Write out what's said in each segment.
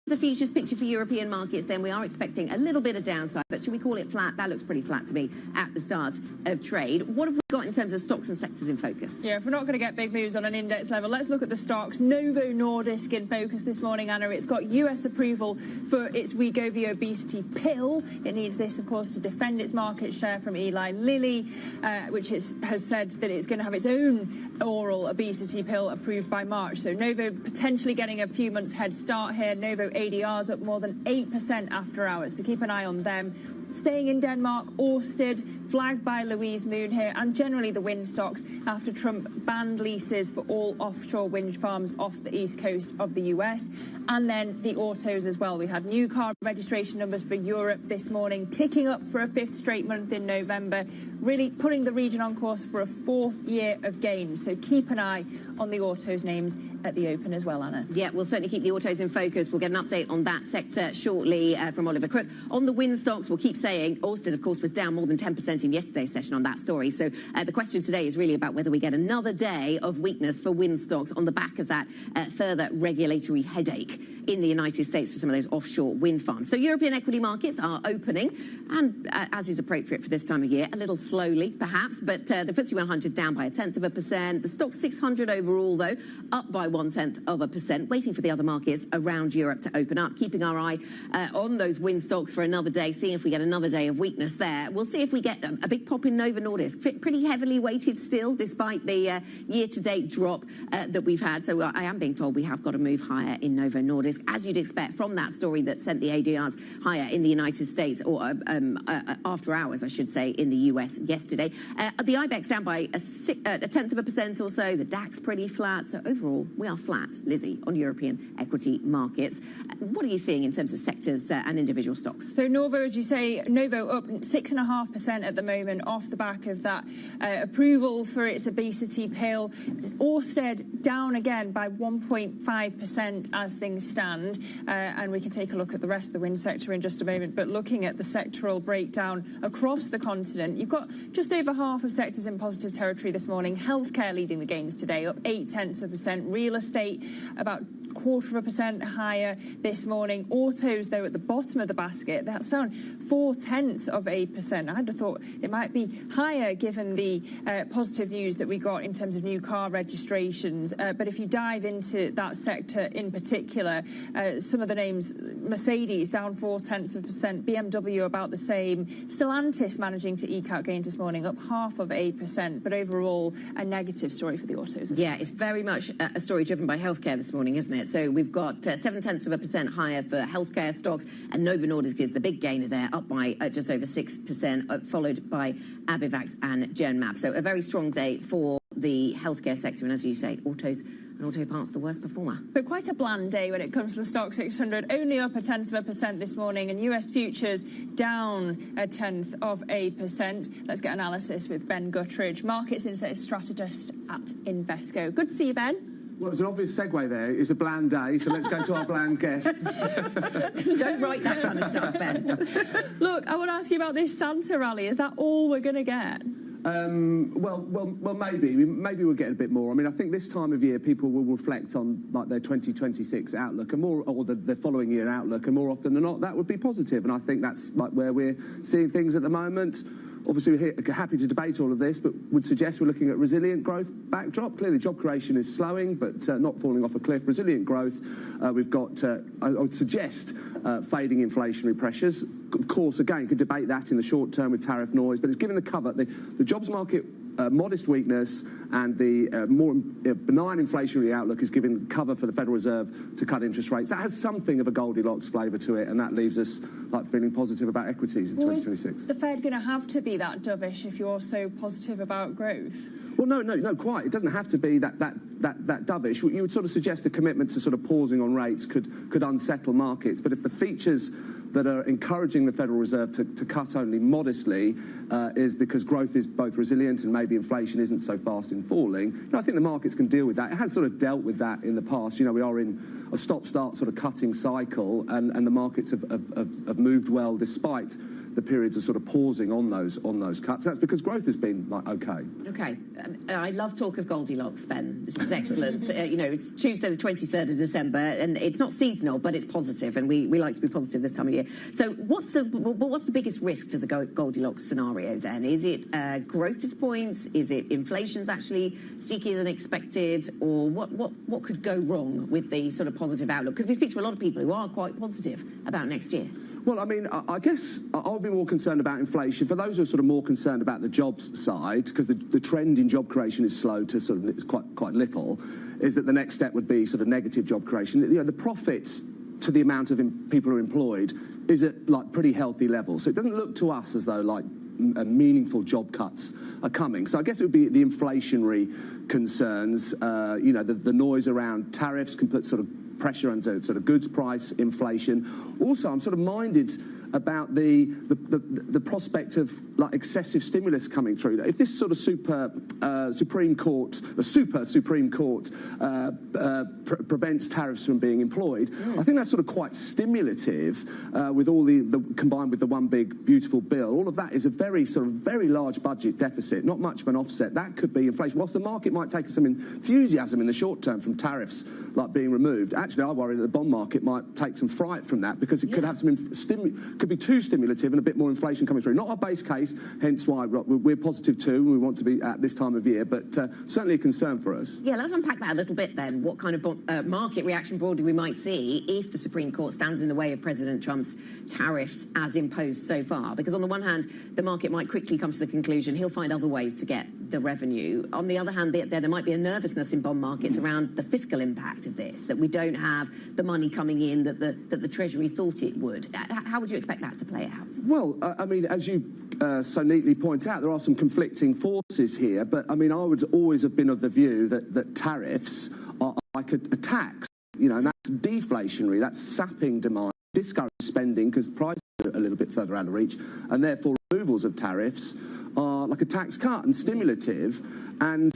The futures picture for European markets, then we are expecting a little bit of downside, but should we call it flat? That looks pretty flat to me at the start of trade. What have we got in terms of stocks and sectors in focus? Yeah, if we're not going to get big moves on an index level, let's look at the stocks. Novo Nordisk in focus this morning, Anna. It's got US approval for its Wegovy obesity pill. It needs this, of course, to defend its market share from Eli Lilly, which has said that it's going to have its own oral obesity pill approved by March. So Novo potentially getting a few months head start here. Novo ADR's up more than 8% after hours, so keep an eye on them. Staying in Denmark, Ørsted, flagged by Louise Moon here, and generally the wind stocks after Trump banned leases for all offshore wind farms off the east coast of the US. And then the autos as well. We had new car registration numbers for Europe this morning, ticking up for a 5th straight month in November, really putting the region on course for a 4th year of gains. So keep an eye on the autos names at the open as well, Anna. Yeah, we'll certainly keep the autos in focus. We'll get an update on that sector shortly from Oliver Crook. On the wind stocks, we'll keep saying Ørsted, of course, was down more than 10% in yesterday's session on that story. So the question today is really about whether we get another day of weakness for wind stocks on the back of that further regulatory headache in the United States for some of those offshore wind farms. So European equity markets are opening, and as is appropriate for this time of year, a little slowly perhaps, but the FTSE 100 down by 0.1%. The stock 600 overall, though, up by 0.1%, waiting for the other markets around Europe to open up, keeping our eye on those wind stocks for another day, seeing if we get another day of weakness there. We'll see if we get a big pop in Novo Nordisk, pretty heavily weighted still, despite the year-to-date drop that we've had. So I am being told we have got to move higher in Novo Nordisk, as you'd expect from that story that sent the ADRs higher in the United States, or after hours, I should say, in the US yesterday. The IBEX down by a 0.1% or so. The DAX pretty flat. So overall, we are flat, Lizzie, on European equity markets. What are you seeing in terms of sectors and individual stocks? So Novo, as you say, Novo up 6.5% at the moment off the back of that approval for its obesity pill. Ørsted down again by 1.5% as things stand. And we can take a look at the rest of the wind sector in just a moment. But looking at the sectoral breakdown across the continent, you've got just over half of sectors in positive territory this morning. Healthcare leading the gains today, up 0.8%. Real estate about 0.25% higher this morning. Autos, though, at the bottom of the basket, that's down 0.4%. I'd have thought it might be higher given the positive news that we got in terms of new car registrations. But if you dive into that sector in particular, some of the names, Mercedes down 0.4%, BMW about the same. Stellantis managing to eke out gains this morning, up 0.5%. But overall, a negative story for the autos. Yeah, it's very much a story driven by healthcare this morning, isn't it? So we've got 0.7% higher for healthcare stocks, and Novo Nordisk is the big gainer there, up by just over 6%, followed by Abivax and Genmab. So a very strong day for the healthcare sector, and as you say, autos and auto parts the worst performer. But quite a bland day when it comes to the stock 600, only up 0.1% this morning, and US futures down 0.1%. Let's get analysis with Ben Guttridge, Markets Insight strategist at Invesco. Good to see you, Ben. Well, it's an obvious segue there. It's a bland day, so let's go to our bland guest. Don't write that kind of stuff, Ben. Look, I want to ask you about this Santa rally. Is that all we're going to get? Well, maybe we'll get a bit more. I mean, I think this time of year people will reflect on like their 2026 outlook and more, or the following year outlook, and more often than not that would be positive. And I think that's like where we're seeing things at the moment. obviously, we're happy to debate all of this, but would suggest we're looking at resilient growth backdrop. Clearly, job creation is slowing, but not falling off a cliff. Resilient growth. We've got, I would suggest, fading inflationary pressures. Of course, again, could debate that in the short term with tariff noise, but it's given the cover. The jobs market modest weakness and the more benign inflationary outlook is giving cover for the Federal Reserve to cut interest rates. That has something of a Goldilocks flavour to it, and that leaves us feeling positive about equities in 2026. Is the Fed going to have to be that dovish if you're so positive about growth? Well, no, quite. It doesn't have to be that dovish. You would sort of suggest a commitment to sort of pausing on rates could unsettle markets. But if the features that are encouraging the Federal Reserve to cut only modestly is because growth is both resilient and maybe inflation isn't so fast in falling, I think the markets can deal with that. It has sort of dealt with that in the past. We are in a stop-start sort of cutting cycle, and the markets have moved well despite the periods of sort of pausing on those cuts. That's because growth has been okay. Okay. I love talk of Goldilocks, Ben. This is excellent. It's Tuesday the 23rd of December, and it's not seasonal, but it's positive, and we like to be positive this time of year. So what's the biggest risk to the Goldilocks scenario then? Is it growth disappoints? Is it inflation's actually stickier than expected? Or what could go wrong with the sort of positive outlook? Because we speak to a lot of people who are quite positive about next year. Well, I mean, I guess I'll be more concerned about inflation. For those who are sort of more concerned about the jobs side, because the trend in job creation is slow to sort of quite little, is that the next step would be sort of negative job creation. The profits to the amount of people who are employed is at pretty healthy levels. So it doesn't look to us as though meaningful job cuts are coming. So I guess it would be the inflationary concerns. The noise around tariffs can put sort of pressure under sort of goods price inflation. Also, I'm sort of minded about the prospect of excessive stimulus coming through. If this sort of super Supreme Court prevents tariffs from being employed, I think that's sort of quite stimulative. With all the combined with the one big beautiful bill, all of that is a very large budget deficit, not much of an offset. That could be inflation. Whilst the market might take some enthusiasm in the short term from tariffs being removed, actually I worry that the bond market might take some fright from that, because it could have some could be too stimulative and a bit more inflation coming through. Not our base case, hence why we're positive too, and we want to be at this time of year, but certainly a concern for us. Yeah, let's unpack that a little bit then. What kind of market reaction broadly we might see if the Supreme Court stands in the way of President Trump's tariffs as imposed so far? Because on the one hand, the market might quickly come to the conclusion he'll find other ways to get the revenue. On the other hand, there might be a nervousness in bond markets around the fiscal impact of this, that we don't have the money coming in that the Treasury thought it would. How would you expect that to play out? Well, I mean, as you so neatly point out, there are some conflicting forces here, but I mean, I would always have been of the view that tariffs are like a tax, and that's deflationary, that's sapping demand, discourage spending because prices are a little bit further out of reach, and therefore removals of tariffs are like a tax cut and stimulative, and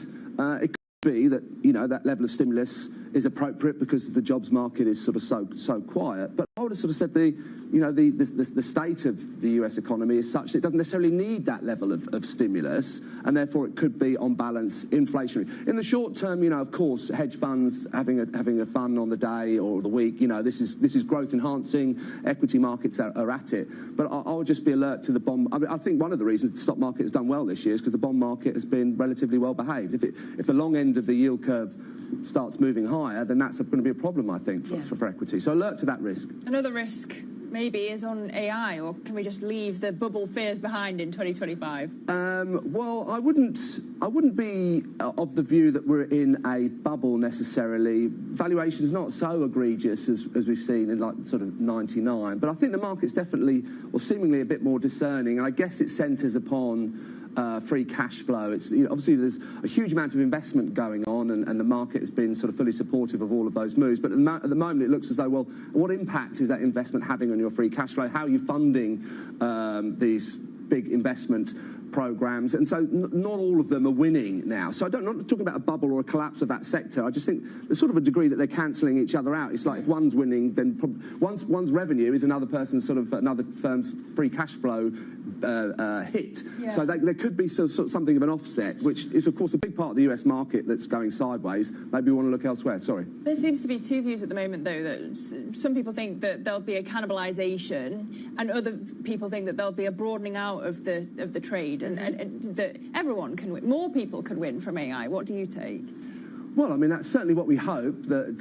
it could be that that level of stimulus is appropriate because the jobs market is sort of so quiet. But I would have sort of said the state of the US economy is such that it doesn't necessarily need that level of stimulus, and therefore it could be on balance inflationary. In the short term, of course, hedge funds having a fun on the day or the week, this is growth enhancing. Equity markets are at it. But I would just be alert to the bond. I mean, I think one of the reasons the stock market has done well this year is because the bond market has been relatively well behaved. If the long end of the yield curve starts moving higher, then that's going to be a problem, I think, for equity. So alert to that risk. Another risk maybe is on AI, or can we just leave the bubble fears behind in 2025? Well, I wouldn't be of the view that we're in a bubble necessarily. Valuation's not so egregious as we've seen in sort of 99, but I think the market's definitely or seemingly a bit more discerning, and I guess it centres upon free cash flow. It's obviously there's a huge amount of investment going on, and the market has been sort of fully supportive of all of those moves. But at the moment, it looks as though, well, what impact is that investment having on your free cash flow? How are you funding these big investment programs? And so not all of them are winning now. So I'm not talking about a bubble or a collapse of that sector. I just think there's sort of a degree that they're cancelling each other out. It's like if one's winning, then one's revenue is another person's another firm's free cash flow hit. Yeah. So there could be something of an offset, which is, of course, a big part of the US market that's going sideways. Maybe we want to look elsewhere. Sorry. There seems to be two views at the moment, though, that some people think that there'll be a cannibalisation, and other people think that there'll be a broadening out of the trade, and that everyone can win. More people can win from AI. What do you take? Well, I mean, that's certainly what we hope, that,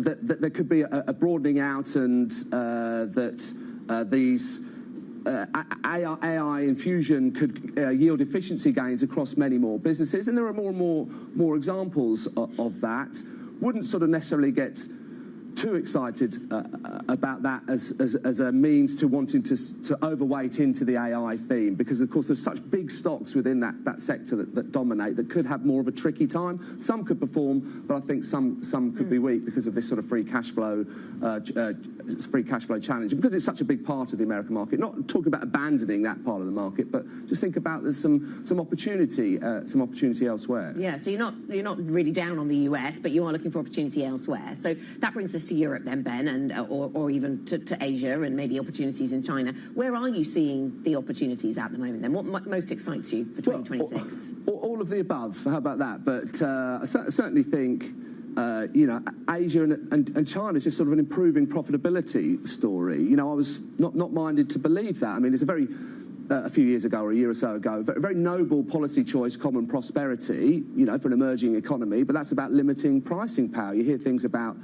that there could be a broadening out, and that these AI infusion could yield efficiency gains across many more businesses. And there are more and more examples of that. Wouldn't sort of necessarily get too excited about that as a means to wanting to overweight into the AI theme, because of course there's such big stocks within that sector that dominate, that could have more of a tricky time. Some could perform, but I think some could be weak because of this sort of free cash flow challenge, because it's such a big part of the American market. Not talking about abandoning that part of the market, but just think about there's some opportunity elsewhere. Yeah, so you're not really down on the US, but you are looking for opportunity elsewhere. So that brings us to Europe then, Ben, and or even to Asia, and maybe opportunities in China. Where are you seeing the opportunities at the moment then? What most excites you for 2026? Well, all of the above. How about that? But I certainly think Asia and China is just sort of an improving profitability story. I was not minded to believe that. I mean, it's a few years ago or a year or so ago, a very noble policy choice, common prosperity, for an emerging economy, but that's about limiting pricing power. You hear things about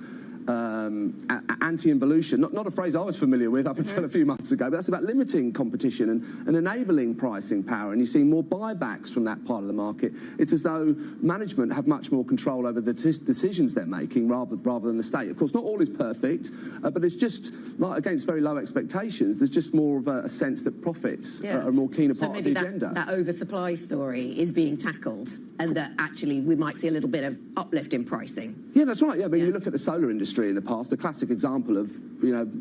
anti-involution, not a phrase I was familiar with up until a few months ago, but that's about limiting competition and enabling pricing power. And you see more buybacks from that part of the market. It's as though management have much more control over the decisions they're making rather than the state. Of course, not all is perfect, but it's just, like, against very low expectations, there's just more of a sense that profits are a more keener part of the agenda. So maybe that oversupply story is being tackled, and that actually we might see a little bit of uplift in pricing. Yeah, that's right. Yeah, I mean, you look at the solar industry in the past, a classic example of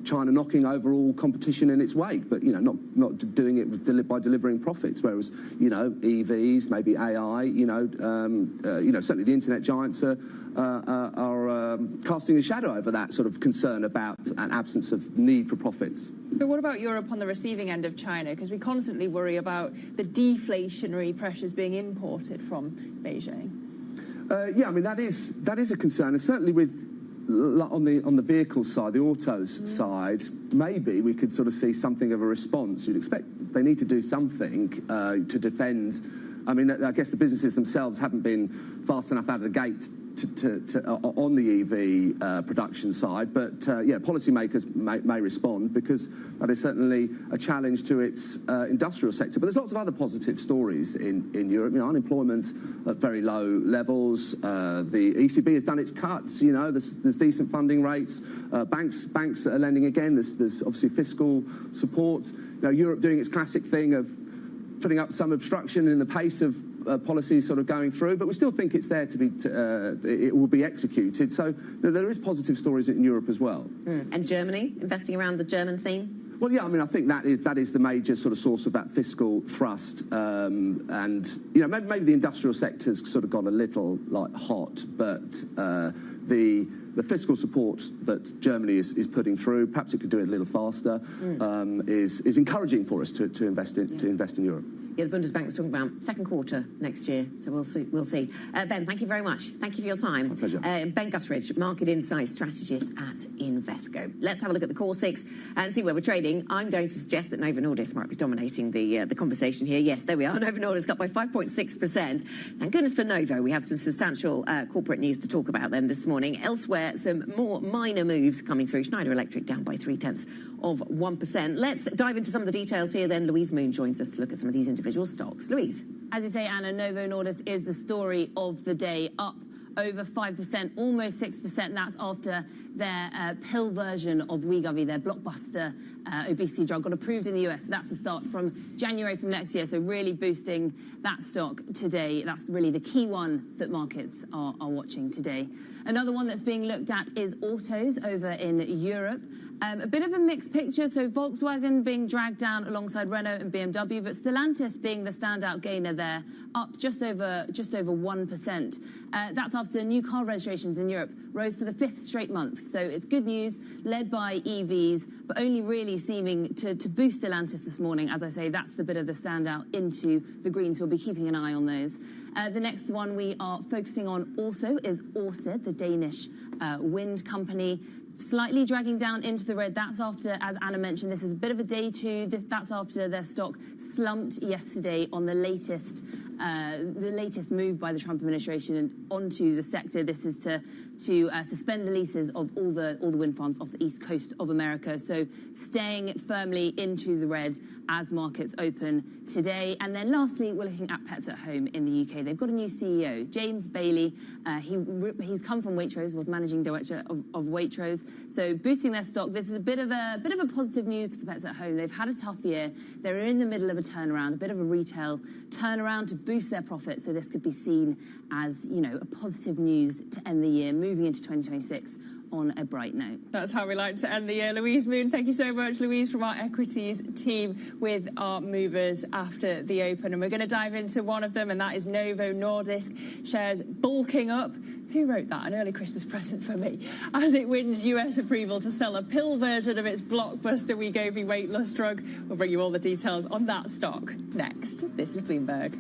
China knocking over all competition in its wake, but not doing it by delivering profits. Whereas EVs, maybe AI, certainly the internet giants are casting a shadow over that sort of concern about an absence of need for profits. But what about Europe on the receiving end of China? Because we constantly worry about the deflationary pressures being imported from Beijing. Yeah, I mean, that is a concern, and certainly with on the vehicle side, the autos side, maybe we could sort of see something of a response. You'd expect they need to do something to defend. I mean, I guess the businesses themselves haven't been fast enough out of the gate on the EV production side, but policymakers may respond, because that is certainly a challenge to its industrial sector. But there's lots of other positive stories in Europe. Unemployment at very low levels. The ECB has done its cuts. There's decent funding rates. Banks are lending again. There's obviously fiscal support. Europe doing its classic thing of putting up some obstruction in the pace of policies sort of going through, but we still think it's there to be. It will be executed. So there is positive stories in Europe as well. And Germany, investing around the German theme? Well, yeah, I mean, I think that is the major sort of source of that fiscal thrust, and maybe the industrial sector's sort of got a little hot, but the fiscal support that Germany is putting through, perhaps it could do it a little faster, is encouraging for us to invest in Europe. Yeah, the Bundesbank was talking about second quarter next year, so we'll see. Ben, thank you very much. Thank you for your time. My pleasure. Ben Gutteridge, Market Insight Strategist at Invesco. Let's have a look at the core six and see where we're trading. I'm going to suggest that Novo Nordisk might be dominating the conversation here. Yes, there we are. Novo Nordisk up by 5.6%. Thank goodness for Novo. We have some substantial corporate news to talk about then this morning. Elsewhere, some more minor moves coming through. Schneider Electric down by 0.3%. Let's dive into some of the details here then. Louise Moon joins us to look at some of these individual stocks. Louise. As you say, Anna, Novo Nordisk is the story of the day, up over 5%, almost 6%. That's after their pill version of Wegovy, their blockbuster obesity drug, got approved in the US. That's the start from January from next year, so really boosting that stock today. That's really the key one that markets are watching today. Another one that's being looked at is autos over in Europe. A bit of a mixed picture, so Volkswagen being dragged down alongside Renault and BMW, but Stellantis being the standout gainer there, up just over 1%. That's after new car registrations in Europe rose for the 5th straight month. So it's good news, led by EVs, but only really seeming to boost Stellantis this morning. As I say, that's the bit of the standout into the green, so we'll be keeping an eye on those. The next one we are focusing on also is Ørsted, the Danish wind company, slightly dragging down into the red. That's after, as Anna mentioned, this is a bit of a day two. That's after their stock slumped yesterday on the latest move by the Trump administration onto the sector. This is to suspend the leases of all the wind farms off the east coast of America. So staying firmly into the red as markets open today. And then lastly, we're looking at Pets at Home in the UK. They've got a new CEO, James Bailey. He's come from Waitrose, was managing director of Waitrose. So boosting their stock. This is a bit of a positive news for Pets at Home. They've had a tough year. They're in the middle of a turnaround, a bit of a retail turnaround to boost their profit. So this could be seen as, you know, a positive news to end the year, moving into 2026 on a bright note. That's how we like to end the year. Louise Moon, thank you so much, Louise, from our equities team with our movers after the open. And we're going to dive into one of them, and that is Novo Nordisk. Shares bulking up. Who wrote that? An early Christmas present for me. As it wins US approval to sell a pill version of its blockbuster Wegovy weight loss drug. We'll bring you all the details on that stock next. This is Bloomberg.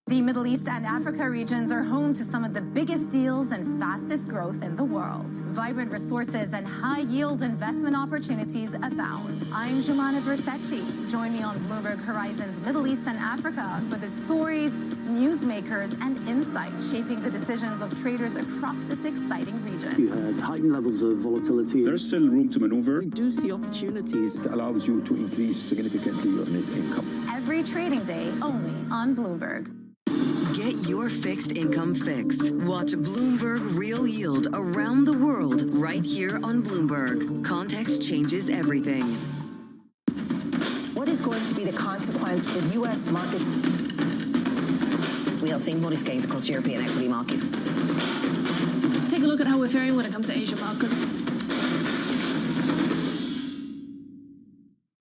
The Middle East and Africa regions are home to some of the biggest deals and fastest growth in the world. Vibrant resources and high-yield investment opportunities abound. I'm Jumana Versace. Join me on Bloomberg Horizon's Middle East and Africa for the stories, newsmakers, and insights shaping the decisions of traders across this exciting region. You had heightened levels of volatility. There's still room to maneuver. Reduce the opportunities. It allows you to increase significantly your net income. Every trading day, only on Bloomberg. Get your fixed income fix. Watch Bloomberg Real Yield around the world right here on Bloomberg. Context changes everything. What is going to be the consequence for U.S. markets? We are seeing modest gains across European equity markets. Take a look at how we're faring when it comes to Asian markets.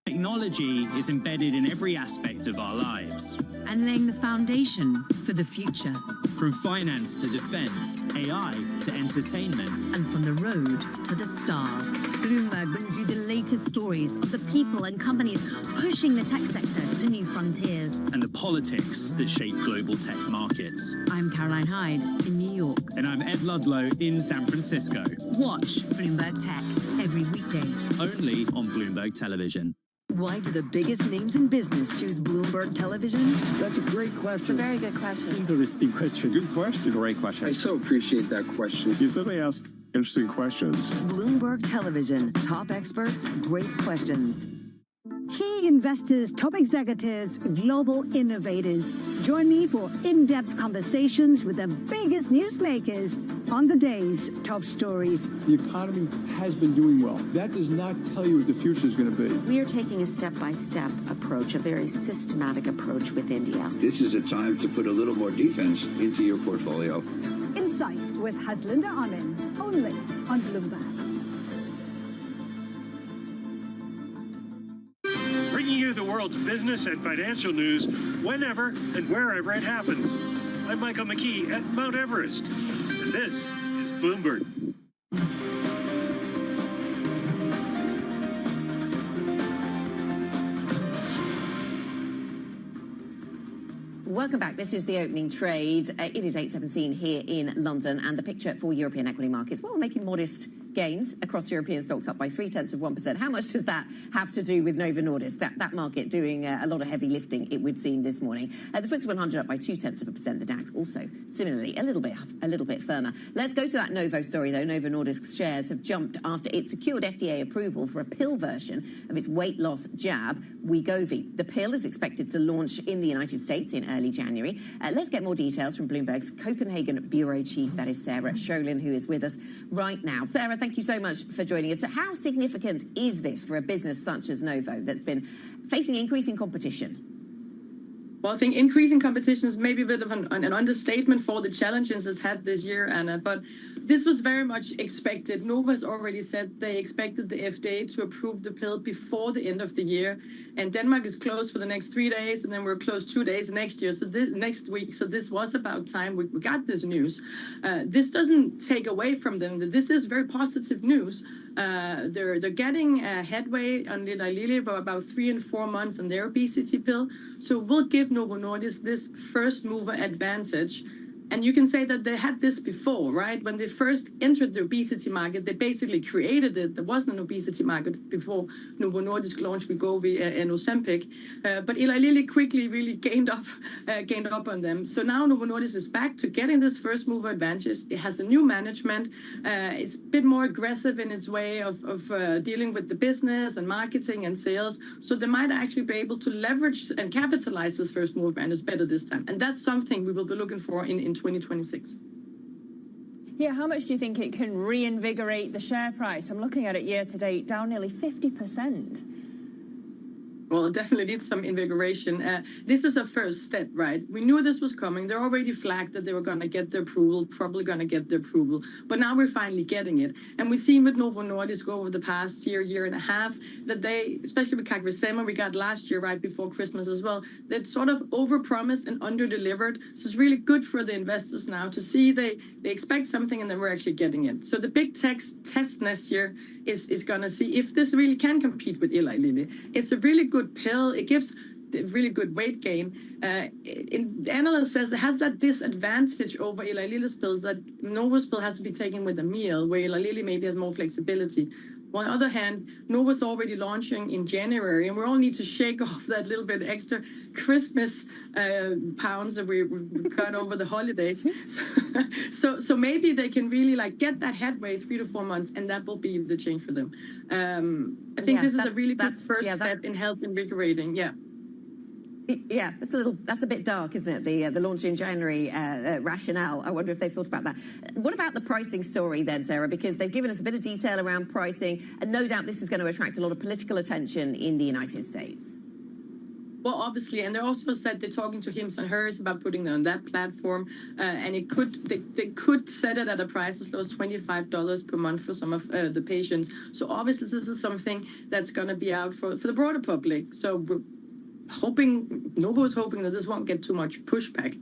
Technology is embedded in every aspect of our lives. And laying the foundation for the future. From finance to defense, AI to entertainment. And from the road to the stars. Bloomberg brings you the latest stories of the people and companies pushing the tech sector to new frontiers. And the politics that shape global tech markets. I'm Caroline Hyde in New York. And I'm Ed Ludlow in San Francisco. Watch Bloomberg Tech every weekday. Only on Bloomberg Television. Why do the biggest names in business choose Bloomberg Television? That's a great question. It's a very good question. Interesting question. Good question. Great question. I so appreciate that question. You certainly ask interesting questions. Bloomberg Television. Top experts, great questions. Key investors, top executives, global innovators. Join me for in-depth conversations with the biggest newsmakers on the day's top stories. The economy has been doing well. That does not tell you what the future is going to be. We are taking a step-by-step approach, a very systematic approach with India. This is a time to put a little more defense into your portfolio. Insight with Haslinda Anand, only on Bloomberg. Bringing you the world's business and financial news whenever and wherever it happens. I'm Michael McKee at Mount Everest, and this is Bloomberg. Welcome back. This is the opening trade. It is 8:17 here in London, and the picture for European equity markets, well, making modest gains across European stocks, up by 0.3%. How much does that have to do with Novo Nordisk? That market doing a lot of heavy lifting, it would seem, this morning. The FTSE 100 up by 0.2%. The DAX also similarly a little bit firmer. Let's go to that Novo story, though. Novo Nordisk's shares have jumped after it secured FDA approval for a pill version of its weight loss jab, Wegovy. The pill is expected to launch in the United States in early January. Let's get more details from Bloomberg's Copenhagen bureau chief, that is Sarah Scholin, who is with us right now. Sarah, thank you so much for joining us. So how significant is this for a business such as Novo that's been facing increasing competition? Well, I think increasing competition is maybe a bit of an understatement for the challenges it's had this year, Anna, but this was very much expected. Novo has already said they expected the FDA to approve the pill before the end of the year, and Denmark is closed for the next 3 days, and then we're closed 2 days next year, so next week. So this was about time we got this news. This doesn't take away from them that this is very positive news. They're getting headway on Eli Lilly for about 3 and 4 months on their obesity pill. So we'll give Novo Nordisk this first mover advantage. And you can say that they had this before, right? When they first entered the obesity market, they basically created it. There wasn't an obesity market before Novo Nordisk launched Wegovy and Ozempic. But Eli Lilly quickly really gained up on them. So now Novo Nordisk is back to getting this first mover advantage. It has a new management. It's a bit more aggressive in its way of dealing with the business and marketing and sales. So they might actually be able to leverage and capitalize this first mover advantage better this time. And that's something we will be looking for in 2026. Yeah, how much do you think it can reinvigorate the share price? I'm looking at it year to date, down nearly 50%. Well, it definitely needs some invigoration. This is a first step, right? We knew this was coming. They're already flagged that they were going to get the approval, probably going to get the approval. But now we're finally getting it. And we've seen with Novo Nordisk over the past year and a half, that they, especially with CagriSema, we got last year right before Christmas as well, that sort of overpromised and underdelivered. So it's really good for the investors now to see they expect something and then we're actually getting it. So the big test next year is going to see if this really can compete with Eli Lilly. It's a really good pill. It gives really good weight gain. The analyst says it has that disadvantage over Eli Lilly's pills that Novo's pill has to be taken with a meal, where Eli Lilly maybe has more flexibility. On the other hand, Novo's already launching in January, and we all need to shake off that little bit extra Christmas pounds that we cut over the holidays. So maybe they can really get that headway 3 to 4 months, and that will be the change for them. I think this is a really good first step in health invigorating. Yeah. Yeah, that's a bit dark, isn't it? The launch in January rationale. I wonder if they've thought about that. What about the pricing story then, Sarah? Because they've given us a bit of detail around pricing, and no doubt this is going to attract a lot of political attention in the United States. Well, obviously, and they also said they're talking to Hims and Hers about putting them on that platform, and they could set it at a price as low as $25 per month for some of the patients. So obviously, this is something that's going to be out for the broader public. So we're Novo is hoping that this won't get too much pushback.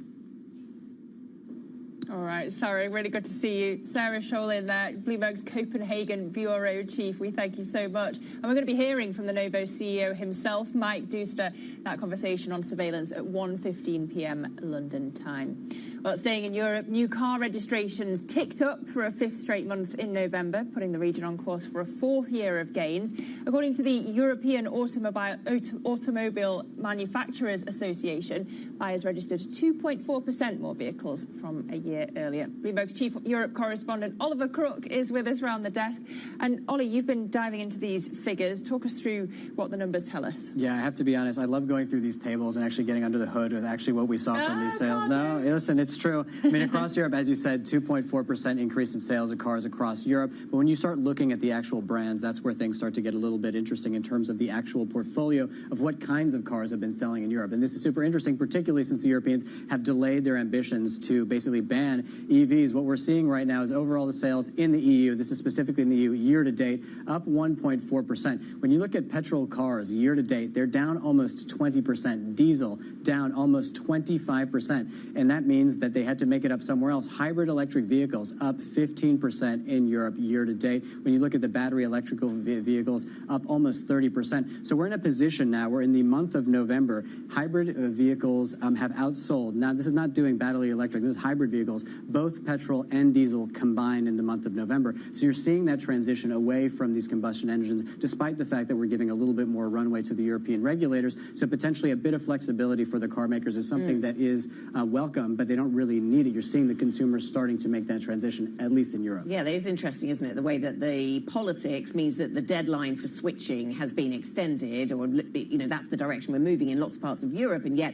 All right, Sarah, really good to see you. Sarah Scholin, Bloomberg's Copenhagen bureau chief. We thank you so much. And we're going to be hearing from the Novo CEO himself, Mike Duster, that conversation on surveillance at 1:15 p.m. London time. Well, staying in Europe, new car registrations ticked up for a 5th straight month in November, putting the region on course for a 4th year of gains. According to the European Automobile Manufacturers Association, buyers registered 2.4% more vehicles from a year earlier. Bloomberg's chief Europe correspondent Oliver Crook is with us around the desk. And Ollie, you've been diving into these figures. Talk us through what the numbers tell us. Yeah, I have to be honest. I love going through these tables and actually getting under the hood with actually what we saw from these sales. No, listen, it's true. I mean, across Europe, as you said, 2.4% increase in sales of cars across Europe. But when you start looking at the actual brands, that's where things start to get a little bit interesting in terms of the actual portfolio of what kinds of cars have been selling in Europe. And this is super interesting, particularly since the Europeans have delayed their ambitions to basically ban EVs. What we're seeing right now is overall the sales in the EU, this is specifically in the EU, year to date, up 1.4%. When you look at petrol cars year to date, they're down almost 20%. Diesel down almost 25%. And that means that they had to make it up somewhere else. Hybrid electric vehicles up 15% in Europe year to date. When you look at the battery electrical vehicles, up almost 30%. So we're in a position now where in the month of November, hybrid vehicles have outsold. Now, this is not doing battery electric. This is hybrid vehicles vehicles, both petrol and diesel combined in the month of November. So you're seeing that transition away from these combustion engines, despite the fact that we're giving a little bit more runway to the European regulators. So potentially a bit of flexibility for the car makers is something that is welcome, but they don't really need it. You're seeing the consumers starting to make that transition, at least in Europe. Yeah, that is interesting, isn't it? The way that the politics means that the deadline for switching has been extended, or, you know, that's the direction we're moving in lots of parts of Europe, and yet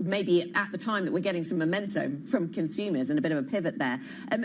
maybe at the time that we're getting some momentum from consumers and a bit of a pivot there.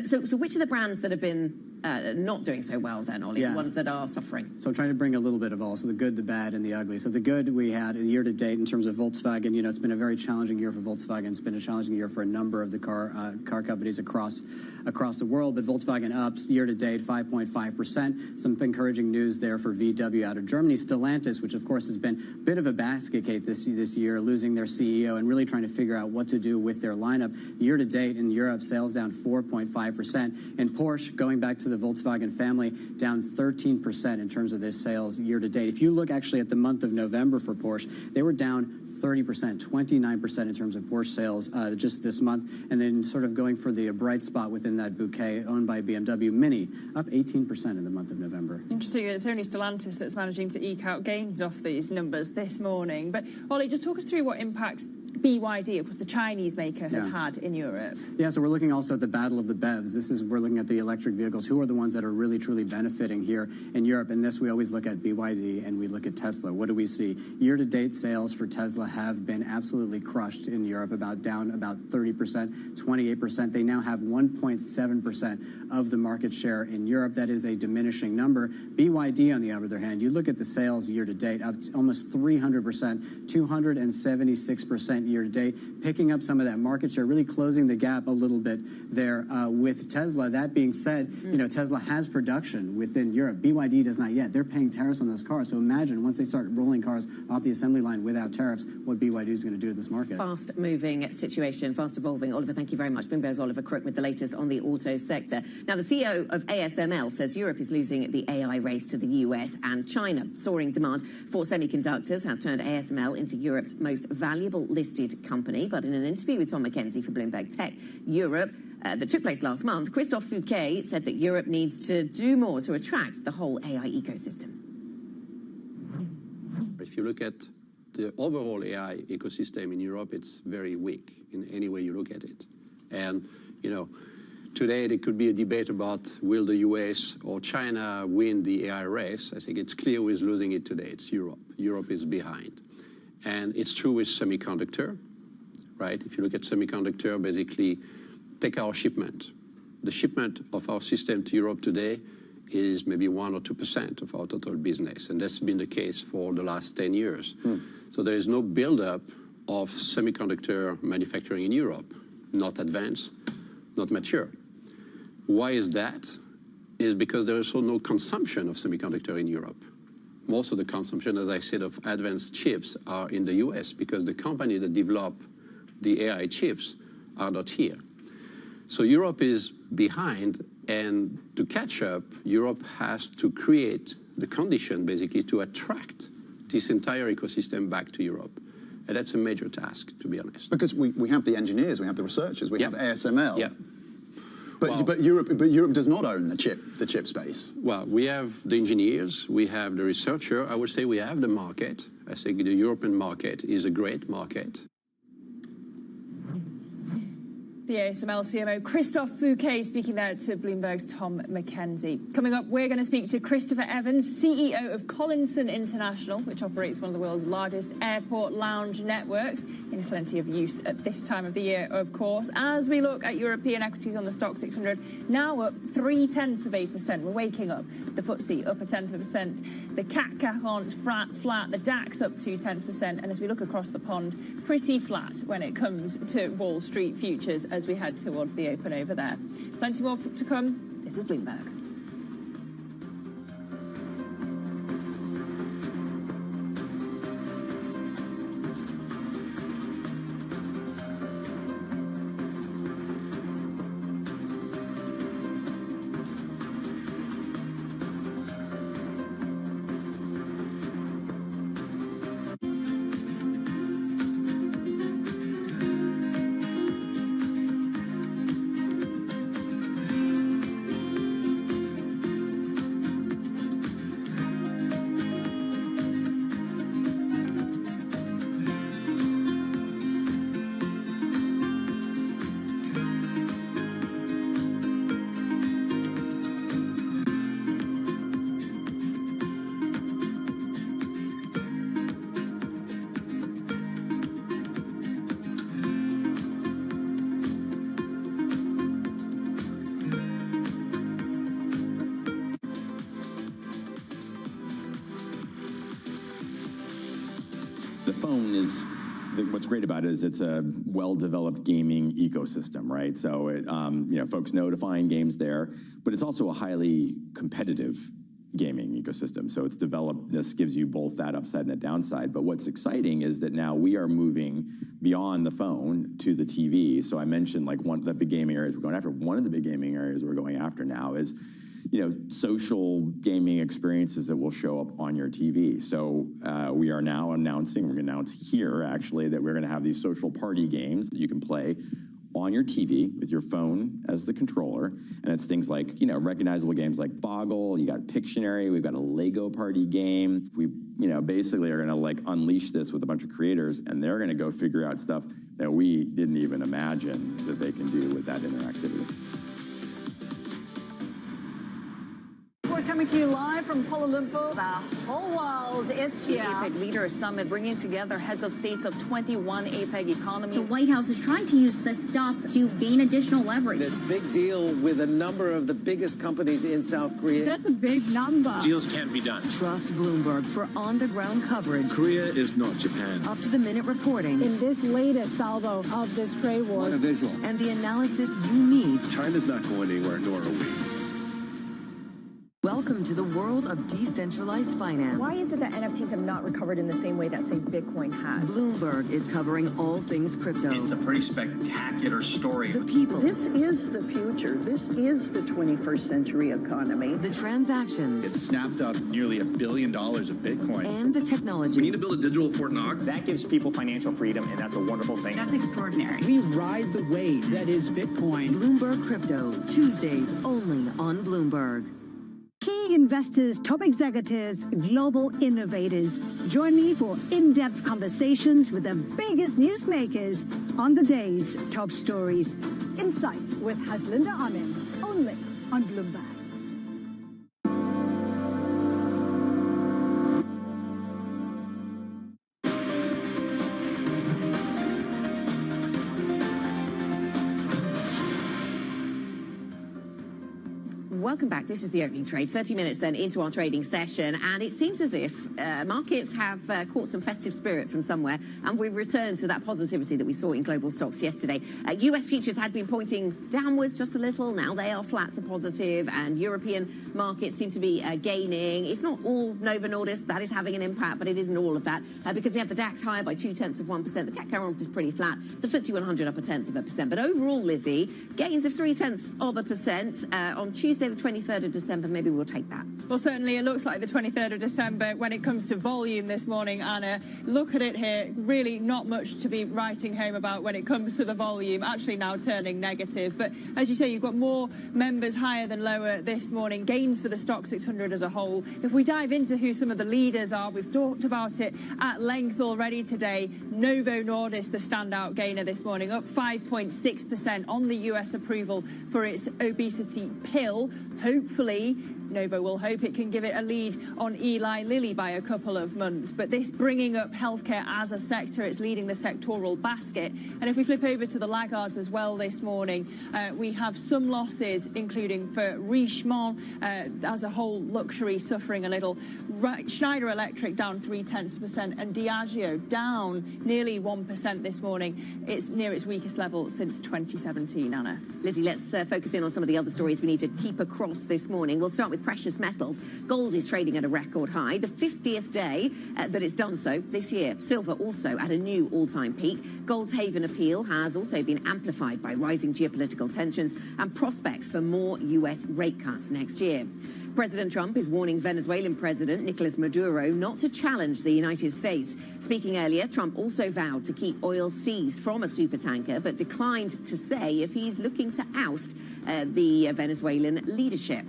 So which of the brands that have been not doing so well then, Ollie, the ones that are suffering? So I'm trying to bring a little bit of all, so the good, the bad, and the ugly. So the good, we had a year to date in terms of Volkswagen. You know, it's been a very challenging year for Volkswagen. It's been a challenging year for a number of the car companies across the world. But Volkswagen ups year to date 5.5%. Some encouraging news there for VW out of Germany. Stellantis, which of course has been a bit of a basket case this year, losing their CEO and really trying to figure out what to do with their lineup. Year to date in Europe, sales down 4.5%. And Porsche, going back to the Volkswagen family, down 13% in terms of their sales year to date. If you look actually at the month of November for Porsche, they were down 30%, 29% in terms of Porsche sales just this month. And then sort of going for the bright spot within that bouquet owned by BMW, Mini, up 18% in the month of November. Interesting, it's only Stellantis that's managing to eke out gains off these numbers this morning. But Ollie, just talk us through what impact BYD, of course, the Chinese maker, has had in Europe. Yeah, so we're looking also at the battle of the BEVs. We're looking at the electric vehicles. Who are the ones that are really, truly benefiting here in Europe? And this, we always look at BYD and we look at Tesla. What do we see? Year-to-date sales for Tesla have been absolutely crushed in Europe, down about 30%, 28%. They now have 1.7% of the market share in Europe. That is a diminishing number. BYD, on the other hand, you look at the sales year-to-date, up almost 300%, 276% year-to-date, picking up some of that market share, really closing the gap a little bit there with Tesla. That being said, you know, Tesla has production within Europe. BYD does not yet. They're paying tariffs on those cars. So imagine once they start rolling cars off the assembly line without tariffs, what BYD is going to do to this market. Fast-moving situation, fast-evolving. Oliver, thank you very much. Bloomberg's Oliver Crook with the latest on the auto sector. Now, the CEO of ASML says Europe is losing the AI race to the US and China. Soaring demand for semiconductors has turned ASML into Europe's most valuable listed company. But in an interview with Tom McKenzie for Bloomberg Tech Europe that took place last month, Christophe Fouquet said that Europe needs to do more to attract the whole AI ecosystem. If you look at the overall AI ecosystem in Europe, it's very weak in any way you look at it. And, you know, today there could be a debate about will the US or China win the AI race. I think it's clear who is losing it today. It's Europe. Europe is behind. And it's true with semiconductor, right? If you look at semiconductor, basically, take our shipment. The shipment of our system to Europe today is maybe 1 or 2% of our total business. And that's been the case for the last 10 years. So there is no buildup of semiconductor manufacturing in Europe, not advanced, not mature. Why is that? Is because there is also no consumption of semiconductor in Europe. Most of the consumption, as I said, of advanced chips are in the US because the company that develop the AI chips are not here. So Europe is behind, and to catch up, Europe has to create the condition, basically, to attract this entire ecosystem back to Europe. And that's a major task, to be honest. Because we have the engineers, we have the researchers, we have ASML. Yeah. But Europe does not own the chip space. Well, we have the engineers, we have the researcher. I would say we have the market. I think the European market is a great market. The ASML CMO Christophe Fouquet speaking there to Bloomberg's Tom McKenzie. Coming up, we're going to speak to Christopher Evans, CEO of Collinson International, which operates one of the world's largest airport lounge networks, in plenty of use at this time of the year, of course. As we look at European equities on the Stock 600, now up 0.3%. We're waking up. The FTSE up 0.1%. The CAC 40 flat. The DAX up 0.2%. And as we look across the pond, pretty flat when it comes to Wall Street futures as we head towards the open over there. Plenty more to come. This is Bloomberg. phone is, what's great about it is it's a well-developed gaming ecosystem, right? So it, you know, folks know to find games there, but it's also a highly competitive gaming ecosystem. So it's developed, this gives you both that upside and that downside. But what's exciting is that now we are moving beyond the phone to the TV. So I mentioned like one of the big gaming areas we're going after. One of the big gaming areas we're going after now is, you know, social gaming experiences that will show up on your TV. So we are now announcing, we're going to announce here actually, that we're going to have these social party games that you can play on your TV with your phone as the controller. And it's things like, you know, recognizable games like Boggle, you got Pictionary, we've got a Lego party game. We, you know, basically are going to like unleash this with a bunch of creators, and they're going to go figure out stuff that we didn't even imagine that they can do with that interactivity. We're coming to you live from Kuala Lumpur. The whole world is here. The APEC Leaders Summit bringing together heads of states of 21 APEC economies. The White House is trying to use the stops to gain additional leverage. This big deal with a number of the biggest companies in South Korea. That's a big number. Deals can't be done. Trust Bloomberg for on-the-ground coverage. Korea is not Japan. Up-to-the-minute reporting. In this latest salvo of this trade war. What a visual. And the analysis you need. China's not going anywhere, nor are we. Welcome to the world of decentralized finance. Why is it that NFTs have not recovered in the same way that, say, Bitcoin has? Bloomberg is covering all things crypto. It's a pretty spectacular story. The people. This is the future. This is the 21st century economy. The transactions. It snapped up nearly $1 billion of Bitcoin. And the technology. We need to build a digital Fort Knox. That gives people financial freedom, and that's a wonderful thing. That's extraordinary. We ride the wave that is Bitcoin. Bloomberg Crypto, Tuesdays only on Bloomberg. Key investors, top executives, global innovators. Join me for in-depth conversations with the biggest newsmakers on the day's top stories. Insight with Haslinda Amin, only on Bloomberg. Welcome back. This is the opening trade. 30 minutes then into our trading session, and it seems as if markets have caught some festive spirit from somewhere, and we've returned to that positivity that we saw in global stocks yesterday. US futures had been pointing downwards just a little. Now they are flat to positive, and European markets seem to be gaining. It's not all Novo Nordisk that is having an impact, but it isn't all of that because we have the DAX higher by 0.2%. The CAC 40 is pretty flat. The FTSE 100 up 0.1%. But overall, Lizzie, gains of 0.3% on Tuesday, the 23rd of December. Maybe we'll take that. Well, certainly it looks like the 23rd of December when it comes to volume this morning, Anna. Look at it here. Really not much to be writing home about when it comes to the volume, actually now turning negative. But as you say, you've got more members higher than lower this morning. Gains for the stock 600 as a whole. If we dive into who some of the leaders are, we've talked about it at length already today. Novo Nordisk, the standout gainer this morning, up 5.6% on the US approval for its obesity pill. Hopefully, Novo will hope it can give it a lead on Eli Lilly by a couple of months. But this bringing up healthcare as a sector, it's leading the sectoral basket. And if we flip over to the laggards as well this morning, we have some losses, including for Richemont as a whole, luxury suffering a little. Schneider Electric down 0.3%, and Diageo down nearly 1% this morning. It's near its weakest level since 2017, Anna. Lizzie, let's focus in on some of the other stories we need to keep across this morning. We'll start with precious metals. Gold is trading at a record high, the 50th day that it's done so this year. Silver also at a new all-time peak. Gold's Haven appeal has also been amplified by rising geopolitical tensions and prospects for more US rate cuts next year. President Trump is warning Venezuelan President Nicolas Maduro not to challenge the United States. Speaking earlier, Trump also vowed to keep oil seized from a supertanker, but declined to say if he's looking to oust the Venezuelan leadership.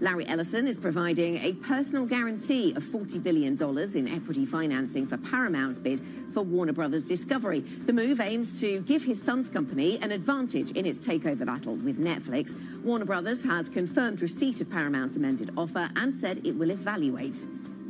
Larry Ellison is providing a personal guarantee of $40 billion in equity financing for Paramount's bid for Warner Brothers Discovery. The move aims to give his son's company an advantage in its takeover battle with Netflix. Warner Brothers has confirmed receipt of Paramount's amended offer and said it will evaluate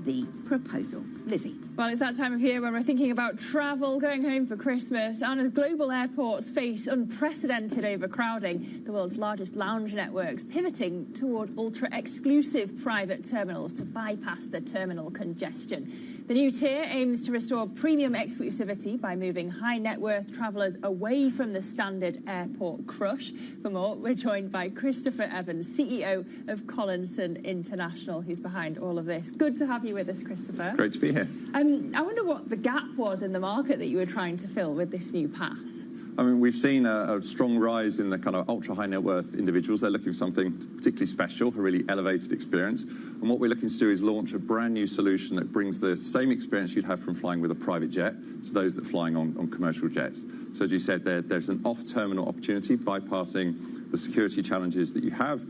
the proposal. Lizzie. Well, it's that time of year when we're thinking about travel, going home for Christmas, and as global airports face unprecedented overcrowding, the world's largest lounge networks pivoting toward ultra-exclusive private terminals to bypass the terminal congestion. The new tier aims to restore premium exclusivity by moving high-net-worth travellers away from the standard airport crush. For more, we're joined by Christopher Evans, CEO of Collinson International, who's behind all of this. Good to have you with us, Christopher. Great to be here. I wonder what the gap was in the market that you were trying to fill with this new pass. I mean, we've seen a strong rise in the kind of ultra-high net worth individuals. They're looking for something particularly special, a really elevated experience. And what we're looking to do is launch a brand new solution that brings the same experience you'd have from flying with a private jet to those that are flying on commercial jets. So as you said, there's an off-terminal opportunity, bypassing the security challenges that you have,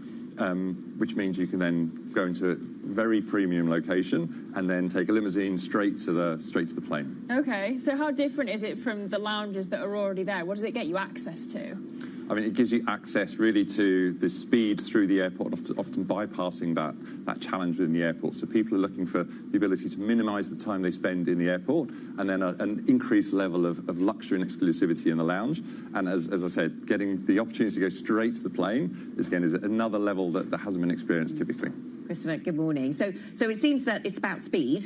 which means you can then go into a very premium location and then take a limousine straight to the plane. Okay, so how different is it from the lounges that are already there? What does it get you access to? I mean, it gives you access really to the speed through the airport, often bypassing that challenge within the airport. So people are looking for the ability to minimise the time they spend in the airport, and then an increased level of luxury and exclusivity in the lounge. And as I said, getting the opportunity to go straight to the plane is another level that hasn't been experienced typically. Christopher, good morning. So it seems that it's about speed.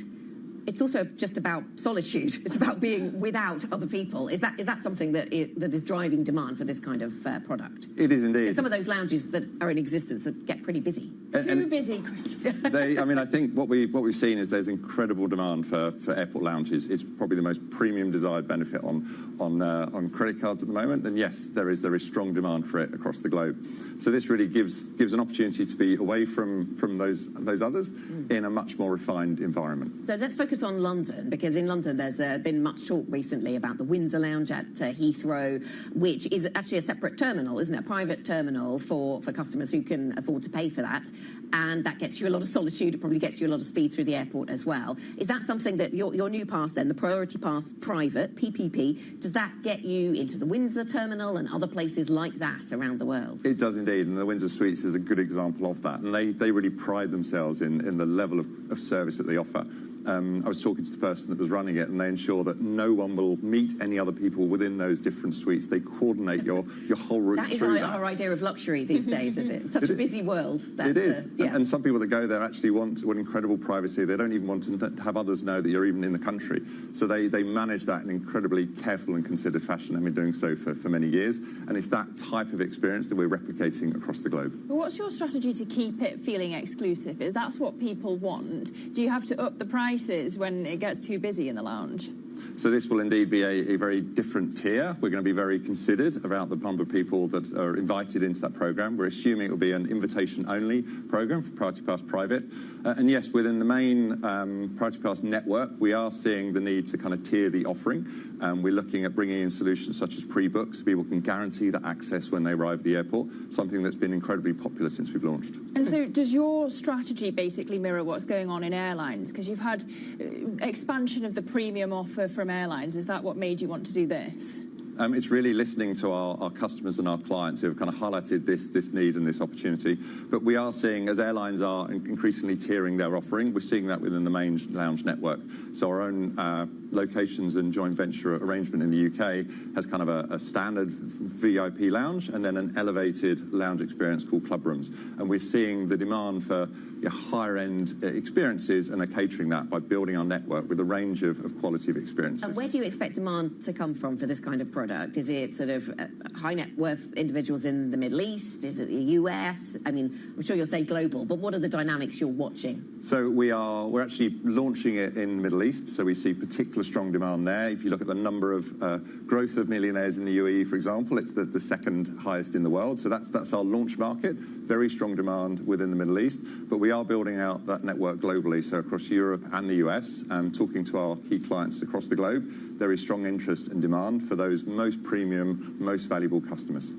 It's also just about solitude. It's about being without other people. Is that something that is driving demand for this kind of product? It is indeed. There's some of those lounges that are in existence that get pretty busy. Too busy, Christopher. I think what we've seen is there's incredible demand for airport lounges. It's probably the most premium desired benefit on credit cards at the moment. And yes, there is strong demand for it across the globe. So this really gives an opportunity to be away from those others in a much more refined environment. So let's focus on London, because in London there's been much talk recently about the Windsor Lounge at Heathrow, which is actually a separate terminal, isn't it? A private terminal for customers who can afford to pay for that. And that gets you a lot of solitude. It probably gets you a lot of speed through the airport as well. Is that something that your new pass then, the Priority Pass Private, PPP, does that get you into the Windsor terminal and other places like that around the world? It does indeed, and the Windsor Suites is a good example of that. And they really pride themselves in the level of service that they offer. I was talking to the person that was running it, and they ensure that no one will meet any other people within those different suites. They coordinate your whole route through that. That is our idea of luxury these days, is it? Such a busy world. It is. And some people that go there actually want incredible privacy. They don't even want to have others know that you're even in the country. So they manage that in incredibly careful and considered fashion, and been doing so for many years. And it's that type of experience that we're replicating across the globe. Well, what's your strategy to keep it feeling exclusive? Is that's what people want? Do you have to up the prices when it gets too busy in the lounge? So this will indeed be a very different tier. We're going to be very considered about the number of people that are invited into that programme. We're assuming it will be an invitation-only programme for Priority Pass Private. And yes, within the main Priority Pass network, we are seeing the need to kind of tier the offering. We're looking at bringing in solutions such as pre-book, so people can guarantee that access when they arrive at the airport, something that's been incredibly popular since we've launched. And so does your strategy basically mirror what's going on in airlines? Because you've had expansion of the premium offer from airlines. Is that what made you want to do this? It's really listening to our customers and our clients who have kind of highlighted this need and this opportunity. But we are seeing, as airlines are increasingly tiering their offering, we're seeing that within the main lounge network. So our own locations and joint venture arrangement in the UK has kind of a standard VIP lounge and then an elevated lounge experience called club rooms. And we're seeing the demand for higher-end experiences and are catering that by building our network with a range of quality of experiences. And where do you expect demand to come from for this kind of product? Is it sort of high net worth individuals in the Middle East? Is it the US? I mean, I'm sure you'll say global, but what are the dynamics you're watching? So we're actually launching it in the Middle East, so we see particular strong demand there. If you look at the number of growth of millionaires in the UAE, for example, it's the second highest in the world. So that's our launch market. Very strong demand within the Middle East, but we are building out that network globally, so across Europe and the US, and talking to our key clients across the globe. There is strong interest and demand for those most premium, most valuable customers.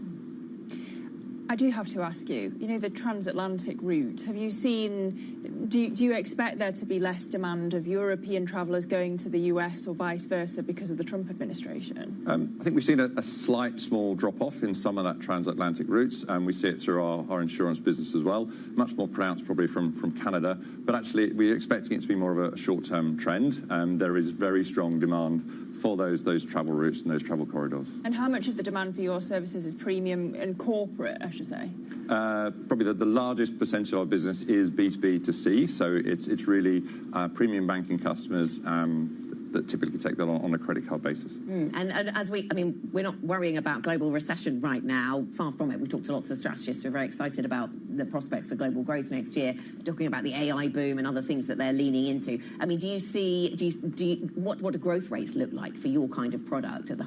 I do have to ask you, the transatlantic route, have you seen, do you expect there to be less demand of European travellers going to the US or vice versa because of the Trump administration? I think we've seen a slight small drop-off in some of that transatlantic routes, and we see it through our insurance business as well. Much more pronounced probably from Canada, but actually we're expecting it to be more of a short-term trend, and there is very strong demand for those travel routes and those travel corridors. And how much of the demand for your services is premium and corporate, I should say? Probably the largest percentage of our business is B2B to C, so it's really premium banking customers that typically take that on a credit card basis. And as we're not worrying about global recession right now, far from it. We talked to lots of strategists who are very excited about the prospects for global growth next year, talking about the AI boom and other things that they're leaning into. I mean, what do growth rates look like for your kind of product at the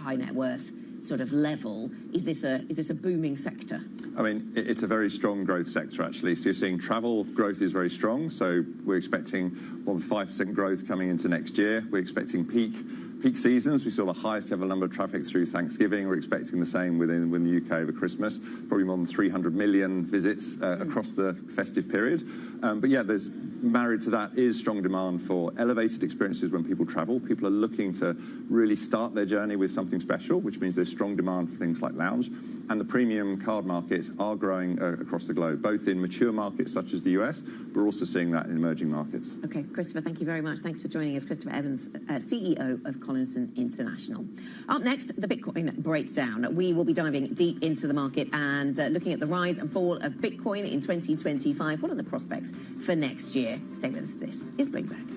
high net worth sort of level? Is this a booming sector? I mean, it's a very strong growth sector, actually. So you're seeing travel growth is very strong. So we're expecting more than 5% growth coming into next year. We're expecting peak seasons. We saw the highest ever number of traffic through Thanksgiving. We're expecting the same within the UK over Christmas. Probably more than 300 million visits across the festive period. But yeah, there's married to that is strong demand for elevated experiences when people travel. People are looking to really start their journey with something special, which means there's strong demand for things like lounge. And the premium card markets are growing across the globe, both in mature markets such as the US, but we're also seeing that in emerging markets. Okay, Christopher, thank you very much. Thanks for joining us. Christopher Evans, CEO of Collinson International. Up next, the Bitcoin breakdown. We will be diving deep into the market and looking at the rise and fall of Bitcoin in 2025. What are the prospects for next year? Stay with us. This is Bloomberg.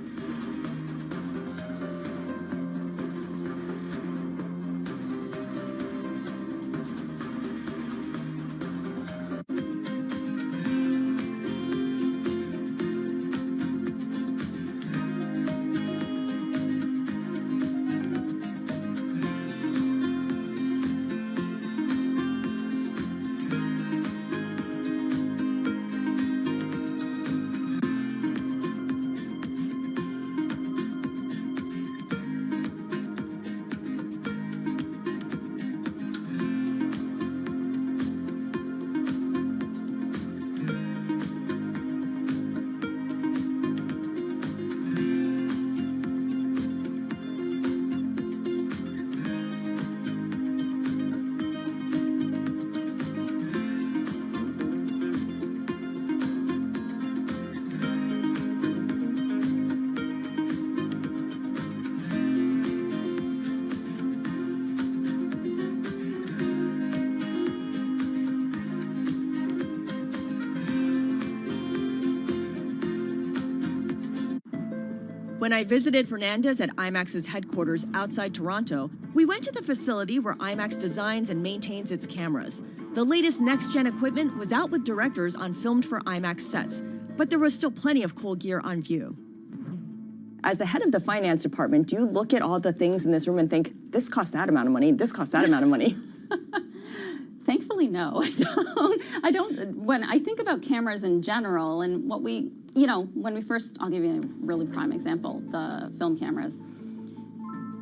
When I visited Fernandez at IMAX's headquarters outside Toronto, we went to the facility where IMAX designs and maintains its cameras. The latest next-gen equipment was out with directors on filmed for IMAX sets, but there was still plenty of cool gear on view. As the head of the finance department, do you look at all the things in this room and think, this costs that amount of money, this costs that amount of money? Thankfully, no, I don't. When I think about cameras in general and what we, when we first, I'll give you a really prime example, the film cameras.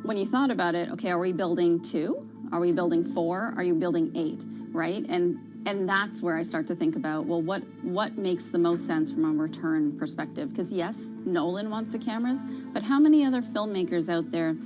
When you thought about it, okay, are we building 2? Are we building 4? Are you building 8, right? And that's where I start to think about, well, what makes the most sense from a return perspective? Because yes, Nolan wants the cameras, but how many other filmmakers out there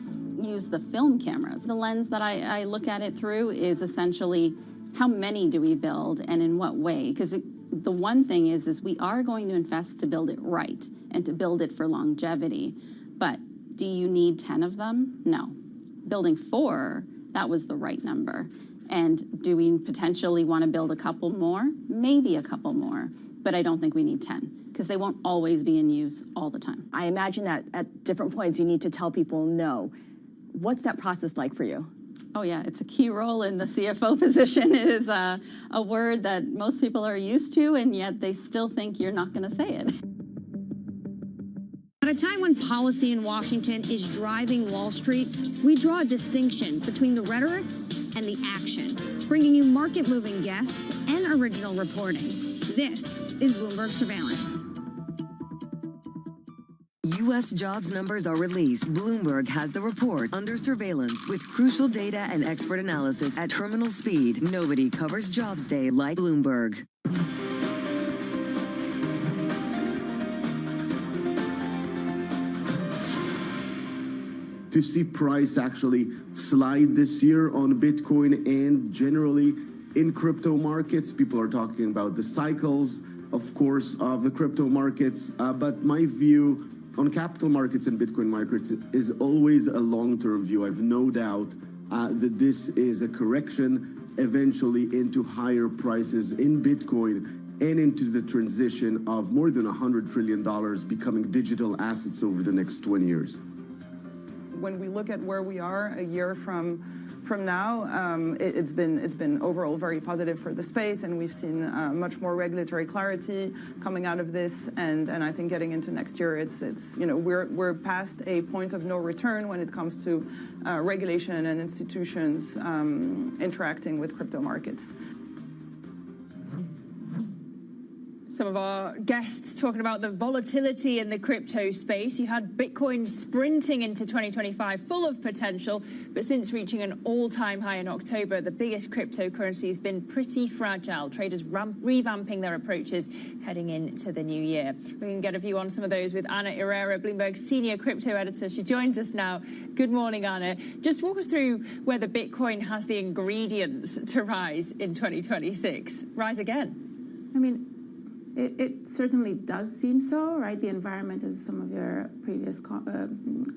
use the film cameras? The lens that I look at it through is essentially, how many do we build and in what way? Because the one thing is we are going to invest to build it right and to build it for longevity. But do you need 10 of them? No. Building 4, that was the right number. And do we potentially want to build a couple more? Maybe a couple more, but I don't think we need 10 because they won't always be in use all the time. I imagine that at different points you need to tell people no. What's that process like for you? Oh yeah, it's a key role in the CFO position. It is a word that most people are used to, and yet they still think you're not going to say it. At a time when policy in Washington is driving Wall Street, we draw a distinction between the rhetoric and the action, bringing you market-moving guests and original reporting. This is Bloomberg Surveillance. U.S. jobs numbers are released, Bloomberg has the report under surveillance with crucial data and expert analysis at terminal speed. Nobody covers Jobs Day like Bloomberg. To see price actually slide this year on Bitcoin and generally in crypto markets. People are talking about the cycles, of course, of the crypto markets. But my view on capital markets and Bitcoin markets is always a long-term view. I've no doubt that this is a correction eventually into higher prices in Bitcoin and into the transition of more than $100 trillion becoming digital assets over the next 20 years. When we look at where we are a year from now, it's been overall very positive for the space, and we've seen much more regulatory clarity coming out of this, and I think getting into next year, it's we're past a point of no return when it comes to regulation and institutions interacting with crypto markets. Some of our guests talking about the volatility in the crypto space. You had Bitcoin sprinting into 2025, full of potential, but since reaching an all-time high in October, the biggest cryptocurrency has been pretty fragile. Traders revamping their approaches heading into the new year. We can get a view on some of those with Ana Herrera, Bloomberg's senior crypto editor. She joins us now. Good morning, Ana. Just walk us through whether Bitcoin has the ingredients to rise in 2026. Rise again. I mean, it certainly does seem so, right? The environment, as some of your previous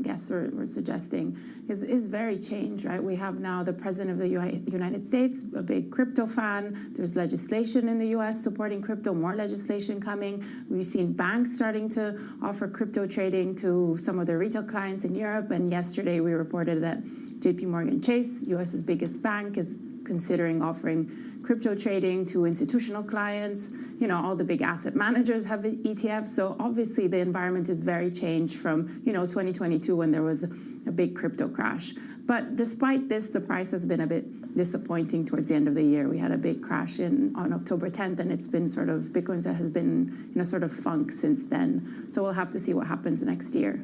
guests were suggesting, is very changed, right? We have now the president of the United States, a big crypto fan. There's legislation in the U.S. supporting crypto, more legislation coming. We've seen banks starting to offer crypto trading to some of their retail clients in Europe. And yesterday we reported that JP Morgan Chase, U.S.'s biggest bank, is considering offering crypto trading to institutional clients. You know, all the big asset managers have ETFs. So obviously the environment is very changed from, 2022 when there was a big crypto crash. But despite this, the price has been a bit disappointing towards the end of the year. We had a big crash on October 10th, and it's been Bitcoin has been in a sort of funk since then. So we'll have to see what happens next year.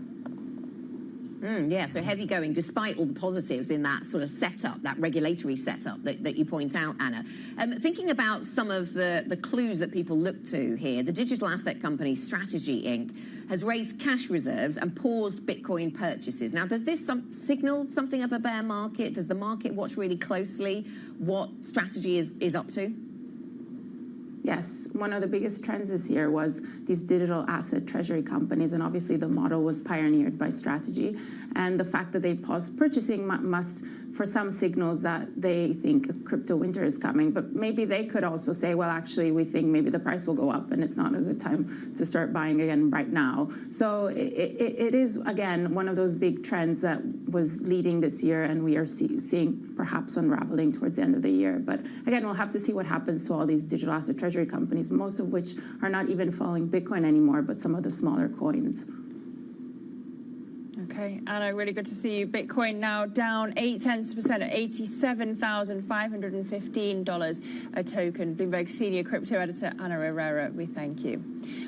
Yeah, so heavy going, despite all the positives in that sort of setup, that regulatory setup that you point out, Anna. Thinking about some of the clues that people look to here, the digital asset company Strategy Inc. has raised cash reserves and paused Bitcoin purchases. Now, does this signal something of a bear market? Does the market watch really closely what Strategy is up to? Yes, one of the biggest trends this year was these digital asset treasury companies, and obviously the model was pioneered by Strategy. And the fact that they paused purchasing must, for some, signals that they think a crypto winter is coming. But maybe they could also say, well, actually, we think maybe the price will go up, and it's not a good time to start buying again right now. So it is, again, one of those big trends that was leading this year, and we are seeing perhaps unraveling towards the end of the year. But again, we'll have to see what happens to all these digital asset treasury companies, most of which are not even following Bitcoin anymore, but some of the smaller coins. Okay, Anna, really good to see you. Bitcoin now down 0.8% at $87,515 a token. Bloomberg senior crypto editor Ana Herrera, we thank you.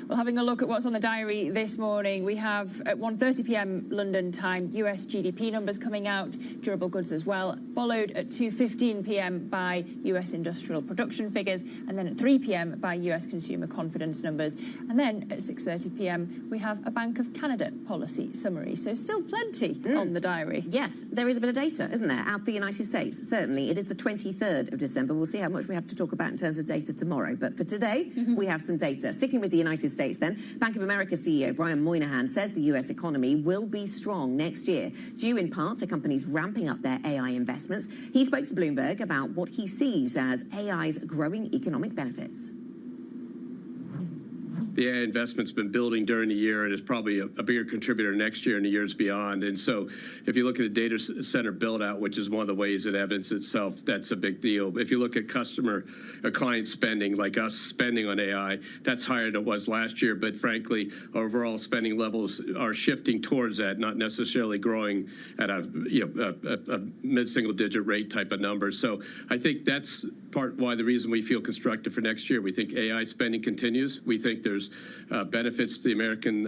Well, having a look at what's on the diary this morning, we have at 1:30 p.m. London time, US GDP numbers coming out, durable goods as well, followed at 2:15 p.m. by US industrial production figures, and then at 3 p.m. by US consumer confidence numbers. And then at 6:30 p.m. we have a Bank of Canada policy summary. So still plenty on the diary. Yes, there is a bit of data, isn't there, out the United States, certainly. It is the 23rd of December. We'll see how much we have to talk about in terms of data tomorrow. But for today, we have some data. Sticking with the United States then, Bank of America CEO Brian Moynihan says the US economy will be strong next year, due in part to companies ramping up their AI investments. He spoke to Bloomberg about what he sees as AI's growing economic benefits. The AI investment's been building during the year and is probably a bigger contributor next year and the years beyond. And so if you look at the data center build out, which is one of the ways it evidences itself, that's a big deal. If you look at client spending, like us spending on AI, that's higher than it was last year. But frankly, overall spending levels are shifting towards that, not necessarily growing at a mid-single digit rate type of number. So I think that's part why the reason we feel constructive for next year. We think AI spending continues. We think there's benefits to the American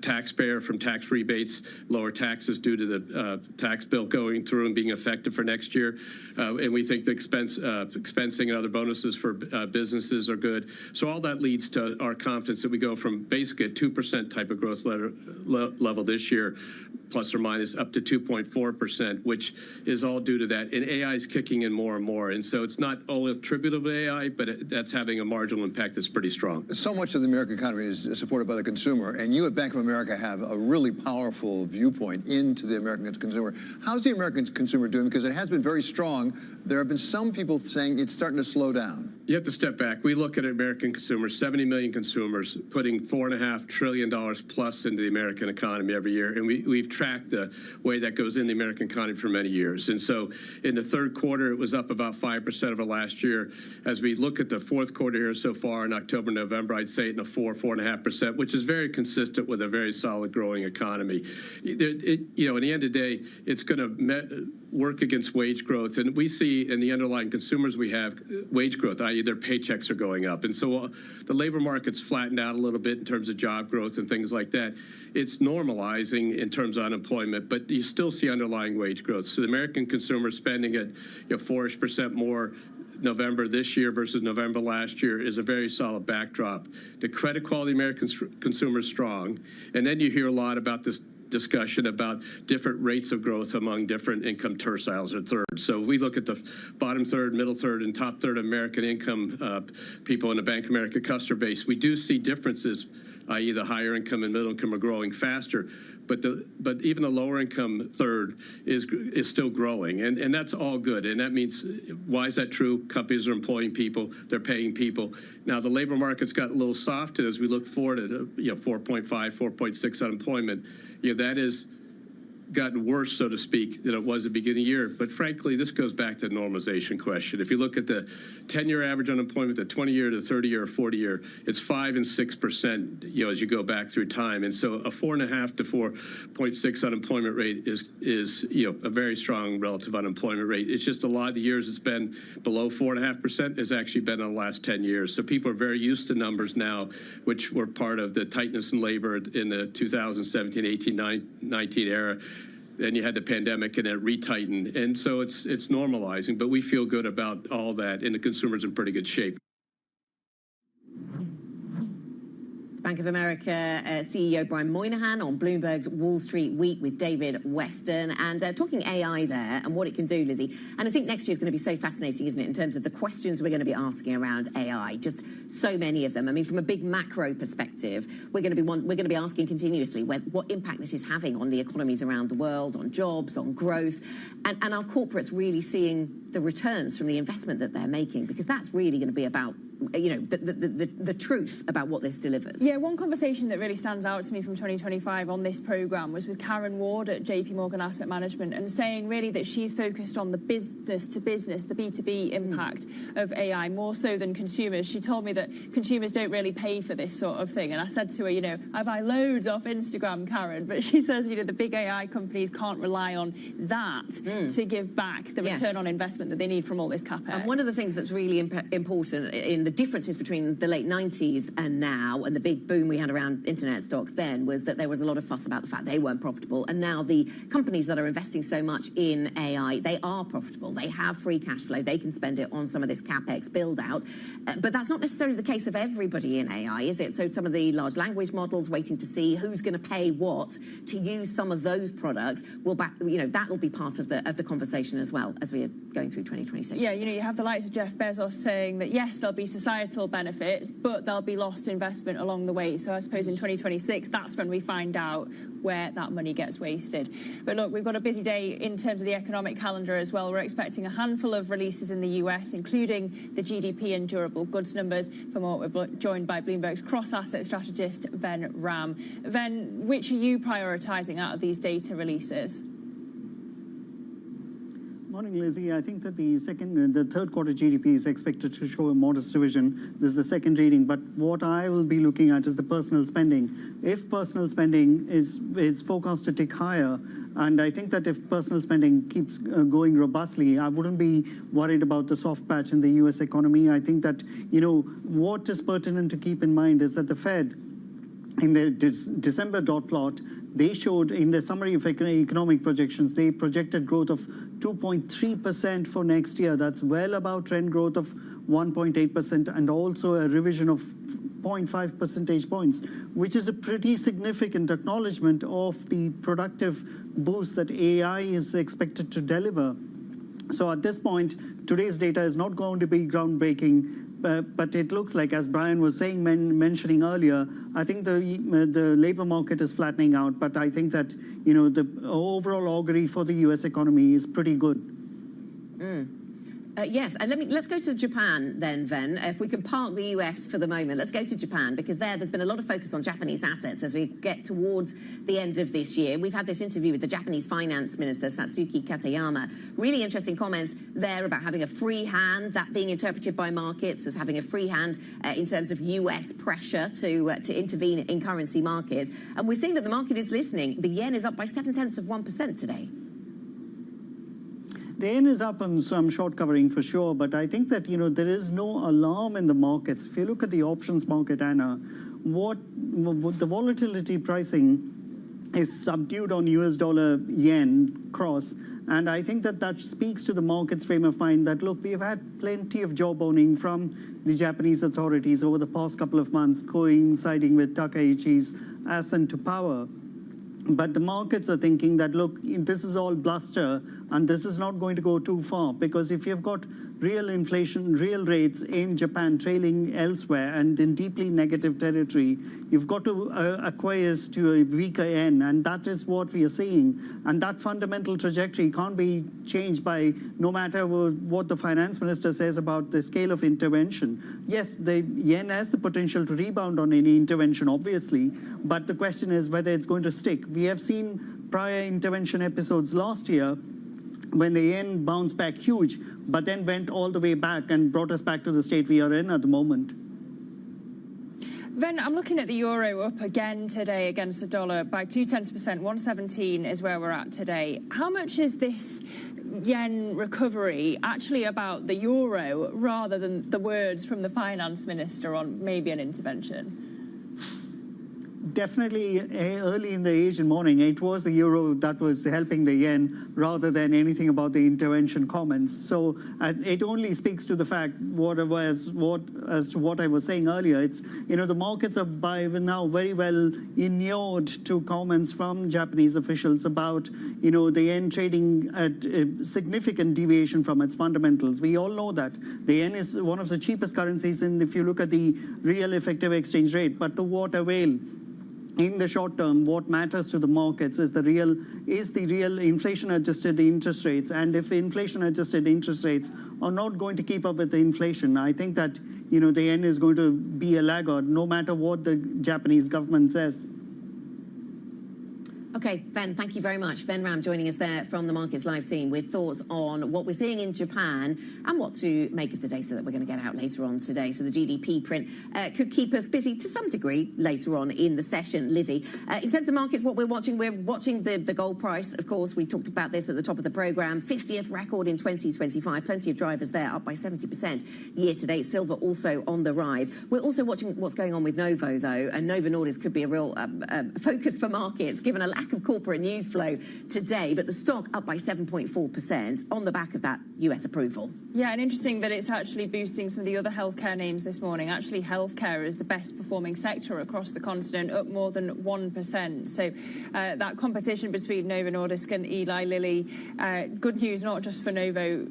taxpayer from tax rebates, lower taxes due to the tax bill going through and being effective for next year. And we think the expensing and other bonuses for businesses are good. So all that leads to our confidence that we go from basically a 2% type of growth level this year, plus or minus, up to 2.4%, which is all due to that. And AI is kicking in more and more. And so it's not all attributable to AI, but that's having a marginal impact that's pretty strong. So much of the American economy is supported by the consumer, and you at Bank of America have a really powerful viewpoint into the American consumer. How's the American consumer doing? Because it has been very strong. There have been some people saying it's starting to slow down. You have to step back. We look at American consumers, 70 million consumers, putting $4.5 trillion plus into the American economy every year. And we've tracked the way that goes in the American economy for many years. And so in the third quarter, it was up about 5% over last year. As we look at the fourth quarter here so far in October, November, I'd say in a 4.5%, which is very consistent with a very solid growing economy. In the end of the day, it's going to work against wage growth. And we see in the underlying consumers we have wage growth, i.e. their paychecks are going up. And so the labor market's flattened out a little bit in terms of job growth and things like that. It's normalizing in terms of unemployment, but you still see underlying wage growth. So the American consumer spending at 4% more November this year versus November last year is a very solid backdrop. The credit quality of the American consumer is strong. And then you hear a lot about this discussion about different rates of growth among different income terciles or thirds. So we look at the bottom third, middle third, and top third of American income people in the Bank of America customer base. We do see differences, i.e. the higher income and middle income are growing faster, but even the lower income third is still growing, and that's all good. And that means, why is that true? Companies are employing people, they're paying people. Now the labor market's got a little soft, and as we look forward at 4.5, 4.6 unemployment, that is gotten worse, so to speak, than it was at the beginning of the year. But frankly, this goes back to the normalization question. If you look at the 10-year average unemployment, the 20-year, the 30-year, 40-year, it's 5 and 6%, as you go back through time. And so a 4.5 to 4.6 unemployment rate is a very strong relative unemployment rate. It's just a lot of the years it's been below 4.5% has actually been in the last 10 years. So people are very used to numbers now, which were part of the tightness in labor in the 2017, 18, 19 era. Then you had the pandemic and it retightened. And so it's normalizing, but we feel good about all that, and the consumer's in pretty good shape. Bank of America CEO Brian Moynihan on Bloomberg's Wall Street Week with David Weston, and talking AI there and what it can do, Lizzie. And I think next year is going to be so fascinating, isn't it, in terms of the questions we're going to be asking around AI. Just so many of them. I mean, from a big macro perspective, we're going to be asking continuously what impact this is having on the economies around the world, on jobs, on growth, and our corporates really seeing the returns from the investment that they're making, because that's really going to be about the truth about what this delivers. Yeah, one conversation that really stands out to me from 2025 on this programme was with Karen Ward at JP Morgan Asset Management, and saying really that she's focused on the business to business, the B2B impact of AI, more so than consumers. She told me that consumers don't really pay for this sort of thing. And I said to her, I buy loads off Instagram, Karen, but she says, the big AI companies can't rely on that to give back the return on investment that they need from all this CapEx. And one of the things that's really important in the differences between the late 90s and now, and the big boom we had around internet stocks then, was that there was a lot of fuss about the fact they weren't profitable. And now the companies that are investing so much in AI, they are profitable. They have free cash flow. They can spend it on some of this CapEx build out. But that's not necessarily the case of everybody in AI, is it? So some of the large language models, waiting to see who's going to pay what to use some of those products, that will be part of the conversation as well as we are going through 2026. Yeah, you have the likes of Jeff Bezos saying that yes, there'll be societal benefits, but there'll be lost investment along the way. So I suppose in 2026, that's when we find out where that money gets wasted. But look, we've got a busy day in terms of the economic calendar as well. We're expecting a handful of releases in the US, including the GDP and durable goods numbers. For more, we're joined by Bloomberg's cross-asset strategist, Ven Ram. Ven, which are you prioritising out of these data releases? Morning, Lizzie. I think that the third quarter GDP is expected to show a modest revision. This is the second reading, but what I will be looking at is the personal spending. If personal spending is forecast to tick higher, and I think that if personal spending keeps going robustly, I wouldn't be worried about the soft patch in the US economy. I think that, what is pertinent to keep in mind is that the Fed, in the December dot plot, they showed in the summary of economic projections, they projected growth of 2.3% for next year. That's well above trend growth of 1.8% and also a revision of 0.5 percentage points, which is a pretty significant acknowledgement of the productive boost that AI is expected to deliver. So at this point, today's data is not going to be groundbreaking, but it looks like, as Brian was saying, mentioning earlier, I think the labor market is flattening out, but I think that, the overall augury for the US economy is pretty good. Yes, and let's go to Japan then, Ven. If we can park the US for the moment, let's go to Japan, because there's been a lot of focus on Japanese assets as we get towards the end of this year. We've had this interview with the Japanese finance minister, Satsuki Katayama. Really interesting comments there about having a free hand, that being interpreted by markets as having a free hand in terms of US pressure to intervene in currency markets. And we're seeing that the market is listening. The yen is up by 0.7% today. The yen is up on some short covering for sure, but I think that, there is no alarm in the markets. If you look at the options market, Anna, the volatility pricing is subdued on US dollar yen cross. And I think that speaks to the market's frame of mind that, look, we've had plenty of jawboning from the Japanese authorities over the past couple of months, coinciding with Takaichi's ascent to power. But the markets are thinking that, look, this is all bluster, and this is not going to go too far, because if you've got real inflation, real rates in Japan trailing elsewhere and in deeply negative territory, you've got to acquiesce to a weaker yen, and that is what we are seeing. And that fundamental trajectory can't be changed by no matter what the finance minister says about the scale of intervention. Yes, the yen has the potential to rebound on any intervention, obviously, but the question is whether it's going to stick. We have seen prior intervention episodes last year when the yen bounced back huge, but then went all the way back and brought us back to the state we are in at the moment. Ven, I'm looking at the euro up again today against the dollar by 0.2%. 117 is where we're at today. How much is this yen recovery actually about the euro rather than the words from the finance minister on maybe an intervention? Definitely early in the Asian morning, it was the euro that was helping the yen rather than anything about the intervention comments. So it only speaks to the fact as to what I was saying earlier. It's, the markets are by now very well inured to comments from Japanese officials about, the yen trading at a significant deviation from its fundamentals. We all know that. The yen is one of the cheapest currencies if you look at the real effective exchange rate, but to what avail? In the short term, what matters to the markets is the real inflation-adjusted interest rates. And if inflation-adjusted interest rates are not going to keep up with the inflation, I think that the yen is going to be a laggard, no matter what the Japanese government says. Okay, Ven, thank you very much. Ven Ram joining us there from the Markets Live team with thoughts on what we're seeing in Japan and what to make of the data that we're going to get out later on today. So the GDP print could keep us busy to some degree later on in the session. Lizzie, in terms of markets, what we're watching the gold price. Of course, we talked about this at the top of the programme. 50th record in 2025. Plenty of drivers there, up by 70% year to date. Silver also on the rise. We're also watching what's going on with Novo, though, and Novo Nordisk could be a real focus for markets, given a lack of corporate news flow today, but the stock up by 7.4% on the back of that US approval. Yeah, and interesting that it's actually boosting some of the other healthcare names this morning. Actually, healthcare is the best performing sector across the continent, up more than 1%. So that competition between Novo Nordisk and Eli Lilly, good news not just for Novo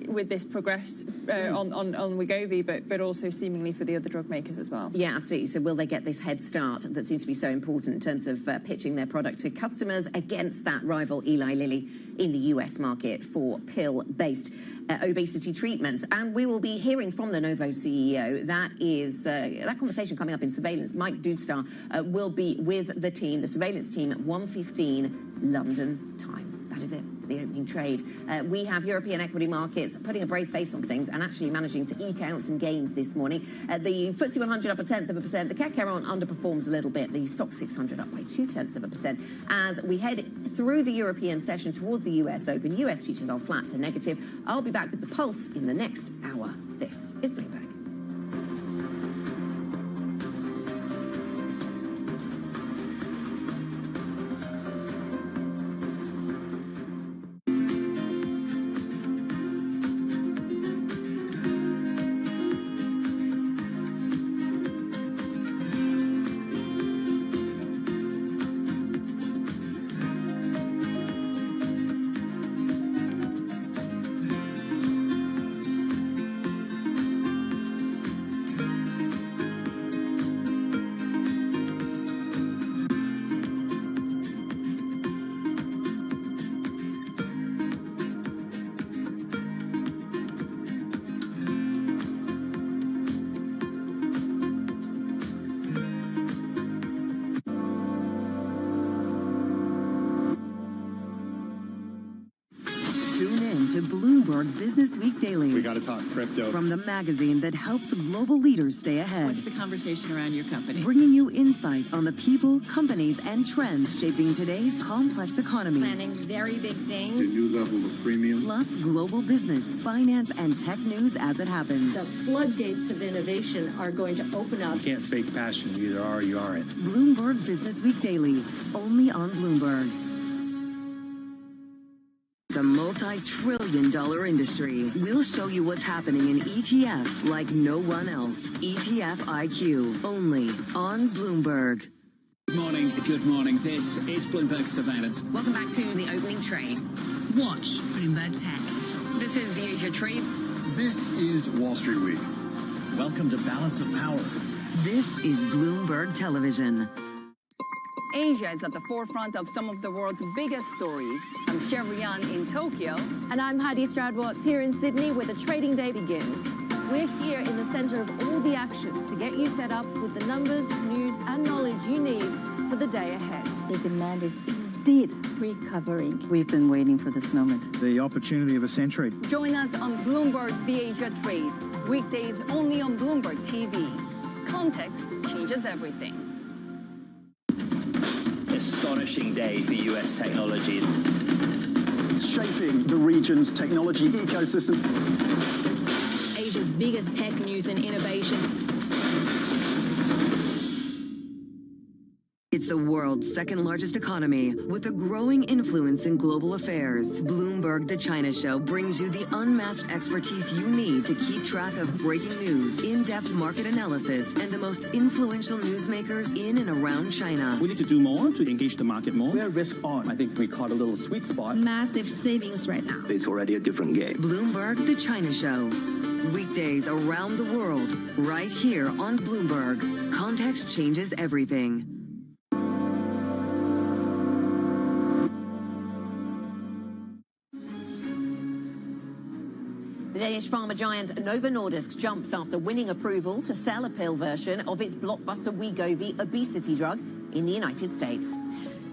with this progress on Wegovy, but also seemingly for the other drug makers as well. Yeah, absolutely. So will they get this head start that seems to be so important in terms of pitching their product to customers against that rival Eli Lilly in the US market for pill-based obesity treatments? And we will be hearing from the Novo CEO. That conversation coming up in surveillance. Mike Doodstar will be with the surveillance team at 1:15 London time. That is it. for the opening trade. We have European equity markets putting a brave face on things and actually managing to eke out some gains this morning. The FTSE 100 up 1/10%. The CAC 40 underperforms a little bit. The Stock 600 up by 0.2%. As we head through the European session towards the US Open, US futures are flat to negative. I'll be back with the pulse in the next hour. This is Bloomberg. To Bloomberg Business Week Daily. We got to talk crypto. From the magazine that helps global leaders stay ahead. What's the conversation around your company? Bringing you insight on the people, companies, and trends shaping today's complex economy. Planning very big things. A new level of premium. Plus global business, finance, and tech news as it happens. The floodgates of innovation are going to open up. You can't fake passion. You either are or you aren't. Bloomberg Business Week Daily, only on Bloomberg. It's a multi-trillion-dollar industry. We'll show you what's happening in ETFs like no one else. ETF IQ, only on Bloomberg. Good morning. Good morning. This is Bloomberg Surveillance. Welcome back to the opening trade. Watch Bloomberg Tech. This is the Asia Trade. This is Wall Street Week. Welcome to Balance of Power. This is Bloomberg Television. Asia is at the forefront of some of the world's biggest stories. I'm Sherrian in Tokyo. And I'm Heidi Stroud-Watts here in Sydney, where the trading day begins. We're here in the center of all the action to get you set up with the numbers, news, and knowledge you need for the day ahead. The demand is indeed recovering. We've been waiting for this moment. The opportunity of a century. Join us on Bloomberg The Asia Trade. Weekdays only on Bloomberg TV. Context changes everything. Astonishing day for US technology. It's shaping the region's technology ecosystem. Asia's biggest tech news and innovation. It's the world's second largest economy with a growing influence in global affairs. Bloomberg The China Show brings you the unmatched expertise you need to keep track of breaking news, in-depth market analysis, and the most influential newsmakers in and around China. We need to do more to engage the market more. We're risk on. I think we caught a little sweet spot. Massive savings right now. It's already a different game. Bloomberg The China Show. Weekdays around the world, right here on Bloomberg. Context changes everything. The Danish pharma giant Novo Nordisk jumps after winning approval to sell a pill version of its blockbuster Wegovy obesity drug in the United States.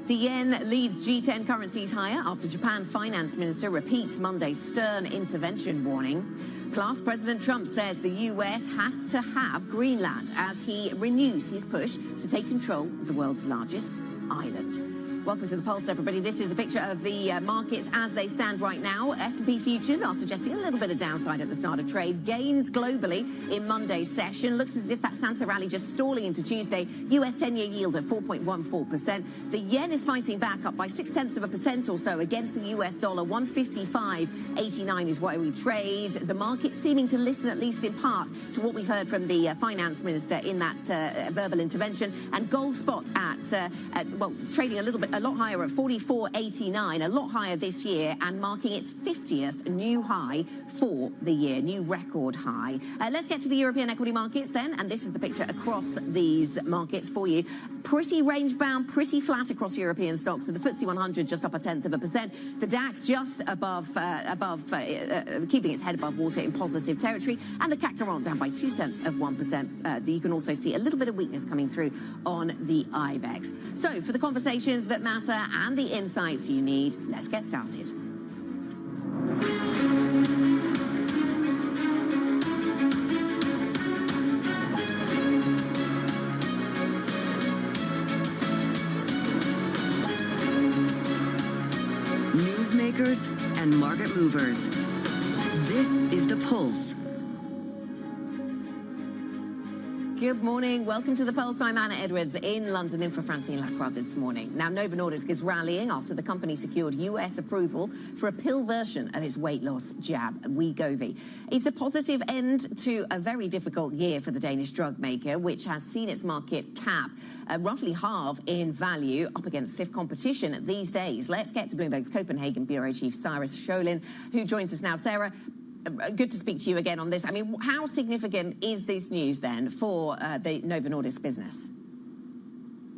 The yen leads G10 currencies higher after Japan's finance minister repeats Monday's stern intervention warning. Plus, President Trump says the US has to have Greenland as he renews his push to take control of the world's largest island. Welcome to the Pulse, everybody. This is a picture of the markets as they stand right now. S&P futures are suggesting a little bit of downside at the start of trade. Gains globally in Monday's session. Looks as if that Santa rally just stalling into Tuesday. US 10-year yield at 4.14%. The yen is fighting back, up by 0.6% or so against the US dollar. 155.89 is where we trade. The market seeming to listen, at least in part, to what we've heard from the finance minister in that verbal intervention. And gold spot well, trading a lot higher at 44.89, a lot higher this year, and marking its 50th new high for the year, new record high. Let's get to the European equity markets then, and this is the picture across these markets for you. Pretty range-bound, pretty flat across European stocks. So the FTSE 100 just up 0.1%. The DAX just keeping its head above water in positive territory, and the CAC 40 down by 0.2%. You can also see a little bit of weakness coming through on the IBEX. So for the conversations that matter and the insights you need, let's get started. makers and market movers. This is The Pulse. Good morning. Welcome to The Pulse. I'm Anna Edwards in London, in for Francine Lacroix this morning. Now, Novo Nordisk is rallying after the company secured US approval for a pill version of its weight loss jab, Wegovy. It's a positive end to a very difficult year for the Danish drug maker, which has seen its market cap roughly halve in value up against stiff competition these days. Let's get to Bloomberg's Copenhagen Bureau Chief Sarah Scholin, who joins us now. Sarah, good to speak to you again on this. I mean, how significant is this news then for the Novo Nordisk business?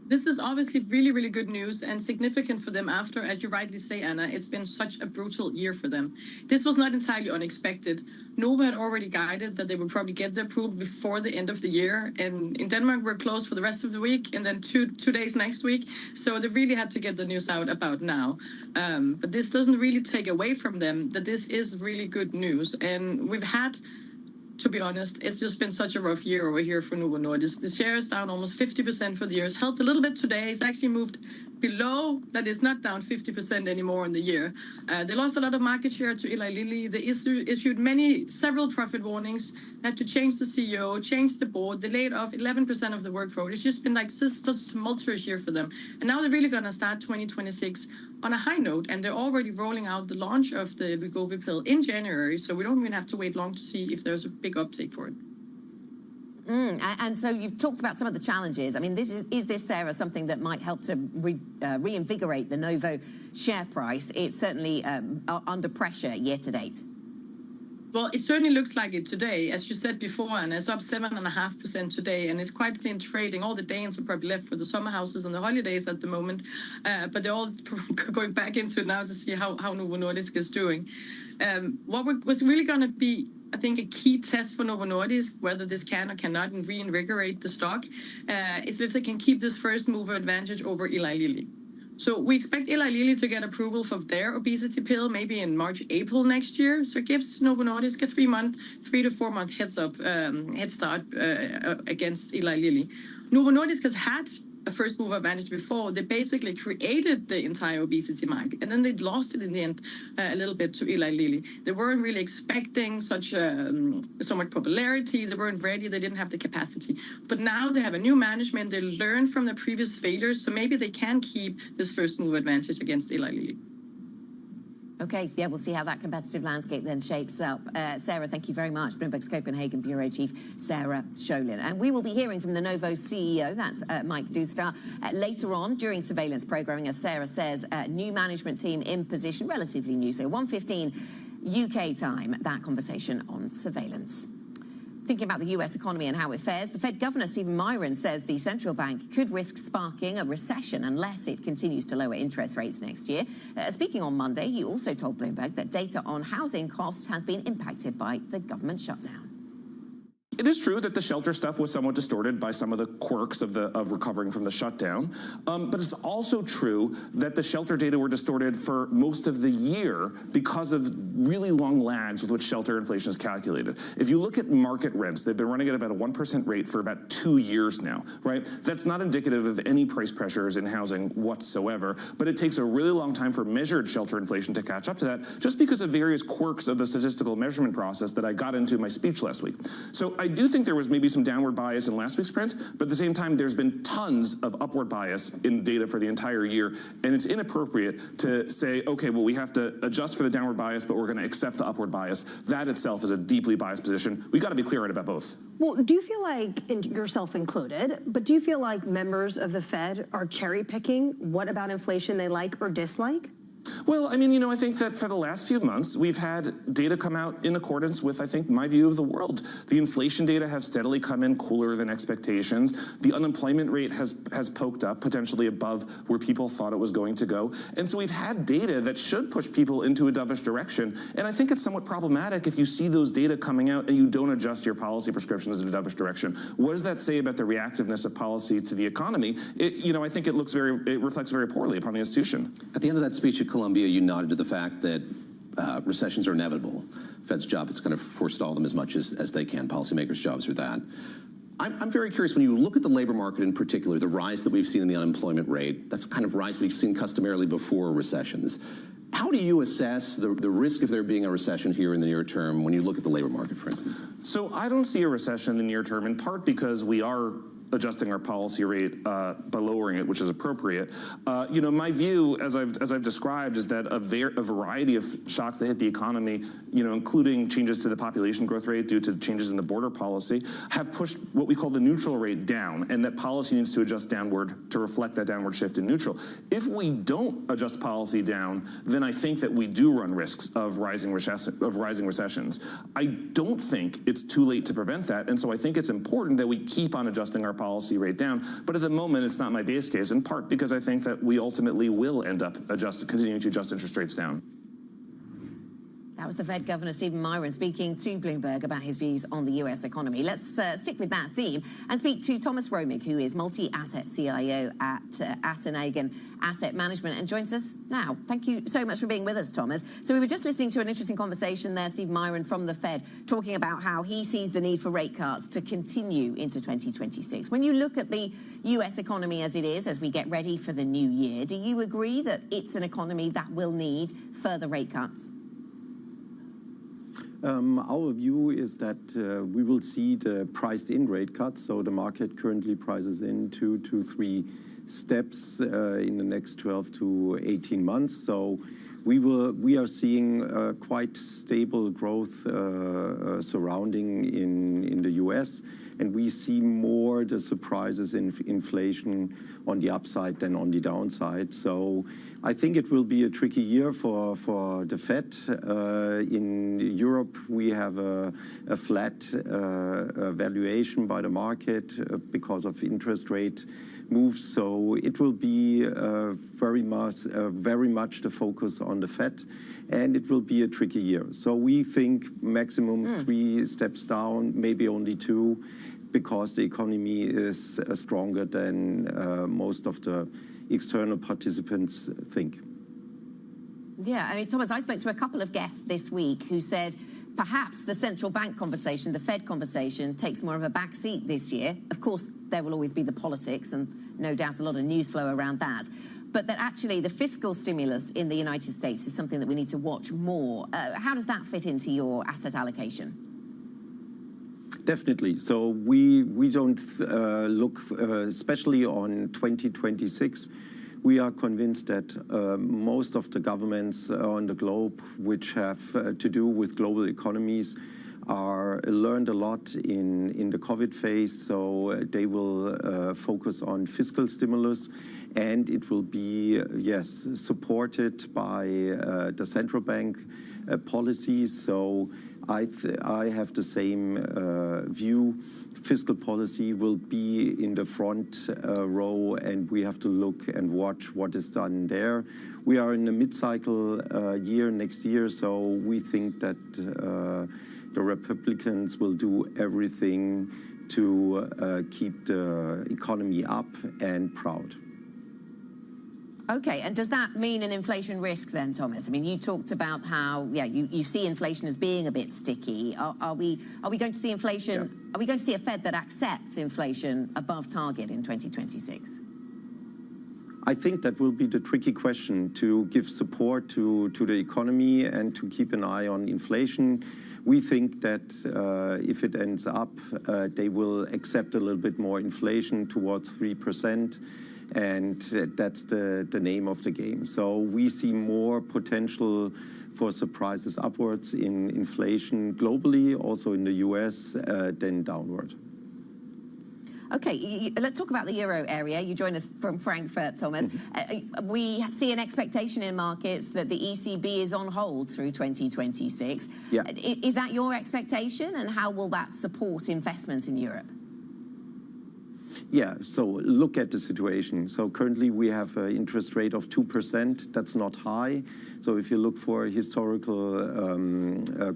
This is obviously really, really good news and significant for them after, as you rightly say, Anna, it's been such a brutal year for them. This was not entirely unexpected. Novo had already guided that they would probably get the approval before the end of the year. And in Denmark, we're closed for the rest of the week and then two days next week. So they really had to get the news out about now. But this doesn't really take away from them that this is really good news. And we've had, to be honest, it's just been such a rough year over here for Novo Nordisk. The share is down almost 50% for the year. It's helped a little bit today. It's actually moved below, that is not down 50% anymore in the year. They lost a lot of market share to Eli Lilly. They issued several profit warnings, had to change the CEO, change the board. They laid off 11% of the workforce. It's just been like such a tumultuous year for them. And now they're really going to start 2026 on a high note, and they're already rolling out the launch of the Wegovy pill in January, so we don't even have to wait long to see if there's a big uptake for it. And so you've talked about some of the challenges. I mean, is this, Sarah, something that might help to reinvigorate the Novo share price? It's certainly under pressure year to date. Well, it certainly looks like it today. As you said before, and it's up 7.5% today, and it's quite thin trading. All the Danes are probably left for the summer houses and the holidays at the moment, but they're all going back into it now to see how Novo Nordisk is doing. What was really going to be, I think, a key test for Novo Nordisk, whether this can or cannot reinvigorate the stock, is if they can keep this first mover advantage over Eli Lilly. So we expect Eli Lilly to get approval for their obesity pill maybe in March, April next year. So it gives Novo Nordisk a 3 to 4 month head start against Eli Lilly. Novo Nordisk has had a first mover advantage before. They basically created the entire obesity market, and then they lost it in the end a little bit to Eli Lilly. They weren't really expecting so much popularity. They weren't ready. They didn't have the capacity. But now they have a new management. They learned from the previous failures, so maybe they can keep this first mover advantage against Eli Lilly. Okay, yeah, we'll see how that competitive landscape then shapes up. Sarah, thank you very much. Bloomberg's Copenhagen Bureau Chief Sarah Scholin. And we will be hearing from the Novo CEO, that's Mike Doustar, later on during surveillance programming, as Sarah says, new management team in position, relatively new, so 1:15 UK time, that conversation on surveillance. Thinking about the US economy and how it fares, the Fed Governor Stephen Miron says the central bank could risk sparking a recession unless it continues to lower interest rates next year. Speaking on Monday, he also told Bloomberg that data on housing costs has been impacted by the government shutdown. It is true that the shelter stuff was somewhat distorted by some of the quirks of recovering from the shutdown, but it's also true that the shelter data were distorted for most of the year because of really long lags with which shelter inflation is calculated. If you look at market rents, they've been running at about a 1% rate for about 2 years now, right? That's not indicative of any price pressures in housing whatsoever, but it takes a really long time for measured shelter inflation to catch up to that, just because of various quirks of the statistical measurement process that I got into in my speech last week. So I do think there was maybe some downward bias in last week's print, but at the same time, there's been tons of upward bias in data for the entire year, and it's inappropriate to say, okay, well, we have to adjust for the downward bias, but we're going to accept the upward bias. That itself is a deeply biased position. We got to be clear-eyed about both. Well, do you feel like, and yourself included, but do you feel like members of the Fed are cherry-picking what about inflation they like or dislike? Well, I mean, I think that for the last few months, we've had data come out in accordance with, I think, my view of the world. The inflation data have steadily come in cooler than expectations. The unemployment rate has poked up, potentially above where people thought it was going to go. And so we've had data that should push people into a dovish direction. And I think it's somewhat problematic if you see those data coming out and you don't adjust your policy prescriptions in a dovish direction. What does that say about the reactiveness of policy to the economy? I think it reflects very poorly upon the institution. At the end of that speech at Columbia, you nodded to the fact that recessions are inevitable. Fed's job is to kind of forestall them as much as they can. Policymakers' jobs are that. I'm very curious, when you look at the labor market in particular, the rise that we've seen in the unemployment rate, that's kind of rise we've seen customarily before recessions. How do you assess the risk of there being a recession here in the near term when you look at the labor market, for instance? So I don't see a recession in the near term, in part because we are adjusting our policy rate by lowering it, which is appropriate. My view, as I've described, is that a variety of shocks that hit the economy, including changes to the population growth rate due to changes in the border policy, have pushed what we call the neutral rate down, and that policy needs to adjust downward to reflect that downward shift in neutral. If we don't adjust policy down, then I think that we do run risks of rising recessions. I don't think it's too late to prevent that, and so I think it's important that we keep on adjusting our policy rate down. But at the moment, it's not my base case, in part because I think that we ultimately will end up continuing to adjust interest rates down. That was the Fed Governor Stephen Myron speaking to Bloomberg about his views on the U.S. economy. Let's stick with that theme and speak to Thomas Romig, who is multi-asset CIO at Assenagen Asset Management, and joins us now. Thank you so much for being with us, Thomas. So we were just listening to an interesting conversation there, Stephen Myron from the Fed, talking about how he sees the need for rate cuts to continue into 2026. When you look at the U.S. economy as it is, as we get ready for the new year, do you agree that it's an economy that will need further rate cuts? Our view is that we will see the priced-in rate cuts. So the market currently prices in 2 to 3 steps in the next 12 to 18 months. So we are seeing quite stable growth surrounding in the U.S., and we see more the surprises in inflation on the upside than on the downside. So I think it will be a tricky year for the Fed. In Europe, we have a flat valuation by the market because of interest rate moves. So it will be very much the focus on the Fed, and it will be a tricky year. So we think maximum 3 steps down, maybe only 2, because the economy is stronger than most of the external participants think. Yeah, I mean, Thomas, I spoke to a couple of guests this week who said perhaps the central bank conversation, the Fed conversation, takes more of a back seat this year. Of course, there will always be the politics and no doubt a lot of news flow around that. But that actually the fiscal stimulus in the United States is something that we need to watch more. How does that fit into your asset allocation? Definitely. So we don't look especially on 2026. We are convinced that most of the governments on the globe which have to do with global economies learned a lot in the COVID phase. So they will focus on fiscal stimulus, and it will be, yes, supported by the central bank policies. So I have the same view. Fiscal policy will be in the front row, and we have to look and watch what is done there. We are in a mid-cycle year next year, so we think that the Republicans will do everything to keep the economy up and proud. Okay, and does that mean an inflation risk then, Thomas? I mean, you talked about how, you see inflation as being a bit sticky. Are we going to see inflation? Yeah. Are we going to see a Fed that accepts inflation above target in 2026? I think that will be the tricky question, to give support to the economy and to keep an eye on inflation. We think that if it ends up, they will accept a little bit more inflation towards 3%. And that's the name of the game. So we see more potential for surprises upwards in inflation globally, also in the US, than downward. Okay, let's talk about the euro area. You join us from Frankfurt, Thomas. We see an expectation in markets that the ECB is on hold through 2026. Yeah. Is that your expectation, and how will that support investments in Europe? Yeah, so look at the situation. So currently we have an interest rate of 2%. That's not high. So if you look for historical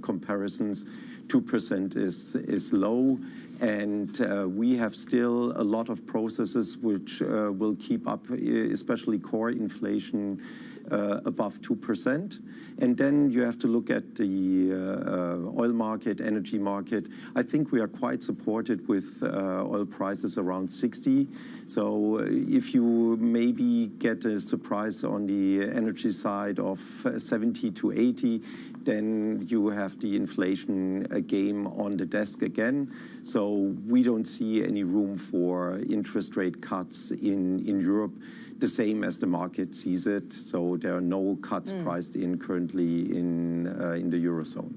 comparisons, 2% is low. And we have still a lot of processes which will keep up, especially core inflation above 2%. And then you have to look at the oil market, energy market. I think we are quite supported with oil prices around 60. So if you maybe get a surprise on the energy side of 70 to 80, then you have the inflation game on the desk again. So we don't see any room for interest rate cuts in Europe, the same as the market sees it. So there are no cuts priced in currently in the Eurozone.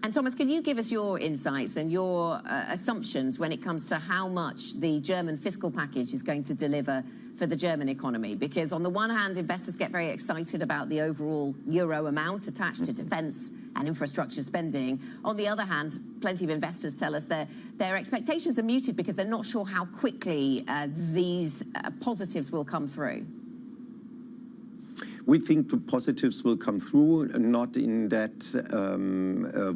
And Thomas, can you give us your insights and your assumptions when it comes to how much the German fiscal package is going to deliver for the German economy? Because on the one hand, investors get very excited about the overall euro amount attached to defence and infrastructure spending. On the other hand, plenty of investors tell us their expectations are muted because they're not sure how quickly these positives will come through. We think the positives will come through, not in that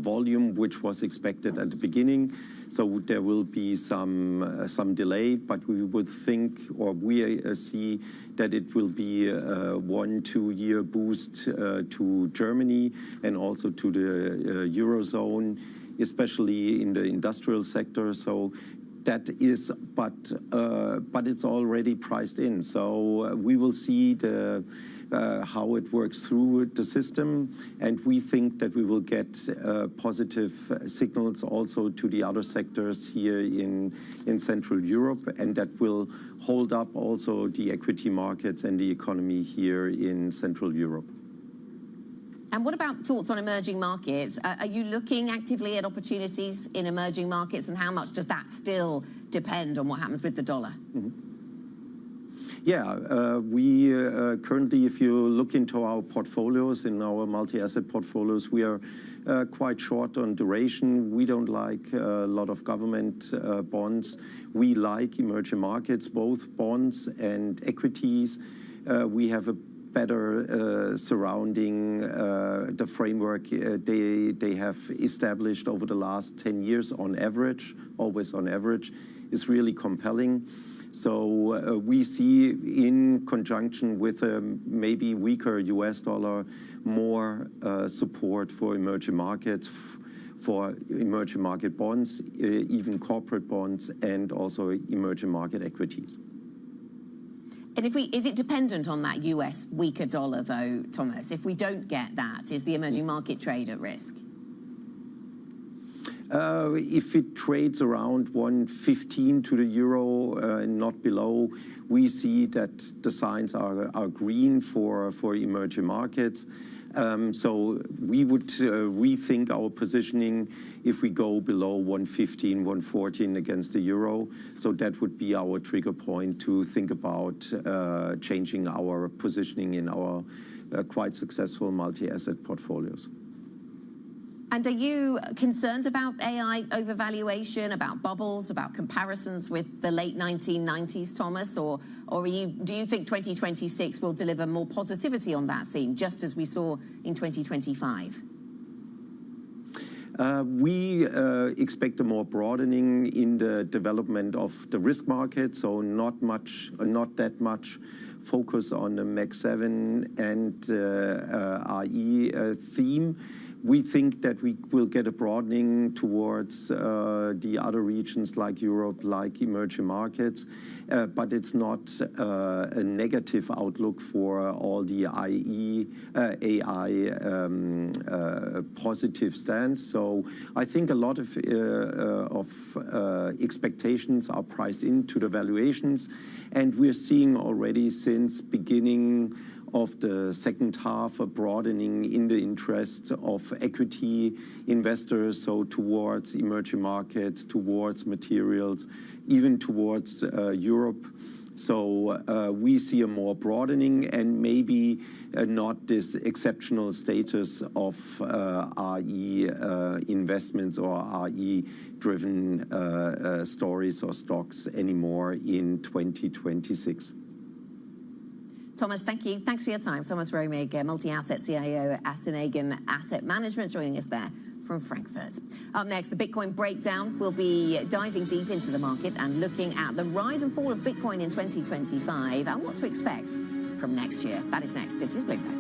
volume which was expected at the beginning. So there will be some delay, but we would think, or we see that it will be a 1-2 year boost to Germany and also to the Eurozone, especially in the industrial sector. So that is, but it's already priced in. So we will see how it works through the system, and we think that we will get positive signals also to the other sectors here in Central Europe, and that will hold up also the equity markets and the economy here in Central Europe. And what about thoughts on emerging markets? Are you looking actively at opportunities in emerging markets, and how much does that still depend on what happens with the dollar? Yeah, we currently, if you look into our portfolios, in our multi-asset portfolios, we are quite short on duration. We don't like a lot of government bonds. We like emerging markets, both bonds and equities. We have a better surrounding the framework they have established over the last 10 years on average, always on average, is really compelling. So we see, in conjunction with a maybe weaker US dollar, more support for emerging markets, for emerging market bonds, even corporate bonds, and also emerging market equities. And is it dependent on that US weaker dollar, though, Thomas? If we don't get that, is the emerging market trade at risk? If it trades around 1.15 to the euro, not below, we see that the signs are green for emerging markets. So we would rethink our positioning if we go below 1.15, 1.14 against the euro. So that would be our trigger point to think about changing our positioning in our quite successful multi-asset portfolios. And are you concerned about AI overvaluation, about bubbles, about comparisons with the late 1990s, Thomas? Or do you think 2026 will deliver more positivity on that theme, just as we saw in 2025? We expect a more broadening in the development of the risk market, so not that much focus on the MAX 7 and RE theme. We think that we will get a broadening towards the other regions like Europe, like emerging markets, but it's not a negative outlook for all the AI positive stance. So I think a lot of expectations are priced into the valuations, and we're seeing already since beginning of the second half a broadening in the interest of equity investors, so towards emerging markets, towards materials, even towards Europe. So we see a more broadening and maybe not this exceptional status of RE investments or RE-driven stories or stocks anymore in 2026. Thomas, thank you. Thanks for your time. Thomas Romig, multi-asset CIO at Assenagen Asset Management, joining us there from Frankfurt. Up next, the Bitcoin breakdown. We'll be diving deep into the market and looking at the rise and fall of Bitcoin in 2025 and what to expect from next year. That is next. This is Bloomberg.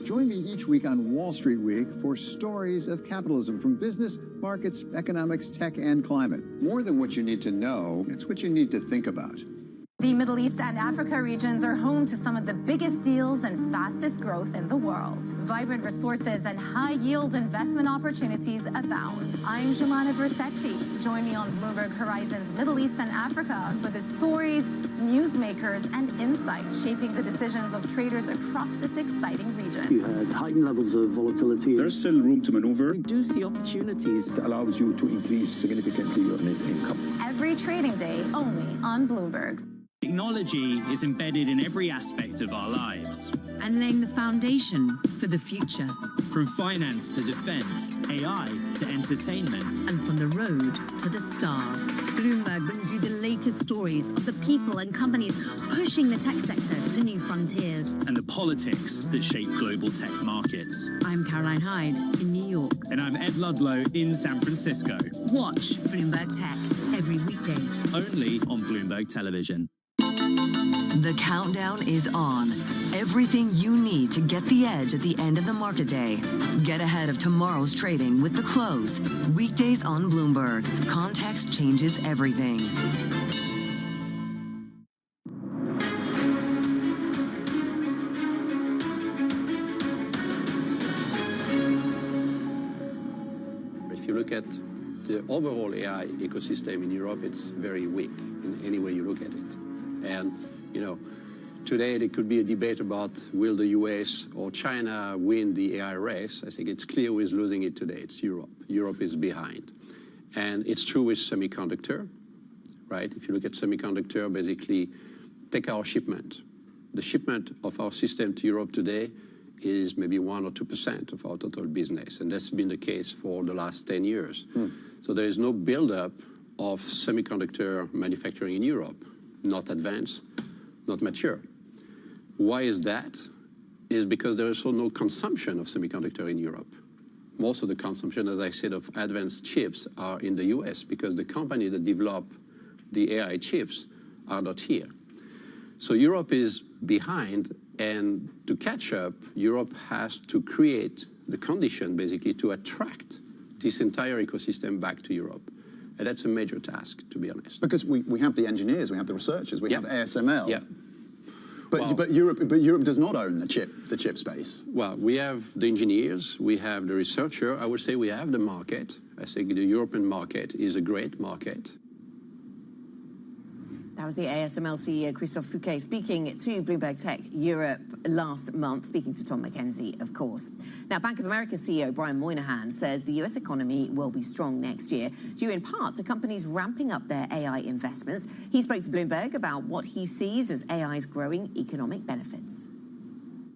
Join me each week on Wall Street Week for stories of capitalism from business, markets, economics, tech, and climate. More than what you need to know, it's what you need to think about. The Middle East and Africa regions are home to some of the biggest deals and fastest growth in the world. Vibrant resources and high-yield investment opportunities abound. I'm Jumana Versace. Join me on Bloomberg Horizon's Middle East and Africa for the stories, newsmakers, and insights shaping the decisions of traders across this exciting region. You had heightened levels of volatility. There's still room to maneuver. Reduce the opportunities. It allows you to increase significantly your net income. Every trading day, only on Bloomberg. Technology is embedded in every aspect of our lives. And laying the foundation for the future. From finance to defense, AI to entertainment. And from the road to the stars. Bloomberg brings you the latest stories of the people and companies pushing the tech sector to new frontiers. And the politics that shape global tech markets. I'm Caroline Hyde in New York. And I'm Ed Ludlow in San Francisco. Watch Bloomberg Tech every weekday. Only on Bloomberg Television. The countdown is on. Everything you need to get the edge at the end of the market day. Get ahead of tomorrow's trading with The Close. Weekdays on Bloomberg. Context changes everything. If you look at the overall AI ecosystem in Europe, it's very weak in any way you look at it. And, you know, today there could be a debate about will the US or China win the AI race. I think it's clear who is losing it today. It's Europe. Europe is behind. And it's true with semiconductor, right? If you look at semiconductor, basically take our shipment. The shipment of our system to Europe today is maybe 1 or 2% of our total business. And that's been the case for the last 10 years. So there is no buildup of semiconductor manufacturing in Europe. Not advanced, not mature. Why is that? Is because there is also no consumption of semiconductor in Europe. Most of the consumption, as I said, of advanced chips are in the US because the company that develop the AI chips are not here. So Europe is behind, and to catch up, Europe has to create the condition basically to attract this entire ecosystem back to Europe. And that's a major task, to be honest. Because we have the engineers, we have the researchers, we have ASML. Yeah. But Europe does not own the chip space. Well, we have the engineers, we have the researcher. I would say we have the market. I think the European market is a great market. That was the ASML CEO, Christophe Fouquet, speaking to Bloomberg Tech Europe last month, speaking to Tom McKenzie, of course. Now, Bank of America CEO Brian Moynihan says the US economy will be strong next year, due in part to companies ramping up their AI investments. He spoke to Bloomberg about what he sees as AI's growing economic benefits.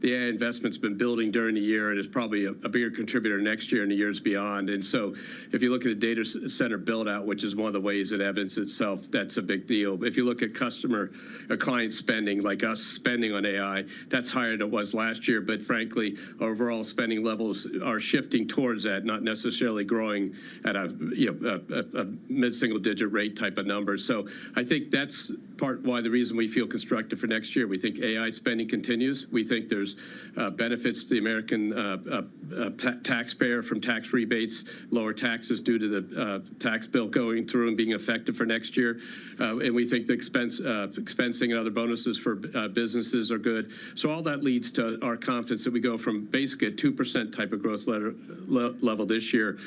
The AI investment's been building during the year and is probably a bigger contributor next year and the years beyond. And so if you look at the data center build out, which is one of the ways it evidences itself, that's a big deal. If you look at client spending, like us spending on AI, that's higher than it was last year. But frankly, overall spending levels are shifting towards that, not necessarily growing at a mid-single digit rate type of number. So I think that's part why the reason we feel constructive for next year. We think AI spending continues. We think there's benefits to the American taxpayer from tax rebates, lower taxes due to the tax bill going through and being effective for next year. And we think the expensing and other bonuses for businesses are good. So all that leads to our confidence that we go from basically a 2% type of growth level this year,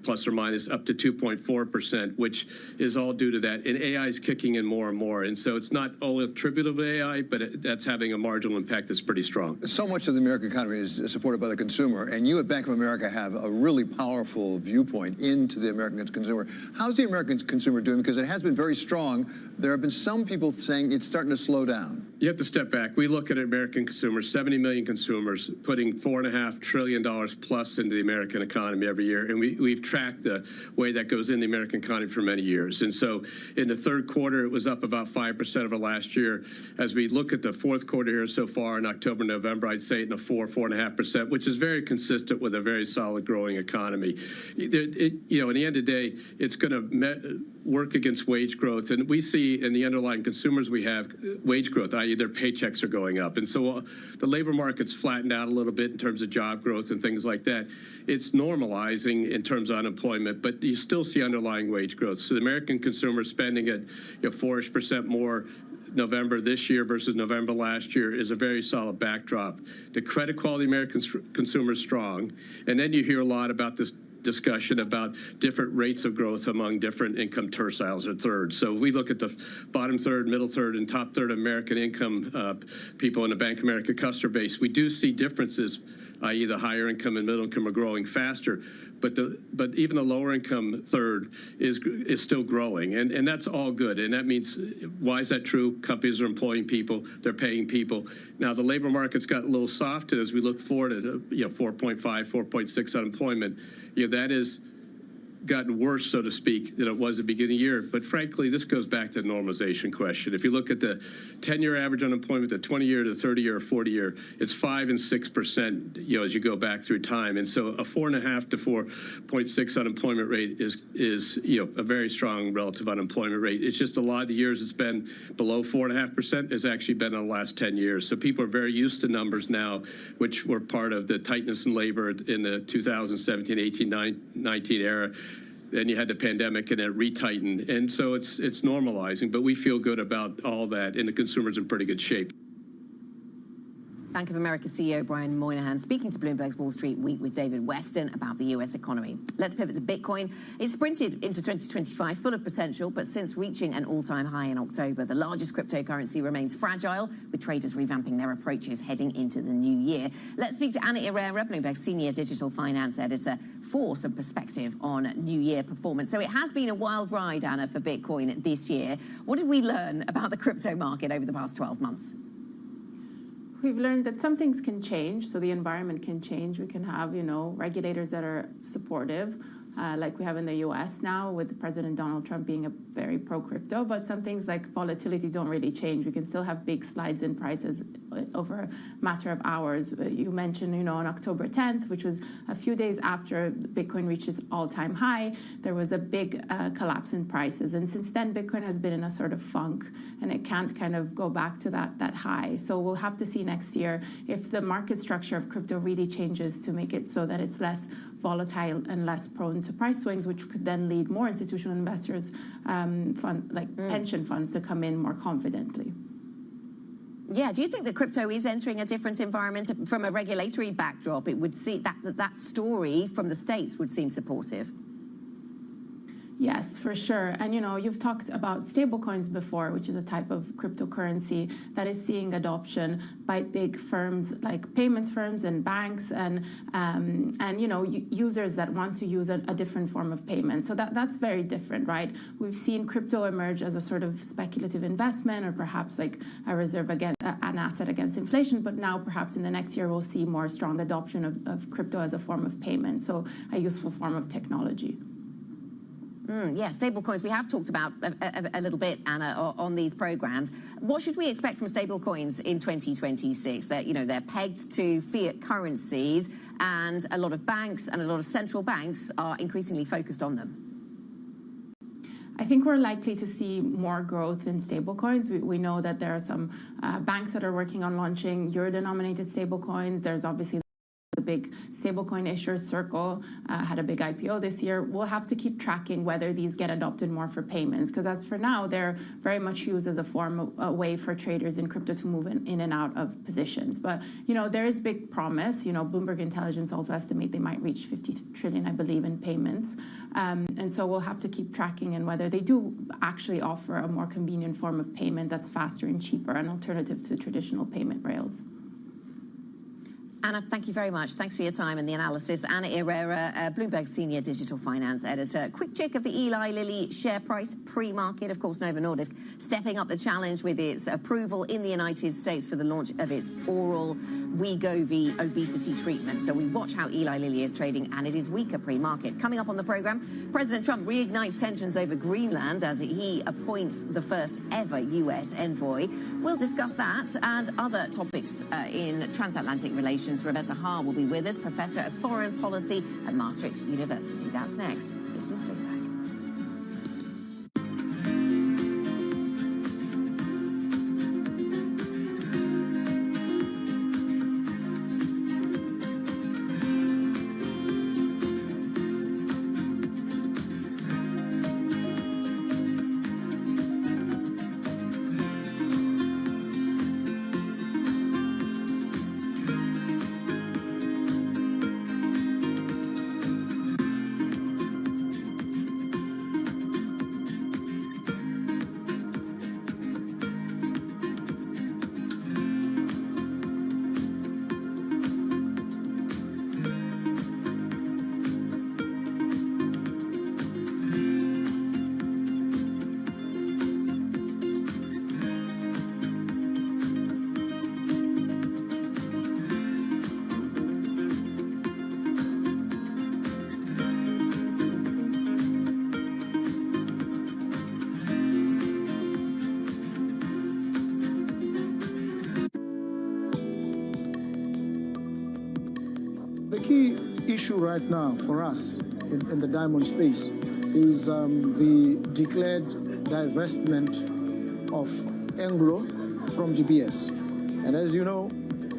plus or minus up to 2.4%, which is all due to that. And AI is kicking in more and more. And And so it's not all attributable to AI, but that's having a marginal impact that's pretty strong. So much of the American economy is supported by the consumer, and you at Bank of America have a really powerful viewpoint into the American consumer. How's the American consumer doing? Because it has been very strong. There have been some people saying it's starting to slow down. You have to step back. We look at American consumers, 70 million consumers, putting $4.5 trillion plus into the American economy every year. And we've tracked the way that goes in the American economy for many years. And so in the third quarter, it was up about 5% over last year. As we look at the fourth quarter here so far in October, November, I'd say in the 4.5%, which is very consistent with a very solid growing economy. In the end of the day, it's going to work against wage growth. And we see in the underlying consumers we have wage growth, i.e. their paychecks are going up. And so the labor market's flattened out a little bit in terms of job growth and things like that. It's normalizing in terms of unemployment, but you still see underlying wage growth. So the American consumer spending at 4% more November this year versus November last year is a very solid backdrop. The credit quality of the American consumer is strong. And then you hear a lot about this discussion about different rates of growth among different income terciles or thirds. So we look at the bottom third, middle third, and top third of American income people in the Bank of America customer base. We do see differences, i.e. the higher income and middle income are growing faster, but even the lower income third is still growing, and that's all good. And that means, why is that true? Companies are employing people, they're paying people. Now the labor market's got a little soft, and as we look forward at 4.5, 4.6 unemployment, that is gotten worse, so to speak, than it was at the beginning of the year. But frankly, this goes back to the normalization question. If you look at the 10-year average unemployment, the 20-year, the 30-year, 40-year, it's 5 and 6%, as you go back through time. And so a 4.5 to 4.6 unemployment rate is a very strong relative unemployment rate. It's just a lot of the years it's been below 4.5% has actually been in the last 10 years. So people are very used to numbers now, which were part of the tightness in labor in the 2017, 18, 19 era. Then you had the pandemic and it retightened. And so it's normalizing, but we feel good about all that, and the consumer's in pretty good shape. Bank of America CEO Brian Moynihan speaking to Bloomberg's Wall Street Week with David Weston about the US economy. Let's pivot to Bitcoin. It sprinted into 2025 full of potential, but since reaching an all-time high in October, the largest cryptocurrency remains fragile, with traders revamping their approaches heading into the new year. Let's speak to Anna Herrera, Bloomberg's senior digital finance editor, for some perspective on new year performance. So it has been a wild ride, Anna, for Bitcoin this year. What did we learn about the crypto market over the past 12 months? We've learned that some things can change, so the environment can change. We can have, regulators that are supportive, like we have in the US now, with President Donald Trump being a very pro-crypto, but some things like volatility don't really change. We can still have big slides in prices over a matter of hours. You mentioned, on October 10th, which was a few days after Bitcoin reached its all-time high, there was a big collapse in prices. And since then, Bitcoin has been in a sort of funk, and it can't kind of go back to that high. So we'll have to see next year if the market structure of crypto really changes to make it so that it's less volatile and less prone to price swings, which could then lead more institutional investors, pension funds, to come in more confidently. Yeah, do you think that crypto is entering a different environment from a regulatory backdrop? It would see that story from the States would seem supportive. Yes, for sure. And, you've talked about stablecoins before, which is a type of cryptocurrency that is seeing adoption by big firms like payments firms and banks and users that want to use a different form of payment. So that's very different, right? We've seen crypto emerge as a sort of speculative investment, or perhaps like a reserve against an asset against inflation. But now perhaps in the next year, we'll see more strong adoption of crypto as a form of payment. So a useful form of technology. Yeah, stablecoins, we have talked about a little bit, Anna, on these programs. What should we expect from stablecoins in 2026? They're pegged to fiat currencies, and a lot of banks and a lot of central banks are increasingly focused on them. I think we're likely to see more growth in stablecoins. We know that there are some banks that are working on launching euro-denominated stablecoins. There's obviously the big stablecoin issuers, Circle, had a big IPO this year. We'll have to keep tracking whether these get adopted more for payments, because as for now, they're very much used as a way for traders in crypto to move in and out of positions. But, there is big promise. Bloomberg Intelligence also estimate they might reach 50 trillion, I believe, in payments. And so we'll have to keep tracking and whether they do actually offer a more convenient form of payment that's faster and cheaper, an alternative to traditional payment rails. Anna, thank you very much. Thanks for your time and the analysis. Anna Herrera, Bloomberg Senior Digital Finance Editor. Quick check of the Eli Lilly share price pre-market. Of course, Novo Nordisk stepping up the challenge with its approval in the United States for the launch of its oral Wegovy obesity treatment. So we watch how Eli Lilly is trading, and it is weaker pre-market. Coming up on the program, President Trump reignites tensions over Greenland as he appoints the first ever U.S. envoy. We'll discuss that and other topics in transatlantic relations. Rebecca Ha will be with us, Professor of Foreign Policy at Maastricht University. That's next. This is Bloomberg. The key issue right now for us in the diamond space is the declared divestment of Anglo from GBS. And as you know,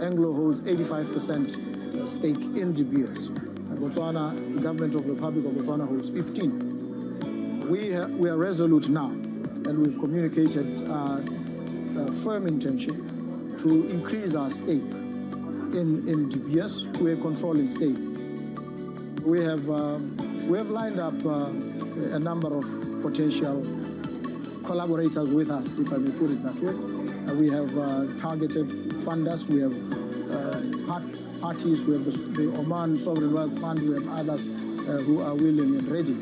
Anglo holds 85% stake in GBS. And Botswana, the government of the Republic of Botswana holds 15. We are resolute now, and we've communicated a firm intention to increase our stake in GBS to a controlling stake. We have lined up a number of potential collaborators with us, if I may put it that way. We have targeted funders, we have parties, we have the Oman Sovereign Wealth Fund, we have others who are willing and ready.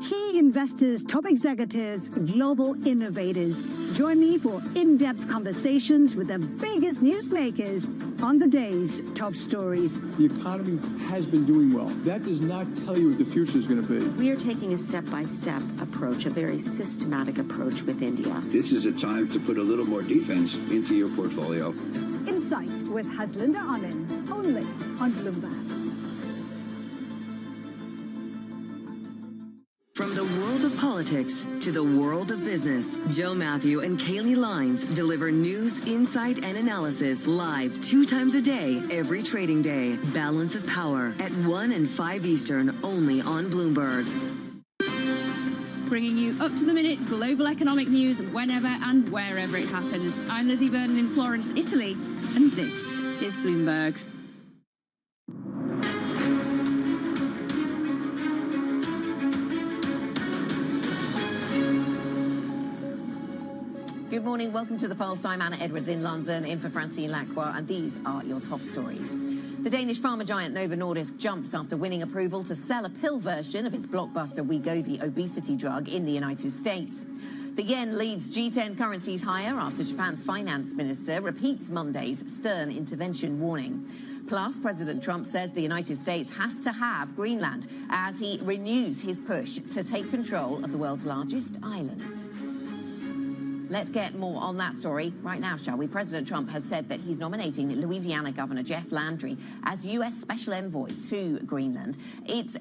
Key investors, top executives, global innovators. Join me for in-depth conversations with the biggest newsmakers on the day's top stories. The economy has been doing well. That does not tell you what the future is going to be. We are taking a step-by-step approach, a very systematic approach with India. This is a time to put a little more defense into your portfolio. Insight with Haslinda Anand, only on Bloomberg. From the world of politics to the world of business, Joe Matthew and Kaylee Lines deliver news, insight, and analysis live 2 times a day, every trading day. Balance of Power at 1 and 5 Eastern, only on Bloomberg. Bringing you up-to-the-minute global economic news whenever and wherever it happens. I'm Lizzie Burden in Florence, Italy, and this is Bloomberg. Good morning. Welcome to the Pulse. I'm Anna Edwards in London, in for Francine Lacroix, and these are your top stories. The Danish pharma giant Novo Nordisk jumps after winning approval to sell a pill version of its blockbuster Wegovy obesity drug in the United States. The yen leads G10 currencies higher after Japan's finance minister repeats Monday's stern intervention warning. Plus, President Trump says the United States has to have Greenland as he renews his push to take control of the world's largest island. Let's get more on that story right now, shall we? President Trump has said that he's nominating Louisiana Governor Jeff Landry as U.S. Special Envoy to Greenland. It's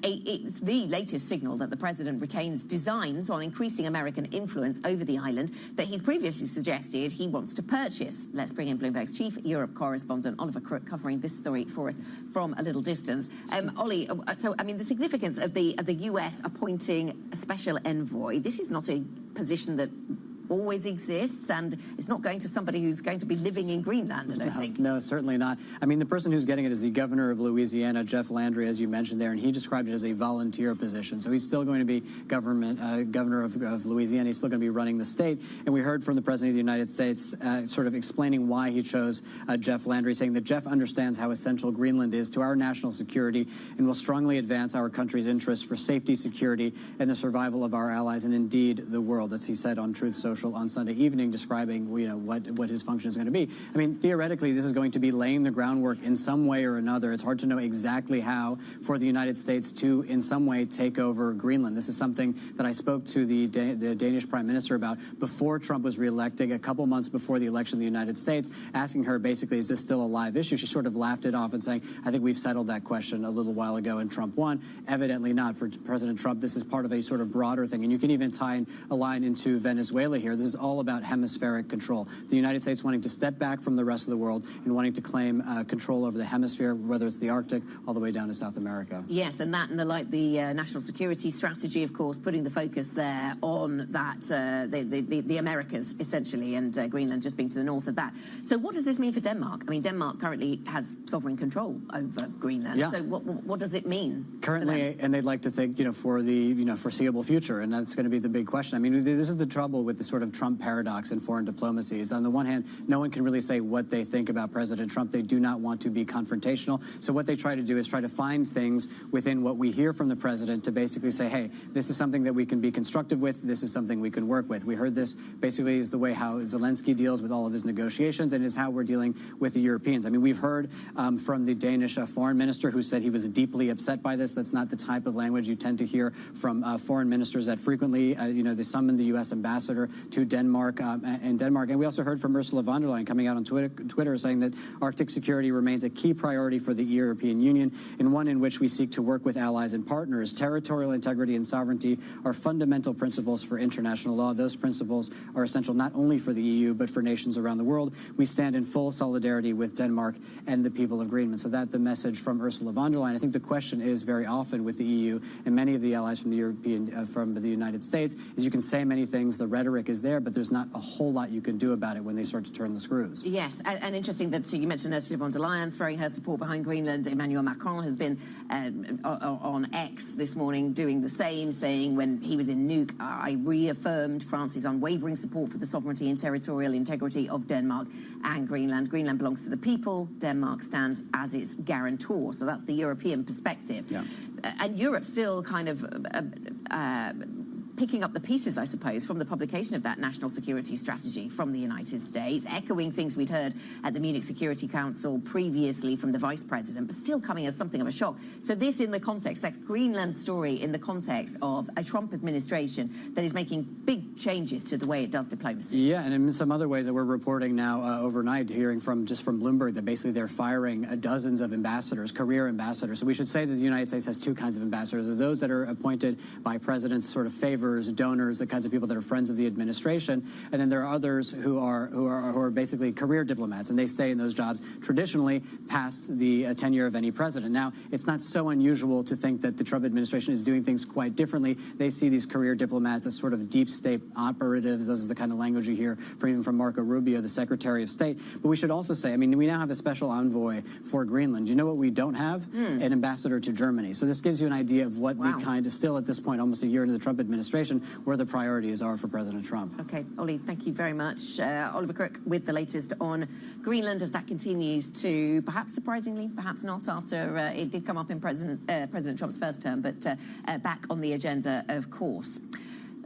the latest signal that the president retains designs on increasing American influence over the island that he's previously suggested he wants to purchase. Let's bring in Bloomberg's chief Europe correspondent, Oliver Crook, covering this story for us from a little distance. Ollie, so, I mean, the significance of the U.S. appointing a special envoy, this is not a position that always exists, and it's not going to somebody who's going to be living in Greenland, I don't think. No, certainly not. I mean, the person who's getting it is the governor of Louisiana, Jeff Landry, as you mentioned there, and he described it as a volunteer position. So he's still going to be governor of Louisiana. He's still going to be running the state. And we heard from the president of the United States sort of explaining why he chose Jeff Landry, saying that Jeff understands how essential Greenland is to our national security and will strongly advance our country's interests for safety, security, and the survival of our allies, and indeed the world, as he said on Truth Social on Sunday evening, describing what his function is going to be. I mean, theoretically, this is going to be laying the groundwork in some way or another. It's hard to know exactly how for the United States to, in some way, take over Greenland. This is something that I spoke to the Danish Prime Minister about before Trump was reelected, a couple months before the election of the United States, asking her basically, is this still a live issue? She sort of laughed it off and saying, I think we've settled that question a little while ago and Trump won. Evidently not. For President Trump, this is part of a sort of broader thing. And you can even tie a line into Venezuela here. This is all about hemispheric control. The United States wanting to step back from the rest of the world and wanting to claim control over the hemisphere, whether it's the Arctic all the way down to South America. Yes, and that and the national security strategy, of course, putting the focus there on that, the Americas, essentially, and Greenland just being to the north of that. So what does this mean for Denmark? I mean, Denmark currently has sovereign control over Greenland. Yeah. So what does it mean? Currently, and they'd like to think, for the, foreseeable future, and that's going to be the big question. I mean, this is the trouble with the sort of Trump paradox in foreign diplomacy is, on the one hand, no one can really say what they think about President Trump. They do not want to be confrontational. So what they try to do is try to find things within what we hear from the president to basically say, hey, this is something that we can be constructive with. This is something we can work with. We heard this basically is the way how Zelensky deals with all of his negotiations, and is how we're dealing with the Europeans. I mean, we've heard from the Danish foreign minister who said he was deeply upset by this. That's not the type of language you tend to hear from foreign ministers that frequently, they summon the U.S. ambassador to Denmark. And we also heard from Ursula von der Leyen coming out on Twitter saying that Arctic security remains a key priority for the European Union, and one in which we seek to work with allies and partners. Territorial integrity and sovereignty are fundamental principles for international law. Those principles are essential not only for the EU, but for nations around the world. We stand in full solidarity with Denmark and the people of Greenland. So that's the message from Ursula von der Leyen. I think the question is very often with the EU and many of the allies from the United States is you can say many things, the rhetoric is there, but there's not a whole lot you can do about it when they start to turn the screws. Yes, and interesting that you mentioned Ursula von der Leyen throwing her support behind Greenland. Emmanuel Macron has been on X this morning doing the same, saying when he was in Nuuk, I reaffirmed France's unwavering support for the sovereignty and territorial integrity of Denmark and Greenland. Greenland belongs to the people. Denmark stands as its guarantor. So that's the European perspective. Yeah. And Europe's still kind of picking up the pieces, I suppose, from the publication of that national security strategy from the United States, echoing things we'd heard at the Munich Security Council previously from the vice president, but still coming as something of a shock. So this in the context, that Greenland story in the context of a Trump administration that is making big changes to the way it does diplomacy. Yeah, and in some other ways that we're reporting now overnight, hearing from Bloomberg that basically they're firing dozens of ambassadors, career ambassadors. So we should say that the United States has two kinds of ambassadors. There are those that are appointed by presidents, sort of favor donors, the kinds of people that are friends of the administration, and then there are others who are basically career diplomats, and they stay in those jobs traditionally past the tenure of any president. Now, it's not so unusual to think that the Trump administration is doing things quite differently. They see these career diplomats as sort of deep state operatives. This is the kind of language you hear even from Marco Rubio, the Secretary of State. But we should also say, I mean, we now have a special envoy for Greenland. You know what we don't have? An ambassador to Germany. So this gives you an idea of what the kind of, still at this point, almost a year into the Trump administration, where the priorities are for President Trump. Okay, Ollie, thank you very much. Oliver Crook with the latest on Greenland as that continues to, perhaps surprisingly, perhaps not, after it did come up in President Trump's first term, but back on the agenda, of course.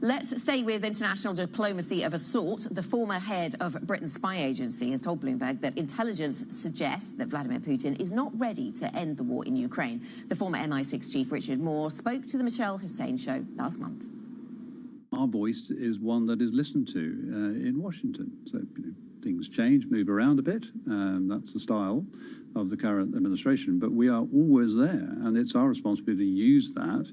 Let's stay with international diplomacy of a sort. The former head of Britain's spy agency has told Bloomberg that intelligence suggests that Vladimir Putin is not ready to end the war in Ukraine. The former MI6 chief, Richard Moore, spoke to the Michelle Hussein show last month. our voice is one that is listened to in Washington. So things change, move around a bit. That's the style of the current administration, but we are always there, and it's our responsibility to use that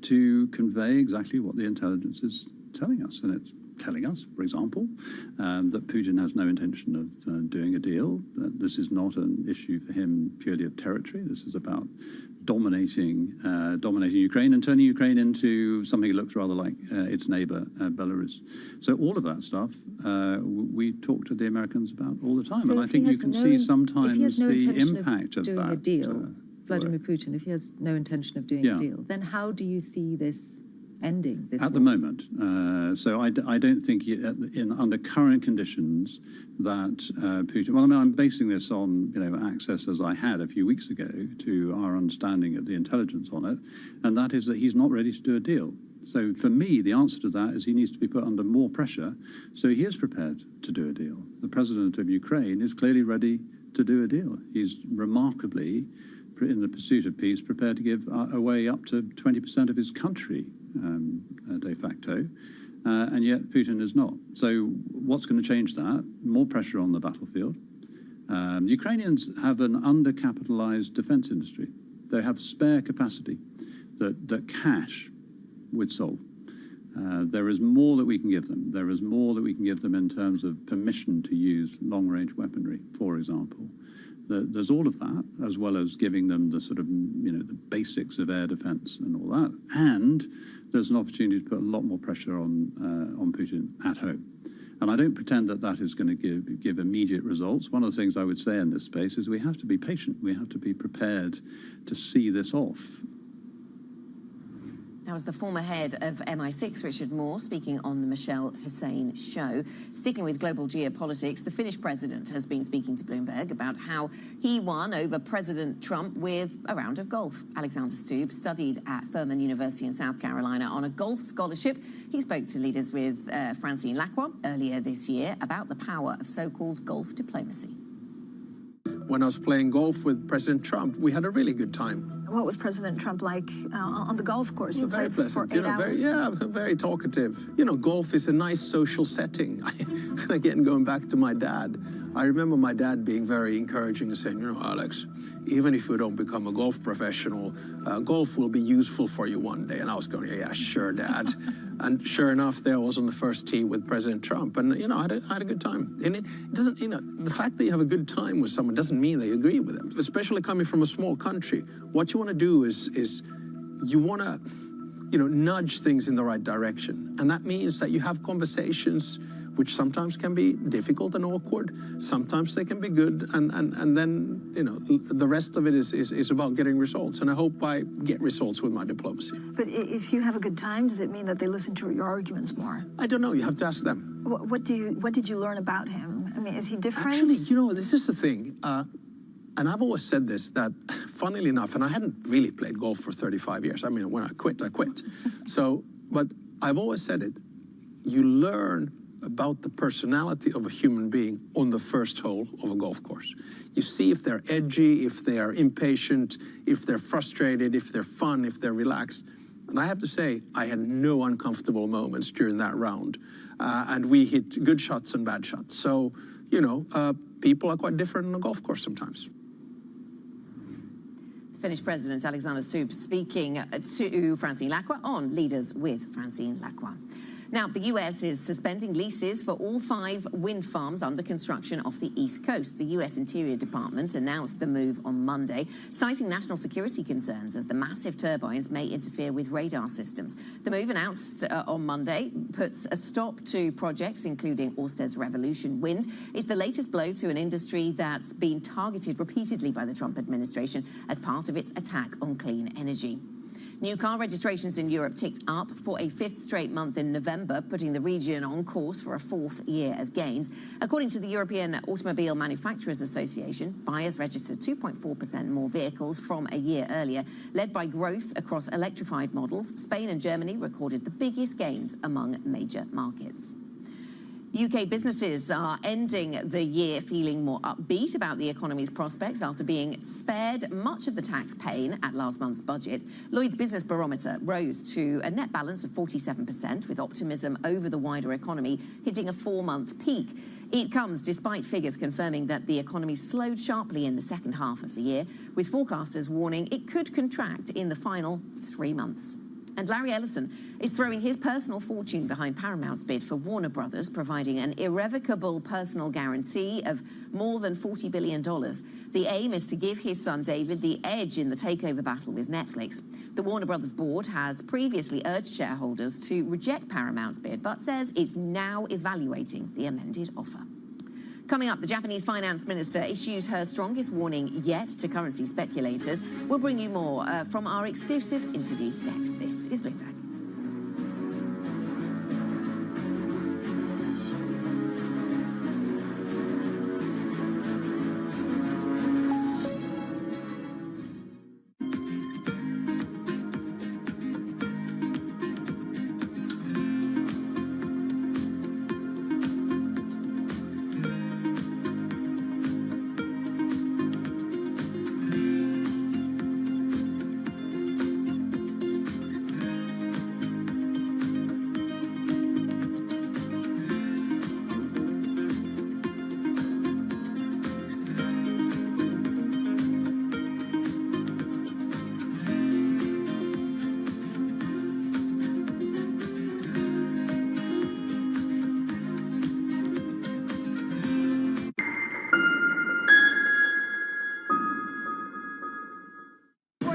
to convey exactly what the intelligence is telling us. And it's telling us, for example, that Putin has no intention of doing a deal, that this is not an issue for him purely of territory. This is about dominating Ukraine and turning Ukraine into something that looks rather like its neighbor, Belarus. So all of that stuff we talk to the Americans about all the time. So and I think you can see sometimes the impact of doing that. A deal, Vladimir Putin, if he has no intention of doing a deal, then how do you see this ending? This at the moment. So I don't think under current conditions that Putin. Well, I mean, I'm basing this on access as I had a few weeks ago to our understanding of the intelligence on it, and that is that he's not ready to do a deal. So for me, the answer to that is he needs to be put under more pressure. So he is prepared to do a deal. The president of Ukraine is clearly ready to do a deal. He's remarkably, in the pursuit of peace, prepared to give away up to 20% of his country de facto, and yet Putin is not. So what's going to change that? More pressure on the battlefield. Ukrainians have an undercapitalized defense industry. They have spare capacity that cash would solve. There is more that we can give them. There is more that we can give them in terms of permission to use long-range weaponry, for example. There's all of that, as well as giving them the sort of, the basics of air defense and all that. And there's an opportunity to put a lot more pressure on Putin at home. And I don't pretend that that is going to give immediate results. One of the things I would say in this space is we have to be patient. We have to be prepared to see this off. That was the former head of MI6, Richard Moore, speaking on the Michelle Hussein show. Sticking with global geopolitics, the Finnish president has been speaking to Bloomberg about how he won over President Trump with a round of golf. Alexander Stubb studied at Furman University in South Carolina on a golf scholarship. He spoke to leaders with Francine Lacroix earlier this year about the power of so-called golf diplomacy. When I was playing golf with President Trump, we had a really good time. What was President Trump like on the golf course? You very played pleasant, for 8 hours? very talkative. Golf is a nice social setting. Again, going back to my dad, I remember my dad being very encouraging and saying, Alex, even if you don't become a golf professional, golf will be useful for you one day. And I was going, yeah, sure, Dad. And sure enough, there I was on the first tee with President Trump. And, I had a good time. And it doesn't, the fact that you have a good time with someone doesn't mean they agree with them, especially coming from a small country. What you want to do is you want to, nudge things in the right direction. And that means that you have conversations which sometimes can be difficult and awkward. Sometimes they can be good, and then, the rest of it is about getting results. And I hope I get results with my diplomacy. But if you have a good time, does it mean that they listen to your arguments more? I don't know. You have to ask them. What did you learn about him? I mean, is he different? Actually, this is the thing. And I've always said this, that funnily enough, and I hadn't really played golf for 35 years. I mean, when I quit, I quit. But I've always said it. You learn about the personality of a human being on the first hole of a golf course. You see if they're edgy, if they're impatient, if they're frustrated, if they're fun, if they're relaxed. And I have to say, I had no uncomfortable moments during that round. And we hit good shots and bad shots. So, people are quite different on a golf course sometimes. Finnish President Alexander Stubb speaking to Francine Lacroix on Leaders with Francine Lacroix. Now, the US is suspending leases for all 5 wind farms under construction off the East Coast. The US Interior Department announced the move on Monday, citing national security concerns as the massive turbines may interfere with radar systems. The move announced on Monday puts a stop to projects including Ørsted's Revolution Wind. It's the latest blow to an industry that's been targeted repeatedly by the Trump administration as part of its attack on clean energy. New car registrations in Europe ticked up for a 5th straight month in November, putting the region on course for a 4th year of gains. According to the European Automobile Manufacturers Association, buyers registered 2.4% more vehicles from a year earlier, led by growth across electrified models. Spain and Germany recorded the biggest gains among major markets. UK businesses are ending the year feeling more upbeat about the economy's prospects after being spared much of the tax pain at last month's budget. Lloyd's Business Barometer rose to a net balance of 47%, with optimism over the wider economy hitting a 4-month peak. It comes despite figures confirming that the economy slowed sharply in the second half of the year, with forecasters warning it could contract in the final 3 months. And Larry Ellison is throwing his personal fortune behind Paramount's bid for Warner Brothers, providing an irrevocable personal guarantee of more than $40 billion. The aim is to give his son David the edge in the takeover battle with Netflix. The Warner Brothers board has previously urged shareholders to reject Paramount's bid, but says it's now evaluating the amended offer. Coming up, the Japanese finance minister issues her strongest warning yet to currency speculators. We'll bring you more from our exclusive interview next. This is Bloomberg.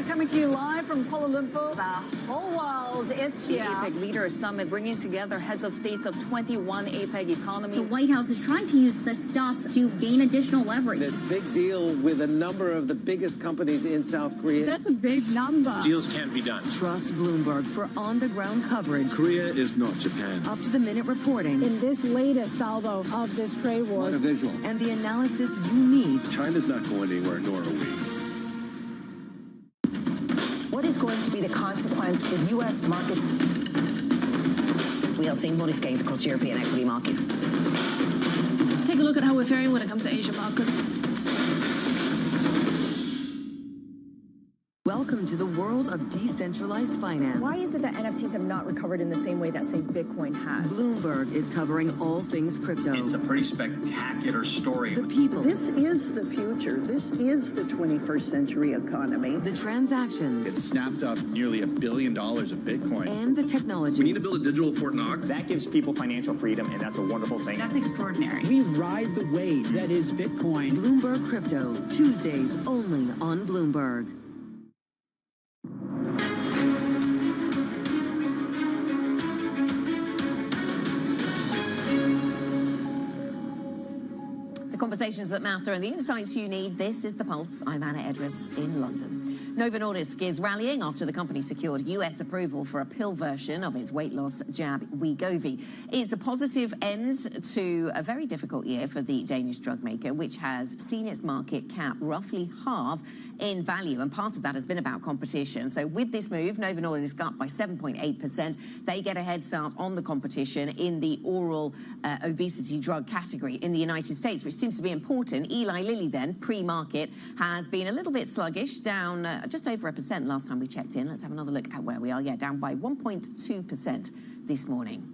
Coming to you live from Kuala Lumpur. The whole world is here. The APEC Leaders Summit bringing together heads of states of 21 APEC economies. The White House is trying to use the stops to gain additional leverage. This big deal with a number of the biggest companies in South Korea. That's a big number. Deals can't be done. Trust Bloomberg for on-the-ground coverage. Korea is not Japan. Up-to-the-minute reporting. In this latest salvo of this trade war. What a visual. And the analysis you need. China's not going anywhere, nor are we. What is going to be the consequence for U.S. markets? We are seeing modest gains across European equity markets. Take a look at how we're faring when it comes to Asian markets. Welcome to the world of decentralized finance. Why is it that NFTs have not recovered in the same way that, say, Bitcoin has? Bloomberg is covering all things crypto. It's a pretty spectacular story. The people. This is the future. This is the 21st century economy. The transactions. It snapped up nearly $1 billion of Bitcoin. And the technology. We need to build a digital Fort Knox. That gives people financial freedom, and that's a wonderful thing. That's extraordinary. We ride the wave that is Bitcoin. Bloomberg Crypto, Tuesdays only on Bloomberg. Conversations that matter and the insights you need. This is The Pulse. I'm Anna Edwards in London. Novo Nordisk is rallying after the company secured US approval for a pill version of its weight loss jab Wegovy. It's a positive end to a very difficult year for the Danish drug maker, which has seen its market cap roughly halve in value, and part of that has been about competition. So with this move, Novo Nordisk up by 7.8%. They get a head start on the competition in the oral obesity drug category in the United States, which seems to be important. Eli Lilly then, pre-market, has been a little bit sluggish, down just over 1% last time we checked in. Let's have another look at where we are. Yeah, down by 1.2% this morning.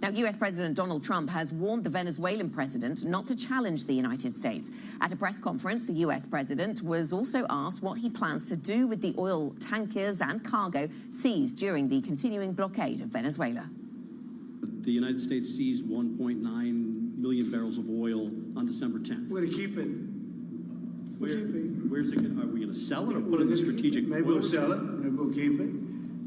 Now, US President Donald Trump has warned the Venezuelan president not to challenge the United States. At a press conference, the US president was also asked what he plans to do with the oil tankers and cargo seized during the continuing blockade of Venezuela. The United States seized 1.9 million barrels of oil on December 10th. We're going to keep it. Where's it going? Are we going to sell it or put it in the strategic? Maybe we'll sell it. Maybe we'll keep it.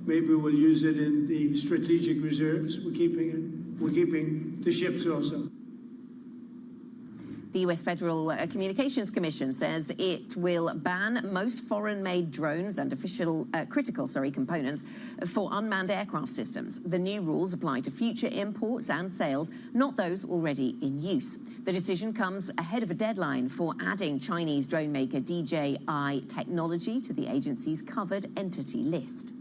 Maybe we'll use it in the strategic reserves. We're keeping it. We're keeping the ships also. The US Federal Communications Commission says it will ban most foreign-made drones and critical components for unmanned aircraft systems. The new rules apply to future imports and sales, not those already in use. The decision comes ahead of a deadline for adding Chinese drone maker DJI Technology to the agency's covered entity list.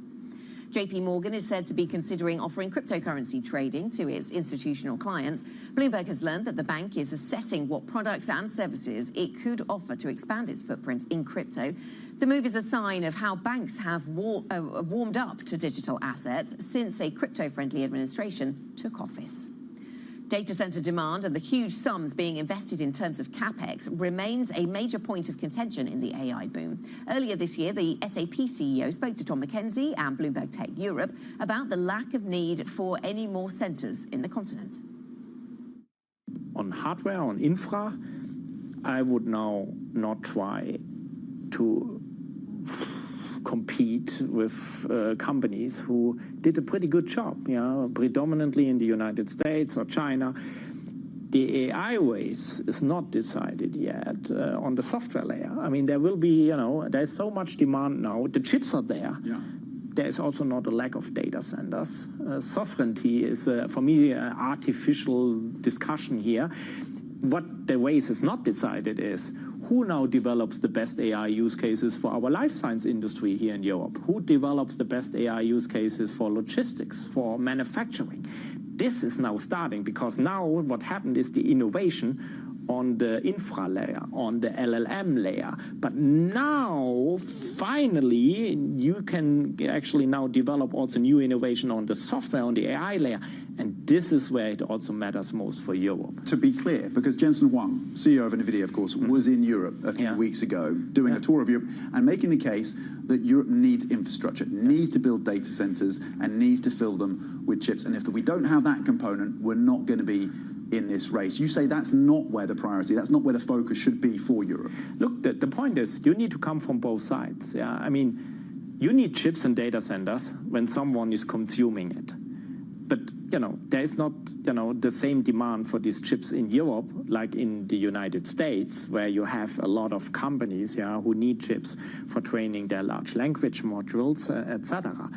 JP Morgan is said to be considering offering cryptocurrency trading to its institutional clients. Bloomberg has learned that the bank is assessing what products and services it could offer to expand its footprint in crypto. The move is a sign of how banks have warmed up to digital assets since a crypto-friendly administration took office. Data center demand and the huge sums being invested in terms of capex remains a major point of contention in the AI boom. Earlier this year, the SAP CEO spoke to Tom McKenzie and Bloomberg Tech Europe about the lack of need for any more centers in the continent. On hardware, on infra, I would now not try to compete with companies who did a pretty good job, predominantly in the United States or China. The AI race is not decided yet on the software layer. I mean, there will be, there's so much demand now. The chips are there. Yeah. There is also not a lack of data centers. Sovereignty is, for me, an artificial discussion here. What the race is not decided is who now develops the best AI use cases for our life science industry here in Europe? Who develops the best AI use cases for logistics, for manufacturing? This is now starting because now what happened is the innovation on the infra layer, on the LLM layer. But now, finally, you can actually now develop also new innovation on the software, on the AI layer. And this is where it also matters most for Europe. To be clear, because Jensen Huang, CEO of NVIDIA, of course, was in Europe a few weeks ago doing a tour of Europe and making the case that Europe needs infrastructure, needs to build data centers and needs to fill them with chips. And if we don't have that component, we're not going to be in this race. You say that's not where the priority, that's not where the focus should be for Europe. Look, the point is you need to come from both sides. Yeah, I mean, you need chips and data centers when someone is consuming it. But, there is not, the same demand for these chips in Europe like in the United States, where you have a lot of companies who need chips for training their large language modules, etc.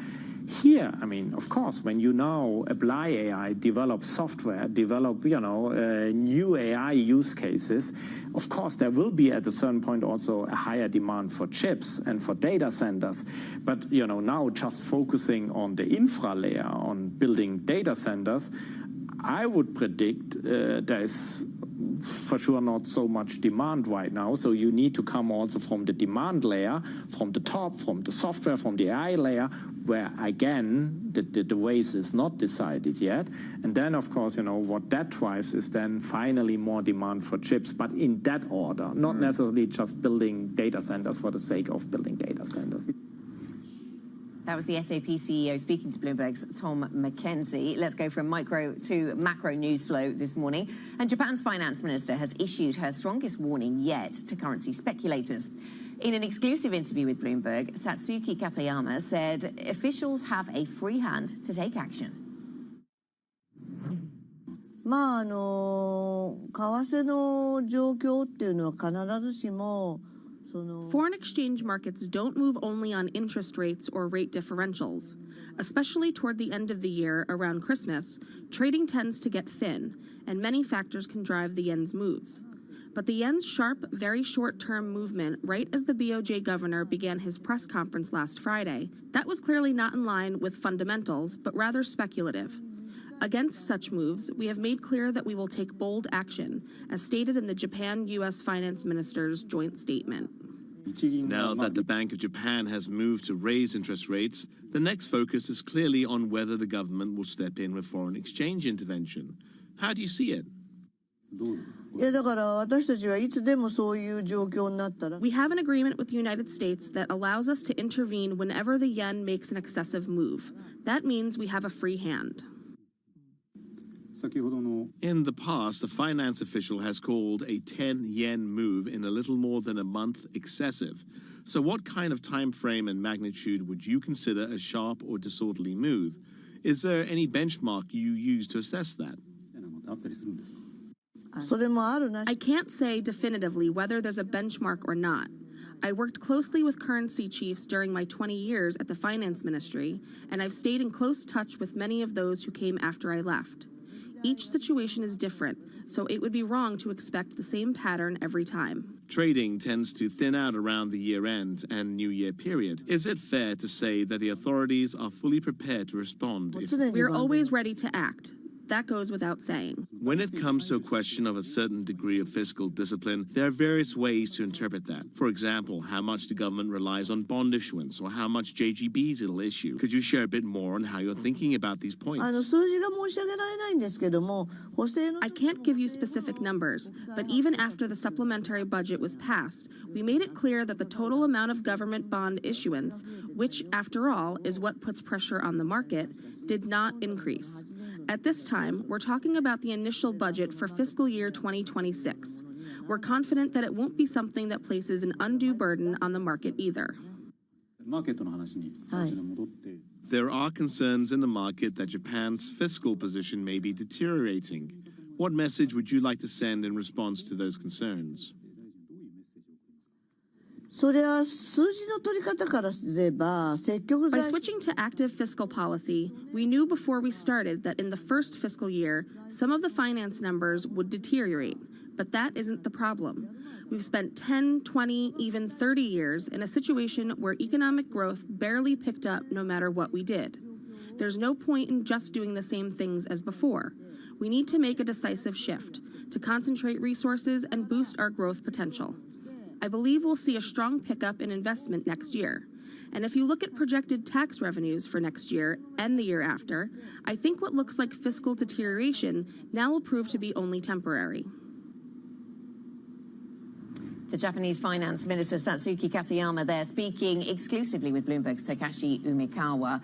Here, I mean, of course, when you now apply AI, develop software, develop, new AI use cases, of course, there will be at a certain point also a higher demand for chips and for data centers. But, now just focusing on the infra layer, on building data centers, I would predict there is for sure not so much demand right now. So you need to come also from the demand layer, from the top, from the software, from the AI layer, where again, the race is not decided yet. And then, of course, what that drives is then finally more demand for chips, but in that order, not necessarily just building data centers for the sake of building data centers. That was the SAP CEO speaking to Bloomberg's Tom McKenzie. Let's go from micro to macro news flow this morning. And Japan's finance minister has issued her strongest warning yet to currency speculators. In an exclusive interview with Bloomberg, Satsuki Katayama said officials have a free hand to take action. 為替の状況っていうのは必ずしも Foreign exchange markets don't move only on interest rates or rate differentials. Especially toward the end of the year, around Christmas, trading tends to get thin, and many factors can drive the yen's moves. But the yen's sharp, very short-term movement right as the BOJ governor began his press conference last Friday, that was clearly not in line with fundamentals, but rather speculative. Against such moves, we have made clear that we will take bold action, as stated in the Japan-U.S. finance minister's joint statement. Now that the Bank of Japan has moved to raise interest rates, the next focus is clearly on whether the government will step in with foreign exchange intervention. How do you see it? We have an agreement with the United States that allows us to intervene whenever the yen makes an excessive move. That means we have a free hand. In the past, a finance official has called a 10-yen move in a little more than a month excessive. So what kind of time frame and magnitude would you consider a sharp or disorderly move? Is there any benchmark you use to assess that? I can't say definitively whether there's a benchmark or not. I worked closely with currency chiefs during my 20 years at the finance ministry, and I've stayed in close touch with many of those who came after I left. Each situation is different, so it would be wrong to expect the same pattern every time. Trading tends to thin out around the year-end and New Year period. Is it fair to say that the authorities are fully prepared to respond? We're always ready to act. That goes without saying. When it comes to a question of a certain degree of fiscal discipline, there are various ways to interpret that. For example, how much the government relies on bond issuance or how much JGBs it'll issue. Could you share a bit more on how you're thinking about these points? I can't give you specific numbers, but even after the supplementary budget was passed, we made it clear that the total amount of government bond issuance, which, after all, is what puts pressure on the market, did not increase. At this time, we're talking about the initial budget for fiscal year 2026. We're confident that it won't be something that places an undue burden on the market either. There are concerns in the market that Japan's fiscal position may be deteriorating. What message would you like to send in response to those concerns? By switching to active fiscal policy, we knew before we started that in the first fiscal year, some of the finance numbers would deteriorate, but that isn't the problem. We've spent 10, 20, even 30 years in a situation where economic growth barely picked up no matter what we did. There's no point in just doing the same things as before. We need to make a decisive shift, to concentrate resources and boost our growth potential. I believe we'll see a strong pickup in investment next year. And if you look at projected tax revenues for next year and the year after, I think what looks like fiscal deterioration now will prove to be only temporary. The Japanese Finance Minister Satsuki Katayama there speaking exclusively with Bloomberg's Takashi Umekawa.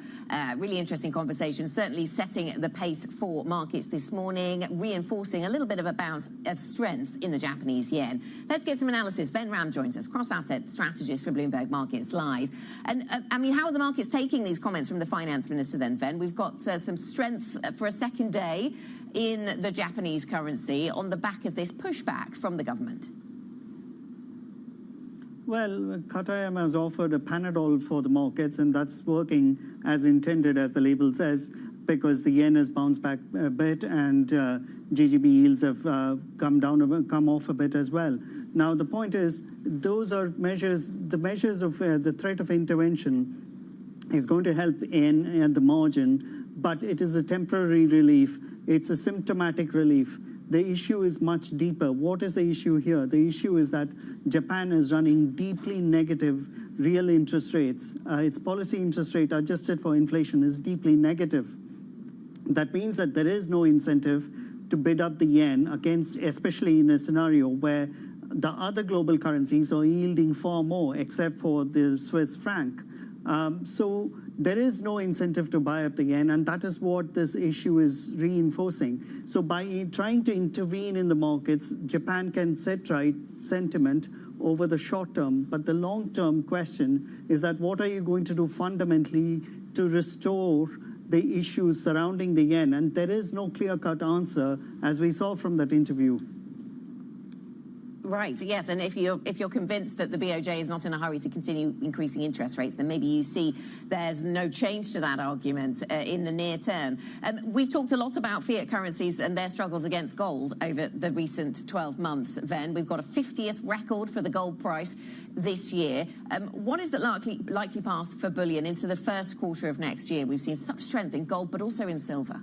Really interesting conversation, certainly setting the pace for markets this morning, reinforcing a little bit of a bounce of strength in the Japanese yen. Let's get some analysis. Ben Ram joins us, cross-asset strategist for Bloomberg Markets Live. And I mean, how are the markets taking these comments from the Finance Minister then, Ben? We've got some strength for a second day in the Japanese currency on the back of this pushback from the government. Well, Katayama has offered a Panadol for the markets, and that's working as intended, as the label says, because the yen has bounced back a bit and GGB yields have come off a bit as well. Now, the point is, those are measures, the measures of the threat of intervention is going to help in at the margin, but it is a temporary relief. It's a symptomatic relief. The issue is much deeper. What is the issue here? The issue is that Japan is running deeply negative real interest rates. Its policy interest rate adjusted for inflation is deeply negative. That means that there is no incentive to bid up the yen against, especially in a scenario where the other global currencies are yielding far more, except for the Swiss franc. So there is no incentive to buy up the yen, and that is what this issue is reinforcing. So by trying to intervene in the markets, Japan can set right sentiment over the short term, but the long-term question is that what are you going to do fundamentally to restore the issues surrounding the yen? And there is no clear-cut answer, as we saw from that interview. Right, yes, and if you're convinced that the BOJ is not in a hurry to continue increasing interest rates, then maybe you see there's no change to that argument in the near term. We've talked a lot about fiat currencies and their struggles against gold over the recent 12 months, Ven. We've got a 50th record for the gold price this year. What is the likely path for bullion into the first quarter of next year? We've seen such strength in gold, but also in silver.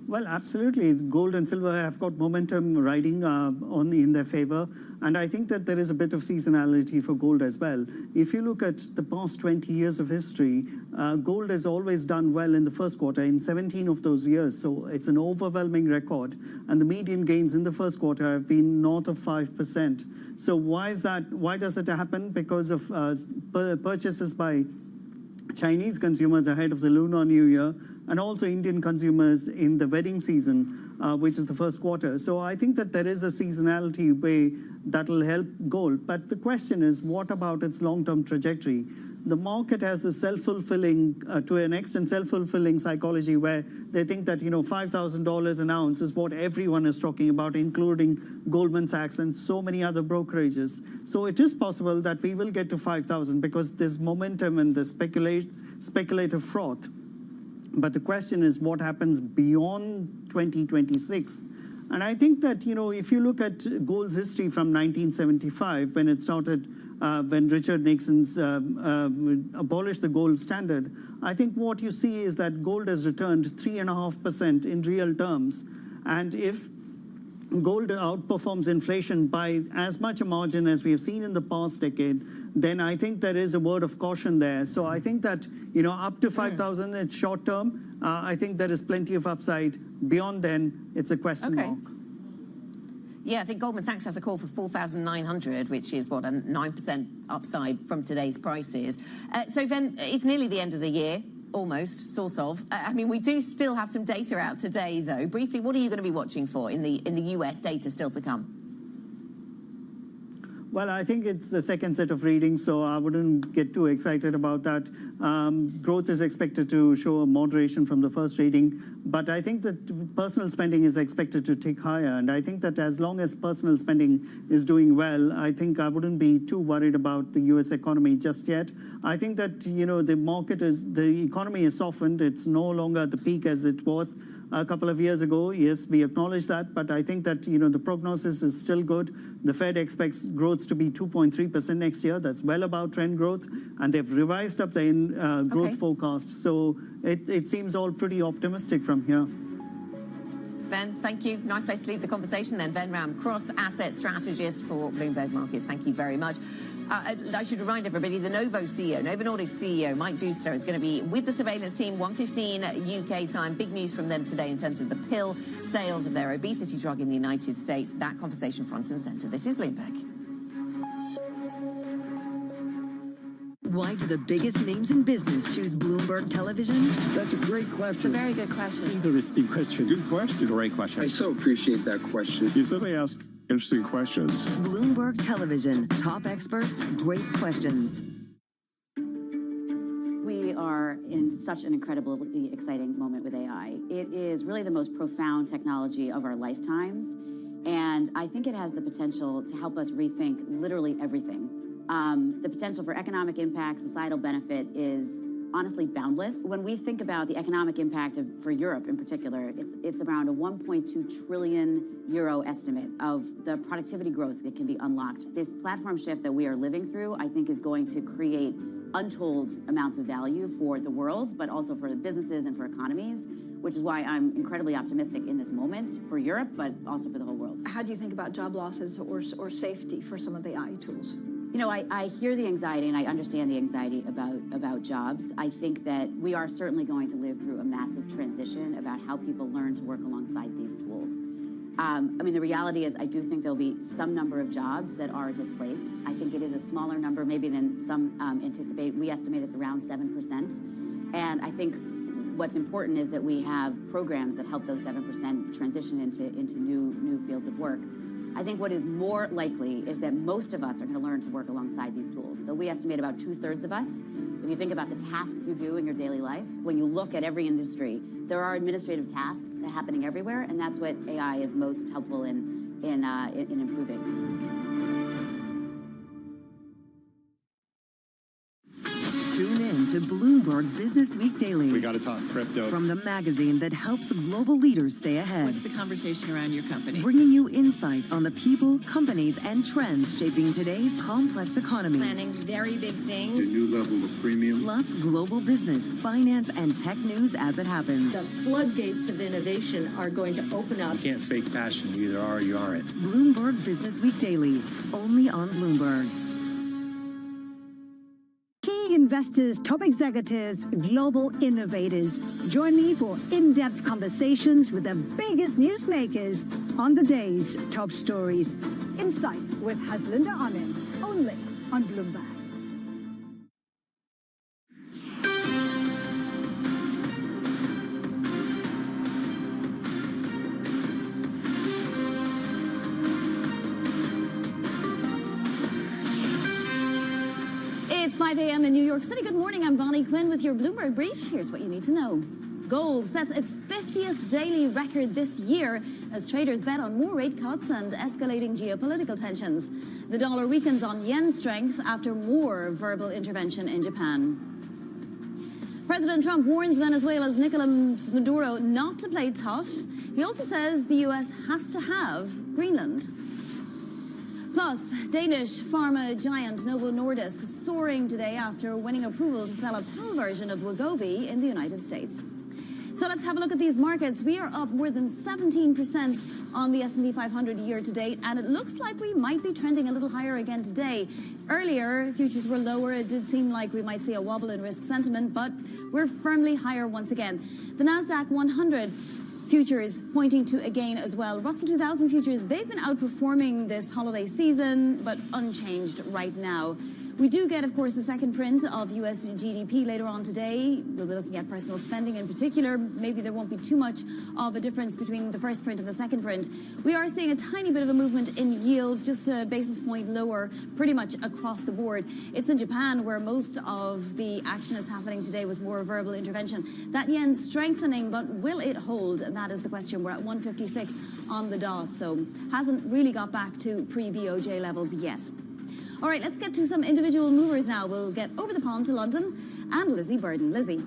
Well, absolutely. Gold and silver have got momentum riding in their favor. And I think that there is a bit of seasonality for gold as well. If you look at the past 20 years of history, gold has always done well in the first quarter in 17 of those years. So it's an overwhelming record. And the median gains in the first quarter have been north of 5%. So why is that? Why does that happen? Because of purchases by Chinese consumers ahead of the Lunar New Year, and also Indian consumers in the wedding season, which is the first quarter. So I think that there is a seasonality way that will help gold. But the question is, what about its long-term trajectory? The market has the self-fulfilling, to an extent, self-fulfilling psychology where they think that, $5,000 an ounce is what everyone is talking about, including Goldman Sachs and so many other brokerages. So it is possible that we will get to 5,000 because there's momentum and the speculative froth. But the question is what happens beyond 2026? And I think that, if you look at gold's history from 1975, when it started, when Richard Nixon's abolished the gold standard, I think what you see is that gold has returned 3.5% in real terms. And if gold outperforms inflation by as much a margin as we have seen in the past decade, then I think there is a word of caution there. So I think that, up to 5,000 it's short term. I think there is plenty of upside. Beyond then, it's a question mark. Yeah, I think Goldman Sachs has a call for 4,900, which is, what, a 9% upside from today's prices. So then it's nearly the end of the year. Almost, sort of. I mean, we do still have some data out today, though. Briefly, what are you going to be watching for in the US data still to come? Well, I think it's the second set of readings, so I wouldn't get too excited about that. Growth is expected to show a moderation from the first reading, but I think that personal spending is expected to tick higher. And I think that as long as personal spending is doing well, I think I wouldn't be too worried about the US economy just yet. I think that, the economy is softened. It's no longer at the peak as it was a couple of years ago. Yes, we acknowledge that, but I think that, the prognosis is still good. The Fed expects growth to be 2.3% next year. That's well above trend growth, and they've revised up the growth forecast. So it seems all pretty optimistic from here. Ben, thank you. Nice place to leave the conversation then. Ben Ram, cross-asset strategist for Bloomberg Markets. Thank you very much. I should remind everybody, the Novo Nordisk CEO, Mike Douster, is going to be with the surveillance team, 1:15 UK time. Big news from them today in terms of the pill sales of their obesity drug in the United States. That conversation front and centre. This is Bloomberg. Why do the biggest names in business choose Bloomberg Television? That's a great question. It's a very good question. Interesting question. Good question. Great question. I so appreciate that question. You certainly ask interesting questions. Bloomberg Television. Top experts, great questions. We are in such an incredibly exciting moment with AI. It is really the most profound technology of our lifetimes. And I think it has the potential to help us rethink literally everything. The potential for economic impact, societal benefit is honestly boundless. When we think about the economic impact for Europe in particular, it's around a 1.2 trillion euro estimate of the productivity growth that can be unlocked. This platform shift that we are living through, I think, is going to create untold amounts of value for the world, but also for the businesses and for economies, which is why I'm incredibly optimistic in this moment for Europe, but also for the whole world. How do you think about job losses or safety for some of the AI tools? I hear the anxiety, and I understand the anxiety about jobs. I think that we are certainly going to live through a massive transition about how people learn to work alongside these tools. The reality is I do think there'll be some number of jobs that are displaced. I think it is a smaller number maybe than some anticipate. We estimate it's around 7%. And I think what's important is that we have programs that help those 7% transition into new fields of work. I think what is more likely is that most of us are going to learn to work alongside these tools. So we estimate about 2/3 of us. If you think about the tasks you do in your daily life, when you look at every industry, there are administrative tasks that are happening everywhere, and that's what AI is most helpful in improving. Tune in to Bloomberg Business Week Daily. We got to talk crypto. From the magazine that helps global leaders stay ahead. What's the conversation around your company? Bringing you insight on the people, companies, and trends shaping today's complex economy. Planning very big things. A new level of premium. Plus global business, finance, and tech news as it happens. The floodgates of innovation are going to open up. You can't fake passion. You either are or you aren't. Bloomberg Business Week Daily, only on Bloomberg. Investors, top executives, global innovators. Join me for in-depth conversations with the biggest newsmakers on the day's top stories. Insight with Haslinda Anand, only on Bloomberg. It's 5 a.m. in New York City. Good morning. I'm Bonnie Quinn with your Bloomberg Brief. Here's what you need to know. Gold sets its 50th daily record this year as traders bet on more rate cuts and escalating geopolitical tensions. The dollar weakens on yen strength after more verbal intervention in Japan. President Trump warns Venezuela's Nicolas Maduro not to play tough. He also says the U.S. has to have Greenland. Plus, Danish pharma giant Novo Nordisk soaring today after winning approval to sell a pill version of Wegovy in the United States. So let's have a look at these markets. We are up more than 17% on the S&P 500 year to date, and it looks like we might be trending a little higher again today. Earlier, futures were lower. It did seem like we might see a wobble in risk sentiment, but we're firmly higher once again. The Nasdaq 100 futures pointing to a gain as well. Russell 2000 futures, they've been outperforming this holiday season, but unchanged right now. We do get, of course, the second print of U.S. GDP later on today. We'll be looking at personal spending in particular. Maybe there won't be too much of a difference between the first print and the second print. We are seeing a tiny bit of a movement in yields, just a basis point lower, pretty much across the board. It's in Japan where most of the action is happening today with more verbal intervention. That yen strengthening, but will it hold? And that is the question. We're at 156 on the dot, so hasn't really got back to pre-BOJ levels yet. All right, let's get to some individual movers now. We'll get over the pond to London and Lizzie Burden. Lizzie.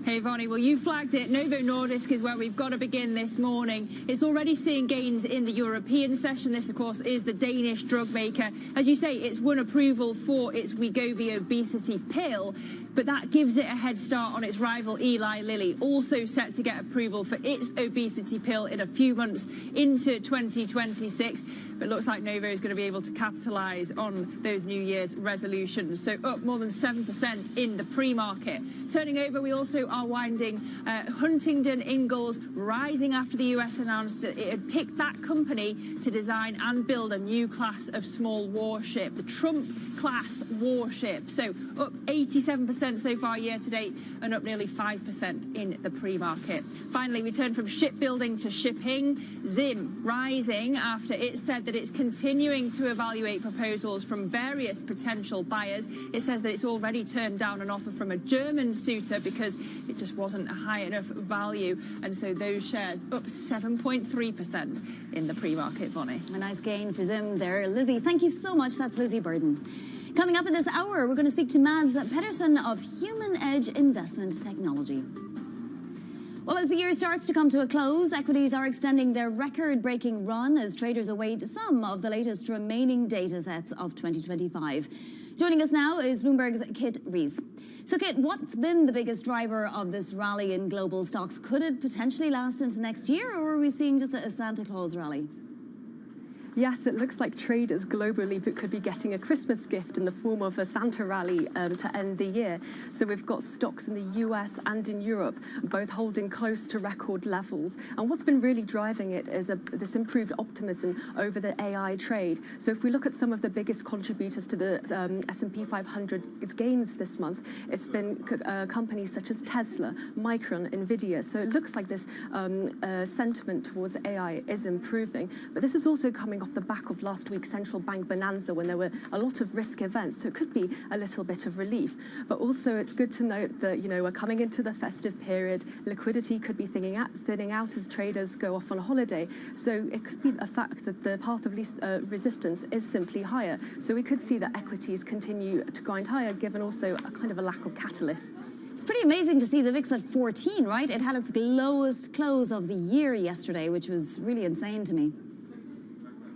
Hey, Vonnie, well, you flagged it. Novo Nordisk is where we've got to begin this morning. It's already seeing gains in the European session. This, of course, is the Danish drug maker. As you say, it's won approval for its Wegovy obesity pill, but that gives it a head start on its rival Eli Lilly, also set to get approval for its obesity pill in a few months into 2026. But it looks like Novo is going to be able to capitalise on those New Year's resolutions. So up more than 7% in the pre-market. Turning over, we also are winding Huntington Ingalls rising after the US announced that it had picked that company to design and build a new class of small warship, the Trump-class warship. So up 87% so far year to date and up nearly 5% in the pre-market. Finally, we turn from shipbuilding to shipping. Zim rising after it said that it's continuing to evaluate proposals from various potential buyers. It says that it's already turned down an offer from a German suitor because it just wasn't a high enough value. And so those shares up 7.3% in the pre-market, Bonnie. A nice gain for Zim there. Lizzie, thank you so much. That's Lizzie Burden. Coming up in this hour, we're going to speak to Mads Pedersen of Human Edge Investment Technology. Well, as the year starts to come to a close, equities are extending their record-breaking run as traders await some of the latest remaining data sets of 2025. Joining us now is Bloomberg's Kit Rees. So, Kit, what's been the biggest driver of this rally in global stocks? Could it potentially last into next year, or are we seeing just a Santa Claus rally? Yes, it looks like traders globally could be getting a Christmas gift in the form of a Santa rally to end the year. So we've got stocks in the US and in Europe, both holding close to record levels. And what's been really driving it is this improved optimism over the AI trade. So if we look at some of the biggest contributors to the S&P 500 gains this month, it's been companies such as Tesla, Micron, Nvidia. So it looks like this sentiment towards AI is improving. But this is also coming off the back of last week's central bank bonanza when there were a lot of risk events, so it could be a little bit of relief. But also it's good to note that, you know, we're coming into the festive period, liquidity could be thinning out as traders go off on holiday, so it could be a fact that the path of least resistance is simply higher. So we could see that equities continue to grind higher, given also a kind of a lack of catalysts. It's pretty amazing to see the VIX at 14, right? It had its lowest close of the year yesterday, which was really insane to me.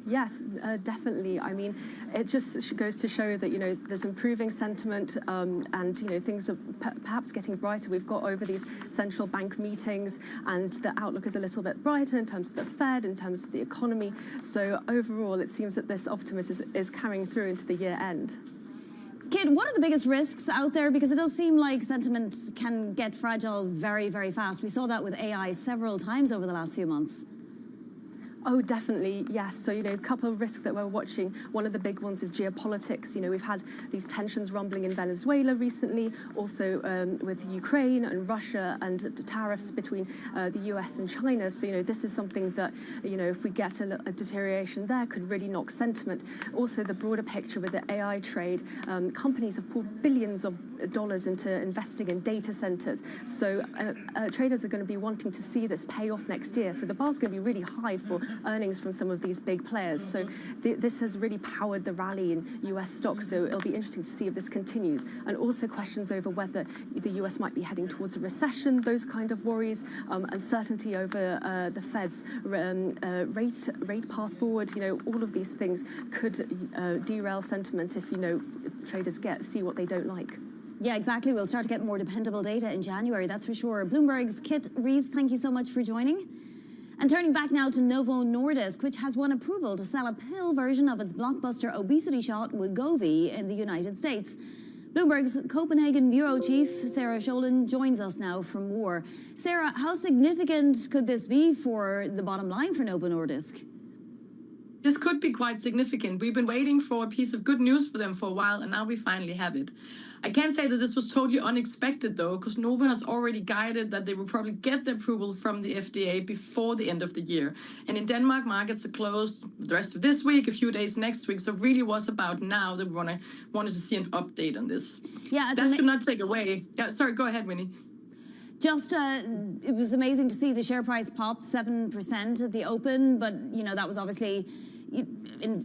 Yes, definitely. I mean, it just goes to show that, you know, there's improving sentiment and, you know, things are perhaps getting brighter. We've got over these central bank meetings and the outlook is a little bit brighter in terms of the Fed, in terms of the economy. So overall, it seems that this optimism is carrying through into the year end. Kit, what are the biggest risks out there? Because it does seem like sentiment can get fragile very, very fast. We saw that with AI several times over the last few months. Oh, definitely, yes. So, you know, a couple of risks that we're watching. One of the big ones is geopolitics. You know, we've had these tensions rumbling in Venezuela recently, also with Ukraine and Russia and the tariffs between the US and China. So, you know, this is something that, you know, if we get a deterioration there, could really knock sentiment. Also, the broader picture with the AI trade, companies have poured billions of dollars into investing in data centers. So traders are going to be wanting to see this pay off next year. So the bar's going to be really high for earnings from some of these big players. So this has really powered the rally in US stocks. So it'll be interesting to see if this continues. And also questions over whether the US might be heading towards a recession, those kind of worries, uncertainty over the Fed's rate path forward. All of these things could derail sentiment if, traders see what they don't like. Yeah, exactly. We'll start to get more dependable data in January, that's for sure. Bloomberg's Kit Rees, thank you so much for joining. And turning back now to Novo Nordisk, which has won approval to sell a pill version of its blockbuster obesity shot, Wegovy, in the United States. Bloomberg's Copenhagen bureau chief, Sarah Scholin, joins us now for more. Sarah, how significant could this be for the bottom line for Novo Nordisk? This could be quite significant. We've been waiting for a piece of good news for them for a while, and now we finally have it. I can't say that this was totally unexpected, though, because Novo has already guided that they will probably get the approval from the FDA before the end of the year. And in Denmark, markets are closed the rest of this week, a few days next week. So it really was about now that we wanted to see an update on this. Yeah, that should not take away. Sorry, go ahead, Winnie. Just, it was amazing to see the share price pop 7% at the open, but, that was obviously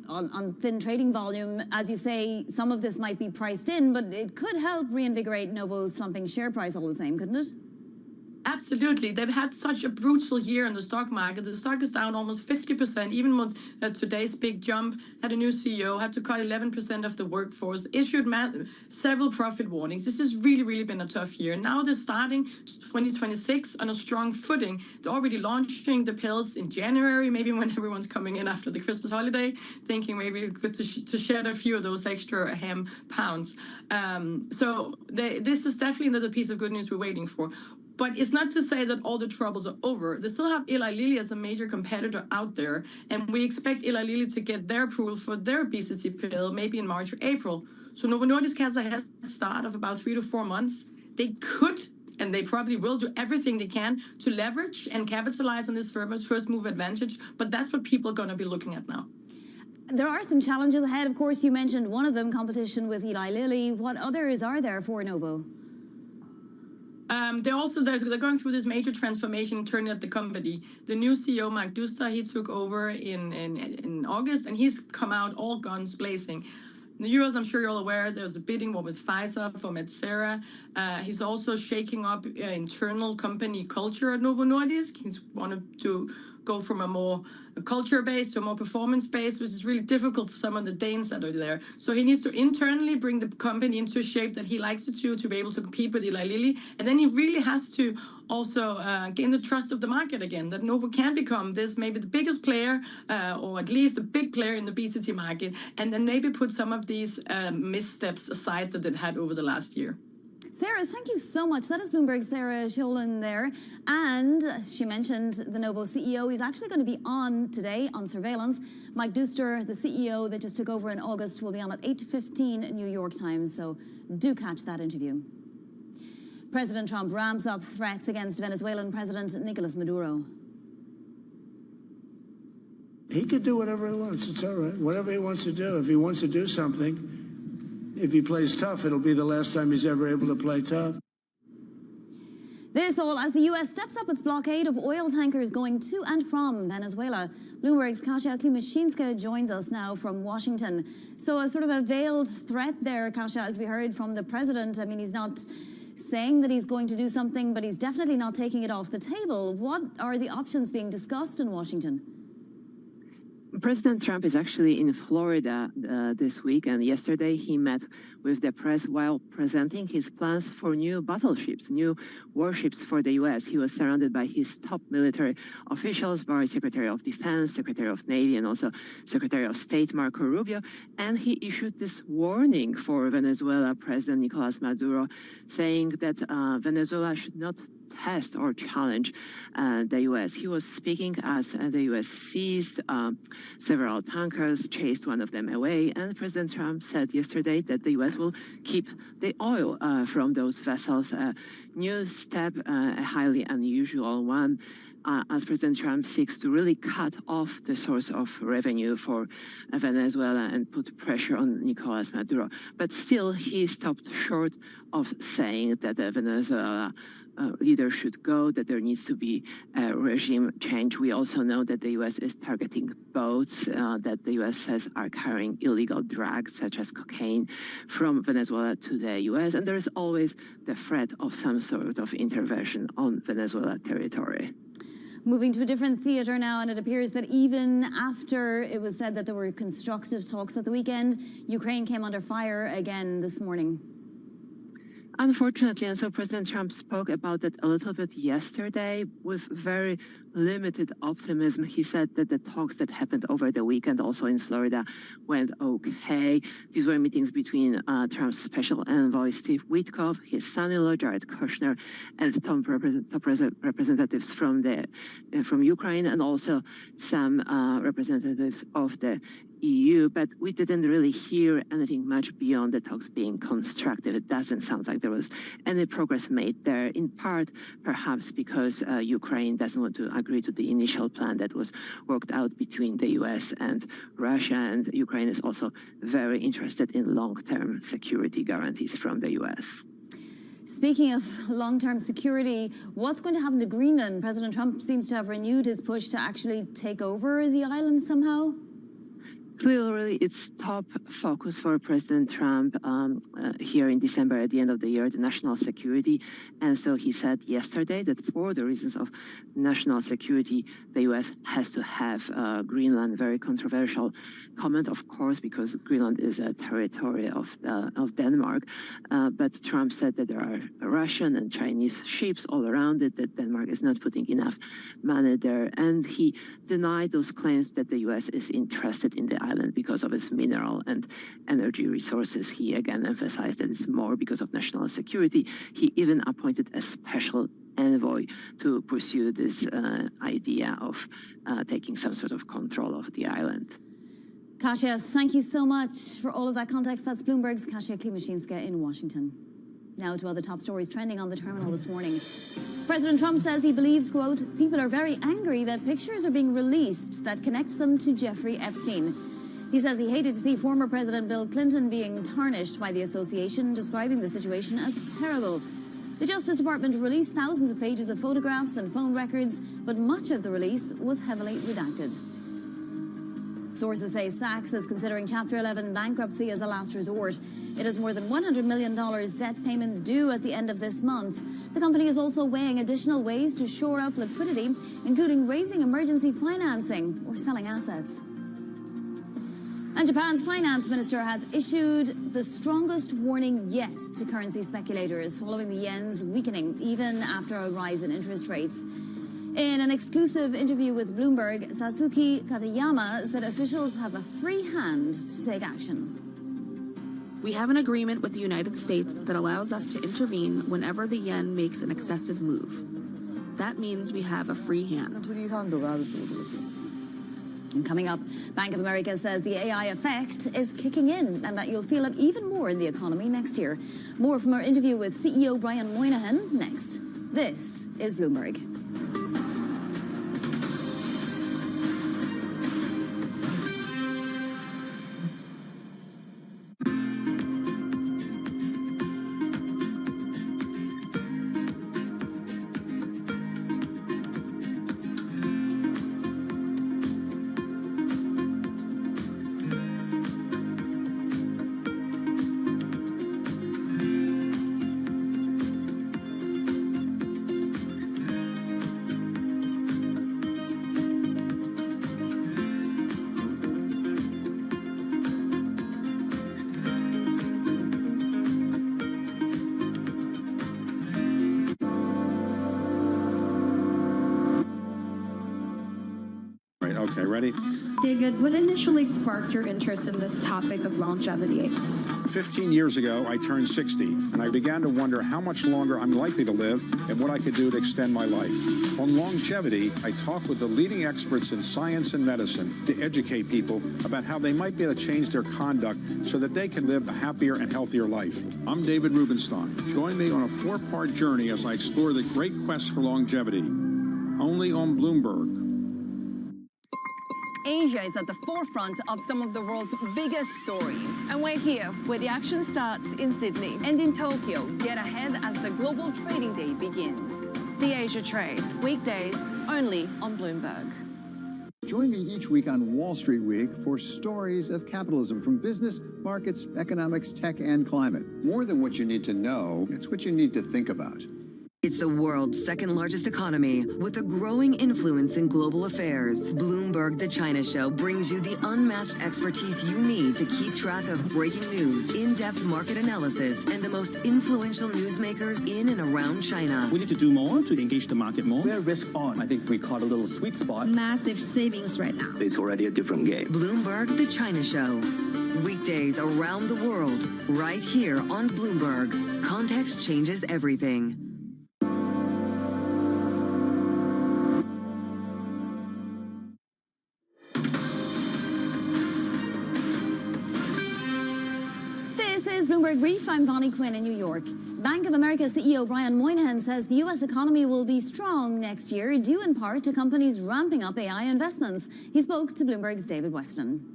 on thin trading volume. As you say, some of this might be priced in, but it could help reinvigorate Novo's slumping share price all the same, couldn't it? Absolutely. They've had such a brutal year in the stock market. The stock is down almost 50%, even with today's big jump. Had a new CEO, had to cut 11% of the workforce, issued several profit warnings. This has really, really been a tough year. Now they're starting 2026 on a strong footing. They're already launching the pills in January, maybe when everyone's coming in after the Christmas holiday, thinking maybe it's good to shed a few of those extra ham pounds. This is definitely another piece of good news we're waiting for. But it's not to say that all the troubles are over. They still have Eli Lilly as a major competitor out there, and we expect Eli Lilly to get their approval for their obesity pill maybe in March or April. So Novo Nordisk has a head start of about 3 to 4 months. They could, and they probably will, do everything they can to leverage and capitalize on this first move advantage, but that's what people are going to be looking at now. There are some challenges ahead. Of course, you mentioned one of them, competition with Eli Lilly. What others are there for Novo? They're going through this major transformation, turning at the company. The new CEO, Mark Duster, he took over in August, and he's come out all guns blazing. In the US, I'm sure you're all aware, there's a bidding war with Pfizer for Metsera. He's also shaking up internal company culture at Novo Nordisk. He's wanted to go from a more culture-based to a more performance-based, which is really difficult for some of the Danes that are there. So he needs to internally bring the company into a shape that he likes it to be able to compete with Eli Lilly. And then he really has to also gain the trust of the market again, that Novo can become this maybe the biggest player, or at least a big player in the obesity market, and then maybe put some of these missteps aside that they've had over the last year. Sarah, thank you so much. That is Bloomberg's Sarah Scholin there. And she mentioned the Novo CEO. He's actually going to be on today on Surveillance. Mike Duster, the CEO that just took over in August, will be on at 8:15 New York time. So do catch that interview. President Trump ramps up threats against Venezuelan President Nicolas Maduro. He could do whatever he wants. It's all right. Whatever he wants to do. If he wants to do something, if he plays tough, it'll be the last time he's ever able to play tough. This all as the U.S. steps up its blockade of oil tankers going to and from Venezuela. Bloomberg's Kasia Klimashinska joins us now from Washington. So a sort of a veiled threat there, Kasia, as we heard from the president. I mean, he's not saying that he's going to do something, but he's definitely not taking it off the table. What are the options being discussed in Washington? President Trump is actually in Florida this week, and yesterday he met with the press while presenting his plans for new battleships, new warships for the U.S. He was surrounded by his top military officials, by Secretary of Defense, Secretary of Navy, and also Secretary of State Marco Rubio, and he issued this warning for Venezuela President Nicolas Maduro, saying that Venezuela should not test or challenge the U.S. He was speaking as the U.S. seized several tankers, chased one of them away, and President Trump said yesterday that the U.S. will keep the oil from those vessels. A new step, a highly unusual one, as President Trump seeks to really cut off the source of revenue for Venezuela and put pressure on Nicolas Maduro. But still, he stopped short of saying that Venezuela leader should go, that there needs to be a regime change. We also know that the U.S. is targeting boats that the U.S. says are carrying illegal drugs, such as cocaine, from Venezuela to the U.S. And there is always the threat of some sort of intervention on Venezuela territory. Moving to a different theatre now, and it appears that even after it was said that there were constructive talks at the weekend, Ukraine came under fire again this morning. Unfortunately, and so President Trump spoke about it a little bit yesterday with very limited optimism. He said that the talks that happened over the weekend, also in Florida, went okay. These were meetings between Trump's special envoy, Steve Witkoff, his son-in-law, Jared Kushner, and top representatives from Ukraine, and also some representatives of the EU, but we didn't really hear anything much beyond the talks being constructive. It doesn't sound like there was any progress made there, in part perhaps because Ukraine doesn't want to agree to the initial plan that was worked out between the US and Russia, and Ukraine is also very interested in long-term security guarantees from the US. Speaking of long-term security, what's going to happen to Greenland? President Trump seems to have renewed his push to actually take over the island somehow. Clearly, it's top focus for President Trump here in December at the end of the year, the national security. And so he said yesterday that for the reasons of national security, the U.S. has to have Greenland. Very controversial comment, of course, because Greenland is a territory of Denmark. But Trump said that there are Russian and Chinese ships all around it, that Denmark is not putting enough money there. And he denied those claims that the U.S. is interested in the island because of its mineral and energy resources. He again emphasized that it's more because of national security. He even appointed a special envoy to pursue this idea of taking some sort of control of the island. Kasia, thank you so much for all of that context. That's Bloomberg's Kasia Klimashinska in Washington. Now to other top stories trending on the terminal this morning. President Trump says he believes, quote, people are very angry that pictures are being released that connect them to Jeffrey Epstein. He says he hated to see former President Bill Clinton being tarnished by the association, describing the situation as terrible. The Justice Department released thousands of pages of photographs and phone records, but much of the release was heavily redacted. Sources say Saks is considering Chapter 11 bankruptcy as a last resort. It has more than $100 million debt payment due at the end of this month. The company is also weighing additional ways to shore up liquidity, including raising emergency financing or selling assets. And Japan's finance minister has issued the strongest warning yet to currency speculators following the yen's weakening, even after a rise in interest rates. In an exclusive interview with Bloomberg, Tatsuki Katayama said officials have a free hand to take action. We have an agreement with the United States that allows us to intervene whenever the yen makes an excessive move. That means we have a free hand. And coming up, Bank of America says the AI effect is kicking in and that you'll feel it even more in the economy next year. More from our interview with CEO Brian Moynihan next. This is Bloomberg. Okay, ready? David, what initially sparked your interest in this topic of longevity? 15 years ago, I turned 60, and I began to wonder how much longer I'm likely to live and what I could do to extend my life. On longevity, I talk with the leading experts in science and medicine to educate people about how they might be able to change their conduct so that they can live a happier and healthier life. I'm David Rubenstein. Join me on a 4-part journey as I explore the great quest for longevity. Only on Bloomberg. Asia is at the forefront of some of the world's biggest stories. And we're here, where the action starts in Sydney. And in Tokyo, get ahead as the global trading day begins. The Asia Trade, weekdays only on Bloomberg. Join me each week on Wall Street Week for stories of capitalism from business, markets, economics, tech, and climate. More than what you need to know, it's what you need to think about. It's the world's second largest economy with a growing influence in global affairs. Bloomberg The China Show brings you the unmatched expertise you need to keep track of breaking news, in-depth market analysis, and the most influential newsmakers in and around China. We need to do more to engage the market more. We're risk on. I think we caught a little sweet spot. Massive savings right now. It's already a different game. Bloomberg The China Show. Weekdays around the world, right here on Bloomberg. Context changes everything. This is Bloomberg Brief. I'm Bonnie Quinn in New York. Bank of America CEO Brian Moynihan says the U.S. economy will be strong next year, due in part to companies ramping up AI investments. He spoke to Bloomberg's David Weston.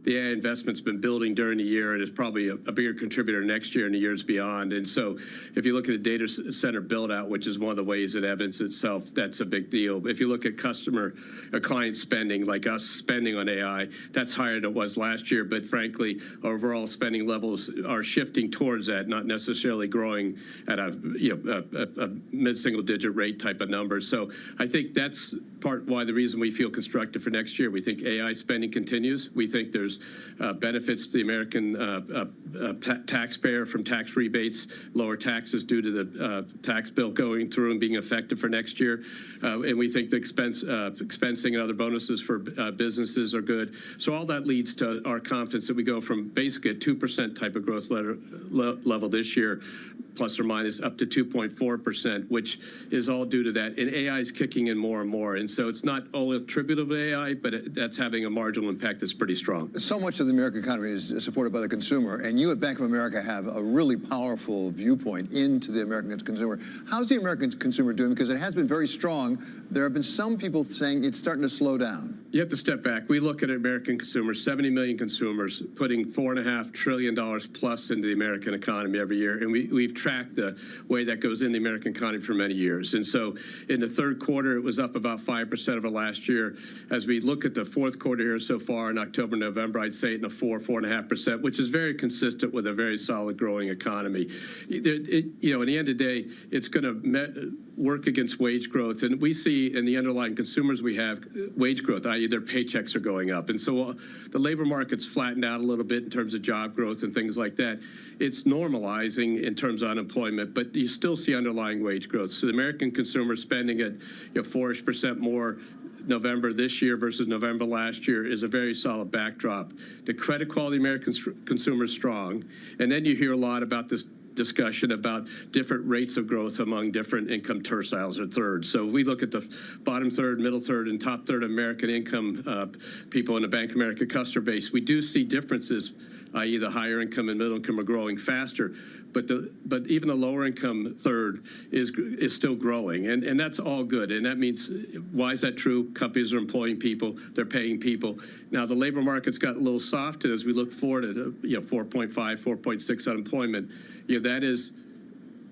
The AI investment's been building during the year and is probably a bigger contributor next year and the years beyond. And so if you look at the data center build out, which is one of the ways it evidences itself, that's a big deal. If you look at customer or client spending, like us spending on AI, that's higher than it was last year. But frankly, overall spending levels are shifting towards that, not necessarily growing at a mid-single digit rate type of number. So I think that's part why the reason we feel constructive for next year. We think AI spending continues. We think there's benefits to the American taxpayer from tax rebates, lower taxes due to the tax bill going through and being effective for next year. And we think the expensing and other bonuses for businesses are good. So all that leads to our confidence that we go from basically a 2% type of growth level this year, plus or minus up to 2.4%, which is all due to that. And AI is kicking in more and more. And so it's not all attributable to AI, but that's having a marginal impact that's pretty strong. So much of the American economy is supported by the consumer, and you at Bank of America have a really powerful viewpoint into the American consumer. How's the American consumer doing? Because it has been very strong. There have been some people saying it's starting to slow down. You have to step back. We look at American consumers, 70 million consumers, putting $4.5 trillion plus into the American economy every year. And we've tracked the way that goes in the American economy for many years. And so in the third quarter, it was up about 5% over last year. As we look at the fourth quarter here so far in October, November, I'd say in the 4.5%, which is very consistent with a very solid growing economy. In the end of the day, it's going to work against wage growth. And we see in the underlying consumers we have wage growth, i.e. their paychecks are going up. And so the labor market's flattened out a little bit in terms of job growth and things like that. It's normalizing in terms of unemployment, but you still see underlying wage growth. So the American consumer spending at 4% more November this year versus November last year is a very solid backdrop. The credit quality of the American consumer is strong. And then you hear a lot about this discussion about different rates of growth among different income terciles or thirds. So we look at the bottom third, middle third, and top third of American income people in the Bank of America customer base. We do see differences, i.e. the higher income and middle income are growing faster, but even the lower income third is still growing, and that's all good. And that means, why is that true? Companies are employing people, they're paying people. Now the labor market's got a little soft, and as we look forward at 4.5, 4.6 unemployment, that is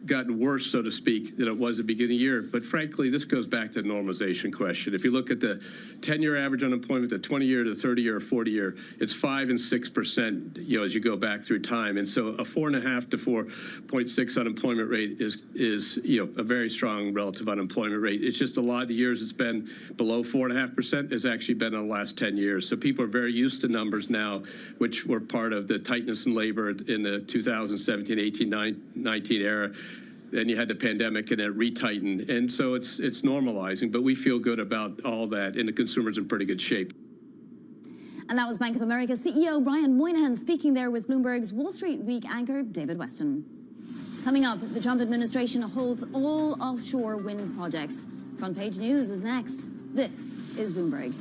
gotten worse, so to speak, than it was at the beginning of the year. But frankly, this goes back to the normalization question. If you look at the 10-year average unemployment, the 20-year, the 30-year, or 40-year, it's 5% and 6%, as you go back through time. And so a 4.5 to 4.6 unemployment rate is a very strong relative unemployment rate. It's just a lot of the years it's been below 4.5% has actually been in the last 10 years. So people are very used to numbers now, which were part of the tightness in labor in the 2017, 18, 19 era. Then you had the pandemic and it retightened. And so it's normalizing, but we feel good about all that, and the consumer's in pretty good shape. And that was Bank of America CEO Brian Moynihan speaking there with Bloomberg's Wall Street Week anchor David Weston. Coming up, the Trump administration holds all offshore wind projects. Front page news is next. This is Bloomberg.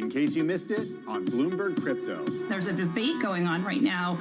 in case you missed it on Bloomberg Crypto. There's a debate going on right now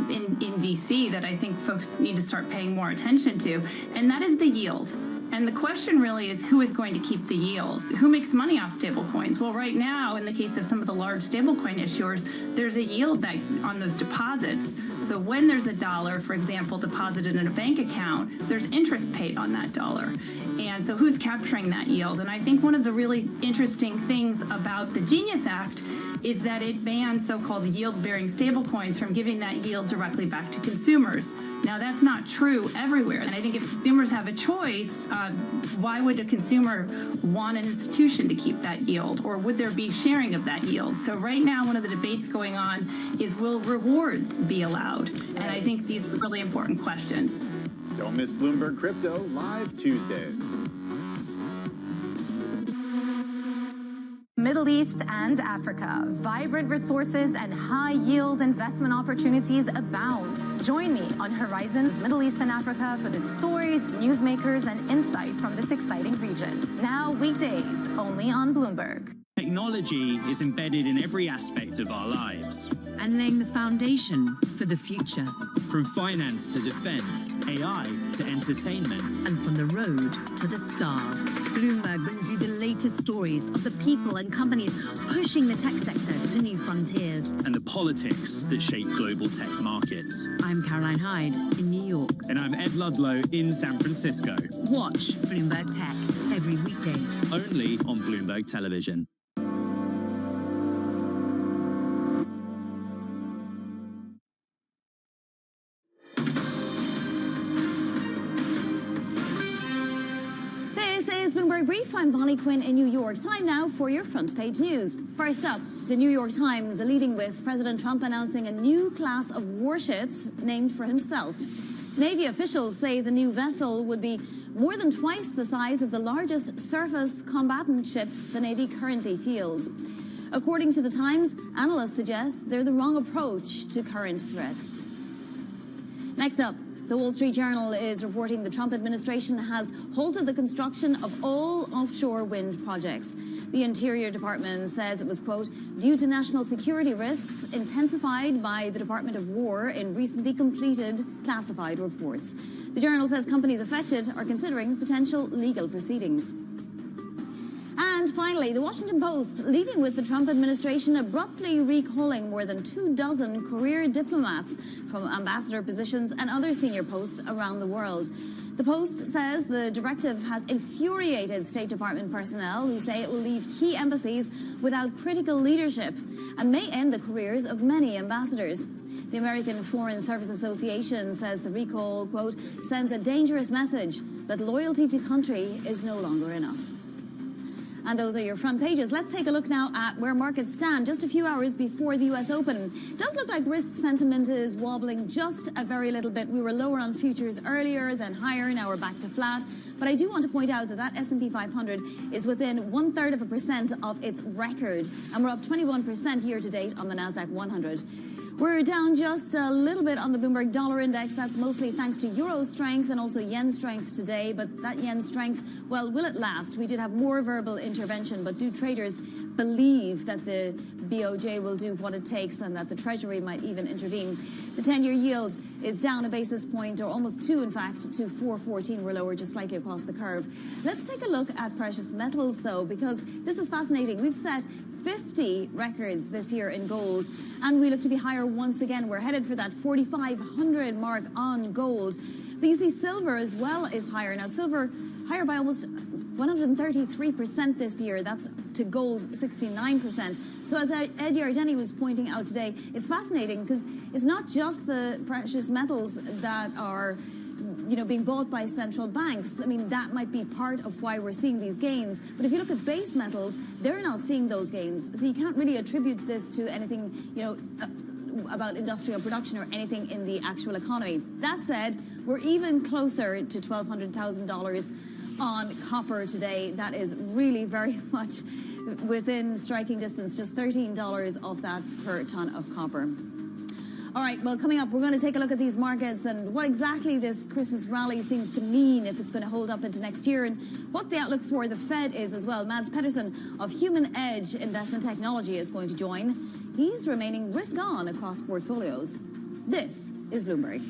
in DC that I think folks need to start paying more attention to, and that is the yield. And the question really is, who is going to keep the yield? Who makes money off stablecoins? Well, right now, in the case of some of the large stablecoin issuers, there's a yield back on those deposits. So when there's $1, for example, deposited in a bank account, there's interest paid on that dollar. And so who's capturing that yield? And I think one of the really interesting things about the Genius Act is that it bans so-called yield-bearing stablecoins from giving that yield directly back to consumers. Now, that's not true everywhere. And I think if consumers have a choice, why would a consumer want an institution to keep that yield? Or would there be sharing of that yield? So right now, one of the debates going on is, will rewards be allowed? And I think these are really important questions. Don't miss Bloomberg Crypto live Tuesdays. Middle East and Africa. Vibrant resources and high-yield investment opportunities abound. Join me on Horizons Middle East and Africa for the stories, newsmakers, and insight from this exciting region. Now weekdays, only on Bloomberg. Technology is embedded in every aspect of our lives. And laying the foundation for the future. From finance to defense, AI to entertainment. And from the road to the stars. Bloomberg brings you the latest stories of the people and companies pushing the tech sector to new frontiers. And the politics that shape global tech markets. I'm Caroline Hyde in New York. And I'm Ed Ludlow in San Francisco. Watch Bloomberg Tech every weekday. Only on Bloomberg Television. Bloomberg Brief. I'm Bonnie Quinn in New York. Time now for your front page news. First up, the New York Times leading with President Trump announcing a new class of warships named for himself. Navy officials say the new vessel would be more than twice the size of the largest surface combatant ships the Navy currently fields. According to the Times, analysts suggest they're the wrong approach to current threats. Next up, the Wall Street Journal is reporting the Trump administration has halted the construction of all offshore wind projects. The Interior Department says it was, quote, due to national security risks intensified by the Department of War in recently completed classified reports. The Journal says companies affected are considering potential legal proceedings. And finally, the Washington Post, leading with the Trump administration abruptly recalling more than 24 career diplomats from ambassador positions and other senior posts around the world. The Post says the directive has infuriated State Department personnel who say it will leave key embassies without critical leadership and may end the careers of many ambassadors. The American Foreign Service Association says the recall, quote, sends a dangerous message that loyalty to country is no longer enough. And those are your front pages. Let's take a look now at where markets stand just a few hours before the U.S. Open. It does look like risk sentiment is wobbling just a very little bit. We were lower on futures earlier, then higher. Now we're back to flat. But I do want to point out that that S&P 500 is within 1/3% of its record. And we're up 21% year to date on the NASDAQ 100. We're down just a little bit on the Bloomberg Dollar Index. That's mostly thanks to euro strength and also yen strength today. But that yen strength, well, will it last? We did have more verbal intervention, but do traders believe that the BOJ will do what it takes and that the Treasury might even intervene? The 10-year yield is down a basis point, or almost 2, in fact, to 4.14. We're lower just slightly across the curve. Let's take a look at precious metals, though, because this is fascinating. We've set 50 records this year in gold, and we look to be higher once again. We're headed for that 4,500 mark on gold. But you see silver as well is higher. Now silver higher by almost 133% this year. That's to gold's 69%. So as Ed Yardeni was pointing out today, it's fascinating because it's not just the precious metals that are being bought by central banks. I mean, that might be part of why we're seeing these gains. But if you look at base metals, they're not seeing those gains. So you can't really attribute this to anything, about industrial production or anything in the actual economy. That said, we're even closer to $1,200,000 on copper today. That is really very much within striking distance, just $13 off that per ton of copper. All right, well, coming up, we're going to take a look at these markets and what exactly this Christmas rally seems to mean, if it's going to hold up into next year, and what the outlook for the Fed is as well. Mads Pedersen of Human Edge Investment Technology is going to join. He's remaining risk-on across portfolios. This is Bloomberg.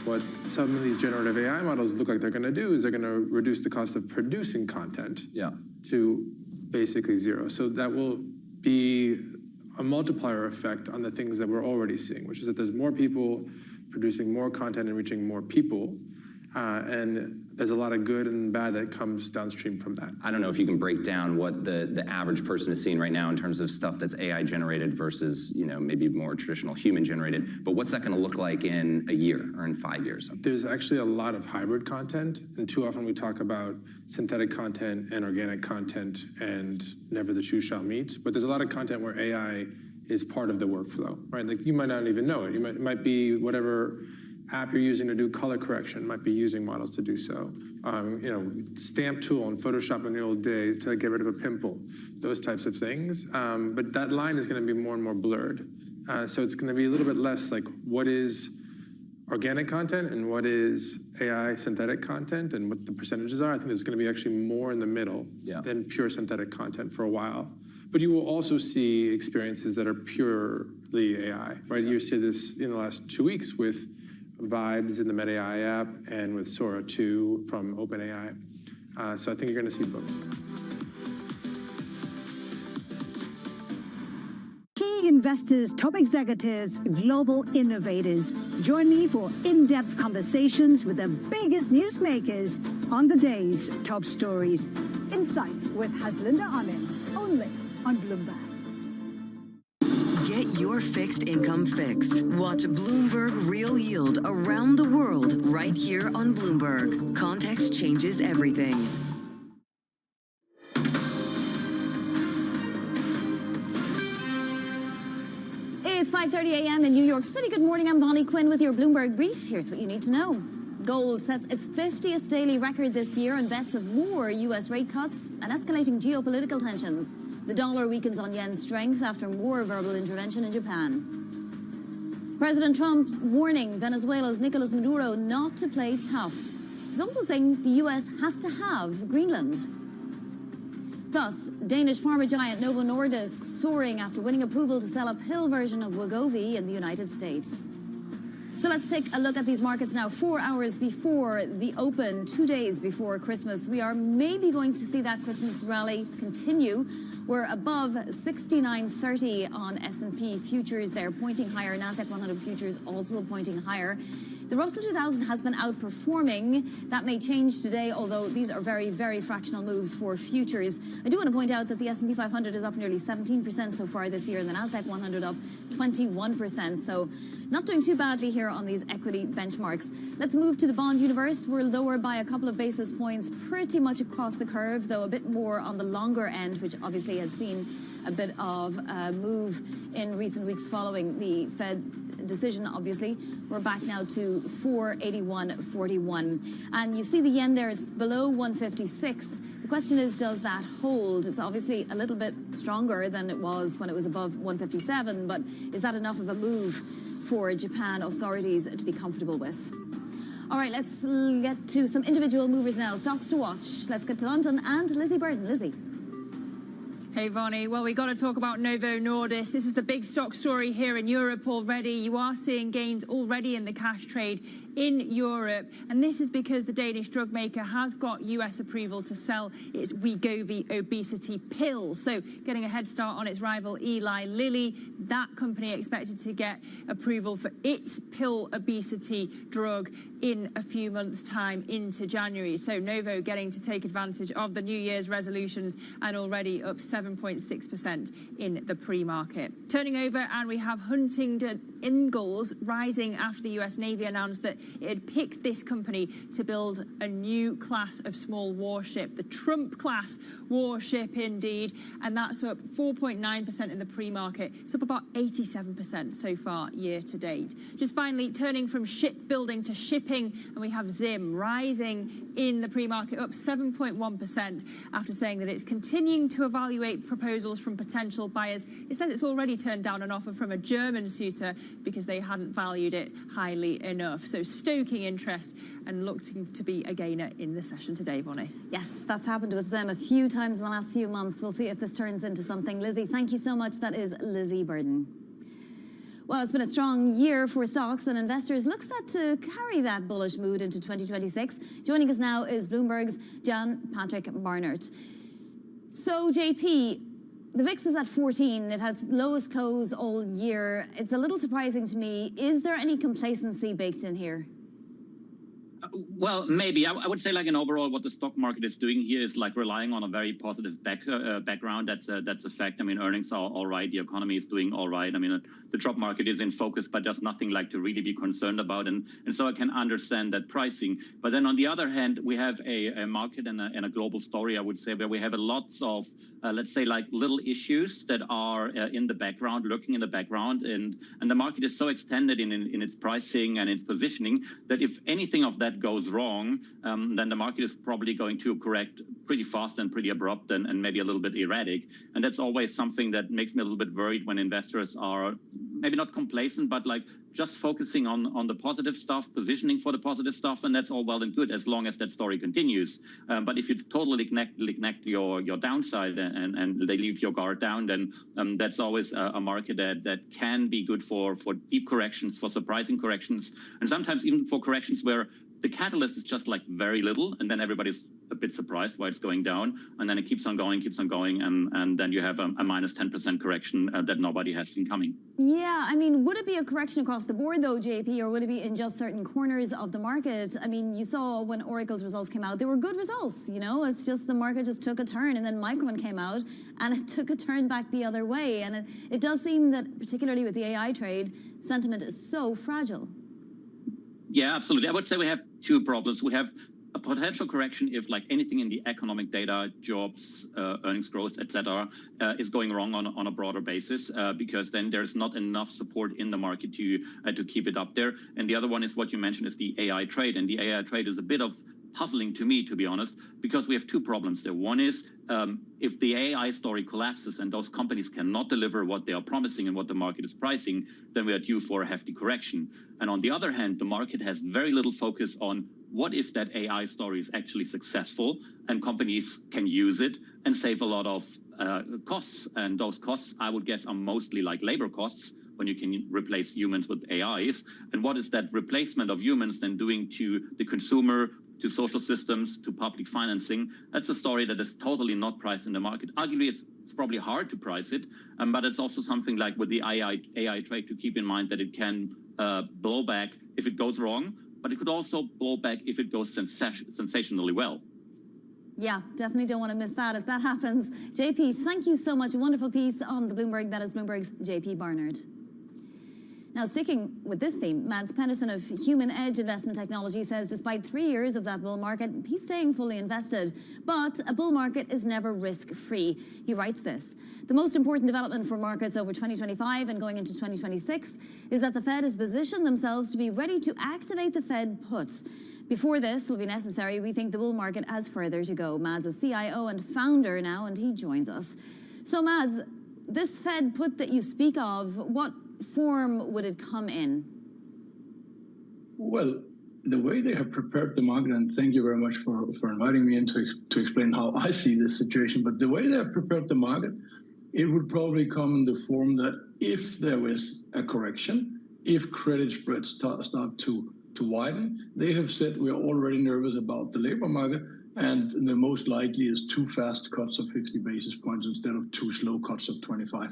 What some of these generative AI models look like they're going to do is they're going to reduce the cost of producing content to basically zero. So that will be a multiplier effect on the things that we're already seeing, which is that there's more people producing more content and reaching more people. And there's a lot of good and bad that comes downstream from that. I don't know if you can break down what the average person is seeing right now in terms of stuff that's AI generated versus, you know, maybe more traditional human generated, but what's that going to look like in a year or in 5 years? There's actually a lot of hybrid content, and too often we talk about synthetic content and organic content, and never the two shall meet. But there's a lot of content where AI is part of the workflow, right? Like you might not even know it. It might be whatever app you're using to do color correction, might be using models to do so. You know, stamp tool in Photoshop in the old days to get rid of a pimple, those types of things. But that line is going to be more and more blurred. So it's going to be a little bit less like what is organic content and what is AI synthetic content and what the percentages are. I think there's going to be actually more in the middle than pure synthetic content for a while. But you will also see experiences that are purely AI, right? You see this in the last 2 weeks with Vibes in the Meta AI app and with Sora 2 from OpenAI. So I think you're going to see both. Key investors, top executives, global innovators. Join me for in-depth conversations with the biggest newsmakers on the day's top stories. Insight with Haslinda Anand, only on Bloomberg. Get your fixed income fix. Watch Bloomberg Real Yield around the world right here on Bloomberg. Context changes everything. It's 5:30 a.m. in New York City. Good morning, I'm Bonnie Quinn with your Bloomberg Brief. Here's what you need to know. Gold sets its 50th daily record this year on bets of more U.S. rate cuts and escalating geopolitical tensions. The dollar weakens on yen strength after more verbal intervention in Japan. President Trump warning Venezuela's Nicolas Maduro not to play tough. He's also saying the U.S. has to have Greenland. Plus, Danish pharma giant Novo Nordisk soaring after winning approval to sell a pill version of Wegovy in the United States. So let's take a look at these markets now. 4 hours before the open, 2 days before Christmas, we are maybe going to see that Christmas rally continue. We're above 69.30 on S&P futures. They're pointing higher. NASDAQ 100 futures also pointing higher. The Russell 2000 has been outperforming. That may change today, although these are very, very fractional moves for futures. I do want to point out that the S&P 500 is up nearly 17% so far this year, and the NASDAQ 100 up 21%. So not doing too badly here on these equity benchmarks. Let's move to the bond universe. We're lower by a couple of basis points pretty much across the curve, though a bit more on the longer end, which obviously had seen a bit of a move in recent weeks following the Fed decision, obviously. We're back now to 481.41. And you see the yen there, it's below 156. The question is, does that hold? It's obviously a little bit stronger than it was when it was above 157, but is that enough of a move for Japan authorities to be comfortable with? All right, let's get to some individual movers now. Stocks to watch. Let's get to London and Lizzie Burden. Lizzie. Hey, Vonnie. Well, we got to talk about Novo Nordisk. This is the big stock story here in Europe already. You are seeing gains already in the cash trade in Europe. And this is because the Danish drug maker has got US approval to sell its Wegovy obesity pill. So getting a head start on its rival Eli Lilly. That company expected to get approval for its pill obesity drug in a few months' time into January. So Novo getting to take advantage of the New Year's resolutions and already up 7.6% in the pre-market. Turning over, and we have Huntington Ingalls rising after the US Navy announced that it had picked this company to build a new class of small warship, the Trump class warship indeed, and that's up 4.9% in the pre-market. It's up about 87% so far year to date. Just finally, turning from shipbuilding to shipping, and we have Zim rising in the pre-market, up 7.1% after saying that it's continuing to evaluate proposals from potential buyers. It says it's already turned down an offer from a German suitor because they hadn't valued it highly enough. So stoking interest and looking to be a gainer in the session today, Vonnie. Yes, that's happened with Zim a few times in the last few months. We'll see if this turns into something. Lizzie, thank you so much. That is Lizzie Burden. Well, it's been a strong year for stocks, and investors look set to carry that bullish mood into 2026. Joining us now is Bloomberg's Jan Patrick Barnard. So, JP, the VIX is at 14. It had lowest close all year. It's a little surprising to me. Is there any complacency baked in here? Well, maybe. I would say, like, in overall, what the stock market is doing here is like relying on a very positive background. That's a fact. I mean, earnings are all right. The economy is doing all right. I mean, the job market is in focus, but there's nothing like to really be concerned about. And so I can understand that pricing. But then on the other hand, we have a market and a global story, I would say, where we have lots of, let's say, like little issues that are in the background, lurking in the background. And the market is so extended in its pricing and its positioning that if anything of that goes wrong, then the market is probably going to correct pretty fast and pretty abrupt and maybe a little bit erratic. And that's always something that makes me a little bit worried when investors are maybe not complacent, but like just focusing on the positive stuff, positioning for the positive stuff, and that's all well and good as long as that story continues. But if you totally neglect your downside and they leave your guard down, then that's always a market that can be good for deep corrections, for surprising corrections, and sometimes even for corrections where the catalyst is just like very little, and then everybody's a bit surprised why it's going down, and then it keeps on going, and then you have a minus 10% correction that nobody has seen coming. Yeah, I mean, would it be a correction across the board, though, JP, or would it be in just certain corners of the market? I mean, you saw when Oracle's results came out, they were good results, you know? It's just the market just took a turn, and then Micron came out, and it took a turn back the other way. And it does seem that, particularly with the AI trade, sentiment is so fragile. Yeah, absolutely. I would say we have two problems. We have a potential correction if, like, anything in the economic data, jobs, earnings growth, etc., is going wrong on a broader basis, because then there's not enough support in the market to keep it up there. And the other one is what you mentioned is the AI trade, and the AI trade is a bit of puzzling to me, to be honest, because we have two problems there. One is if the AI story collapses and those companies cannot deliver what they are promising and what the market is pricing, then we are due for a hefty correction. And on the other hand, the market has very little focus on what if that AI story is actually successful and companies can use it and save a lot of costs. And those costs, I would guess, are mostly like labor costs when you can replace humans with AIs. And what is that replacement of humans then doing to the consumer, to social systems, to public financing? That's a story that is totally not priced in the market. Arguably, it's probably hard to price it, but it's also something like with the AI trade to keep in mind that it can blow back if it goes wrong, but it could also blow back if it goes sensationally well. Yeah, definitely don't want to miss that if that happens. JP, thank you so much. A wonderful piece on the Bloomberg. That is Bloomberg's JP Barnard. Now, sticking with this theme, Mads Pedersen of Human Edge Investment Technology says despite 3 years of that bull market, he's staying fully invested. But a bull market is never risk-free. He writes this: the most important development for markets over 2025 and going into 2026 is that the Fed has positioned themselves to be ready to activate the Fed put. Before this will be necessary, we think the bull market has further to go. Mads is CIO and founder now, and he joins us. So, Mads, this Fed put that you speak of, what form would it come in? Well, the way they have prepared the market, and thank you very much for inviting me in to explain how I see this situation, but the way they have prepared the market, it would probably come in the form that if there is a correction, if credit spreads start to widen, they have said we're already nervous about the labor market, and the most likely is 2 fast cuts of 50 basis points instead of 2 slow cuts of 25.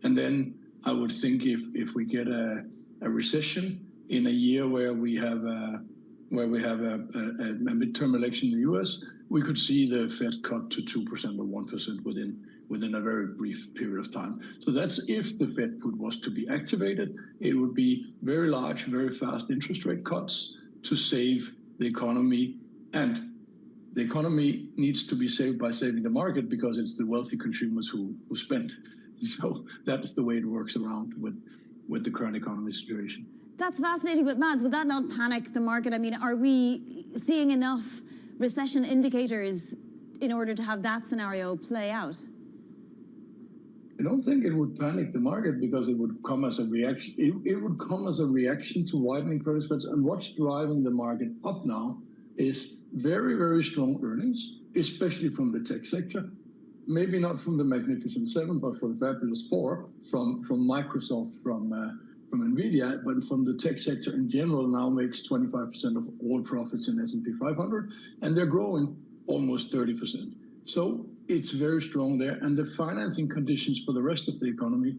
And then I would think if we get a recession in a year where we have a midterm election in the U.S., we could see the Fed cut to 2% or 1% within a very brief period of time. So that's if the Fed put was to be activated. It would be very large, very fast interest rate cuts to save the economy, and the economy needs to be saved by saving the market because it's the wealthy consumers who spend. So that's the way it works around with the current economy situation. That's fascinating, but Mads, would that not panic the market? I mean, are we seeing enough recession indicators in order to have that scenario play out? I don't think it would panic the market because it would come as a reaction. It would come as a reaction to widening credit spreads. And what's driving the market up now is very, very strong earnings, especially from the tech sector. Maybe not from the Magnificent Seven, but from the Fabulous Four, from Microsoft, from Nvidia, but from the tech sector in general now makes 25% of all profits in S&P 500, and they're growing almost 30%. So it's very strong there, and the financing conditions for the rest of the economy,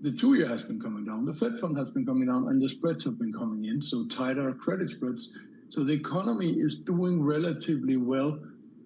the 2-year has been coming down, the Fed fund has been coming down, and the spreads have been coming in, so tighter credit spreads. So the economy is doing relatively well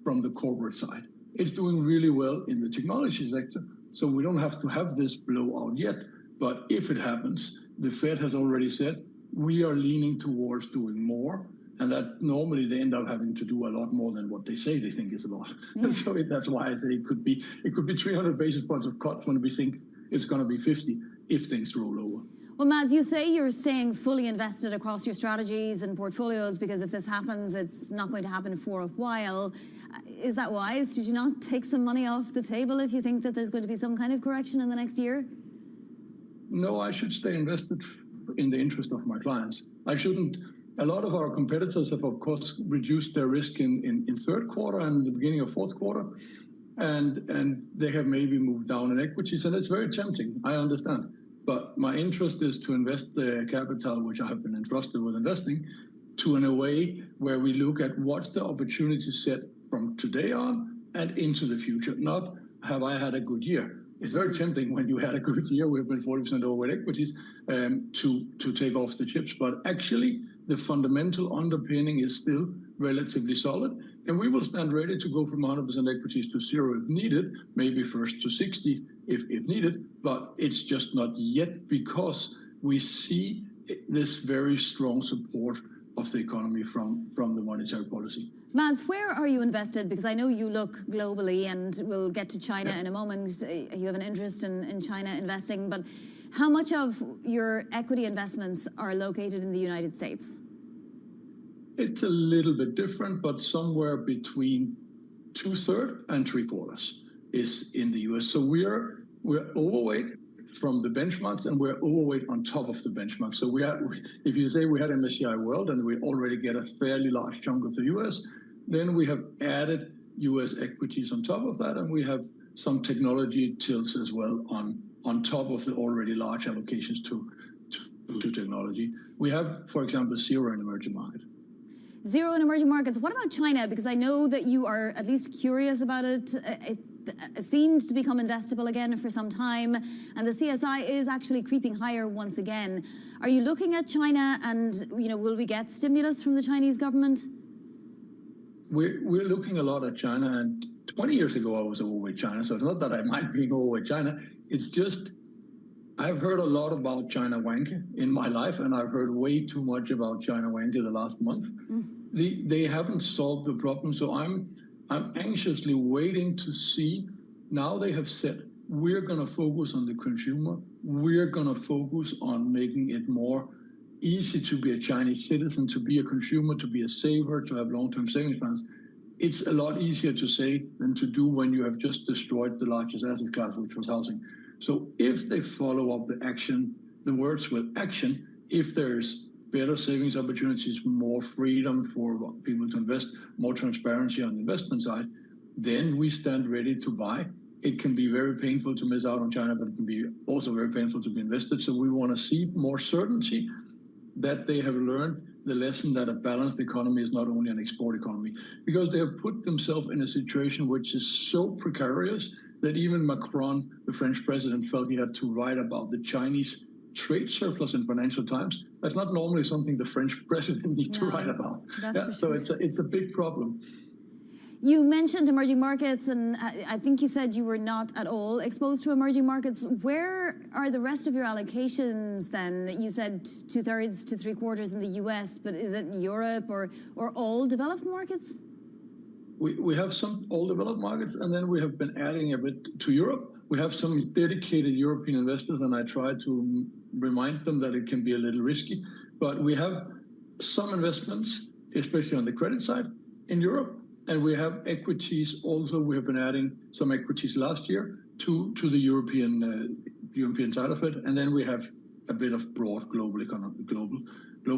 from the corporate side. It's doing really well in the technology sector, so we don't have to have this blowout yet. But if it happens, the Fed has already said, we are leaning towards doing more, and that normally they end up having to do a lot more than what they say they think is a lot. Yeah. So that's why I say it could be 300 basis points of cuts when we think it's going to be 50 if things roll over. Well, Mads, you say you're staying fully invested across your strategies and portfolios because if this happens, it's not going to happen for a while. Is that wise? Should you not take some money off the table if you think that there's going to be some kind of correction in the next year? No, I should stay invested in the interest of my clients. I shouldn't. A lot of our competitors have, of course, reduced their risk in third quarter and the beginning of fourth quarter, and they have maybe moved down in equities, and it's very tempting. I understand. But my interest is to invest the capital, which I have been entrusted with investing, in a way where we look at what's the opportunity set from today on and into the future, not have I had a good year. It's very tempting when you had a good year, we've been 40% overweight equities, to take off the chips. But actually, the fundamental underpinning is still relatively solid. And we will stand ready to go from 100% equities to 0 if needed, maybe first to 60 if needed. But it's just not yet because we see this very strong support of the economy from the monetary policy. Mads, where are you invested? Because I know you look globally, and we'll get to China in a moment. You have an interest in China investing, but how much of your equity investments are located in the United States? It's a little bit different, but somewhere between 2/3 and 3/4 is in the US. So we're overweight from the benchmarks, and we're overweight on top of the benchmark. So if you say we had MSCI World and we already get a fairly large chunk of the US, then we have added US equities on top of that, and we have some technology tilts as well on top of the already large allocations to technology. We have, for example, 0 in emerging markets. 0 in emerging markets. What about China? Because I know that you are at least curious about it. It seemed to become investable again for some time, and the CSI is actually creeping higher once again. Are you looking at China, and will we get stimulus from the Chinese government? We're looking a lot at China, and 20 years ago I was overweight China, so it's not that I mind being overweight China. It's just I've heard a lot about China wanker in my life, and I've heard way too much about China wanker the last month. They haven't solved the problem, so I'm anxiously waiting to see. Now they have said, we're going to focus on the consumer. We're going to focus on making it more easy to be a Chinese citizen, to be a consumer, to be a saver, to have long-term savings plans. It's a lot easier to say than to do when you have just destroyed the largest asset class, which was housing. So if they follow up the words with action, if there's better savings opportunities, more freedom for people to invest, more transparency on the investment side, then we stand ready to buy. It can be very painful to miss out on China, but it can be also very painful to be invested. So we want to see more certainty that they have learned the lesson that a balanced economy is not only an export economy, because they have put themselves in a situation which is so precarious that even Macron, the French president, felt he had to write about the Chinese trade surplus in Financial Times. That's not normally something the French president needs to write about. So it's a big problem. You mentioned emerging markets, and I think you said you were not at all exposed to emerging markets. Where are the rest of your allocations then? You said 2/3 to 3/4 in the US, but is it Europe or all developed markets? We have some all developed markets, and then we have been adding a bit to Europe. We have some dedicated European investors, and I try to remind them that it can be a little risky. But we have some investments, especially on the credit side, in Europe. And we have equities also. We have been adding some equities last year to the European side of it. And then we have a bit of broad global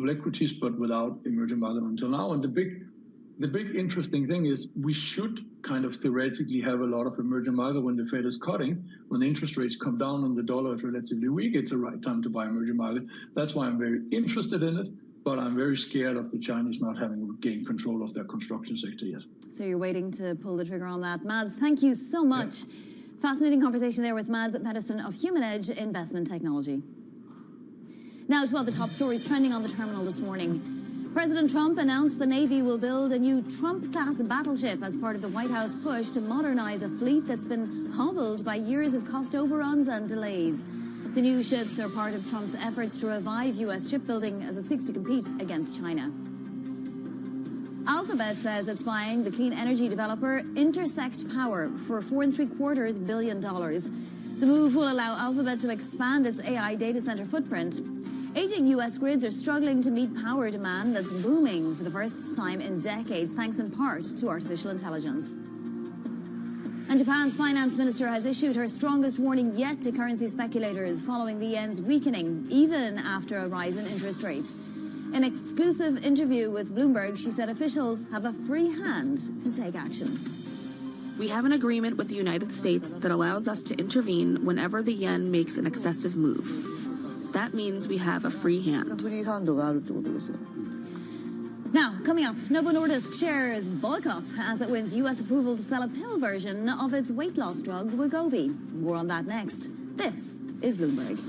equities, but without emerging market until now. And the big interesting thing is we should kind of theoretically have a lot of emerging market when the Fed is cutting. When the interest rates come down and the dollar is relatively weak, it's the right time to buy emerging market. That's why I'm very interested in it. But I'm very scared of the Chinese not having gained control of their construction sector yet. So you're waiting to pull the trigger on that. Mads, thank you so much. Yeah. Fascinating conversation there with Mads Pedersen of Human Edge Investment Technology. Now to other top stories trending on the terminal this morning. President Trump announced the Navy will build a new Trump-class battleship as part of the White House push to modernize a fleet that's been hobbled by years of cost overruns and delays. The new ships are part of Trump's efforts to revive U.S. shipbuilding as it seeks to compete against China. Alphabet says it's buying the clean energy developer Intersect Power for $4.75 billion. The move will allow Alphabet to expand its AI data center footprint. Aging U.S. grids are struggling to meet power demand that's booming for the first time in decades, thanks in part to artificial intelligence. And Japan's finance minister has issued her strongest warning yet to currency speculators following the yen's weakening, even after a rise in interest rates. In an exclusive interview with Bloomberg, she said officials have a free hand to take action. We have an agreement with the United States that allows us to intervene whenever the yen makes an excessive move. That means we have a free hand. Now, coming up, Novo Nordisk shares bulk up as it wins U.S. approval to sell a pill version of its weight loss drug, Wegovy. More on that next. This is Bloomberg.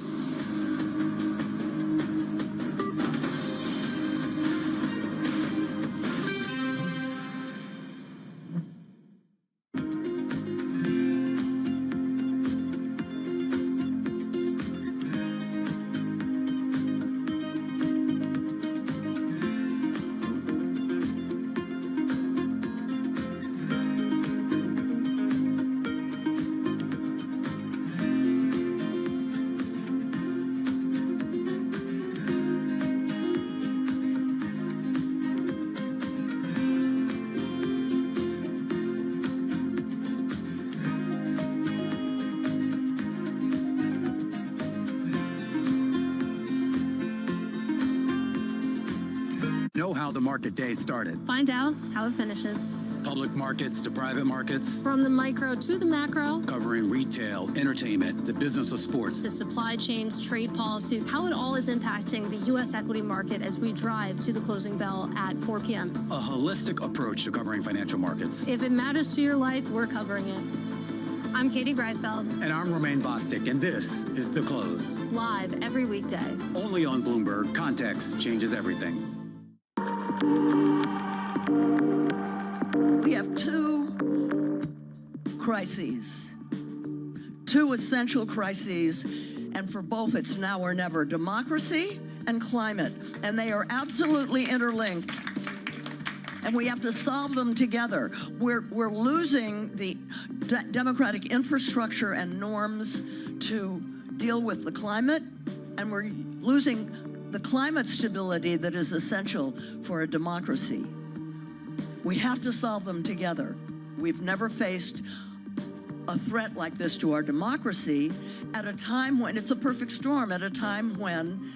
Know how the market day started. Find out how it finishes. Public markets to private markets. From the micro to the macro. Covering retail, entertainment, the business of sports. The supply chains, trade policy, how it all is impacting the U.S. equity market as we drive to the closing bell at 4 p.m. A holistic approach to covering financial markets. If it matters to your life, we're covering it. I'm Katie Greifeld. And I'm Romaine Bostic, and this is The Close. Live every weekday. Only on Bloomberg. Context changes everything. We have two crises, two essential crises And for both, it's now or never, democracy and climate. And they are absolutely interlinked. And we have to solve them together. We're losing the democratic infrastructure and norms to deal with the climate, and we're losing the climate stability that is essential for a democracy. We have to solve them together. We've never faced a threat like this to our democracy at a time when it's a perfect storm, at a time when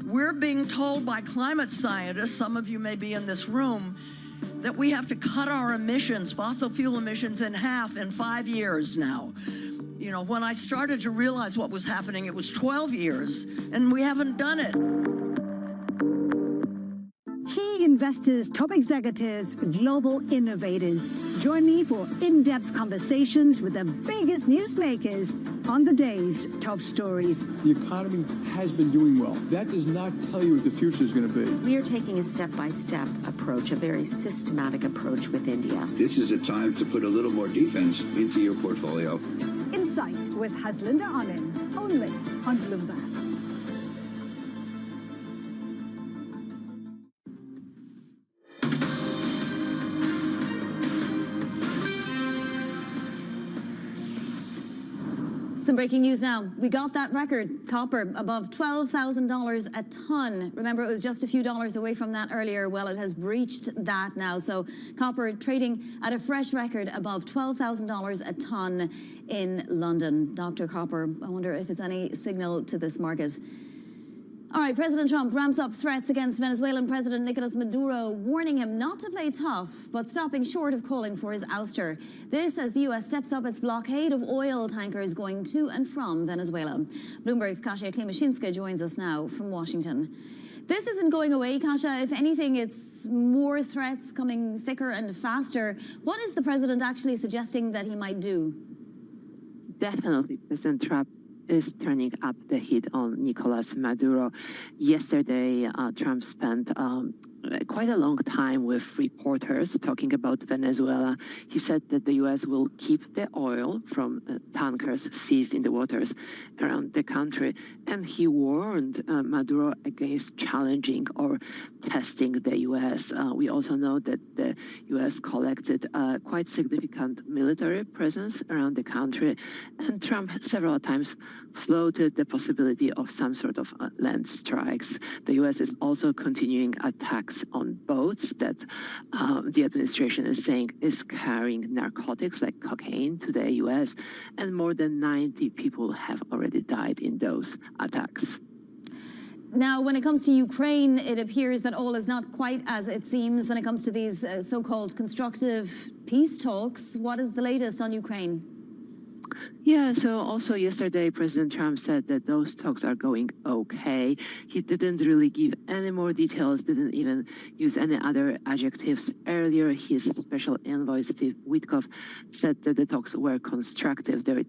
we're being told by climate scientists, some of you may be in this room, that we have to cut our emissions, fossil fuel emissions, in half in 5 years now. You know, when I started to realize what was happening, it was 12 years, and we haven't done it. Key investors, top executives, global innovators. Join me for in-depth conversations with the biggest newsmakers on the day's top stories. The economy has been doing well. That does not tell you what the future is going to be. We are taking a step-by-step approach, a very systematic approach with India. This is a time to put a little more defense into your portfolio. Insight with Haslinda Anand, only on Bloomberg. Some breaking news now. We got that record. Copper above $12,000 a ton. Remember, it was just a few dollars away from that earlier. Well, it has breached that now. So copper trading at a fresh record above $12,000 a ton in London. Dr. Copper, I wonder if it's any signal to this market. All right, President Trump ramps up threats against Venezuelan President Nicolas Maduro, warning him not to play tough, but stopping short of calling for his ouster. This as the U.S. steps up its blockade of oil tankers going to and from Venezuela. Bloomberg's Kasia Klimashinska joins us now from Washington. This isn't going away, Kasia. If anything, it's more threats coming thicker and faster. What is the president actually suggesting that he might do? Definitely, President Trump is turning up the heat on Nicolas Maduro. Yesterday, Trump spent quite a long time with reporters talking about Venezuela. He said that the U.S. will keep the oil from tankers seized in the waters around the country. And he warned Maduro against challenging or testing the U.S. We also know that the U.S. collected quite significant military presence around the country. And Trump several times floated the possibility of some sort of land strikes. The U.S. is also continuing attacks on boats that the administration is saying is carrying narcotics like cocaine to the U.S., and more than 90 people have already died in those attacks. Now, when it comes to Ukraine, it appears that all is not quite as it seems when it comes to these so-called constructive peace talks. What is the latest on Ukraine? Yeah, so also yesterday, President Trump said that those talks are going okay. He didn't really give any more details, didn't even use any other adjectives. Earlier, his special envoy, Steve Witkoff, said that the talks were constructive. They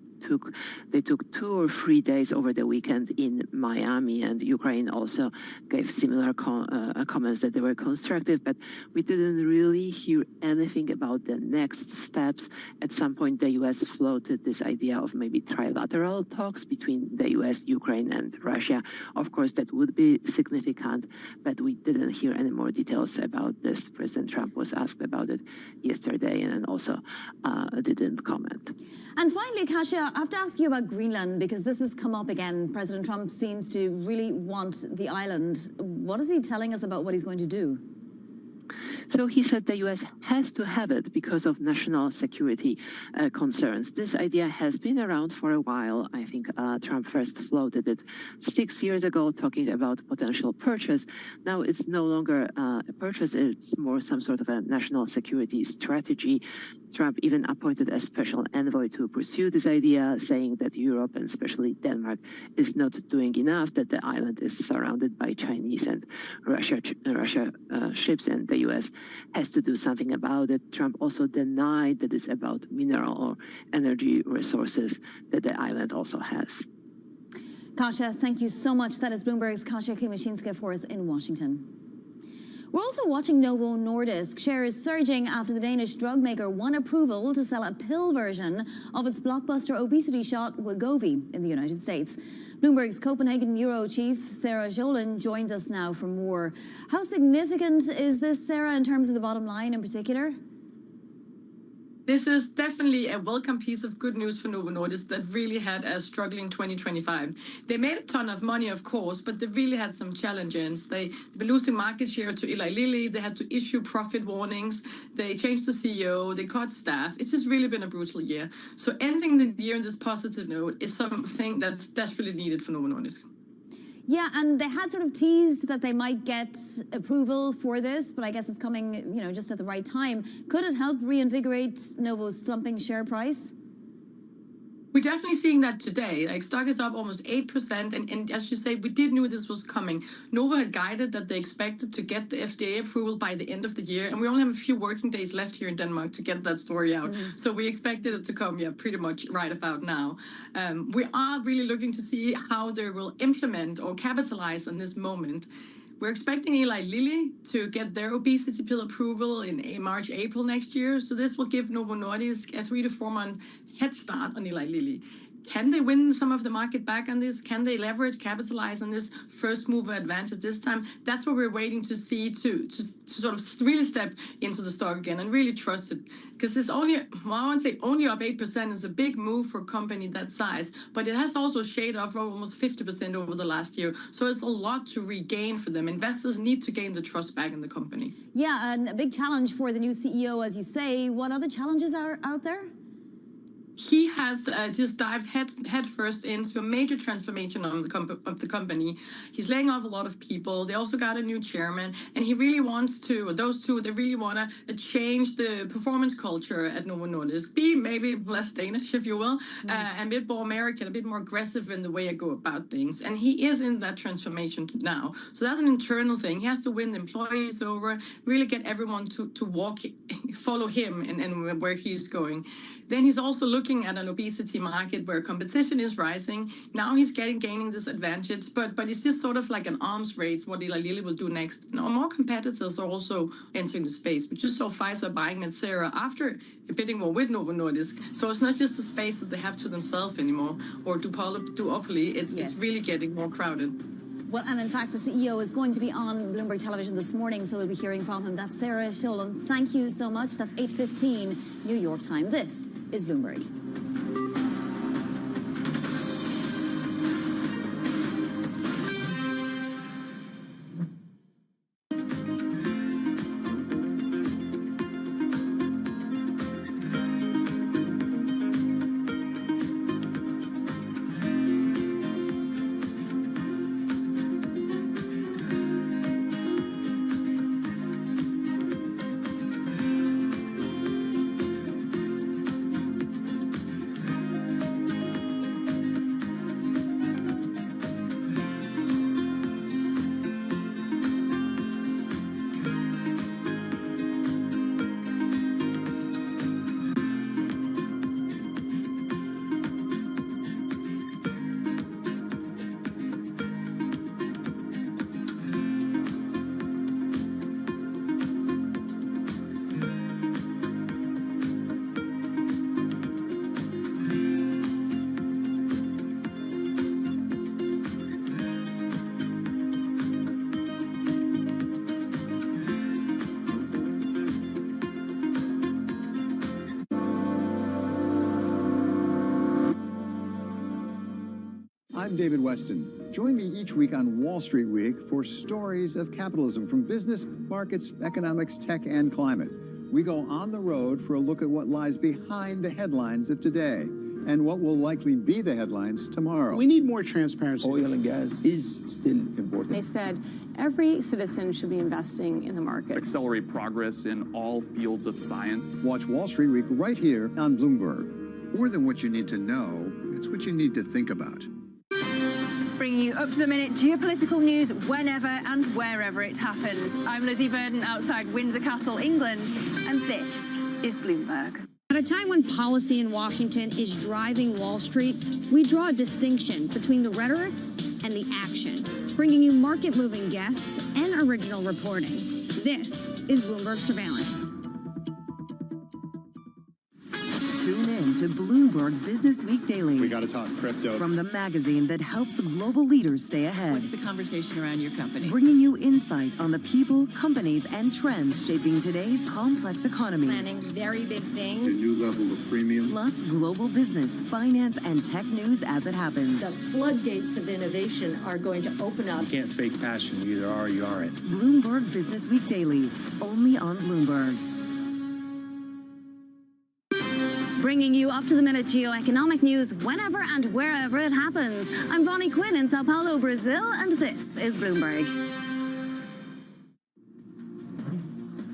took 2 or 3 days over the weekend in Miami, and Ukraine also gave similar comments that they were constructive, but we didn't really hear anything about the next steps. At some point, the U.S. floated this idea of maybe trilateral talks between the U.S., Ukraine, and Russia. Of course, that would be significant, but we didn't hear any more details about this. President Trump was asked about it yesterday and also didn't comment. And finally, Kasia, I have to ask you about Greenland, because this has come up again. President Trump seems to really want the island. What is he telling us about what he's going to do? So he said the U.S. has to have it because of national security concerns. This idea has been around for a while. I think Trump first floated it 6 years ago, talking about potential purchase. Now it's no longer a purchase, it's more some sort of a national security strategy. Trump even appointed a special envoy to pursue this idea, saying that Europe, and especially Denmark, is not doing enough, that the island is surrounded by Chinese and Russia ships, and the U.S. has to do something about it. Trump also denied that it's about mineral or energy resources that the island also has. Kasia, thank you so much. That is Bloomberg's Kasia Klimashinska for us in Washington. We're also watching Novo Nordisk. Shares surging after the Danish drug maker won approval to sell a pill version of its blockbuster obesity shot Wegovy in the United States. Bloomberg's Copenhagen Bureau Chief Sarah Jolin joins us now for more. How significant is this, Sarah, in terms of the bottom line in particular? This is definitely a welcome piece of good news for Novo Nordisk that really had a struggling 2025. They made a ton of money, of course, but they really had some challenges. They were losing market share to Eli Lilly. They had to issue profit warnings. They changed the CEO. They cut staff. It's just really been a brutal year. So ending the year on this positive note is something that's desperately needed for Novo Nordisk. Yeah, and they had sort of teased that they might get approval for this, but I guess it's coming, just at the right time. Could it help reinvigorate Novo's slumping share price? We're definitely seeing that today. Like, stock is up almost 8%, and as you say, we did know this was coming. Novo had guided that they expected to get the FDA approval by the end of the year, and we only have a few working days left here in Denmark to get that story out. So we expected it to come, pretty much right about now. We are really looking to see how they will implement or capitalize on this moment. We're expecting Eli Lilly to get their obesity pill approval in March, April next year. So this will give Novo Nordisk a 3 to 4 month head start on Eli Lilly. Can they win some of the market back on this? Can they capitalize on this first mover advantage this time? That's what we're waiting to see to sort of really step into the stock again and really trust it. Because it's only, I won't say only up 8% is a big move for a company that size, but it has also shaved off almost 50% over the last year. So it's a lot to regain for them. Investors need to gain the trust back in the company. Yeah, and a big challenge for the new CEO, as you say. What other challenges are out there? He has just dived head first into a major transformation of the company. He's laying off a lot of people. They also got a new chairman, and he really wants to, those two, they really want to change the performance culture at Novo Nordisk, be maybe less Danish, if you will, and a bit more American, a bit more aggressive in the way I go about things. And he is in that transformation now. So that's an internal thing. He has to win the employees over, really get everyone to follow him and where he's going. Then he's also looking at an obesity market where competition is rising. Now he's gaining this advantage, but it's just sort of like an arms race, what Eli Lilly will do next. Now, more competitors are also entering the space. We just saw Pfizer buying Metsera after bidding war with Novo Nordisk. So it's not just a space that they have to themselves anymore or duopoly. It's really getting more crowded. Well, and in fact, the CEO is going to be on Bloomberg Television this morning, so we'll be hearing from him. That's Sarah Jolin. Thank you so much. That's 8:15 New York time. This is Bloomberg. I'm David Weston. Join me each week on Wall Street Week for stories of capitalism from business, markets, economics, tech, and climate. We go on the road for a look at what lies behind the headlines of today and what will likely be the headlines tomorrow. We need more transparency. Oil and gas is still important. They said every citizen should be investing in the market. Accelerate progress in all fields of science. Watch Wall Street Week right here on Bloomberg. More than what you need to know, it's what you need to think about. Bringing you up-to-the-minute geopolitical news whenever and wherever it happens. I'm Lizzie Burden outside Windsor Castle, England, and this is Bloomberg. At a time when policy in Washington is driving Wall Street, we draw a distinction between the rhetoric and the action, bringing you market-moving guests and original reporting. This is Bloomberg Surveillance. Tune in to Bloomberg Business Week Daily. We got to talk crypto. From the magazine that helps global leaders stay ahead. What's the conversation around your company? Bringing you insight on the people, companies, and trends shaping today's complex economy. Planning very big things. A new level of premium. Plus global business, finance, and tech news as it happens. The floodgates of innovation are going to open up. You can't fake passion. You either are or you aren't. Bloomberg Business Week Daily, only on Bloomberg. Bringing you up-to-the-minute geoeconomic news whenever and wherever it happens. I'm Bonnie Quinn in Sao Paulo, Brazil, and this is Bloomberg.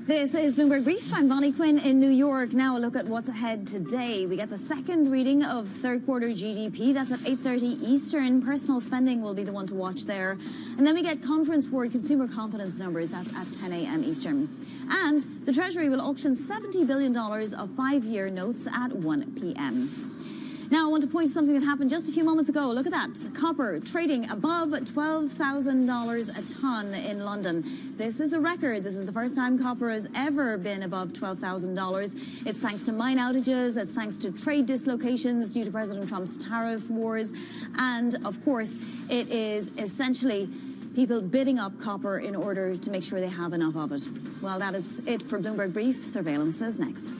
This is Bloomberg Brief. I'm Bonnie Quinn in New York. Now a look at what's ahead today. We get the second reading of third quarter GDP. That's at 8:30 Eastern. Personal spending will be the one to watch there. And then we get Conference Board consumer confidence numbers. That's at 10 a.m. Eastern. And the Treasury will auction $70 billion of 5-year notes at 1 p.m. Now, I want to point to something that happened just a few moments ago. Look at that. Copper trading above $12,000 a ton in London. This is a record. This is the first time copper has ever been above $12,000. It's thanks to mine outages. It's thanks to trade dislocations due to President Trump's tariff wars. And, of course, it is essentially people bidding up copper in order to make sure they have enough of it. Well, that is it for Bloomberg Brief. Surveillance is next.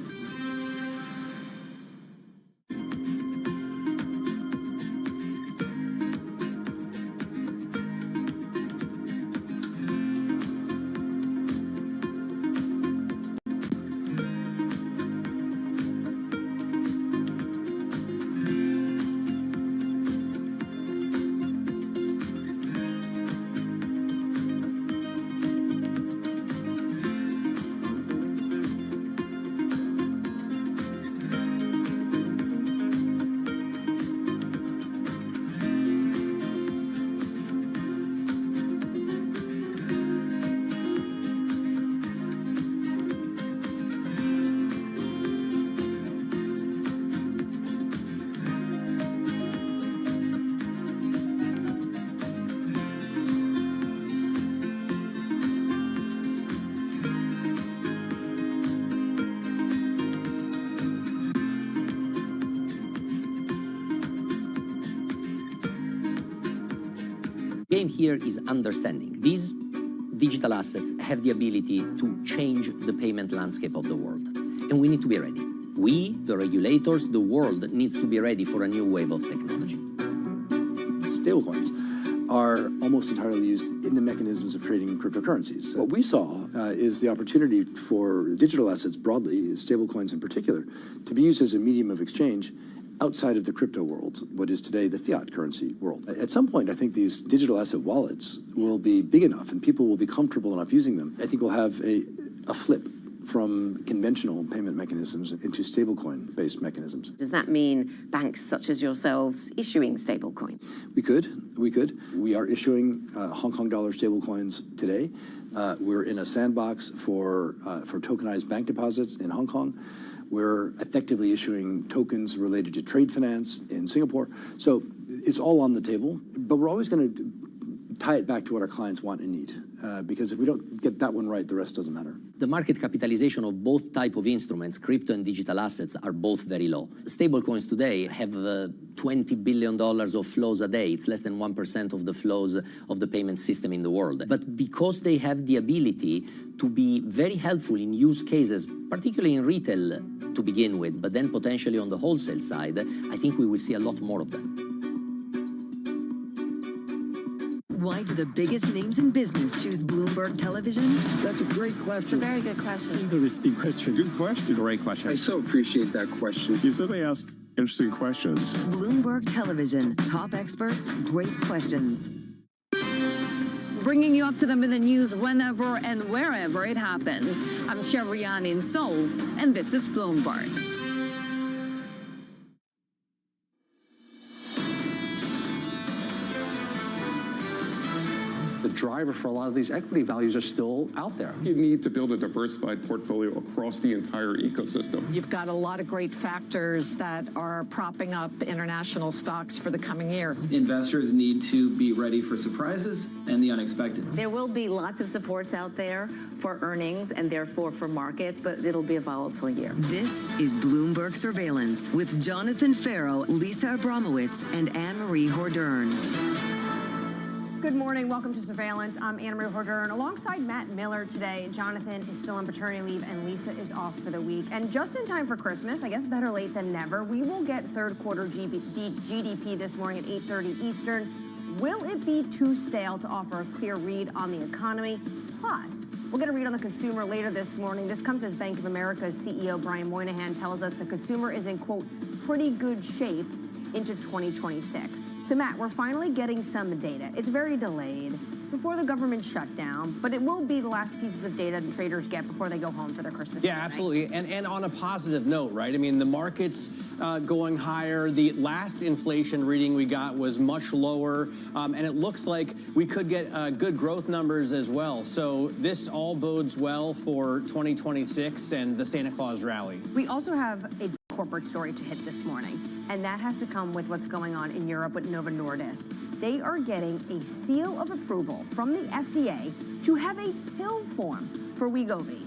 Game here is understanding. These digital assets have the ability to change the payment landscape of the world, and we need to be ready. We, the regulators, the world needs to be ready for a new wave of technology. Stablecoins are almost entirely used in the mechanisms of trading cryptocurrencies. What we saw is the opportunity for digital assets broadly, stablecoins in particular, to be used as a medium of exchange outside of the crypto world, what is today the fiat currency world. At some point, I think these digital asset wallets will be big enough and people will be comfortable enough using them. I think we'll have a flip from conventional payment mechanisms into stablecoin-based mechanisms. Does that mean banks such as yourselves issuing stablecoins? We could. We are issuing Hong Kong dollar stablecoins today. We're in a sandbox for tokenized bank deposits in Hong Kong. We're effectively issuing tokens related to trade finance in Singapore. So it's all on the table, but we're always going to tie it back to what our clients want and need. Because if we don't get that one right, the rest doesn't matter. The market capitalization of both type of instruments, crypto and digital assets, are both very low. Stablecoins today have $20 billion of flows a day. It's less than 1% of the flows of the payment system in the world. But because they have the ability to be very helpful in use cases, particularly in retail to begin with, but then potentially on the wholesale side, I think we will see a lot more of them. Why do the biggest names in business choose Bloomberg Television? That's a great question. It's a very good question. Interesting question. Good question. Great question. I so appreciate that question. You certainly ask interesting questions. Bloomberg Television. Top experts, great questions. Bringing you up to them in the news whenever and wherever it happens. I'm Chevrian in Seoul, and this is Bloomberg. The driver for a lot of these equity values are still out there. You need to build a diversified portfolio across the entire ecosystem. You've got a lot of great factors that are propping up international stocks for the coming year. Investors need to be ready for surprises and the unexpected. There will be lots of supports out there for earnings and therefore for markets, but it'll be a volatile year. This is Bloomberg Surveillance with Jonathan Farrow, Lisa Abramowitz, and Anne-Marie Hordern. Good morning. Welcome to Surveillance. I'm Anne-Marie Hordern alongside Matt Miller today. Jonathan is still on paternity leave and Lisa is off for the week. And just in time for Christmas, I guess better late than never, we will get third quarter GDP this morning at 8:30 Eastern. Will it be too stale to offer a clear read on the economy? Plus, we'll get a read on the consumer later this morning. This comes as Bank of America's CEO Brian Moynihan tells us the consumer is in, quote, pretty good shape into 2026. So, Matt, we're finally getting some data. It's very delayed. It's before the government shutdown, but it will be the last pieces of data that traders get before they go home for their Christmas. Yeah, absolutely. And on a positive note, right? I mean, the market's going higher. The last inflation reading we got was much lower, and it looks like we could get good growth numbers as well. So this all bodes well for 2026 and the Santa Claus rally. We also have a corporate story to hit this morning, and that has to come with what's going on in Europe with Novo Nordisk. They are getting a seal of approval from the FDA to have a pill form for Wegovy.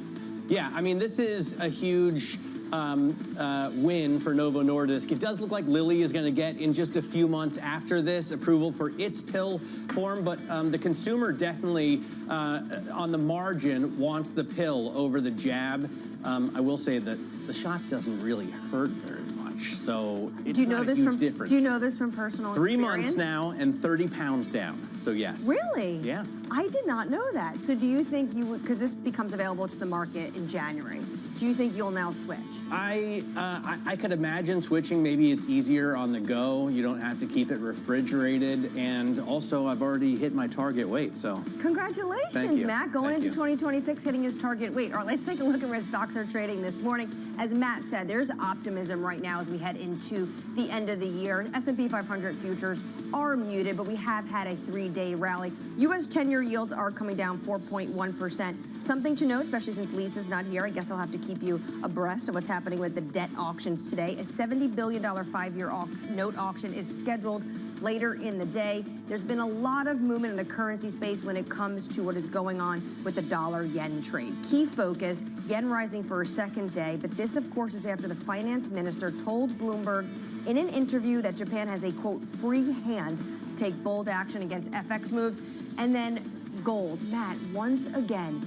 Yeah, I mean, this is a huge win for Novo Nordisk. It does look like Lilly is going to get, in just a few months after this, approval for its pill form, but the consumer definitely, on the margin, wants the pill over the jab. I will say that the shot doesn't really hurt very much, so it's not a huge difference. Do you know this from personal 3 experience? months now and 30 pounds down, so yes. Really? Yeah. I did not know that. So do you think you would, because this becomes available to the market in January, do you think you'll now switch? I could imagine switching. Maybe it's easier on the go. You don't have to keep it refrigerated. And also, I've already hit my target weight, so. Congratulations, Thank you. Matt. Going Thank into you. 2026, hitting his target weight. All right, let's take a look at where stocks are trading this morning. As Matt said, there's optimism right now as we head into the end of the year. S&P 500 futures are muted, but we have had a 3-day rally. U.S. 10-year yields are coming down 4.1%. Something to note, especially since Lisa's not here, I guess I'll have to keep you abreast of what's happening with the debt auctions today. A $70 billion 5-year note auction is scheduled later in the day. There's been a lot of movement in the currency space when it comes to what is going on with the dollar-yen trade. Key focus, yen rising for a second day, but this, of course, is after the finance minister told Bloomberg in an interview that Japan has a, quote, free hand to take bold action against FX moves. And then gold, Matt, once again,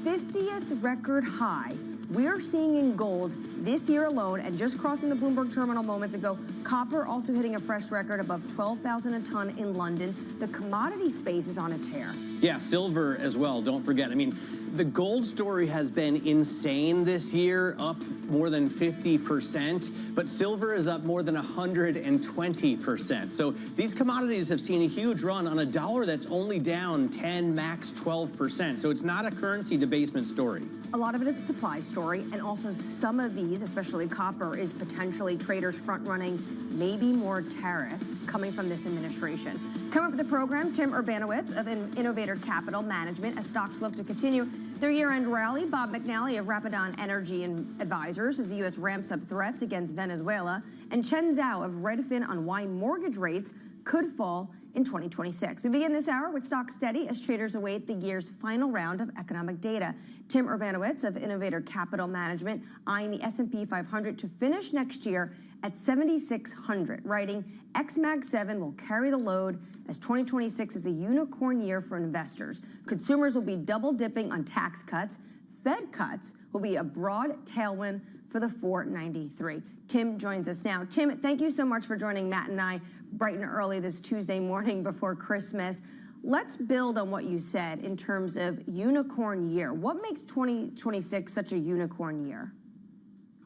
50th record high. We're seeing in gold this year alone, and just crossing the Bloomberg terminal moments ago, copper also hitting a fresh record above 12,000 a ton in London. The commodity space is on a tear. Yeah, silver as well, don't forget. I mean, the gold story has been insane this year, up more than 50%, but silver is up more than 120%. So these commodities have seen a huge run on a dollar that's only down 10, max 12%. So it's not a currency debasement story. A lot of it is a supply story, and also some of these, especially copper, is potentially traders front-running maybe more tariffs coming from this administration. Coming up with the program, Tim Urbanowitz of Innovator Capital Management, as stocks look to continue their year-end rally. Bob McNally of Rapidan Energy and Advisors as the U.S. ramps up threats against Venezuela, and Chen Zhao of Redfin on why mortgage rates could fall in 2026. We begin this hour with stocks steady as traders await the year's final round of economic data. Tim Urbanowitz of Innovator Capital Management eyeing the S&P 500 to finish next year at 7,600, writing XMAG 7 will carry the load as 2026 is a unicorn year for investors. Consumers will be double dipping on tax cuts. Fed cuts will be a broad tailwind for the 493. Tim joins us now. Tim, thank you so much for joining Matt and I bright and early this Tuesday morning before Christmas. Let's build on what you said in terms of unicorn year. What makes 2026 such a unicorn year?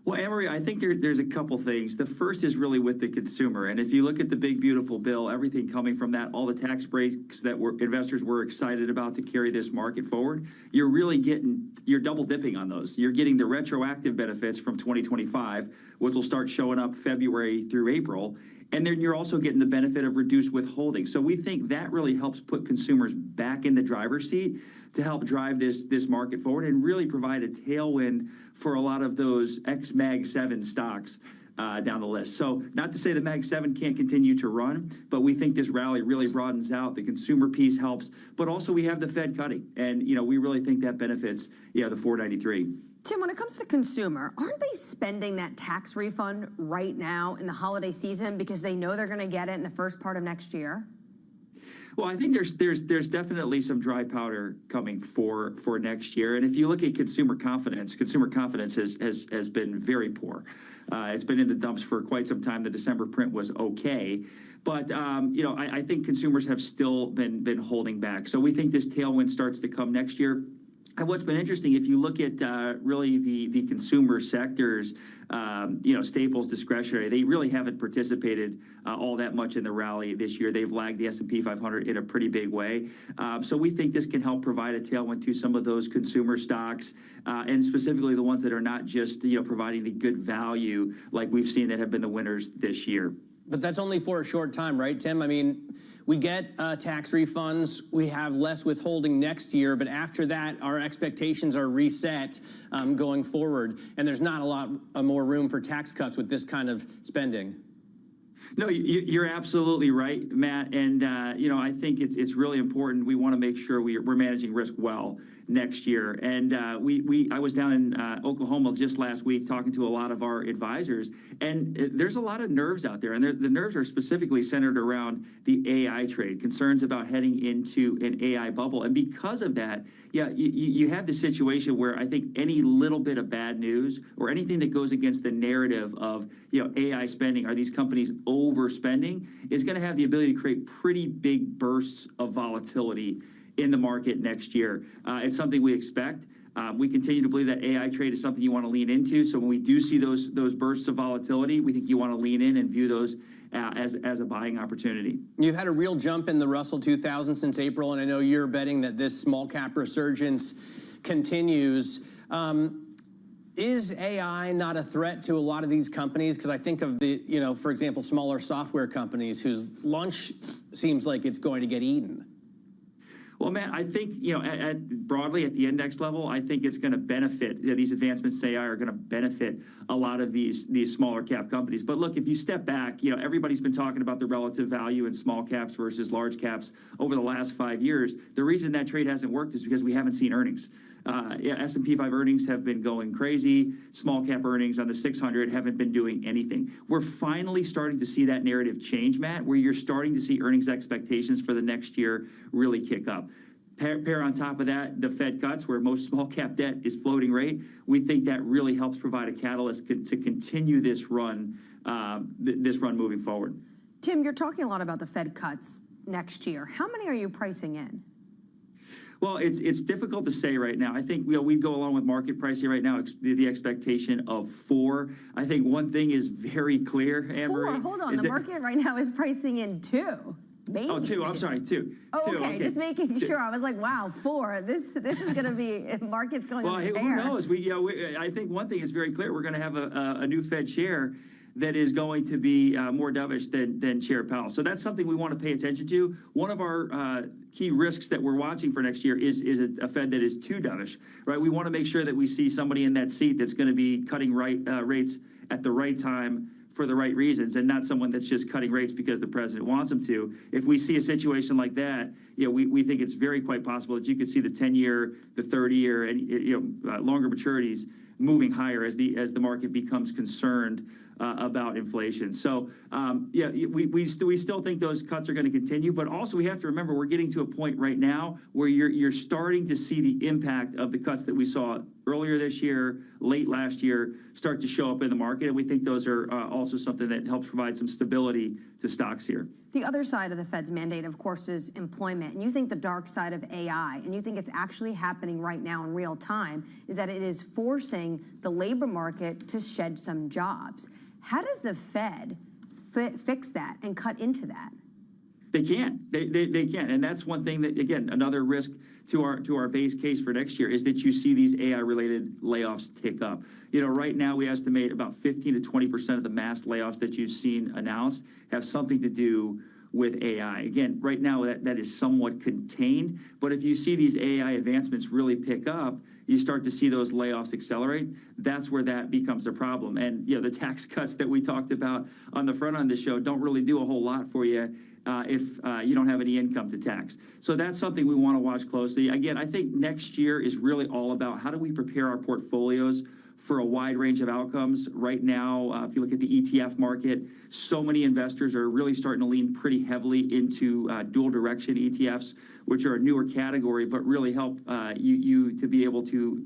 Well, Anne-Marie, I think there's a couple things. The first is really with the consumer. And if you look at the big, beautiful bill, everything coming from that, all the tax breaks that investors were excited about to carry this market forward, you're double dipping on those. You're getting the retroactive benefits from 2025, which will start showing up February through April. And then you're also getting the benefit of reduced withholding. So we think that really helps put consumers back in the driver's seat to help drive this market forward and really provide a tailwind for a lot of those ex-Mag 7 stocks down the list. So not to say the Mag 7 can't continue to run, but we think this rally really broadens out. The consumer piece helps, but also we have the Fed cutting. And, we really think that benefits, the 493. Tim, when it comes to the consumer, aren't they spending that tax refund right now in the holiday season because they know they're going to get it in the first part of next year? Well, I think there's definitely some dry powder coming for next year. And if you look at consumer confidence has been very poor. It's been in the dumps for quite some time. The December print was okay. But, I think consumers have still been holding back. So we think this tailwind starts to come next year. And what's been interesting, if you look at really the consumer sectors, staples, discretionary, they really haven't participated all that much in the rally this year. They've lagged the S&P 500 in a pretty big way. So we think this can help provide a tailwind to some of those consumer stocks, and specifically the ones that are not just providing the good value like we've seen that have been the winners this year. But that's only for a short time, right, Tim? I mean, we get tax refunds, we have less withholding next year, but after that, our expectations are reset going forward, and there's not a lot more room for tax cuts with this kind of spending. No, you're absolutely right, Matt. And, I think it's really important. We want to make sure we're managing risk well next year. And I was down in Oklahoma just last week talking to a lot of our advisors, and there's a lot of nerves out there. And the nerves are specifically centered around the AI trade, concerns about heading into an AI bubble. And because of that, you have the situation where I think any little bit of bad news or anything that goes against the narrative of, AI spending, are these companies overspending, is going to have the ability to create pretty big bursts of volatility in the market next year. It's something we expect. We continue to believe that AI trade is something you want to lean into. So when we do see those bursts of volatility, we think you want to lean in and view those as a buying opportunity. You've had a real jump in the Russell 2000 since April, and I know you're betting that this small cap resurgence continues. Is AI not a threat to a lot of these companies? Because I think of the, for example, smaller software companies whose lunch seems like it's going to get eaten. Well, Matt, I think, broadly at the index level, I think it's going to benefit, these advancements in AI are going to benefit a lot of these smaller cap companies. But look, if you step back, everybody's been talking about the relative value in small caps versus large caps over the last 5 years. The reason that trade hasn't worked is because we haven't seen earnings. S&P 5 earnings have been going crazy. Small cap earnings on the 600 haven't been doing anything. We're finally starting to see that narrative change, Matt, where you're starting to see earnings expectations for the next year really kick up. Pair on top of that, the Fed cuts, where most small cap debt is floating rate. We think that really helps provide a catalyst to continue this run moving forward. Tim, you're talking a lot about the Fed cuts next year. How many are you pricing in? Well, it's difficult to say right now. I think we go along with market pricing right now, the expectation of 4. I think one thing is very clear, Anne-Marie. 4? Hold on. The market right now is pricing in 2. Maybe 2. I'm sorry, 2. Oh, 2, okay. Just making sure. I was like, wow, 4. This is going to be market's going on a tear. Who knows? I think one thing is very clear. We're going to have a new Fed chair that is going to be more dovish than Chair Powell. So that's something we want to pay attention to. One of our key risks that we're watching for next year is a Fed that is too dovish, right? We want to make sure that we see somebody in that seat that's going to be cutting rates at the right time for the right reasons, and not someone that's just cutting rates because the president wants them to. If we see a situation like that, we think it's very quite possible that you could see the 10-year, the 30-year, and longer maturities moving higher as the market becomes concerned about inflation. So we still think those cuts are going to continue, but also we have to remember we're getting to a point right now where you're starting to see the impact of the cuts that we saw earlier this year, late last year, start to show up in the market, and we think those are also something that helps provide some stability to stocks here. The other side of the Fed's mandate, of course, is employment. And you think the dark side of AI, and you think it's actually happening right now in real time, is that it is forcing the labor market to shed some jobs. How does the Fed fix that and cut into that? They can't. They can't. And that's one thing that, again, another risk to our base case for next year is that you see these AI-related layoffs tick up. You know, right now we estimate about 15 to 20% of the mass layoffs that you've seen announced have something to do with AI. Again, right now that is somewhat contained, but if you see these AI advancements really pick up, you start to see those layoffs accelerate. That's where that becomes a problem. And you know, the tax cuts that we talked about on the front end of the show don't really do a whole lot for you if you don't have any income to tax. So that's something we want to watch closely. Again, I think next year is really all about how do we prepare our portfolios for a wide range of outcomes. Right now, if you look at the ETF market, so many investors are really starting to lean pretty heavily into dual direction ETFs, which are a newer category, but really help you to be able to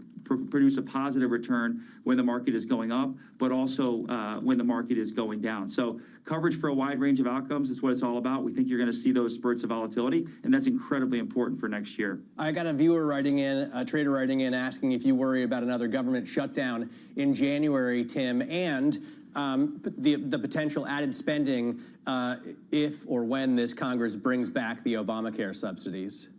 produce a positive return when the market is going up, but also when the market is going down. So coverage for a wide range of outcomes is what it's all about. We think you're going to see those spurts of volatility, and that's incredibly important for next year. I got a viewer writing in, a trader writing in, asking if you worry about another government shutdown in January, Tim, and the potential added spending if or when this Congress brings back the Obamacare subsidies.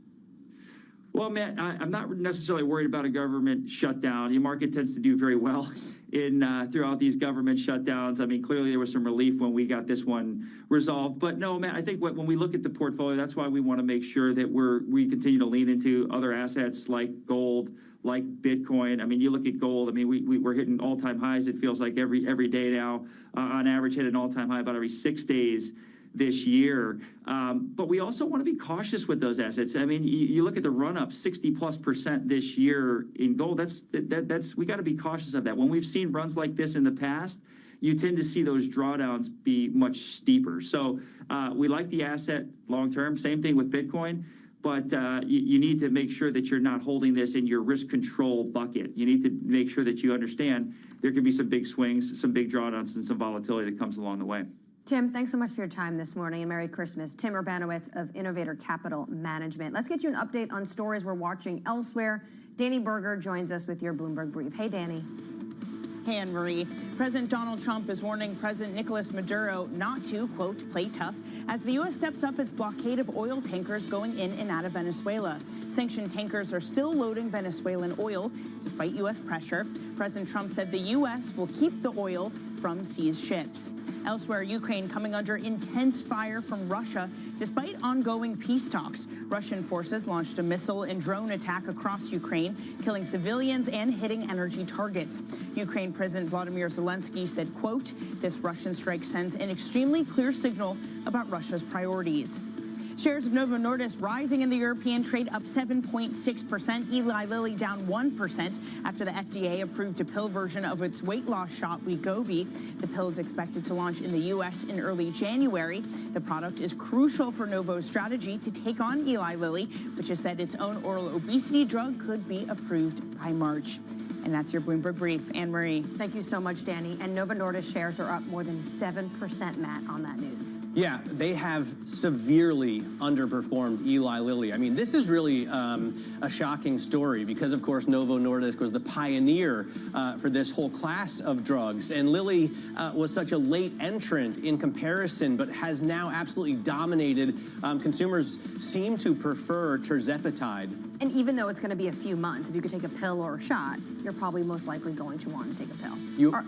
Well, Matt, I'm not necessarily worried about a government shutdown. The market tends to do very well throughout these government shutdowns. I mean, clearly there was some relief when we got this one resolved. But no, Matt, I think when we look at the portfolio, that's why we want to make sure that we continue to lean into other assets like gold, like Bitcoin. I mean, you look at gold. I mean, we're hitting all-time highs. It feels like every day now, on average, hit an all-time high about every 6 days this year. But we also want to be cautious with those assets. I mean, you look at the run-up, 60+% this year in gold. That's we got to be cautious of that. When we've seen runs like this in the past, you tend to see those drawdowns be much steeper. So we like the asset long-term. Same thing with Bitcoin. But you need to make sure that you're not holding this in your risk control bucket. You need to make sure that you understand there can be some big swings, some big drawdowns, and some volatility that comes along the way. Tim, thanks so much for your time this morning, and Merry Christmas. Tim Urbanowitz of Innovator Capital Management. Let's get you an update on stories we're watching elsewhere. Danny Berger joins us with your Bloomberg Brief. Hey, Danny. Hey, Anne-Marie. President Donald Trump is warning President Nicolas Maduro not to, quote, play tough as the U.S. steps up its blockade of oil tankers going in and out of Venezuela. Sanctioned tankers are still loading Venezuelan oil despite U.S. pressure. President Trump said the U.S. will keep the oil from seized ships. Elsewhere, Ukraine coming under intense fire from Russia despite ongoing peace talks. Russian forces launched a missile and drone attack across Ukraine, killing civilians and hitting energy targets. Ukraine President Vladimir Zelensky said, quote, this Russian strike sends an extremely clear signal about Russia's priorities. Shares of Novo Nordisk rising in the European trade up 7.6%. Eli Lilly down 1% after the FDA approved a pill version of its weight loss shot Wegovy. The pill is expected to launch in the U.S. in early January. The product is crucial for Novo's strategy to take on Eli Lilly, which has said its own oral obesity drug could be approved by March. And that's your Bloomberg Brief. Anne-Marie. Thank you so much, Danny. And Novo Nordisk shares are up more than 7%, Matt, on that news. Yeah, they have severely underperformed Eli Lilly. I mean, this is really a shocking story because, of course, Novo Nordisk was the pioneer for this whole class of drugs. And Lilly was such a late entrant in comparison, but has now absolutely dominated. Consumers seem to prefer tirzepatide. And even though it's going to be a few months, if you could take a pill or a shot, you're probably most likely going to want to take a pill.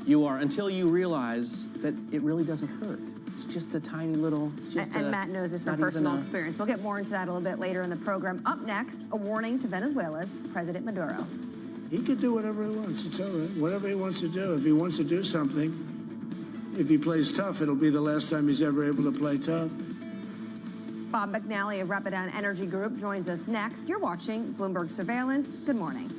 You are, until you realize that it really doesn't hurt. It's just a tiny little... And Matt knows this from personal experience. We'll get more into that a little bit later in the program. Up next, a warning to Venezuela's President Maduro. He could do whatever he wants. It's all right. Whatever he wants to do. If he wants to do something, if he plays tough, it'll be the last time he's ever able to play tough. Bob McNally of Rapidan Energy Group joins us next. You're watching Bloomberg Surveillance. Good morning.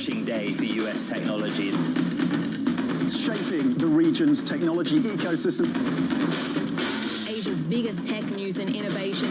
astonishing day for US technology. Shaping the region's technology ecosystem. Asia's biggest tech news and innovation.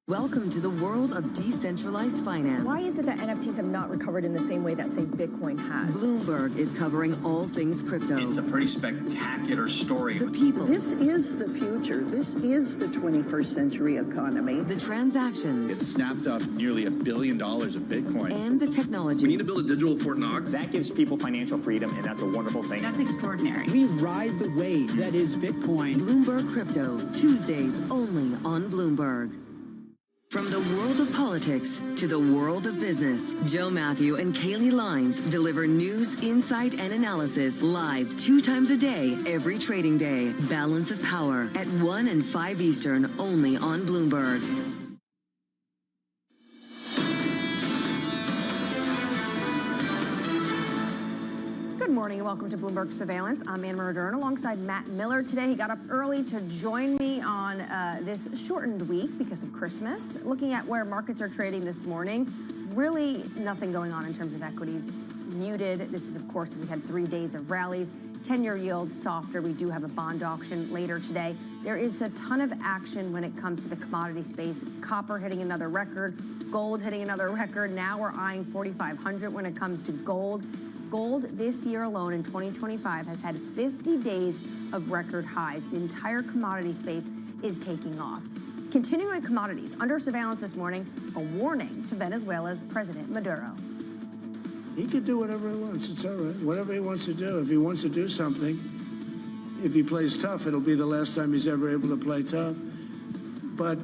Welcome to the world of decentralized finance. Why is it that NFTs have not recovered in the same way that, say, Bitcoin has? Bloomberg is covering all things crypto. It's a pretty spectacular story. The people. This is the future. This is the 21st century economy. The transactions. It snapped up nearly $1 billion of Bitcoin. And the technology. We need to build a digital Fort Knox. That gives people financial freedom, and that's a wonderful thing. That's extraordinary. We ride the wave that is Bitcoin. Bloomberg Crypto, Tuesdays only on Bloomberg. From the world of politics to the world of business, Joe Matthew and Kaylee Lines deliver news, insight, and analysis live 2 times a day, every trading day. Balance of Power at 1 and 5 Eastern, only on Bloomberg. Good morning and welcome to Bloomberg Surveillance. I'm Ann Murdern alongside Matt Miller today. He got up early to join me on this shortened week because of Christmas. Looking at where markets are trading this morning, really nothing going on in terms of equities. Muted. This is, of course, as we had 3 days of rallies. 10-year yield softer. We do have a bond auction later today. There is a ton of action when it comes to the commodity space. Copper hitting another record, gold hitting another record. Now we're eyeing 4,500 when it comes to gold. Gold this year alone in 2025 has had 50 days of record highs. The entire commodity space is taking off. Continuing with commodities, under surveillance this morning, a warning to Venezuela's President Maduro. He could do whatever he wants. It's all right. Whatever he wants to do. If he wants to do something, if he plays tough, it'll be the last time he's ever able to play tough. But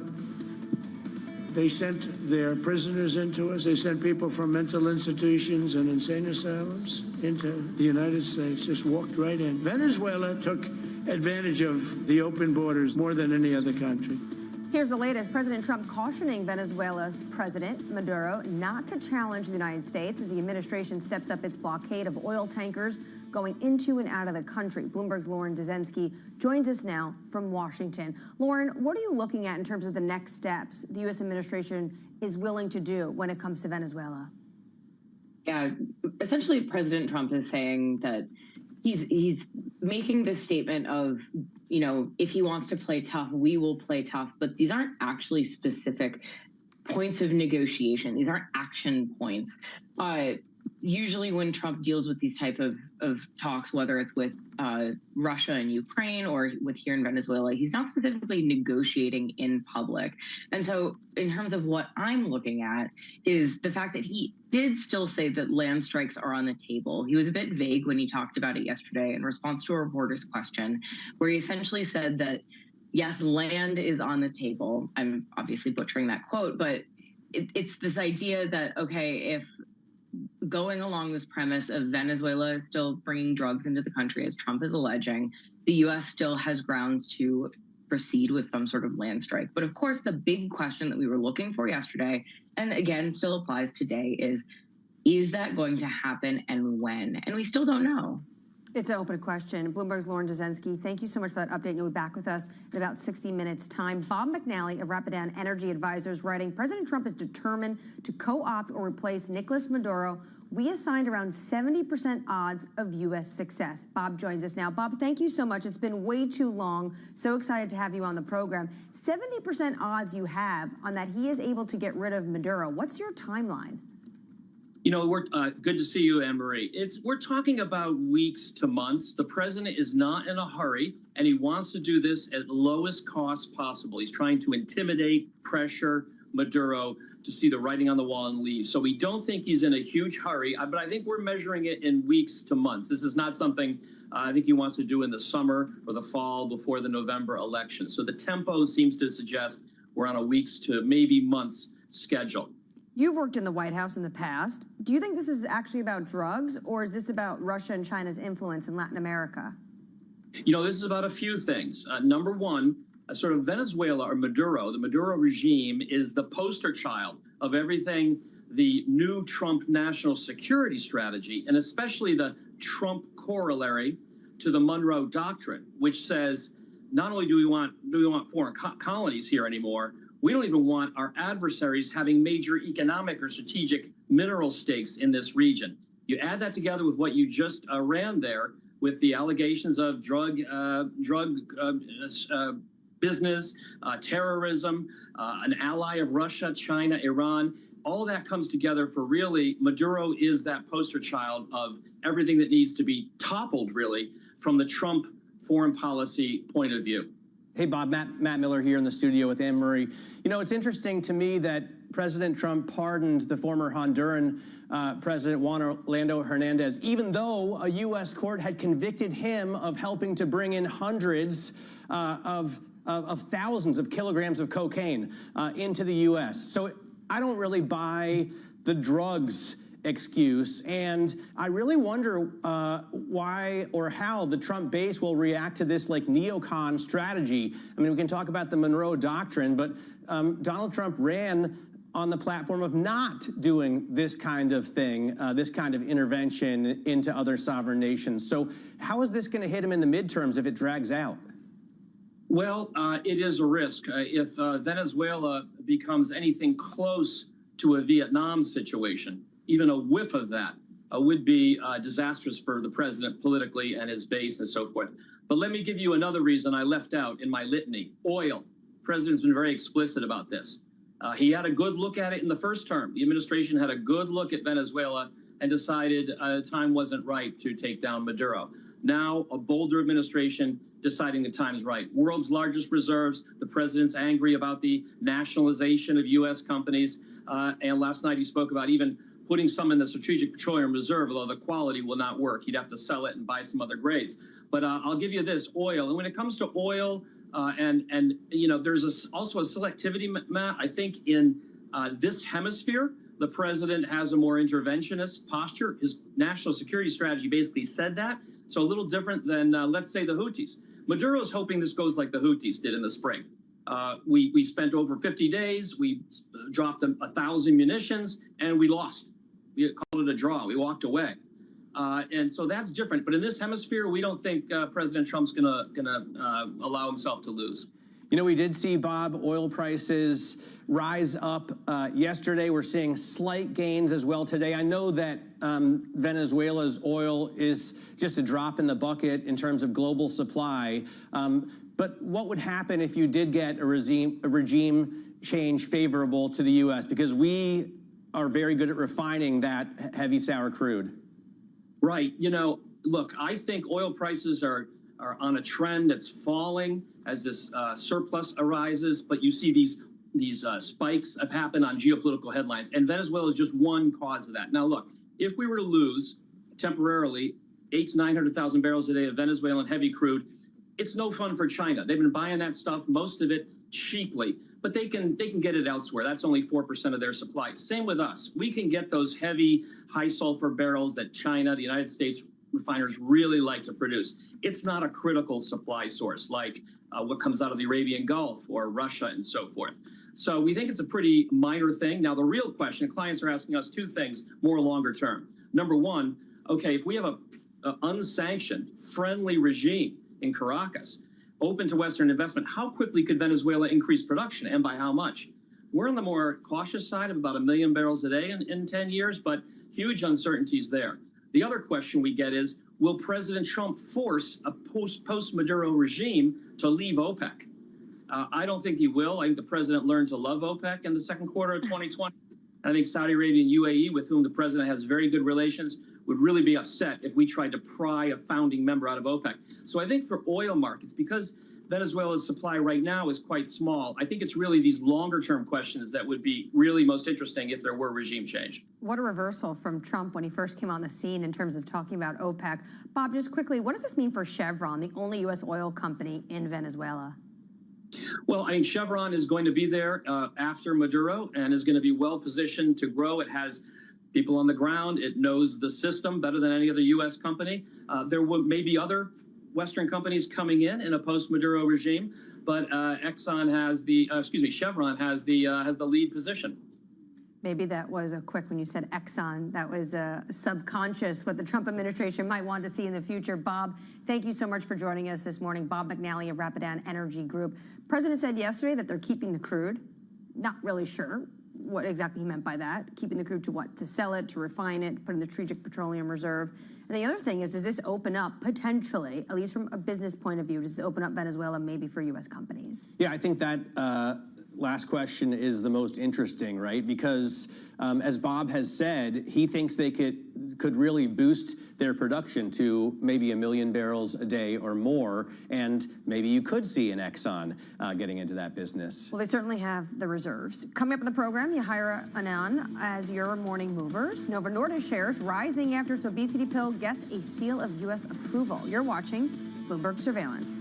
they sent their prisoners into us. They sent people from mental institutions and insane asylums into the United States, just walked right in. Venezuela took advantage of the open borders more than any other country. Here's the latest. President Trump cautioning Venezuela's President Maduro not to challenge the United States as the administration steps up its blockade of oil tankers going into and out of the country. Bloomberg's Lauren Dezensky joins us now from Washington. Lauren, what are you looking at in terms of the next steps the U.S. administration is willing to do when it comes to Venezuela? Yeah, essentially President Trump is saying that he's making this statement of, you know, if he wants to play tough, we will play tough. But these aren't actually specific points of negotiation. These aren't action points. Usually when Trump deals with these type of talks, whether it's with Russia and Ukraine or with here in Venezuela, he's not specifically negotiating in public. And so in terms of what I'm looking at is the fact that he did still say that land strikes are on the table. He was a bit vague when he talked about it yesterday in response to a reporter's question, where he essentially said that, yes, land is on the table. I'm obviously butchering that quote, but it's this idea that, okay, if going along this premise of Venezuela is still bringing drugs into the country, as Trump is alleging, the U.S. still has grounds to proceed with some sort of land strike. But of course, the big question that we were looking for yesterday, and again, still applies today, is that going to happen and when? And we still don't know. It's an open question. Bloomberg's Lauren Dezensky, thank you so much for that update. You'll be back with us in about 60 minutes' time. Bob McNally of Rapidan Energy Advisors writing, President Trump is determined to co-opt or replace Nicolas Maduro. We assigned around 70% odds of U.S. success. Bob joins us now. Bob, thank you so much. It's been way too long. So excited to have you on the program. 70% odds you have on that he is able to get rid of Maduro. What's your timeline? You know, we're good to see you, Anne-Marie. We're talking about weeks to months. The president is not in a hurry, and he wants to do this at lowest cost possible. He's trying to intimidate, pressure Maduro to see the writing on the wall and leave. So we don't think he's in a huge hurry, but I think we're measuring it in weeks to months. This is not something I think he wants to do in the summer or the fall before the November election. So the tempo seems to suggest we're on a weeks to maybe months schedule. You've worked in the White House in the past. Do you think this is actually about drugs, or is this about Russia and China's influence in Latin America? You know, this is about a few things. Number one, sort of Venezuela or Maduro, the Maduro regime is the poster child of everything the new Trump national security strategy, and especially the Trump corollary to the Monroe Doctrine, which says not only do we want foreign colonies here anymore, We don't even want our adversaries having major economic or strategic mineral stakes in this region. You add that together with what you just ran there, with the allegations of drug business, terrorism, an ally of Russia, China, Iran. All that comes together for really, Maduro is that poster child of everything that needs to be toppled, really, from the Trump foreign policy point of view. Hey, Bob, Matt Miller here in the studio with Anne Marie. You know, it's interesting to me that President Trump pardoned the former Honduran President Juan Orlando Hernandez, even though a U.S. court had convicted him of helping to bring in hundreds of thousands of kilograms of cocaine into the U.S. So I don't really buy the drugs excuse, and I really wonder why or how the Trump base will react to this like neocon strategy. I mean, we can talk about the Monroe Doctrine, but Donald Trump ran on the platform of not doing this kind of thing, this kind of intervention into other sovereign nations. So how is this going to hit him in the midterms if it drags out? Well, it is a risk. If Venezuela becomes anything close to a Vietnam situation, even a whiff of that would be disastrous for the president politically and his base and so forth. But let me give you another reason I left out in my litany: oil. The president's been very explicit about this. He had a good look at it in the first term. The administration had a good look at Venezuela and decided time wasn't right to take down Maduro. Now, a bolder administration deciding the time's right. World's largest reserves. The president's angry about the nationalization of U.S. companies. And last night he spoke about even putting some in the Strategic Petroleum Reserve, although the quality will not work. He'd have to sell it and buy some other grades. But I'll give you this, oil. And when it comes to oil, and you know, there's also a selectivity, Matt. I think in this hemisphere, the president has a more interventionist posture. His national security strategy basically said that. So a little different than, let's say, the Houthis. Maduro's hoping this goes like the Houthis did in the spring. We spent over 50 days. We dropped 1,000 munitions, and we lost. We called it a draw. We walked away. And so that's different. But in this hemisphere, we don't think President Trump's gonna allow himself to lose. You know, we did see, Bob, oil prices rise up yesterday. We're seeing slight gains as well today. I know that Venezuela's oil is just a drop in the bucket in terms of global supply. But what would happen if you did get a regime change favorable to the U.S.? Because we are very good at refining that heavy sour crude. Right. You know, look, I think oil prices are on a trend that's falling as this surplus arises. But you see these spikes have happened on geopolitical headlines. And Venezuela is just one cause of that. Now, look, if we were to lose temporarily 800,000 to 900,000 barrels a day of Venezuelan heavy crude, it's no fun for China. They've been buying that stuff, most of it cheaply, but they can get it elsewhere. That's only 4% of their supply. Same with us. We can get those heavy, high sulfur barrels that China, the United States refiners really like to produce. It's not a critical supply source like what comes out of the Arabian Gulf or Russia and so forth. So we think it's a pretty minor thing. Now, the real question, clients are asking us two things more longer term. Number one, okay, if we have a unsanctioned, friendly regime in Caracas, open to Western investment, how quickly could Venezuela increase production and by how much? We're on the more cautious side of about 1 million barrels a day in 10 years, but huge uncertainties there. The other question we get is, will President Trump force a post-Maduro regime to leave OPEC? I don't think he will. I think the president learned to love OPEC in the second quarter of 2020. I think Saudi Arabia and UAE, with whom the president has very good relations, would really be upset if we tried to pry a founding member out of OPEC. So I think for oil markets, because Venezuela's supply right now is quite small, I think it's really these longer-term questions that would be really most interesting if there were regime change. What a reversal from Trump when he first came on the scene in terms of talking about OPEC. Bob, just quickly, what does this mean for Chevron, the only U.S. oil company in Venezuela? Well, I think Chevron is going to be there after Maduro and is going to be well positioned to grow. It has people on the ground. It knows the system better than any other U.S. company. There may be other Western companies coming in a post-Maduro regime, but Chevron has the lead position. Maybe that was a quick, when you said Exxon, that was a subconscious what the Trump administration might want to see in the future. Bob, thank you so much for joining us this morning. Bob McNally of Rapidan Energy Group. President said yesterday that they're keeping the crude. Not really sure what exactly he meant by that. Keeping the crude to what? To sell it, to refine it, put in the Strategic Petroleum Reserve. And the other thing is, does this open up potentially, at least from a business point of view, does this open up Venezuela maybe for U.S. companies? Yeah, I think that last question is the most interesting, right? Because as Bob has said, he thinks they could really boost their production to maybe 1 million barrels a day or more, and maybe you could see an Exxon getting into that business. Well, they certainly have the reserves. Coming up in the program, Yahira Anan as your morning movers. Novo Nordisk shares rising after its obesity pill gets a seal of U.S. approval. You're watching Bloomberg Surveillance.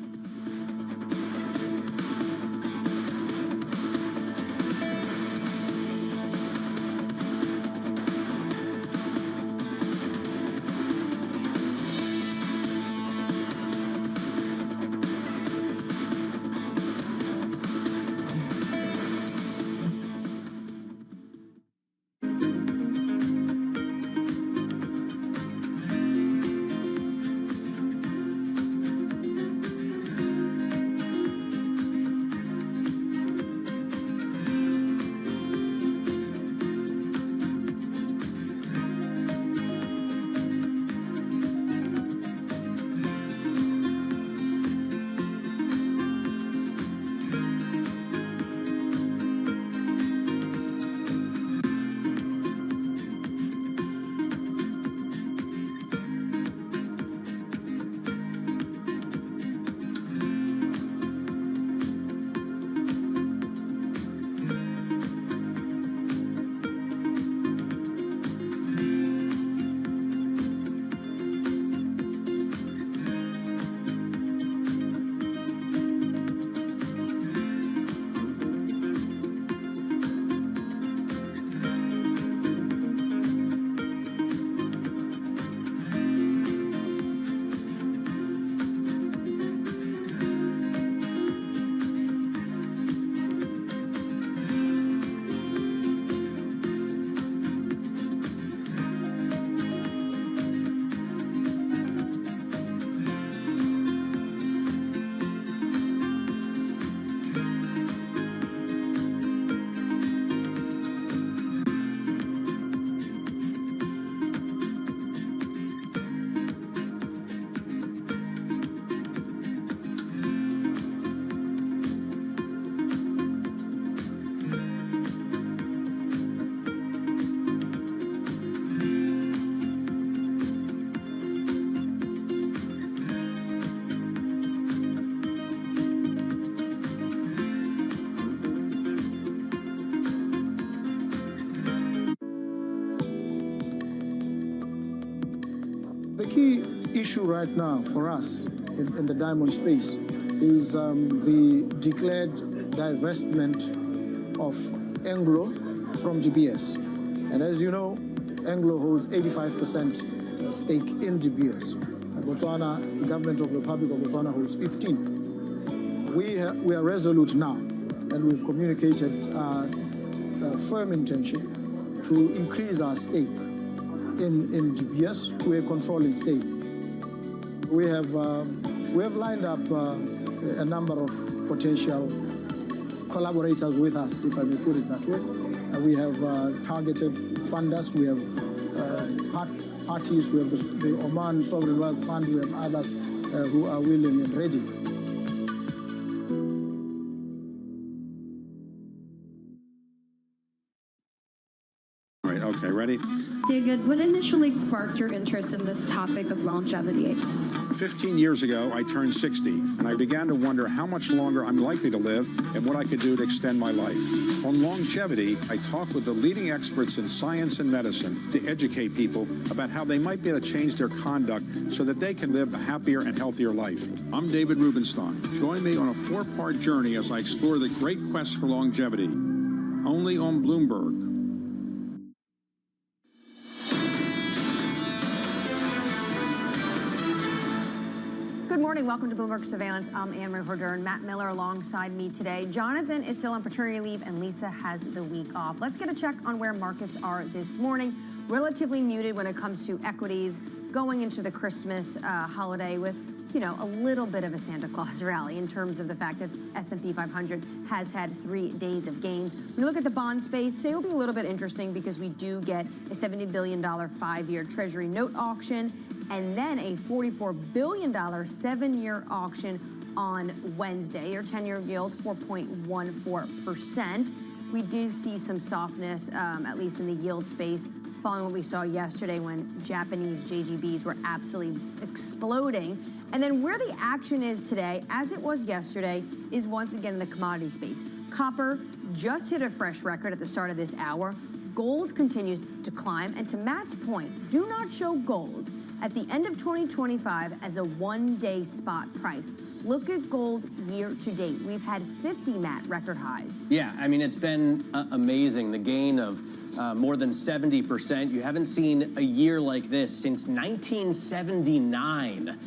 The key issue right now for us in the diamond space is the declared divestment of Anglo from GBS. And as you know, Anglo holds 85% stake in GBS. Botswana, the government of the Republic of Botswana holds 15. We are resolute now, and we've communicated a firm intention to increase our stake in GBS to a controlling stake. We have lined up a number of potential collaborators with us, if I may put it that way. We have targeted funders, we have parties, we have the Oman Sovereign Wealth Fund, we have others who are willing and ready. All right, okay, ready? David, what initially sparked your interest in this topic of longevity? 15 years ago, I turned 60, and I began to wonder how much longer I'm likely to live and what I could do to extend my life. On longevity, I talked with the leading experts in science and medicine to educate people about how they might be able to change their conduct so that they can live a happier and healthier life. I'm David Rubenstein. Join me on a 4-part journey as I explore the great quest for longevity. Only on Bloomberg. Good morning. Welcome to Bloomberg Surveillance. I'm Anne-Marie Horder and Matt Miller alongside me today. Jonathan is still on paternity leave and Lisa has the week off. Let's get a check on where markets are this morning. Relatively muted when it comes to equities going into the Christmas holiday with you know, a little bit of a Santa Claus rally in terms of the fact that S&P 500 has had 3 days of gains. When you look at the bond space, today will be a little bit interesting because we do get a $70 billion 5-year Treasury note auction and then a $44 billion 7-year auction on Wednesday. Your 10-year yield, 4.14%. We do see some softness, at least in the yield space, following what we saw yesterday when Japanese JGBs were absolutely exploding. And then where the action is today, as it was yesterday, is once again in the commodity space. Copper just hit a fresh record at the start of this hour. Gold continues to climb. And to Matt's point, do not show gold at the end of 2025 as a one-day spot price. Look at gold year to date. We've had 50, Matt, record highs. Yeah, I mean, it's been amazing. The gain of more than 70%. You haven't seen a year like this since 1979.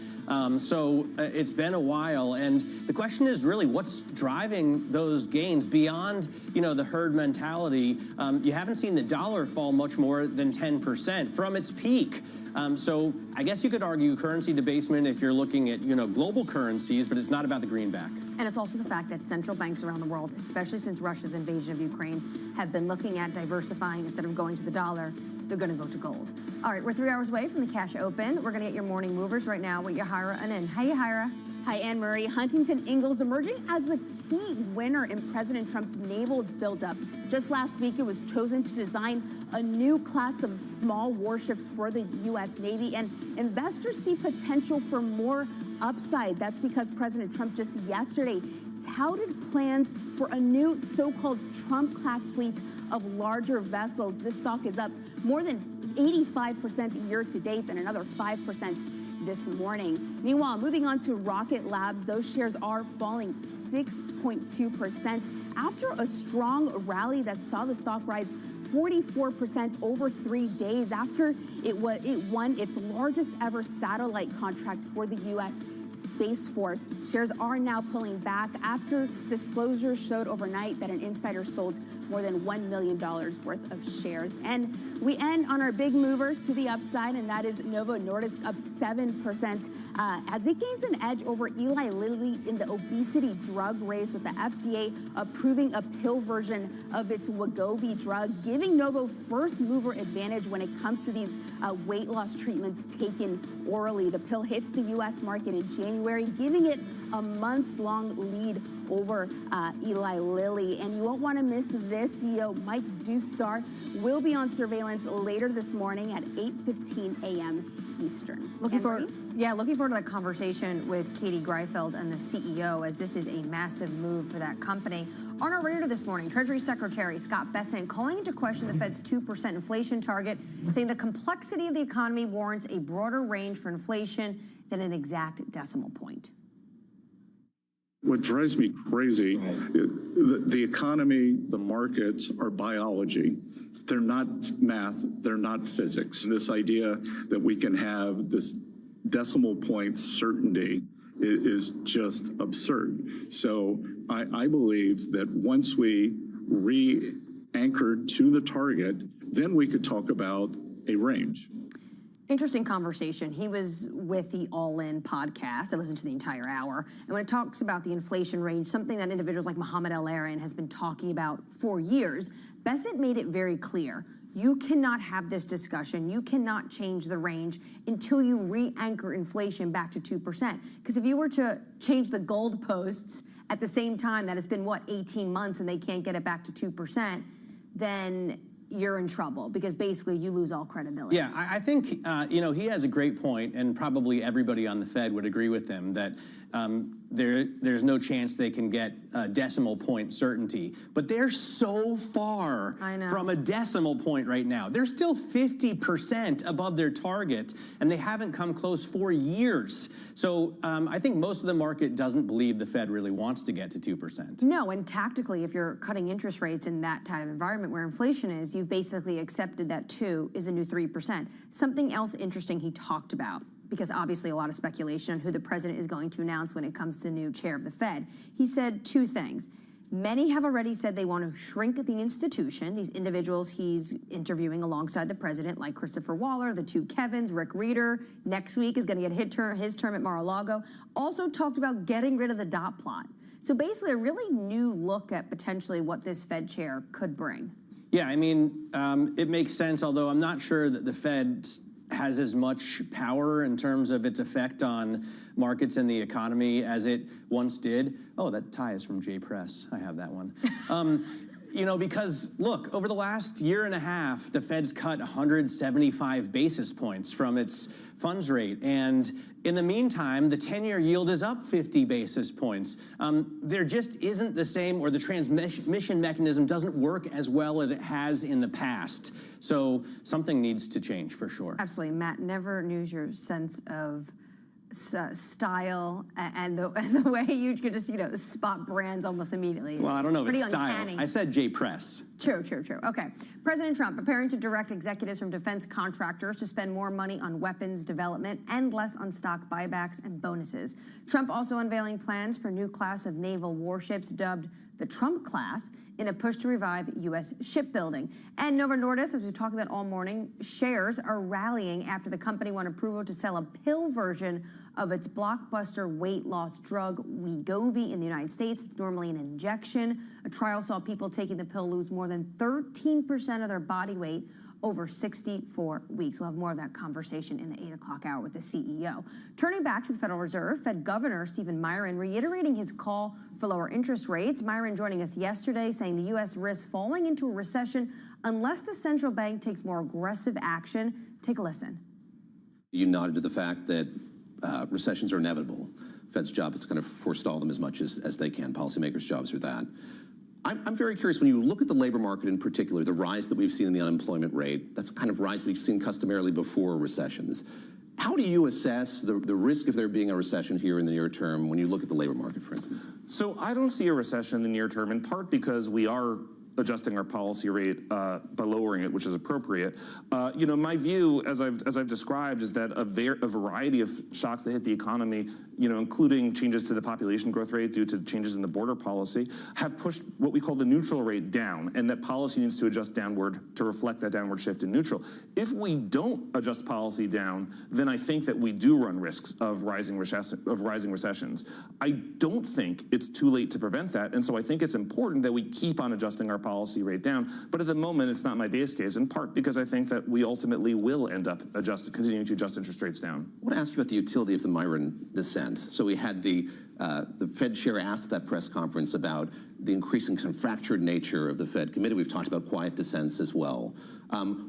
So it's been a while, and the question is really what's driving those gains beyond, you know, the herd mentality. You haven't seen the dollar fall much more than 10% from its peak. So I guess you could argue currency debasement if you're looking at, you know, global currencies, but it's not about the greenback. And it's also the fact that central banks around the world, especially since Russia's invasion of Ukraine, have been looking at diversifying. Instead of going to the dollar, they're going to go to gold. All right, we're 3 hours away from the cash open. We're going to get your morning movers right now with Yahira Anin. Hi, Yahira. Hi, Anne-Marie. Huntington Ingalls emerging as a key winner in President Trump's naval buildup. Just last week, it was chosen to design a new class of small warships for the U.S. Navy, and investors see potential for more upside. That's because President Trump just yesterday touted plans for a new so-called Trump-class fleet of larger vessels. This stock is up more than 85% year to date and another 5% this morning. Meanwhile, moving on to Rocket Labs, those shares are falling 6.2% after a strong rally that saw the stock rise 44% over 3 days after it won its largest ever satellite contract for the U.S. Space Force. Shares are now pulling back after disclosures showed overnight that an insider sold more than $1 million worth of shares. And we end on our big mover to the upside, and that is Novo Nordisk, up 7% as it gains an edge over Eli Lilly in the obesity drug race, with the FDA approving a pill version of its Wegovy drug, giving Novo first mover advantage when it comes to these weight loss treatments taken orally. The pill hits the U.S. market in January, giving it a months-long lead over Eli Lilly. And you won't want to miss this. CEO Mike Dustar will be on surveillance later this morning at 8:15 a.m. Eastern. Looking forward to that conversation with Katie Greifeld and the CEO, as this is a massive move for that company. On our radar this morning, Treasury Secretary Scott Bessent calling into question the Fed's 2% inflation target, saying the complexity of the economy warrants a broader range for inflation than an exact decimal point. What drives me crazy, the economy, the markets are biology. They're not math, they're not physics. And this idea that we can have this decimal point certainty is just absurd. So I believe that once we re-anchor to the target, then we could talk about a range. Interesting conversation. He was with the All In podcast. I listened to the entire hour. And when it talks about the inflation range, something that individuals like Mohamed El-Arian has been talking about for years, Bessent made it very clear. You cannot have this discussion. You cannot change the range until you re-anchor inflation back to 2%. Because if you were to change the goalposts at the same time that it's been, 18 months and they can't get it back to 2%, then you're in trouble, because basically you lose all credibility. Yeah, I think, he has a great point, and probably everybody on the Fed would agree with him that there's no chance they can get a decimal point certainty. But they're so far from a decimal point right now. They're still 50% above their target, and they haven't come close for years. So I think most of the market doesn't believe the Fed really wants to get to 2%. No, and tactically, if you're cutting interest rates in that type of environment where inflation is, you've basically accepted that 2 is a new 3%. Something else interesting he talked about, because obviously a lot of speculation on who the president is going to announce when it comes to the new chair of the Fed. He said 2 things. Many have already said they want to shrink the institution. These individuals he's interviewing alongside the president, like Christopher Waller, the two Kevins, Rick Reeder, next week is going to get his term at Mar-a-Lago, also talked about getting rid of the dot plot. So basically a really new look at potentially what this Fed chair could bring. Yeah, I mean, it makes sense, although I'm not sure that the Fed has as much power in terms of its effect on markets and the economy as it once did. Oh, that tie is from J Press. I have that one. You know, because look, over the last year and a half, the Fed's cut 175 basis points from its funds rate. And in the meantime, the 10-year yield is up 50 basis points. There just isn't the same, or the transmission mechanism doesn't work as well as it has in the past. So something needs to change for sure. Absolutely. Matt, never knew your sense of style and the way you could just, spot brands almost immediately. Well, I don't know if it's style. Uncanny. I said J Press. True. Okay. President Trump preparing to direct executives from defense contractors to spend more money on weapons development and less on stock buybacks and bonuses. Trump also unveiling plans for a new class of naval warships dubbed the Trump class in a push to revive U.S. shipbuilding. And Novo Nordisk, as we've talked about all morning, shares are rallying after the company won approval to sell a pill version of its blockbuster weight loss drug Wegovy in the United States. It's normally an injection. A trial saw people taking the pill lose more than 13% of their body weight over 64 weeks. We'll have more of that conversation in the 8 o'clock hour with the CEO. Turning back to the Federal Reserve, Fed Governor Stephen Miron reiterating his call for lower interest rates. Miron joining us yesterday saying the U.S. risks falling into a recession unless the central bank takes more aggressive action. Take a listen. You nodded to the fact that recessions are inevitable. Fed's job is to kind of forestall them as much as they can. Policymakers' jobs are that. I'm very curious, when you look at the labor market in particular, the rise that we've seen in the unemployment rate, that's the kind of rise we've seen customarily before recessions. How do you assess the risk of there being a recession here in the near term when you look at the labor market, for instance? So I don't see a recession in the near term, in part because we are adjusting our policy rate by lowering it, which is appropriate. My view, as I've described, is that a variety of shocks that hit the economy, including changes to the population growth rate due to changes in the border policy, have pushed what we call the neutral rate down, and that policy needs to adjust downward to reflect that downward shift in neutral. If we don't adjust policy down, then I think that we do run risks of rising recessions. I don't think it's too late to prevent that, and so I think it's important that we keep on adjusting our policy rate down. But at the moment, it's not my base case, in part because I think that we ultimately will end up continuing to adjust interest rates down. I want to ask you about the utility of the Miron dissent. So we had the Fed chair asked at that press conference about the increasing kind of fractured nature of the Fed committee. We've talked about quiet dissents as well.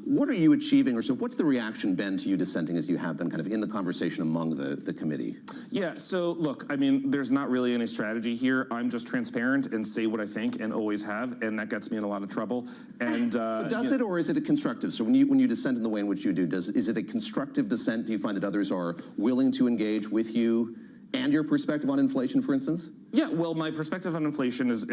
What are you achieving, or so what's the reaction been to you dissenting as you have been kind of in the conversation among the committee? Yeah, so look, I mean, there's not really any strategy here. I'm just transparent and say what I think and always have, and that gets me in a lot of trouble. And does it, or is it a constructive? So when you dissent in the way in which you do, is it a constructive dissent? Do you find that others are willing to engage with you and your perspective on inflation, for instance? Yeah, well, my perspective on inflation is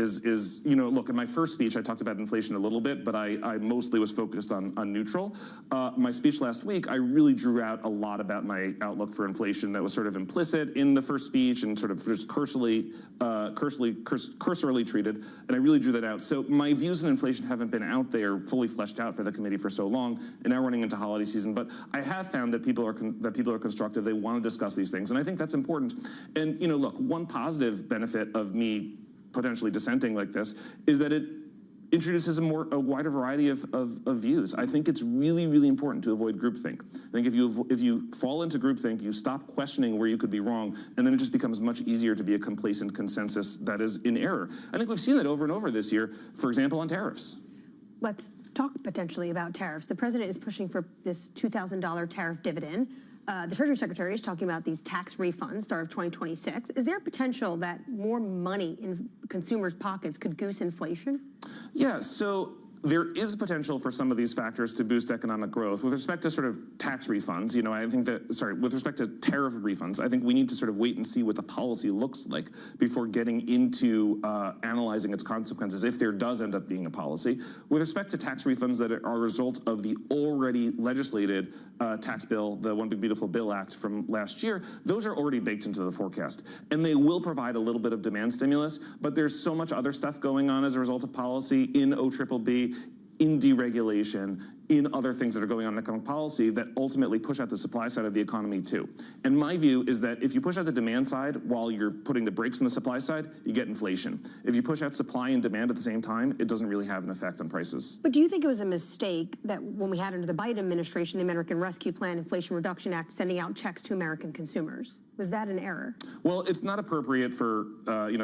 look, in my first speech, I talked about inflation a little bit, but I mostly was focused on neutral. My speech last week, I really drew out a lot about my outlook for inflation that was sort of implicit in the first speech and sort of just cursorily treated, and I really drew that out. So my views on inflation haven't been out there fully fleshed out for the committee for so long, and now running into holiday season, but I have found that people are constructive. They want to discuss these things, and I think that's important. And, look, one positive benefit of me potentially dissenting like this is that it introduces a wider variety of views. I think it's really, really important to avoid groupthink. I think if you fall into groupthink, you stop questioning where you could be wrong, and then it just becomes much easier to be a complacent consensus that is in error. I think we've seen that over and over this year, for example, on tariffs. Let's talk potentially about tariffs. The president is pushing for this $2,000 tariff dividend. The Treasury Secretary is talking about these tax refunds start of 2026. Is there a potential that more money in consumers' pockets could goose inflation? Yeah, so there is potential for some of these factors to boost economic growth. With respect to sort of tax refunds, I think that, with respect to tariff refunds, I think we need to sort of wait and see what the policy looks like before getting into analyzing its consequences if there does end up being a policy. With respect to tax refunds that are a result of the already legislated tax bill, the One Big Beautiful Bill Act from last year, those are already baked into the forecast. And they will provide a little bit of demand stimulus, but there's so much other stuff going on as a result of policy in OBBB, in deregulation, in other things that are going on in economic policy that ultimately push out the supply side of the economy too. And my view is that if you push out the demand side while you're putting the brakes on the supply side, you get inflation. If you push out supply and demand at the same time, it doesn't really have an effect on prices. But do you think it was a mistake that when we had under the Biden administration, the American Rescue Plan, Inflation Reduction Act, sending out checks to American consumers? Was that an error? Well, it's not appropriate for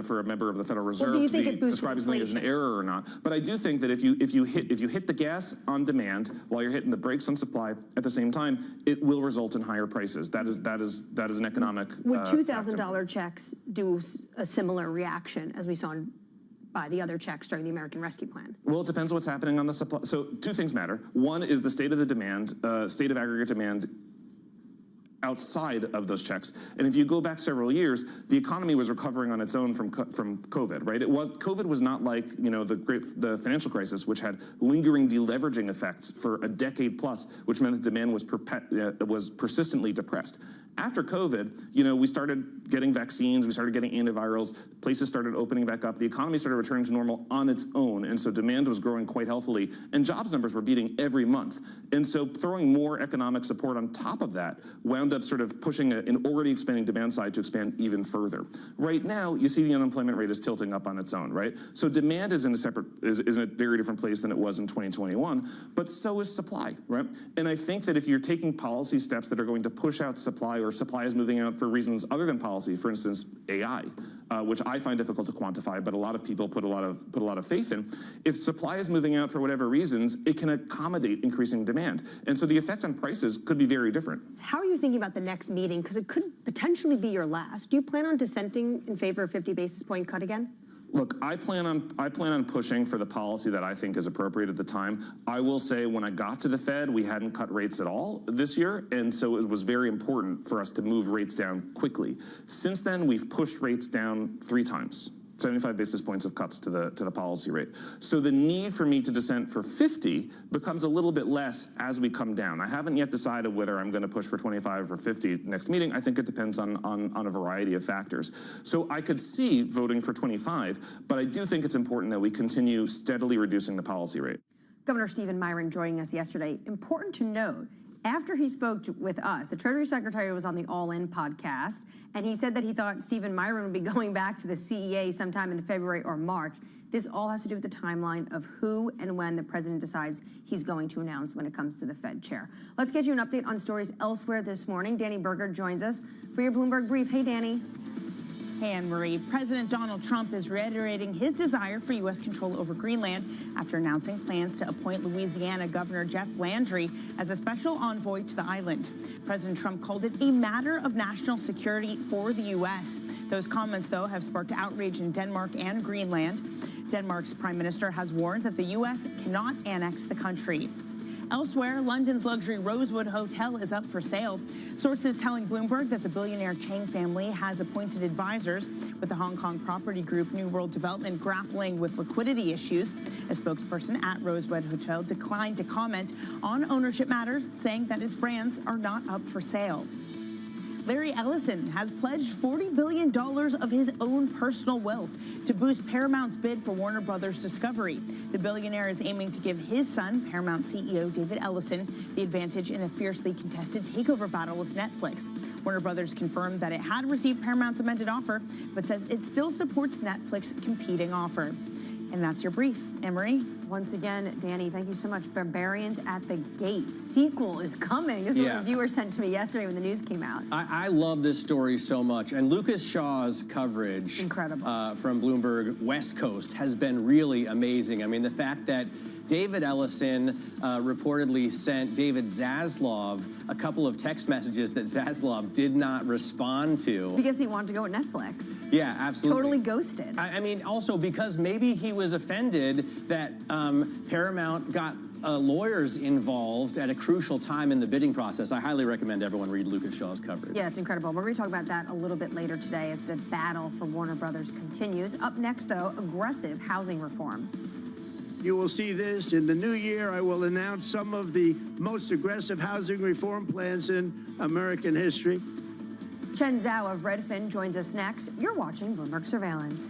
for a member of the Federal Reserve to be describing something as an error or not. But I do think that if you hit the gas on demand while you're hitting the brakes on supply at the same time, it will result in higher prices. That is an economic. Would $2,000 checks do a similar reaction as we saw by the other checks during the American Rescue Plan? Well, it depends what's happening on the supply. So two things matter. One is the state of the demand, state of aggregate demand outside of those checks. And if you go back several years, the economy was recovering on its own from COVID, right? COVID was not like, the financial crisis, which had lingering deleveraging effects for a decade plus, which meant that demand was persistently depressed. After COVID, we started getting vaccines, we started getting antivirals, places started opening back up, the economy started returning to normal on its own, and so demand was growing quite healthily, and jobs numbers were beating every month. And so throwing more economic support on top of that wound up sort of pushing an already expanding demand side to expand even further. Right now, you see the unemployment rate is tilting up on its own, right? So demand is in a very different place than it was in 2021, but so is supply, right? And I think that if you're taking policy steps that are going to push out supply, or supply is moving out for reasons other than policy, for instance, AI, which I find difficult to quantify, but a lot of people put a lot of faith in. If supply is moving out for whatever reasons, it can accommodate increasing demand. And so the effect on prices could be very different. How are you thinking about the next meeting? Because it could potentially be your last. Do you plan on dissenting in favor of 50 basis point cut again? Look, I plan on pushing for the policy that I think is appropriate at the time. I will say when I got to the Fed, we hadn't cut rates at all this year, and so it was very important for us to move rates down quickly. Since then, we've pushed rates down 3 times. 75 basis points of cuts to the policy rate. So the need for me to dissent for 50 becomes a little bit less as we come down. I haven't yet decided whether I'm going to push for 25 or 50 next meeting. I think it depends on a variety of factors. So I could see voting for 25, but I do think it's important that we continue steadily reducing the policy rate. Governor Stephen Miron joining us yesterday. Important to note, after he spoke with us, the Treasury Secretary was on the All In podcast, and he said that he thought Stephen Miron would be going back to the CEA sometime in February or March. This all has to do with the timeline of who and when the president decides he's going to announce when it comes to the Fed chair. Let's get you an update on stories elsewhere this morning. Danny Berger joins us for your Bloomberg Brief. Hey, Danny. Hey, Anne-Marie. President Donald Trump is reiterating his desire for U.S. control over Greenland after announcing plans to appoint Louisiana Governor Jeff Landry as a special envoy to the island. President Trump called it a matter of national security for the U.S. Those comments, though, have sparked outrage in Denmark and Greenland. Denmark's prime minister has warned that the U.S. cannot annex the country. Elsewhere, London's luxury Rosewood Hotel is up for sale. Sources telling Bloomberg that the billionaire Chang family has appointed advisors, with the Hong Kong property group New World Development grappling with liquidity issues. A spokesperson at Rosewood Hotel declined to comment on ownership matters, saying that its brands are not up for sale. Larry Ellison has pledged $40 billion of his own personal wealth to boost Paramount's bid for Warner Brothers Discovery. The billionaire is aiming to give his son, Paramount CEO David Ellison, the advantage in a fiercely contested takeover battle with Netflix. Warner Brothers confirmed that it had received Paramount's amended offer, but says it still supports Netflix's competing offer. And that's your brief. Anne-Marie? Once again, Danny, thank you so much. Barbarians at the Gate. Sequel is coming. This is what a viewer sent to me yesterday when the news came out. I love this story so much. And Lucas Shaw's coverage incredible from Bloomberg West Coast has been really amazing. I mean, the fact that David Ellison reportedly sent David Zaslav a couple of text messages that Zaslav did not respond to. Because he wanted to go with Netflix. Yeah, absolutely. Totally ghosted. I mean, also because maybe he was offended that Paramount got lawyers involved at a crucial time in the bidding process. I highly recommend everyone read Lucas Shaw's coverage. Yeah, it's incredible. We're going to talk about that a little bit later today as the battle for Warner Brothers continues. Up next, though, aggressive housing reform. You will see this in the new year. I will announce some of the most aggressive housing reform plans in American history. Chen Zhao of Redfin joins us next. You're watching Bloomberg Surveillance.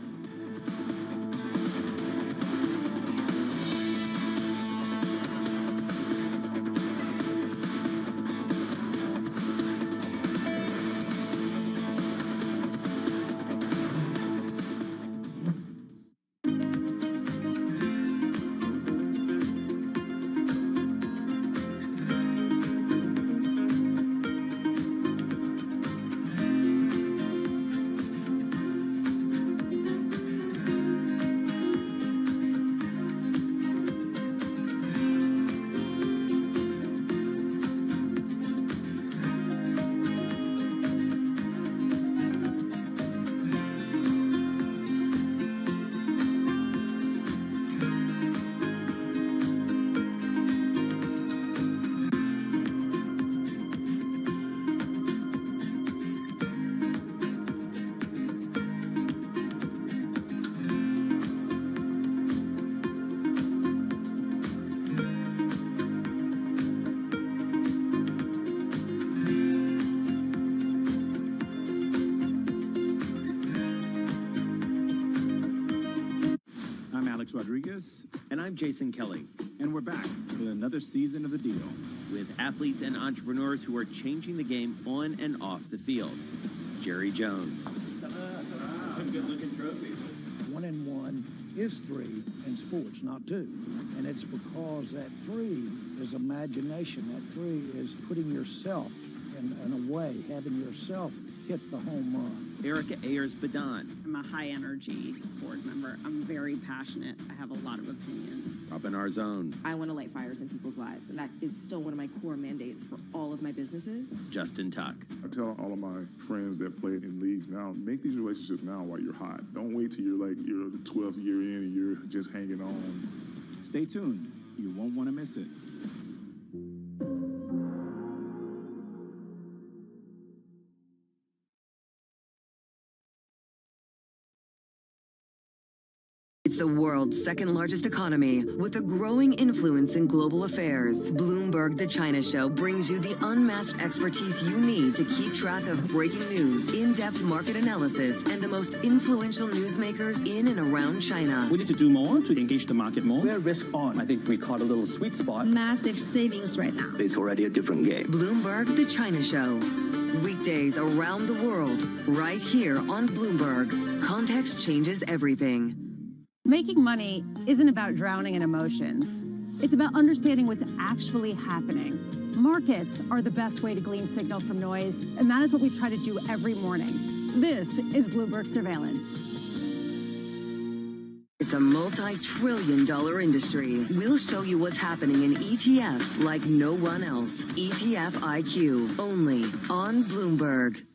Rodriguez. And I'm Jason Kelly. And we're back with another season of The Deal. With athletes and entrepreneurs who are changing the game on and off the field. Jerry Jones. Some good-looking trophies. 1 and 1 is 3 in sports, not 2. And it's because that 3 is imagination. That 3 is putting yourself in a way, having yourself hit the home run. Erica Ayers-Badon. I'm a high-energy board member. I'm very passionate. I have a lot of opinions. Robin Arzón. I want to light fires in people's lives, and that is still one of my core mandates for all of my businesses. Justin Tuck. I tell all of my friends that play in leagues now, make these relationships now while you're hot. Don't wait till you're like your 12th year in and you're just hanging on. Stay tuned. You won't want to miss it. It's the world's second largest economy with a growing influence in global affairs. Bloomberg The China Show brings you the unmatched expertise you need to keep track of breaking news, in-depth market analysis, and the most influential newsmakers in and around China. We need to do more to engage the market more. We're risk on. I think we caught a little sweet spot. Massive savings right now. It's already a different game. Bloomberg The China Show. Weekdays around the world, right here on Bloomberg. Context changes everything. Making money isn't about drowning in emotions. It's about understanding what's actually happening. Markets are the best way to glean signal from noise, and that is what we try to do every morning. This is Bloomberg Surveillance. It's a multi-trillion-dollar industry. We'll show you what's happening in ETFs like no one else. ETF IQ, only on Bloomberg.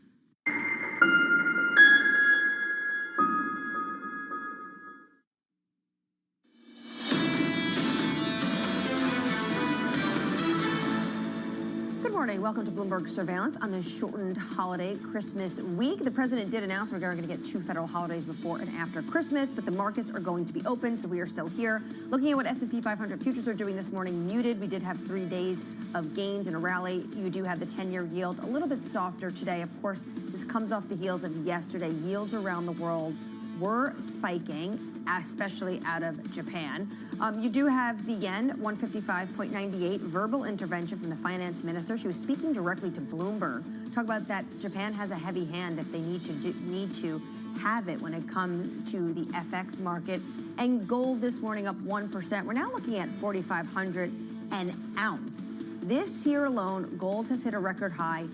Welcome to Bloomberg Surveillance on this shortened holiday Christmas week. The president did announce we're going to get 2 federal holidays before and after Christmas, but the markets are going to be open, so we are still here. Looking at what S&P 500 futures are doing this morning, muted. We did have 3 days of gains and a rally. You do have the 10-year yield a little bit softer today. Of course, this comes off the heels of yesterday. Yields around the world were spiking, especially out of Japan. You do have the yen, 155.98, verbal intervention from the finance minister. She was speaking directly to Bloomberg. Talk about that Japan has a heavy hand if they need to have it when it comes to the FX market. And gold this morning up 1%. We're now looking at 4,500 an ounce. This year alone, gold has hit a record high.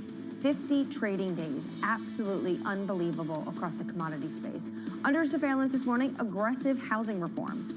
50 trading days. Absolutely unbelievable across the commodity space. Under surveillance this morning, aggressive housing reform.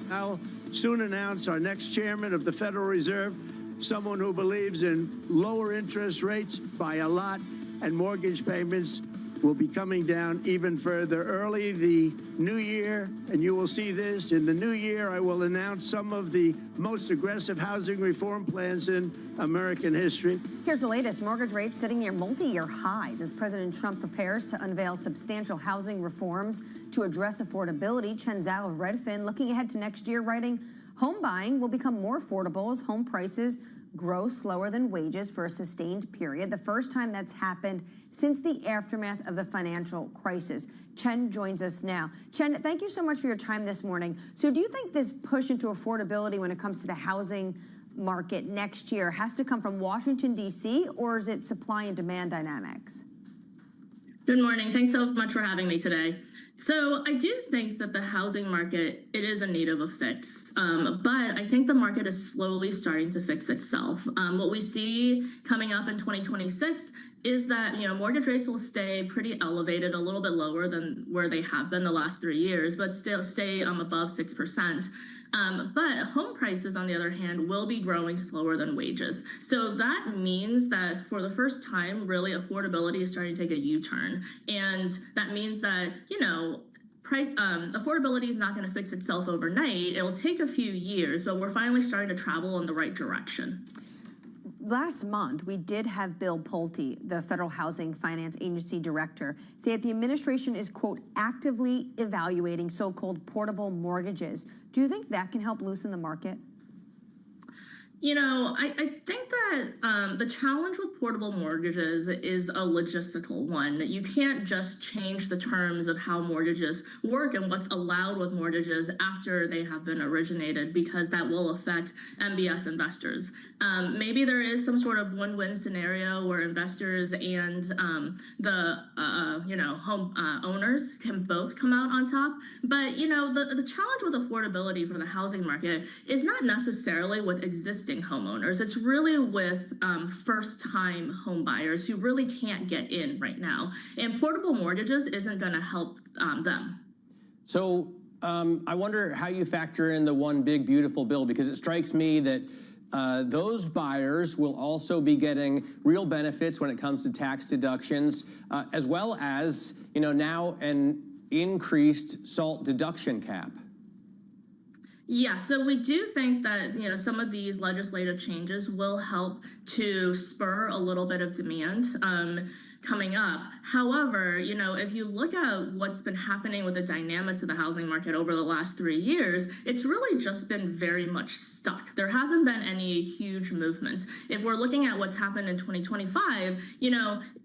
Now, soon announce our next chairman of the Federal Reserve, someone who believes in lower interest rates by a lot, and mortgage payments will be coming down even further early the new year, and you will see this. In the new year, I will announce some of the most aggressive housing reform plans in American history. Here's the latest. Mortgage rates sitting near multi-year highs as President Trump prepares to unveil substantial housing reforms to address affordability. Chen Zhao of Redfin looking ahead to next year, writing, home buying will become more affordable as home prices grow slower than wages for a sustained period, the first time that's happened since the aftermath of the financial crisis. Chen joins us now. Chen, thank you so much for your time this morning. So do you think this push into affordability when it comes to the housing market next year has to come from Washington, D.C., or is it supply and demand dynamics? Good morning. Thanks so much for having me today. So I do think that the housing market, it is in need of a fix, but I think the market is slowly starting to fix itself. What we see coming up in 2026 is that, mortgage rates will stay pretty elevated, a little bit lower than where they have been the last 3 years, but still stay above 6%. But home prices, on the other hand, will be growing slower than wages. So that means that for the first time, really, affordability is starting to take a U-turn. And that means that, affordability is not going to fix itself overnight. It'll take a few years, but we're finally starting to travel in the right direction. Last month, we did have Bill Pulte, the Federal Housing Finance Agency director, say that the administration is, quote, actively evaluating so-called portable mortgages. Do you think that can help loosen the market? I think that the challenge with portable mortgages is a logistical one. You can't just change the terms of how mortgages work and what's allowed with mortgages after they have been originated, because that will affect MBS investors. Maybe there is some sort of win-win scenario where investors and the home owners can both come out on top. But the challenge with affordability for the housing market is not necessarily with existing homeowners. It's really with first-time home buyers who really can't get in right now. And portable mortgages isn't going to help them. So I wonder how you factor in the one big, beautiful bill, because it strikes me that those buyers will also be getting real benefits when it comes to tax deductions, as well as, now an increased SALT deduction cap. Yeah, so we do think that, some of these legislative changes will help to spur a little bit of demand coming up. However, if you look at what's been happening with the dynamics of the housing market over the last 3 years, it's really just been very much stuck. There hasn't been any huge movements. If we're looking at what's happened in 2025,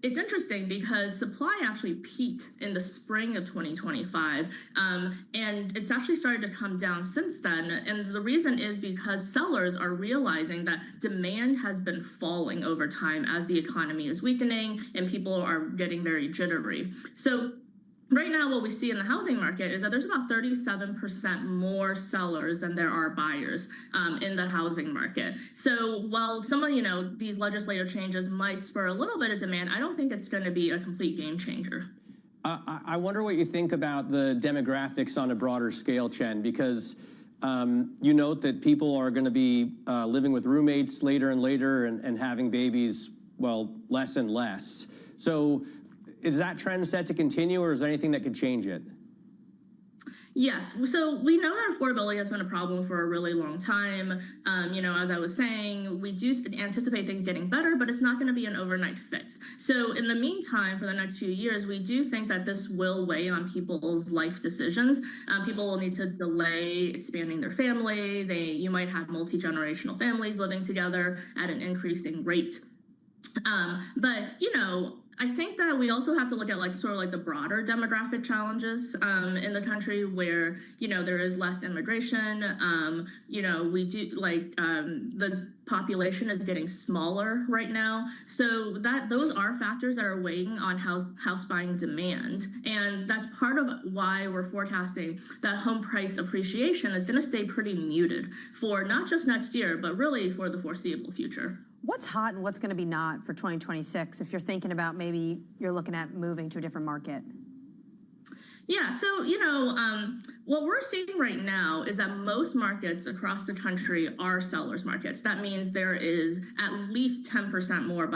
it's interesting because supply actually peaked in the spring of 2025, and it's actually started to come down since then. And the reason is because sellers are realizing that demand has been falling over time as the economy is weakening and people are getting very jittery. So right now, what we see in the housing market is that there's about 37% more sellers than there are buyers in the housing market. So while some of these legislative changes might spur a little bit of demand, I don't think it's going to be a complete game changer. I wonder what you think about the demographics on a broader scale, Chen, because you note that people are going to be living with roommates later and later and having babies, less and less. So is that trend set to continue, or is there anything that could change it? Yes. So we know that affordability has been a problem for a really long time. As I was saying, we do anticipate things getting better, but it's not going to be an overnight fix. So in the meantime, for the next few years, we do think that this will weigh on people's life decisions. People will need to delay expanding their family. You might have multi-generational families living together at an increasing rate. But I think that we also have to look at the broader demographic challenges in the country where, there is less immigration. We do the population is getting smaller right now. So those are factors that are weighing on house buying demand. And that's part of why we're forecasting that home price appreciation is going to stay pretty muted for not just next year, but really for the foreseeable future. What's hot and what's going to be not for 2026 if you're thinking about maybe you're looking at moving to a different market? Yeah, so, what we're seeing right now is that most markets across the country are sellers markets. That means there is at least 10% more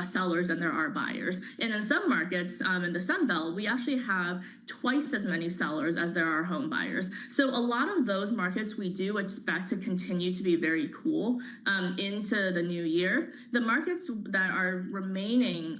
sellers than there are buyers. And in some markets, in the Sun Belt, we actually have twice as many sellers as there are home buyers. So a lot of those markets we do expect to continue to be very cool into the new year. The markets that are remaining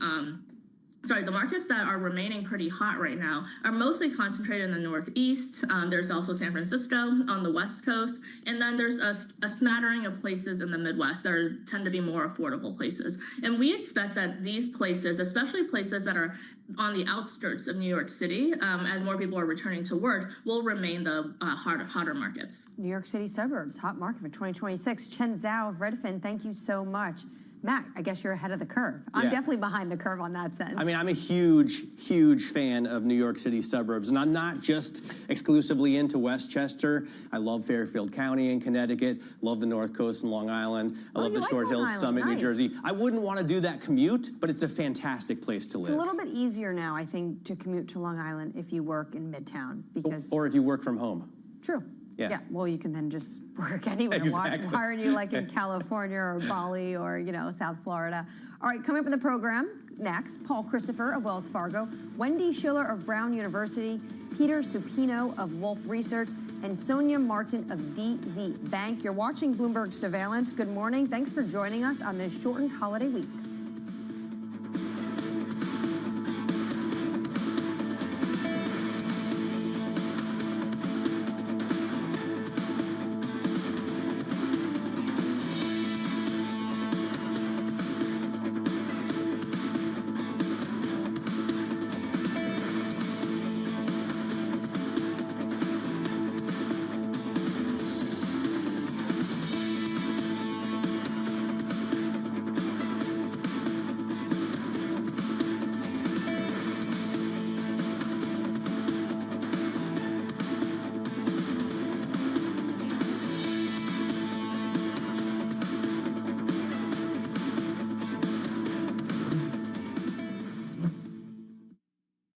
the markets that are remaining pretty hot right now are mostly concentrated in the Northeast. There's also San Francisco on the West Coast. And then there's a smattering of places in the Midwest that tend to be more affordable places. And we expect that these places, especially places that are on the outskirts of New York City, as more people are returning to work, will remain the hotter markets. New York City suburbs, hot market for 2026. Chen Zhao of Redfin, thank you so much. Matt, I guess you're ahead of the curve. I'm definitely behind the curve on that sense. I mean, I'm a huge, huge fan of New York City suburbs, and I'm not just exclusively into Westchester. I love Fairfield County in Connecticut, love the North Coast and Long Island. I love the Short Hills Summit, New Jersey. I wouldn't want to do that commute, but it's a fantastic place to live. It's a little bit easier now, I think, to commute to Long Island if you work in Midtown, because... Or if you work from home. True. Yeah, well, you can then just work anywhere. Exactly. Why aren't you like in California or Bali or, South Florida? All right, coming up in the program next, Paul Christopher of Wells Fargo, Wendy Schiller of Brown University, Peter Supino of Wolf Research, and Sonia Martin of DZ Bank. You're watching Bloomberg Surveillance. Good morning. Thanks for joining us on this shortened holiday week.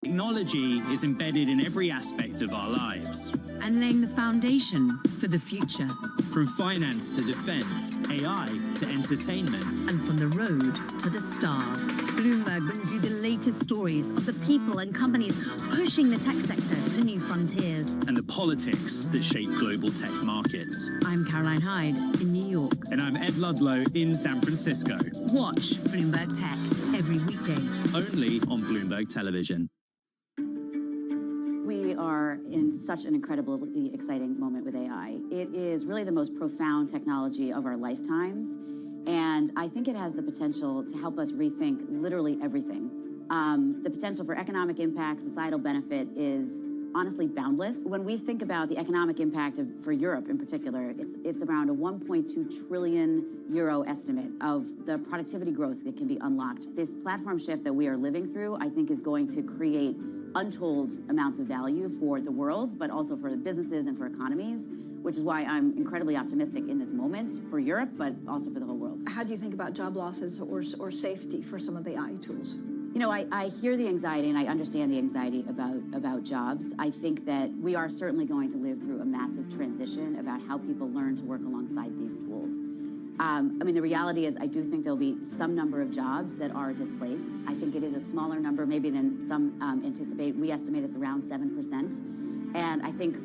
Technology is embedded in every aspect of our lives. And laying the foundation for the future. From finance to defense, AI to entertainment. And from the road to the stars. Bloomberg brings you the latest stories of the people and companies pushing the tech sector to new frontiers. And the politics that shape global tech markets. I'm Caroline Hyde in New York. And I'm Ed Ludlow in San Francisco. Watch Bloomberg Tech every weekday. Only on Bloomberg Television. We are in such an incredibly exciting moment with AI. It is really the most profound technology of our lifetimes, and I think it has the potential to help us rethink literally everything. The potential for economic impact, societal benefit is honestly boundless. When we think about the economic impact for Europe in particular, it's around a 1.2 trillion euro estimate of the productivity growth that can be unlocked. This platform shift that we are living through, I think, is going to create untold amounts of value for the world, but also for the businesses and for economies, which is why I'm incredibly optimistic in this moment for Europe, but also for the whole world. How do you think about job losses or safety for some of the AI tools? You know, I hear the anxiety and I understand the anxiety about jobs. I think that we are certainly going to live through a massive transition about how people learn to work alongside these tools. I mean, the reality is I do think there'll be some number of jobs that are displaced. I think it is a smaller number maybe than some anticipate. We estimate it's around 7%. And I think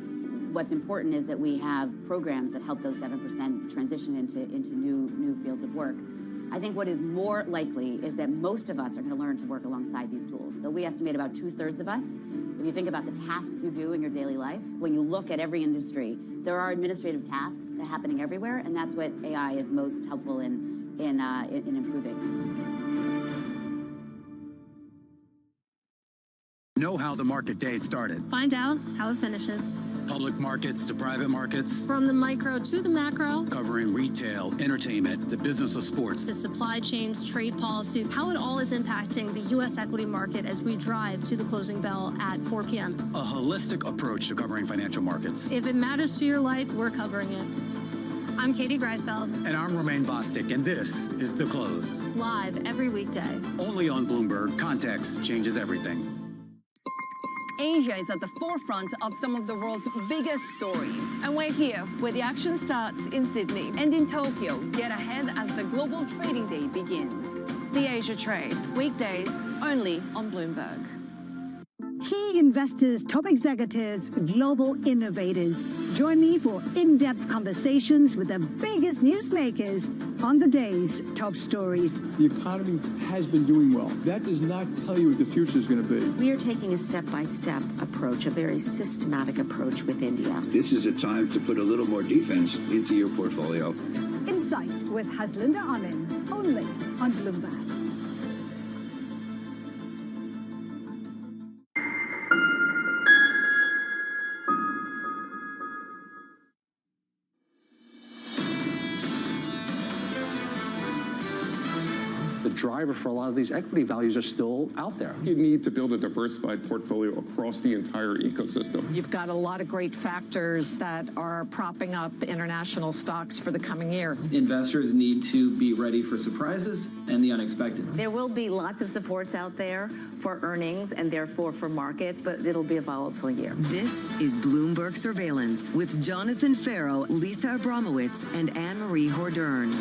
what's important is that we have programs that help those 7% transition into new fields of work. I think what is more likely is that most of us are going to learn to work alongside these tools. So we estimate about 2/3 of us. If you think about the tasks you do in your daily life, when you look at every industry, there are administrative tasks that are happening everywhere, and that's what AI is most helpful in improving. Know how the market day started. Find out how it finishes. Public markets to private markets. From the micro to the macro. Covering retail, entertainment, the business of sports. The supply chains, trade policy, how it all is impacting the U.S. equity market as we drive to the closing bell at 4 p.m. A holistic approach to covering financial markets. If it matters to your life, we're covering it. I'm Katie Greifeld. And I'm Romaine Bostic, and this is The Close. Live every weekday. Only on Bloomberg. Context changes everything. Asia is at the forefront of some of the world's biggest stories. And we're here, where the action starts in Sydney. And in Tokyo, get ahead as the global trading day begins. The Asia Trade, weekdays only on Bloomberg. Key investors, top executives, global innovators. Join me for in-depth conversations with the biggest newsmakers on the day's top stories. The economy has been doing well. That does not tell you what the future is going to be. We are taking a step-by-step approach, a very systematic approach with India. This is a time to put a little more defense into your portfolio. Insight with Haslinda Amin, only on Bloomberg. The driver for a lot of these equity values are still out there. You need to build a diversified portfolio across the entire ecosystem. You've got a lot of great factors that are propping up international stocks for the coming year. Investors need to be ready for surprises and the unexpected. There will be lots of supports out there for earnings and therefore for markets, but it'll be a volatile year. This is Bloomberg Surveillance with Jonathan Farrow, Lisa Abramowitz, and Anne-Marie Hordern.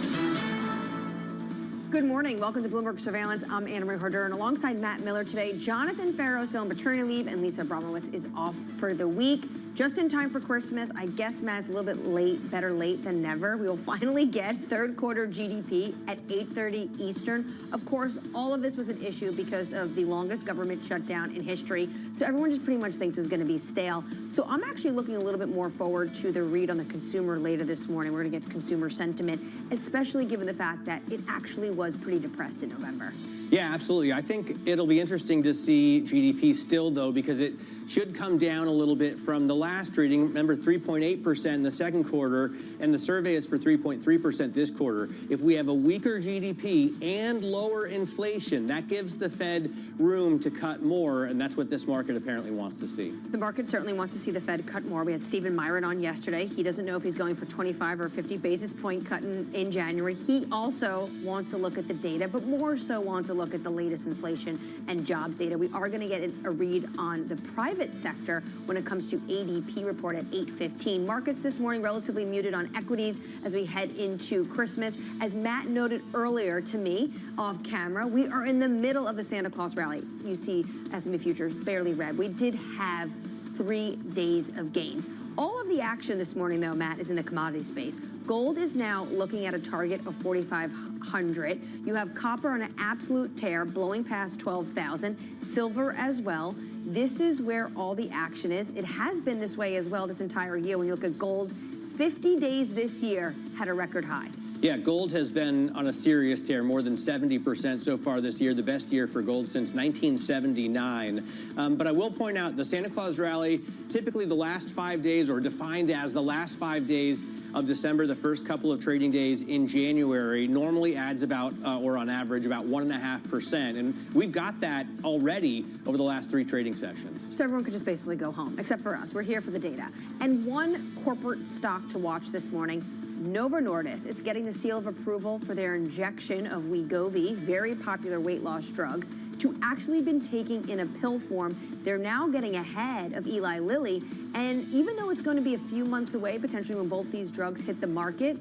Good morning. Welcome to Bloomberg Surveillance. I'm Anne-Marie Hordern alongside Matt Miller today. Jonathan Farrow is still on maternity leave, and Lisa Abramowitz is off for the week. Just in time for Christmas. I guess Matt's a little bit late, better late than never. We will finally get third quarter GDP at 8:30 Eastern. Of course, all of this was an issue because of the longest government shutdown in history. So everyone just pretty much thinks it's going to be stale. So I'm actually looking a little bit more forward to the read on the consumer later this morning. We're going to get consumer sentiment, especially given the fact that it actually was pretty depressed in November. Yeah, absolutely. I think it'll be interesting to see GDP still, though, because it should come down a little bit from the last reading. Remember, 3.8% in the second quarter, and the survey is for 3.3% this quarter. If we have a weaker GDP and lower inflation, that gives the Fed room to cut more, and that's what this market apparently wants to see. The market certainly wants to see the Fed cut more. We had Stephen Myron on yesterday. He doesn't know if he's going for 25 or 50 basis point cut in January. He also wants to look at the data, but more so wants to look at the latest inflation and jobs data. We are going to get a read on the private sector when it comes to ADP report at 8:15. Markets this morning relatively muted on equities as we head into Christmas. As Matt noted earlier to me off camera, we are in the middle of a Santa Claus rally. You see S&P futures barely red. We did have 3 days of gains. All of the action this morning, though, Matt, is in the commodity space. Gold is now looking at a target of 4,500. You have copper on an absolute tear, blowing past 12,000. Silver as well. This is where all the action is. It has been this way as well this entire year. When you look at gold, 50 days this year had a record high. Yeah, gold has been on a serious tear, more than 70% so far this year, the best year for gold since 1979. But I will point out the Santa Claus rally, typically the last 5 days, or defined as the last 5 days of December, the first couple of trading days in January, normally adds about, or on average, about 1.5%. And we've got that already over the last 3 trading sessions. So everyone could just basically go home, except for us. We're here for the data. And one corporate stock to watch this morning, Novo Nordisk. It's getting the seal of approval for their injection of Wegovy, very popular weight loss drug, to actually been taking in a pill form. They're now getting ahead of Eli Lilly. And even though it's going to be a few months away, potentially when both these drugs hit the market,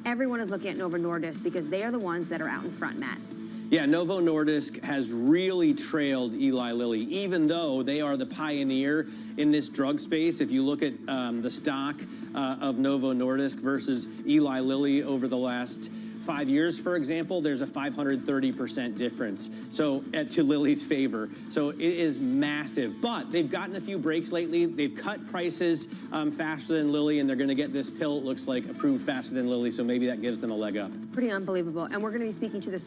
everyone is looking at Novo Nordisk because they are the ones that are out in front, Matt. Yeah, Novo Nordisk has really trailed Eli Lilly, even though they are the pioneer in this drug space. If you look at the stock of Novo Nordisk versus Eli Lilly over the last 5 years, for example, there's a 530% difference. So to Lilly's favor. So it is massive. But they've gotten a few breaks lately. They've cut prices faster than Lilly, and they're going to get this pill, it looks like, approved faster than Lilly. So maybe that gives them a leg up. Pretty unbelievable. And we're going to be speaking to the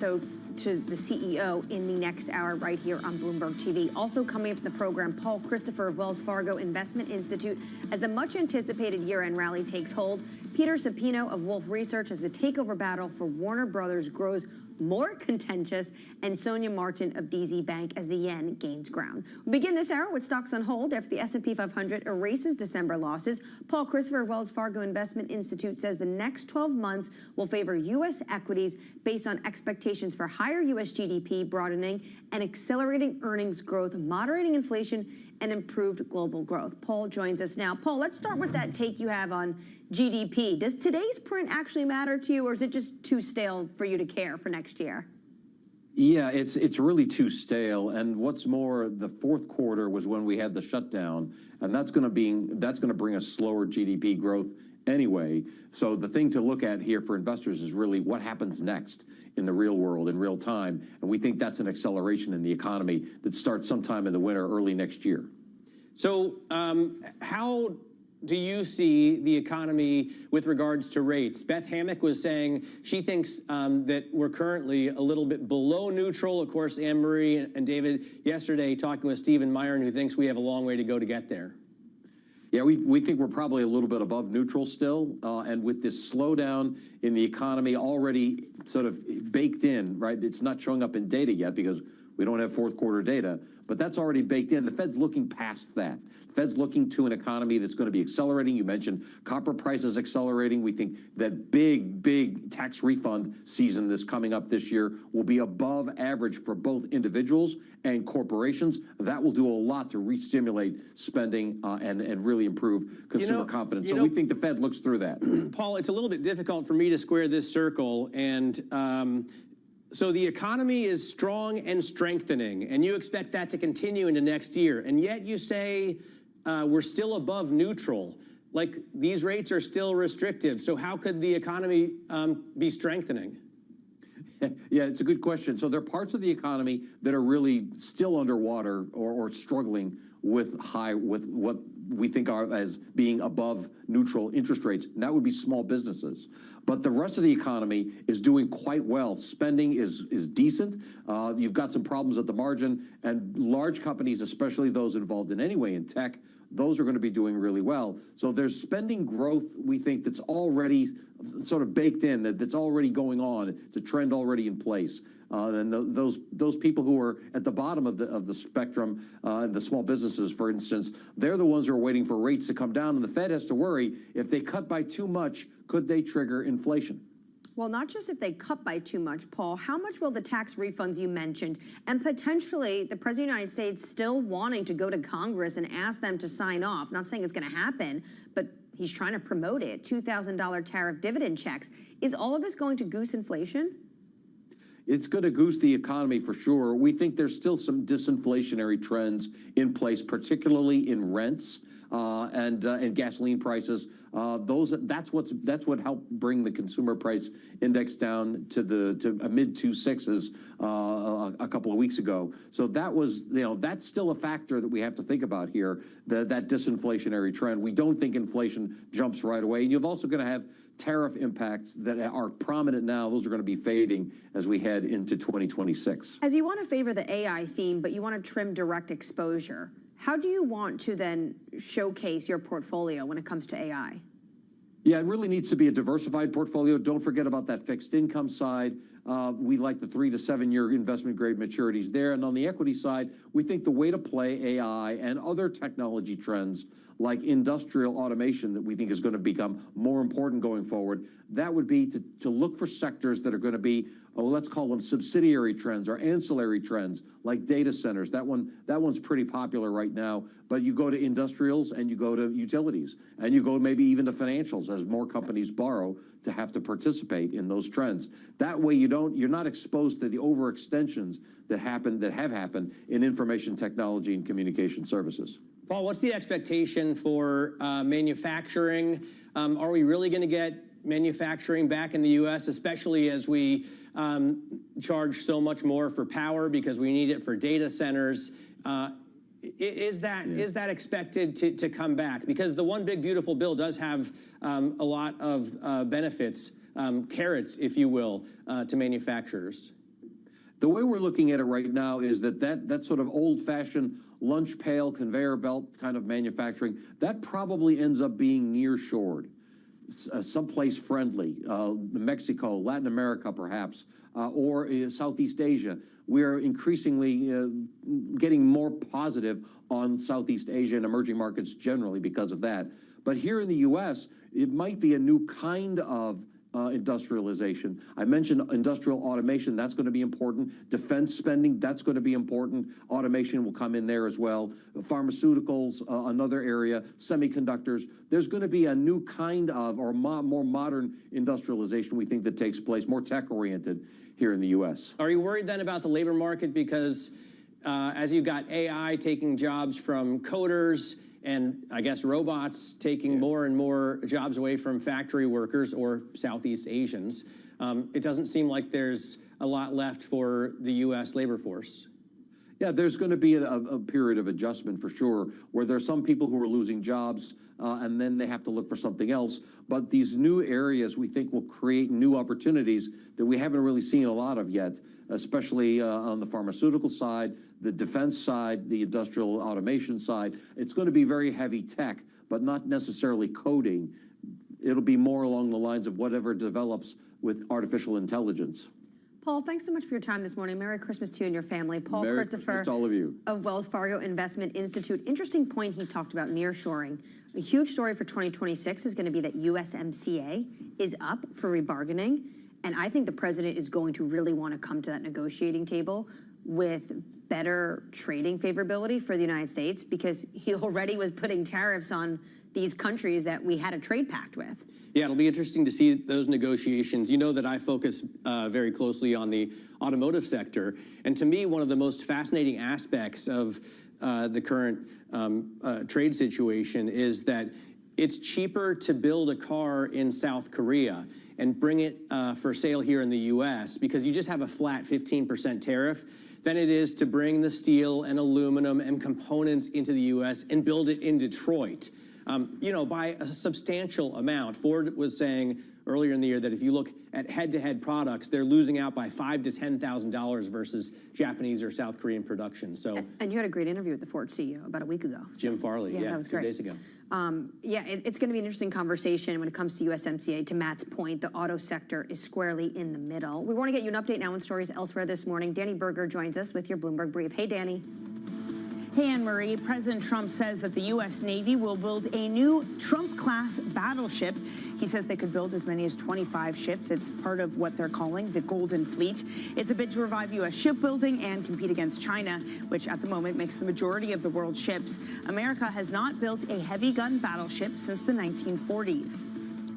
CEO in the next hour right here on Bloomberg TV. Also coming up in the program, Paul Christopher of Wells Fargo Investment Institute as the much anticipated year-end rally takes hold. Peter Supino of Wolfe Research as the takeover battle for Warner Brothers grows more contentious, and Sonia Martin of DZ Bank as the yen gains ground. We begin this hour with stocks on hold after the S&P 500 erases December losses. Paul Christopher of Wells Fargo Investment Institute says the next 12 months will favor U.S. equities based on expectations for higher U.S. GDP broadening and accelerating earnings growth, moderating inflation, and improved global growth. Paul joins us now. Paul, let's start with that take you have on GDP. Does today's print actually matter to you, or is it just too stale for you to care for next year? Yeah, it's really too stale. And what's more, the fourth quarter was when we had the shutdown, and that's going to bring us slower GDP growth anyway. So the thing to look at here for investors is really what happens next in the real world, in real time. And we think that's an acceleration in the economy that starts sometime in the winter, early next year. So how do you see the economy with regards to rates? Beth Hammack was saying she thinks that we're currently a little bit below neutral. Of course, Anne-Marie and David yesterday talking with Stephen Myron, who thinks we have a long way to go to get there. Yeah, we think we're probably a little bit above neutral still. And with this slowdown in the economy already sort of baked in, right? It's not showing up in data yet because we don't have fourth quarter data, but that's already baked in. The Fed's looking past that. The Fed's looking to an economy that's going to be accelerating. You mentioned copper prices accelerating. We think that big tax refund season that's coming up this year will be above average for both individuals and corporations. That will do a lot to re-stimulate spending and really improve consumer confidence. So we think the Fed looks through that. Paul, it's a little bit difficult for me to square this circle. And so the economy is strong and strengthening, and you expect that to continue into next year. And yet you say we're still above neutral. Like, these rates are still restrictive. So how could the economy be strengthening? Yeah, it's a good question. So there are parts of the economy that are really still underwater or struggling with what we think are as being above neutral interest rates, and that would be small businesses. But the rest of the economy is doing quite well. Spending is decent. You've got some problems at the margin, and large companies, especially those involved in any way in tech, those are going to be doing really well. So there's spending growth, we think, that's already sort of baked in, that's already going on. It's a trend already in place. And those people who are at the bottom of the spectrum, the small businesses, for instance, they're the ones who are waiting for rates to come down, and the Fed has to worry if they cut by too much, could they trigger inflation? Well, not just if they cut by too much, Paul. How much will the tax refunds you mentioned, and potentially the President of the United States still wanting to go to Congress and ask them to sign off, not saying it's going to happen, but he's trying to promote it, $2,000 tariff dividend checks. Is all of this going to goose inflation? It's going to goose the economy for sure. We think there's still some disinflationary trends in place, particularly in rents and gasoline prices. That's what helped bring the consumer price index down to mid 2.6s a couple of weeks ago. So that was, that's still a factor that we have to think about here. That disinflationary trend. We don't think inflation jumps right away. And you're also going to have tariff impacts that are prominent now. Those are going to be fading as we head into 2026. As you want to favor the AI theme, but you want to trim direct exposure, how do you want to then showcase your portfolio when it comes to AI? Yeah, it really needs to be a diversified portfolio. Don't forget about that fixed income side. We like the 3 to 7 year investment grade maturities there. And on the equity side, we think the way to play AI and other technology trends like industrial automation that we think is going to become more important going forward, that would be to look for sectors that are going to be, let's call them subsidiary trends or ancillary trends like data centers. That one's pretty popular right now. But you go to industrials and you go to utilities and you go maybe even to financials as more companies borrow to have to participate in those trends. That way you're not exposed to the overextensions that have happened in information technology and communication services. Paul, what's the expectation for manufacturing? Are we really going to get manufacturing back in the U.S., especially as we charge so much more for power because we need it for data centers? Is that expected to come back? Because the One Big Beautiful Bill does have a lot of benefits, carrots, if you will, to manufacturers. The way we're looking at it right now is that sort of old-fashioned lunch pail, conveyor belt kind of manufacturing, that probably ends up being nearshored, someplace friendly, Mexico, Latin America perhaps, or Southeast Asia. We're increasingly getting more positive on Southeast Asia and emerging markets generally because of that. But here in the U.S., it might be a new kind of industrialization. I mentioned industrial automation. That's going to be important. Defense spending, that's going to be important. Automation will come in there as well. Pharmaceuticals, another area. Semiconductors. There's going to be a new kind of, or more modern industrialization, we think, that takes place, more tech-oriented here in the U.S. Are you worried then about the labor market? Because as you've got AI taking jobs from coders, and I guess robots taking more and more jobs away from factory workers or Southeast Asians, it doesn't seem like there's a lot left for the U.S. labor force. Yeah, there's going to be a period of adjustment for sure, where there's some people who are losing jobs and then they have to look for something else. But these new areas we think will create new opportunities that we haven't really seen a lot of yet, especially on the pharmaceutical side, the defense side, the industrial automation side. It's going to be very heavy tech, but not necessarily coding. It'll be more along the lines of whatever develops with artificial intelligence. Paul, thanks so much for your time this morning. Merry Christmas to you and your family. Paul Merry Christopher Christmas to all of you. Of Wells Fargo Investment Institute. Interesting point he talked about nearshoring. A huge story for 2026 is going to be that USMCA is up for rebargaining. And I think the president is going to really want to come to that negotiating table with better trading favorability for the United States, because he already was putting tariffs on these countries that we had a trade pact with. Yeah, it'll be interesting to see those negotiations. You know that I focus very closely on the automotive sector. And to me, one of the most fascinating aspects of the current trade situation is that it's cheaper to build a car in South Korea and bring it for sale here in the U.S. because you just have a flat 15% tariff than it is to bring the steel and aluminum and components into the U.S. and build it in Detroit. You know, by a substantial amount. Ford was saying earlier in the year that if you look at head-to-head products, they're losing out by $5,000 to $10,000 versus Japanese or South Korean production. So, and you had a great interview with the Ford CEO about a week ago. Jim Farley, yeah, that was 2 great. days ago. Yeah, it's going to be an interesting conversation when it comes to USMCA. To Matt's point, the auto sector is squarely in the middle. We want to get you an update now on stories elsewhere this morning. Danny Berger joins us with your Bloomberg Brief. Hey, Danny. Hey, Anne-Marie. President Trump says that the U.S. Navy will build a new Trump-class battleship. He says they could build as many as 25 ships. It's part of what they're calling the Golden Fleet. It's a bid to revive U.S. shipbuilding and compete against China, which at the moment makes the majority of the world's ships. America has not built a heavy gun battleship since the 1940s.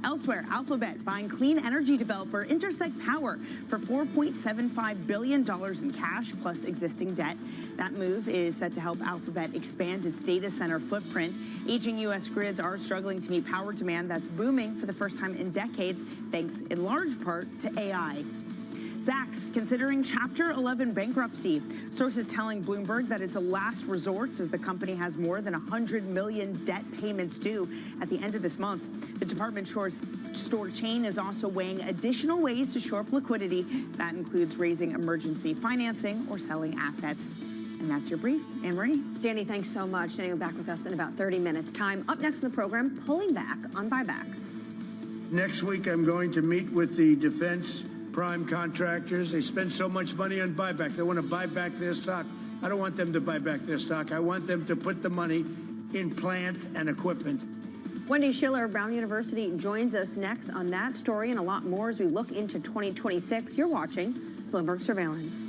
Elsewhere, Alphabet buying clean energy developer Intersect Power for $4.75 billion in cash plus existing debt. That move is set to help Alphabet expand its data center footprint. Aging U.S. grids are struggling to meet power demand that's booming for the first time in decades, thanks in large part to AI. Saks considering Chapter 11 bankruptcy. Sources telling Bloomberg that it's a last resort as the company has more than $100 million debt payments due at the end of this month. The department store chain is also weighing additional ways to shore up liquidity. That includes raising emergency financing or selling assets. And that's your brief. Anne-Marie. Danny, thanks so much. Danny will be back with us in about 30 minutes' time. Up next in the program, pulling back on buybacks. Next week, I'm going to meet with the defense prime contractors. They spend so much money on buyback. They want to buy back their stock. I don't want them to buy back their stock. I want them to put the money in plant and equipment. Wendy Schiller of Brown University joins us next on that story and a lot more as we look into 2026. You're watching Bloomberg Surveillance.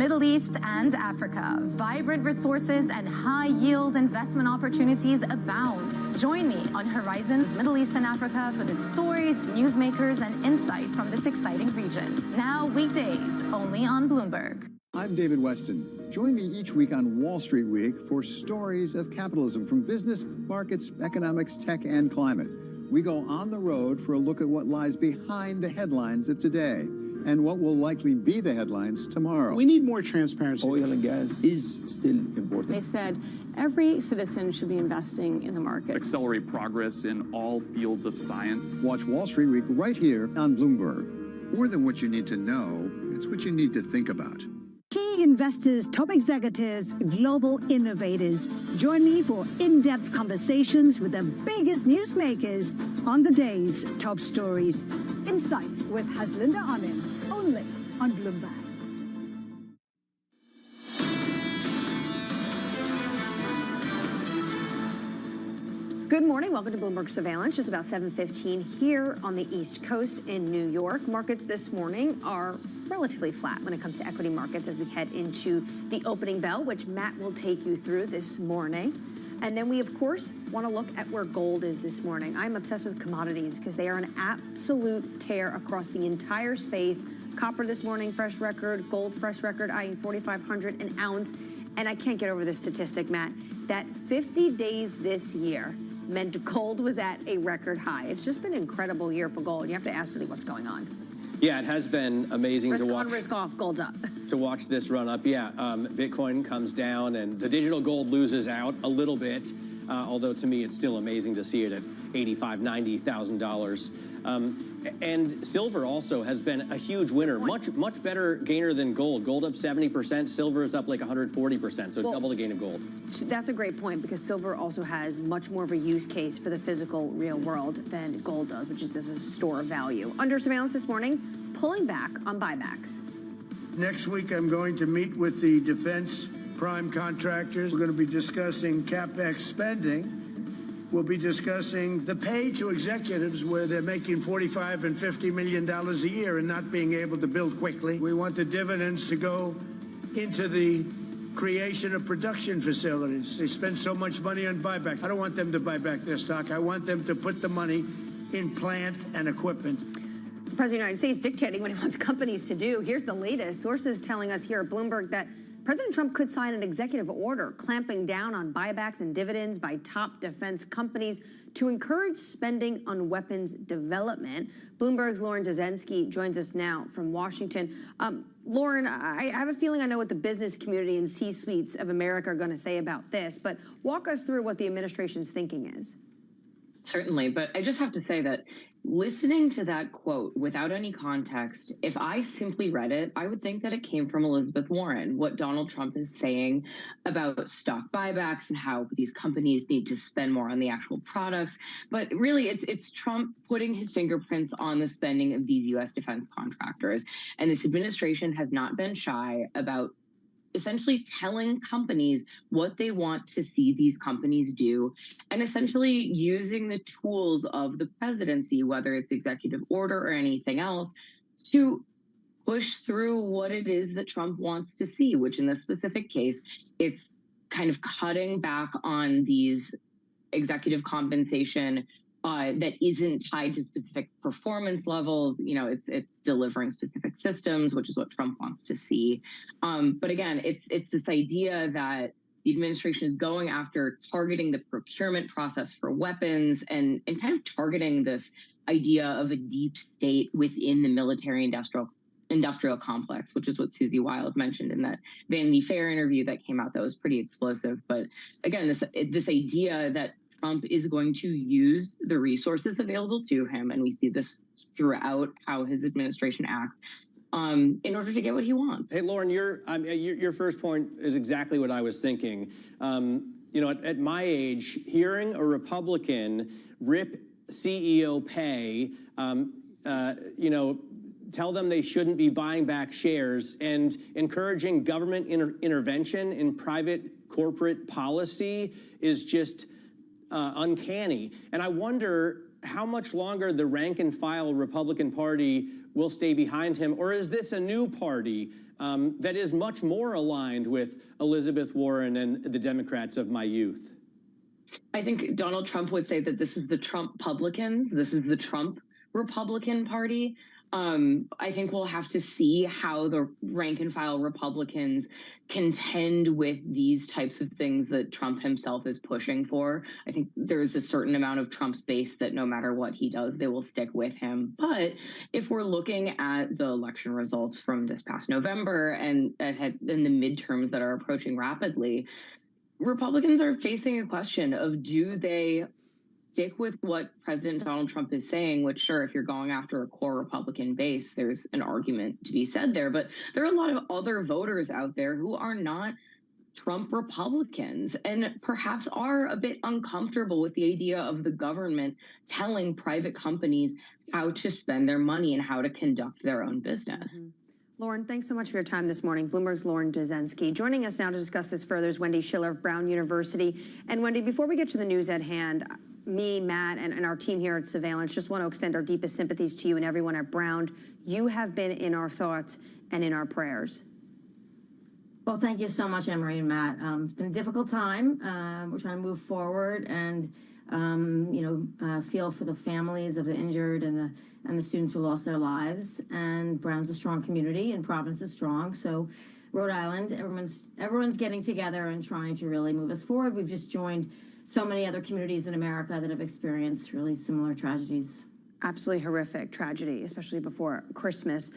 Middle East and Africa. Vibrant resources and high-yield investment opportunities abound. Join me on Horizons Middle East and Africa for the stories, newsmakers, and insight from this exciting region. Now weekdays, only on Bloomberg. I'm David Weston. Join me each week on Wall Street Week for stories of capitalism from business, markets, economics, tech, and climate. We go on the road for a look at what lies behind the headlines of today and what will likely be the headlines tomorrow. We need more transparency. Oil and gas is still important. They said every citizen should be investing in the market. Accelerate progress in all fields of science. Watch Wall Street Week right here on Bloomberg. More than what you need to know, it's what you need to think about. Key investors, top executives, global innovators. Join me for in-depth conversations with the biggest newsmakers on the day's top stories. Insight with Haslinda Onim, only on Bloomberg. Good morning. Welcome to Bloomberg Surveillance. Just about 7:15 here on the East Coast in New York. Markets this morning are relatively flat when it comes to equity markets as we head into the opening bell, which Matt will take you through this morning. And then we, of course, want to look at where gold is this morning. I'm obsessed with commodities because they are an absolute tear across the entire space. Copper this morning, fresh record. Gold, fresh record, eyeing 4,500 an ounce. And I can't get over this statistic, Matt, that 50 days this year meant gold was at a record high. It's just been an incredible year for gold. You have to ask really what's going on. Yeah, it has been amazing risk to watch. On, risk off, gold's up. To watch this run up, yeah. Bitcoin comes down and the digital gold loses out a little bit, although to me it's still amazing to see it at $85,000, $90,000. And silver also has been a huge winner, much better gainer than gold. Gold up 70%, silver is up like 140%, so double the gain of gold. That's a great point because silver also has much more of a use case for the physical real world than gold does, which is just a store of value. Under surveillance this morning, pulling back on buybacks. Next week, I'm going to meet with the defense prime contractors. We're going to be discussing CapEx spending. We'll be discussing the pay to executives where they're making $45 and $50 million a year and not being able to build quickly. We want the dividends to go into the creation of production facilities. They spend so much money on buybacks. I don't want them to buy back their stock. I want them to put the money in plant and equipment. The President of the United States dictating what he wants companies to do. Here's the latest. Sources telling us here at Bloomberg that President Trump could sign an executive order clamping down on buybacks and dividends by top defense companies to encourage spending on weapons development. Bloomberg's Lauren Dezensky joins us now from Washington. Lauren, I have a feeling I know what the business community and C-suites of America are going to say about this, but walk us through what the administration's thinking is. Certainly, but I just have to say that listening to that quote without any context, if I simply read it, I would think that it came from Elizabeth Warren, what Donald Trump is saying about stock buybacks and how these companies need to spend more on the actual products. But really, it's Trump putting his fingerprints on the spending of these U.S. defense contractors. And this administration has not been shy about essentially telling companies what they want to see these companies do, and essentially using the tools of the presidency, whether it's executive order or anything else, to push through what it is that Trump wants to see, which in this specific case, it's kind of cutting back on these executive compensation that isn't tied to specific performance levels. You know, it's delivering specific systems, which is what Trump wants to see. But again, it's this idea that the administration is going after targeting the procurement process for weapons and kind of targeting this idea of a deep state within the military industrial complex, which is what Susie Wiles mentioned in that Vanity Fair interview that came out that was pretty explosive. But again, this idea that Trump is going to use the resources available to him, and we see this throughout how his administration acts, in order to get what he wants. Hey, Lauren, your first point is exactly what I was thinking. You know, at my age, hearing a Republican rip CEO pay, you know, tell them they shouldn't be buying back shares and encouraging government intervention in private corporate policy is just uncanny. And I wonder how much longer the rank and file Republican Party will stay behind him, or is this a new party that is much more aligned with Elizabeth Warren and the Democrats of my youth? I think Donald Trump would say that this is the Trump-publicans. This is the Trump Republican Party. I think we'll have to see how the rank and file Republicans contend with these types of things that Trump himself is pushing for. I think there's a certain amount of Trump's base that no matter what he does, they will stick with him. But if we're looking at the election results from this past November and in the midterms that are approaching rapidly, Republicans are facing a question of, do they stick with what President Donald Trump is saying, which, sure, if you're going after a core Republican base, there's an argument to be said there. But there are a lot of other voters out there who are not Trump Republicans and perhaps are a bit uncomfortable with the idea of the government telling private companies how to spend their money and how to conduct their own business. Lauren, thanks so much for your time this morning. Bloomberg's Lauren Dozensky. Joining us now to discuss this further is Wendy Schiller of Brown University. And Wendy, before we get to the news at hand, me, Matt, and our team here at Surveillance just want to extend our deepest sympathies to you and everyone at Brown. You have been in our thoughts and in our prayers. Well, thank you so much, Anne-Marie and Matt. It's been a difficult time. We're trying to move forward and feel for the families of the injured and the students who lost their lives. And Brown's a strong community, and Providence is strong. So, Rhode Island, everyone's getting together and trying to really move us forward. We've just joined so many other communities in America that have experienced really similar tragedies. Absolutely horrific tragedy, especially before Christmas.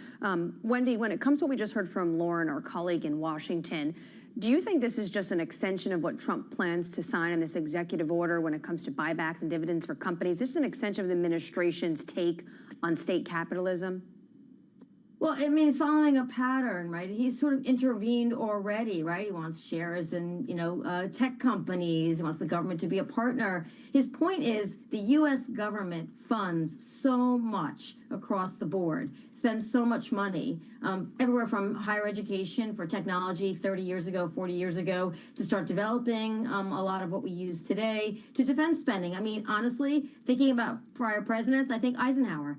Wendy, when it comes to what we just heard from Lauren, our colleague in Washington, do you think this is just an extension of what Trump plans to sign in this executive order when it comes to buybacks and dividends for companies? This is an extension of the administration's take on state capitalism? Well, I mean, it's following a pattern, right? He's sort of intervened already, right? He wants shares in, tech companies. He wants the government to be a partner. His point is the U.S. government funds so much across the board, spends so much money, everywhere from higher education for technology 30 years ago, 40 years ago, to start developing a lot of what we use today, to defense spending. I mean, honestly, thinking about prior presidents, I think Eisenhower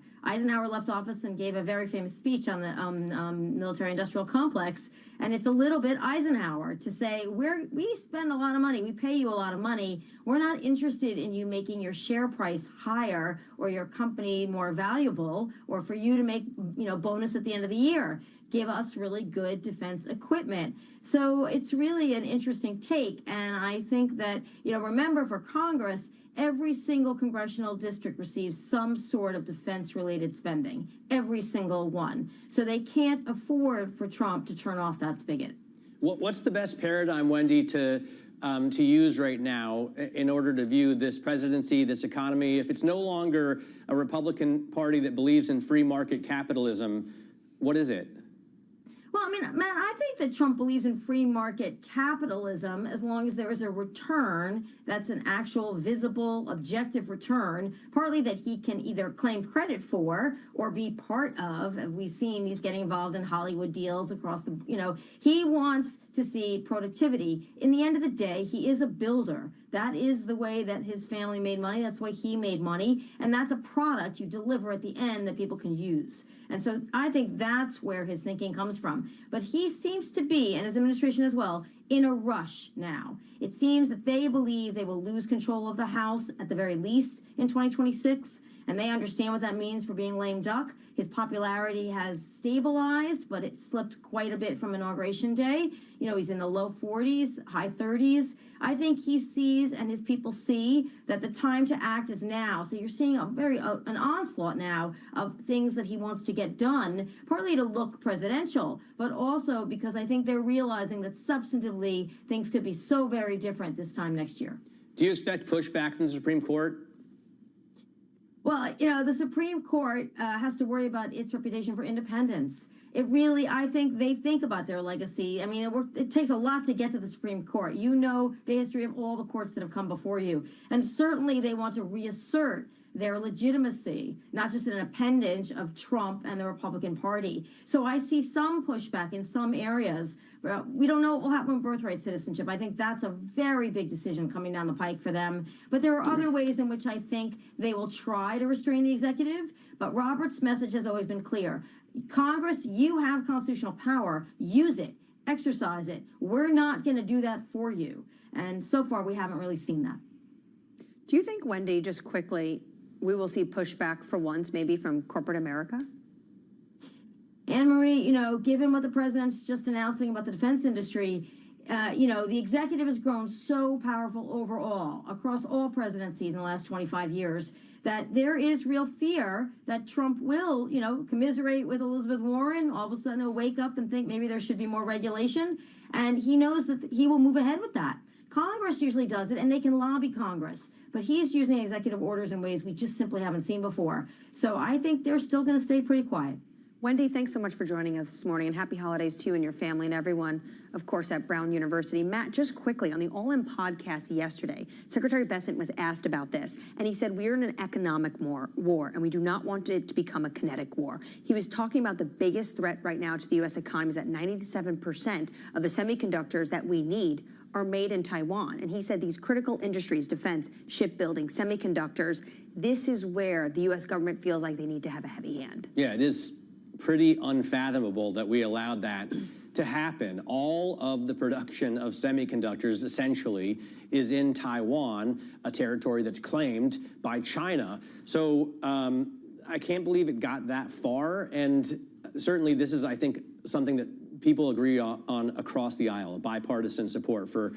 left office and gave a very famous speech on the military-industrial complex, and it's a little bit Eisenhower to say, we spend a lot of money, we pay you a lot of money, we're not interested in you making your share price higher or your company more valuable or for you to make bonus at the end of the year. Give us really good defense equipment. So it's really an interesting take, and I think that, remember for Congress, every single congressional district receives some sort of defense-related spending, every single one. So they can't afford for Trump to turn off that spigot. What's the best paradigm, Wendy, to use right now in order to view this presidency, this economy? If it's no longer a Republican Party that believes in free market capitalism, what is it? Well, I mean, Matt, I think that Trump believes in free market capitalism as long as there is a return that's an actual, visible, objective return, partly that he can either claim credit for or be part of. As we've seen, he's getting involved in Hollywood deals across the, he wants to see productivity. In the end of the day, he is a builder. That is the way that his family made money. That's why he made money. And that's a product you deliver at the end that people can use. And so I think that's where his thinking comes from. But he seems to be, and his administration as well, in a rush now. It seems that they believe they will lose control of the House at the very least in 2026. And they understand what that means for being lame duck. His popularity has stabilized, but it slipped quite a bit from Inauguration Day. He's in the low 40s, high 30s. I think he sees and his people see that the time to act is now. So you're seeing an onslaught now of things that he wants to get done, partly to look presidential, but also because I think they're realizing that substantively things could be so very different this time next year. Do you expect pushback from the Supreme Court? Well, the Supreme Court has to worry about its reputation for independence. I think they think about their legacy. I mean, it takes a lot to get to the Supreme Court. You know the history of all the courts that have come before you. And certainly they want to reassert their legitimacy, not just an appendage of Trump and the Republican Party. So I see some pushback in some areas. We don't know what will happen with birthright citizenship. I think that's a very big decision coming down the pike for them. But there are other ways in which I think they will try to restrain the executive. But Robert's message has always been clear. Congress, you have constitutional power. Use it. Exercise it. We're not going to do that for you. And so far, we haven't really seen that. Do you think, Wendy, just quickly, we will see pushback for once, maybe from corporate America? Anne-Marie, given what the president's just announcing about the defense industry, the executive has grown so powerful overall, across all presidencies in the last 25 years, that there is real fear that Trump will, commiserate with Elizabeth Warren. All of a sudden, he'll wake up and think maybe there should be more regulation. And he knows that he will move ahead with that. Congress usually does it, and they can lobby Congress. But he's using executive orders in ways we just simply haven't seen before. So I think they're still going to stay pretty quiet. Wendy, thanks so much for joining us this morning, and happy holidays to you and your family and everyone, of course, at Brown University. Matt, just quickly, on the All In podcast yesterday, Secretary Bessent was asked about this, and he said, we're in an economic war, and we do not want it to become a kinetic war. He was talking about the biggest threat right now to the U.S. economy is that 97% of the semiconductors that we need are made in Taiwan. And he said these critical industries, defense, shipbuilding, semiconductors, this is where the U.S. government feels like they need to have a heavy hand. Yeah, it is pretty unfathomable that we allowed that to happen. All of the production of semiconductors essentially is in Taiwan, a territory that's claimed by China. So I can't believe it got that far. And certainly this is, I think, something that people agree on across the aisle, bipartisan support for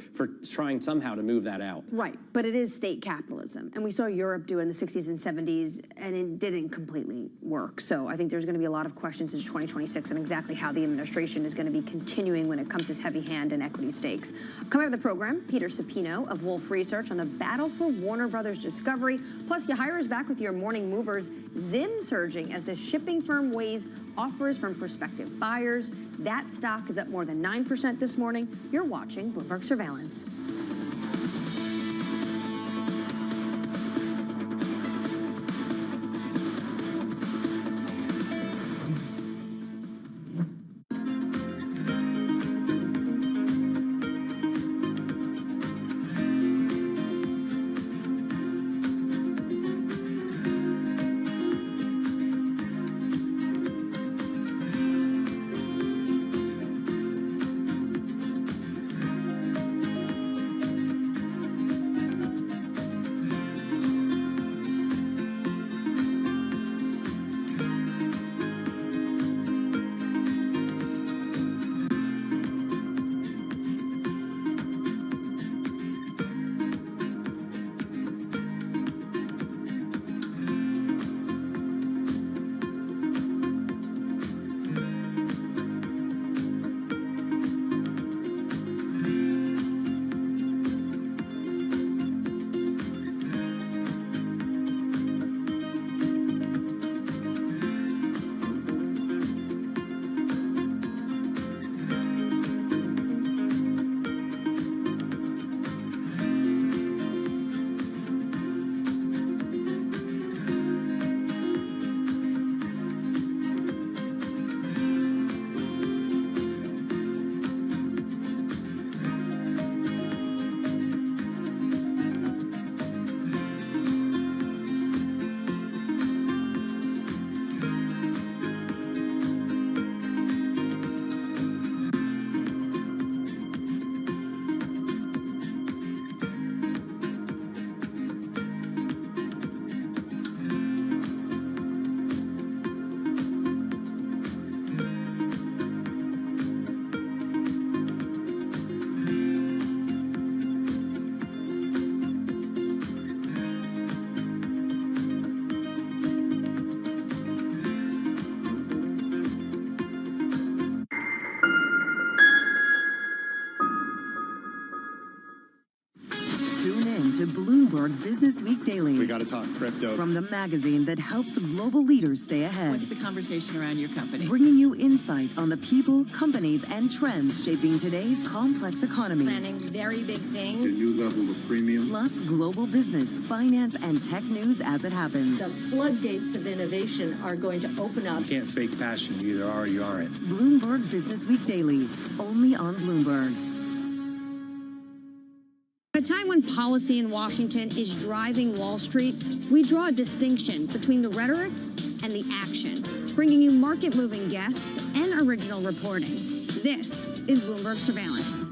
trying somehow to move that out. Right, but it is state capitalism. And we saw Europe do it in the 60s and 70s, and it didn't completely work. So I think there's going to be a lot of questions into 2026 on exactly how the administration is going to be continuing when it comes to this heavy hand and equity stakes. Coming up in the program, Peter Supino of Wolf Research on the battle for Warner Brothers Discovery. Plus, Yahira is back with your morning movers. Zim surging as the shipping firm weighs offers from prospective buyers. That stock is up more than 9% this morning. You're watching Bloomberg Surveillance. To Bloomberg Business Week Daily. We got to talk crypto. From the magazine that helps global leaders stay ahead. What's the conversation around your company? Bringing you insight on the people, companies, and trends shaping today's complex economy. Planning very big things. A new level of premium. Plus global business, finance, and tech news as it happens. The floodgates of innovation are going to open up. You can't fake passion. You either are or you aren't. Bloomberg Business Week Daily, only on Bloomberg. At a time when policy in Washington is driving Wall Street, we draw a distinction between the rhetoric and the action. bringing you market-moving guests and original reporting. This is Bloomberg Surveillance.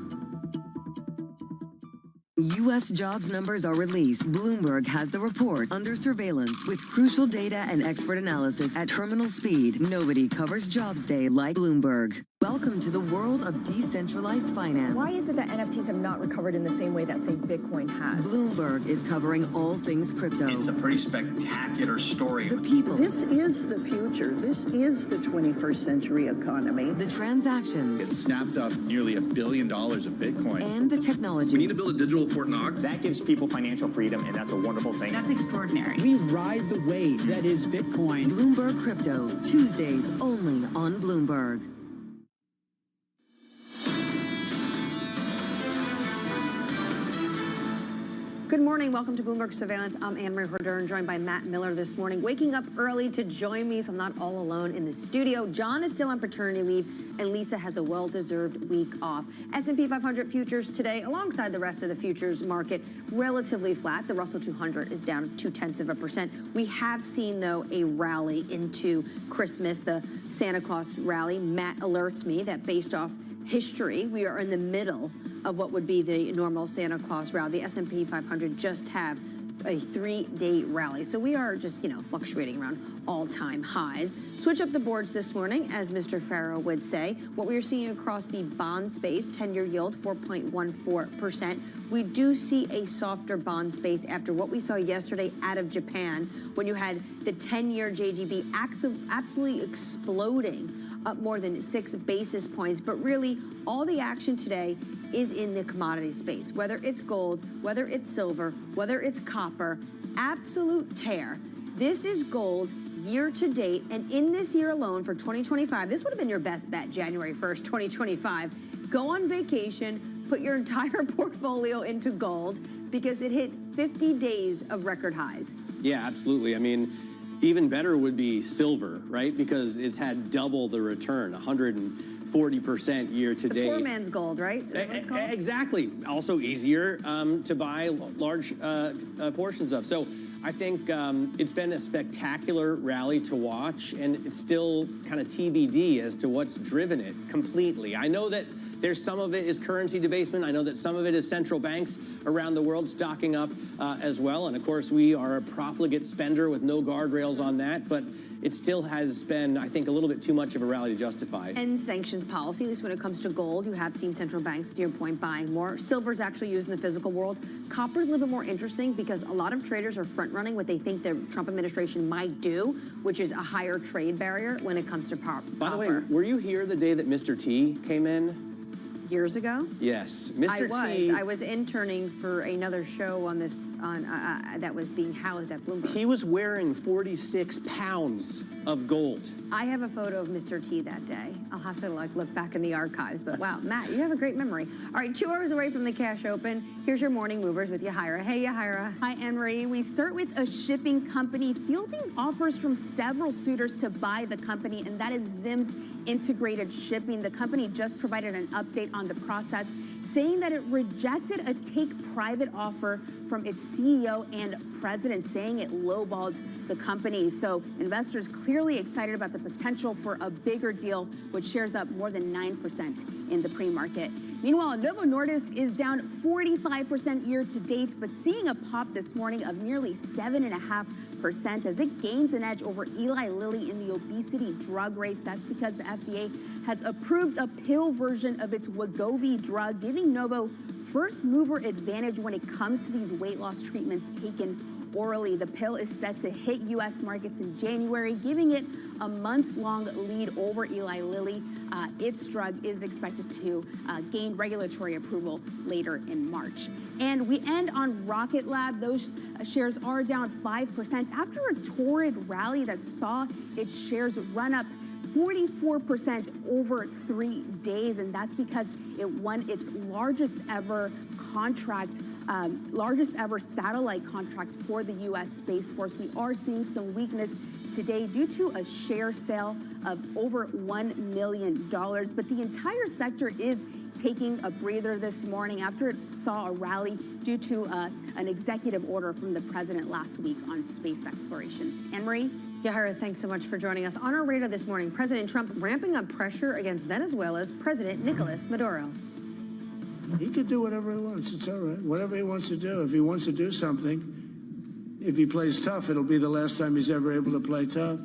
U.S. jobs numbers are released. Bloomberg has the report under surveillance with crucial data and expert analysis at terminal speed. Nobody covers Jobs Day like Bloomberg. Welcome to the world of decentralized finance. Why is it that NFTs have not recovered in the same way that, say, Bitcoin has? Bloomberg is covering all things crypto. It's a pretty spectacular story. The people. This is the future. This is the 21st century economy. The transactions. It snapped up nearly $1 billion of Bitcoin. And the technology. We need to build a digital Fort Knox. That gives people financial freedom, and that's a wonderful thing. That's extraordinary. We ride the wave that is Bitcoin. Bloomberg Crypto, Tuesdays only on Bloomberg. Good morning. Welcome to Bloomberg Surveillance. I'm Anne-Marie Hordern, joined by Matt Miller this morning, waking up early to join me, so I'm not all alone in the studio. John is still on paternity leave, and Lisa has a well-deserved week off. S&P 500 futures today, alongside the rest of the futures market, relatively flat. The Russell 200 is down 0.2%. We have seen, though, a rally into Christmas, the Santa Claus rally. Matt alerts me that based off history, we are in the middle of what would be the normal Santa Claus rally. The S&P 500 just have a 3-day rally. So we are just, fluctuating around all-time highs. Switch up the boards this morning, as Mr. Farrow would say. What we are seeing across the bond space, 10-year yield, 4.14%. We do see a softer bond space after what we saw yesterday out of Japan, when you had the 10-year JGB absolutely exploding up more than 6 basis points. But really, all the action today is in the commodity space, whether it's gold, whether it's silver, whether it's copper, absolute tear. This is gold year to date, and in this year alone for 2025, this would have been your best bet, January 1st, 2025. Go on vacation, put your entire portfolio into gold, because it hit 50 days of record highs. Yeah, absolutely. I mean, even better would be silver, right? Because it's had double the return, 140% year to date. The poor man's gold, right? Exactly. Also easier to buy large portions of. So I think it's been a spectacular rally to watch, and it's still kind of TBD as to what's driven it completely. I know that there's some of it is currency debasement. I know that some of it is central banks around the world stocking up as well. And of course, we are a profligate spender with no guardrails on that. But it still has been, I think, a little bit too much of a rally to justify. And sanctions policy, at least when it comes to gold, you have seen central banks, to your point, buying more. Silver's actually used in the physical world. Copper's a little bit more interesting because a lot of traders are front-running what they think the Trump administration might do, which is a higher trade barrier when it comes to copper. By the way, were you here the day that Mr. T came in? Years ago? Yes, Mr. T. I was interning for another show on this that was being housed at Bloomberg. He was wearing 46 pounds of gold. I have a photo of Mr. T that day. I'll have to look back in the archives. But wow, Matt, you have a great memory. All right, 2 hours away from the cash open. Here's your morning movers with Yahira. Hey, Yahira. Hi, Anne-Marie. We start with a shipping company fielding offers from several suitors to buy the company, and that is Zim's Integrated Shipping. The company just provided an update on the process, saying that it rejected a take-private offer from its CEO and president, saying it lowballed the company. So investors clearly excited about the potential for a bigger deal, which shares up more than 9% in the pre-market. Meanwhile, Novo Nordisk is down 45% year to date, but seeing a pop this morning of nearly 7.5% as it gains an edge over Eli Lilly in the obesity drug race. That's because the FDA has approved a pill version of its Wegovy drug, giving Novo first mover advantage when it comes to these weight loss treatments taken orally. The pill is set to hit U.S. markets in January, giving it a months-long lead over Eli Lilly. Its drug is expected to gain regulatory approval later in March. And we end on Rocket Lab. Those shares are down 5% after a torrid rally that saw its shares run up 44% over 3 days, and that's because it won its largest ever contract, largest ever satellite contract for the U.S. Space Force. We are seeing some weakness today due to a share sale of over $1 million, but the entire sector is taking a breather this morning after it saw a rally due to an executive order from the president last week on space exploration. Anne-Marie? Yahaira, thanks so much for joining us. On our radar this morning, President Trump ramping up pressure against Venezuela's President Nicolas Maduro. He could do whatever he wants. It's all right. Whatever he wants to do. If he wants to do something, if he plays tough, it'll be the last time he's ever able to play tough.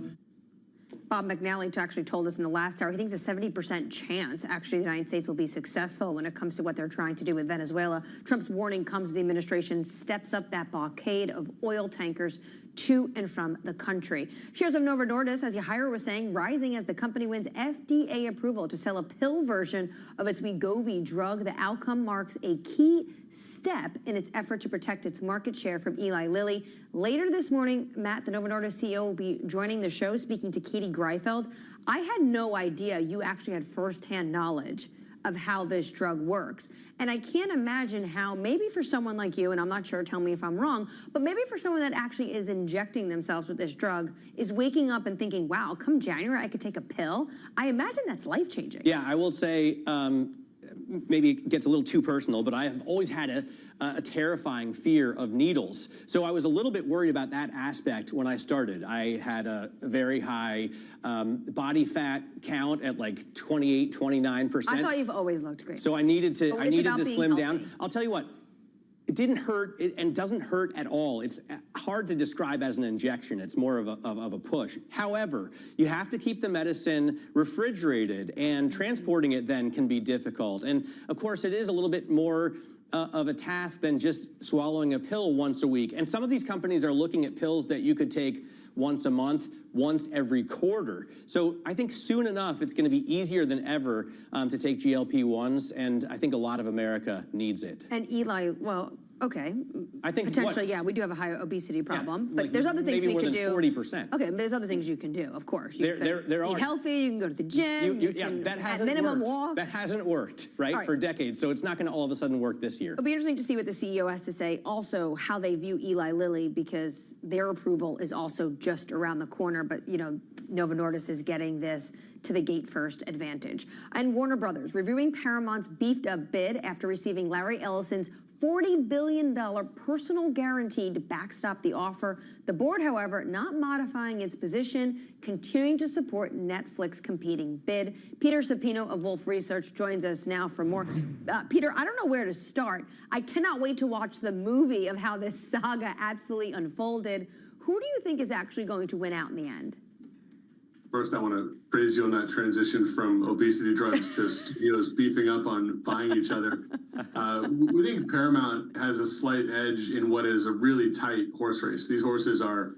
Bob McNally actually told us in the last hour he thinks a 70% chance actually the United States will be successful when it comes to what they're trying to do with Venezuela. Trump's warning comes as the administration steps up that blockade of oil tankers to and from the country. Shares of Novo Nordisk, as Yahaira was saying, rising as the company wins FDA approval to sell a pill version of its Wegovy drug. The outcome marks a key step in its effort to protect its market share from Eli Lilly. Later this morning, Matt, the Novo Nordisk CEO, will be joining the show, speaking to Katie Greifeld. I had no idea you actually had firsthand knowledge of how this drug works. And I can't imagine how, maybe for someone like you, and I'm not sure, tell me if I'm wrong, but maybe for someone that actually is injecting themselves with this drug, is waking up and thinking, wow, come January, I could take a pill. I imagine that's life-changing. Yeah, I will say, maybe it gets a little too personal, but I have always had a terrifying fear of needles. So I was a little bit worried about that aspect when I started. I had a very high body fat count at like 28, 29%. I thought you've always looked great. So I needed to slim healthy. down. I'll tell you what, it didn't hurt and doesn't hurt at all. It's hard to describe as an injection. It's more of a push. However, you have to keep the medicine refrigerated, and transporting it then can be difficult. And of course, it is a little bit more of a task than just swallowing a pill once a week. And some of these companies are looking at pills that you could take once a month, once every quarter. So I think soon enough, it's going to be easier than ever to take GLP-1s, and I think a lot of America needs it. And Eli, well, okay. I think potentially, yeah, we do have a high obesity problem, but like there's other things we can do. 40%. Okay, but there's other things you can do, of course. You there eat are healthy, you can go to the gym, you can that at minimum worked. walk. That hasn't worked, right, for decades, so it's not going to all of a sudden work this year. It'll be interesting to see what the CEO has to say, also how they view Eli Lilly, because their approval is also just around the corner, but, you know, Novo Nordisk is getting this to the gate first advantage. And Warner Brothers reviewing Paramount's beefed up bid after receiving Larry Ellison's $40 billion personal guarantee to backstop the offer. The board, however, not modifying its position, continuing to support Netflix competing bid. Peter Supino of Wolf Research joins us now for more. Peter, I don't know where to start. I cannot wait to watch the movie of how this saga absolutely unfolded. Who do you think is actually going to win out in the end? First, I want to praise you on that transition from obesity drugs to studios beefing up on buying each other. We think Paramount has a slight edge in what is a really tight horse race. These horses are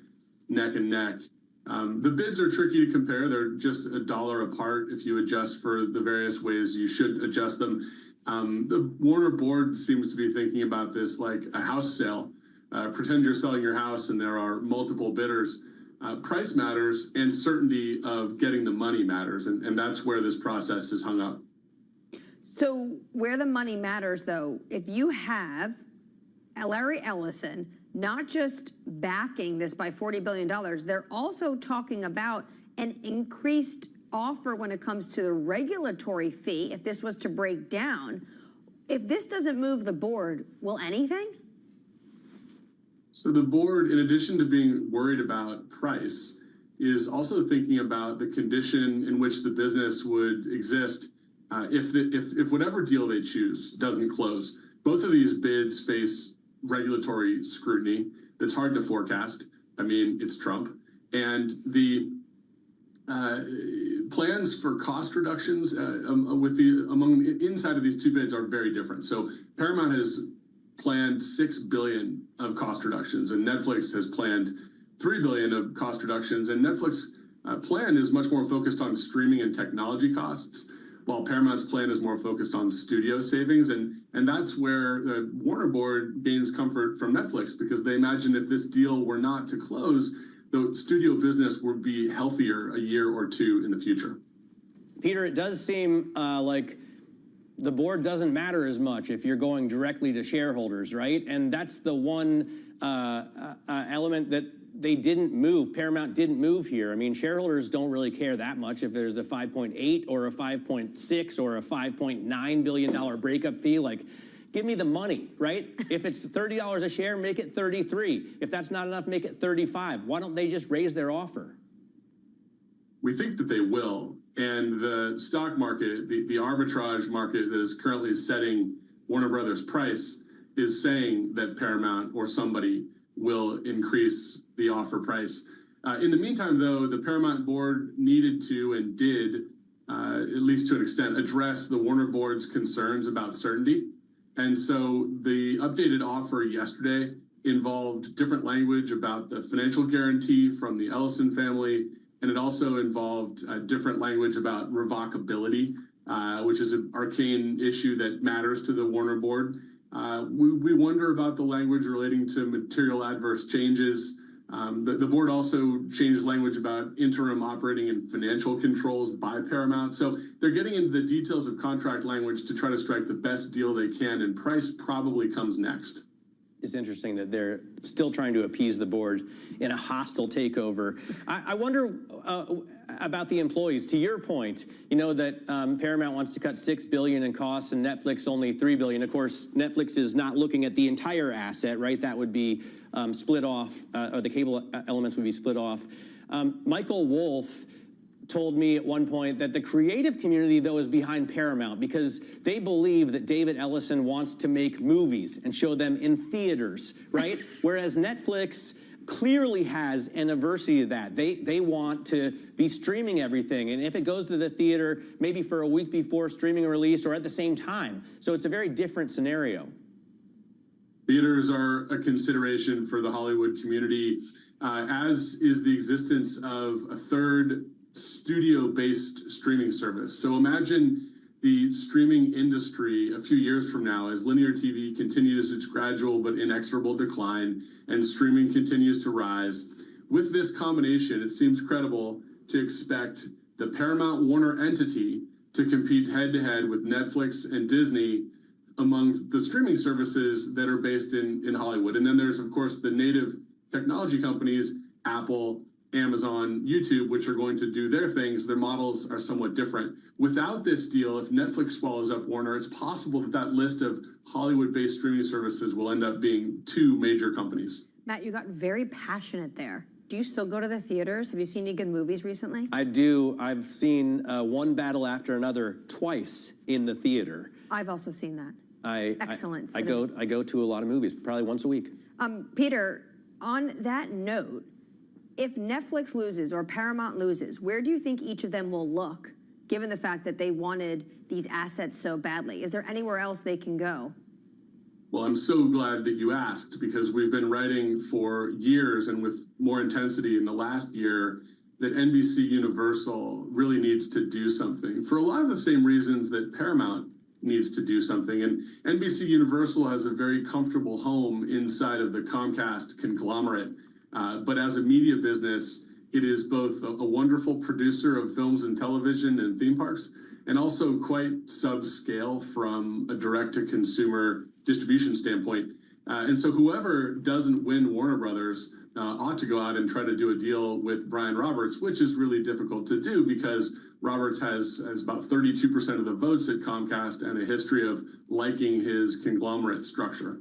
neck and neck. The bids are tricky to compare. They're just $1 apart if you adjust for the various ways you should adjust them. The Warner board seems to be thinking about this like a house sale. Pretend you're selling your house and there are multiple bidders. Price matters, and certainty of getting the money matters, and that's where this process is hung up. So where the money matters, though, if you have Larry Ellison not just backing this by $40 billion, they're also talking about an increased offer when it comes to the regulatory fee if this was to break down. If this doesn't move the board, will anything? So the board, in addition to being worried about price, is also thinking about the condition in which the business would exist if whatever deal they choose doesn't close. Both of these bids face regulatory scrutiny that's hard to forecast. I mean, it's Trump. And the plans for cost reductions inside of these two bids are very different. So Paramount has planned $6 billion of cost reductions, and Netflix has planned $3 billion of cost reductions. And Netflix plan is much more focused on streaming and technology costs, while Paramount's plan is more focused on studio savings. And that's where the Warner board gains comfort from Netflix, because they imagine if this deal were not to close, the studio business would be healthier a year or two in the future. Peter, it does seem like the board doesn't matter as much if you're going directly to shareholders, right? And that's the one element that they didn't move. Paramount didn't move here. I mean, shareholders don't really care that much if there's a 5.8 or a 5.6 or a $5.9 billion breakup fee. Like, give me the money, right? If it's $30 a share, make it 33. If that's not enough, make it 35. Why don't they just raise their offer? We think that they will. And the stock market, the arbitrage market that is currently setting Warner Brothers' price is saying that Paramount or somebody will increase the offer price. In the meantime, though, the Paramount board needed to and did, at least to an extent, address the Warner board's concerns about certainty. And so the updated offer yesterday involved different language about the financial guarantee from the Ellison family, and it also involved different language about revocability, which is an arcane issue that matters to the Warner board. We wonder about the language relating to material adverse changes. The board also changed language about interim operating and financial controls by Paramount. So they're getting into the details of contract language to try to strike the best deal they can, and price probably comes next. It's interesting that they're still trying to appease the board in a hostile takeover. I wonder about the employees. To your point, you know that Paramount wants to cut $6 billion in costs and Netflix only $3 billion. Of course, Netflix is not looking at the entire asset, right? That would be split off, or the cable elements would be split off. Michael Wolff told me at one point that the creative community, though, is behind Paramount because they believe that David Ellison wants to make movies and show them in theaters, right? Whereas Netflix clearly has an aversity to that. They want to be streaming everything, and if it goes to the theater, maybe for a week before streaming release or at the same time. So it's a very different scenario. Theaters are a consideration for the Hollywood community, as is the existence of a third studio-based streaming service. So imagine the streaming industry a few years from now as linear TV continues its gradual but inexorable decline and streaming continues to rise. With this combination, it seems credible to expect the Paramount Warner entity to compete head-to-head with Netflix and Disney among the streaming services that are based in Hollywood. And then there's, of course, the native technology companies, Apple, Amazon, YouTube, which are going to do their things. Their models are somewhat different. Without this deal, if Netflix swallows up Warner, it's possible that that list of Hollywood-based streaming services will end up being two major companies. Matt, you got very passionate there. Do you still go to the theaters? Have you seen any good movies recently? I do. I've seen One Battle After Another twice in the theater. I've also seen that. Excellent. I go to a lot of movies, probably once a week. Peter, on that note, if Netflix loses or Paramount loses, where do you think each of them will look, given the fact that they wanted these assets so badly? Is there anywhere else they can go? Well, I'm so glad that you asked, because we've been writing for years and with more intensity in the last year that NBC Universal really needs to do something for a lot of the same reasons that Paramount needs to do something. And NBC Universal has a very comfortable home inside of the Comcast conglomerate. But as a media business, it is both a wonderful producer of films and television and theme parks, and also quite subscale from a direct-to-consumer distribution standpoint. And so whoever doesn't win Warner Brothers ought to go out and try to do a deal with Brian Roberts, which is really difficult to do because Roberts has about 32% of the votes at Comcast and a history of liking his conglomerate structure.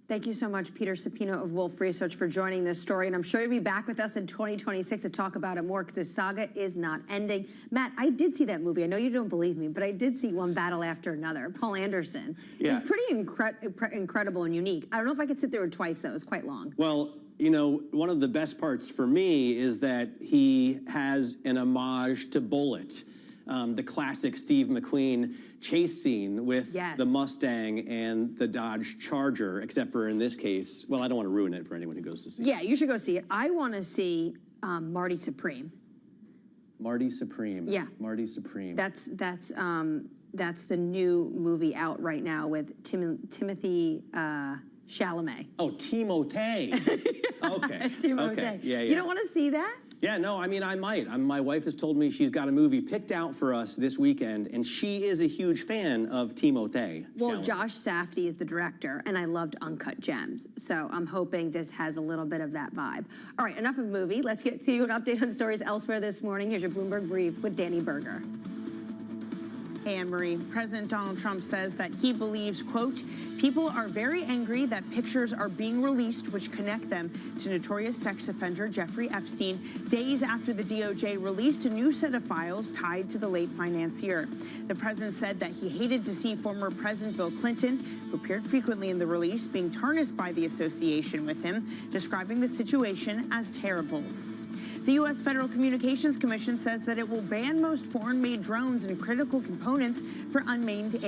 Thank you so much, Peter Supino of Wolf Research, for joining this story. And I'm sure you'll be back with us in 2026 to talk about it more, because this saga is not ending. Matt, I did see that movie. I know you don't believe me, but I did see One Battle After Another. Paul Anderson. Yeah. It's pretty incredible and unique. I don't know if I could sit there twice, though. It was quite long. Well, you know, one of the best parts for me is that he has an homage to Bullitt, the classic Steve McQueen chase scene with the Mustang and the Dodge Charger, except for in this case, well, I don't want to ruin it for anyone who goes to see it. Yeah, you should go see it. I want to see Marty Supreme. Marty Supreme. Yeah. Marty Supreme. That's the new movie out right now with Timothy Chalamet. Oh, Timothée. Okay. Timothée. Okay. Yeah. You don't want to see that? Yeah, no, I mean, I might. My wife has told me she's got a movie picked out for us this weekend, and she is a huge fan of Timothée. Well, Josh Safdie is the director, and I loved Uncut Gems, so I'm hoping this has a little bit of that vibe. All right, enough of movie. Let's get to an update on stories elsewhere this morning. Here's your Bloomberg Brief with Danny Berger. Hey, Anne-Marie. President Donald Trump says that he believes, quote, people are very angry that pictures are being released which connect them to notorious sex offender Jeffrey Epstein days after the DOJ released a new set of files tied to the late financier. The president said that he hated to see former President Bill Clinton, who appeared frequently in the release, being tarnished by the association with him, describing the situation as terrible. The U.S. Federal Communications Commission says that it will ban most foreign-made drones and critical components for unmanned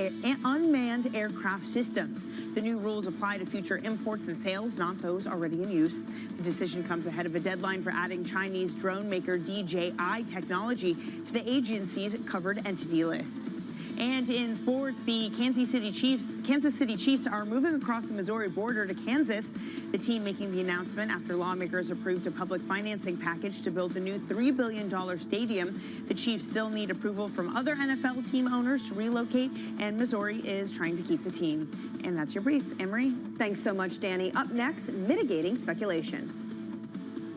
aircraft systems. The new rules apply to future imports and sales, not those already in use. The decision comes ahead of a deadline for adding Chinese drone maker DJI technology to the agency's covered entity list. And in sports, the Kansas City Chiefs are moving across the Missouri border to Kansas. The team making the announcement after lawmakers approved a public financing package to build a new $3 billion stadium. The Chiefs still need approval from other NFL team owners to relocate, and Missouri is trying to keep the team. And that's your brief. Emery? Thanks so much, Danny. Up next, mitigating speculation.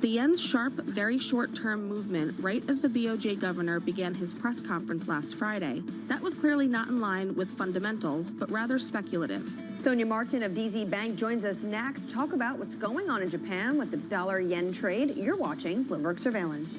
The yen's sharp, very short-term movement right as the BOJ governor began his press conference last Friday. That was clearly not in line with fundamentals, but rather speculative. Sonia Martin of DZ Bank joins us next to talk about what's going on in Japan with the dollar-yen trade. You're watching Bloomberg Surveillance.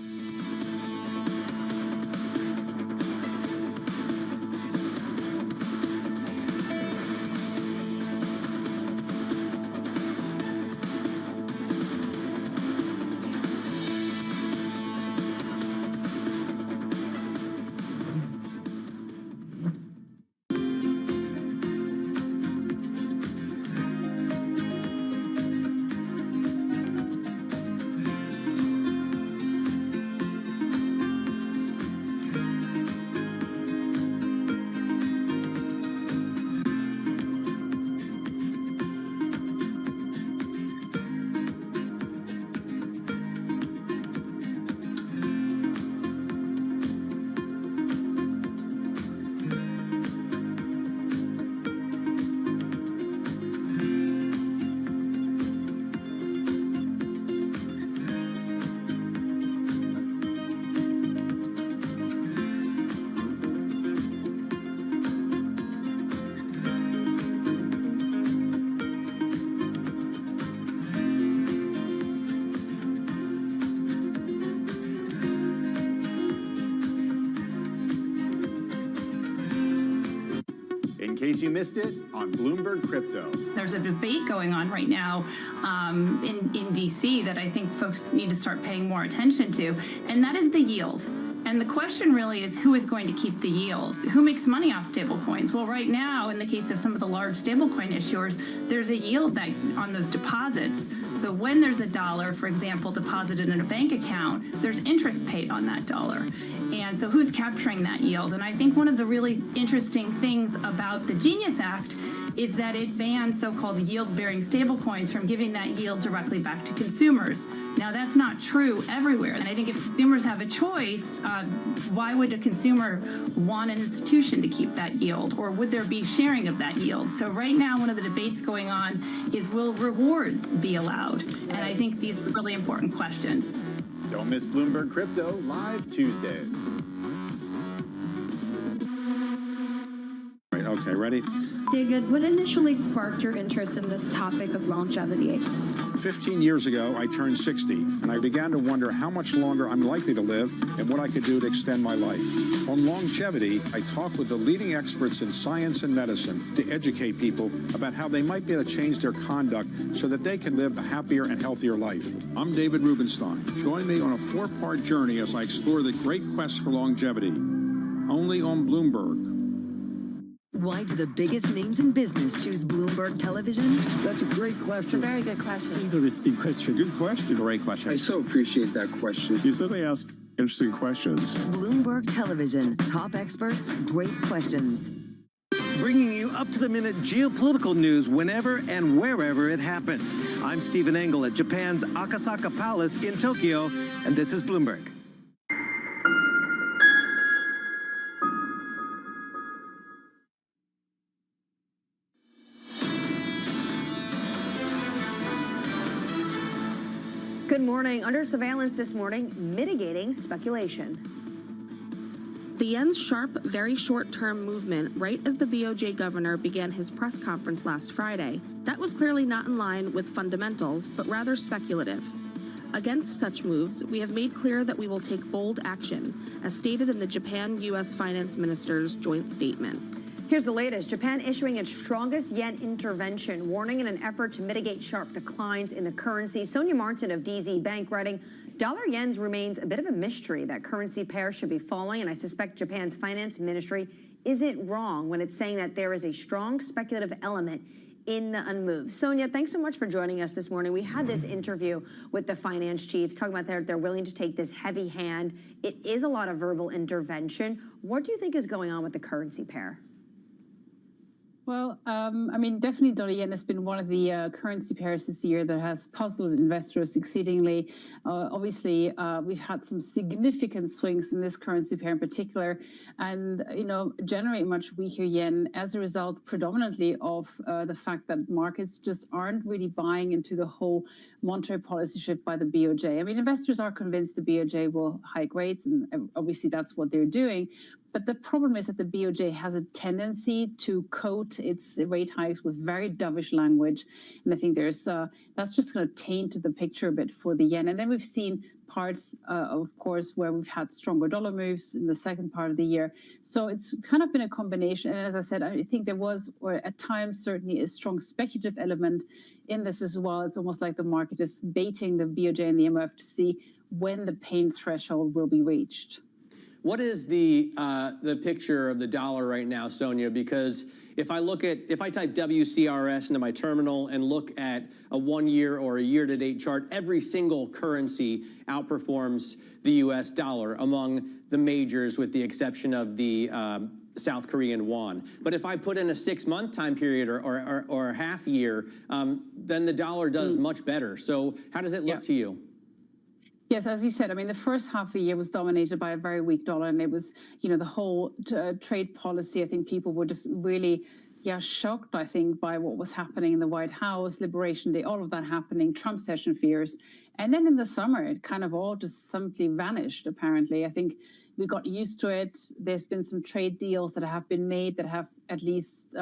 In case you missed it, on Bloomberg Crypto. There's a debate going on right now in DC that I think folks need to start paying more attention to, and that is the yield. And the question really is, who is going to keep the yield? Who makes money off stablecoins? Well, right now, in the case of some of the large stablecoin issuers, there's a yield that on those deposits. So when there's a dollar, for example, deposited in a bank account, there's interest paid on that dollar. And so who's capturing that yield? And I think one of the really interesting things about the Genius Act is that it bans so-called yield-bearing stablecoins from giving that yield directly back to consumers. Now, that's not true everywhere. And I think if consumers have a choice, why would a consumer want an institution to keep that yield? Or would there be sharing of that yield? So right now, one of the debates going on is, will rewards be allowed? And I think these are really important questions. Don't miss Bloomberg Crypto live Tuesdays. Right, okay, ready? David, what initially sparked your interest in this topic of longevity? 15 years ago, I turned 60, and I began to wonder how much longer I'm likely to live and what I could do to extend my life. On longevity, I talk with the leading experts in science and medicine to educate people about how they might be able to change their conduct so that they can live a happier and healthier life. I'm David Rubenstein. Join me on a 4-part journey as I explore the great quest for longevity. Only on Bloomberg. Why do the biggest names in business choose Bloomberg Television? That's a great question. It's a very good question. Interesting question. Good question. Great question. I so appreciate that question. You certainly ask interesting questions. Bloomberg Television. Top experts, great questions. Bringing you up-to-the-minute geopolitical news whenever and wherever it happens. I'm Stephen Engel at Japan's Akasaka Palace in Tokyo, and this is Bloomberg. Good morning. Under surveillance this morning, mitigating speculation. The The yen's sharp, very short-term movement right as the BOJ governor began his press conference last Friday, that was clearly not in line with fundamentals, but rather speculative. Against such moves, we have made clear that we will take bold action, as stated in the Japan-U.S. Finance Minister's joint statement. Here's the latest. Japan issuing its strongest yen intervention, warning in an effort to mitigate sharp declines in the currency. Sonia Martin of DZ Bank writing, dollar yens remains a bit of a mystery. That currency pair should be falling, and I suspect Japan's finance ministry isn't wrong when it's saying that there is a strong speculative element in the unmoved. Sonia, thanks so much for joining us this morning. We had this interview with the finance chief talking about they're willing to take this heavy hand. It is a lot of verbal intervention. What do you think is going on with the currency pair? Well, I mean, definitely dollar yen has been one of the currency pairs this year that has puzzled investors exceedingly. Obviously, we've had some significant swings in this currency pair in particular, and generate much weaker yen as a result, predominantly of the fact that markets just aren't really buying into the whole monetary policy shift by the BOJ. I mean, investors are convinced the BOJ will hike rates, and obviously that's what they're doing. But the problem is that the BOJ has a tendency to coat its rate hikes with very dovish language. And I think that's just going to taint the picture a bit for the yen. And then we've seen parts, of course, where we've had stronger dollar moves in the second part of the year. So it's kind of been a combination. And as I said, I think there was, or at times, certainly a strong speculative element in this as well. It's almost like the market is baiting the BOJ and the IMF to see when the pain threshold will be reached. What is the picture of the dollar right now, Sonia? Because if I type WCRS into my terminal and look at a 1 year or a year-to-date chart, every single currency outperforms the U.S. dollar among the majors, with the exception of the South Korean won. But if I put in a 6-month time period or a half year, then the dollar does much better. So how does it look to you? Yes, as you said, I mean, the first half of the year was dominated by a very weak dollar, and it was, the whole trade policy. I think people were just really, shocked, I think, by what was happening in the White House, Liberation Day, all of that happening, Trump session fears. And then in the summer, it kind of all just simply vanished, apparently. I think we got used to it. There's been some trade deals that have been made that have at least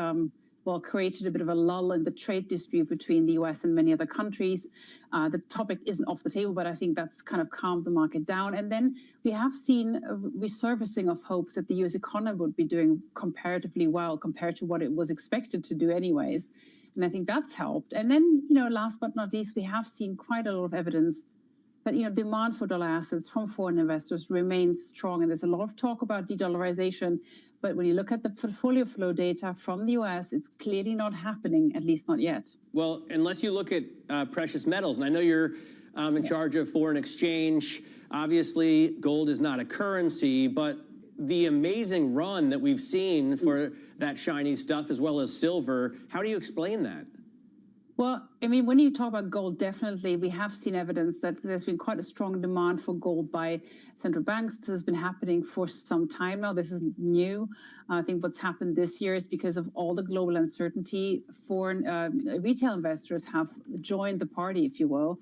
created a bit of a lull in the trade dispute between the US and many other countries. The topic isn't off the table, but I think that's kind of calmed the market down. And then we have seen a resurfacing of hopes that the US economy would be doing comparatively well compared to what it was expected to do anyways. And I think that's helped. And then, last but not least, we have seen quite a lot of evidence that, demand for dollar assets from foreign investors remains strong. And there's a lot of talk about de-dollarization. But when you look at the portfolio flow data from the U.S., it's clearly not happening, at least not yet. Well, unless you look at precious metals, and I know you're in charge of foreign exchange. Obviously, gold is not a currency, but the amazing run that we've seen for that shiny stuff, as well as silver, how do you explain that? Well, I mean, when you talk about gold, definitely we have seen evidence that there's been quite a strong demand for gold by central banks. This has been happening for some time now. This isn't new. I think what's happened this year is because of all the global uncertainty, foreign retail investors have joined the party, if you will.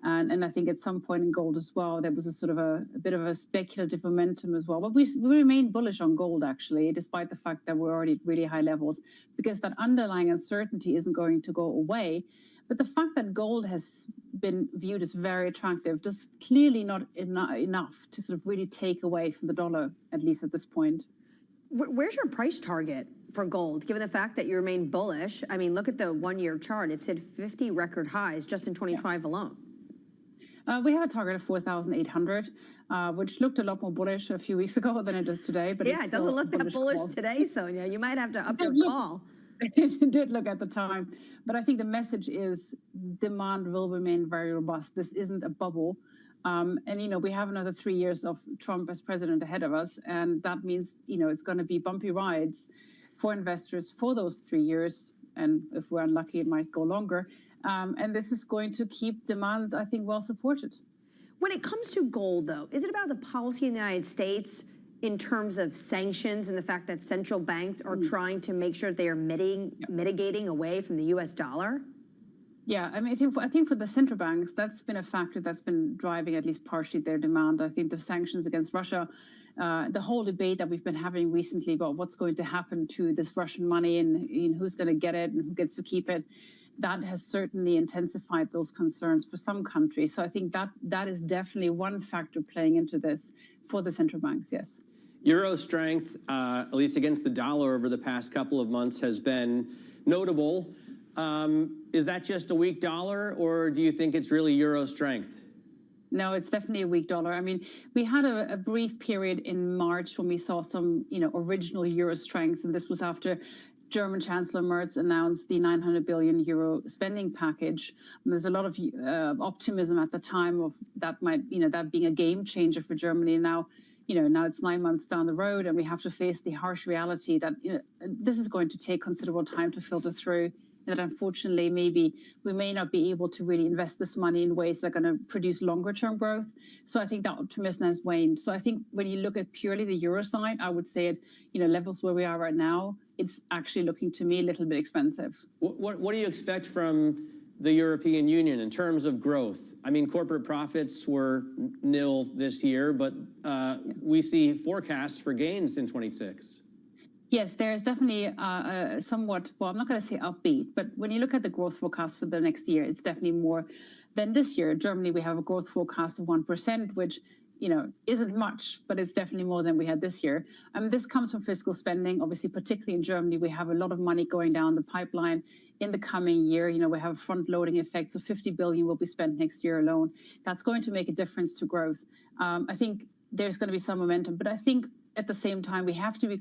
And I think at some point in gold as well, there was a sort of a bit of a speculative momentum as well. But we remain bullish on gold, actually, despite the fact that we're already at really high levels, because that underlying uncertainty isn't going to go away. But the fact that gold has been viewed as very attractive is clearly not enough to sort of really take away from the dollar, at least at this point. Where's your price target for gold, given the fact that you remain bullish? I mean, look at the 1 year chart. It's hit 50 record highs just in 2025 alone. We have a target of 4,800, which looked a lot more bullish a few weeks ago than it does today. But yeah, it doesn't look that bullish today, Sonia. You might have to up your call. It did look at the time. But I think the message is demand will remain very robust. This isn't a bubble. And, we have another 3 years of Trump as president ahead of us. And that means, it's going to be bumpy rides for investors for those 3 years. And if we're unlucky, it might go longer. And this is going to keep demand, I think, well supported. When it comes to gold, though, is it about the policy in the United States in terms of sanctions and the fact that central banks are trying to make sure that they are mitigating away from the U.S. dollar? Yeah, I mean, I think for the central banks, that's been a factor that's been driving at least partially their demand. I think the sanctions against Russia the whole debate that we've been having recently about what's going to happen to this Russian money and who's going to get it and who gets to keep it, that has certainly intensified those concerns for some countries. So I think that is definitely one factor playing into this for the central banks, yes. Euro strength, at least against the dollar over the past couple of months, has been notable. Is that just a weak dollar, or do you think it's really euro strength? No, it's definitely a weak dollar. I mean, we had a brief period in March when we saw some, original euro strength, and this was after German Chancellor Merz announced the 900 billion euro spending package. And there's a lot of optimism at the time of that that being a game changer for Germany. Now, now it's 9 months down the road, and we have to face the harsh reality that this is going to take considerable time to filter through. That unfortunately, maybe we may not be able to really invest this money in ways that are going to produce longer term growth. So I think that optimism has waned. So I think when you look at purely the euro side, I would say at levels where we are right now, it's actually looking to me a little bit expensive. What do you expect from the European Union in terms of growth? I mean, corporate profits were nil this year, but we see forecasts for gains in 26. Yes, there is definitely somewhat, well, I'm not going to say upbeat, but when you look at the growth forecast for the next year, it's definitely more than this year. Germany, we have a growth forecast of 1%, which, isn't much, but it's definitely more than we had this year. This comes from fiscal spending. Obviously, particularly in Germany, we have a lot of money going down the pipeline in the coming year. We have a front-loading effect, so 50 billion will be spent next year alone. That's going to make a difference to growth. I think there's going to be some momentum, but I think at the same time, we have to be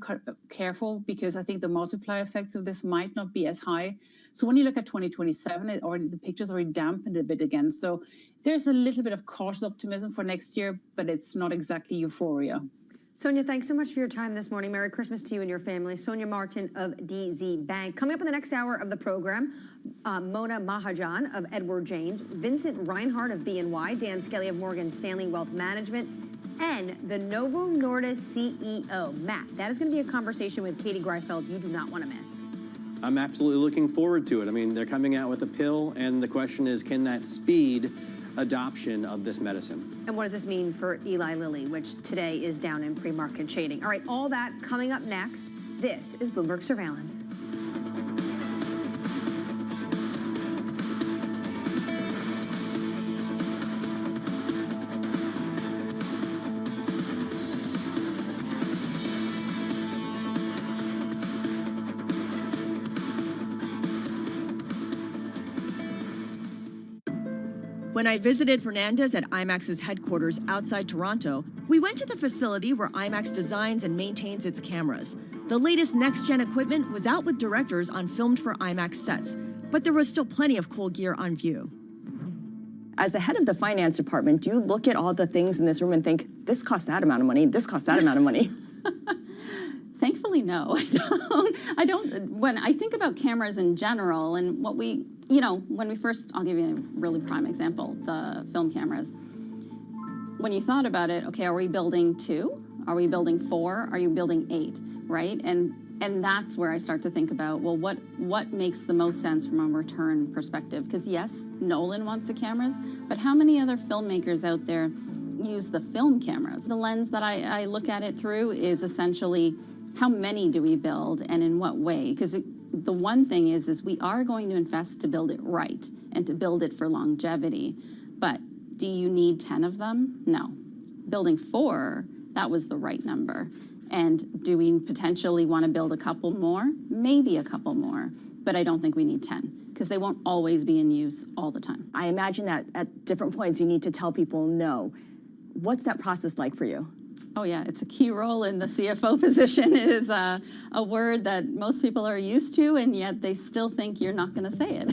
careful because I think the multiplier effects of this might not be as high. So when you look at 2027, the picture's already dampened a bit again. So there's a little bit of cautious optimism for next year, but it's not exactly euphoria. Sonia, thanks so much for your time this morning. Merry Christmas to you and your family. Sonia Martin of DZ Bank. Coming up in the next hour of the program, Mona Mahajan of Edward James, Vincent Reinhardt of BNY, Dan Skelly of Morgan Stanley Wealth Management, and the Novo Nordisk CEO, Matt. That is going to be a conversation with Katie Greifeld you do not want to miss. I'm absolutely looking forward to it. I mean, they're coming out with a pill, and the question is, can that speed adoption of this medicine? And what does this mean for Eli Lilly, which today is down in pre-market shading? All right, all that coming up next. This is Bloomberg Surveillance. When I visited Fernandez at IMAX's headquarters outside Toronto, we went to the facility where IMAX designs and maintains its cameras. The latest next-gen equipment was out with directors on filmed for IMAX sets, but there was still plenty of cool gear on view. As the head of the finance department, do you look at all the things in this room and think, this costs that amount of money, this costs that amount of money? Thankfully, no, I don't. When I think about cameras in general and what we, when we first, I'll give you a really prime example, the film cameras. When you thought about it, okay, are we building 2? Are we building 4? Are you building 8, right? And that's where I start to think about, well, what makes the most sense from a return perspective? Because yes, Nolan wants the cameras, but how many other filmmakers out there use the film cameras? The lens that I look at it through is essentially, how many do we build and in what way? Because the one thing is we are going to invest to build it right and to build it for longevity. But do you need 10 of them? No. Building 4, that was the right number. And do we potentially want to build a couple more? Maybe a couple more, but I don't think we need 10 because they won't always be in use all the time. I imagine that at different points you need to tell people no. What's that process like for you? Oh yeah, it's a key role in the CFO position. It is a word that most people are used to, and yet they still think you're not going to say it.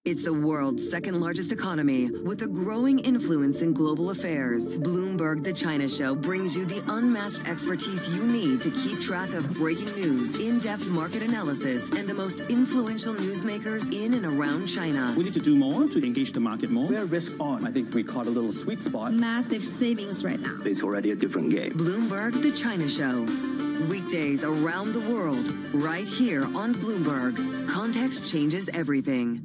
It's the world's second largest economy with a growing influence in global affairs. Bloomberg The China Show brings you the unmatched expertise you need to keep track of breaking news, in-depth market analysis, and the most influential newsmakers in and around China. We need to do more to engage the market more. We're risk on. I think we caught a little sweet spot. Massive savings right now. It's already a different game. Bloomberg The China Show. Weekdays around the world, right here on Bloomberg. Context changes everything.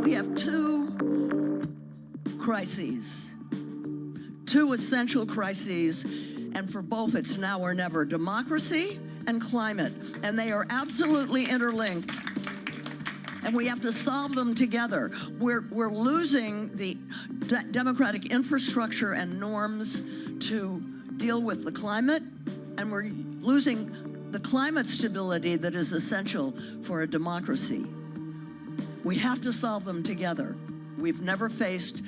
We have 2 crises, two essential crises, and for both it's now or never: democracy and climate, and they are absolutely interlinked. And we have to solve them together. We're losing the democratic infrastructure and norms to deal with the climate, and we're losing the climate stability that is essential for a democracy. We have to solve them together. We've never faced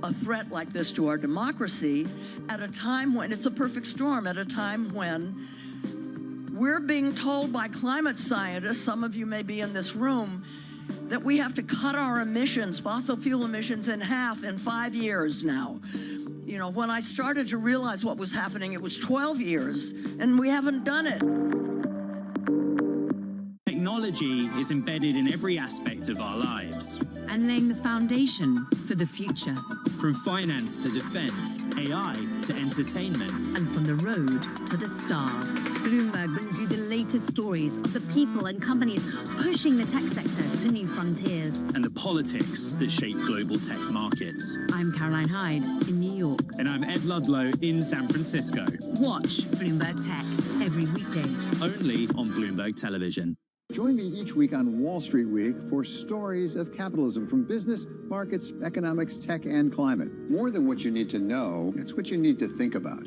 a threat like this to our democracy at a time when it's a perfect storm, at a time when we're being told by climate scientists, some of you may be in this room, that we have to cut our emissions, fossil fuel emissions, in half in 5 years now. You know, when I started to realize what was happening, it was 12 years, and we haven't done it. Technology is embedded in every aspect of our lives. And laying the foundation for the future. From finance to defense, AI to entertainment. And from the road to the stars. Bloomberg brings you the latest stories of the people and companies pushing the tech sector to new frontiers. And the politics that shape global tech markets. I'm Caroline Hyde in New York. And I'm Ed Ludlow in San Francisco. Watch Bloomberg Tech every weekday. Only on Bloomberg Television. Join me each week on Wall Street Week for stories of capitalism from business, markets, economics, tech, and climate. More than what you need to know, it's what you need to think about.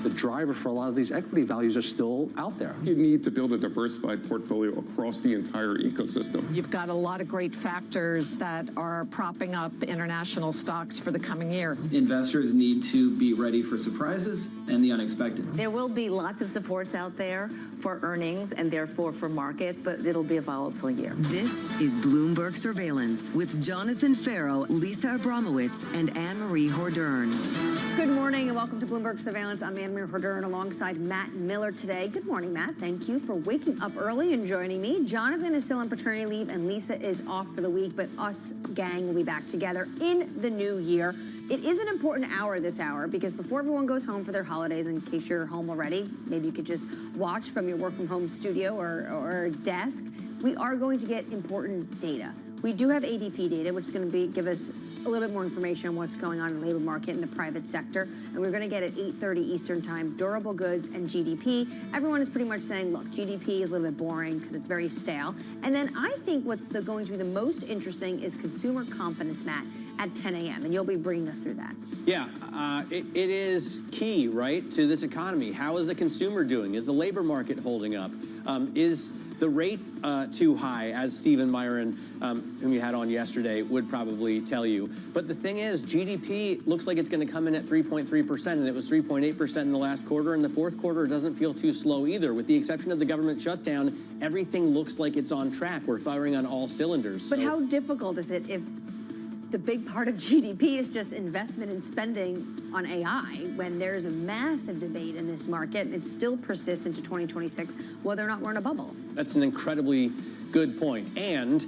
The driver for a lot of these equity values are still out there. You need to build a diversified portfolio across the entire ecosystem. You've got a lot of great factors that are propping up international stocks for the coming year. Investors need to be ready for surprises and the unexpected. There will be lots of supports out there for earnings and therefore for markets, but it'll be a volatile year. This is Bloomberg Surveillance with Jonathan Farrow, Lisa Abramowitz, and Anne-Marie Hordern. Good morning and welcome to Bloomberg Surveillance. I'm Anne-Marie Hordern alongside Matt Miller today. Good morning, Matt. Thank you for waking up early and joining me. Jonathan is still on paternity leave and Lisa is off for the week, but us gang will be back together in the new year. It is an important hour this hour because before everyone goes home for their holidays, in case you're home already, maybe you could just watch from your work from home studio or desk, we are going to get important data. We do have ADP data, which is going to give us a little bit more information on what's going on in the labor market in the private sector. And we're going to get at 8:30 Eastern time, durable goods and GDP. Everyone is pretty much saying, look, GDP is a little bit boring because it's very stale. And then I think what's going to be the most interesting is consumer confidence, Matt, at 10 a.m. And you'll be bringing us through that. Yeah, it is key, right, to this economy. How is the consumer doing? Is the labor market holding up? Is the rate too high, as Stephen Myron, whom you had on yesterday, would probably tell you. But the thing is, GDP looks like it's going to come in at 3.3%, and it was 3.8% in the last quarter, and the fourth quarter doesn't feel too slow either. With the exception of the government shutdown, everything looks like it's on track. We're firing on all cylinders. But how difficult is it if the big part of GDP is just investment and spending on AI when there's a massive debate in this market and it still persists into 2026, whether or not we're in a bubble? That's an incredibly good point. And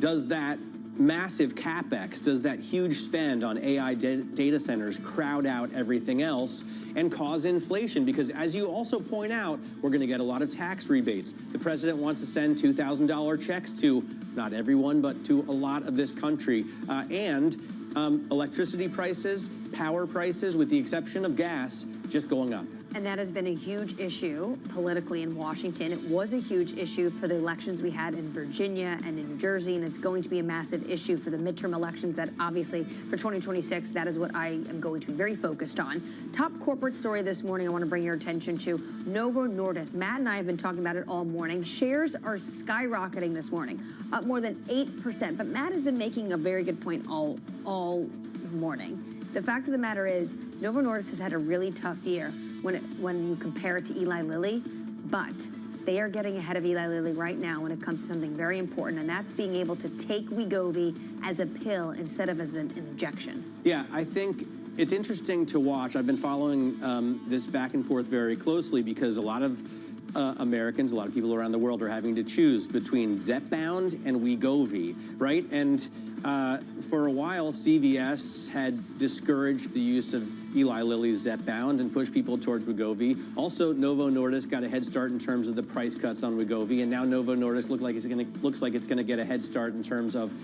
does that massive capex, does that huge spend on AI data centers crowd out everything else and cause inflation? Because as you also point out, we're going to get a lot of tax rebates. The president wants to send $2,000 checks to not everyone, but to a lot of this country. And electricity prices, power prices, with the exception of gas, just going up. And that has been a huge issue politically in Washington. It was a huge issue for the elections we had in Virginia and in New Jersey, and it's going to be a massive issue for the midterm elections that obviously for 2026, that is what I am going to be very focused on. Top corporate story this morning I want to bring your attention to, Novo Nordisk. Matt and I have been talking about it all morning. Shares are skyrocketing this morning, up more than 8%. But Matt has been making a very good point all morning. The fact of the matter is, Novo Nordisk has had a really tough year when you compare it to Eli Lilly, but they are getting ahead of Eli Lilly right now when it comes to something very important, and that's being able to take Wegovy as a pill instead of as an injection. Yeah, I think it's interesting to watch. I've been following this back and forth very closely because a lot of Americans, a lot of people around the world are having to choose between Zepbound and Wegovy, right? And for a while, CVS had discouraged the use of Eli Lilly's Zepbound and push people towards Wegovy. Also, Novo Nordisk got a head start in terms of the price cuts on Wegovy, and now Novo Nordisk looks like it's going to get a head start in terms of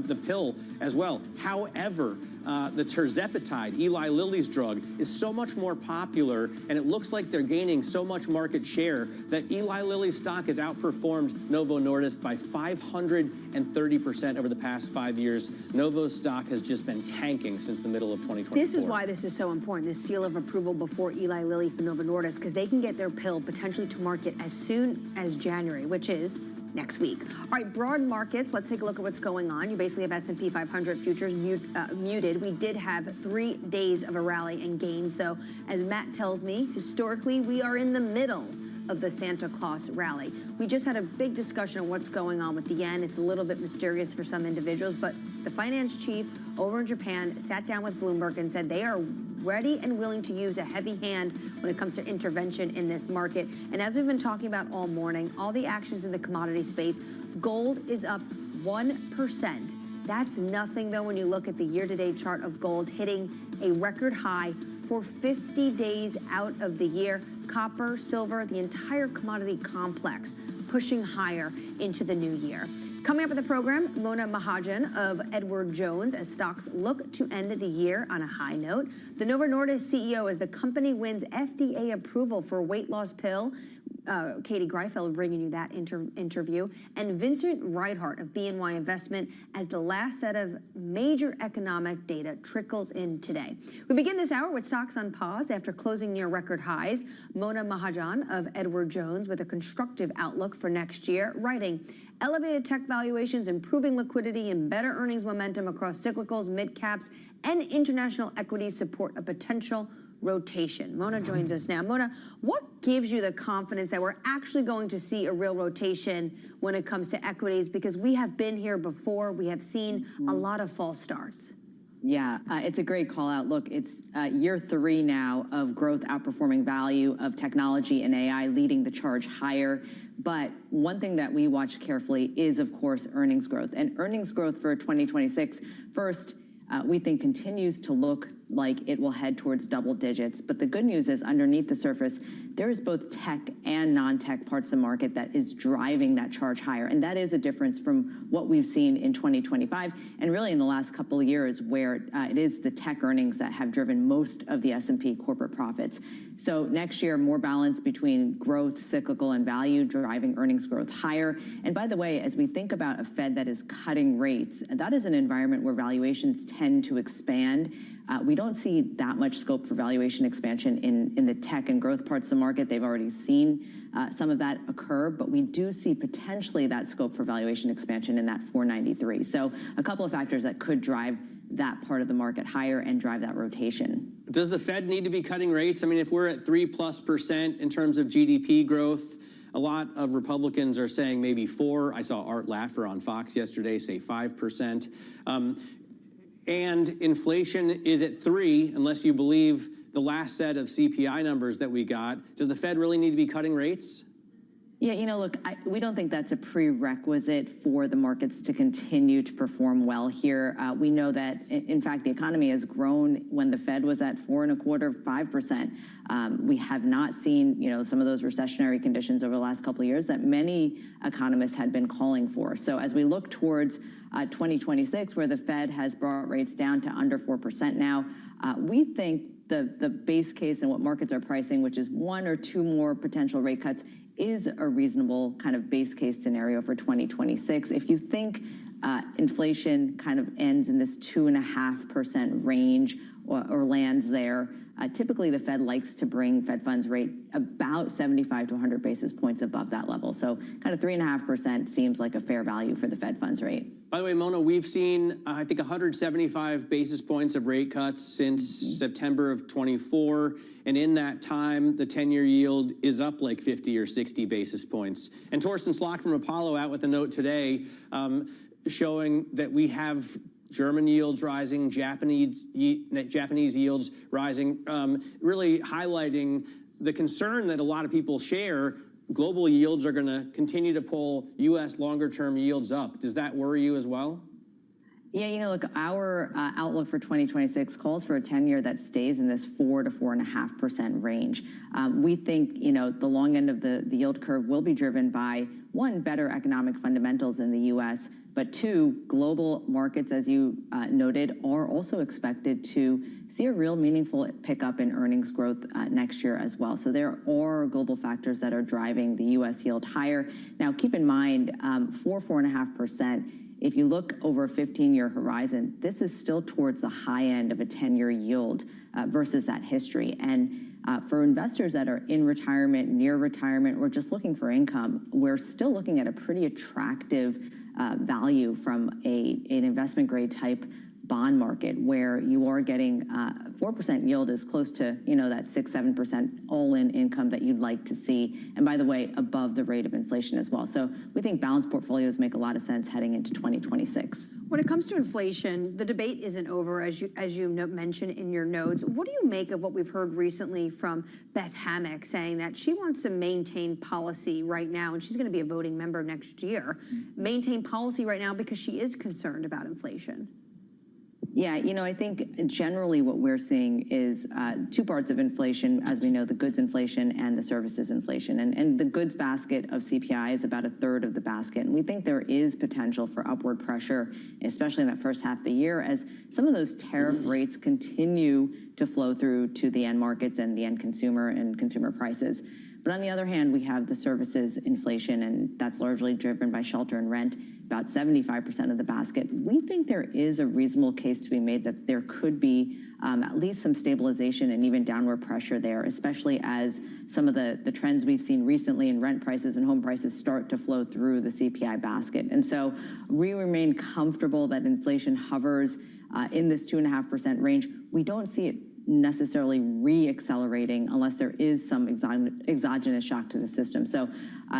the pill as well. However, the tirzepatide, Eli Lilly's drug, is so much more popular, and it looks like they're gaining so much market share that Eli Lilly's stock has outperformed Novo Nordisk by 530% over the past 5 years. Novo's stock has just been tanking since the middle of 2024. This is why this is so important, this seal of approval before Eli Lilly for Novo Nordisk, because they can get their pill potentially to market as soon as January, which is next week. All right, broad markets, let's take a look at what's going on. You basically have S&P 500 futures muted. We did have 3 days of a rally and gains, though. As Matt tells me, historically, we are in the middle of the Santa Claus rally. We just had a big discussion on what's going on with the yen. It's a little bit mysterious for some individuals, but the finance chief over in Japan sat down with Bloomberg and said they are ready and willing to use a heavy hand when it comes to intervention in this market. And as we've been talking about all morning, all the actions in the commodity space, gold is up 1%. That's nothing, though, when you look at the year-to-date chart of gold hitting a record high for 50 days out of the year. Copper, silver, the entire commodity complex pushing higher into the new year. Coming up in the program, Mona Mahajan of Edward Jones as stocks look to end the year on a high note. The Novo Nordisk CEO as the company wins FDA approval for weight loss pill. Katie Greifeld bringing you that interview. And Vincent Reithart of BNY Investment as the last set of major economic data trickles in today. We begin this hour with stocks on pause after closing near record highs. Mona Mahajan of Edward Jones with a constructive outlook for next year, writing, elevated tech valuations, improving liquidity, and better earnings momentum across cyclicals, mid-caps, and international equities support a potential rotation. Mona joins us now. Mona, what gives you the confidence that we're actually going to see a real rotation when it comes to equities? Because we have been here before. We have seen a lot of false starts. Yeah, it's a great call out. Look, it's year 3 now of growth outperforming value, of technology and AI leading the charge higher. But one thing that we watch carefully is, of course, earnings growth. And earnings growth for 2026, first, we think continues to look like it will head towards double digits. But the good news is underneath the surface, there is both tech and non-tech parts of the market that is driving that charge higher. And that is a difference from what we've seen in 2025 and really in the last couple of years where it is the tech earnings that have driven most of the S&P corporate profits. So next year, more balance between growth, cyclical, and value, driving earnings growth higher. And by the way, as we think about a Fed that is cutting rates, that is an environment where valuations tend to expand. We don't see that much scope for valuation expansion in the tech and growth parts of the market. They've already seen some of that occur, but we do see potentially that scope for valuation expansion in that 493. So a couple of factors that could drive that part of the market higher and drive that rotation. Does the Fed need to be cutting rates? I mean, if we're at 3+% in terms of GDP growth, a lot of Republicans are saying maybe 4. I saw Art Laffer on Fox yesterday say 5%. And inflation is at 3, unless you believe the last set of CPI numbers that we got. Does the Fed really need to be cutting rates? Yeah, you know, look, we don't think that's a prerequisite for the markets to continue to perform well here. We know that, in fact, the economy has grown when the Fed was at 4.25%, 5%. We have not seen, you know, some of those recessionary conditions over the last couple of years that many economists had been calling for. So as we look towards 2026, where the Fed has brought rates down to under 4% now, we think the base case and what markets are pricing, which is 1 or 2 more potential rate cuts, is a reasonable kind of base case scenario for 2026. If you think inflation kind of ends in this 2.5% range or lands there, typically the Fed likes to bring Fed funds rate about 75 to 100 basis points above that level. So kind of 3.5% seems like a fair value for the Fed funds rate. By the way, Mona, we've seen, I think, 175 basis points of rate cuts since September of 24. And in that time, the 10-year yield is up like 50 or 60 basis points. And Torsten Slok from Apollo out with a note today showing that we have German yields rising, Japanese yields rising, really highlighting the concern that a lot of people share. Global yields are going to continue to pull U.S. longer-term yields up. Does that worry you as well? Yeah, look, our outlook for 2026 calls for a 10-year that stays in this 4 to 4.5% range. We think, the long end of the yield curve will be driven by, one, better economic fundamentals in the U.S., but two, global markets, as you noted, are also expected to see a real meaningful pickup in earnings growth next year as well. So there are global factors that are driving the U.S. yield higher. Now, keep in mind, 4.5%. If you look over a 15-year horizon, this is still towards the high end of a 10-year yield versus that history. And for investors that are in retirement, near retirement, or just looking for income, we're still looking at a pretty attractive value from an investment grade type bond market where you are getting 4% yield is close to, that 6-7% all-in income that you'd like to see. And by the way, above the rate of inflation as well. So we think balanced portfolios make a lot of sense heading into 2026. When it comes to inflation, the debate isn't over, as you mentioned in your notes. What do you make of what we've heard recently from Beth Hammack saying that she wants to maintain policy right now, and she's going to be a voting member next year, maintain policy right now because she is concerned about inflation? Yeah, I think generally what we're seeing is two parts of inflation, as we know, the goods inflation and the services inflation. And the goods basket of CPI is about a third of the basket. And we think there is potential for upward pressure, especially in that first half of the year, as some of those tariff rates continue to flow through to the end markets and the end consumer and consumer prices. But on the other hand, we have the services inflation, and that's largely driven by shelter and rent, about 75% of the basket. We think there is a reasonable case to be made that there could be at least some stabilization and even downward pressure there, especially as some of the trends we've seen recently in rent prices and home prices start to flow through the CPI basket. And so we remain comfortable that inflation hovers in this 2.5% range. We don't see it necessarily re-accelerating unless there is some exogenous shock to the system. So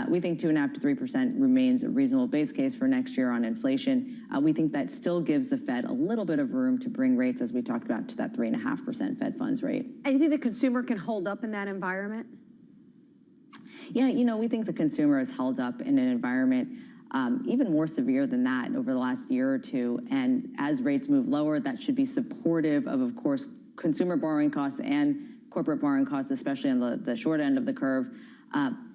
we think 2.5% to 3% remains a reasonable base case for next year on inflation. We think that still gives the Fed a little bit of room to bring rates, as we talked about, to that 3.5% Fed funds rate. And you think the consumer can hold up in that environment? Yeah, we think the consumer has held up in an environment even more severe than that over the last year or two. And as rates move lower, that should be supportive of course, consumer borrowing costs and corporate borrowing costs, especially on the short end of the curve.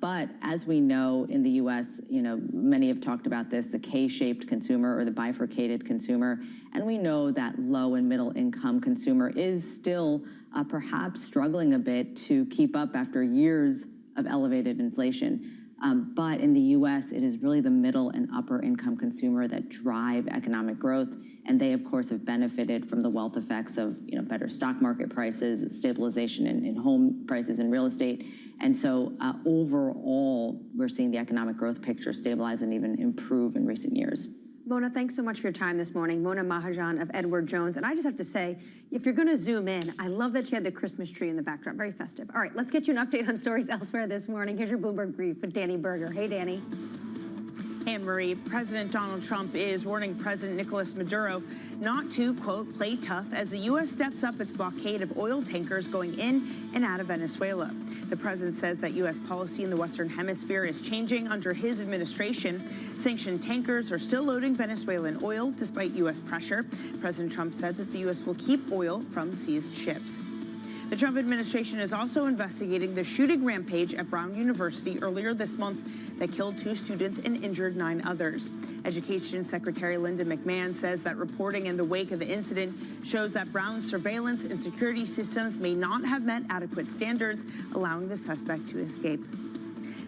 But as we know in the U.S., many have talked about this, the K-shaped consumer or the bifurcated consumer. And we know that low and middle income consumer is still perhaps struggling a bit to keep up after years of elevated inflation. But in the U.S., it is really the middle and upper income consumer that drive economic growth. And they, of course, have benefited from the wealth effects of better stock market prices, stabilization in home prices and real estate. And so overall, we're seeing the economic growth picture stabilize and even improve in recent years. Mona, thanks so much for your time this morning. Mona Mahajan of Edward Jones. And I just have to say, if you're going to zoom in, I love that you had the Christmas tree in the backdrop. Very festive. All right, let's get you an update on stories elsewhere this morning. Here's your Bloomberg Brief with Danny Berger. Hey, Danny. Anne-Marie, President Donald Trump is warning President Nicolas Maduro not to, quote, play tough as the U.S. steps up its blockade of oil tankers going in and out of Venezuela. The president says that U.S. policy in the Western Hemisphere is changing under his administration. Sanctioned tankers are still loading Venezuelan oil despite U.S. pressure. President Trump said that the U.S. will keep oil from seized ships. The Trump administration is also investigating the shooting rampage at Brown University earlier this month that killed 2 students and injured 9 others. Education Secretary Linda McMahon says that reporting in the wake of the incident shows that Brown's surveillance and security systems may not have met adequate standards, allowing the suspect to escape.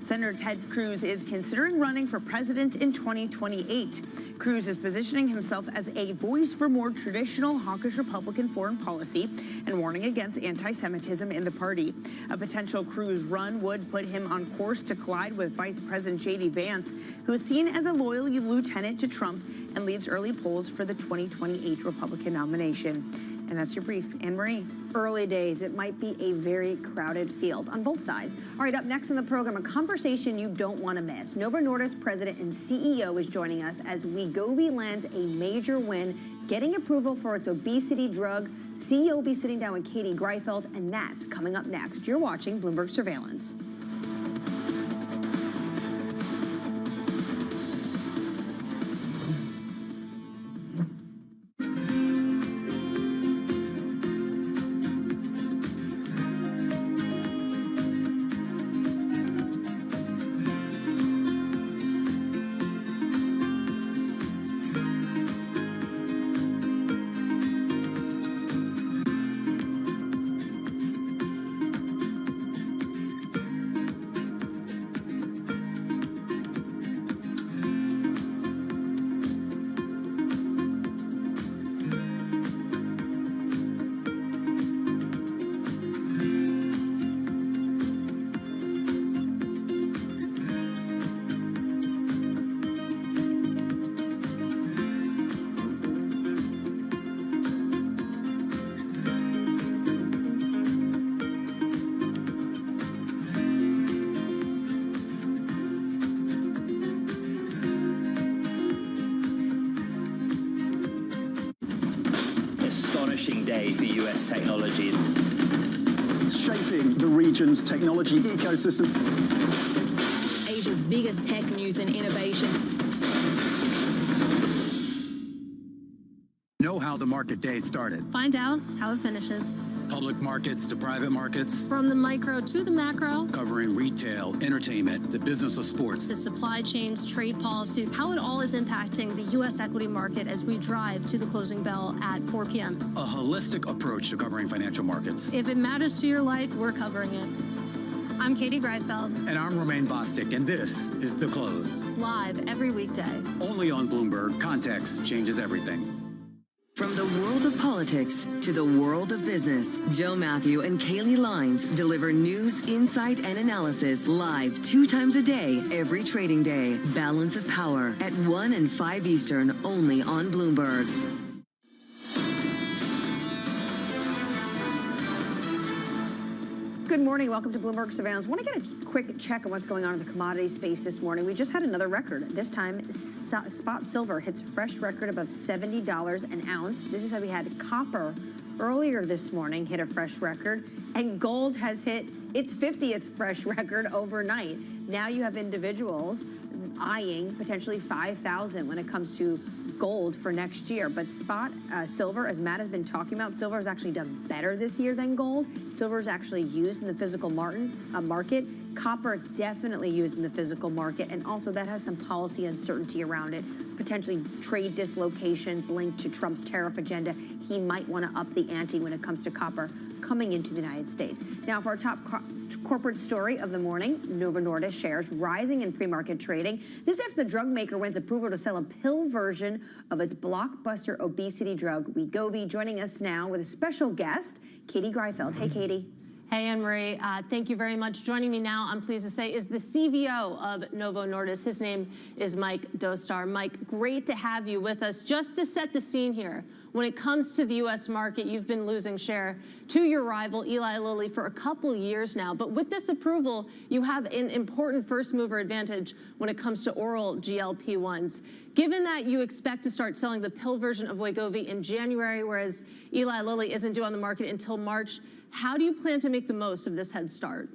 Senator Ted Cruz is considering running for president in 2028. Cruz is positioning himself as a voice for more traditional hawkish Republican foreign policy and warning against anti-Semitism in the party. A potential Cruz run would put him on course to collide with Vice President J.D. Vance, who is seen as a loyal lieutenant to Trump and leads early polls for the 2028 Republican nomination. And that's your brief. Anne-Marie. Early days. It might be a very crowded field on both sides. All right, up next in the program, a conversation you don't want to miss. Novo Nordisk president and CEO is joining us as Wegovy lands a major win, getting approval for its obesity drug. CEO will be sitting down with Katie Greifeld, and that's coming up next. You're watching Bloomberg Surveillance. day for US technology. Shaping the region's technology ecosystem. Asia's biggest tech news and innovation. Know how the market day started. Find out how it finishes. Public markets to private markets. From the micro to the macro. Covering retail, entertainment, the business of sports. The supply chains, trade policy, how it all is impacting the U.S. equity market as we drive to the closing bell at 4 p.m. A holistic approach to covering financial markets. If it matters to your life, we're covering it. I'm Katie Greifeld. And I'm Romaine Bostic, and this is The Close. Live every weekday. Only on Bloomberg. Context changes everything. From the world of politics to the world of business, Joe Matthew and Kaylee Lines deliver news, insight, and analysis live 2 times a day, every trading day. Balance of Power at 1 and 5 Eastern, only on Bloomberg. Good morning. Welcome to Bloomberg Surveillance. I want to get a quick check on what's going on in the commodity space this morning. We just had another record. This time, spot silver hits a fresh record above $70 an ounce. This is how we had copper earlier this morning hit a fresh record, and gold has hit its 50th fresh record overnight. Now you have individuals eyeing potentially 5,000 when it comes to gold for next year. But spot silver, as Matt has been talking about, silver has actually done better this year than gold. Silver is actually used in the physical market. Copper definitely used in the physical market, and also that has some policy uncertainty around it, potentially trade dislocations linked to Trump's tariff agenda. He might want to up the ante when it comes to copper coming into the United States. Now, for our top corporate story of the morning, Novo Nordisk shares rising in pre-market trading. This after the drug maker wins approval to sell a pill version of its blockbuster obesity drug, Wegovy. Joining us now with a special guest, Katie Greifeld. Hey, Katie. Hey, Anne-Marie. Thank you very much. Joining me now, I'm pleased to say, is the CVO of Novo Nordisk. His name is Mike Dostar. Mike, great to have you with us. Just to set the scene here, when it comes to the U.S. market, you've been losing share to your rival, Eli Lilly, for a couple years now. But with this approval, you have an important first-mover advantage when it comes to oral GLP-1s. Given that you expect to start selling the pill version of Wegovy in January, whereas Eli Lilly isn't due on the market until March, how do you plan to make the most of this head start?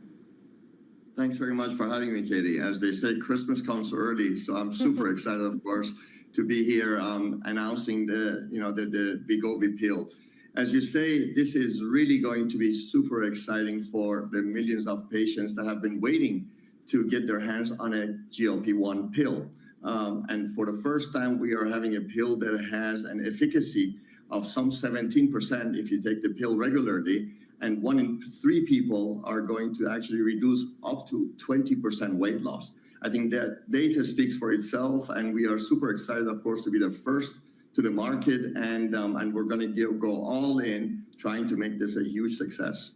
Thanks very much for having me, Katie. As they say, Christmas comes early, so I'm super excited, of course, to be here announcing the Wegovy pill. As you say, this is really going to be super exciting for the millions of patients that have been waiting to get their hands on a GLP-1 pill. And for the first time, we are having a pill that has an efficacy of some 17% if you take the pill regularly, and 1 in 3 people are going to actually reduce up to 20% weight loss. I think that data speaks for itself, and we are super excited, of course, to be the first to the market, and we're going to go all in trying to make this a huge success.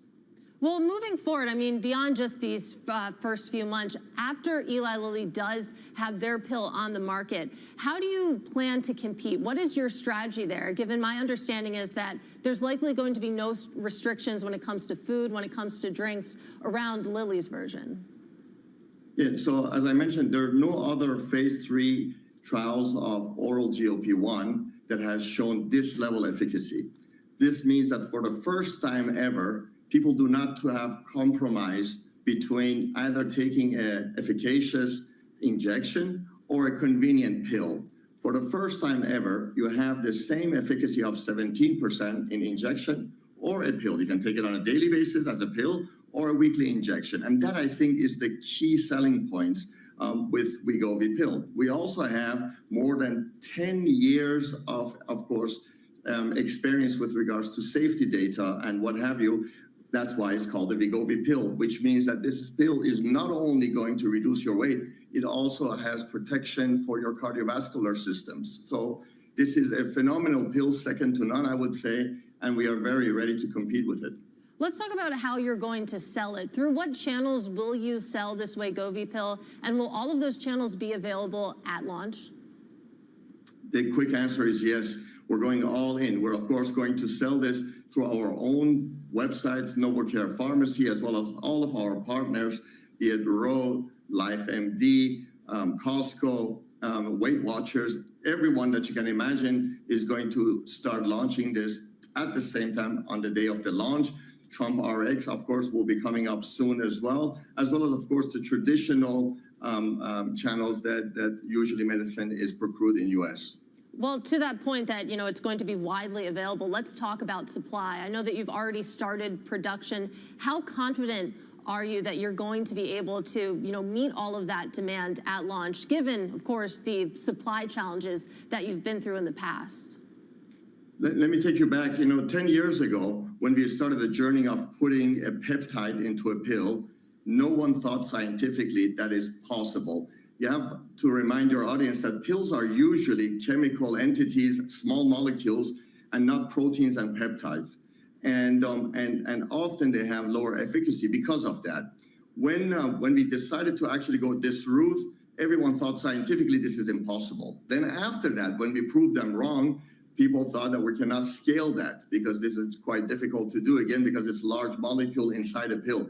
Well, moving forward, I mean, beyond just these first few months, after Eli Lilly does have their pill on the market, how do you plan to compete? What is your strategy there, given my understanding is that there's likely going to be no restrictions when it comes to food, when it comes to drinks, around Lilly's version? Yeah, so as I mentioned, there are no other phase 3 trials of oral GLP-1 that has shown this level of efficacy. This means that for the first time ever, people do not have compromise between either taking an efficacious injection or a convenient pill. For the first time ever, you have the same efficacy of 17% in injection or a pill. You can take it on a daily basis as a pill or a weekly injection. And that, I think, is the key selling points with Wegovy pill. We also have more than 10 years of course, experience with regards to safety data and what have you. That's why it's called the Wegovy pill, which means that this pill is not only going to reduce your weight, it also has protection for your cardiovascular systems. So this is a phenomenal pill, second to none, I would say, and we are very ready to compete with it. Let's talk about how you're going to sell it. Through what channels will you sell this Wegovy pill, and will all of those channels be available at launch? The quick answer is yes. We're going all in. We're, of course, going to sell this through our own websites, NovoCare Pharmacy, as well as all of our partners, be it Ro, LifeMD, Costco, Weight Watchers. Everyone that you can imagine is going to start launching this At the same time, on the day of the launch, Trump RX, of course, will be coming up soon as well as, of course, the traditional channels that usually medicine is procured in U.S. Well, to that point that, it's going to be widely available, let's talk about supply. I know that you've already started production. How confident are you that you're going to be able to, meet all of that demand at launch, given, of course, the supply challenges that you've been through in the past? Let me take you back, 10 years ago, when we started the journey of putting a peptide into a pill, no one thought scientifically that is possible. You have to remind your audience that pills are usually chemical entities, small molecules, and not proteins and peptides. And often they have lower efficacy because of that. When we decided to actually go this route, everyone thought scientifically this is impossible. Then after that, when we proved them wrong, people thought that we cannot scale that because this is quite difficult to do, again, because it's large molecule inside a pill.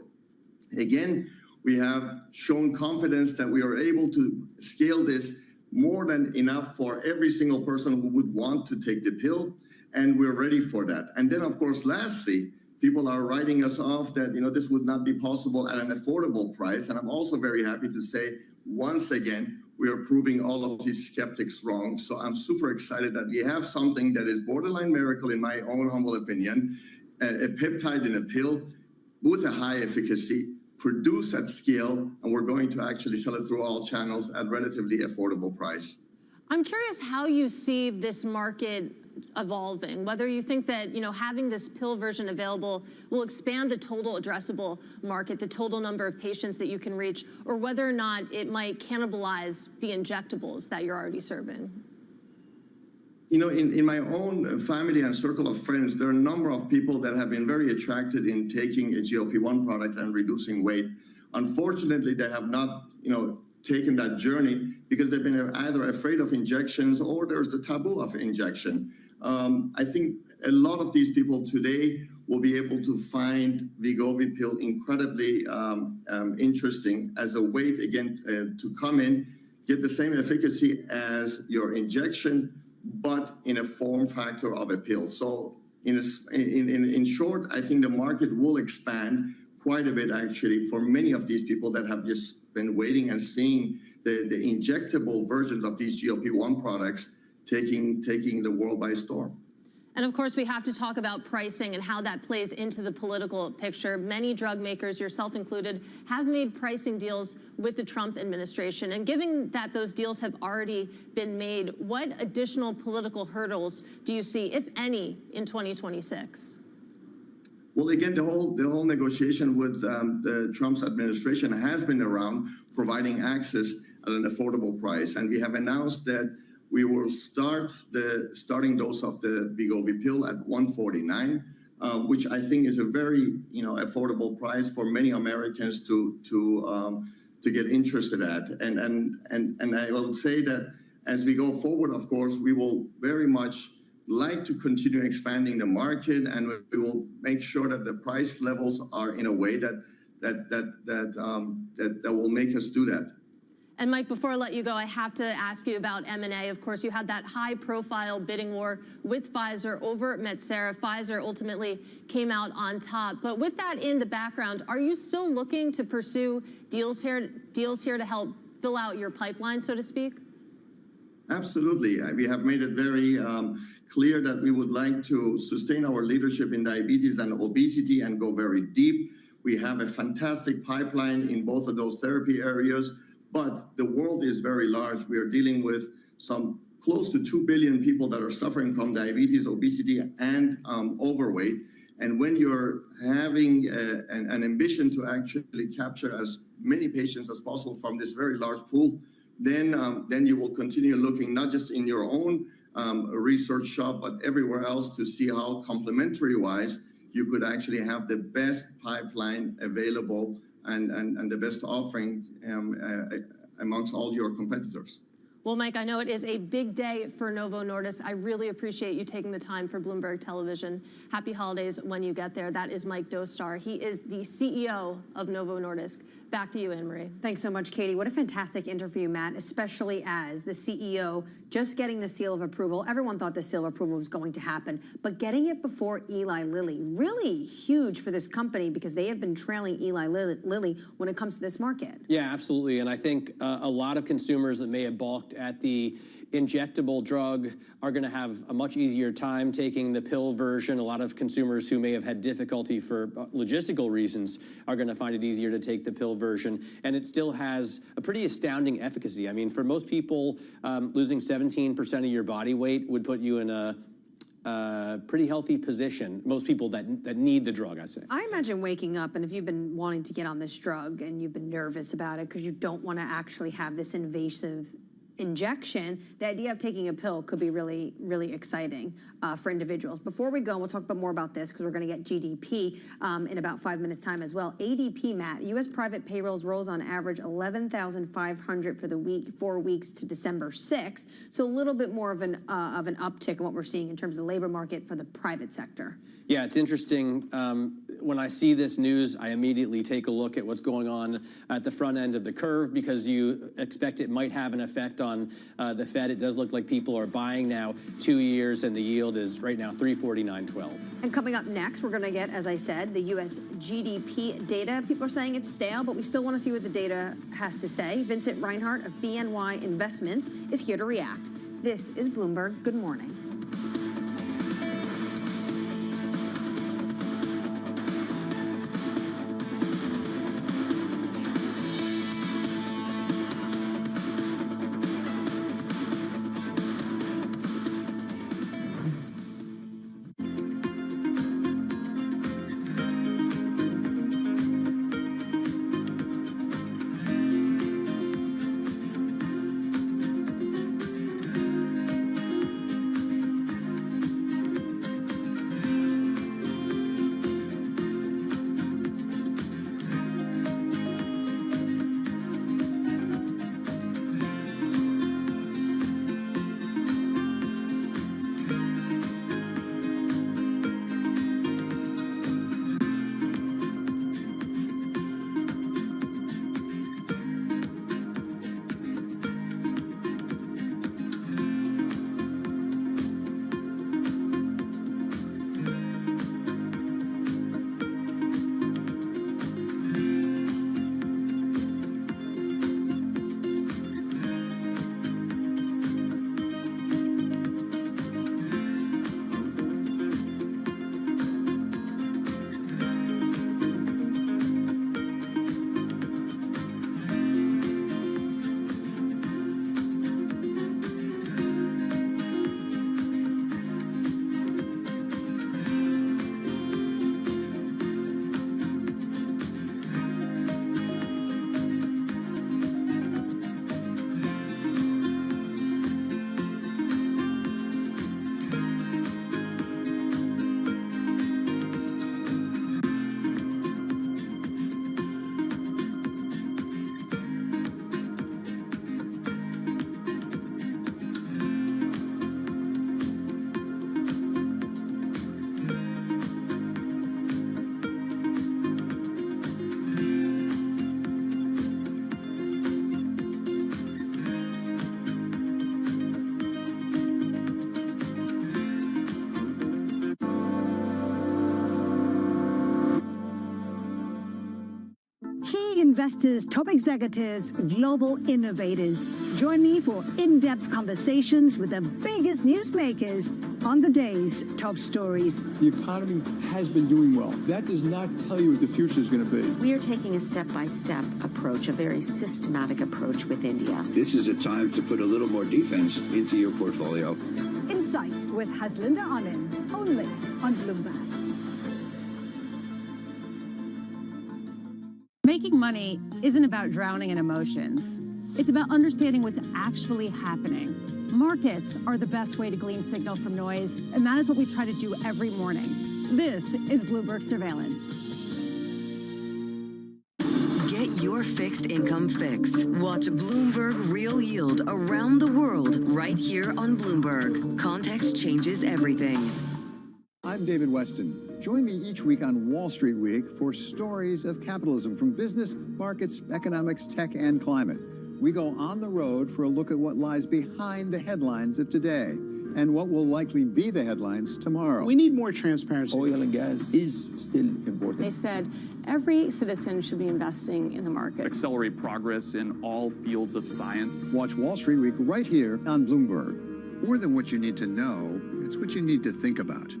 Again, we have shown confidence that we are able to scale this more than enough for every single person who would want to take the pill, and we're ready for that. And then, of course, lastly, people are writing us off that, this would not be possible at an affordable price. And I'm also very happy to say, once again, we are proving all of these skeptics wrong. So I'm super excited that we have something that is borderline miracle, in my own humble opinion, a peptide in a pill with a high efficacy, produced at scale, and we're going to actually sell it through all channels at relatively affordable price. I'm curious how you see this market evolving, whether you think that, having this pill version available will expand the total addressable market, the total number of patients that you can reach, or whether or not it might cannibalize the injectables that you're already serving. In my own family and circle of friends, there are a number of people that have been very attracted in taking a GLP-1 product and reducing weight. Unfortunately, they have not, taken that journey because they've been either afraid of injections or there's the taboo of injection. I think a lot of these people today will be able to find Wegovy pill incredibly interesting as a way, again, to come in, get the same efficacy as your injection, but in a form factor of a pill. So in short, I think the market will expand quite a bit, actually, for many of these people that have just been waiting and seeing the injectable versions of these GLP-1 products taking the world by storm. And of course, we have to talk about pricing and how that plays into the political picture. Many drug makers, yourself included, have made pricing deals with the Trump administration. And given that those deals have already been made, what additional political hurdles do you see, if any, in 2026? Well, again, the whole negotiation with the Trump's administration has been around providing access at an affordable price. And we have announced that we will start the starting dose of the Wegovy pill at $149, which I think is a very affordable price for many Americans to get interested at. And I will say that as we go forward, of course, we will very much like to continue expanding the market, and we will make sure that the price levels are in a way that will make us do that. And Mike, before I let you go, I have to ask you about M&A. Of course, you had that high-profile bidding war with Pfizer over Metsera. Pfizer ultimately came out on top. But with that in the background, are you still looking to pursue deals here to help fill out your pipeline, so to speak? Absolutely. We have made it very clear that we would like to sustain our leadership in diabetes and obesity and go very deep. We have a fantastic pipeline in both of those therapy areas, but the world is very large. We are dealing with some close to 2 billion people that are suffering from diabetes, obesity, and overweight. And when you're having an ambition to actually capture as many patients as possible from this very large pool, then you will continue looking not just in your own research shop, but everywhere else to see how complementary-wise you could actually have the best pipeline available and the best offering amongst all your competitors. Well, Mike, I know it is a big day for Novo Nordisk. I really appreciate you taking the time for Bloomberg Television. Happy holidays when you get there. That is Mike Dostar. He is the CEO of Novo Nordisk. Back to you, Anne-Marie. Thanks so much, Katie. What a fantastic interview, Matt, especially as the CEO just getting the seal of approval. Everyone thought the seal of approval was going to happen, but getting it before Eli Lilly, really huge for this company because they have been trailing Eli Lilly when it comes to this market. Yeah, absolutely. And I think a lot of consumers that may have balked at the injectable drug are going to have a much easier time taking the pill version. A lot of consumers who may have had difficulty for logistical reasons are going to find it easier to take the pill version. And it still has a pretty astounding efficacy. I mean, for most people, losing 17% of your body weight would put you in a pretty healthy position. Most people that need the drug, I say. I imagine waking up, and if you've been wanting to get on this drug and you've been nervous about it because you don't want to actually have this invasive injection, the idea of taking a pill could be really, really exciting for individuals. Before we go, we'll talk more about this because we're going to get GDP in about 5 minutes time as well. ADP, Matt, U.S. private payrolls rose on average 11,500 for the week, 4 weeks to December 6th. So a little bit more of an uptick in what we're seeing in terms of the labor market for the private sector. Yeah, it's interesting. When I see this news, I immediately take a look at what's going on at the front end of the curve because you expect it might have an effect on the Fed. It does look like people are buying now 2 years, and the yield is right now 349.12. And coming up next, we're going to get, as I said, the U.S. GDP data. People are saying it's stale, but we still want to see what the data has to say. Vincent Reinhart of BNY Investments is here to react. This is Bloomberg. Good morning. Investors, top executives, global innovators. Join me for in-depth conversations with the biggest newsmakers on the day's top stories. The economy has been doing well. That does not tell you what the future is going to be. We are taking a step-by-step approach, a very systematic approach with India. This is a time to put a little more defense into your portfolio. Insight with Haslinda Anand, only on Bloomberg. Making money isn't about drowning in emotions. It's about understanding what's actually happening. Markets are the best way to glean signal from noise, and that is what we try to do every morning. This is Bloomberg Surveillance. Get Get your fixed income fix. Watch Bloomberg Real Yield around the world right here on Bloomberg. Context changes everything. I'm David Weston. Join me each week on Wall Street Week for stories of capitalism from business, markets, economics, tech, and climate. We go on the road for a look at what lies behind the headlines of today and what will likely be the headlines tomorrow. We need more transparency. Oil and gas is still important. They said every citizen should be investing in the market. Accelerate progress in all fields of science. Watch Wall Street Week right here on Bloomberg. More than what you need to know, it's what you need to think about.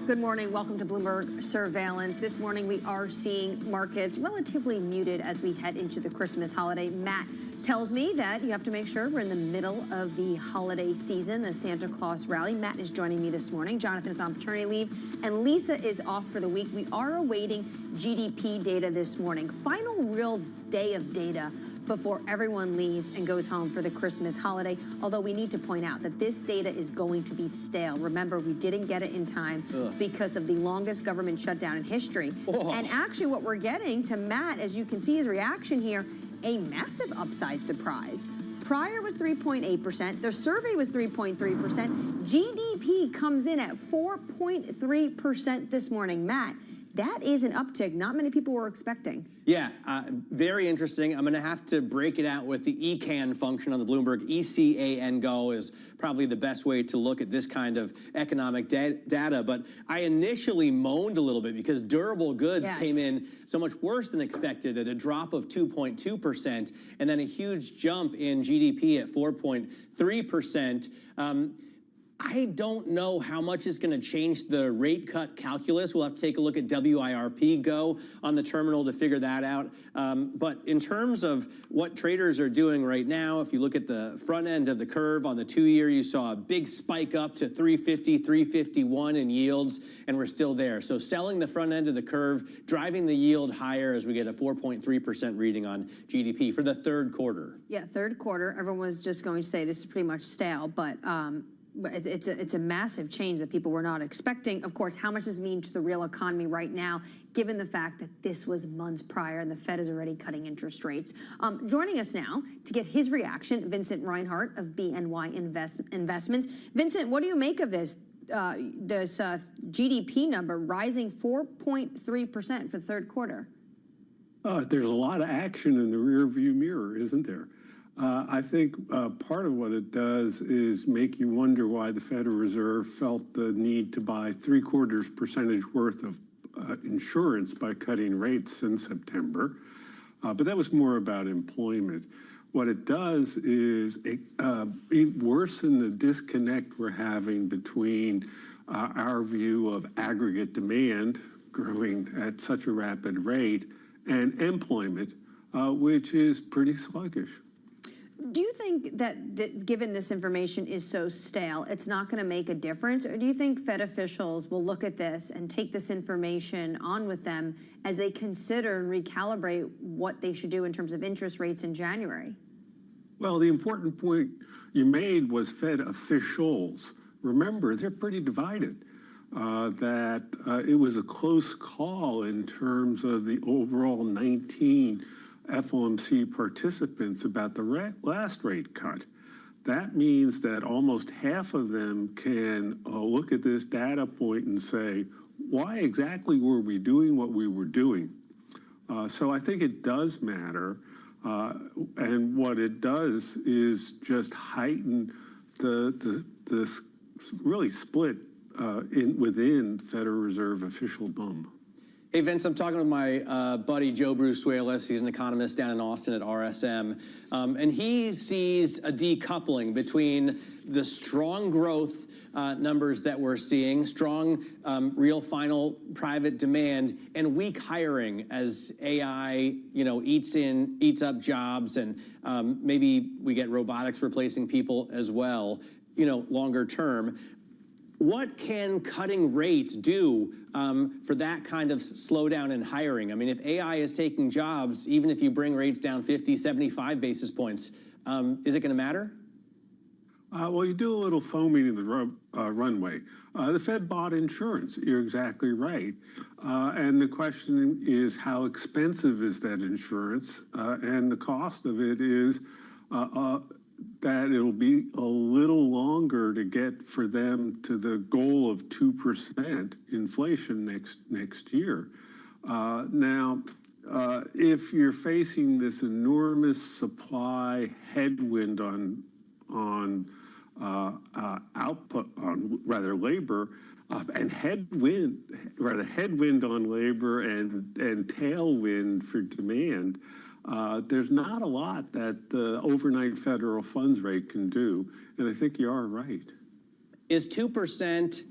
Good morning. Welcome to Bloomberg Surveillance. This morning, we are seeing markets relatively muted as we head into the Christmas holiday. Matt tells me that you have to make sure we're in the middle of the holiday season, the Santa Claus rally. Matt is joining me this morning. Jonathan is on paternity leave, and Lisa is off for the week. We are awaiting GDP data this morning. Final real day of data before everyone leaves and goes home for the Christmas holiday. Although we need to point out that this data is going to be stale. Remember, we didn't get it in time because of the longest government shutdown in history. And actually what we're getting to Matt, as you can see his reaction here, a massive upside surprise. Prior was 3.8%. The survey was 3.3%. GDP comes in at 4.3% this morning. Matt, that is an uptick not many people were expecting. Yeah, very interesting. I'm going to have to break it out with the ECAN function on the Bloomberg. ECAN Go is probably the best way to look at this kind of economic data. But I initially moaned a little bit because durable goods came in so much worse than expected at a drop of 2.2%, and then a huge jump in GDP at 4.3%. I don't know how much is going to change the rate cut calculus. We'll have to take a look at WIRP Go on the terminal to figure that out. But in terms of what traders are doing right now, if you look at the front end of the curve on the 2-year, you saw a big spike up to 350, 351 in yields, and we're still there. So selling the front end of the curve, driving the yield higher as we get a 4.3% reading on GDP for the third quarter. Yeah, third quarter. Everyone was just going to say this is pretty much stale, but it's a massive change that people were not expecting. Of course, how much does it mean to the real economy right now, given the fact that this was months prior and the Fed is already cutting interest rates? Joining us now to get his reaction, Vincent Reinhart of BNY Investments. Vincent, what do you make of this GDP number rising 4.3% for the third quarter? There's a lot of action in the rearview mirror, isn't there? I think part of what it does is make you wonder why the Federal Reserve felt the need to buy 0.75% worth of insurance by cutting rates in September. But that was more about employment. What it does is worsen the disconnect we're having between our view of aggregate demand growing at such a rapid rate and employment, which is pretty sluggish. Do you think that given this information is so stale, it's not going to make a difference? Or do you think Fed officials will look at this and take this information on with them as they consider and recalibrate what they should do in terms of interest rates in January? Well, the important point you made was Fed officials. Remember, they're pretty divided. That it was a close call in terms of the overall 19 FOMC participants about the last rate cut. That means that almost half of them can look at this data point and say, why exactly were we doing what we were doing? So I think it does matter. And what it does is just heighten the really split within Federal Reserve officialdom. Hey, Vince, I'm talking with my buddy Joe Bruce-Wayless. He's an economist down in Austin at RSM. And he sees a decoupling between the strong growth numbers that we're seeing, strong real final private demand, and weak hiring as AI, eats up jobs, and maybe we get robotics replacing people as well, longer term. What can cutting rates do for that kind of slowdown in hiring? I mean, if AI is taking jobs, even if you bring rates down 50, 75 basis points, is it going to matter? Well, you do a little foaming in the runway. The Fed bought insurance. You're exactly right. And the question is, how expensive is that insurance? And the cost of it is that it'll be a little longer to get for them to the goal of 2% inflation next year. Now, if you're facing this enormous supply headwind on output, on rather labor, and headwind on labor and tailwind for demand, there's not a lot that the overnight federal funds rate can do, and I think you are right. Is 2%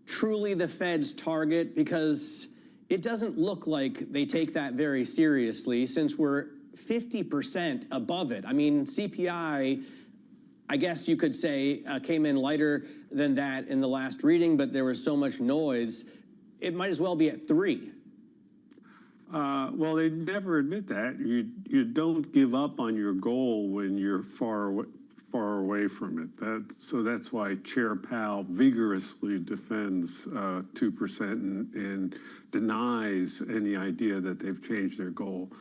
truly the Fed's target? Because it doesn't look like they take that very seriously, since we're 50% above it. I mean, CPI, I guess you could say, came in lighter than that in the last reading, but there was so much noise, it might as well be at 3. Well, they never admit that. You don't give up on your goal when you're far away from it. So that's why Chair Powell vigorously defends 2% and denies any idea that they've changed their goal.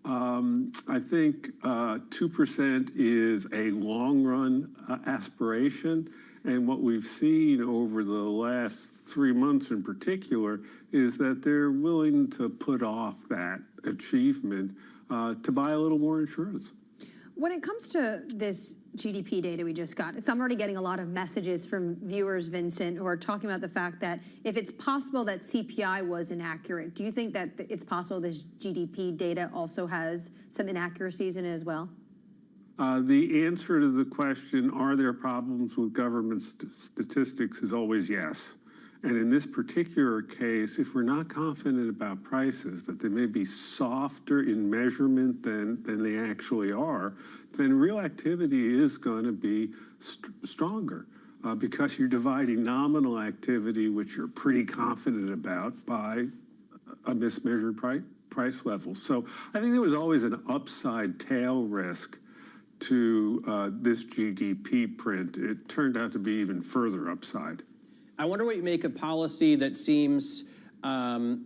I think 2% is a long-run aspiration, and what we've seen over the last 3 months in particular is that they're willing to put off that achievement to buy a little more insurance. When it comes to this GDP data we just got, I'm already getting a lot of messages from viewers, Vincent, who are talking about the fact that if it's possible that CPI was inaccurate, do you think that it's possible this GDP data also has some inaccuracies in it as well? The answer to the question, are there problems with government statistics, is always yes. And in this particular case, if we're not confident about prices, that they may be softer in measurement than they actually are, then real activity is going to be stronger because you're dividing nominal activity, which you're pretty confident about, by a mismeasured price level. So I think there was always an upside tail risk to this GDP print. It turned out to be even further upside. I wonder what you make of policy that seems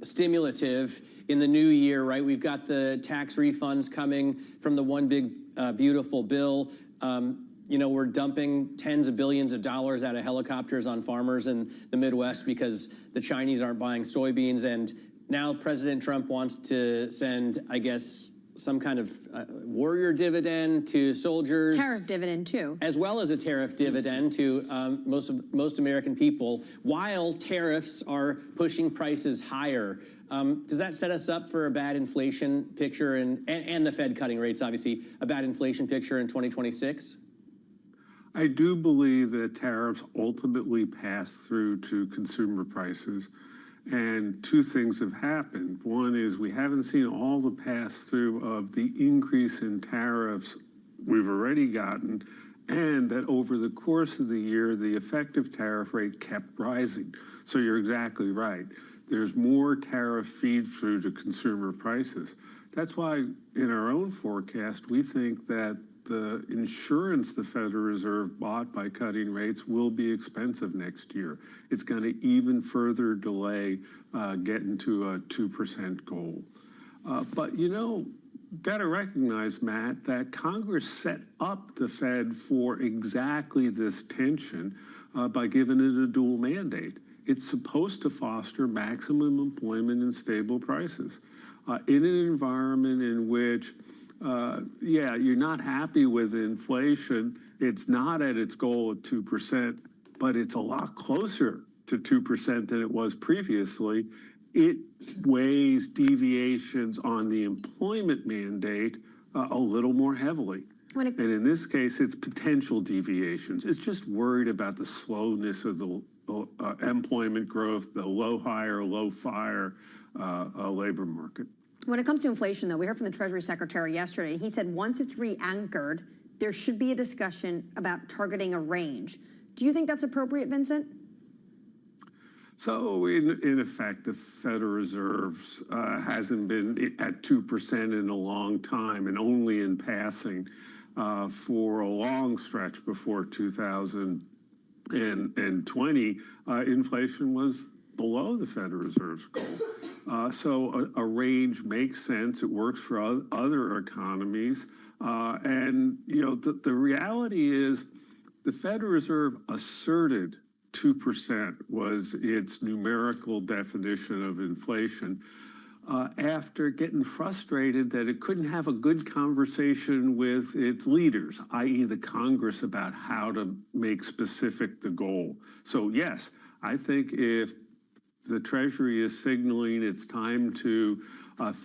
stimulative in the new year, right? We've got the tax refunds coming from the one big beautiful bill. You know, we're dumping tens of billions of dollars out of helicopters on farmers in the Midwest because the Chinese aren't buying soybeans. And now President Trump wants to send, I guess, some kind of warrior dividend to soldiers. Tariff dividend, too. As well as a tariff dividend to most American people, while tariffs are pushing prices higher. Does that set us up for a bad inflation picture, and the Fed cutting rates, obviously, a bad inflation picture in 2026? I do believe that tariffs ultimately pass through to consumer prices. And two things have happened. One is we haven't seen all the pass-through of the increase in tariffs we've already gotten, and that over the course of the year, the effective tariff rate kept rising. So you're exactly right. There's more tariff feed-through to consumer prices. That's why in our own forecast, we think that the insurance the Federal Reserve bought by cutting rates will be expensive next year. It's going to even further delay getting to a 2% goal. But, you know, got to recognize, Matt, that Congress set up the Fed for exactly this tension by giving it a dual mandate. It's supposed to foster maximum employment and stable prices in an environment in which you're not happy with inflation. It's not at its goal of 2%, but it's a lot closer to 2% than it was previously. It weighs deviations on the employment mandate a little more heavily. And in this case, it's potential deviations. It's just worried about the slowness of the employment growth, the low hire, low fire labor market. When it comes to inflation, though, we heard from the Treasury Secretary yesterday. He said once it's re-anchored, there should be a discussion about targeting a range. Do you think that's appropriate, Vincent? So, in effect, the Federal Reserve hasn't been at 2% in a long time, and only in passing. for a long stretch before 2020, inflation was below the Federal Reserve's goal. So a range makes sense. It works for other economies. And, the reality is the Federal Reserve asserted 2% was its numerical definition of inflation after getting frustrated that it couldn't have a good conversation with its leaders, i.e. the Congress, about how to make specific the goal. So yes, I think if the Treasury is signaling it's time to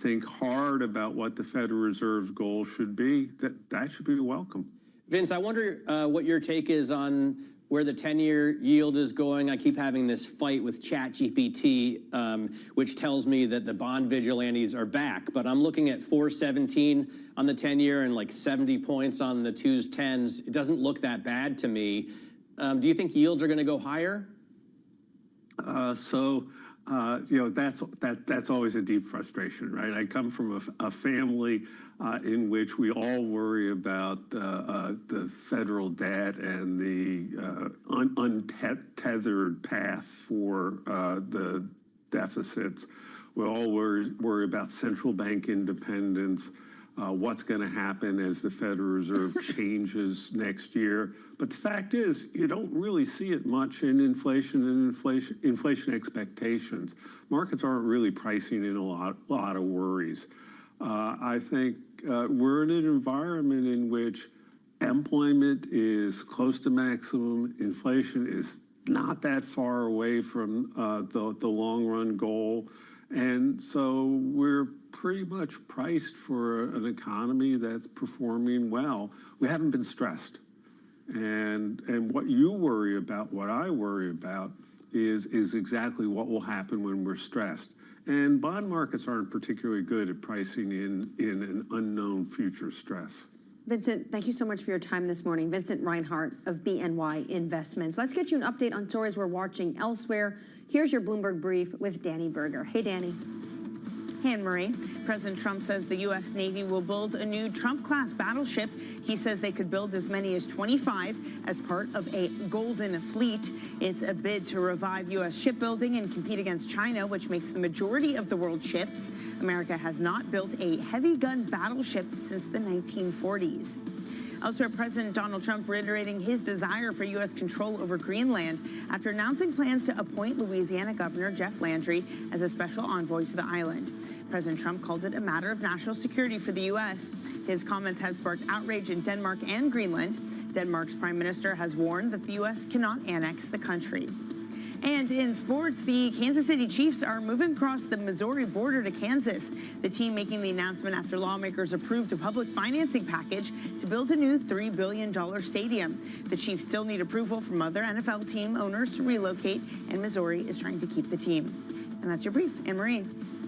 think hard about what the Federal Reserve's goal should be, that should be welcome. Vince, I wonder what your take is on where the 10-year yield is going. I keep having this fight with ChatGPT, which tells me that the bond vigilantes are back, but I'm looking at 417 on the 10-year and like 70 points on the 2s, 10s. It doesn't look that bad to me. Do you think yields are going to go higher? That's always a deep frustration, right? I come from a family in which we all worry about the federal debt and the untethered path for the deficits. We all worry about central bank independence, what's going to happen as the Federal Reserve changes next year. But the fact is, you don't really see it much in inflation and inflation expectations. Markets aren't really pricing in a lot of worries. I think we're in an environment in which employment is close to maximum. Inflation is not that far away from the long-run goal. And so we're pretty much priced for an economy that's performing well. We haven't been stressed. And what you worry about, what I worry about, is exactly what will happen when we're stressed. And bond markets aren't particularly good at pricing in an unknown future stress. Vincent, thank you so much for your time this morning. Vincent Reinhart of BNY Investments. Let's get you an update on stories we're watching elsewhere. Here's your Bloomberg Brief with Danny Berger. Hey, Danny. Hey, Anne-Marie. President Trump says the U.S. Navy will build a new Trump-class battleship. He says they could build as many as 25 as part of a golden fleet. It's a bid to revive U.S. shipbuilding and compete against China, which makes the majority of the world's ships. America has not built a heavy gun battleship since the 1940s. Elsewhere, President Donald Trump reiterating his desire for U.S. control over Greenland after announcing plans to appoint Louisiana Governor Jeff Landry as a special envoy to the island. President Trump called it a matter of national security for the U.S. His comments have sparked outrage in Denmark and Greenland. Denmark's prime minister has warned that the U.S. cannot annex the country. And in sports, the Kansas City Chiefs are moving across the Missouri border to Kansas. The team making the announcement after lawmakers approved a public financing package to build a new $3 billion stadium. The Chiefs still need approval from other NFL team owners to relocate, and Missouri is trying to keep the team. And that's your brief. Anne-Marie.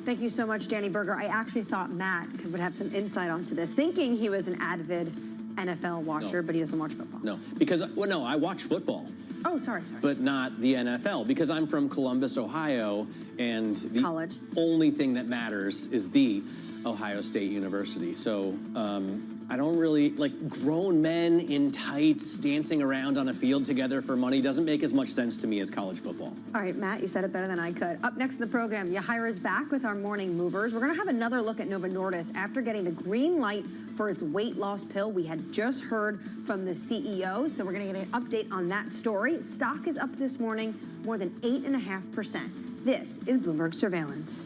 Thank you so much, Danny Berger. I actually thought Matt would have some insight onto this, thinking he was an avid NFL watcher, but he doesn't watch football. No, because, no, I watch football. Oh, sorry. But not the NFL, because I'm from Columbus, Ohio, and the only thing that matters is the Ohio State University. So I don't really, grown men in tights dancing around on a field together for money doesn't make as much sense to me as college football. All right, Matt, you said it better than I could. Up next in the program, Yahira's back with our morning movers. We're going to have another look at Novo Nordisk after getting the green light for its weight loss pill. We had just heard from the CEO, so we're going to get an update on that story. Stock is up this morning more than 8.5%. This is Bloomberg Surveillance.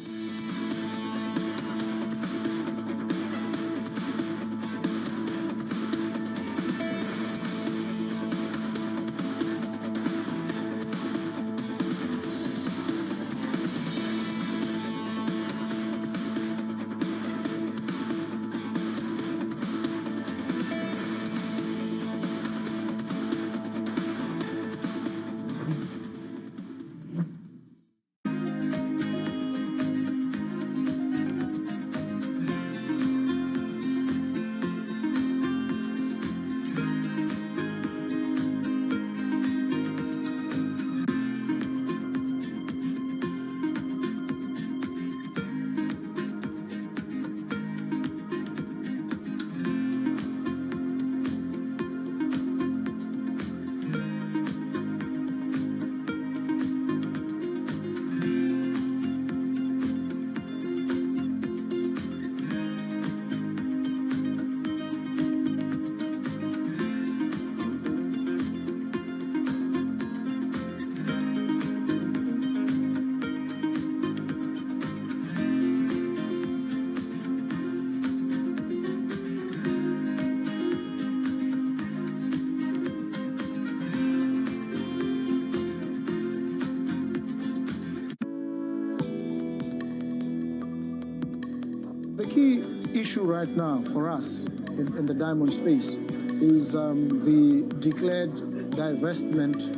The key issue right now for us in the diamond space is the declared divestment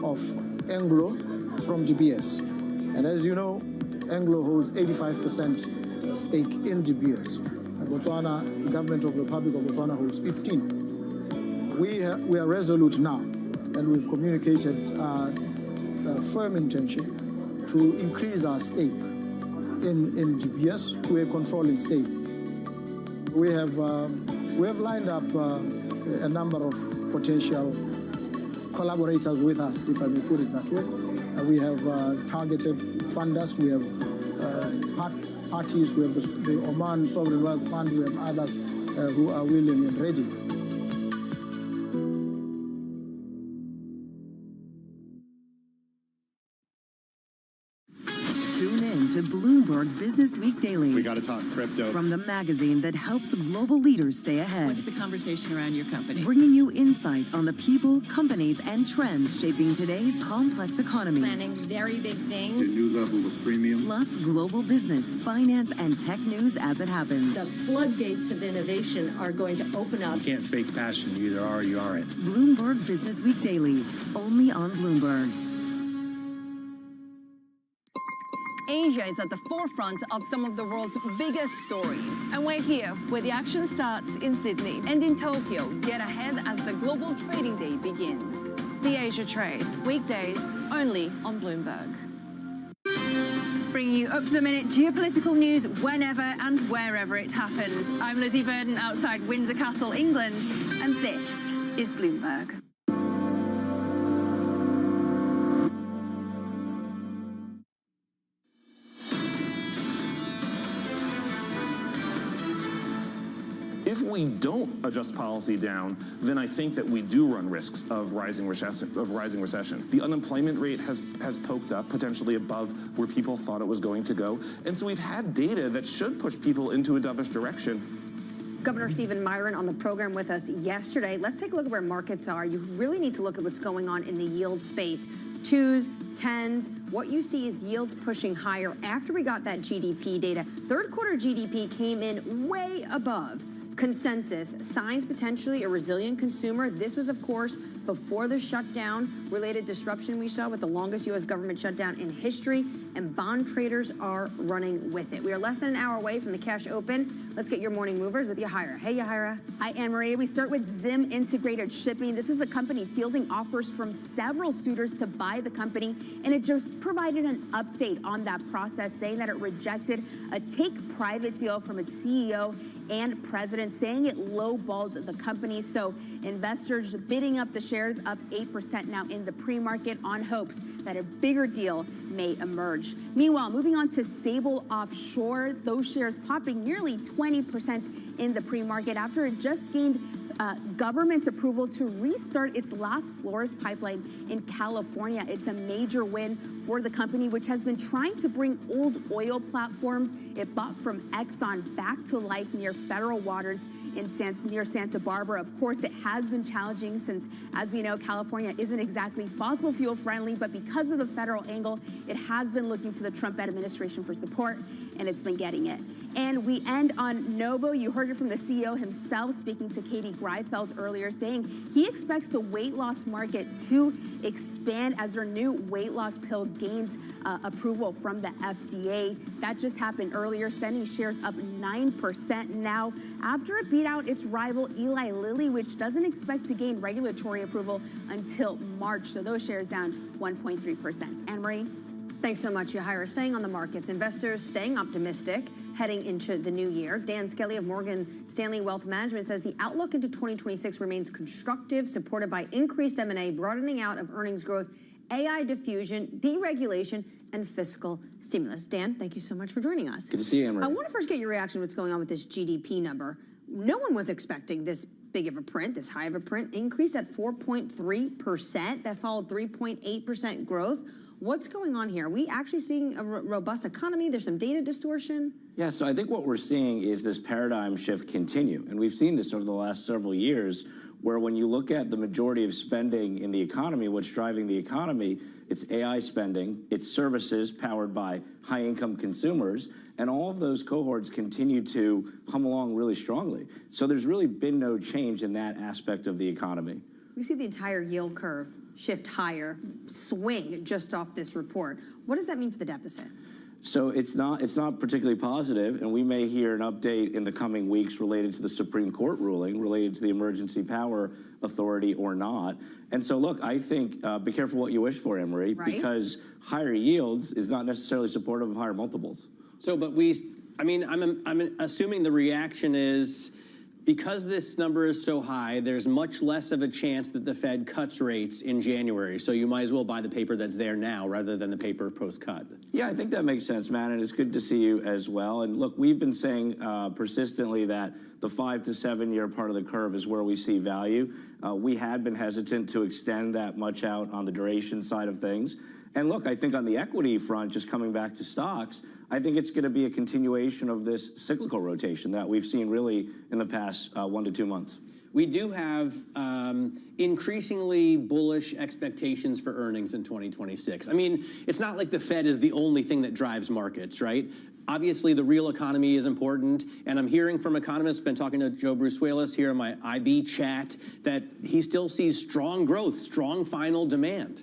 of Anglo from GBS. And as you know, Anglo holds 85% stake in GBS. Botswana, the government of the Republic of Botswana holds 15. We are resolute now, and we've communicated a firm intention to increase our stake in GBS to a controlling stake. We have lined up a number of potential collaborators with us, if I may put it that way. We have targeted funders, we have parties, we have the Oman Sovereign Wealth Fund, we have others who are willing and ready. Tune in to Bloomberg Business Week Daily. We got to talk crypto. From the magazine that helps global leaders stay ahead. What's the conversation around your company? Bringing you insight on the people, companies, and trends shaping today's complex economy. Planning very big things. The new level of premium. Plus global business, finance, and tech news as it happens. The floodgates of innovation are going to open up. You can't fake passion. You either are or you aren't. Bloomberg Business Week Daily, only on Bloomberg. Asia is at the forefront of some of the world's biggest stories. And we're here, where the action starts in Sydney. And in Tokyo, get ahead as the global trading day begins. The Asia Trade, weekdays, only on Bloomberg. Bringing you up-to-the-minute geopolitical news whenever and wherever it happens. I'm Lizzie Burden outside Windsor Castle, England, and this is Bloomberg. If we don't adjust policy down, then I think that we do run risks of rising recession. The unemployment rate has poked up, potentially above where people thought it was going to go. And so we've had data that should push people into a dovish direction. Governor Stephen Myron on the program with us yesterday. Let's take a look at where markets are. You really need to look at what's going on in the yield space. 2s, 10s, what you see is yields pushing higher after we got that GDP data. Third quarter GDP came in way above consensus, signs potentially a resilient consumer. This was, of course, before the shutdown-related disruption we saw with the longest U.S. government shutdown in history, and bond traders are running with it. We are less than an hour away from the cash open. Let's get your morning movers with Yahira. Hey, Yahira. Hi, Anne-Marie. We start with Zim Integrated Shipping. This is a company fielding offers from several suitors to buy the company, and it just provided an update on that process, saying that it rejected a take-private deal from its CEO and president, saying it lowballed the company. So investors bidding up the shares, up 8% now in the pre-market on hopes that a bigger deal may emerge. Meanwhile, moving on to Sable Offshore, those shares popping nearly 20% in the pre-market after it just gained government approval to restart its Las Flores pipeline in California. It's a major win for the company, which has been trying to bring old oil platforms it bought from Exxon back to life near federal waters near Santa Barbara. Of course, it has been challenging since, as we know, California isn't exactly fossil fuel friendly, but because of the federal angle, it has been looking to the Trump administration for support, and it's been getting it. And we end on Novo. You heard it from the CEO himself speaking to Katie Greifeld earlier, saying he expects the weight loss market to expand as their new weight loss pill gains approval from the FDA. That just happened earlier, sending shares up 9% now after it beat out its rival Eli Lilly, which doesn't expect to gain regulatory approval until March. So those shares down 1.3%. Anne-Marie? Thanks so much, Yahira. Staying on the markets, investors staying optimistic heading into the new year. Dan Skelly of Morgan Stanley Wealth Management says the outlook into 2026 remains constructive, supported by increased M&A, broadening out of earnings growth, AI diffusion, deregulation, and fiscal stimulus. Dan, thank you so much for joining us. Good to see you, Anne-Marie. I want to first get your reaction to what's going on with this GDP number. No one was expecting this big of a print, this high of a print, increase at 4.3%. That followed 3.8% growth. What's going on here? Are we actually seeing a robust economy? There's some data distortion? Yeah, so I think what we're seeing is this paradigm shift continue. And we've seen this over the last several years where when you look at the majority of spending in the economy, what's driving the economy, it's AI spending, it's services powered by high-income consumers, and all of those cohorts continue to hum along really strongly. So there's really been no change in that aspect of the economy. We see the entire yield curve shift higher, swing just off this report. What does that mean for the deficit? So it's not particularly positive, and we may hear an update in the coming weeks related to the Supreme Court ruling, related to the Emergency Power Authority or not. And so, look, I think be careful what you wish for, Emery, right? Because higher yields is not necessarily supportive of higher multiples. So, but I'm assuming the reaction is, because this number is so high, there's much less of a chance that the Fed cuts rates in January. So you might as well buy the paper that's there now rather than the paper post-cut. Yeah, I think that makes sense, Matt, and it's good to see you as well. And look, we've been saying persistently that the 5 to 7 year part of the curve is where we see value. We had been hesitant to extend that much out on the duration side of things. And look, I think on the equity front, just coming back to stocks, I think it's going to be a continuation of this cyclical rotation that we've seen really in the past 1 to 2 months. We do have increasingly bullish expectations for earnings in 2026. I mean, it's not like the Fed is the only thing that drives markets, right? Obviously, the real economy is important, and I'm hearing from economists, been talking to Joe Bruce-Wayless here in my IB chat, that he still sees strong growth, strong final demand.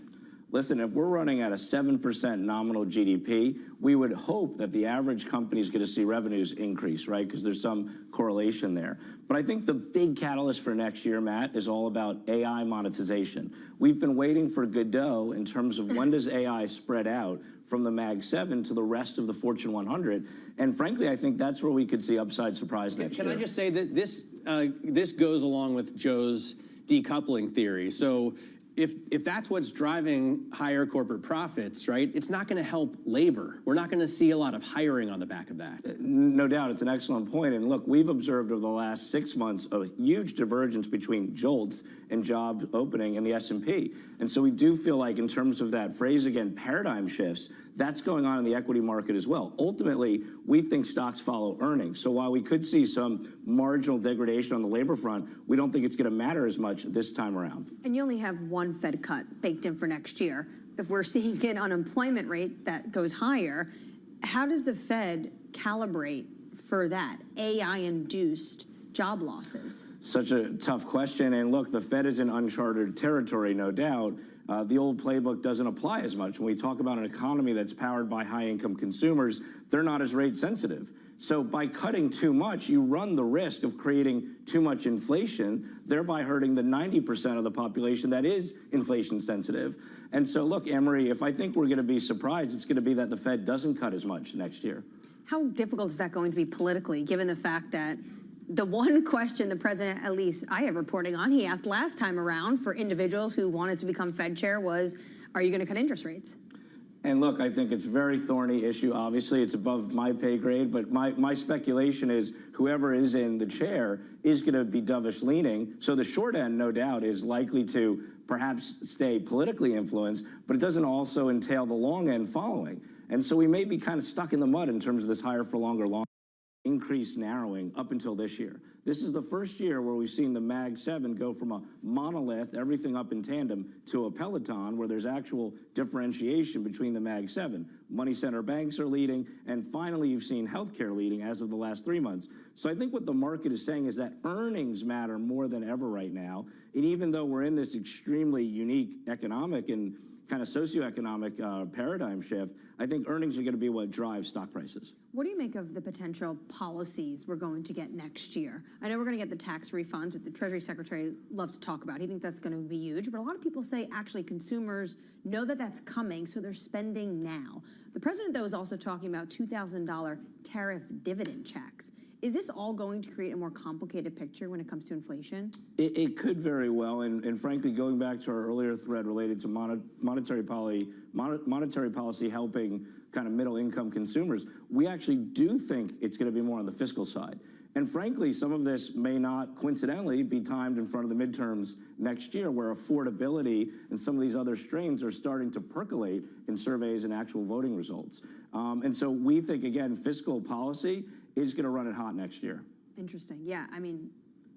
Listen, if we're running at a 7% nominal GDP, we would hope that the average company is going to see revenues increase, right? Because there's some correlation there. But I think the big catalyst for next year, Matt, is all about AI monetization. We've been waiting for Godot in terms of when does AI spread out from the Mag 7 to the rest of the Fortune 100. And frankly, I think that's where we could see upside surprise next year. Can I just say that this goes along with Joe's decoupling theory. So if that's what's driving higher corporate profits, right, it's not going to help labor. We're not going to see a lot of hiring on the back of that. No doubt. It's an excellent point. And look, we've observed over the last 6 months a huge divergence between JOLTS and job opening in the S&P. And so we do feel like in terms of that phrase again, paradigm shifts, that's going on in the equity market as well. Ultimately, we think stocks follow earnings. So while we could see some marginal degradation on the labor front, we don't think it's going to matter as much this time around. And you only have one Fed cut baked in for next year. If we're seeing an unemployment rate that goes higher, how does the Fed calibrate for that AI-induced job losses? Such a tough question. And look, the Fed is in uncharted territory, no doubt. The old playbook doesn't apply as much. When we talk about an economy that's powered by high-income consumers, they're not as rate sensitive. So by cutting too much, you run the risk of creating too much inflation, thereby hurting the 90% of the population that is inflation sensitive. And so look, Emery, if I think we're going to be surprised, it's going to be that the Fed doesn't cut as much next year. How difficult is that going to be politically, given the fact that the one question the president, at least I have reporting on, he asked last time around for individuals who wanted to become Fed chair was, are you going to cut interest rates? And look, I think it's a very thorny issue. Obviously, it's above my pay grade, but my speculation is whoever is in the chair is going to be dovish leaning. So the short end, no doubt, is likely to perhaps stay politically influenced, but it doesn't also entail the long end following. And so we may be kind of stuck in the mud in terms of this higher for longer increase narrowing up until this year. This is the first year where we've seen the Mag 7 go from a monolith, everything up in tandem, to a peloton where there's actual differentiation between the Mag 7. Money center banks are leading, and finally you've seen healthcare leading as of the last 3 months. So I think what the market is saying is that earnings matter more than ever right now. And even though we're in this extremely unique economic and kind of socioeconomic paradigm shift, I think earnings are going to be what drives stock prices. What do you make of the potential policies we're going to get next year? I know we're going to get the tax refunds, which the Treasury Secretary loves to talk about. He thinks that's going to be huge, but a lot of people say actually consumers know that that's coming, so they're spending now. The president, though, is also talking about $2,000 tariff dividend checks. Is this all going to create a more complicated picture when it comes to inflation? It could very well, and frankly, going back to our earlier thread related to monetary policy helping kind of middle-income consumers, we actually do think it's going to be more on the fiscal side. And frankly, some of this may not coincidentally be timed in front of the midterms next year, where affordability and some of these other strains are starting to percolate in surveys and actual voting results. And so we think, again, fiscal policy is going to run it hot next year. Interesting. Yeah, I mean,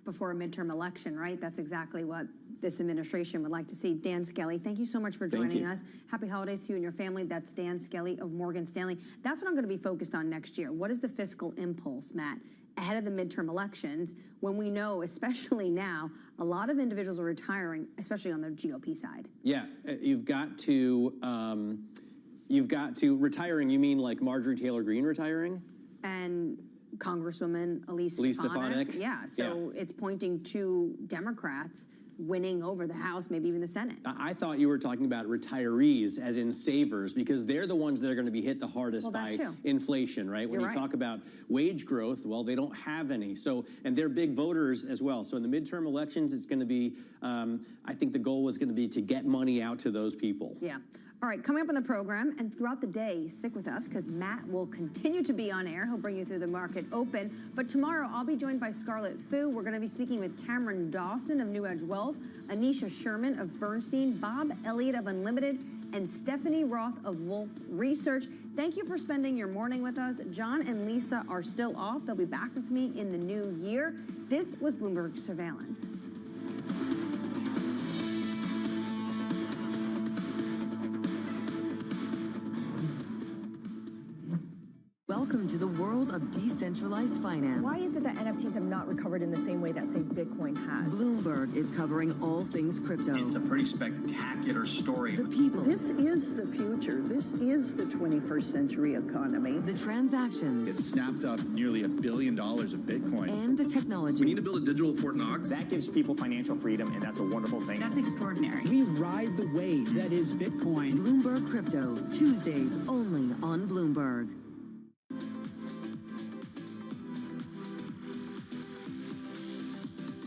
before a midterm election, right? That's exactly what this administration would like to see. Dan Skelly, thank you so much for joining us. Happy holidays to you and your family. That's Dan Skelly of Morgan Stanley. That's what I'm going to be focused on next year. What is the fiscal impulse, Matt, ahead of the midterm elections, when we know, especially now, a lot of individuals are retiring, especially on the GOP side? Yeah, you've got to retiring. You mean like Marjorie Taylor Greene retiring? And Congresswoman Elise Stefanik. Yeah, so it's pointing to Democrats winning over the House, maybe even the Senate. I thought you were talking about retirees as in savers, because they're the ones that are going to be hit the hardest by inflation, right? When you talk about wage growth, well, they don't have any. So, and they're big voters as well. So in the midterm elections, it's going to be, I think the goal was going to be to get money out to those people. Yeah. All right, coming up on the program and throughout the day, stick with us because Matt will continue to be on air. He'll bring you through the market open. But tomorrow, I'll be joined by Scarlett Fu. We're going to be speaking with Cameron Dawson of New Edge Wealth, Anisha Sherman of Bernstein, Bob Elliott of Unlimited, and Stephanie Roth of Wolf Research. Thank you for spending your morning with us. John and Lisa are still off. They'll be back with me in the new year. This was Bloomberg Surveillance. Welcome to the world of decentralized finance. Why is it that NFTs have not recovered in the same way that, say, Bitcoin has? Bloomberg is covering all things crypto. It's a pretty spectacular story. The people. This is the future. This is the 21st century economy. The transactions. It snapped up nearly $1 billion of Bitcoin. And the technology. We need to build a digital Fort Knox. That gives people financial freedom, and that's a wonderful thing. That's extraordinary. We ride the wave that is Bitcoin. Bloomberg Crypto, Tuesdays only on Bloomberg.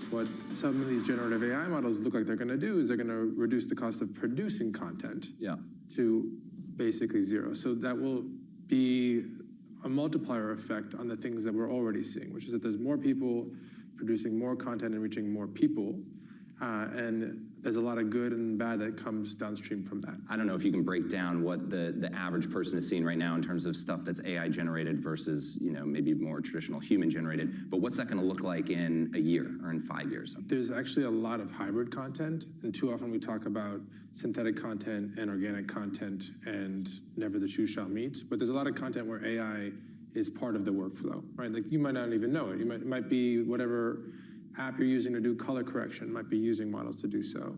What some of these generative AI models look like they're going to do is they're going to reduce the cost of producing content to basically zero. So that will be a multiplier effect on the things that we're already seeing, which is that there's more people producing more content and reaching more people. And there's a lot of good and bad that comes downstream from that. I don't know if you can break down what the average person is seeing right now in terms of stuff that's AI generated versus, maybe more traditional human generated, but what's that going to look like in a year or in 5 years? There's actually a lot of hybrid content, and too often we talk about synthetic content and organic content and never the two shall meet, but there's a lot of content where AI is part of the workflow, right? Like you might not even know it. It might be whatever app you're using to do color correction might be using models to do so.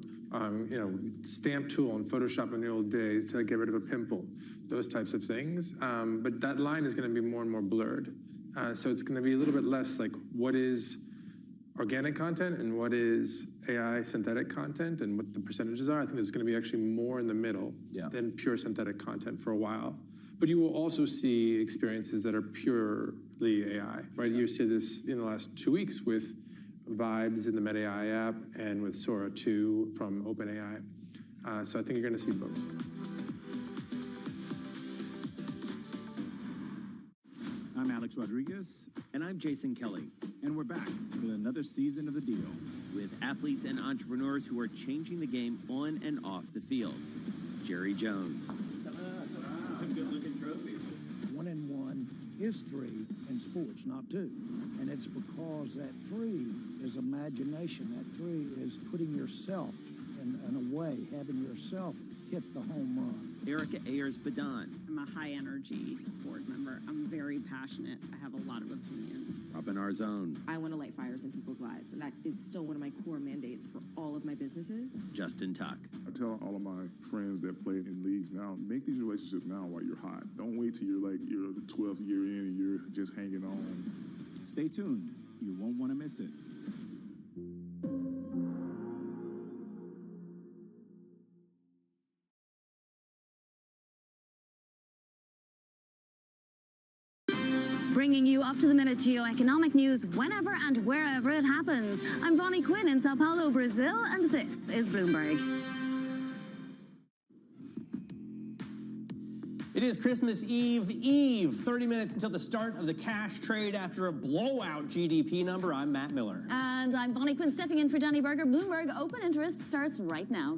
Stamp tool in Photoshop in the old days to get rid of a pimple, those types of things. But that line is going to be more and more blurred. So it's going to be a little bit less like what is organic content and what is AI synthetic content and what the percentages are. I think there's going to be actually more in the middle than pure synthetic content for a while. But you will also see experiences that are purely AI, right? You see this in the last 2 weeks with Vibes in the Meta AI app and with Sora 2 from OpenAI. So I think you're going to see both. I'm Alex Rodriguez. And I'm Jason Kelly. And we're back with another season of The Deal with athletes and entrepreneurs who are changing the game on and off the field. Jerry Jones. Some good-looking trophies. 1-1 is 3 in sports, not 2. And it's because that 3 is imagination. That 3 is putting yourself in a way, having yourself hit the home run. Erica Ayers-Badon. I'm a high-energy board member. I'm very passionate. I have a lot of opinions. Robin Arzone. I want to light fires in people's lives, and that is still one of my core mandates for all of my businesses. Justin Tuck. I tell all of my friends that play in leagues now, make these relationships now while you're hot. Don't wait till you're the 12th year in and you're just hanging on. Stay tuned. You won't want to miss it. Bringing you up-to-the-minute geoeconomic news whenever and wherever it happens. I'm Bonnie Quinn in Sao Paulo, Brazil, and this is Bloomberg. It is Christmas Eve, 30 minutes until the start of the cash trade after a blowout GDP number. I'm Matt Miller. And I'm Bonnie Quinn stepping in for Danny Berger. Bloomberg Open Interest starts right now.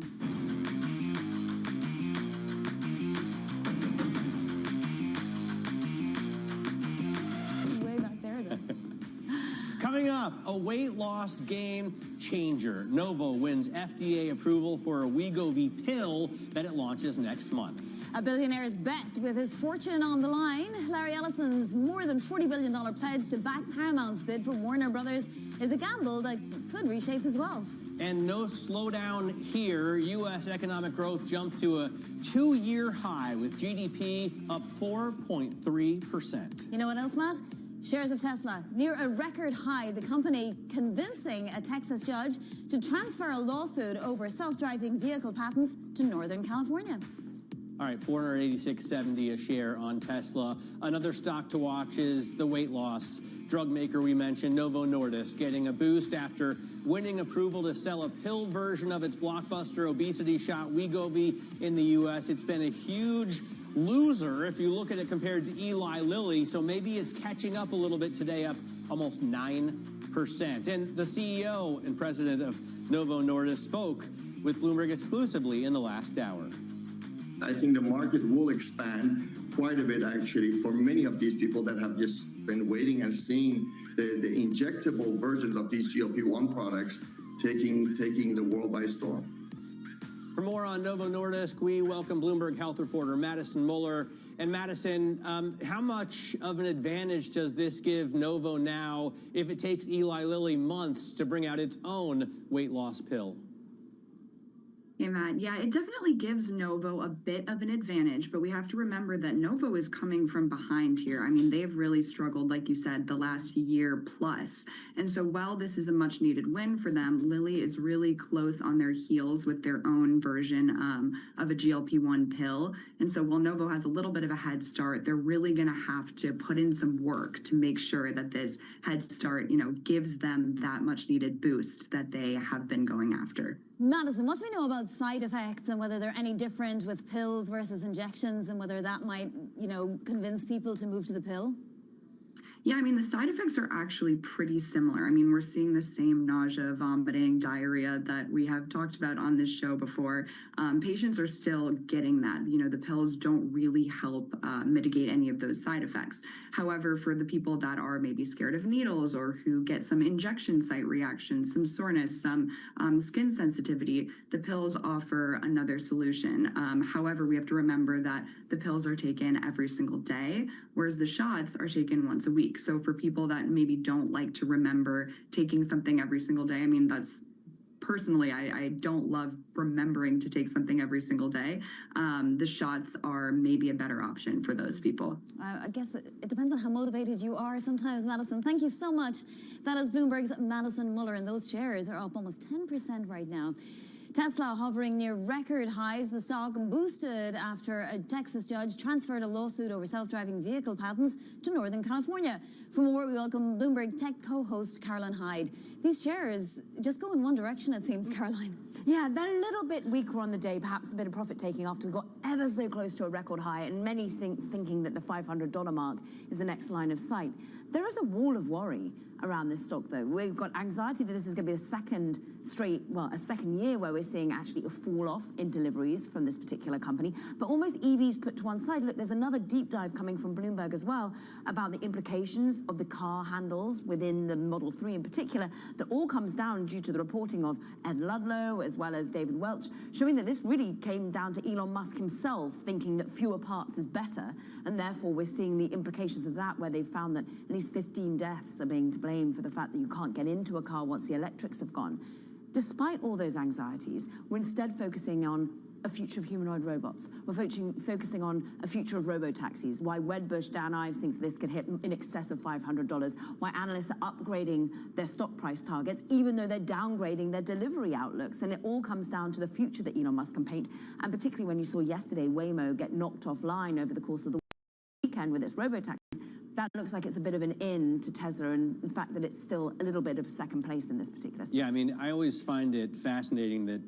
Coming Coming up, a weight loss game changer. Novo wins FDA approval for a Wegovy pill that it launches next month. A billionaire's bet with his fortune on the line. Larry Ellison's more than $40 billion pledge to back Paramount's bid for Warner Brothers is a gamble that could reshape his wealth. And no slowdown here. U.S. economic growth jumped to a 2-year high with GDP up 4.3%. You know what else, Matt? Shares of Tesla near a record high, the company convincing a Texas judge to transfer a lawsuit over self-driving vehicle patents to Northern California. All right, $486.70 a share on Tesla. Another stock to watch is the weight loss drug maker we mentioned, Novo Nordisk, getting a boost after winning approval to sell a pill version of its blockbuster obesity shot Wegovy in the U.S. It's been a huge loser if you look at it compared to Eli Lilly, so maybe it's catching up a little bit today, up almost 9%. And the CEO and president of Novo Nordisk spoke with Bloomberg exclusively in the last hour. I think the market will expand quite a bit, actually, for many of these people that have just been waiting and seeing the injectable versions of these GLP-1 products taking the world by storm. For more on Novo Nordisk, we welcome Bloomberg Health reporter Madison Muller. And Madison, how much of an advantage does this give Novo now if it takes Eli Lilly months to bring out its own weight loss pill? Hey, Matt. Yeah, it definitely gives Novo a bit of an advantage, but we have to remember that Novo is coming from behind here. I mean, they've really struggled, like you said, the last year plus. And so while this is a much needed win for them, Lilly is really close on their heels with their own version of a GLP-1 pill. And so while Novo has a little bit of a head start, they're really going to have to put in some work to make sure that this head start, gives them that much needed boost that they have been going after. Madison, what do we know about side effects and whether they're any different with pills versus injections and whether that might, convince people to move to the pill? Yeah, I mean, the side effects are actually pretty similar. I mean, we're seeing the same nausea, vomiting, diarrhea that we have talked about on this show before. Patients are still getting that. The pills don't really help mitigate any of those side effects. However, for the people that are maybe scared of needles or who get some injection site reactions, some soreness, some skin sensitivity, the pills offer another solution. However, we have to remember that the pills are taken every single day, whereas the shots are taken once a week. So for people that maybe don't like to remember taking something every single day, I mean, that's personally, I don't love remembering to take something every single day. The shots are maybe a better option for those people. I guess it depends on how motivated you are sometimes, Madison. Thank you so much. That is Bloomberg's Madison Muller, and those shares are up almost 10% right now. Tesla hovering near record highs. The stock boosted after a Texas judge transferred a lawsuit over self-driving vehicle patents to Northern California. For more, we welcome Bloomberg Tech co-host Caroline Hyde. These shares just go in one direction, it seems, Caroline. Yeah, they're a little bit weaker on the day, perhaps a bit of profit taking after we got ever so close to a record high, and many thinking that the $500 mark is the next line of sight. There is a wall of worry around this stock, though. We've got anxiety that this is going to be a second year where we're seeing actually a fall off in deliveries from this particular company. But almost EVs put to one side. Look, there's another deep dive coming from Bloomberg as well about the implications of the car handles within the Model 3 in particular. That all comes down due to the reporting of Ed Ludlow as well as David Welch, showing that this really came down to Elon Musk himself thinking that fewer parts is better. And therefore, we're seeing the implications of that, where they've found that at least 15 deaths are being to blame for the fact that you can't get into a car once the electrics have gone. Despite all those anxieties, we're instead focusing on a future of humanoid robots. We're focusing on a future of robo-taxis. Why Wedbush, Dan Ives thinks this could hit in excess of $500. Why analysts are upgrading their stock price targets, even though they're downgrading their delivery outlooks. And it all comes down to the future that Elon Musk can paint. And particularly when you saw yesterday Waymo get knocked offline over the course of the weekend with its robo-taxis, that looks like it's a bit of an in to Tesla, and the fact that it's still a little bit of second place in this particular space. Yeah, I mean, I always find it fascinating that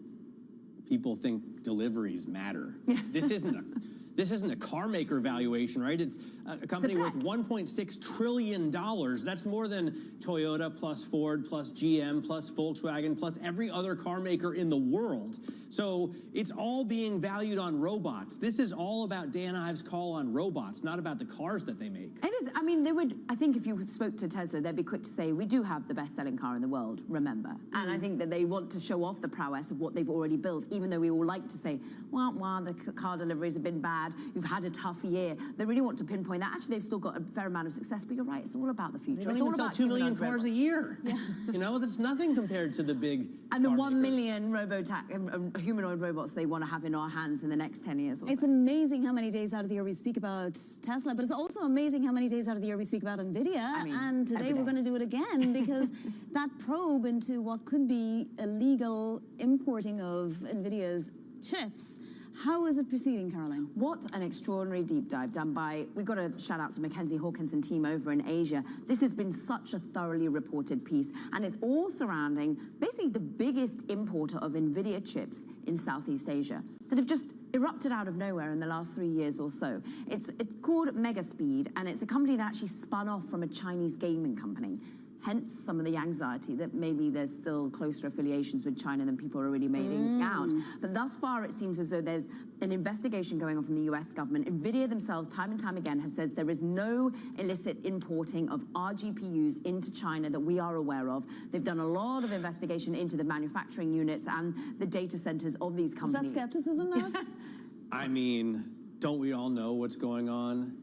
people think deliveries matter. This isn't a car maker valuation, right? It's a company worth $1.6 trillion. That's more than Toyota plus Ford plus GM plus Volkswagen plus every other car maker in the world. So it's all being valued on robots. This is all about Dan Ives' call on robots, not about the cars that they make. It is. I mean, I think if you spoke to Tesla, they'd be quick to say, we do have the best-selling car in the world, remember. And I think that they want to show off the prowess of what they've already built, even though we all like to say, well, the car deliveries have been bad, you've had a tough year. They really want to pinpoint that. Actually, they've still got a fair amount of success, but you're right, it's all about the future. They don't it's even all sell about 2 million cars a year. Yeah. You know, that's nothing compared to the big And the car 1 makers. million humanoid robots they want to have in our hands in the next 10 years or It's so. amazing how many days out of the year we speak about Tesla, but it's also amazing how many days out of the year we speak about NVIDIA. And today we're going to do it again because that probe into what could be illegal importing of NVIDIA's chips, how is it proceeding, Caroline? What an extraordinary deep dive done by, we've got to shout out to Mackenzie Hawkins and team over in Asia. This has been such a thoroughly reported piece, and it's all surrounding basically the biggest importer of NVIDIA chips in Southeast Asia that have just erupted out of nowhere in the last 3 years or so. It's called Megaspeed, and it's a company that actually spun off from a Chinese gaming company. Hence some of the anxiety that maybe there's still closer affiliations with China than people are really making out. But thus far, it seems as though there's an investigation going on from the US government. NVIDIA themselves, time and time again, has said there is no illicit importing of our GPUs into China that we are aware of. They've done a lot of investigation into the manufacturing units and the data centers of these companies. Is that skepticism, Matt? I mean, don't we all know what's going on?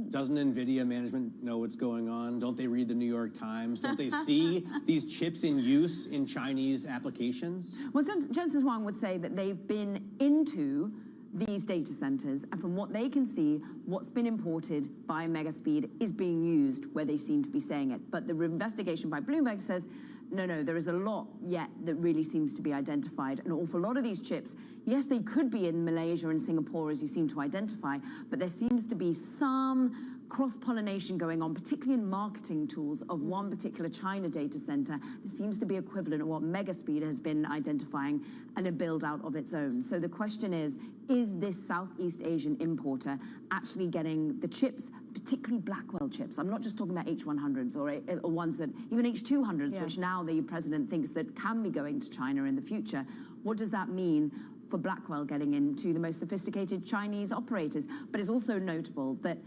Doesn't NVIDIA management know what's going on? Don't they read the New York Times? Don't they see these chips in use in Chinese applications? Well, Jensen Huang would say that they've been into these data centers, and from what they can see, what's been imported by Megaspeed is being used where they seem to be saying it. But the investigation by Bloomberg says, no, there is a lot yet that really seems to be identified. An awful lot of these chips, yes, they could be in Malaysia and Singapore, as you seem to identify, but there seems to be some cross-pollination going on, particularly in marketing tools of one particular China data center. It seems to be equivalent of what Megaspeed has been identifying and a build-out of its own. So the question is this Southeast Asian importer actually getting the chips, particularly Blackwell chips? I'm not just talking about H100s or ones that, even H200s, which now the president thinks that can be going to China in the future. What does that mean for Blackwell getting into the most sophisticated Chinese operators? But it's also notable that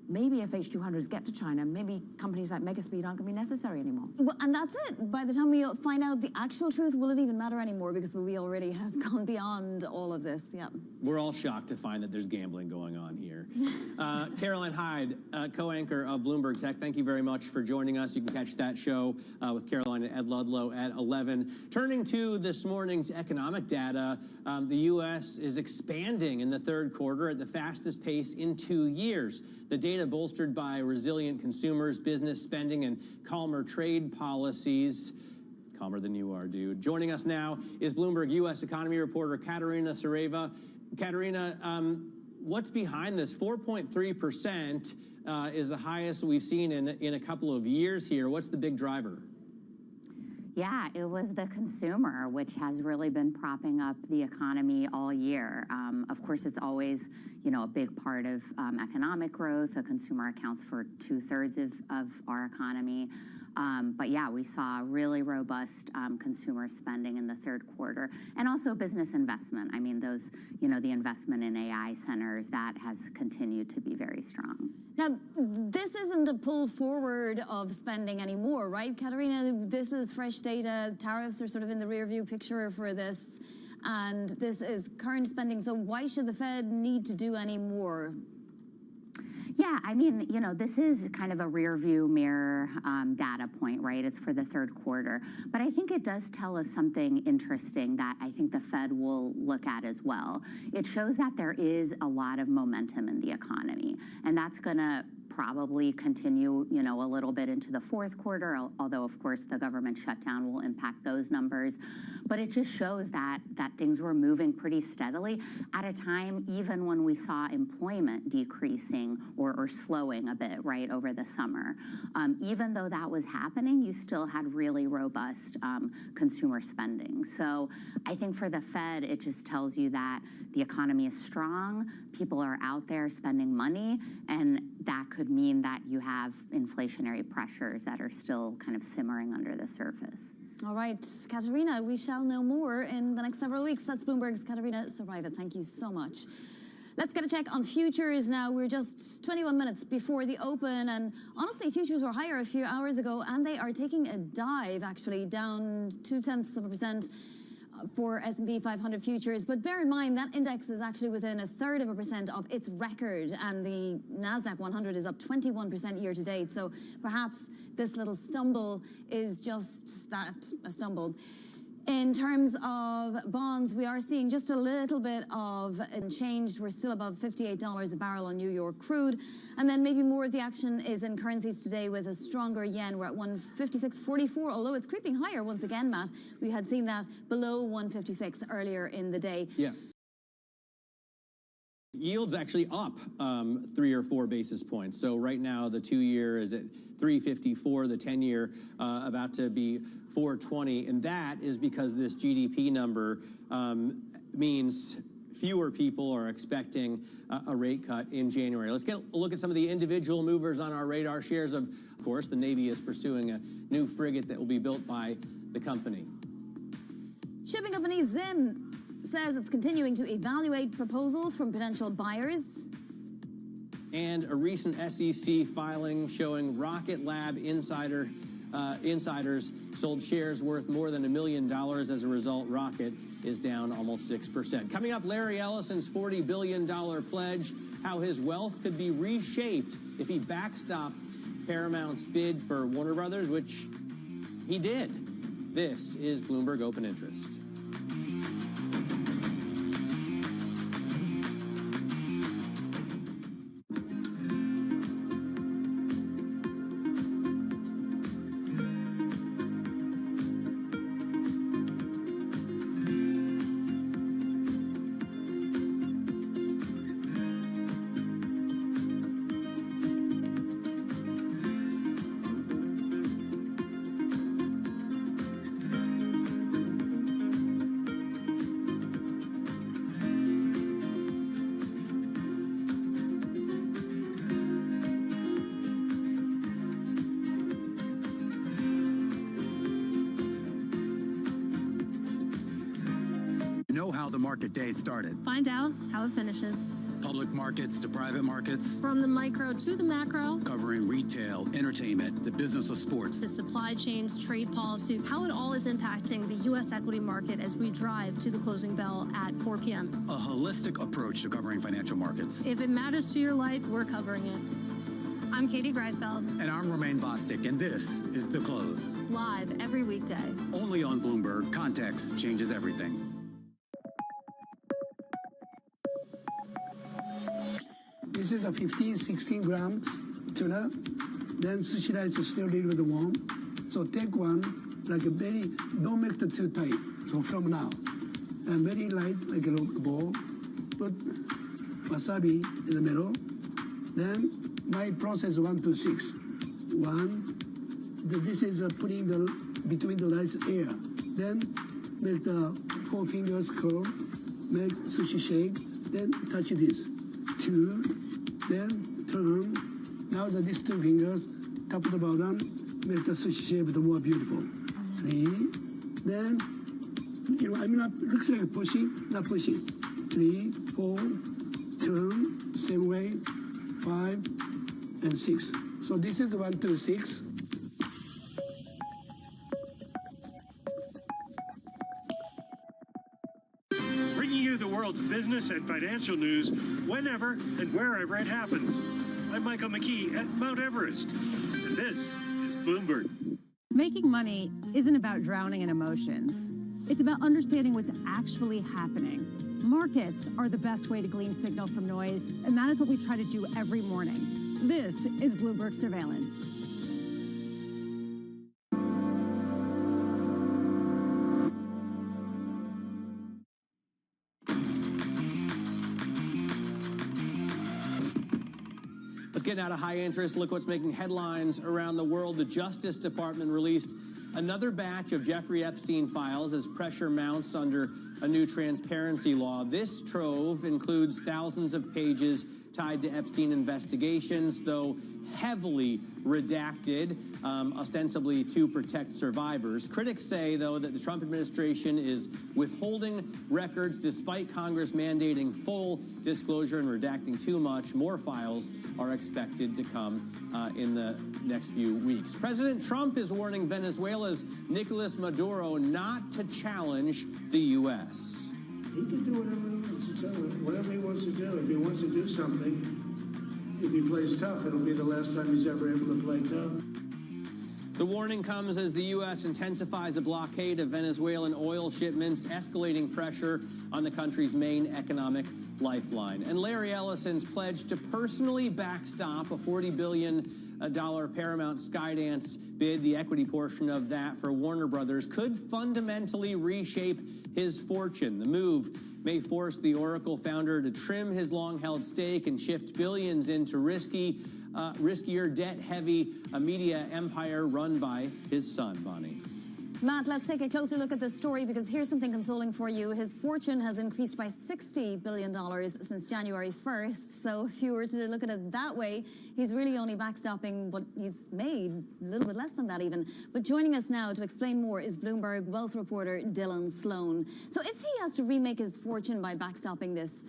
maybe if H200s get to China, maybe companies like Megaspeed aren't going to be necessary anymore. Well, and that's it. By the time we find out the actual truth, will it even matter anymore? Because we already have gone beyond all of this. Yeah. We're all shocked to find that there's gambling going on here. Caroline Hyde, co-anchor of Bloomberg Tech, thank you very much for joining us. You can catch that show with Caroline and Ed Ludlow at 11. Turning to this morning's economic data, the U.S. is expanding in the third quarter at the fastest pace in 2 years. The data bolstered by resilient consumers, business spending, and calmer trade policies. Calmer than you are, dude. Joining us now is Bloomberg U.S. economy reporter Katerina Sareva. Katerina, what's behind this? 4.3% is the highest we've seen in a couple of years here. What's the big driver? Yeah, it was the consumer, which has really been propping up the economy all year. Of course, it's always, a big part of economic growth. The consumer accounts for 2/3 of our economy. But yeah, we saw really robust consumer spending in the third quarter, and also business investment. I mean, those, the investment in AI centers, that has continued to be very strong. Now, this isn't a pull forward of spending anymore, right, Katerina? This is fresh data. Tariffs are sort of in the rearview picture for this, and this is current spending. So why should the Fed need to do any more? Yeah, I mean, this is kind of a rear view mirror data point, right? It's for the third quarter. But I think it does tell us something interesting that I think the Fed will look at as well. It shows that there is a lot of momentum in the economy, and that's going to probably continue, a little bit into the fourth quarter, although, of course, the government shutdown will impact those numbers. But it just shows that things were moving pretty steadily at a time even when we saw employment decreasing or slowing a bit, right, over the summer. Even though that was happening, you still had really robust consumer spending. So I think for the Fed, it just tells you that the economy is strong, people are out there spending money, and that could mean that you have inflationary pressures that are still kind of simmering under the surface. All right, Katerina, we shall know more in the next several weeks. That's Bloomberg's Katerina Saraiva. Thank you so much. Let's get a check on futures now. We're just 21 minutes before the open, and honestly, futures were higher a few hours ago, and they are taking a dive, actually, down 0.2% for S&P 500 futures. But bear in mind, that index is actually within 1/3% of its record, and the NASDAQ 100 is up 21% year to date. So perhaps this little stumble is just that, a stumble. In terms of bonds, we are seeing just a little bit of change. We're still above $58 a barrel on New York crude. And then maybe more of the action is in currencies today with a stronger yen. We're at 156.44, although it's creeping higher once again, Matt. We had seen that below 156 earlier in the day. Yeah. Yield's actually up 3 or 4 basis points. So right now, the 2-year is at 3.54, the 10-year about to be 4.20, and that is because this GDP number means fewer people are expecting a rate cut in January. Let's get a look at some of the individual movers on our radar. Shares of course, the Navy is pursuing a new frigate that will be built by the company. Shipping company Zim says it's continuing to evaluate proposals from potential buyers. And a recent SEC filing showing Rocket Lab insiders sold shares worth more than $1 million. As a result, Rocket is down almost 6%. Coming up, Larry Ellison's $40 billion pledge, how his wealth could be reshaped if he backstopped Paramount's bid for Warner Brothers, which he did. This is Bloomberg Open Interest. The market day started. Find out how it finishes. Public markets to private markets. From the micro to the macro. Covering retail, entertainment, the business of sports. The supply chains, trade policy, how it all is impacting the U.S. equity market as we drive to the closing bell at 4 p.m. A holistic approach to covering financial markets. If it matters to your life, we're covering it. I'm Katie Greifeld. And I'm Romaine Bostic, and this is The Close. Live every weekday. Only on Bloomberg. Context changes everything. This is a 15, 16 grams tuna. Then sushi rice is still a little bit warm. So take one, like a very, don't make it too tight. So from now, and very light, like a ball. Put wasabi in the middle. Then my process 1 to 6. 1, this is putting the between the rice air. Then make the 4 fingers curl, make sushi shape, then touch this. 2, then turn. Now that these 2 fingers, top of the bottom, make the sushi shape more beautiful. 3, then, I'm not, looks like pushing, not pushing. 3, 4, turn, same way, 5, and 6. So this is 1 to 6. The world's business and financial news whenever and wherever it happens. I'm Michael McKee at Mount Everest, and this is Bloomberg. Making money isn't about drowning in emotions. It's about understanding what's actually happening. Markets are the best way to glean signal from noise, and that is what we try to do every morning. This is Bloomberg Surveillance. Getting out of high interest, look what's making headlines around the world. The Justice Department released another batch of Jeffrey Epstein files as pressure mounts under a new transparency law. This trove includes thousands of pages tied to Epstein investigations, though heavily redacted, ostensibly to protect survivors. Critics say, though, that the Trump administration is withholding records despite Congress mandating full disclosure and redacting too much. More files are expected to come in the next few weeks. President Trump is warning Venezuela's Nicolas Maduro not to challenge the U.S. He can do whatever he wants to do. If he wants to do something, if he plays tough, it'll be the last time he's ever able to play tough. The warning comes as the U.S. intensifies a blockade of Venezuelan oil shipments, escalating pressure on the country's main economic lifeline. And Larry Ellison's pledge to personally backstop a $40 billion Paramount Skydance bid, the equity portion of that for Warner Brothers, could fundamentally reshape his fortune. The move may force the Oracle founder to trim his long-held stake and shift billions into riskier, debt-heavy media empire run by his son, Bonnie. Matt, let's take a closer look at this story, because here's something consoling for you. His fortune has increased by $60 billion since January 1st. So if you were to look at it that way, he's really only backstopping what he's made, a little bit less than that even. But joining us now to explain more is Bloomberg wealth reporter Dylan Sloan. So if he has to remake his fortune by backstopping this,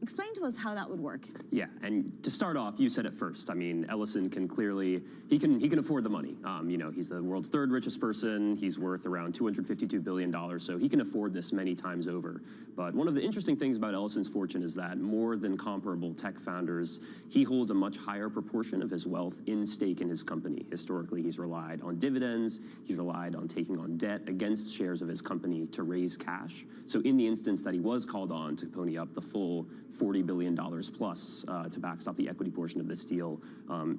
explain to us how that would work. Yeah, and to start off, you said it first. I mean, Ellison can clearly, he can afford the money. You know, he's the world's third richest person. He's worth around $252 billion, so he can afford this many times over. But one of the interesting things about Ellison's fortune is that more than comparable tech founders, he holds a much higher proportion of his wealth in stake in his company. Historically, he's relied on dividends. He's relied on taking on debt against shares of his company to raise cash. So in the instance that he was called on to pony up the full $40 billion plus to backstop the equity portion of this deal,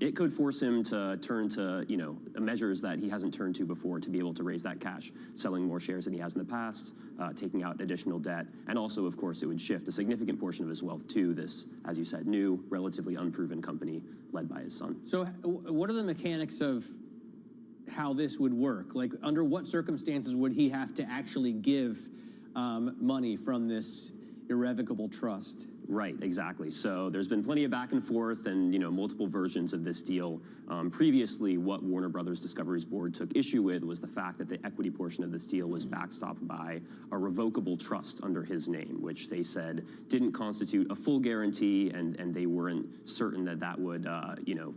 it could force him to turn to, you know, measures that he hasn't turned to before to be able to raise that cash, selling more shares than he has in the past, taking out additional debt, and also, of course, it would shift a significant portion of his wealth to this, as you said, new, relatively unproven company led by his son. So what are the mechanics of how this would work? Like, under what circumstances would he have to actually give money from this irrevocable trust? Right, exactly. So there's been plenty of back and forth and, you know, multiple versions of this deal. Previously, what Warner Brothers Discovery's board took issue with was the fact that the equity portion of this deal was backstopped by a revocable trust under his name, which they said didn't constitute a full guarantee, and they weren't certain that that would, you know,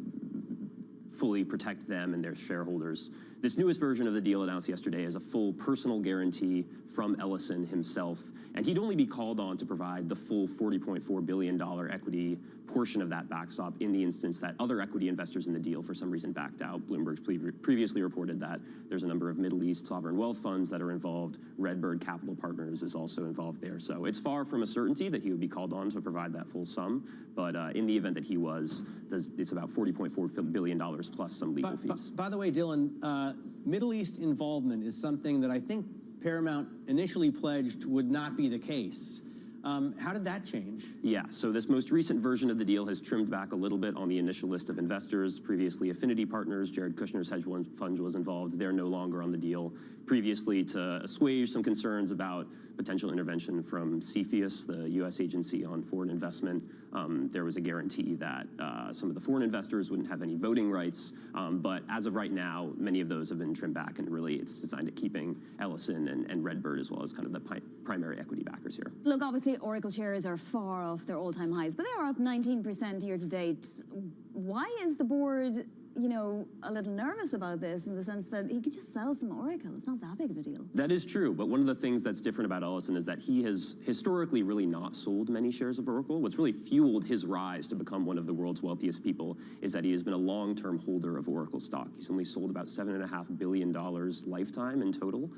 fully protect them and their shareholders. This newest version of the deal announced yesterday is a full personal guarantee from Ellison himself, and he'd only be called on to provide the full $40.4 billion equity portion of that backstop in the instance that other equity investors in the deal for some reason backed out. Bloomberg's previously reported that there's a number of Middle East sovereign wealth funds that are involved. Redbird Capital Partners is also involved there. So it's far from a certainty that he would be called on to provide that full sum, but in the event that he was, it's about $40.4 billion plus some legal fees. By the way, Dylan, Middle East involvement is something that I think Paramount initially pledged would not be the case. How did that change? Yeah, so this most recent version of the deal has trimmed back a little bit on the initial list of investors. Previously, Affinity Partners, Jared Kushner's hedge fund was involved. They're no longer on the deal. Previously, to assuage some concerns about potential intervention from CFIUS, the U.S. Agency on Foreign Investment, there was a guarantee that some of the foreign investors wouldn't have any voting rights. But as of right now, many of those have been trimmed back, and really it's designed at keeping Ellison and Redbird as well as kind of the primary equity backers here. Look, obviously, Oracle shares are far off their all-time highs, but they are up 19% year to date. Why is the board, you know, a little nervous about this, in the sense that he could just sell some Oracle? It's not that big of a deal. That is true, but one of the things that's different about Ellison is that he has historically really not sold many shares of Oracle. What's really fueled his rise to become one of the world's wealthiest people is that he has been a long-term holder of Oracle stock. He's only sold about $7.5 billion lifetime in total.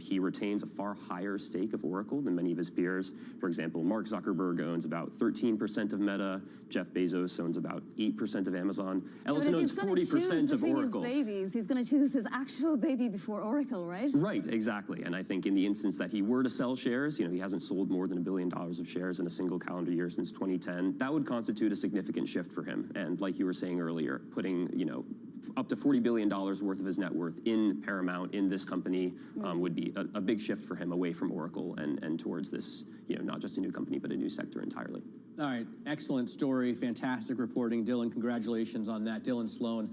He retains a far higher stake of Oracle than many of his peers. For example, Mark Zuckerberg owns about 13% of Meta. Jeff Bezos owns about 8% of Amazon. Ellison owns 40% of Oracle. His babies, he's going to choose his actual baby before Oracle, right? Right, exactly. And I think in the instance that he were to sell shares, you know, he hasn't sold more than $1 billion of shares in a single calendar year since 2010. That would constitute a significant shift for him. And like you were saying earlier, putting, you know, up to $40 billion worth of his net worth in Paramount, in this company, would be a big shift for him away from Oracle and towards this, not just a new company, but a new sector entirely. All right, excellent story, fantastic reporting. Dylan, congratulations on that. Dylan Sloan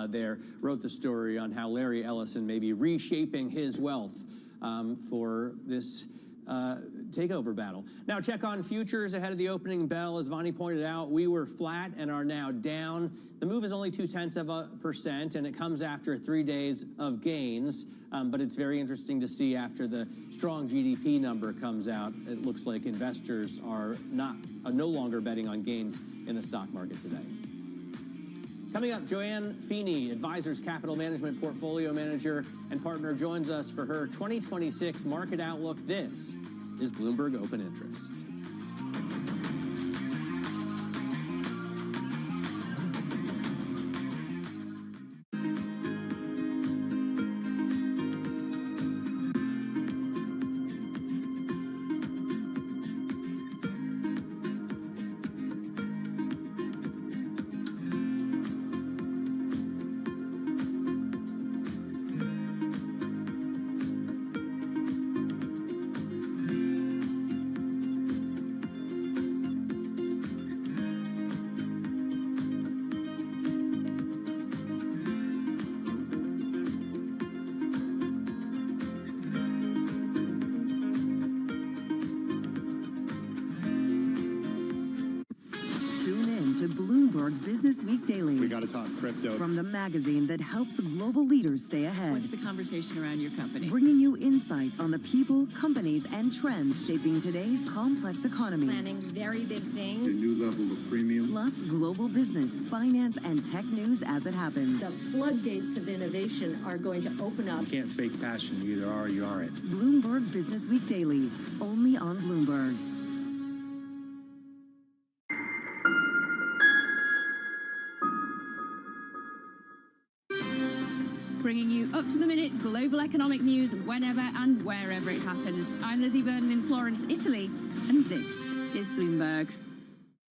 there wrote the story on how Larry Ellison may be reshaping his wealth for this takeover battle. Now check on futures ahead of the opening bell. As Vani pointed out, we were flat and are now down. The move is only 0.2%, and it comes after 3 days of gains. But it's very interesting to see after the strong GDP number comes out, it looks like investors are no longer betting on gains in the stock market today. Coming up, Joanne Feeney, Advisors Capital Management Portfolio Manager and Partner, joins us for her 2026 market outlook. This is Bloomberg Open Interest. Business Week Daily. We got to talk crypto. From the magazine that helps global leaders stay ahead. What's the conversation around your company? Bringing you insight on the people, companies, and trends shaping today's complex economy. Planning very big things. A new level of premium. Plus global business, finance, and tech news as it happens. The floodgates of innovation are going to open up. You can't fake passion. You either are or you aren't. Bloomberg Business Week Daily, only on Bloomberg. Bringing you up-to-the-minute global economic news whenever and wherever it happens. I'm Lizzie Burden in Florence, Italy, and this is Bloomberg.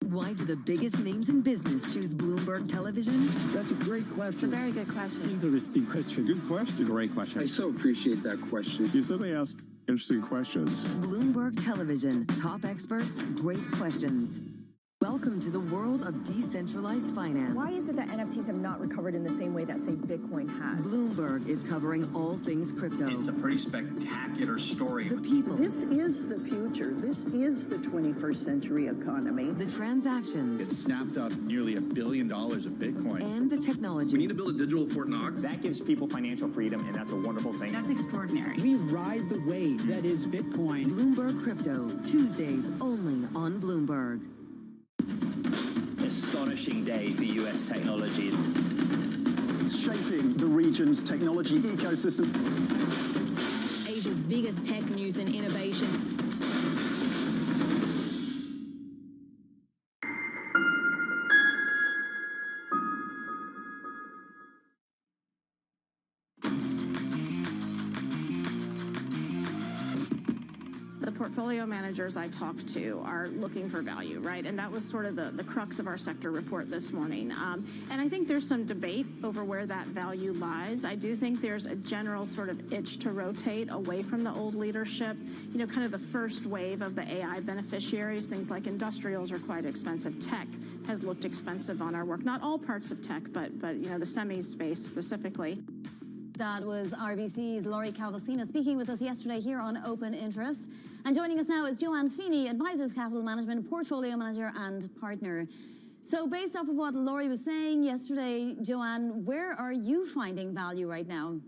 Why do the biggest names in business choose Bloomberg Television? That's a great question. It's a very good question. Interesting question. Good question. Great question. I so appreciate that question. You certainly ask interesting questions. Bloomberg Television. Top experts, great questions. Welcome to the world of decentralized finance. Why is it that NFTs have not recovered in the same way that, say, Bitcoin has? Bloomberg is covering all things crypto. It's a pretty spectacular story. The people. This is the future. This is the 21st century economy. The transactions. It snapped up nearly $1 billion of Bitcoin. And the technology. We need to build a digital Fort Knox. That gives people financial freedom, and that's a wonderful thing. That's extraordinary. We ride the wave that is Bitcoin. Bloomberg Crypto, Tuesdays only on Bloomberg. Astonishing day for US technology. It's shaping the region's technology ecosystem. Asia's biggest tech news and innovation. Portfolio managers I talked to are looking for value, right? And that was sort of the crux of our sector report this morning. And I think there's some debate over where that value lies. I do think there's a general sort of itch to rotate away from the old leadership. You know, kind of the first wave of the AI beneficiaries, things like industrials are quite expensive. Tech has looked expensive on our work. Not all parts of tech, but you know, the semis space specifically. That was RBC's Laurie Calvasina speaking with us yesterday here on Open Interest. And joining us now is Joanne Feeney, Advisors Capital Management, Portfolio Manager and Partner. So based off of what Laurie was saying yesterday, Joanne, where are you finding value right now?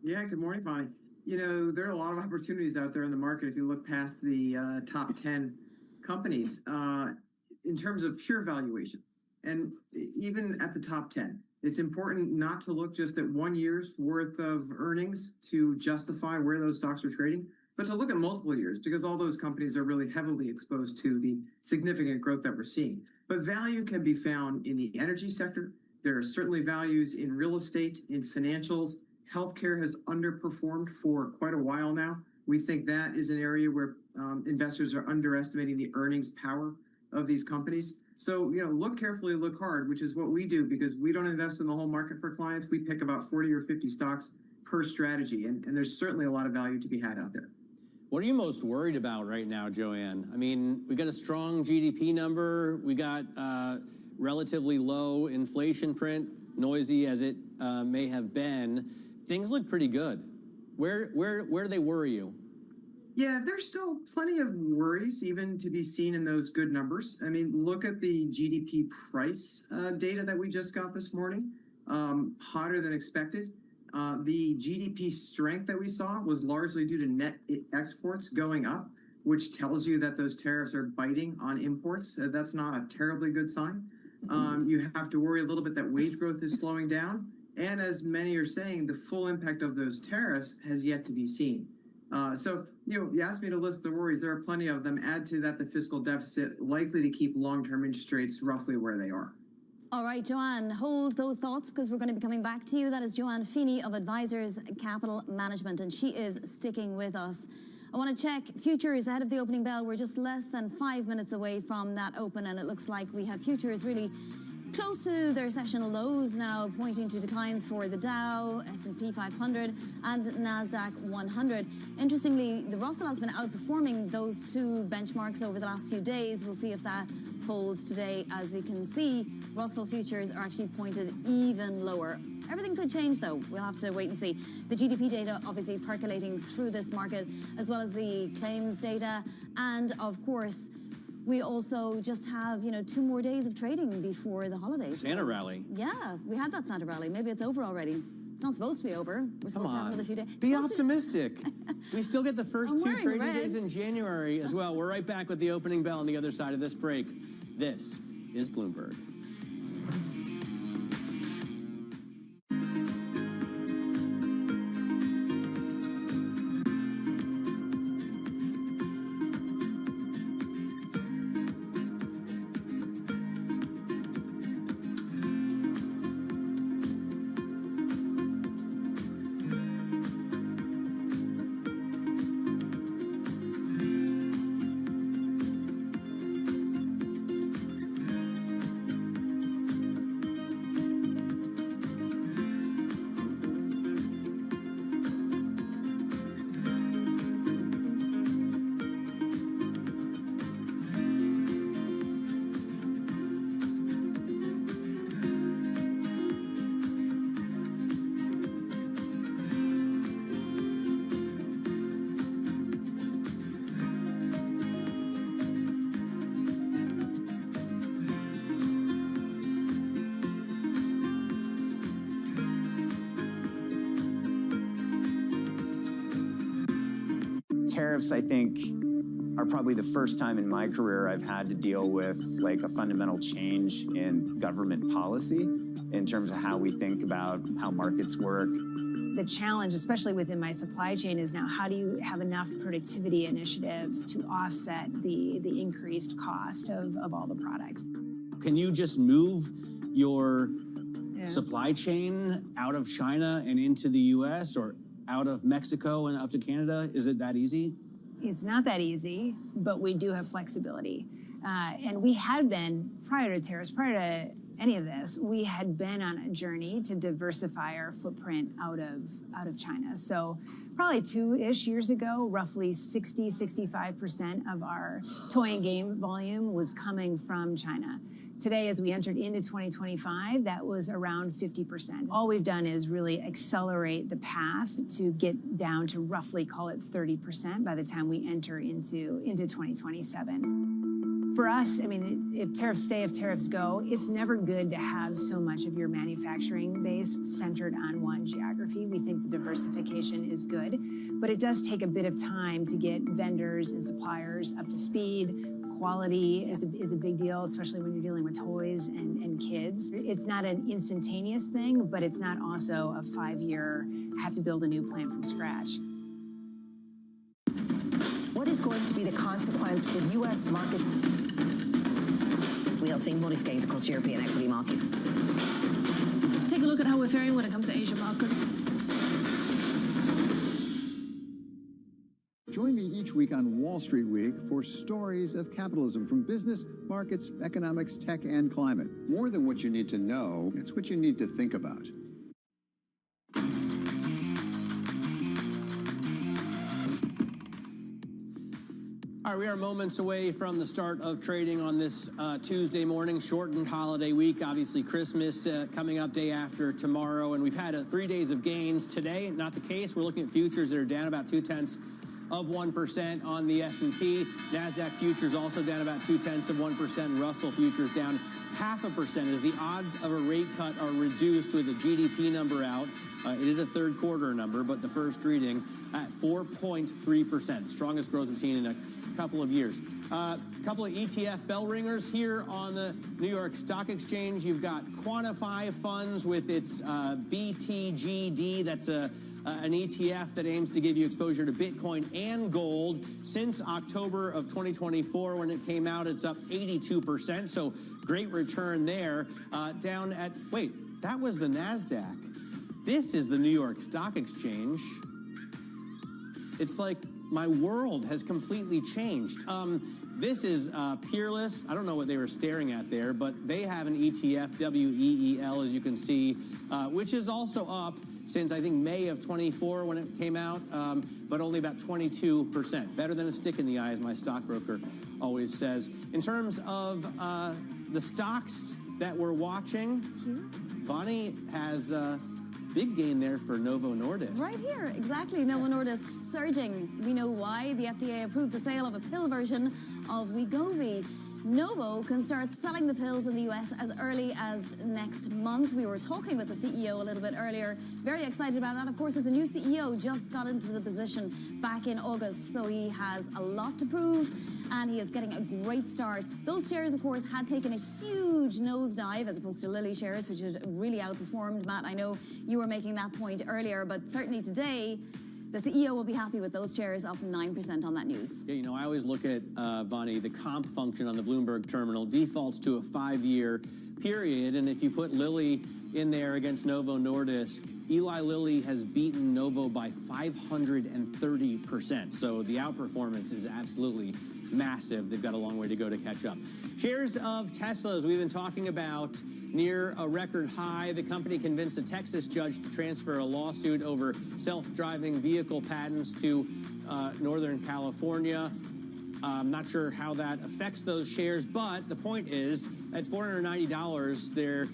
Yeah, good morning, Bonnie. You know, there are a lot of opportunities out there in the market if you look past the top 10 companies in terms of pure valuation. And even at the top 10. It's important not to look just at 1 year's worth of earnings to justify where those stocks are trading, but to look at multiple years because all those companies are really heavily exposed to the significant growth that we're seeing. But value can be found in the energy sector. There are certainly values in real estate, in financials. Healthcare has underperformed for quite a while now. We think that is an area where investors are underestimating the earnings power of these companies. So, look carefully, look hard, which is what we do because we don't invest in the whole market for clients. We pick about 40 or 50 stocks per strategy, and there's certainly a lot of value to be had out there. What are you most worried about right now, Joanne? I mean, we got a strong GDP number. We got relatively low inflation print, noisy as it may have been. Things look pretty good. Where do they worry you? Yeah, there's still plenty of worries even to be seen in those good numbers. I mean, look at the GDP price data that we just got this morning, hotter than expected. The GDP strength that we saw was largely due to net exports going up, which tells you that those tariffs are biting on imports. That's not a terribly good sign. You have to worry a little bit that wage growth is slowing down. And as many are saying, the full impact of those tariffs has yet to be seen. So, you asked me to list the worries. There are plenty of them. Add to that the fiscal deficit, likely to keep long-term interest rates roughly where they are. All right, Joanne, hold those thoughts because we're going to be coming back to you. That is Joanne Feeney of Advisors Capital Management, and she is sticking with us. I want to check futures ahead of the opening bell. We're just less than 5 minutes away from that open, and it looks like we have futures really close to their sessional lows now, pointing to declines for the Dow, S&P 500, and NASDAQ 100. Interestingly, the Russell has been outperforming those two benchmarks over the last few days. We'll see if that holds today. As we can see, Russell futures are actually pointed even lower. Everything could change, though. We'll have to wait and see. The GDP data obviously percolating through this market, as well as the claims data, and of course, we also just have, 2 more days of trading before the holidays. Santa rally. Yeah, we had that Santa rally. Maybe it's over already. It's not supposed to be over. We're supposed to have another few days. Be optimistic. We still get the first 2 trading days in January as well. We're right back with the opening bell on the other side of this break. This is Bloomberg. Tariffs, I think, are probably the first time in my career I've had to deal with like a fundamental change in government policy in terms of how we think about how markets work. The challenge, especially within my supply chain, is now how do you have enough productivity initiatives to offset the increased cost of all the product? Can you just move your supply chain out of China and into the U.S. or out of Mexico and up to Canada? Is it that easy? It's not that easy, but we do have flexibility. And we had been, prior to tariffs, prior to any of this, we had been on a journey to diversify our footprint out of China. So probably 2-ish years ago, roughly 65% of our toy and game volume was coming from China. Today, as we entered into 2025, that was around 50%. All we've done is really accelerate the path to get down to roughly, call it 30% by the time we enter into 2027. For us, I mean, if tariffs stay, if tariffs go, it's never good to have so much of your manufacturing base centered on one geography. We think the diversification is good, but it does take a bit of time to get vendors and suppliers up to speed. Quality is a big deal, especially when you're dealing with toys and kids. It's not an instantaneous thing, but it's not also a 5-year, have to build a new plant from scratch. What is going to be the consequence for U.S. markets? We are seeing modest gains across European equity markets. Take a look at how we're faring when it comes to Asian markets. Join me each week on Wall Street Week for stories of capitalism from business, markets, economics, tech, and climate. More than what you need to know, it's what you need to think about. All right, we are moments away from the start of trading on this Tuesday morning, shortened holiday week. Obviously, Christmas coming up day after tomorrow, and we've had 3 days of gains today. Not the case. We're looking at futures that are down about 0.2% on the S&P. NASDAQ futures also down about 0.2%. Russell futures down 0.5% as the odds of a rate cut are reduced with a GDP number out. It is a third quarter number, but the first reading at 4.3%. Strongest growth we've seen in a couple of years. A couple of ETF bell ringers here on the New York Stock Exchange. You've got Quantify Funds with its BTGD. That's an ETF that aims to give you exposure to Bitcoin and gold. Since October of 2024, when it came out, it's up 82%. So great return there. Down at, wait, that was the NASDAQ. This is the New York Stock Exchange. It's like my world has completely changed. This is Peerless. I don't know what they were staring at there, but they have an ETF, WEEL, as you can see, which is also up since, I think, May of 24 when it came out, but only about 22%. Better than a stick in the eye, as my stockbroker always says. In terms of the stocks that we're watching, Bonnie has big gain there for Novo Nordisk. Right here, exactly. Novo Nordisk surging. We know why. The FDA approved the sale of a pill version of Wegovy. Novo can start selling the pills in the US as early as next month. We were talking with the CEO a little bit earlier. Very excited about that. Of course, as a new CEO, just got into the position back in August, so he has a lot to prove, and he is getting a great start. Those shares, of course, had taken a huge nosedive as opposed to Lilly shares, which had really outperformed. Matt, I know you were making that point earlier, but certainly today, the CEO will be happy with those shares up 9% on that news. Yeah, you know, I always look at, Vonnie, the comp function on the Bloomberg terminal defaults to a 5-year period. And if you put Lilly in there against Novo Nordisk, Eli Lilly has beaten Novo by 530%. So the outperformance is absolutely massive. They've got a long way to go to catch up. Shares of Tesla, as we've been talking about, near a record high. The company convinced a Texas judge to transfer a lawsuit over self-driving vehicle patents to Northern California. I'm not sure how that affects those shares, but the point is, at $490, they're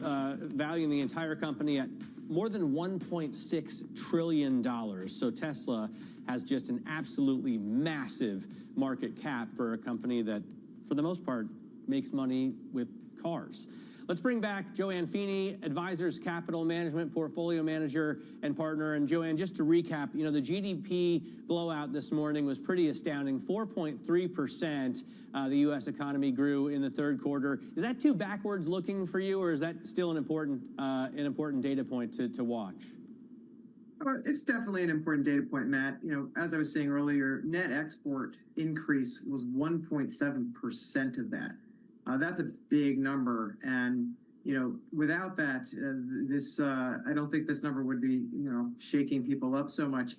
valuing the entire company at more than $1.6 trillion. So Tesla has just an absolutely massive market cap for a company that, for the most part, makes money with cars. Let's bring back Joanne Feeney, Advisors Capital Management Portfolio Manager and Partner. And Joanne, just to recap, you know, the GDP blowout this morning was pretty astounding. 4.3% the U.S. economy grew in the third quarter. Is that too backwards looking for you, or is that still an important data point to watch? It's definitely an important data point, Matt. You know, as I was saying earlier, net export increase was 1.7% of that. That's a big number, and you know, without that, I don't think this number would be, you know, shaking people up so much.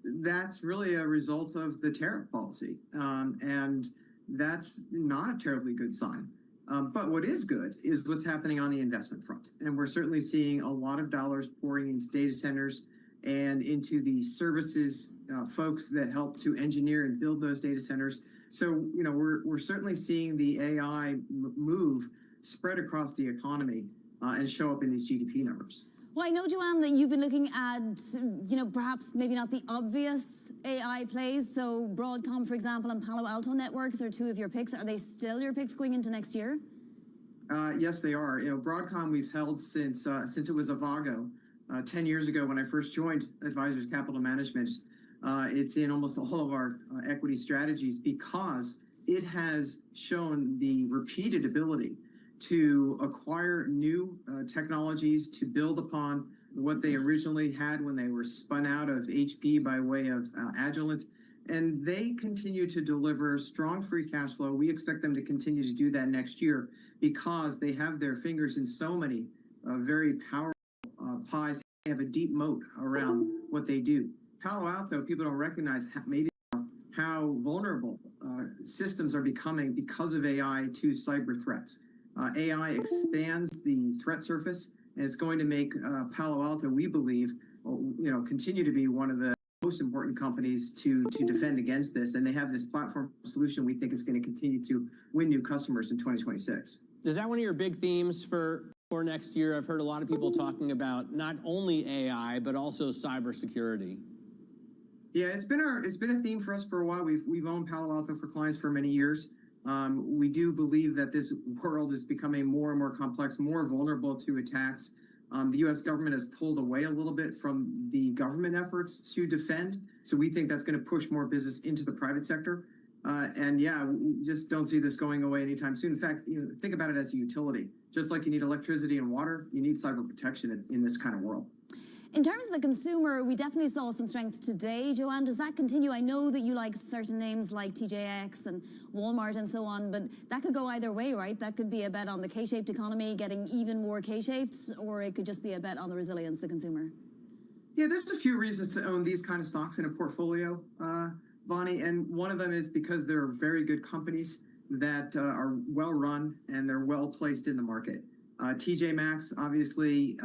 That's really a result of the tariff policy, and that's not a terribly good sign. But what is good is what's happening on the investment front, and we're certainly seeing a lot of dollars pouring into data centers and into the services folks that help to engineer and build those data centers. So, you know, we're certainly seeing the AI move spread across the economy and show up in these GDP numbers. Well, I know, Joanne, that you've been looking at, you know, perhaps maybe not the obvious AI plays. So Broadcom, for example, and Palo Alto Networks are two of your picks. Are they still your picks going into next year? Yes, they are. You know, Broadcom we've held since it was Avago 10 years ago when I first joined Advisors Capital Management. It's in almost all of our equity strategies because it has shown the repeated ability to acquire new technologies to build upon what they originally had when they were spun out of HP by way of Agilent. And they continue to deliver strong free cash flow. We expect them to continue to do that next year because they have their fingers in so many very powerful pies. They have a deep moat around what they do. Palo Alto, people don't recognize maybe how vulnerable systems are becoming because of AI to cyber threats. AI expands the threat surface, and it's going to make Palo Alto, we believe, continue to be one of the most important companies to defend against this. And they have this platform solution we think is going to continue to win new customers in 2026. Is that one of your big themes for next year? I've heard a lot of people talking about not only AI, but also cybersecurity. Yeah, it's been a theme for us for a while. We've owned Palo Alto for clients for many years. We do believe that this world is becoming more and more complex, more vulnerable to attacks. The U.S. government has pulled away a little bit from the government efforts to defend. So we think that's going to push more business into the private sector. And yeah, we just don't see this going away anytime soon. In fact, think about it as a utility. Just like you need electricity and water, you need cyber protection in this kind of world. In terms of the consumer, we definitely saw some strength today. Joanne, does that continue? I know that you like certain names like TJX and Walmart and so on, but that could go either way, right? That could be a bet on the K-shaped economy getting even more K-shaped, or it could just be a bet on the resilience of the consumer. Yeah, there's a few reasons to own these kind of stocks in a portfolio, Bonnie, and one of them is because they're very good companies that are well run and they're well placed in the market. TJ Maxx obviously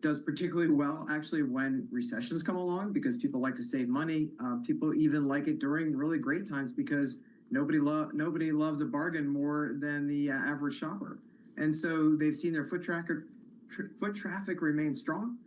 does particularly well actually when recessions come along because people like to save money. People even like it during really great times because nobody loves a bargain more than the average shopper. And so they've seen their foot traffic remain strong,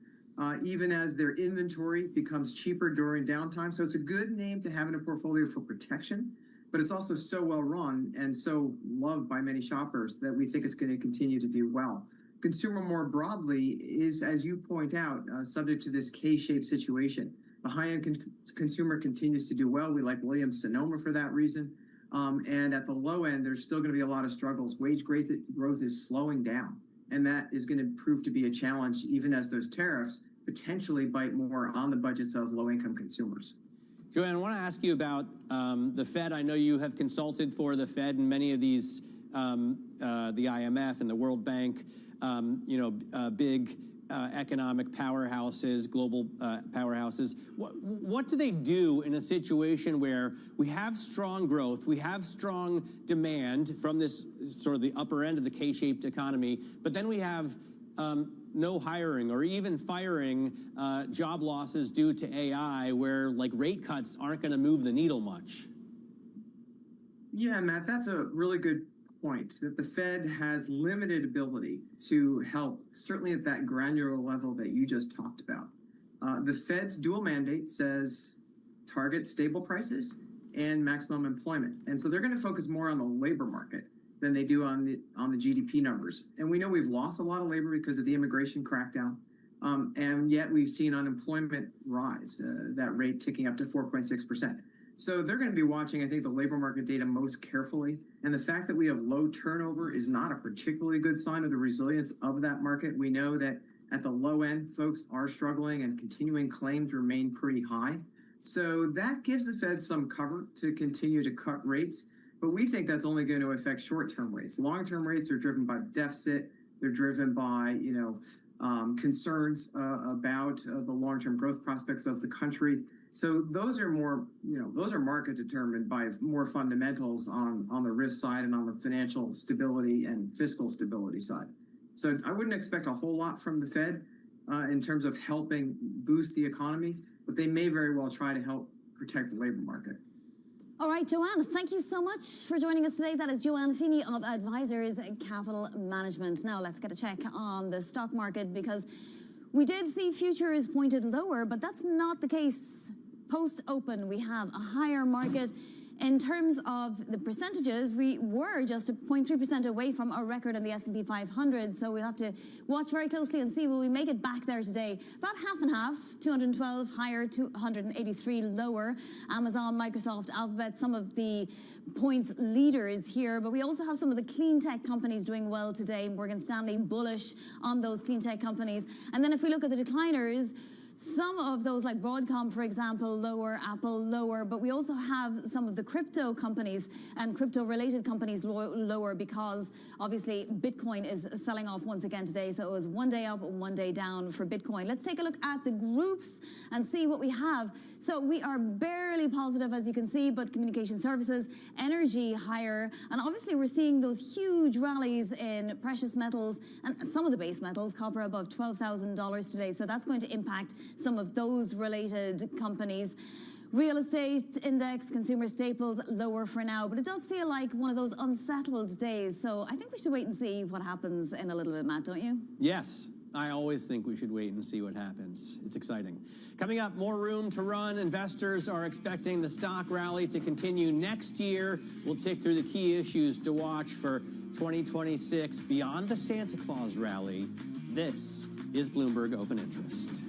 even as their inventory becomes cheaper during downtime. So it's a good name to have in a portfolio for protection, but it's also so well run and so loved by many shoppers that we think it's going to continue to do well. Consumer more broadly is, as you point out, subject to this K-shaped situation. The high-end consumer continues to do well. We like Williams-Sonoma for that reason. And at the low end, there's still going to be a lot of struggles. Wage growth is slowing down, and that is going to prove to be a challenge even as those tariffs potentially bite more on the budgets of low-income consumers. Joanne, I want to ask you about the Fed. I know you have consulted for the Fed and many of these, the IMF and the World Bank, big economic powerhouses, global powerhouses. What do they do in a situation where we have strong growth, we have strong demand from this sort of the upper end of the K-shaped economy, but then we have no hiring or even firing, job losses due to AI, where like rate cuts aren't going to move the needle much? Yeah, Matt, that's a really good point, that the Fed has limited ability to help, certainly at that granular level that you just talked about. The Fed's dual mandate says target stable prices and maximum employment. And so they're going to focus more on the labor market than they do on the GDP numbers. And we know we've lost a lot of labor because of the immigration crackdown. And yet we've seen unemployment rise, that rate ticking up to 4.6%. So they're going to be watching, I think, the labor market data most carefully. And the fact that we have low turnover is not a particularly good sign of the resilience of that market. We know that at the low end, folks are struggling and continuing claims remain pretty high. So that gives the Fed some cover to continue to cut rates. But we think that's only going to affect short-term rates. Long-term rates are driven by deficit. They're driven by, concerns about the long-term growth prospects of the country. So those are more, those are market determined by more fundamentals on the risk side and on the financial stability and fiscal stability side. So I wouldn't expect a whole lot from the Fed in terms of helping boost the economy, but they may very well try to help protect the labor market. All right, Joanne, thank you so much for joining us today. That is Joanne Feeney of Advisors Capital Management. Now let's get a check on the stock market, because we did see futures pointed lower, but that's not the case. Post-open, we have a higher market. In terms of the percentages, we were just 0.3% away from our record in the S&P 500, so we'll have to watch very closely and see will we make it back there today. About half and half, 212 higher, 283 lower. Amazon, Microsoft, Alphabet, some of the points leaders here, but we also have some of the clean tech companies doing well today. Morgan Stanley bullish on those clean tech companies. And then if we look at the decliners, Some of those, like Broadcom, for example, lower, Apple lower, but we also have some of the crypto companies and crypto-related companies lower because obviously Bitcoin is selling off once again today. So it was one day up, one day down for Bitcoin. Let's take a look at the groups and see what we have. So we are barely positive, as you can see, but communication services, energy higher, and obviously we're seeing those huge rallies in precious metals and some of the base metals, copper above $12,000 today. So that's going to impact some of those related companies. Real estate index, consumer staples, lower for now, but it does feel like one of those unsettled days. So I think we should wait and see what happens in a little bit, Matt, don't you? Yes, I always think we should wait and see what happens. It's exciting. Coming up, more room to run. Investors are expecting the stock rally to continue next year. We'll take through the key issues to watch for 2026 beyond the Santa Claus rally. This is Bloomberg Open Interest.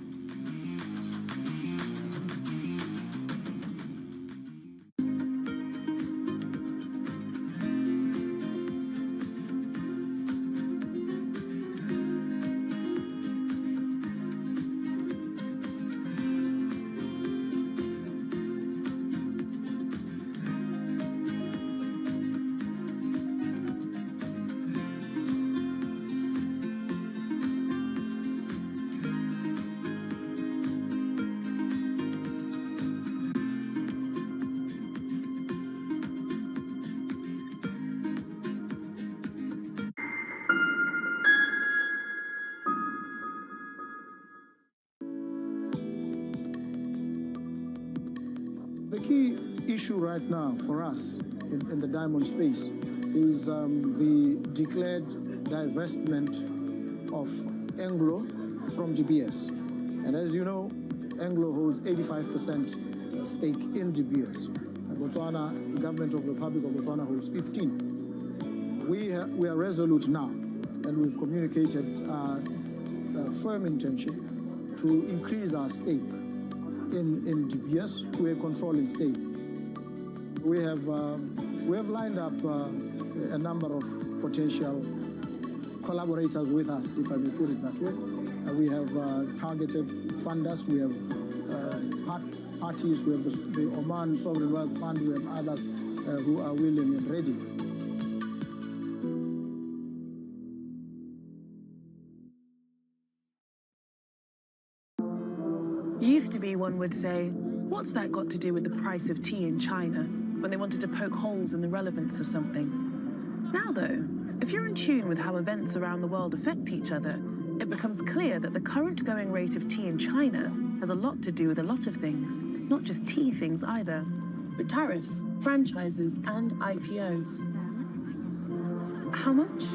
The key issue right now for us in the diamond space is the declared divestment of Anglo from DBS. And as you know, Anglo holds 85% stake in DBS. Botswana, the government of the Republic of Botswana holds 15. We are resolute now, and we've communicated a firm intention to increase our stake in DBS to a controlling stake. We have lined up a number of potential collaborators with us, if I may put it that way. We have targeted funders, we have parties, we have the Oman Sovereign Wealth Fund, we have others who are willing and ready. Used to be, one would say, what's that got to do with the price of tea in China, when they wanted to poke holes in the relevance of something? Now though, if you're in tune with how events around the world affect each other, it becomes clear that the current going rate of tea in China has a lot to do with a lot of things, not just tea things either, but tariffs, franchises, and IPOs. How much?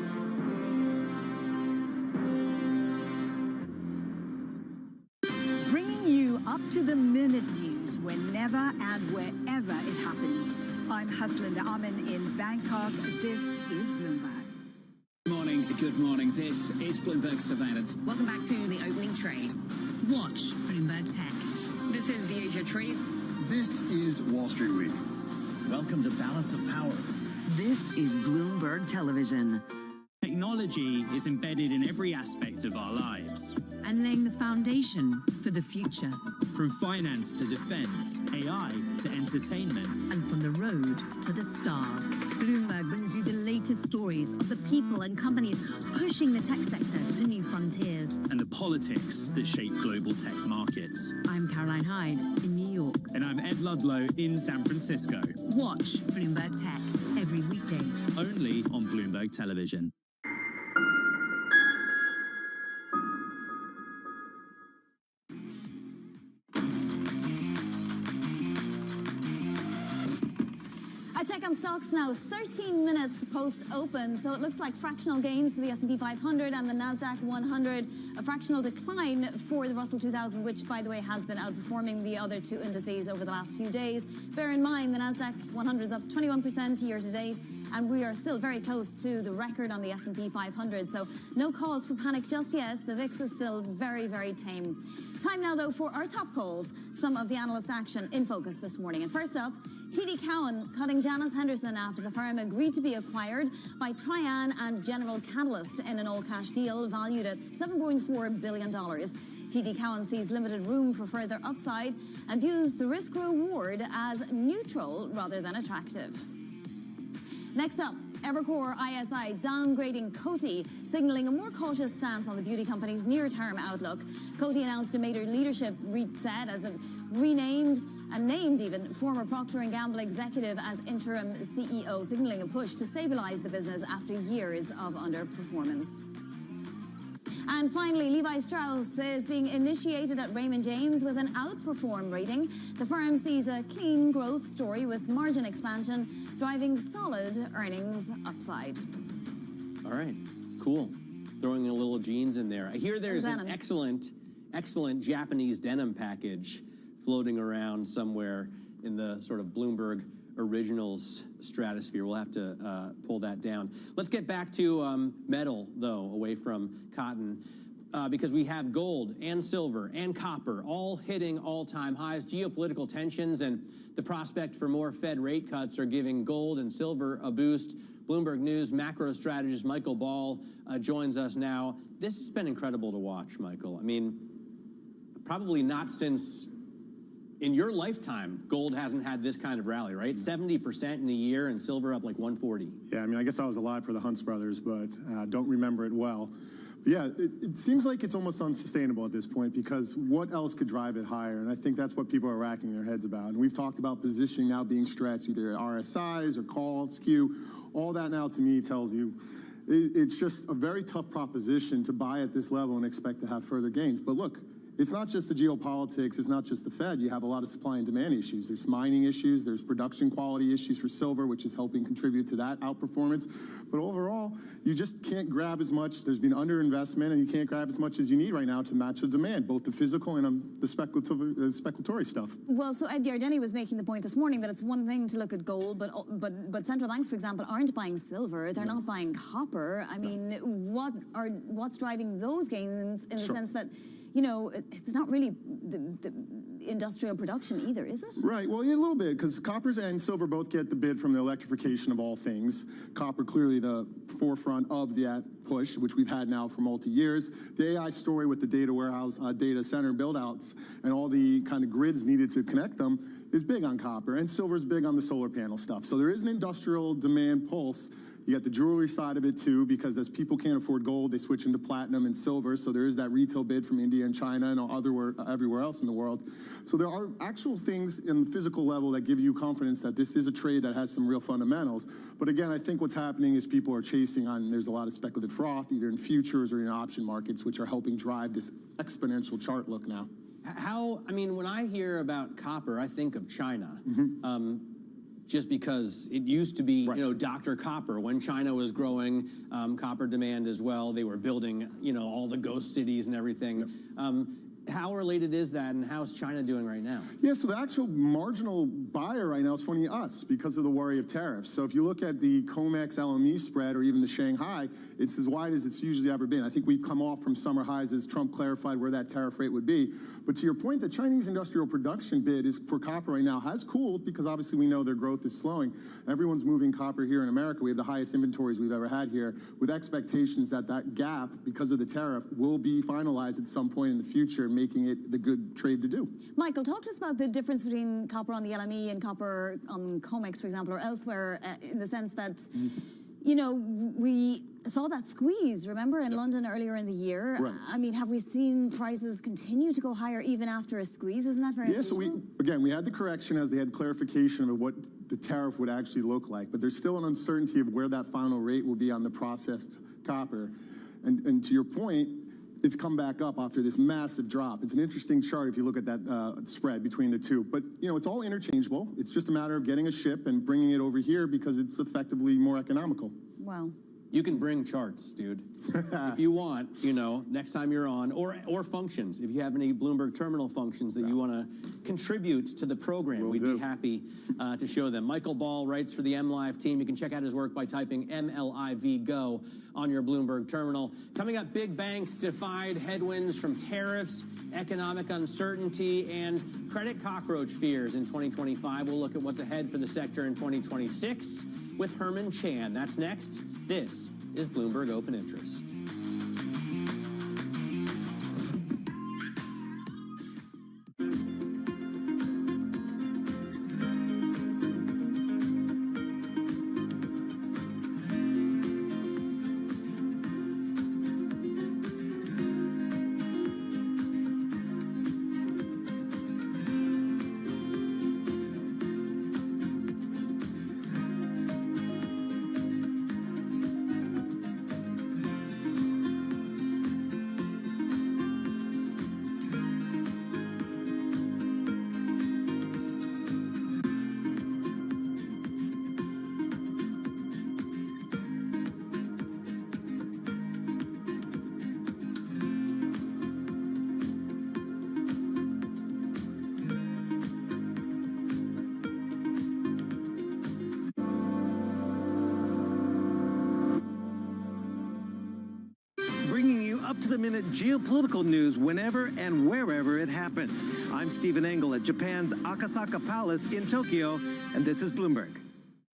Bringing you up-to-the-minute news whenever and wherever it happens. I'm Haslinda Amin in Bangkok. This is Bloomberg. Good morning. This is Bloomberg Surveillance. Welcome back to the opening trade. Watch Bloomberg Tech. This is the Asia Trade. This is Wall Street Week. Welcome to Balance of Power. This is Bloomberg Television. Technology is embedded in every aspect of our lives. And laying the foundation for the future. From finance to defense, AI to entertainment. And from the road to the stars. Bloomberg brings you the latest stories of the people and companies pushing the tech sector to new frontiers. And the politics that shape global tech markets. I'm Caroline Hyde in New York. And I'm Ed Ludlow in San Francisco. Watch Bloomberg Tech every weekday. Only on Bloomberg Television. I check on stocks now, 13 minutes post-open, so it looks like fractional gains for the S&P 500 and the NASDAQ 100, a fractional decline for the Russell 2000, which, by the way, has been outperforming the other two indices over the last few days. Bear in mind, the NASDAQ 100 is up 21% year-to-date, and we are still very close to the record on the S&P 500, so no cause for panic just yet. The VIX is still very, very tame. Time now, though, for our top calls, some of the analyst action in focus this morning. And first up, TD Cowen cutting Janus Henderson after the firm agreed to be acquired by Trian and General Catalyst in an all-cash deal valued at $7.4 billion. TD Cowen sees limited room for further upside and views the risk-reward as neutral rather than attractive. Next up, Evercore ISI downgrading Coty, signaling a more cautious stance on the beauty company's near-term outlook. Coty announced a major leadership reset as it renamed and named even former Procter & Gamble executive as interim CEO, signaling a push to stabilize the business after years of underperformance. And finally, Levi Strauss is being initiated at Raymond James with an outperform rating. The firm sees a clean growth story with margin expansion driving solid earnings upside. All right, cool. Throwing a little jeans in there. I hear there's an excellent Japanese denim package floating around somewhere in the sort of Bloomberg Originals stratosphere. We'll have to pull that down. Let's get back to metal, though, away from cotton, because we have gold and silver and copper all hitting all-time highs. Geopolitical tensions and the prospect for more Fed rate cuts are giving gold and silver a boost. Bloomberg News macro strategist Michael Ball joins us now. This has been incredible to watch, Michael. I mean, probably not since in your lifetime, gold hasn't had this kind of rally, right? 70% in a year and silver up like 140. Yeah, I mean, I guess I was alive for the Hunts brothers, but don't remember it well. But yeah, it seems like it's almost unsustainable at this point because what else could drive it higher? And I think that's what people are racking their heads about. And we've talked about positioning now being stretched, either RSIs or call, skew. All that now to me tells you it's just a very tough proposition to buy at this level and expect to have further gains. But look, it's not just the geopolitics, it's not just the Fed. You have a lot of supply and demand issues. There's mining issues, there's production quality issues for silver, which is helping contribute to that outperformance. But overall, you just can't grab as much. There's been underinvestment, and you can't grab as much as you need right now to match the demand, both the physical and the speculatory stuff. Well, so Ed Yardeni was making the point this morning that it's one thing to look at gold, but central banks, for example, aren't buying silver. They're not buying copper. I mean, what's driving those gains in the sense that, you know, it's not really the industrial production either, is it? Right, well, yeah, a little bit, because copper and silver both get the bid from the electrification of all things. Copper clearly the forefront of that push, which we've had now for multi-years. The AI story with the data warehouse, data center build-outs, and all the kind of grids needed to connect them is big on copper, and silver is big on the solar panel stuff. So there is an industrial demand pulse. You got the jewelry side of it too, because as people can't afford gold, they switch into platinum and silver. So there is that retail bid from India and China and everywhere else in the world. So there are actual things in the physical level that give you confidence that this is a trade that has some real fundamentals. But again, I think what's happening is people are chasing on, there's a lot of speculative froth, either in futures or in option markets, which are helping drive this exponential chart look now. I mean, when I hear about copper, I think of China. Just because it used to be, you know, Dr. Copper. When China was growing copper demand as well, they were building, you know, all the ghost cities and everything. How related is that, and how's China doing right now? Yeah, so the actual marginal buyer right now is funny us because of the worry of tariffs. So if you look at the COMEX LME spread or even the Shanghai, it's as wide as it's usually ever been. I think we've come off from summer highs as Trump clarified where that tariff rate would be. But to your point, the Chinese industrial production bid is for copper right now has cooled because obviously we know their growth is slowing. Everyone's moving copper here in America. We have the highest inventories we've ever had here with expectations that that gap, because of the tariff, will be finalized at some point in the future, making it the good trade to do. Michael, talk to us about the difference between copper on the LME and copper on COMEX, for example, or elsewhere, in the sense that, you know, we saw that squeeze, remember, in London earlier in the year. Right. I mean, have we seen prices continue to go higher even after a squeeze? Isn't that very unusual? So we had the correction as they had clarification of what the tariff would actually look like, but there's still an uncertainty of where that final rate will be on the processed copper. And to your point, it's come back up after this massive drop. It's an interesting chart if you look at that spread between the two. But, you know, it's all interchangeable. It's just a matter of getting a ship and bringing it over here because it's effectively more economical. Wow. You can bring charts, dude. If you want, you know, next time you're on, or functions. If you have any Bloomberg terminal functions that you want to contribute to the program, we'd be happy to show them. Michael Ball writes for the MLive team. You can check out his work by typing MLIV Go on your Bloomberg terminal. Coming up, big banks defied headwinds from tariffs, economic uncertainty, and credit cockroach fears in 2025. We'll look at what's ahead for the sector in 2026 with Herman Chan. That's next. This is Bloomberg Open Interest. Up-to-the-minute geopolitical news whenever and wherever it happens. I'm Stephen Engel at Japan's Akasaka Palace in Tokyo, and this is Bloomberg.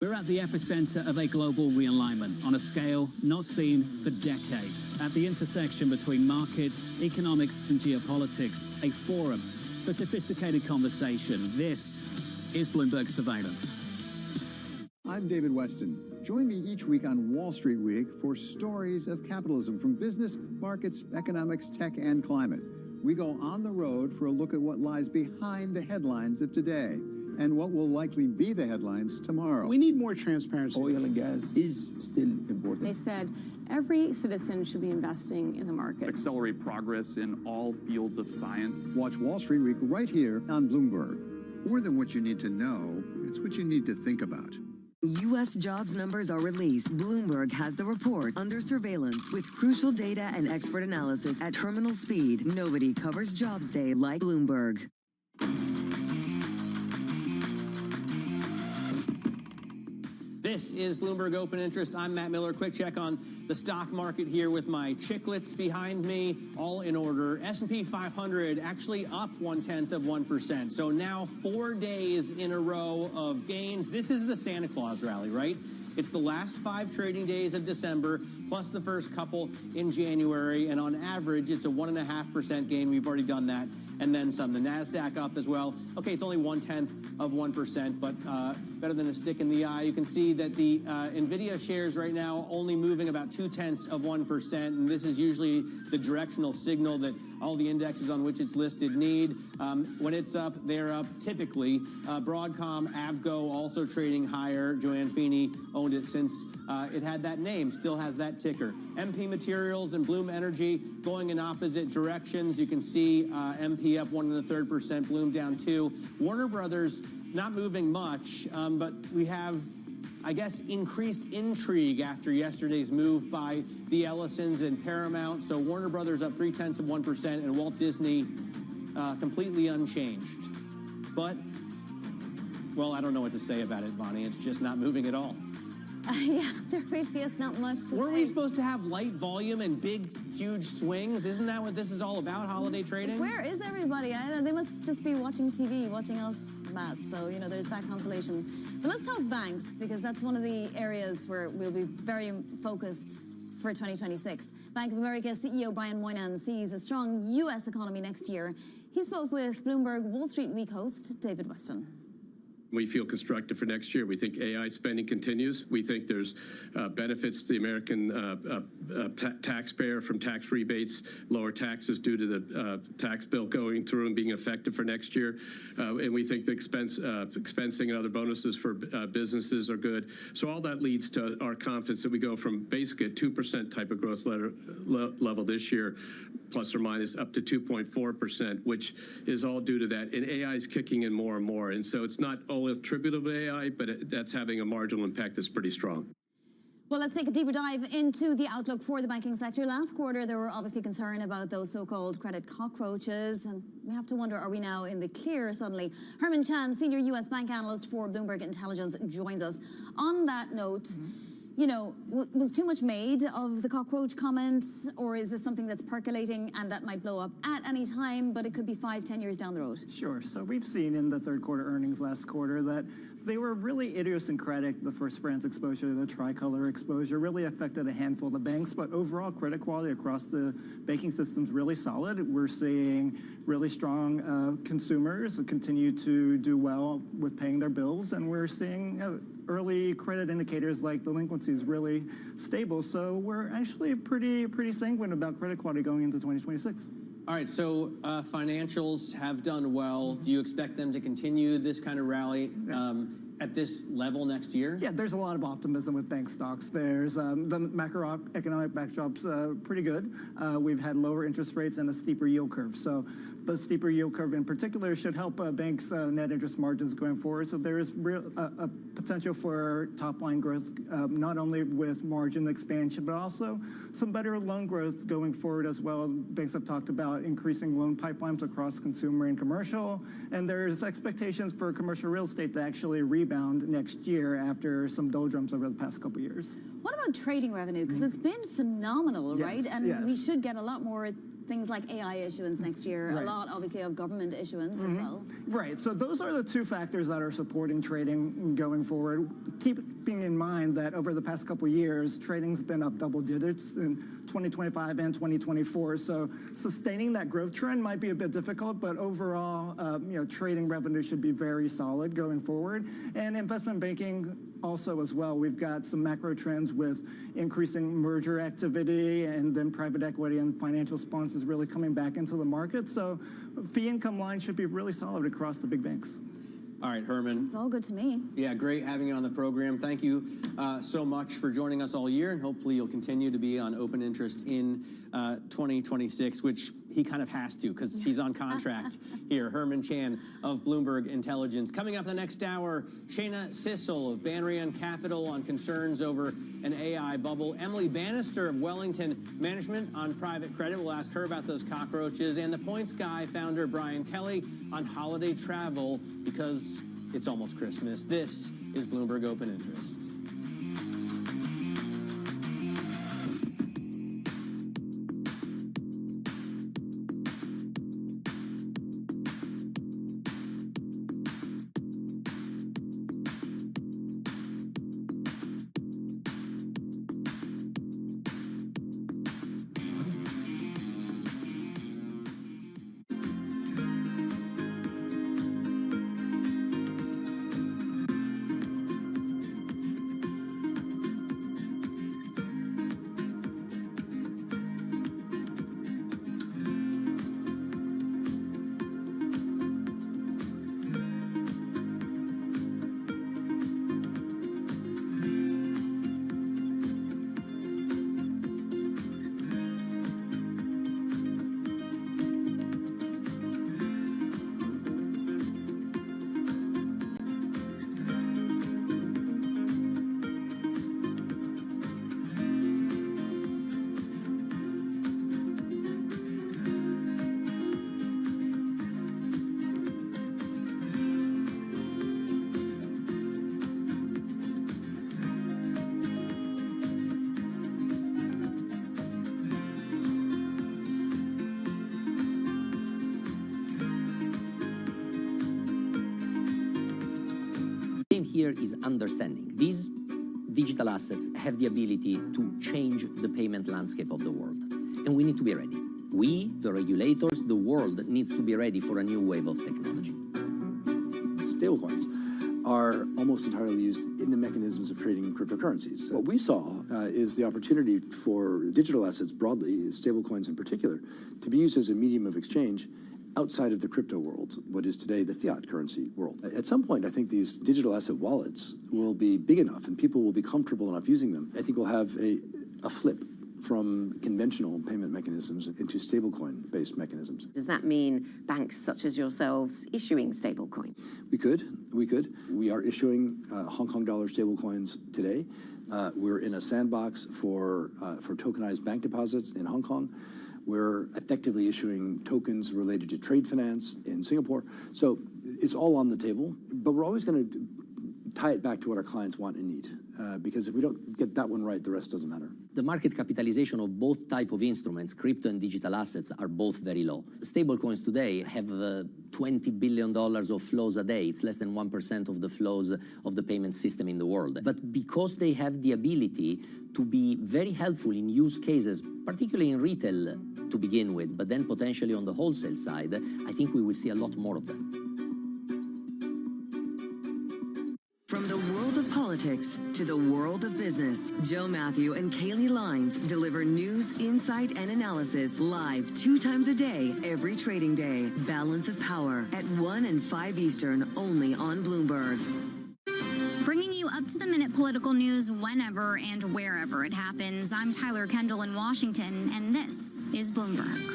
We're at the epicenter of a global realignment on a scale not seen for decades. At the intersection between markets, economics, and geopolitics, a forum for sophisticated conversation. This is Bloomberg Surveillance. I'm David Weston. Join me each week on Wall Street Week for stories of capitalism from business, markets, economics, tech, and climate. We go on the road for a look at what lies behind the headlines of today and what will likely be the headlines tomorrow. We need more transparency. Oil and gas is still important. They said every citizen should be investing in the market. Accelerate progress in all fields of science. Watch Wall Street Week right here on Bloomberg. More than what you need to know, it's what you need to think about. U.S. jobs numbers are released. Bloomberg has the report under surveillance with crucial data and expert analysis at terminal speed. Nobody covers Jobs Day like Bloomberg. This is Bloomberg Open Interest. I'm Matt Miller. Quick check on the stock market here with my chiclets behind me, all in order. S&P 500 actually up 0.1%. So now 4 days in a row of gains. This is the Santa Claus rally, right? It's the last 5 trading days of December, plus the first couple in January. And on average, it's a 1.5% gain. We've already done that. And then some. The NASDAQ up as well. Okay, it's only 0.1%, but better than a stick in the eye. You can see that the NVIDIA shares right now only moving about 0.2%. And this is usually the directional signal that all the indexes on which it's listed need. When it's up, they're up typically. Broadcom, Avgo also trading higher. Joanne Feeney owned it since it had that name, still has that ticker. MP Materials and Bloom Energy going in opposite directions. You can see MP up 1.33%, Bloom down 2%. Warner Brothers not moving much, but we have, I guess, increased intrigue after yesterday's move by the Ellisons and Paramount. So Warner Brothers up 0.3%, and Walt Disney completely unchanged. But, well, I don't know what to say about it, Bonnie. It's just not moving at all. Yeah, there really is not much to say. Weren't we supposed to have light volume and big, huge swings? Isn't that what this is all about, holiday trading? Where is everybody? I don't know, they must just be watching TV, watching us, Matt. So, you know, there's that consolation. But let's talk banks, because that's one of the areas where we'll be very focused for 2026. Bank of America CEO Brian Moynihan sees a strong U.S. economy next year. He spoke with Bloomberg Wall Street Week host David Weston. We feel constructive for next year. We think AI spending continues. We think there's benefits to the American taxpayer from tax rebates, lower taxes due to the tax bill going through and being effective for next year. And we think the expensing and other bonuses for businesses are good. So all that leads to our confidence that we go from basically a 2% type of growth level this year, plus or minus up to 2.4%, which is all due to that. And AI is kicking in more and more. And so it's not all attributable to AI, but that's having a marginal impact that's pretty strong. Well, let's take a deeper dive into the outlook for the banking sector. Last quarter, there were obviously concern about those so-called credit cockroaches, and we have to wonder, are we now in the clear suddenly? Herman Chan, senior U.S. bank analyst for Bloomberg Intelligence, joins us. On that note, you know, was too much made of the cockroach comments, or is this something that's percolating and that might blow up at any time, but it could be 5-10 years down the road? Sure. So we've seen in the third quarter earnings last quarter that they were really idiosyncratic. The First France exposure, the Tricolor exposure really affected a handful of the banks, but overall credit quality across the banking system is really solid. We're seeing really strong consumers continue to do well with paying their bills, and we're seeing early credit indicators like delinquencies really stable. So we're actually pretty sanguine about credit quality going into 2026. All right, so financials have done well. Do you expect them to continue this kind of rally at this level next year? Yeah, there's a lot of optimism with bank stocks. There's the macroeconomic backdrop's pretty good. We've had lower interest rates and a steeper yield curve. So the steeper yield curve in particular should help banks' net interest margins going forward. So there is a potential for top line growth, not only with margin expansion, but also some better loan growth going forward as well. Banks have talked about increasing loan pipelines across consumer and commercial, and there's expectations for commercial real estate to actually rebound next year after some doldrums over the past couple of years. What about trading revenue? Because it's been phenomenal, right? And we should get a lot more things like AI issuance next year, a lot obviously of government issuance as well. Right, so those are the two factors that are supporting trading going forward. Keeping in mind that over the past couple of years, trading's been up double digits in 2025 and 2024. So sustaining that growth trend might be a bit difficult, but overall, trading revenue should be very solid going forward. And investment banking also as well. We've got some macro trends with increasing merger activity, and then private equity and financial sponsors really coming back into the market. So fee income line should be really solid across the big banks. All right, Herman. It's all good to me. Yeah, great having you on the program. Thank you so much for joining us all year, and hopefully you'll continue to be on open interest in 2026, which he kind of has to because he's on contract here. Herman Chan of Bloomberg Intelligence. Coming up the next hour, Shayna Sissel of Banrian Capital on concerns over an AI bubble. Emily Bannister of Wellington Management on private credit. We'll ask her about those cockroaches. And the Points Guy founder Brian Kelly on holiday travel because it's almost Christmas. This is Bloomberg Open Interest. Here is understanding. These digital assets have the ability to change the payment landscape of the world, and we need to be ready. We, the regulators, the world needs to be ready for a new wave of technology. Stablecoins are almost entirely used in the mechanisms of trading cryptocurrencies. What we saw is the opportunity for digital assets broadly, stablecoins in particular, to be used as a medium of exchange outside of the crypto world, what is today the fiat currency world. At some point, I think these digital asset wallets will be big enough and people will be comfortable enough using them. I think we'll have a flip from conventional payment mechanisms into stablecoin-based mechanisms. Does that mean banks such as yourselves issuing stablecoin? We could. We are issuing Hong Kong dollar stablecoins today. We're in a sandbox for tokenized bank deposits in Hong Kong. We're effectively issuing tokens related to trade finance in Singapore. So it's all on the table, but we're always going to tie it back to what our clients want and need. Because if we don't get that one right, the rest doesn't matter. The market capitalization of both type of instruments, crypto and digital assets, are both very low. Stablecoins today have $20 billion of flows a day. It's less than 1% of the flows of the payment system in the world. But because they have the ability to be very helpful in use cases, particularly in retail to begin with, but then potentially on the wholesale side, I think we will see a lot more of them. From the world of politics to the world of business, Joe Matthew and Kaylee Lines deliver news, insight, and analysis live 2 times a day, every trading day. Balance of Power at 1 and 5 Eastern, only on Bloomberg. Bringing you up-to-the-minute political news whenever and wherever it happens. I'm Tyler Kendall in Washington, and this is Bloomberg.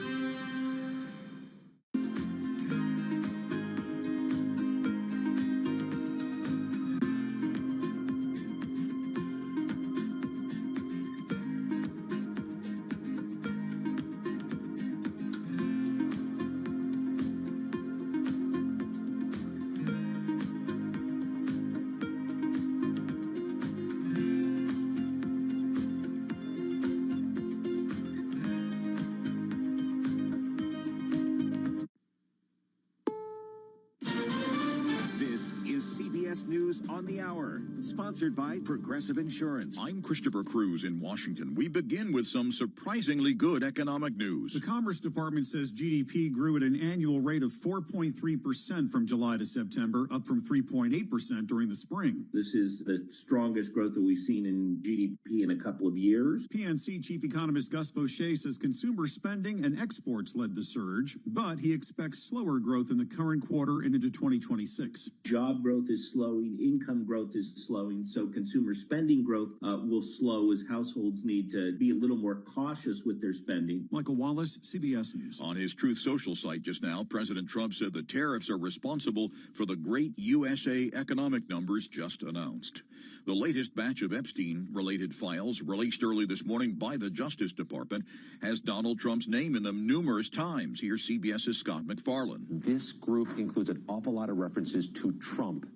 News on the Hour, sponsored by Progressive Insurance. I'm Christopher Cruz in Washington. We begin with some surprisingly good economic news. The Commerce Department says GDP grew at an annual rate of 4.3% from July to September, up from 3.8% during the spring. This is the strongest growth that we've seen in GDP in a couple of years. PNC Chief Economist Gus Fauché says consumer spending and exports led the surge, but he expects slower growth in the current quarter and into 2026. Job growth is slowing, income growth is slowing, so consumer spending growth will slow as households need to be a little more cautious with their spending. Michael Wallace, CBS News. On his Truth Social site just now, President Trump said the tariffs are responsible for the great USA economic numbers just announced. The latest batch of Epstein-related files released early this morning by the Justice Department has Donald Trump's name in them numerous times. Here's CBS's Scott MacFarlane. This group includes an awful lot of references to Trump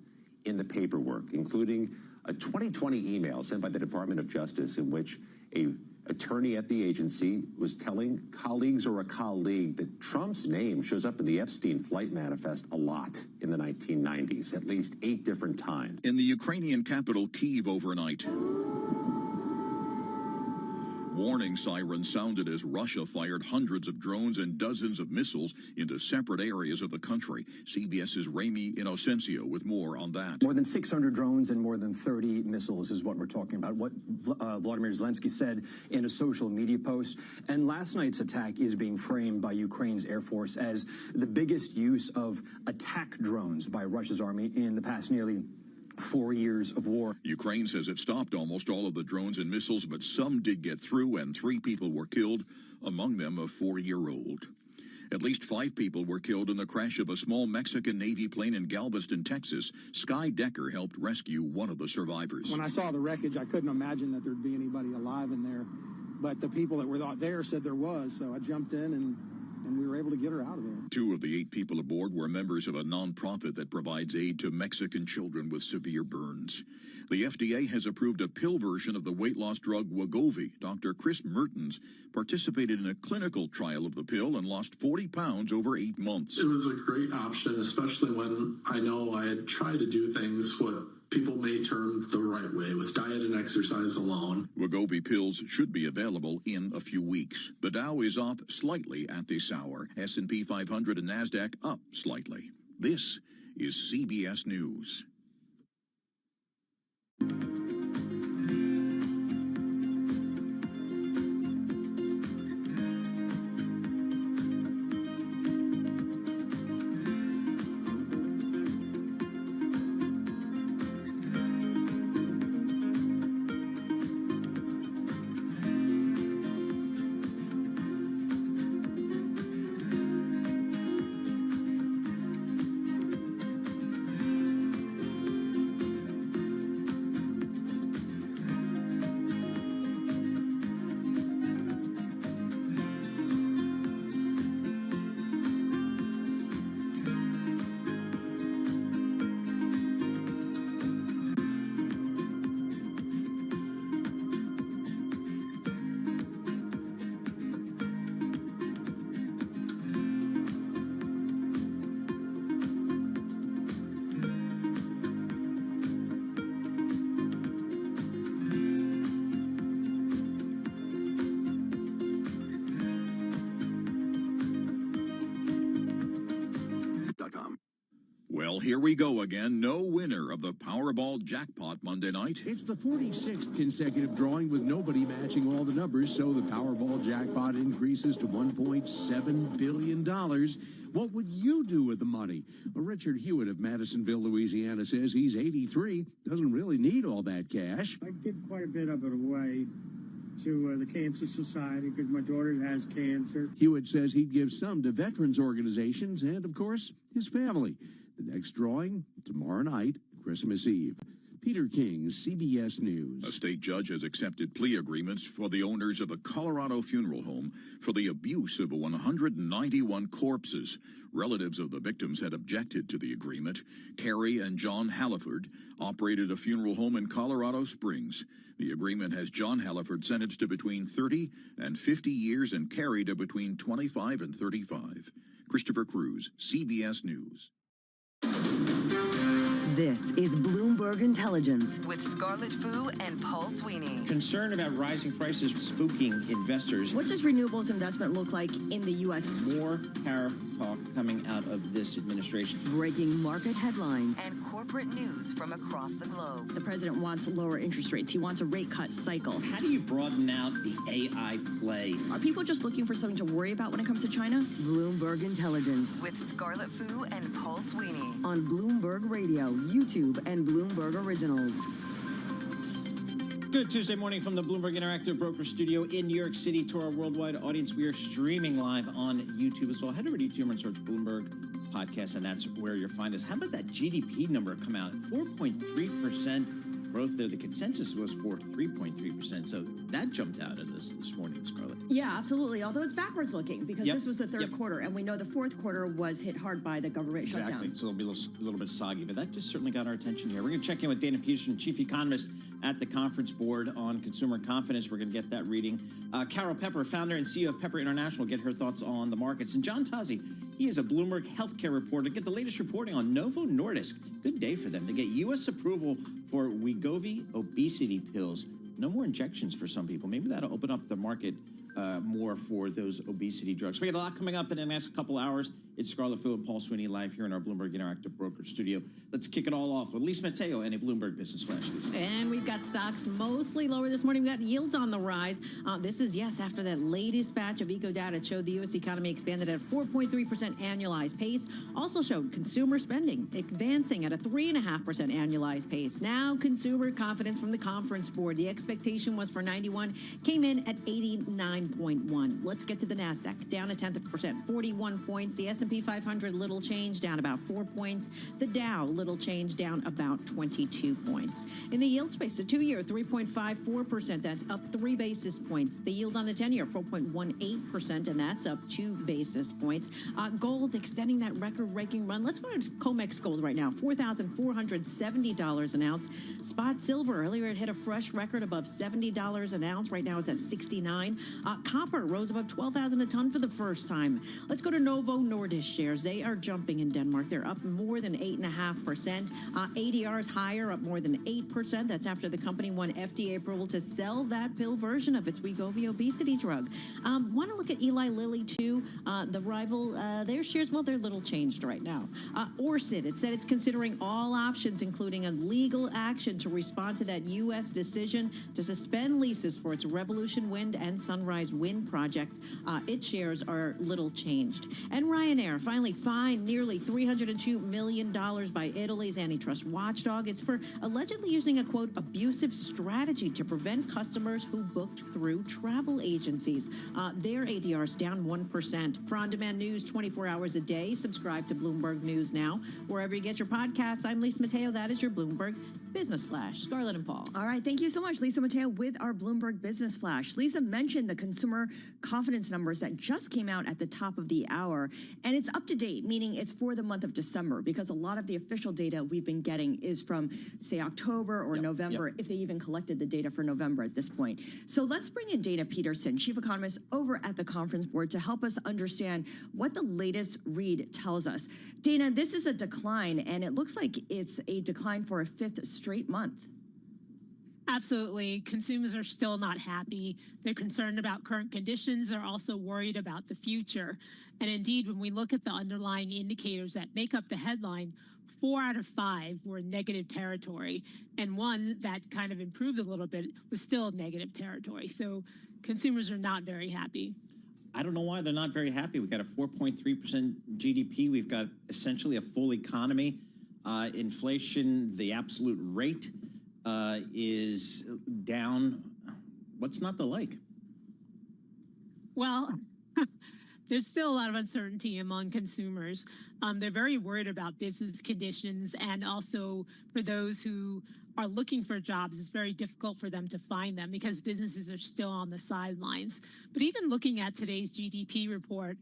in the paperwork, including a 2020 email sent by the Department of Justice in which an attorney at the agency was telling colleagues or a colleague that Trump's name shows up in the Epstein flight manifest a lot in the 1990s, at least 8 different times. In the Ukrainian capital Kyiv overnight, warning sirens sounded as Russia fired hundreds of drones and dozens of missiles into separate areas of the country. CBS's Ramy Inocencio with more on that. More than 600 drones and more than 30 missiles is what we're talking about, what Vladimir Zelensky said in a social media post. And last night's attack is being framed by Ukraine's Air Force as the biggest use of attack drones by Russia's army in the past nearly 4 years of war. Ukraine says it stopped almost all of the drones and missiles, but some did get through, and 3 people were killed, among them a 4-year-old. At least 5 people were killed in the crash of a small Mexican Navy plane in Galveston, Texas. Sky Decker helped rescue one of the survivors. When I saw the wreckage, I couldn't imagine that there'd be anybody alive in there, but the people that were there said there was, so I jumped in and we were able to get her out of there. 2 of the 8 people aboard were members of a nonprofit that provides aid to Mexican children with severe burns. The FDA has approved a pill version of the weight loss drug Wegovy. Dr. Chris Mertens participated in a clinical trial of the pill and lost 40 pounds over 8 months. It was a great option, especially when I know I had tried to do things what people may term the right way, with diet and exercise alone. Wegovy pills should be available in a few weeks. The Dow is off slightly at this hour. S&P 500 and NASDAQ up slightly. This is CBS News. Well, here we go again. No winner of the Powerball jackpot Monday night. It's the 46th consecutive drawing with nobody matching all the numbers, so the Powerball jackpot increases to $1.7 billion. What would you do with the money? Well, Richard Hewitt of Madisonville, Louisiana says he's 83, doesn't really need all that cash. I give quite a bit of it away to the Cancer Society because my daughter has cancer. Hewitt says he'd give some to veterans organizations and, of course, his family. The next drawing, tomorrow night, Christmas Eve. Peter King, CBS News. A state judge has accepted plea agreements for the owners of a Colorado funeral home for the abuse of 191 corpses. Relatives of the victims had objected to the agreement. Carrie and John Halliford operated a funeral home in Colorado Springs. The agreement has John Halliford sentenced to between 30 and 50 years and Carrie to between 25 and 35. Christopher Cruz, CBS News. This is Bloomberg Intelligence with Scarlett Fu and Paul Sweeney. Concern about rising prices spooking investors. What does renewables investment look like in the U.S.? More tariff talk coming out of this administration. Breaking market headlines and corporate news from across the globe. The president wants lower interest rates. He wants a rate cut cycle. How do you broaden out the AI play? Are people just looking for something to worry about when it comes to China? Bloomberg Intelligence with Scarlett Fu and Paul Sweeney on Bloomberg Radio, YouTube, and Bloomberg Originals. Good Tuesday morning from the Bloomberg Interactive Broker Studio in New York City. To our worldwide audience, we are streaming live on YouTube as well. Head over to YouTube and search Bloomberg Podcast, and that's where you'll find us. How about that GDP number come out? 4.3% growth there. The consensus was for 3.3%, so that jumped out at us this morning, Scarlett. Yeah, absolutely. Although it's backwards looking because this was the third quarter, and we know the fourth quarter was hit hard by the government shutdown. Exactly. So it'll be a little bit soggy, but that just certainly got our attention here. We're going to check in with Dana Peterson, Chief Economist at the Conference Board on Consumer Confidence. We're going to get that reading. Carol Pepper, founder and CEO of Pepper International, get her thoughts on the markets. And John Tozzi, he is a Bloomberg healthcare reporter. Get the latest reporting on Novo Nordisk. Good day for them. They get U.S. approval for Wegovy obesity pills. No more injections for some people. Maybe that'll open up the market more for those obesity drugs. We got a lot coming up in the next couple hours. It's Scarlett Fu and Paul Sweeney live here in our Bloomberg Interactive Broker Studio. Let's kick it all off with Lisa Mateo and a Bloomberg Business Flash. Lisa. And we've got stocks mostly lower this morning. We've got yields on the rise. This is, after that latest batch of eco data showed the U.S. economy expanded at a 4.3% annualized pace. Also showed consumer spending advancing at a 3.5% annualized pace. Now consumer confidence from the Conference Board. The expectation was for 91, came in at 89.1. Let's get to the NASDAQ. Down 0.1%, 41 points. The S&P 500, little change, down about 4 points. The Dow, little change, down about 22 points. In the yield space, the 2-year, 3.54%. That's up 3 basis points. The yield on the 10-year, 4.18%, and that's up 2 basis points. Gold extending that record-breaking run. Let's go to COMEX Gold right now, $4,470 an ounce. Spot silver, earlier it hit a fresh record above $70 an ounce. Right now it's at 69. Copper rose above 12,000 a ton for the first time. Let's go to Novo Nordisk shares. They are jumping in Denmark. They're up more than 8.5%. ADRs higher, up more than 8%. That's after the company won FDA approval to sell that pill version of its Wegovy obesity drug. Want to look at Eli Lilly too, the rival. Their shares, well, they're a little changed right now. Orsted, it said it's considering all options, including a legal action to respond to that U.S. decision to suspend leases for its Revolution Wind and Sunrise Wind projects. Its shares are little changed. And Ryanair finally fined nearly $302 million by Italy's antitrust watchdog. It's for allegedly using a, quote, abusive strategy to prevent customers who booked through travel agencies. Their ADR's down 1%. For on-demand news 24 hours a day, subscribe to Bloomberg News Now. Wherever you get your podcasts, I'm Lisa Mateo. That is your Bloomberg Business Flash. Scarlett and Paul. All right. Thank you so much, Lisa Mateo, with our Bloomberg Business Flash. Lisa mentioned the consumer confidence numbers that just came out at the top of the hour, and it's up to date, meaning it's for the month of December, because a lot of the official data we've been getting is from, say, October or November, if they even collected the data for November at this point. So let's bring in Dana Peterson, Chief Economist over at the Conference Board, to help us understand what the latest read tells us. Dana, this is a decline, and it looks like it's a decline for a 5th straight month. Absolutely. Consumers are still not happy. They're concerned about current conditions. They're also worried about the future. And indeed, when we look at the underlying indicators that make up the headline, 4 out of 5 were in negative territory. And one that kind of improved a little bit was still negative territory. So consumers are not very happy. I don't know why they're not very happy. We've got a 4.3% GDP. We've got essentially a full economy. Inflation, the absolute rate is down. What's not to like? Well, there's still a lot of uncertainty among consumers. They're very worried about business conditions, and also for those who are looking for jobs, it's very difficult for them to find them because businesses are still on the sidelines. But even looking at today's GDP report,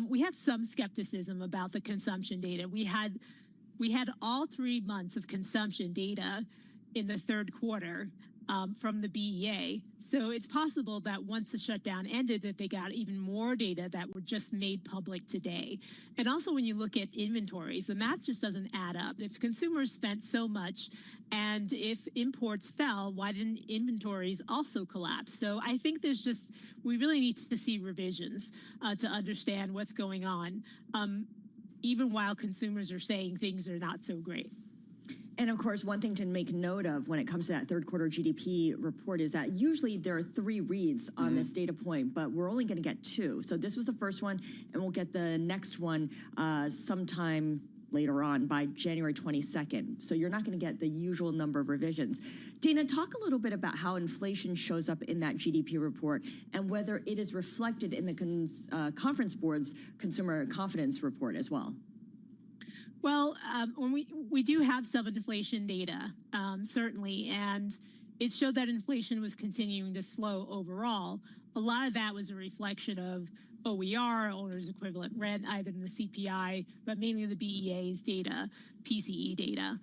we have some skepticism about the consumption data. We had all 3 months of consumption data in the third quarter from the BEA. So it's possible that once the shutdown ended, that they got even more data that were just made public today. And also when you look at inventories, the math just doesn't add up. If consumers spent so much and if imports fell, why didn't inventories also collapse? So I think we really need to see revisions to understand what's going on, even while consumers are saying things are not so great. And of course, one thing to make note of when it comes to that third quarter GDP report is that usually there are 3 reads on this data point, but we're only going to get 2. So this was the first one, and we'll get the next one sometime later on by January 22nd. So you're not going to get the usual number of revisions. Dana, talk a little bit about how inflation shows up in that GDP report and whether it is reflected in the Conference Board's consumer confidence report as well. Well, when we do have some inflation data, certainly, and it showed that inflation was continuing to slow overall. A lot of that was a reflection of OER, owner's equivalent rent, either in the CPI, but mainly the BEA's data, PCE data.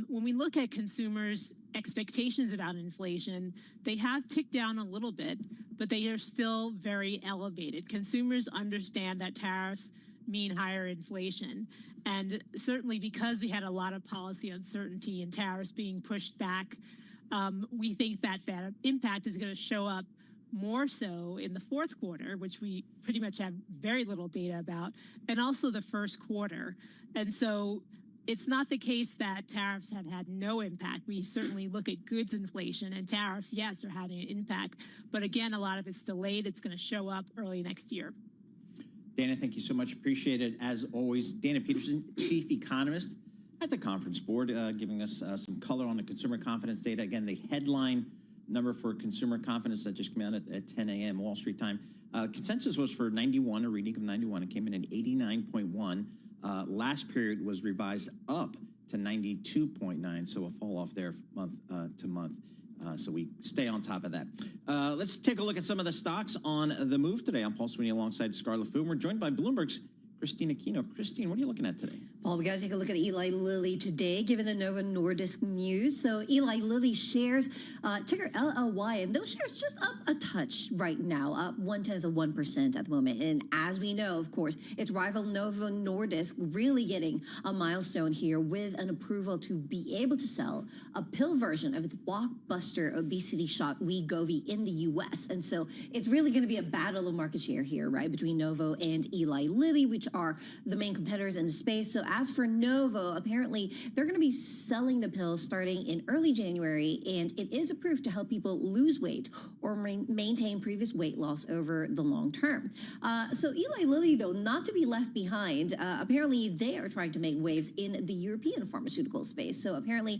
When we look at consumers' expectations about inflation, they have ticked down a little bit, but they are still very elevated. Consumers understand that tariffs mean higher inflation. And certainly because we had a lot of policy uncertainty and tariffs being pushed back, we think that impact is going to show up more so in the fourth quarter, which we pretty much have very little data about, and also the first quarter. And so it's not the case that tariffs have had no impact. We certainly look at goods inflation, and tariffs, yes, are having an impact. But again, a lot of it's delayed. It's going to show up early next year. Dana, thank you so much. Appreciate it. As always, Dana Peterson, Chief Economist at the Conference Board, giving us some color on the consumer confidence data. Again, the headline number for consumer confidence that just came out at 10 a.m. Wall Street time. Consensus was for 91, a reading of 91. It came in at 89.1. Last period was revised up to 92.9, so a fall off there month to month. So we stay on top of that. Let's take a look at some of the stocks on the move today. I'm Paul Sweeney alongside Scarlett Fu. We're joined by Bloomberg's Christina Aquino. Christine, what are you looking at today? Paul, we got to take a look at Eli Lilly today, given the Novo Nordisk news. So Eli Lilly shares, ticker LLY, and those shares just up a touch right now, up 0.1% at the moment. And as we know, of course, its rival Novo Nordisk really getting a milestone here with an approval to be able to sell a pill version of its blockbuster obesity shot Wegovy in the U.S. And so it's really going to be a battle of market share here, right, between Novo and Eli Lilly, which are the main competitors in the space. So as for Novo, apparently they're going to be selling the pills starting in early January, and it is approved to help people lose weight or maintain previous weight loss over the long term. So Eli Lilly, though, not to be left behind, apparently they are trying to make waves in the European pharmaceutical space. So apparently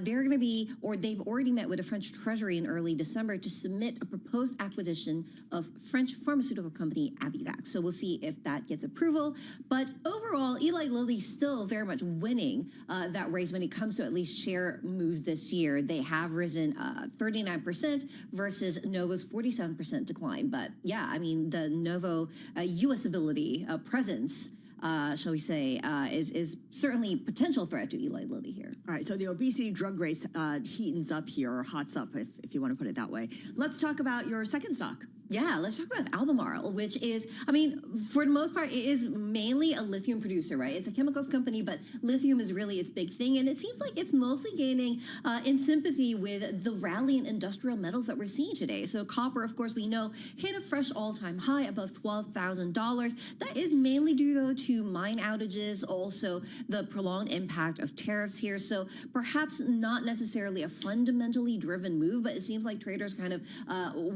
they're going to be, or they've already met with the French Treasury in early December to submit a proposed acquisition of French pharmaceutical company Abivax. So we'll see if that gets approval. But overall, Eli Lilly still very much winning that race when it comes to at least share moves this year. They have risen 39% versus Novo's 47% decline. But yeah, I mean, the Novo U.S. ability presence, shall we say, is certainly a potential threat to Eli Lilly here. All right, so the obesity drug race heatens up here, or hots up, if you want to put it that way. Let's talk about your second stock. Yeah, let's talk about Albemarle, which is, I mean, for the most part, it is mainly a lithium producer, right? It's a chemicals company, but lithium is really its big thing. And it seems like it's mostly gaining in sympathy with the rally in industrial metals that we're seeing today. So copper, of course, we know, hit a fresh all-time high above $12,000. That is mainly due, though, to mine outages, also the prolonged impact of tariffs here. So perhaps not necessarily a fundamentally driven move, but it seems like traders kind of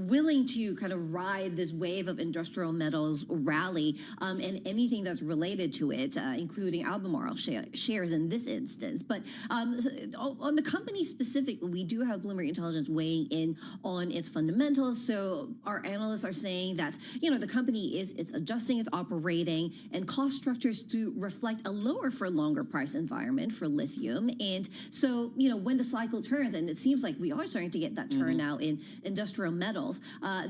willing to kind of ride this wave of industrial metals rally and anything that's related to it, including Albemarle shares in this instance. But on the company specifically, we do have Bloomberg Intelligence weighing in on its fundamentals. So our analysts are saying that, you know, the company it's adjusting its operating and cost structures to reflect a lower for longer price environment for lithium. And so, you know, when the cycle turns, and it seems like we are starting to get that turn now in industrial metals,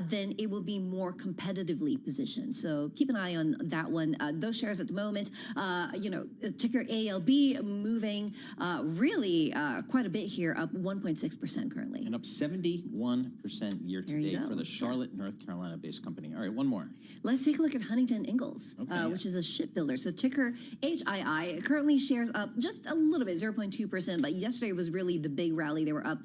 then it will be more competitively positioned. So keep an eye on that one. Those shares at the moment, you know, ticker ALB moving really quite a bit here, up 1.6% currently. And up 71% year to date for the Charlotte, North Carolina-based company. All right, one more. Let's take a look at Huntington Ingalls, which is a shipbuilder. So ticker HII, currently shares up just a little bit, 0.2%, but yesterday was really the big rally. They were up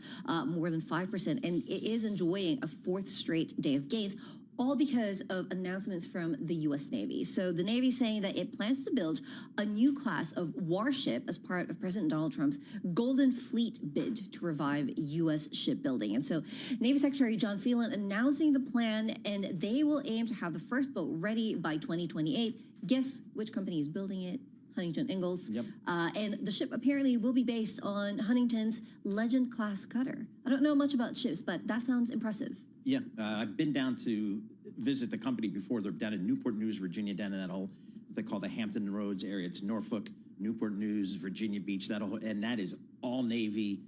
more than 5%, and it is enjoying a fourth straight day of gains, all because of announcements from the U.S. Navy. So the Navy saying that it plans to build a new class of warship as part of President Donald Trump's Golden Fleet bid to revive U.S. shipbuilding. And so Navy Secretary John Phelan announcing the plan, and they will aim to have the first boat ready by 2028. Guess which company is building it? Huntington Ingalls. Yep. And the ship apparently will be based on Huntington's Legend class cutter. I don't know much about ships, but that sounds impressive. Yeah, I've been down to visit the company before. They're down in Newport News, Virginia, down in that whole, they call the Hampton Roads area. It's Norfolk, Newport News, Virginia Beach, that whole, and that is all Navy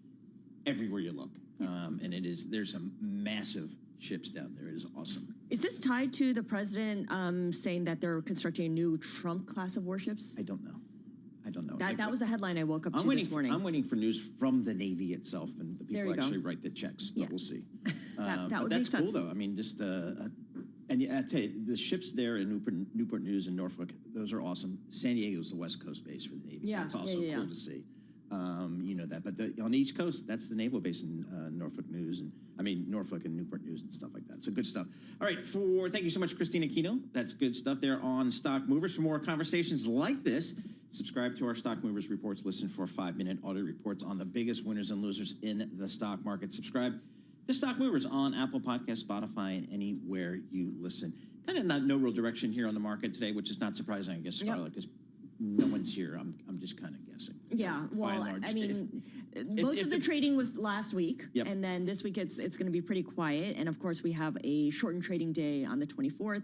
everywhere you look. And it is, there's some massive ships down there. It is awesome. Is this tied to the president saying that they're constructing a new Trump class of warships? I don't know. I don't know. That was the headline I woke up to this morning. I'm waiting for news from the Navy itself and the people actually write the checks, but we'll see. that would that's make cool, sense. though. I mean, just, and yeah, I tell you, the ships there in Newport News and Norfolk, those are awesome. San Diego's the West Coast base for the Navy. Yeah, that's also cool to see. You know that, but on the East Coast, that's the naval base in Norfolk and Newport News and stuff like that. So good stuff. All right, thank you so much, Christina Aquino. That's good stuff there on Stock Movers. For more conversations like this, subscribe to our Stock Movers reports. Listen for 5-minute audit reports on the biggest winners and losers in the stock market. Subscribe to Stock Movers on Apple Podcasts, Spotify, and anywhere you listen. Kind of no real direction here on the market today, which is not surprising, I guess, Scarlett, because no one's here. I'm just kind of guessing. Yeah, well, I mean, most of the trading was last week, and then this week it's going to be pretty quiet. And of course, we have a shortened trading day on the 24th,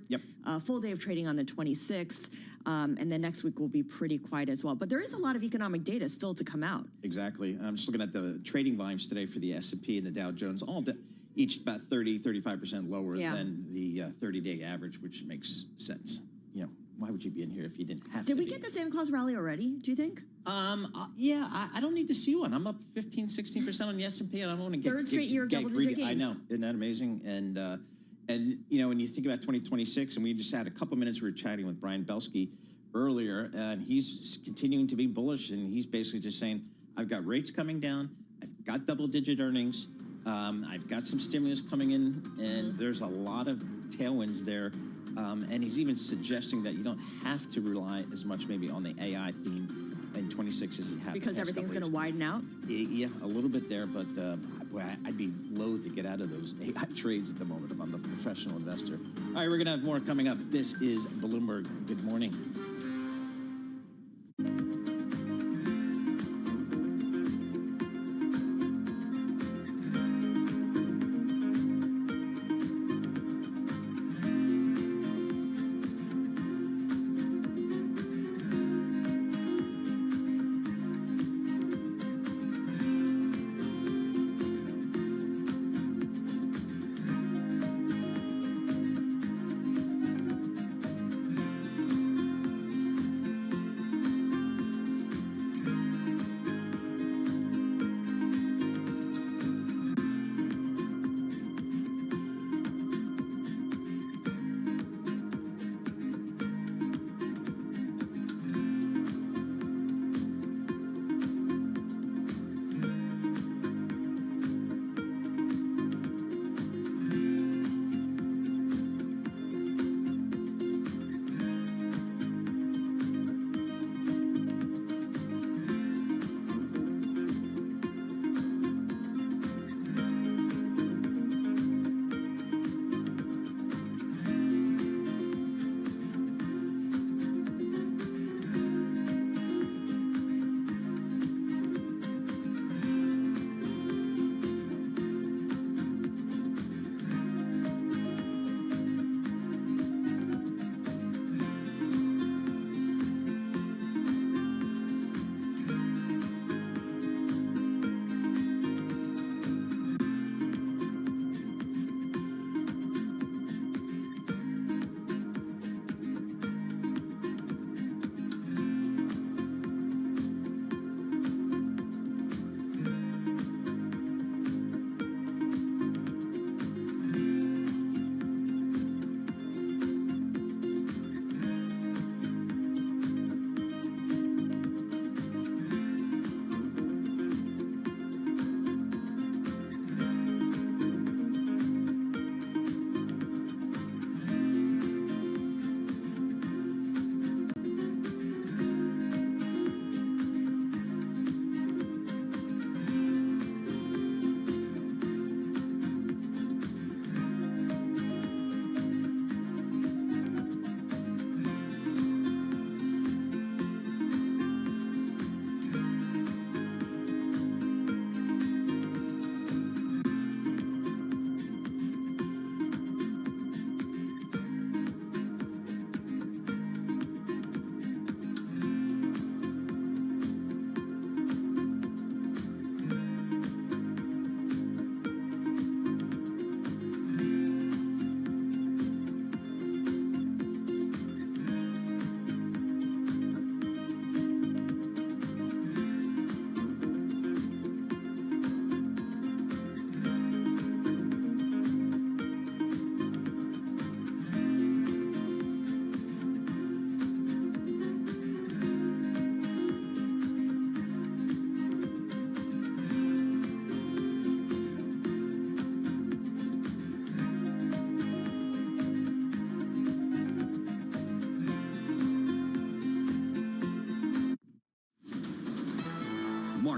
full day of trading on the 26th, and then next week will be pretty quiet as well. But there is a lot of economic data still to come out. Exactly. I'm just looking at the trading volumes today for the S&P and the Dow Jones, each about 35% lower than the 30-day average, which makes sense. You know, why would you be in here if you didn't have to? Did we get the Santa Claus rally already, do you think? Yeah, I don't need to see one. I'm up 15-16% on the S&P, and I don't want to get third straight year of double-digit gains. I know, isn't that amazing? And you know, when you think about 2026, and we just had a couple minutes, we were chatting with Brian Belsky earlier, and he's continuing to be bullish, and he's basically just saying, I've got rates coming down, I've got double-digit earnings, I've got some stimulus coming in, and there's a lot of tailwinds there. And he's even suggesting that you don't have to rely as much maybe on the AI theme in 26 as you have. Because everything's going to widen out? Yeah, a little bit there, but I'd be loath to get out of those AI trades at the moment if I'm a professional investor. All right, we're going to have more coming up. This is Bloomberg. Good morning.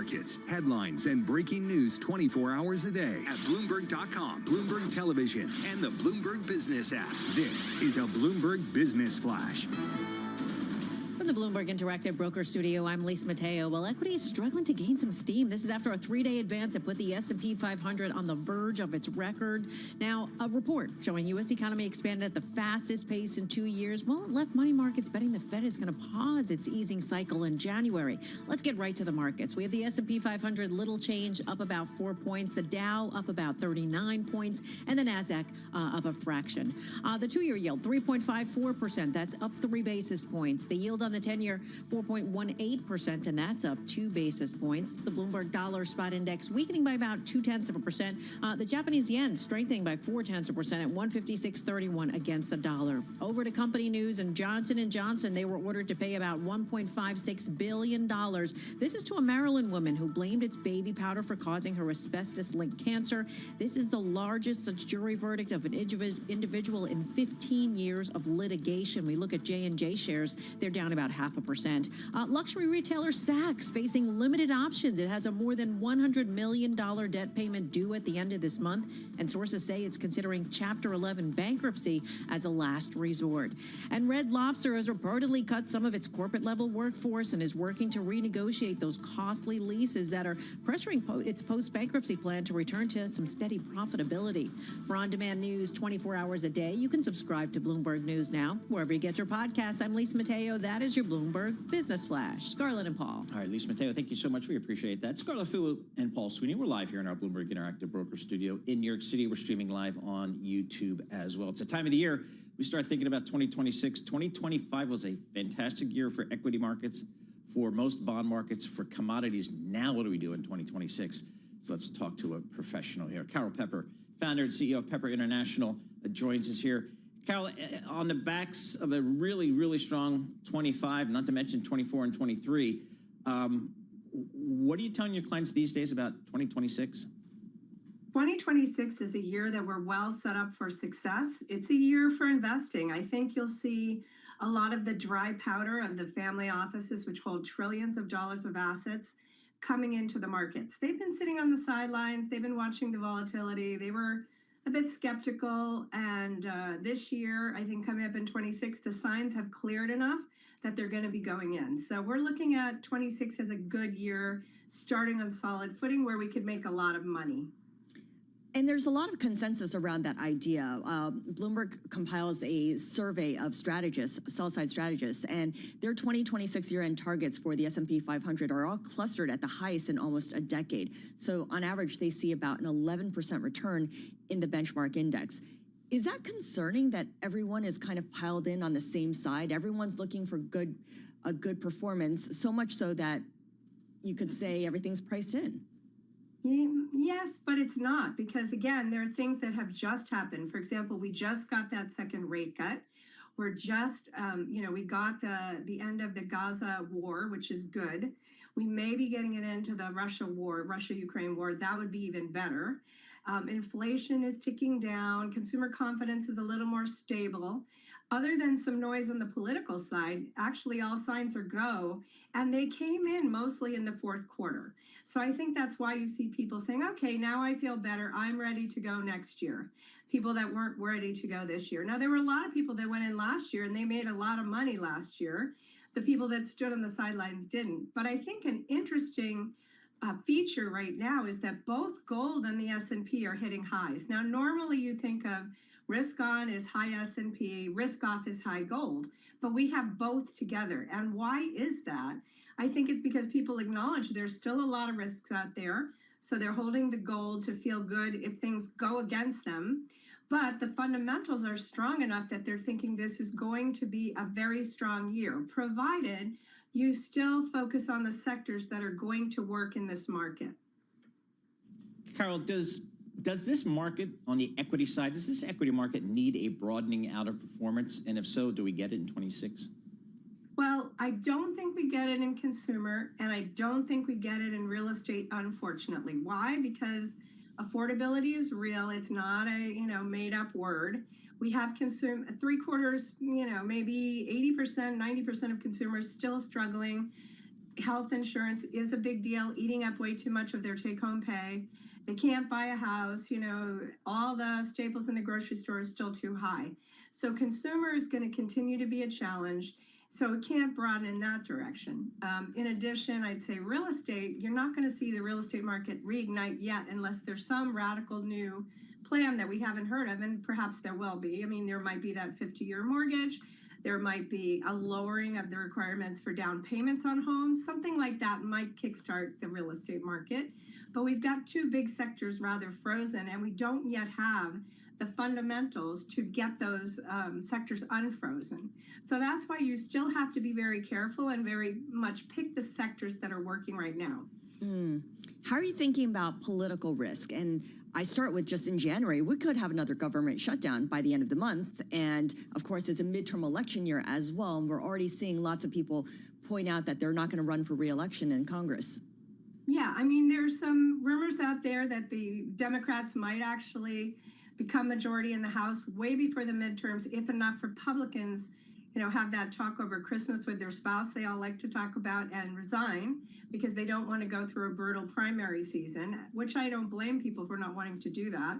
markets, headlines, and breaking news 24 hours a day at Bloomberg.com, Bloomberg Television, and the Bloomberg Business app. This is a Bloomberg Business Flash. From the Bloomberg Interactive Broker Studio, I'm Lisa Mateo. Well, equity is struggling to gain some steam. This is after a three-day advance that put the S&P 500 on the verge of its record. Now, a report showing U.S. economy expanded at the fastest pace in 2 years. Well, it left money markets betting the Fed is going to pause its easing cycle in January. Let's get right to the markets. We have the S&P 500 little change, up about 4 points. The Dow up about 39 points. And the NASDAQ up a fraction. The two-year yield, 3.54%. That's up 3 basis points. The yield on the 10-year, 4.18%, and that's up 2 basis points. The Bloomberg Dollar Spot Index weakening by about 0.2%. The Japanese yen strengthening by 0.4% at 156.31 against the dollar. Over to company news, and Johnson & Johnson, they were ordered to pay about $1.56 billion. This is to a Maryland woman who blamed its baby powder for causing her asbestos-linked cancer. This is the largest such jury verdict of an individual in 15 years of litigation. We look at J&J shares, they're down about 0.5%. Luxury retailer Saks facing limited options. It has a more than $100 million debt payment due at the end of this month, and sources say it's considering Chapter 11 bankruptcy as a last resort. And Red Lobster has reportedly cut some of its corporate-level workforce and is working to renegotiate those costly leases that are pressuring its post-bankruptcy plan to return to some steady profitability. For on-demand news 24 hours a day, you can subscribe to Bloomberg News Now, wherever you get your podcasts. I'm Lisa Mateo. That is your Bloomberg Business Flash. Scarlett and Paul. All right, Lisa Mateo, thank you so much. We appreciate that. Scarlett Fu and Paul Sweeney, we're live here in our Bloomberg Interactive Broker Studio in New York City. We're streaming live on YouTube as well. It's a time of the year we start thinking about 2026. 2025 was a fantastic year for equity markets, for most bond markets, for commodities. Now what do we do in 2026? So let's talk to a professional here. Carol Pepper, founder and CEO of Pepper International, joins us here. Carol, on the backs of a really, really strong 25, not to mention 24 and 23, what are you telling your clients these days about 2026? 2026 is a year that we're well set up for success. It's a year for investing. I think you'll see a lot of the dry powder of the family offices, which hold trillions of dollars of assets, coming into the markets. They've been sitting on the sidelines. They've been watching the volatility. They were a bit skeptical. And this year, I think coming up in 26, the signs have cleared enough that they're going to be going in. So we're looking at 26 as a good year, starting on solid footing where we could make a lot of money. And there's a lot of consensus around that idea. Bloomberg compiles a survey of strategists, sell-side strategists, and their 2026 year-end targets for the S&P 500 are all clustered at the highest in almost a decade. So on average, they see about an 11% return in the benchmark index. Is that concerning that everyone is kind of piled in on the same side? Everyone's looking for a good performance, so much so that you could say everything's priced in. Yes, but it's not, because again, there are things that have just happened. For example, we just got that second rate cut. We're just, we got the end of the Gaza war, which is good. We may be getting it into the Russia-Ukraine war. That would be even better. Inflation is ticking down. Consumer confidence is a little more stable. Other than some noise on the political side, actually all signs are go, and they came in mostly in the fourth quarter. So I think that's why you see people saying, okay, now I feel better. I'm ready to go next year. People that weren't ready to go this year. Now, there were a lot of people that went in last year and they made a lot of money last year. The people that stood on the sidelines didn't. But I think an interesting feature right now is that both gold and the S&P are hitting highs. Now, normally you think of risk on is high S&P, risk off is high gold, but we have both together. And why is that? I think it's because people acknowledge there's still a lot of risks out there. So they're holding the gold to feel good if things go against them. But the fundamentals are strong enough that they're thinking this is going to be a very strong year, provided you still focus on the sectors that are going to work in this market. Carol, does this market on the equity side, does this equity market need a broadening out of performance? And if so, do we get it in 26? Well, I don't think we get it in consumer, and I don't think we get it in real estate, unfortunately. Why? Because affordability is real. It's not a, made up word. We have three-quarters, maybe 80%, 90% of consumers still struggling. Health insurance is a big deal, eating up way too much of their take-home pay. They can't buy a house, all the staples in the grocery store is still too high. So consumer is going to continue to be a challenge. So it can't broaden in that direction. In addition, I'd say real estate, you're not going to see the real estate market reignite yet unless there's some radical new plan that we haven't heard of, and perhaps there will be. I mean, there might be that 50-year mortgage. There might be a lowering of the requirements for down payments on homes. Something like that might kickstart the real estate market. But we've got two big sectors rather frozen, and we don't yet have the fundamentals to get those sectors unfrozen. So that's why you still have to be very careful and very much pick the sectors that are working right now. How are you thinking about political risk? And I start with just in January, we could have another government shutdown by the end of the month. And of course, it's a midterm election year as well. And we're already seeing lots of people point out that they're not going to run for re-election in Congress. Yeah, I mean, there's some rumors out there that the Democrats might actually become majority in the House way before the midterms if enough Republicans have that talk over Christmas with their spouse they all like to talk about and resign because they don't want to go through a brutal primary season, which I don't blame people for not wanting to do that.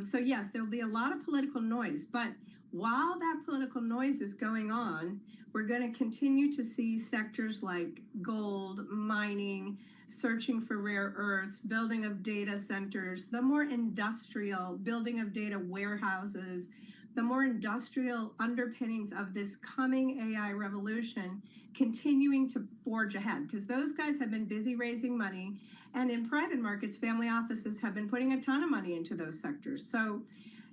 So yes, there'll be a lot of political noise, but while that political noise is going on, we're going to continue to see sectors like gold, mining, searching for rare earths, building of data centers, the more industrial building of data warehouses, the more industrial underpinnings of this coming AI revolution continuing to forge ahead, because those guys have been busy raising money. And in private markets, family offices have been putting a ton of money into those sectors. So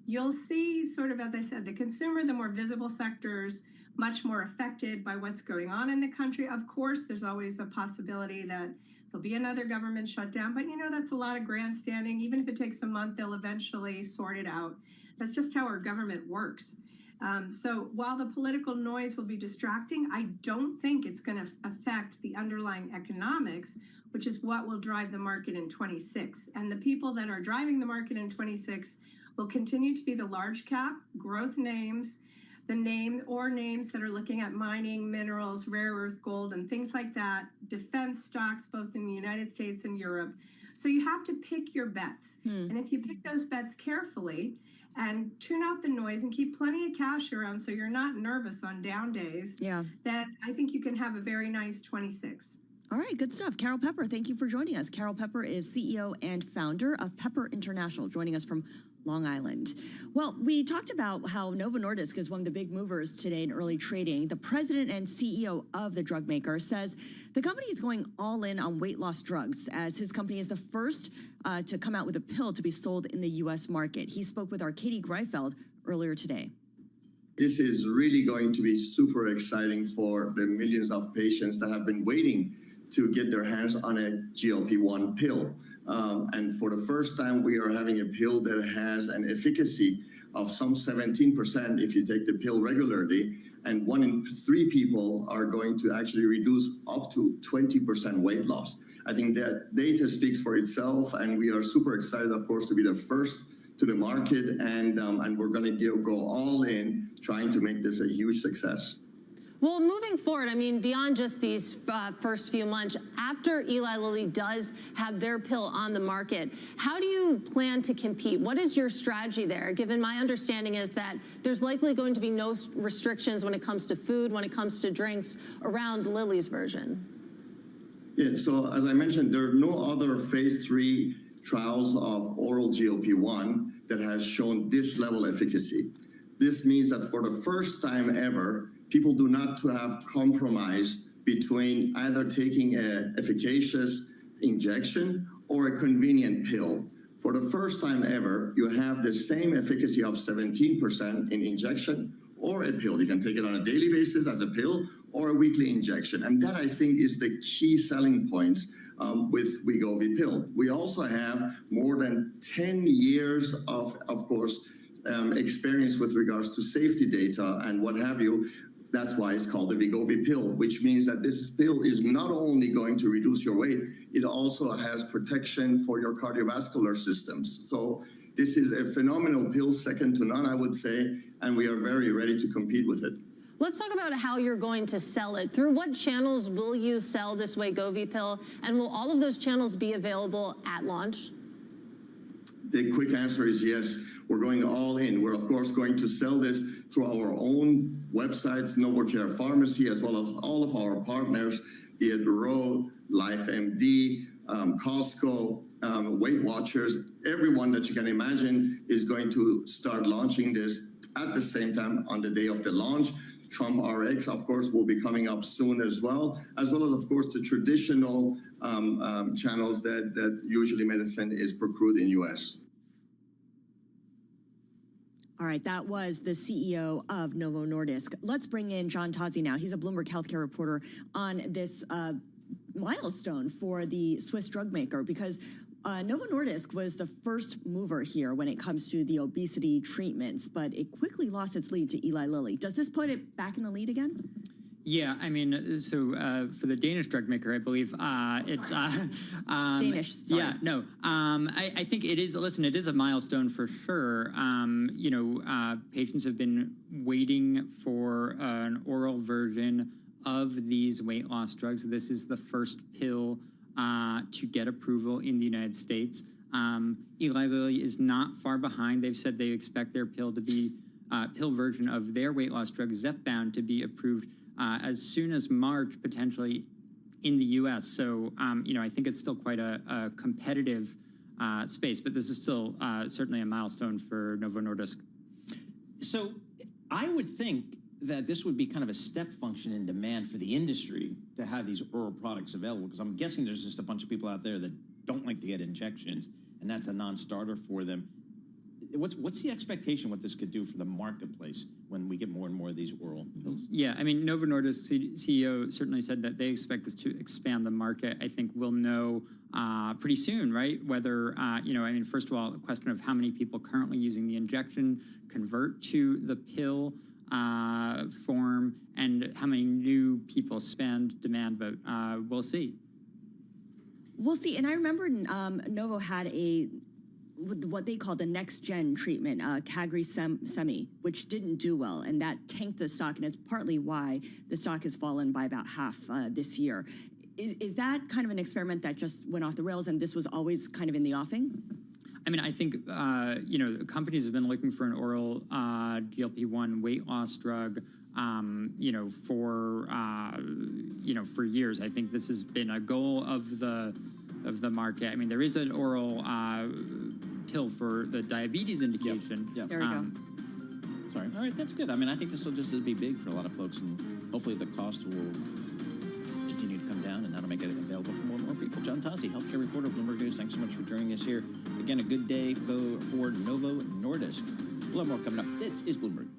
you'll see sort of, as I said, the consumer, the more visible sectors, much more affected by what's going on in the country. Of course, there's always a possibility that there'll be another government shutdown, but that's a lot of grandstanding. Even if it takes a month, they'll eventually sort it out. That's just how our government works. So while the political noise will be distracting, I don't think it's going to affect the underlying economics, which is what will drive the market in 26. And the people that are driving the market in 26 will continue to be the large cap growth names, the names that are looking at mining, minerals, rare earth, gold, and things like that, defense stocks, both in the United States and Europe. So you have to pick your bets. And if you pick those bets carefully and tune out the noise and keep plenty of cash around so you're not nervous on down days, then I think you can have a very nice 26. All right, good stuff. Carol Pepper, thank you for joining us. Carol Pepper is CEO and founder of Pepper International, joining us from Long Island. Well, we talked about how Novo Nordisk is one of the big movers today in early trading. The president and CEO of the drug maker says the company is going all in on weight loss drugs, as his company is the first to come out with a pill to be sold in the U.S. market. He spoke with our Katie Greifeld earlier today. This is really going to be super exciting for the millions of patients that have been waiting to get their hands on a GLP-1 pill. And for the first time, we are having a pill that has an efficacy of some 17% if you take the pill regularly, and 1 in 3 people are going to actually reduce up to 20% weight loss. I think that data speaks for itself, and we are super excited, of course, to be the first to the market, and we're going to go all in trying to make this a huge success. Well, moving forward, I mean, beyond just these first few months, after Eli Lilly does have their pill on the market, how do you plan to compete? What is your strategy there, given my understanding is that there's likely going to be no restrictions when it comes to food, when it comes to drinks, around Lilly's version? Yeah, so as I mentioned, there are no other phase 3 trials of oral GLP-1 that has shown this level of efficacy. This means that for the first time ever, people do not have compromise between either taking an efficacious injection or a convenient pill. For the first time ever, you have the same efficacy of 17% in injection or a pill. You can take it on a daily basis as a pill or a weekly injection. And that, I think, is the key selling point with Wegovy pill. We also have more than 10 years of course, experience with regards to safety data and what have you. That's why it's called the Wegovy pill, which means that this pill is not only going to reduce your weight, it also has protection for your cardiovascular systems. So this is a phenomenal pill, second to none, I would say, and we are very ready to compete with it. Let's talk about how you're going to sell it. Through what channels will you sell this Wegovy pill? And will all of those channels be available at launch? The quick answer is yes. We're going all in. We're, of course, going to sell this through our own websites, NovoCare Pharmacy, as well as all of our partners, be it Ro, LifeMD, Costco, Weight Watchers. Everyone that you can imagine is going to start launching this at the same time on the day of the launch. Trump RX, of course, will be coming up soon as well as, of course, the traditional channels that usually medicine is procured in U.S. All right, that was the CEO of Novo Nordisk. Let's bring in John Tozzi now. He's a Bloomberg healthcare reporter on this milestone for the Swiss drug maker, because Novo Nordisk was the first mover here when it comes to the obesity treatments, but it quickly lost its lead to Eli Lilly. Does this put it back in the lead again? Yeah, I mean, so for the Danish drug maker, I believe it's Danish. Sorry. Yeah, no, I think it is. Listen, it is a milestone for sure. Patients have been waiting for an oral version of these weight loss drugs. This is the first pill to get approval in the United States. Eli Lilly is not far behind. They've said they expect their pill to be pill version of their weight loss drug Zepbound to be approved as soon as March, potentially in the U.S. So, I think it's still quite a competitive space, but this is still certainly a milestone for Novo Nordisk. So I would think that this would be kind of a step function in demand for the industry to have these oral products available, because I'm guessing there's just a bunch of people out there that don't like to get injections, and that's a non-starter for them. What's the expectation what this could do for the marketplace when we get more and more of these oral pills? Yeah, I mean, Novo Nordisk CEO certainly said that they expect this to expand the market. I think we'll know pretty soon, right? Whether, first of all, the question of how many people currently using the injection convert to the pill form, and how many new people spend demand, but we'll see. We'll see. And I remember Novo had what they call the next-gen treatment, CagriSema, which didn't do well, and that tanked the stock, and it's partly why the stock has fallen by about half this year. Is that kind of an experiment that just went off the rails, and this was always kind of in the offing? I mean, I think, companies have been looking for an oral GLP-1 weight loss drug, for years. I think this has been a goal of the market. I mean, there is an oral pill for the diabetes indication. Yep. There we go. Sorry. All right, that's good. I mean, I think this will just be big for a lot of folks, and hopefully the cost will continue to come down, and that'll make it available for more and more people. John Tozzi, healthcare reporter, Bloomberg News. Thanks so much for joining us here. Again, a good day for Novo Nordisk. We'll have more coming up. This is Bloomberg.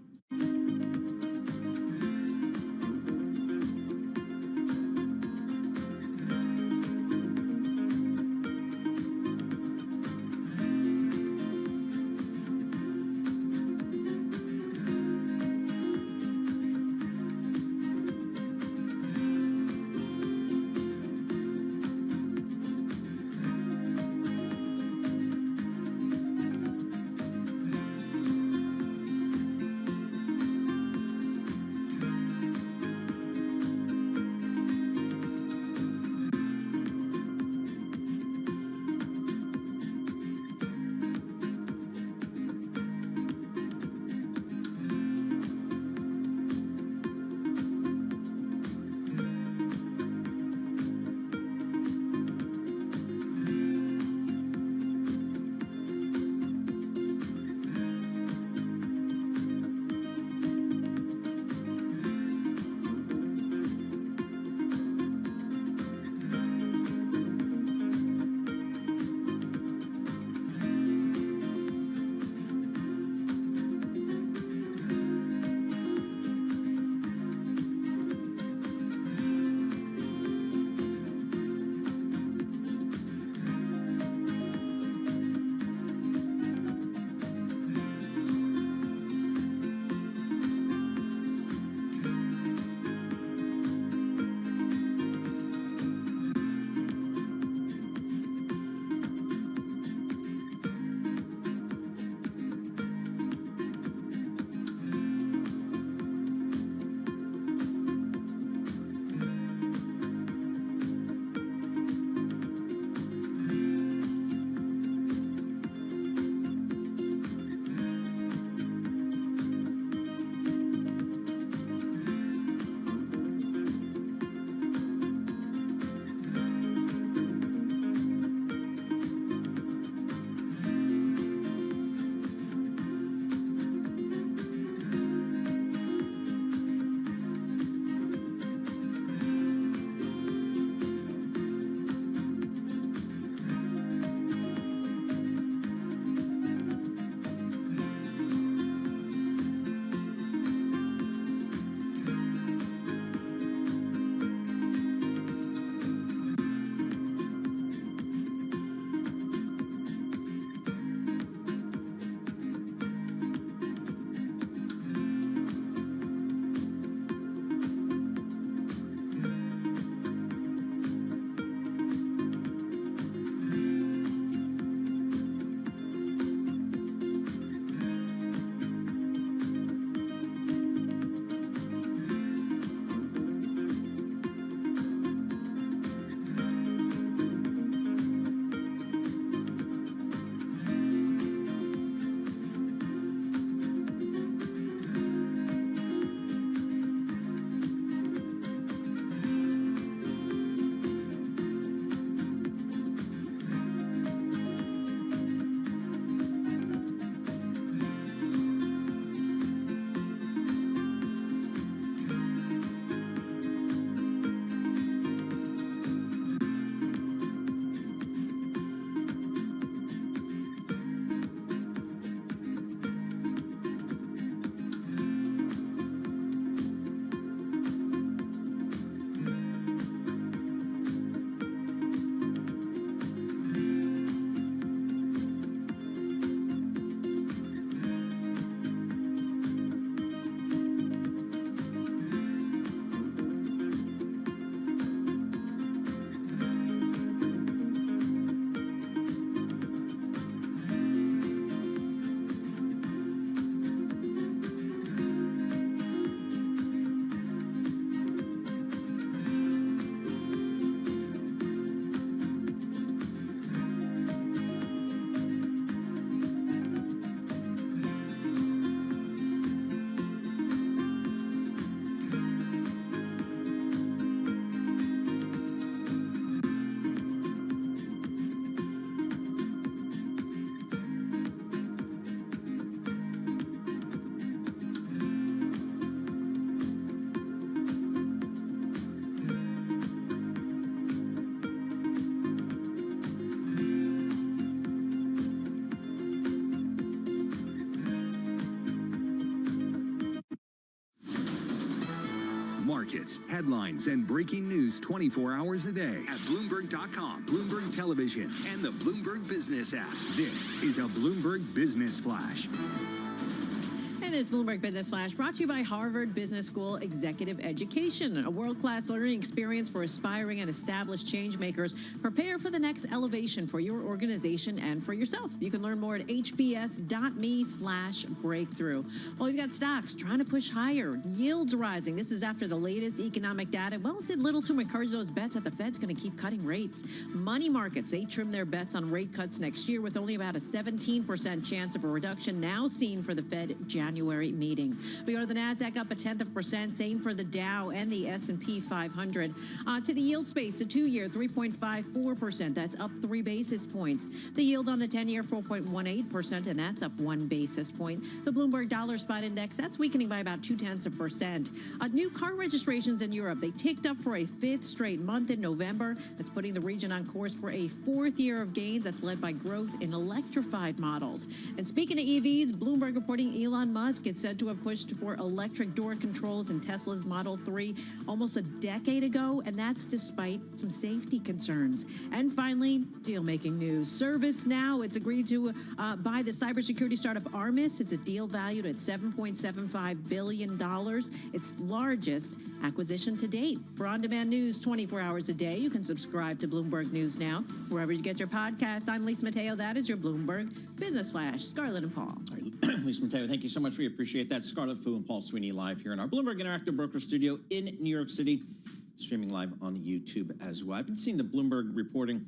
markets, headlines, and breaking news 24 hours a day at Bloomberg.com, Bloomberg Television, and the Bloomberg Business app. This is a Bloomberg Business Flash. And it's Bloomberg Business Flash, brought to you by Harvard Business School Executive Education, a world-class learning experience for aspiring and established change makers. Prepare for the next elevation for your organization and for yourself. You can learn more at hbs.me/breakthrough. Well, you've got stocks trying to push higher, yields rising. This is after the latest economic data. Well, it did little to encourage those bets that the Fed's going to keep cutting rates. Money markets, they trim their bets on rate cuts next year with only about a 17% chance of a reduction now seen for the Fed January meeting. We go to the NASDAQ up 0.1%, same for the Dow and the S&P 500. To the yield space, the 2-year 3.54%, that's up 3 basis points. The yield on the 10-year 4.18%, and that's up 1 basis point. The Bloomberg Dollar Spot Index, that's weakening by about 0.2%. New car registrations in Europe, they ticked up for a 5th straight month in November. That's putting the region on course for a 4th year of gains. That's led by growth in electrified models. And speaking of EVs, Bloomberg reporting Elon Musk is said to have pushed for electric door controls in Tesla's Model 3 almost a decade ago, and that's despite some safety concerns. And finally, deal-making news. ServiceNow, it's agreed to buy the cybersecurity startup Armis. It's a deal valued at $7.75 billion. Its largest acquisition to date. For on-demand news 24 hours a day, you can subscribe to Bloomberg News Now. Wherever you get your podcasts, I'm Lisa Mateo. That is your Bloomberg Business Flash. Scarlett and Paul. All right, Lisa Mateo, thank you so much. We appreciate that. Scarlett Fu and Paul Sweeney live here in our Bloomberg Interactive Broker Studio in New York City, streaming live on YouTube as well. I've been seeing the Bloomberg reporting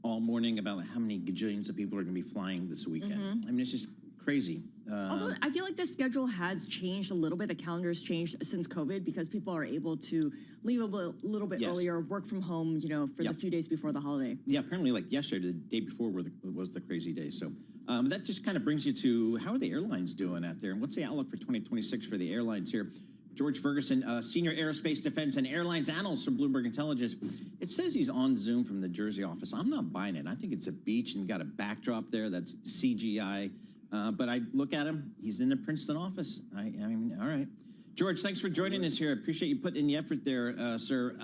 all morning about how many gajillions of people are going to be flying this weekend. I mean, it's just crazy. Although I feel like the schedule has changed a little bit. The calendar's changed since COVID because people are able to leave a little bit earlier, work from home, you know, for the few days before the holiday. Yeah, apparently like yesterday, the day before was the crazy day. So that just kind of brings you to how are the airlines doing out there? And what's the outlook for 2026 for the airlines here? George Ferguson, senior aerospace, defense, and airlines analyst from Bloomberg Intelligence. It says he's on Zoom from the Jersey office. I'm not buying it. I think it's a beach and got a backdrop there that's CGI. But I look at him, he's in the Princeton office. I mean, all right. George, thanks for joining us here. I appreciate you putting in the effort there, sir.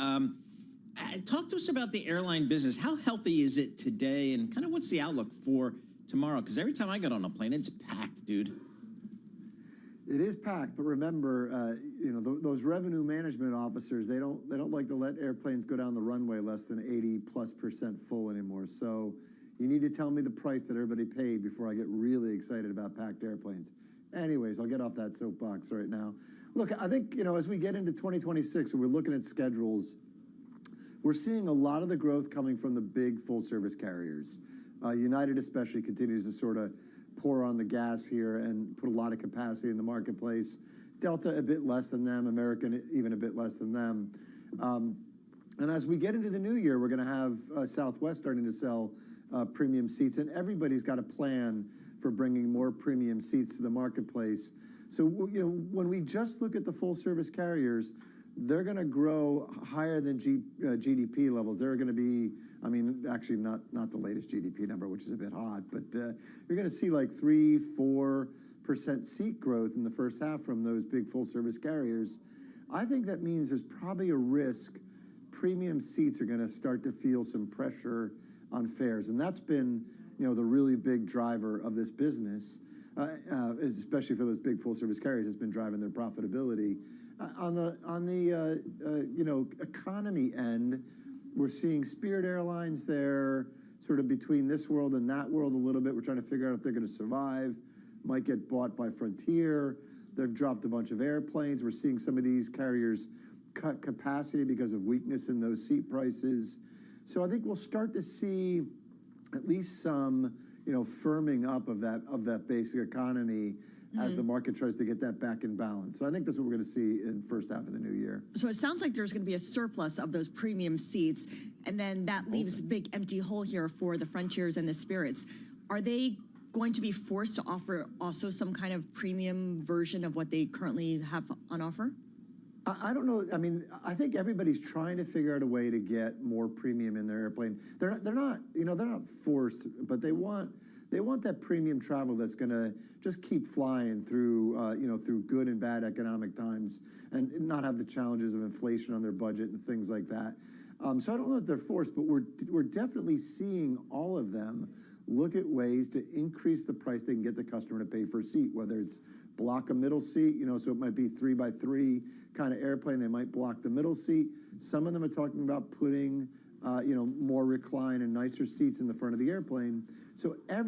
Talk to us about the airline business. How healthy is it today, and kind of what's the outlook for tomorrow? Because every time I get on a plane, it's packed, dude. It is packed, but remember, you know, those revenue management officers, they don't like to let airplanes go down the runway less than 80+% full anymore. So you need to tell me the price that everybody paid before I get really excited about packed airplanes. Anyways, I'll get off that soapbox right now. Look, I think, you know, as we get into 2026 and we're looking at schedules, we're seeing a lot of the growth coming from the big full-service carriers. United especially continues to sort of pour on the gas here and put a lot of capacity in the marketplace. Delta a bit less than them, American even a bit less than them. And as we get into the new year, we're going to have Southwest starting to sell premium seats, and everybody's got a plan for bringing more premium seats to the marketplace. So, you know, when we just look at the full-service carriers, they're going to grow higher than GDP levels. They're going to be, I mean, actually not the latest GDP number, which is a bit odd, but you're going to see like 3-4% seat growth in the first half from those big full-service carriers. I think that means there's probably a risk premium seats are going to start to feel some pressure on fares, and that's been, you know, the really big driver of this business, especially for those big full-service carriers. It's been driving their profitability. On the you know, economy end, we're seeing Spirit Airlines there, sort of between this world and that world a little bit. We're trying to figure out if they're going to survive. Might get bought by Frontier. They've dropped a bunch of airplanes. We're seeing some of these carriers cut capacity because of weakness in those seat prices. So I think we'll start to see at least some, you know, firming up of that basic economy as the market tries to get that back in balance. So I think that's what we're going to see in the first half of the new year. So it sounds like there's going to be a surplus of those premium seats, and then that leaves a big empty hole here for the Frontiers and the Spirits. Are they going to be forced to offer also some kind of premium version of what they currently have on offer? I don't know. I mean, I think everybody's trying to figure out a way to get more premium in their airplane. They're not, you know, they're not forced, but they want They want that premium travel that's going to just keep flying through, through good and bad economic times, and not have the challenges of inflation on their budget and things like that. So I don't know if they're forced, but we're definitely seeing all of them look at ways to increase the price they can get the customer to pay for a seat, whether it's block a middle seat, so it might be 3x3 kind of airplane. They might block the middle seat. Some of them are talking about putting, more recline and nicer seats in the front of the airplane. So I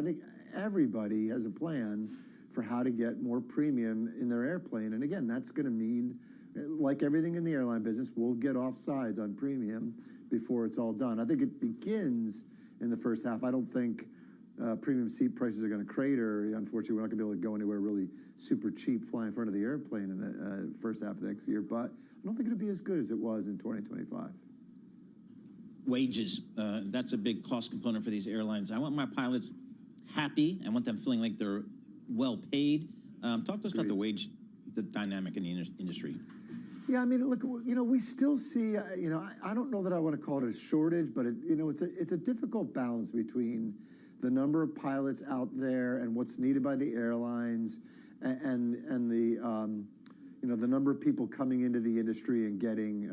think everybody has a plan for how to get more premium in their airplane. And again, that's going to mean, like everything in the airline business, we'll get offsides on premium before it's all done. I think it begins in the first half. I don't think premium seat prices are going to crater. Unfortunately, we're not going to be able to go anywhere really super cheap flying in front of the airplane in the first half of next year. But I don't think it'll be as good as it was in 2025. Wages, that's a big cost component for these airlines. I want my pilots happy. I want them feeling like they're well paid. Talk to us about the dynamic in the industry. Yeah, I mean, look, we still see, I don't know that I want to call it a shortage, but it's a difficult balance between the number of pilots out there and what's needed by the airlines, and the number of people coming into the industry and getting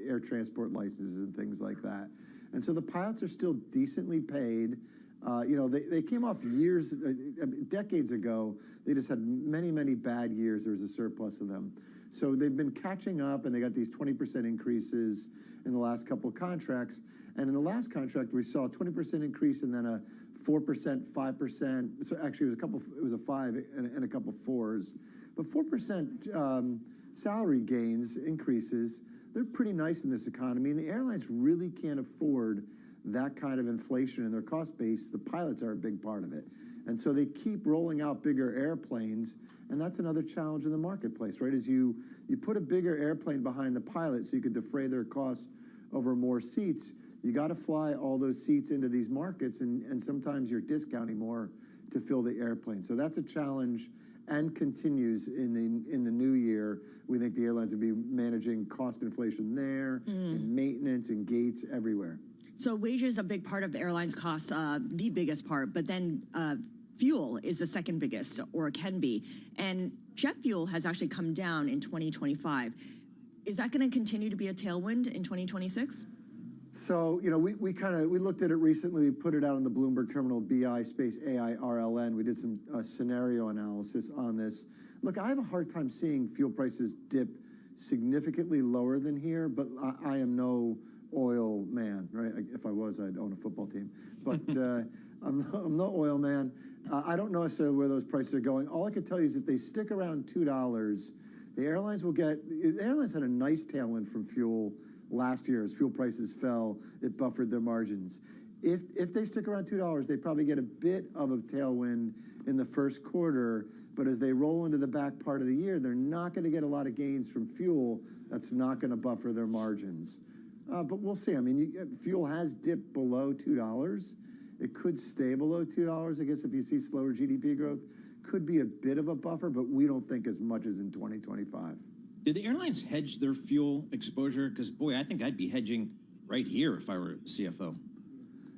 air transport licenses and things like that. And so the pilots are still decently paid. They came off decades ago. They just had many, many bad years. There was a surplus of them. So they've been catching up, and they got these 20% increases in the last couple of contracts. And in the last contract, we saw a 20% increase and then a 4%, 5%. So actually, it was a 5 and a couple 4s. But 4% salary gains, increases, they're pretty nice in this economy. And the airlines really can't afford that kind of inflation in their cost base. The pilots are a big part of it. And so they keep rolling out bigger airplanes, and that's another challenge in the marketplace, right? Is you put a bigger airplane behind the pilot so you could defray their costs over more seats. You got to fly all those seats into these markets, and sometimes you're discounting more to fill the airplane. So that's a challenge, and continues in the new year. We think the airlines will be managing cost inflation there, in maintenance, and gates, everywhere. So wages is a big part of airlines' costs, the biggest part, but then fuel is the second biggest, or it can be. And jet fuel has actually come down in 2025. Is that going to continue to be a tailwind in 2026? So, we looked at it recently. We put it out on the Bloomberg Terminal BI space AIRLN. We did some scenario analysis on this. Look, I have a hard time seeing fuel prices dip significantly lower than here, but I am no oil man, right? If I was, I'd own a football team. But I'm no oil man. I don't know necessarily where those prices are going. All I can tell you is if they stick around $2, the airlines had a nice tailwind from fuel last year. As fuel prices fell, it buffered their margins. If they stick around $2, they probably get a bit of a tailwind in the first quarter, but as they roll into the back part of the year, they're not going to get a lot of gains from fuel. That's not going to buffer their margins. But we'll see. I mean, fuel has dipped below $2. It could stay below $2, I guess, if you see slower GDP growth. Could be a bit of a buffer, but we don't think as much as in 2025. Did the airlines hedge their fuel exposure? Because, boy, I think I'd be hedging right here if I were CFO.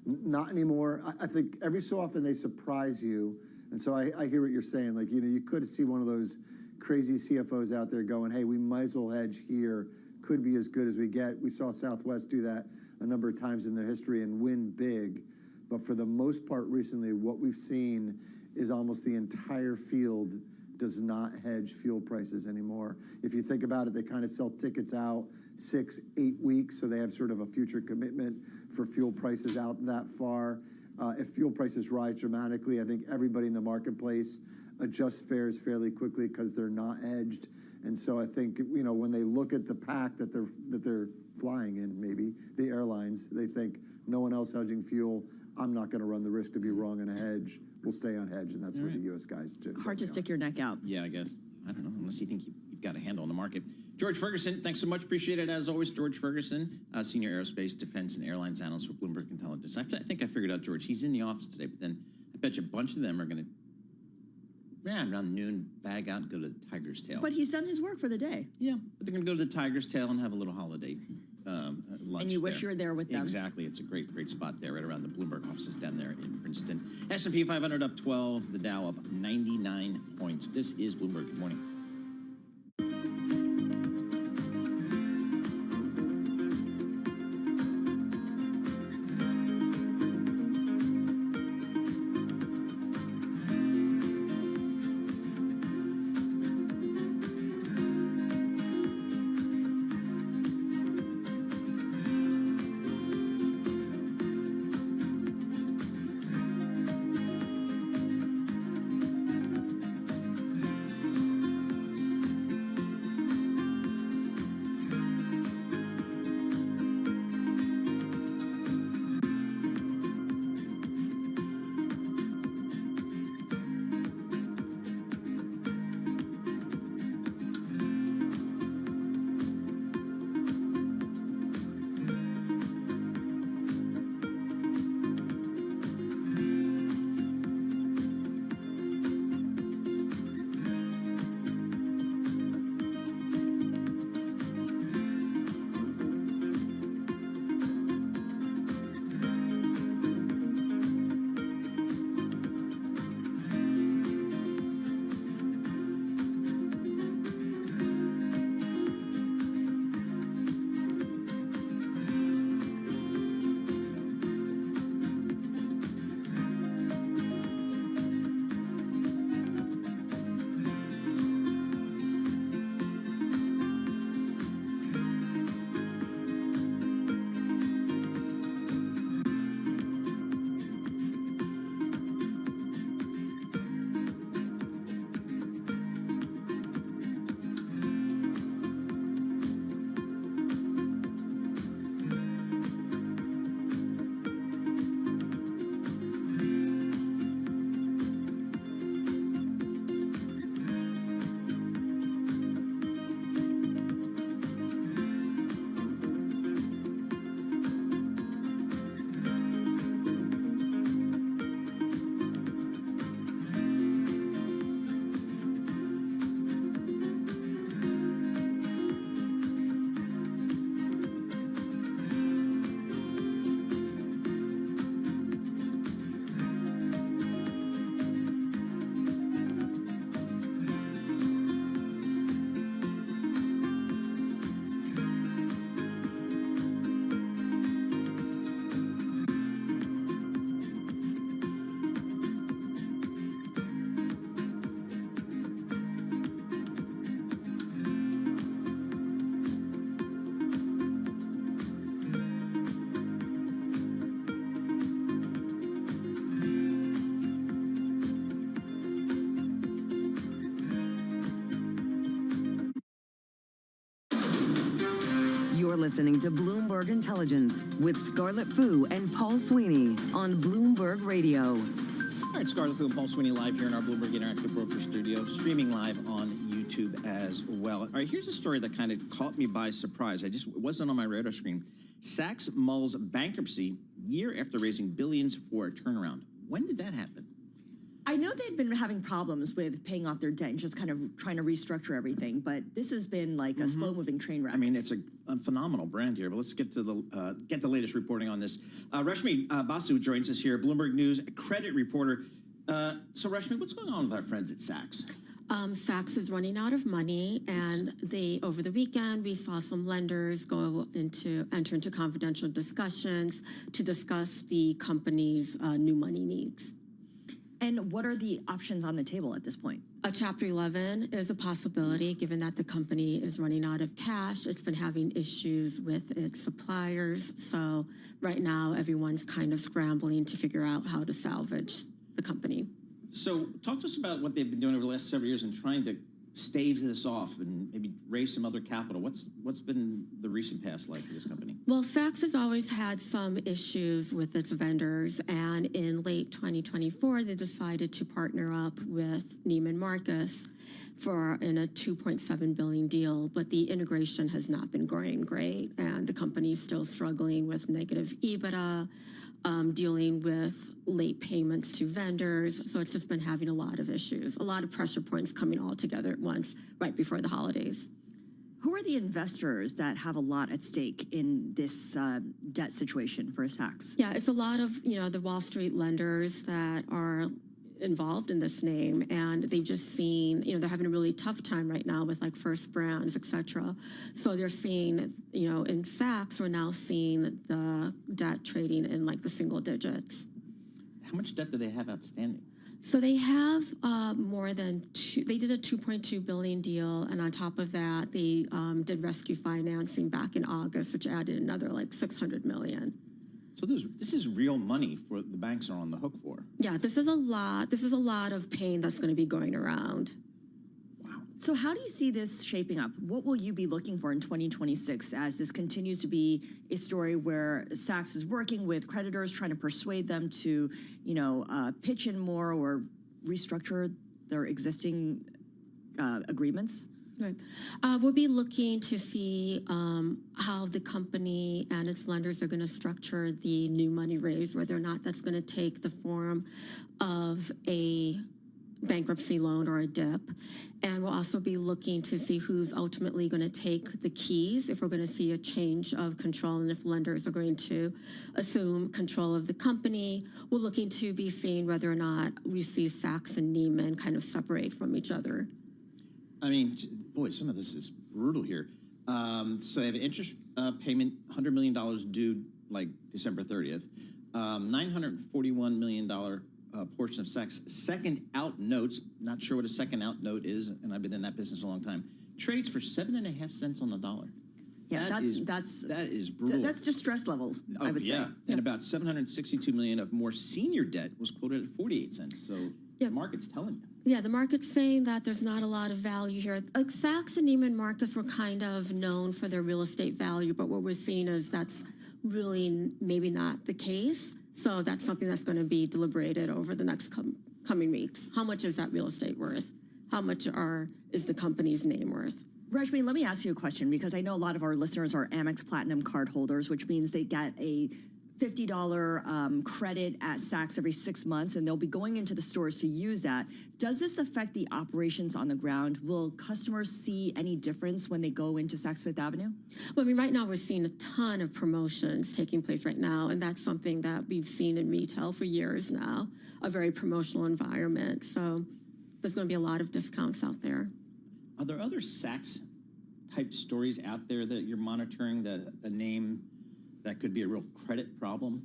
Not anymore. I think every so often they surprise you. And so I hear what you're saying. Like, you could see one of those crazy CFOs out there going, hey, we might as well hedge here. Could be as good as we get. We saw Southwest do that a number of times in their history and win big. But for the most part recently, what we've seen is almost the entire field does not hedge fuel prices anymore. If you think about it, they kind of sell tickets out 6-8 weeks, so they have sort of a future commitment for fuel prices out that far. If fuel prices rise dramatically, I think everybody in the marketplace adjusts fares fairly quickly because they're not hedged. And so I think, when they look at the pack that they're flying in, maybe the airlines, they think no one else hedging fuel. I'm not going to run the risk to be wrong in a hedge. We'll stay unhedged, and that's where the U.S. guys do. Hard to stick your neck out. Yeah, I guess. I don't know, unless you think you've got a handle on the market. George Ferguson, thanks so much. Appreciate it, as always. George Ferguson, Senior Aerospace, Defense, and Airlines Analyst for Bloomberg Intelligence. I think I figured out George. He's in the office today, but then I bet you a bunch of them are going to, around noon, bag out and go to the Tiger's Tail. But he's done his work for the day. Yeah, but they're going to go to the Tiger's Tail and have a little holiday lunch. And you wish you were there with them. Exactly. It's a great spot there, right around the Bloomberg offices down there in Princeton. S&P 500 up 12, the Dow up 99 points. This is Bloomberg. Good morning. You're listening to Bloomberg Intelligence with Scarlett Fu and Paul Sweeney on Bloomberg Radio. All right, Scarlett Fu and Paul Sweeney live here in our Bloomberg Interactive Broker Studio, streaming live on YouTube as well. All right, here's a story that kind of caught me by surprise. It wasn't on my radar screen. Sachs mulls bankruptcy year after raising billions for a turnaround. When did that happen? I know they'd been having problems with paying off their debt and just kind of trying to restructure everything, but this has been like a slow-moving train wreck. I mean, it's a phenomenal brand here, but let's get to the latest reporting on this. Rashmi Basu joins us here, Bloomberg News credit reporter. So, Rashmi, what's going on with our friends at Sachs? Sachs is running out of money, and over the weekend we saw some lenders enter into confidential discussions to discuss the company's new money needs. And what are the options on the table at this point? A Chapter 11 is a possibility, given that the company is running out of cash. It's been having issues with its suppliers. So right now, everyone's kind of scrambling to figure out how to salvage the company. So talk to us about what they've been doing over the last several years in trying to stave this off and maybe raise some other capital. What's been the recent past like for this company? Well, Sachs has always had some issues with its vendors, and in late 2024, they decided to partner up with Neiman Marcus in a $2.7 billion deal, but the integration has not been going great, and the company is still struggling with negative EBITDA, dealing with late payments to vendors. So it's just been having a lot of issues, a lot of pressure points coming all together at once right before the holidays. Who are the investors that have a lot at stake in this debt situation for Saks? Yeah, it's a lot of, the Wall Street lenders that are involved in this name, and they've just seen, they're having a really tough time right now with like First Brands, et cetera. So they're seeing, in Saks, we're now seeing the debt trading in like the single digits. How much debt do they have outstanding? So they have they did a $2.2 billion deal, and on top of that, they did rescue financing back in August, which added another like $600 million. So this is real money for the banks are on the hook for. Yeah, this is a lot. This is a lot of pain that's going to be going around. So how do you see this shaping up? What will you be looking for in 2026 as this continues to be a story where Saks is working with creditors, trying to persuade them to, pitch in more or restructure their existing agreements? Right. We'll be looking to see how the company and its lenders are going to structure the new money raise, whether or not that's going to take the form of a bankruptcy loan or a DIP. And we'll also be looking to see who's ultimately going to take the keys, if we're going to see a change of control and if lenders are going to assume control of the company. We're looking to be seeing whether or not we see Saks and Neiman kind of separate from each other. I mean, boy, some of this is brutal here. So they have an interest payment, $100 million due like December 30th. $941 million portion of Saks' second out notes. Not sure what a second out note is, and I've been in that business a long time. Trades for 7.5 cents on the dollar. Yeah, that is brutal. That's distress level, I would say. And about $762 million of more senior debt was quoted at 48 cents. So the market's telling you. Yeah, the market's saying that there's not a lot of value here. Like Saks and Neiman Marcus were kind of known for their real estate value, but what we're seeing is that's really maybe not the case. So that's something that's going to be deliberated over the next coming weeks. How much is that real estate worth? How much is the company's name worth? Rashmi, let me ask you a question, because I know a lot of our listeners are Amex Platinum card holders, which means they get a $50 credit at Saks every 6 months, and they'll be going into the stores to use that. Does this affect the operations on the ground? Will customers see any difference when they go into Saks Fifth Avenue? Well, I mean, right now we're seeing a ton of promotions taking place right now, and that's something that we've seen in retail for years now, a very promotional environment. So there's going to be a lot of discounts out there. Are there other Saks type stories out there that you're monitoring, that a name that could be a real credit problem?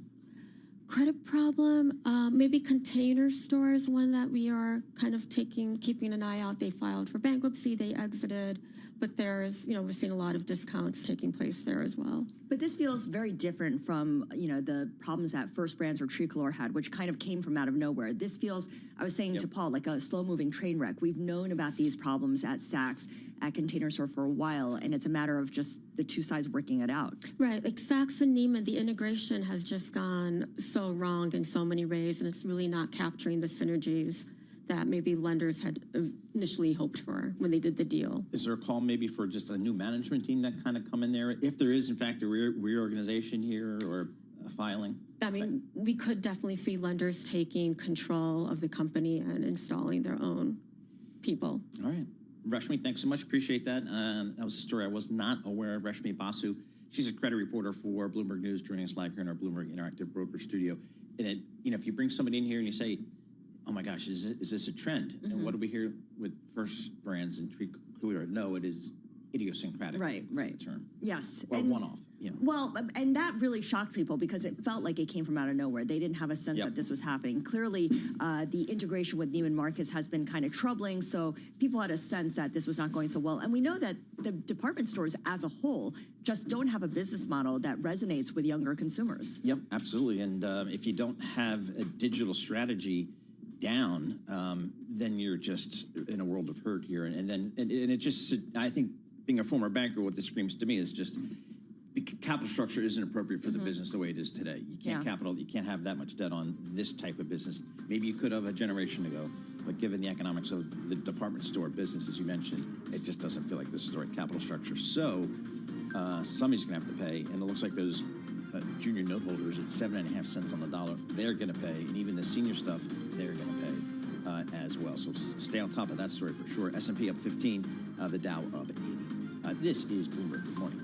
Credit problem, maybe Container Store is one that we are kind of keeping an eye out. They filed for bankruptcy, they exited, but there's, we're seeing a lot of discounts taking place there as well. But this feels very different from, the problems that First Brands or Tricolor had, which kind of came from out of nowhere. This feels, I was saying to Paul, like a slow-moving train wreck. We've known about these problems at Saks, at Container Store for a while, and it's a matter of just the two sides working it out. Right, like Saks and Neiman, the integration has just gone so wrong in so many ways, and it's really not capturing the synergies that maybe lenders had initially hoped for when they did the deal. Is there a call maybe for just a new management team that kind of come in there, if there is in fact a reorganization here or a filing? I mean, we could definitely see lenders taking control of the company and installing their own people. All right. Rashmi, thanks so much. Appreciate that. That was a story I was not aware of. Rashmi Basu, she's a credit reporter for Bloomberg News, joining us live here in our Bloomberg Interactive Broker Studio. And if you bring somebody in here and you say, oh my gosh, is this a trend? Mm-hmm. And what do we hear with First Brands and Tricolor? No, it is idiosyncratic. Right. The term. Yes. Or one-off. Well, and that really shocked people because it felt like it came from out of nowhere. They didn't have a sense that this was happening. Clearly, the integration with Neiman Marcus has been kind of troubling, so people had a sense that this was not going so well. And we know that the department stores as a whole just don't have a business model that resonates with younger consumers. Yep, absolutely. And if you don't have a digital strategy down, then you're just in a world of hurt here. And it just, I think, being a former banker, what this screams to me is just the capital structure isn't appropriate for the business the way it is today. You can't you can't have that much debt on this type of business. Maybe you could have a generation ago, but given the economics of the department store business, as you mentioned, it just doesn't feel like this is the right capital structure. So somebody's going to have to pay, and it looks like those junior note holders at 7.5 cents on the dollar, they're going to pay, and even the senior stuff, they're going to pay as well. So stay on top of that story for sure. S&P up 15, the Dow up 80. This is Bloomberg Good Morning.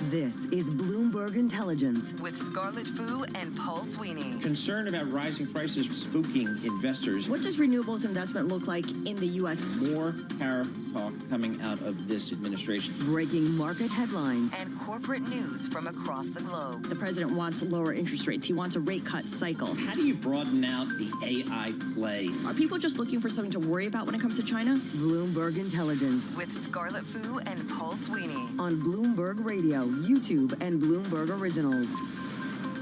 This is Bloomberg Intelligence with Scarlett Fu and Paul Sweeney. Concern about rising prices spooking investors. What does renewables investment look like in the U.S.? More tariff talk coming out of this administration. Breaking market headlines and corporate news from across the globe. The president wants lower interest rates. He wants a rate cut cycle. How do you broaden out the AI play? Are people just looking for something to worry about when it comes to China? Bloomberg Intelligence with Scarlett Fu and Paul Sweeney on Bloomberg Radio, YouTube, and Bloomberg Originals.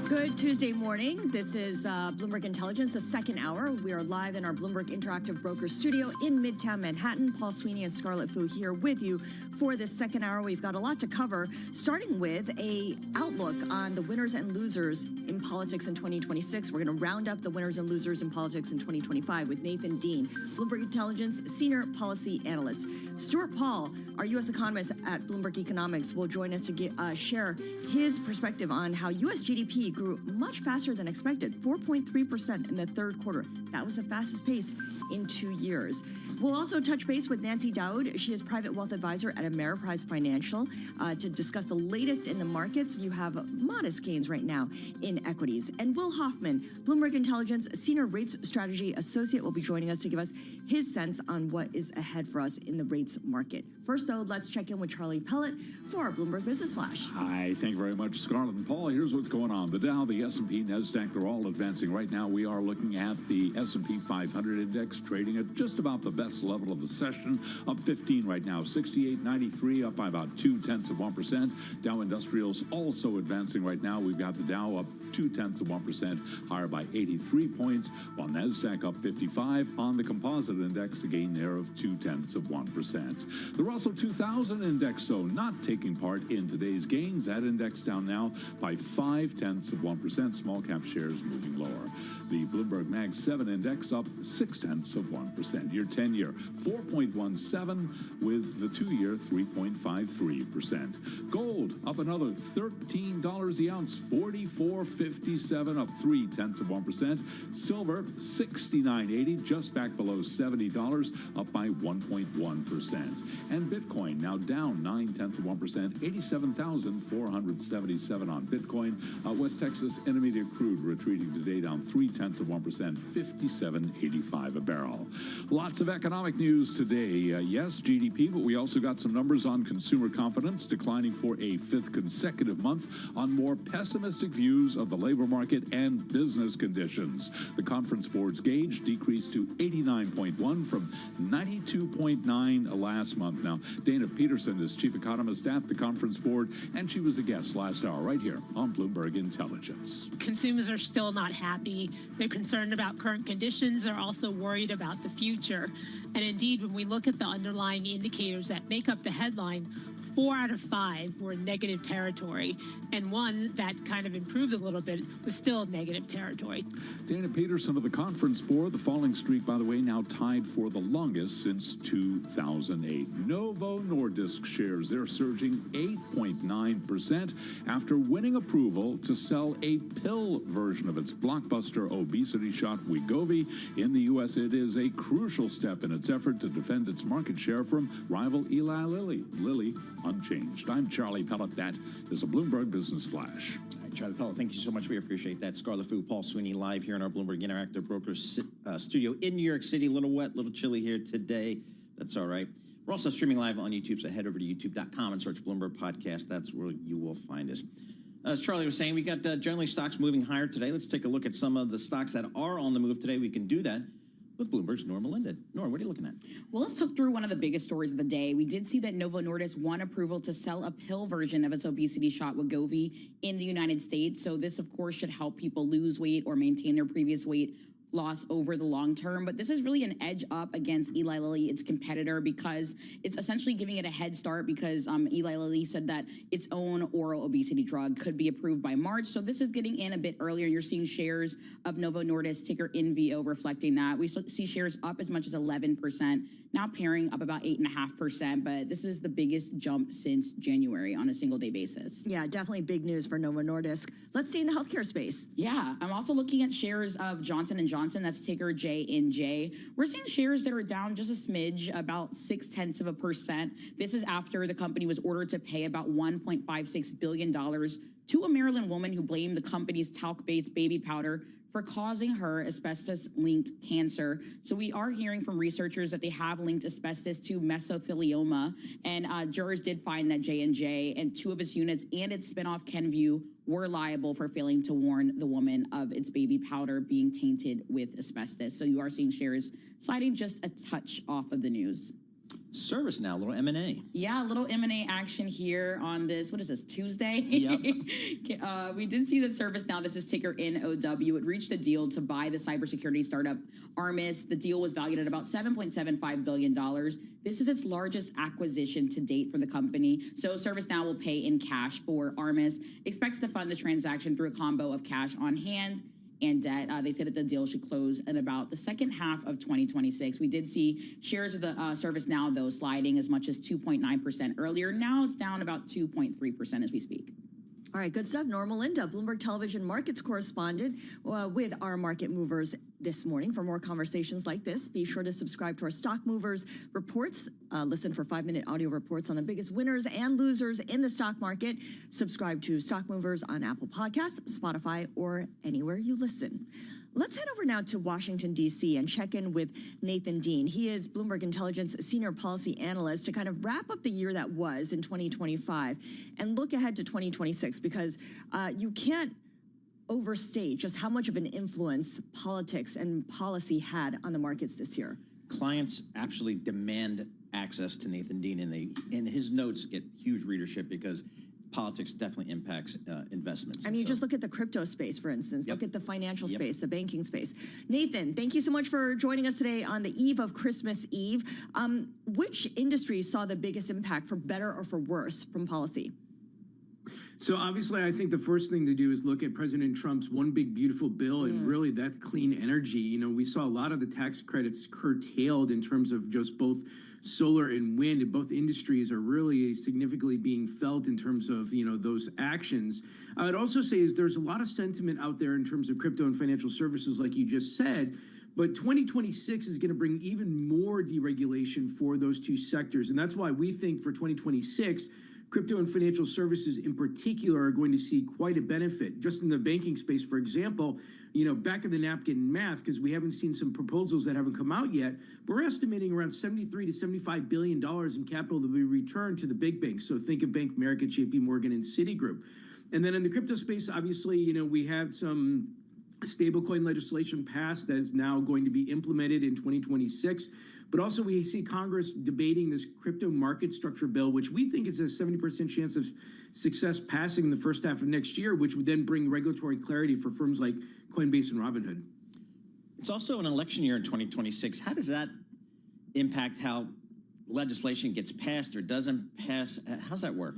Good Tuesday morning. This is Bloomberg Intelligence, the second hour. We are live in our Bloomberg Interactive Broker studio in Midtown Manhattan. Paul Sweeney and Scarlett Fu here with you for this second hour. We've got a lot to cover, starting with a outlook on the winners and losers in politics in 2026. We're going to round up the winners and losers in politics in 2025 with Nathan Dean, Bloomberg Intelligence Senior Policy Analyst. Stuart Paul, our U.S. economist at Bloomberg Economics, will join us to share his perspective on how U.S. GDP grew much faster than expected, 4.3% in the third quarter. That was the fastest pace in 2 years. We'll also touch base with Nancy Dowd. She is private wealth advisor at Ameriprise Financial to discuss the latest in the markets. You have modest gains right now in equities. And Will Hoffman, Bloomberg Intelligence Senior Rates Strategy Associate, will be joining us to give us his sense on what is ahead for us in the rates market. First, though, let's check in with Charlie Pellet for our Bloomberg Business Flash. Hi, thank you very much, Scarlett and Paul. Here's what's going on. The Dow, the S&P, NASDAQ, they're all advancing. Right now, we are looking at the S&P 500 index trading at just about the best level of the session, up 15 right now, 68.93, up by about 0.2%. Dow Industrials also advancing right now. We've got the Dow up 0.2%, higher by 83 points, while NASDAQ up 55. On the composite index, a gain there of 0.2%. The Russell 2000 index, though, not taking part in today's gains. That index down now by 0.5%. Small cap shares moving lower. The Bloomberg Mag 7 index up 0.6%. Your 10-year 4.17, with the 2-year 3.53%. Gold up another $13 the ounce, 44.57, up 0.3%. Silver 69.80, just back below $70, up by 1.1%. And Bitcoin now down 0.9%, 87,477 on Bitcoin. West Texas Intermediate crude retreating today, down 0.3%, 57.85 a barrel. Lots of economic news today. Yes, GDP, but we also got some numbers on consumer confidence, declining for a 5th consecutive month on more pessimistic views of the labor market and business conditions. The Conference Board's gauge decreased to 89.1 from 92.9 last month. Now, Dana Peterson is chief economist at the Conference Board, and she was a guest last hour right here on Bloomberg Intelligence. Consumers are still not happy. They're concerned about current conditions. They're also worried about the future. And indeed, when we look at the underlying indicators that make up the headline, 4 out of 5 were in negative territory, and one that kind of improved a little bit was still in negative territory. Dana Peterson of the Conference Board. The falling streak, by the way, now tied for the longest since 2008. Novo Nordisk shares, they're surging 8.9% after winning approval to sell a pill version of its blockbuster obesity shot Wegovy. In the U.S., it is a crucial step in its effort to defend its market share from rival Eli Lilly. Lilly unchanged. I'm Charlie Pellet. That is a Bloomberg Business Flash. Charlie Pellet, thank you so much. We appreciate that. Scarlett Fu, Paul Sweeney, live here in our Bloomberg Interactive Brokers studio in New York City. A little wet, a little chilly here today. That's all right. We're also streaming live on YouTube, so head over to youtube.com and search Bloomberg Podcast. That's where you will find us. As Charlie was saying, we got generally stocks moving higher today. Let's take a look at some of the stocks that are on the move today. We can do that with Bloomberg's Norma Melinda. Nora, what are you looking at? Well, let's talk through one of the biggest stories of the day. We did see that Novo Nordisk won approval to sell a pill version of its obesity shot Wegovy in the United States. So this, of course, should help people lose weight or maintain their previous weight loss over the long term, but this is really an edge up against Eli Lilly, its competitor, because it's essentially giving it a head start because Eli Lilly said that its own oral obesity drug could be approved by March. So this is getting in a bit earlier. You're seeing shares of Novo Nordisk, ticker NVO, reflecting that. We see shares up as much as 11%, now pairing up about 8.5%, but this is the biggest jump since January on a single day basis. Yeah, definitely big news for Novo Nordisk. Let's stay in the healthcare space. Yeah, I'm also looking at shares of Johnson & Johnson, that's ticker J&J. We're seeing shares that are down just a smidge, about 0.6%. This is after the company was ordered to pay about $1.56 billion to a Maryland woman who blamed the company's talc-based baby powder for causing her asbestos-linked cancer. So we are hearing from researchers that they have linked asbestos to mesothelioma, and jurors did find that J&J and 2 of its units and its spinoff Kenvue were liable for failing to warn the woman of its baby powder being tainted with asbestos. So you are seeing shares sliding just a touch off of the news. ServiceNow, a little M&A. Yeah, a little M&A action here on this, what is this, Tuesday? Yep. We did see that ServiceNow, this is ticker NOW, it reached a deal to buy the cybersecurity startup Armis. The deal was valued at about $7.75 billion. This is its largest acquisition to date for the company. So ServiceNow will pay in cash for Armis, expects to fund the transaction through a combo of cash on hand and debt. They say that the deal should close in about the second half of 2026. We did see shares of the ServiceNow, though, sliding as much as 2.9% earlier. Now it's down about 2.3% as we speak. All right, good stuff. Norma Linda, Bloomberg Television markets correspondent with our market movers this morning. For more conversations like this, be sure to subscribe to our Stock Movers reports. Listen for 5-minute audio reports on the biggest winners and losers in the stock market. Subscribe to Stock Movers on Apple Podcasts, Spotify, or anywhere you listen. Let's head over now to Washington, D.C. and check in with Nathan Dean. He is Bloomberg Intelligence Senior Policy Analyst to kind of wrap up the year that was in 2025 and look ahead to 2026 because you can't overstate just how much of an influence politics and policy had on the markets this year. Clients actually demand access to Nathan Dean, and his notes get huge readership because politics definitely impacts investments. I mean, you just look at the crypto space, for instance. Look at the financial space, the banking space. Nathan, thank you so much for joining us today on the eve of Christmas Eve. Which industry saw the biggest impact, for better or for worse, from policy? So obviously, I think the first thing to do is look at President Trump's one big beautiful bill, and really that's clean energy. You know, we saw a lot of the tax credits curtailed in terms of just both solar and wind, and both industries are really significantly being felt in terms of, you know, those actions. I would also say is there's a lot of sentiment out there in terms of crypto and financial services, like you just said, but 2026 is going to bring even more deregulation for those two sectors. And that's why we think for 2026, crypto and financial services in particular are going to see quite a benefit. Just in the banking space, for example, you know, back of the napkin math, because we haven't seen some proposals that haven't come out yet, but we're estimating around $73 to $75 billion in capital that will be returned to the big banks. So think of Bank of America, JP Morgan, and Citigroup. And then in the crypto space, obviously, you know, we had some stablecoin legislation passed that is now going to be implemented in 2026. But also we see Congress debating this crypto market structure bill, which we think is a 70% chance of success passing in the first half of next year, which would then bring regulatory clarity for firms like Coinbase and Robinhood. It's also an election year in 2026. How does that impact how legislation gets passed or doesn't pass? How's that work?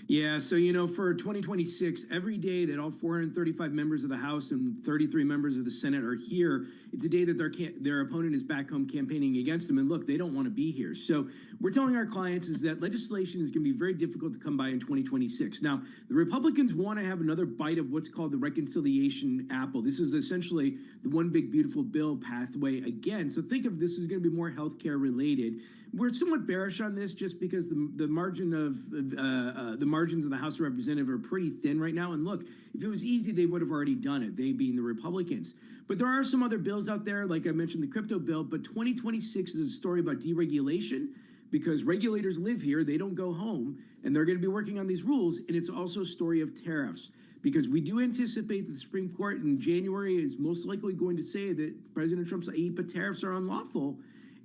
Yeah, so, you know, for 2026, every day that all 435 members of the House and 33 members of the Senate are here, it's a day that their opponent is back home campaigning against them. And look, they don't want to be here. So we're telling our clients is that legislation is going to be very difficult to come by in 2026. Now, the Republicans want to have another bite of what's called the reconciliation apple. This is essentially the one big beautiful bill pathway again. So think of this as going to be more healthcare related. We're somewhat bearish on this just because the margins of the House of Representatives are pretty thin right now. And look, if it was easy, they would have already done it, they being the Republicans. But there are some other bills out there, like I mentioned, the crypto bill. But 2026 is a story about deregulation because regulators live here, they don't go home, and they're going to be working on these rules. And it's also a story of tariffs because we do anticipate that the Supreme Court in January is most likely going to say that President Trump's IEEPA tariffs are unlawful.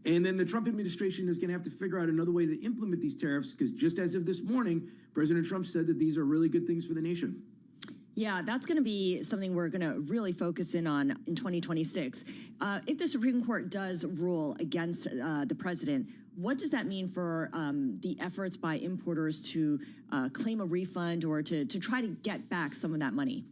And then the Trump administration is going to have to figure out another way to implement these tariffs because just as of this morning, President Trump said that these are really good things for the nation. Yeah, that's going to be something we're going to really focus in on in 2026. If the Supreme Court does rule against the president, what does that mean for the efforts by importers to claim a refund or to try to get back some of that money?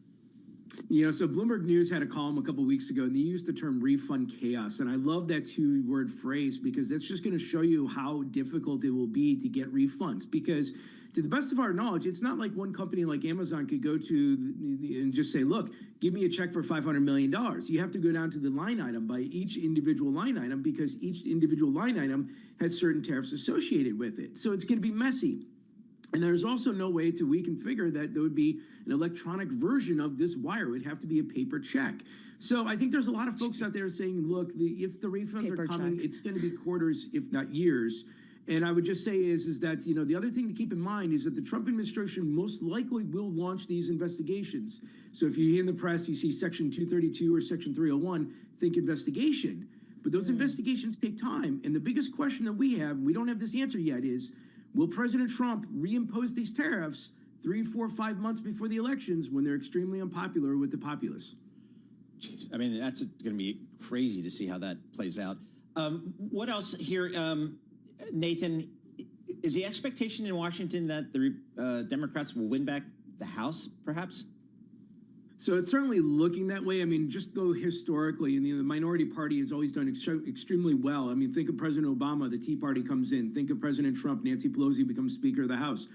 So Bloomberg News had a column a couple of weeks ago, and they used the term refund chaos. And I love that two-word phrase because that's just going to show you how difficult it will be to get refunds. Because to the best of our knowledge, it's not like one company like Amazon could go to and just say, look, give me a check for $500 million. You have to go down to the line item by each individual line item because each individual line item has certain tariffs associated with it. So it's going to be messy. And there's also no way to reconfigure that there would be an electronic version of this wire. It would have to be a paper check. So I think there's a lot of folks out there saying, look, if the refunds are coming, it's going to be quarters, if not years. And I would just say is that, the other thing to keep in mind is that the Trump administration most likely will launch these investigations. So if you hear in the press, you see Section 232 or Section 301, think investigation. But those investigations take time. And the biggest question that we have, we don't have this answer yet, is will President Trump reimpose these tariffs 3, 4, 5 months before the elections when they're extremely unpopular with the populace? Jeez, I mean, that's going to be crazy to see how that plays out. What else here, Nathan? Is the expectation in Washington that the Democrats will win back the House, perhaps? So it's certainly looking that way. I mean, just go historically, and the minority party has always done extremely well. I mean, think of President Obama, the Tea Party comes in. Think of President Trump, Nancy Pelosi becomes Speaker of the House.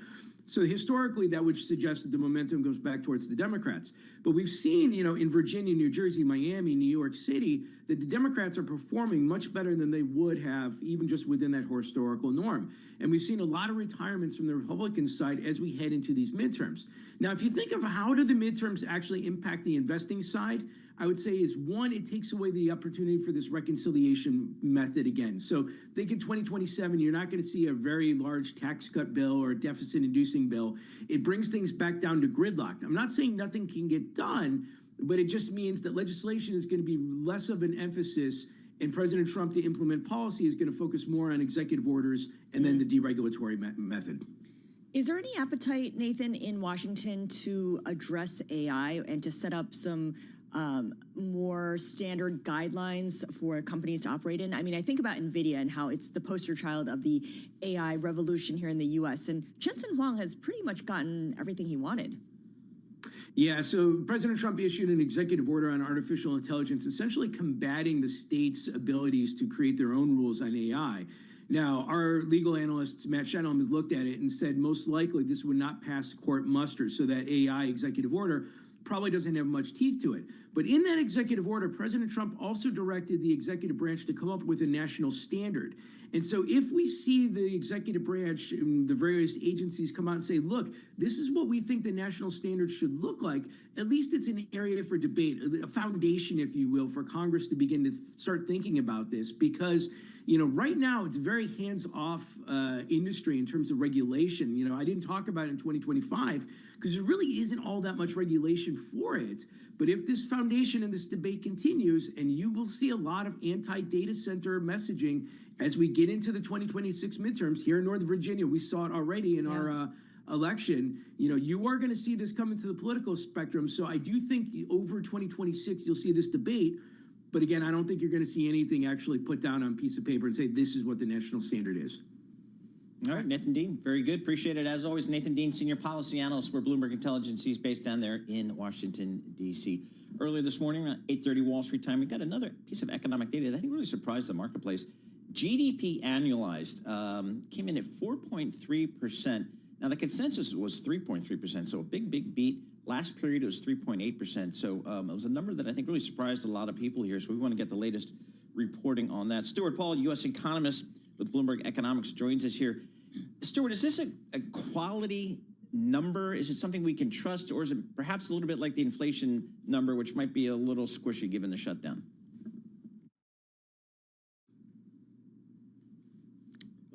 So historically, that would suggest that the momentum goes back towards the Democrats. But we've seen, in Virginia, New Jersey, Miami, New York City, that the Democrats are performing much better than they would have even just within that historical norm. And we've seen a lot of retirements from the Republican side as we head into these midterms. Now, if you think of how do the midterms actually impact the investing side, I would say is one, it takes away the opportunity for this reconciliation method again. So think in 2027, you're not going to see a very large tax cut bill or a deficit inducing bill. It brings things back down to gridlock. I'm not saying nothing can get done, but it just means that legislation is going to be less of an emphasis, and President Trump to implement policy is going to focus more on executive orders and then the deregulatory method. Is there any appetite, Nathan, in Washington to address AI and to set up some more standard guidelines for companies to operate in? I mean, I think about NVIDIA and how it's the poster child of the AI revolution here in the U.S., and Jensen Huang has pretty much gotten everything he wanted. Yeah, so President Trump issued an executive order on artificial intelligence, essentially combating the state's abilities to create their own rules on AI. Now, our legal analyst, Matt Shenholm, has looked at it and said most likely this would not pass court muster, so that AI executive order probably doesn't have much teeth to it. But in that executive order, President Trump also directed the executive branch to come up with a national standard. And so if we see the executive branch and the various agencies come out and say, look, this is what we think the national standard should look like, at least it's an area for debate, a foundation, if you will, for Congress to begin to start thinking about this. Because right now it's very hands-off industry in terms of regulation. I didn't talk about it in 2025 because there really isn't all that much regulation for it. But if this foundation and this debate continues, and you will see a lot of anti-data center messaging as we get into the 2026 midterms here in Northern Virginia, we saw it already in our election. You are going to see this come into the political spectrum. So I do think over 2026, you'll see this debate. But again, I don't think you're going to see anything actually put down on a piece of paper and say this is what the national standard is. All right, Nathan Dean, very good. Appreciate it. As always, Nathan Dean, Senior Policy Analyst for Bloomberg Intelligence. He's based down there in Washington, D.C. Earlier this morning, around 8:30 Wall Street time, we got another piece of economic data that I think really surprised the marketplace. GDP annualized came in at 4.3%. Now, the consensus was 3.3%, so a big, big beat. Last period, it was 3.8%. So it was a number that I think really surprised a lot of people here. So we want to get the latest reporting on that. Stuart Paul, U.S. economist with Bloomberg Economics, joins us here. Stuart, is this a quality number? Is it something we can trust, or is it perhaps a little bit like the inflation number, which might be a little squishy given the shutdown?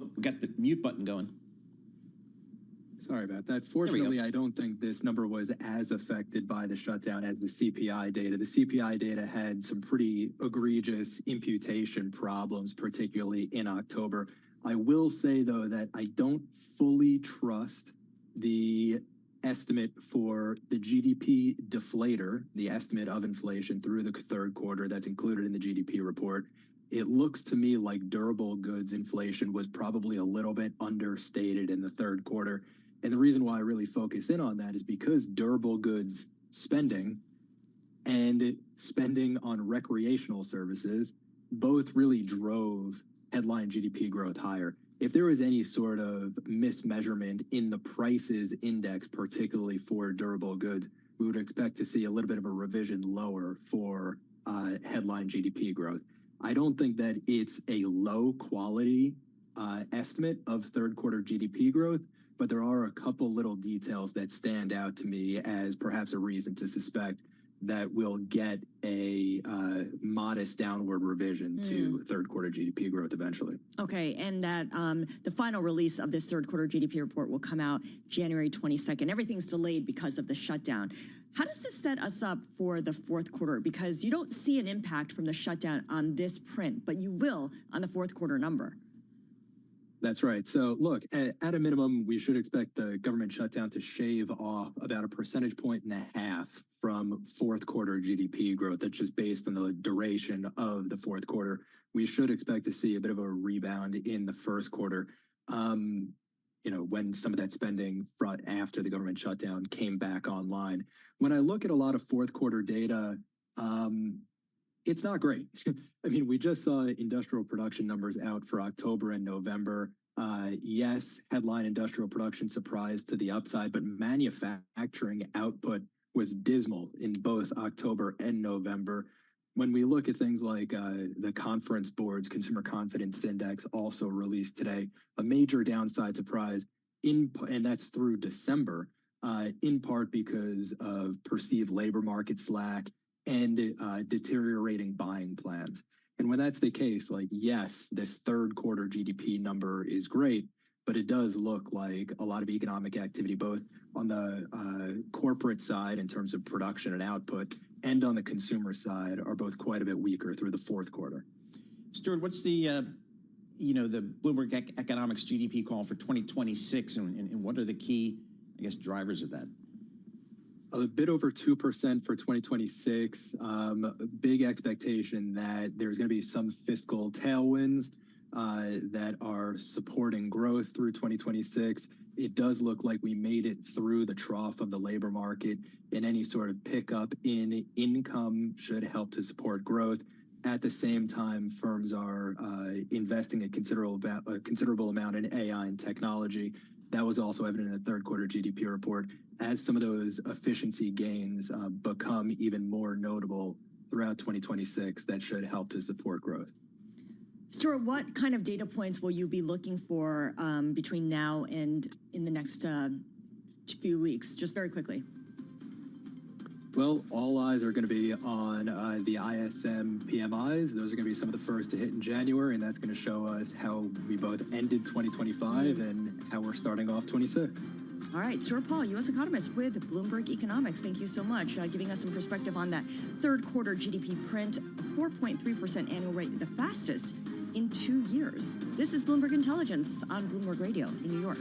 Oh, we got the mute button going. Sorry about that. Fortunately, I don't think this number was as affected by the shutdown as the CPI data. The CPI data had some pretty egregious imputation problems, particularly in October. I will say, though, that I don't fully trust the estimate for the GDP deflator, the estimate of inflation through the third quarter that's included in the GDP report, it looks to me like durable goods inflation was probably a little bit understated in the third quarter. And the reason why I really focus in on that is because durable goods spending and spending on recreational services both really drove headline GDP growth higher. If there was any sort of mismeasurement in the prices index, particularly for durable goods, we would expect to see a little bit of a revision lower for headline GDP growth. I don't think that it's a low quality estimate of third quarter GDP growth, but there are a couple little details that stand out to me as perhaps a reason to suspect that we'll get a modest downward revision to third quarter GDP growth eventually. Okay, and that the final release of this third quarter GDP report will come out January 22nd. Everything's delayed because of the shutdown. How does this set us up for the fourth quarter? Because you don't see an impact from the shutdown on this print, but you will on the fourth quarter number. That's right. So look, at a minimum, we should expect the government shutdown to shave off about 1.5 percentage points from fourth quarter GDP growth. That's just based on the duration of the fourth quarter. We should expect to see a bit of a rebound in the first quarter, when some of that spending after the government shutdown came back online. When I look at a lot of fourth quarter data, it's not great. I mean, we just saw industrial production numbers out for October and November. Yes, headline industrial production surprised to the upside, but manufacturing output was dismal in both October and November. When we look at things like the Conference Board's Consumer Confidence Index, also released today, a major downside surprise, and that's through December, in part because of perceived labor market slack and deteriorating buying plans. And when that's the case, yes, this third quarter GDP number is great, but it does look like a lot of economic activity, both on the corporate side in terms of production and output, and on the consumer side, are both quite a bit weaker through the fourth quarter. Stuart, what's the Bloomberg Economics GDP call for 2026, and what are the key, drivers of that? A bit over 2% for 2026. Big expectation that there's going to be some fiscal tailwinds that are supporting growth through 2026. It does look like we made it through the trough of the labor market, and any sort of pickup in income should help to support growth. At the same time, firms are investing a considerable amount in AI and technology. That was also evident in the third quarter GDP report. As some of those efficiency gains become even more notable throughout 2026, that should help to support growth. Stuart, what kind of data points will you be looking for between now and in the next few weeks? Just very quickly. Well, all eyes are going to be on the ISM PMIs. Those are going to be some of the first to hit in January, and that's going to show us how we both ended 2025 and how we're starting off 26. All right, StartupPal, U.S. economist with Bloomberg Economics. Thank you so much, giving us some perspective on that third quarter GDP print, 4.3% annual rate, the fastest in 2 years. This is Bloomberg Intelligence on Bloomberg Radio in New York.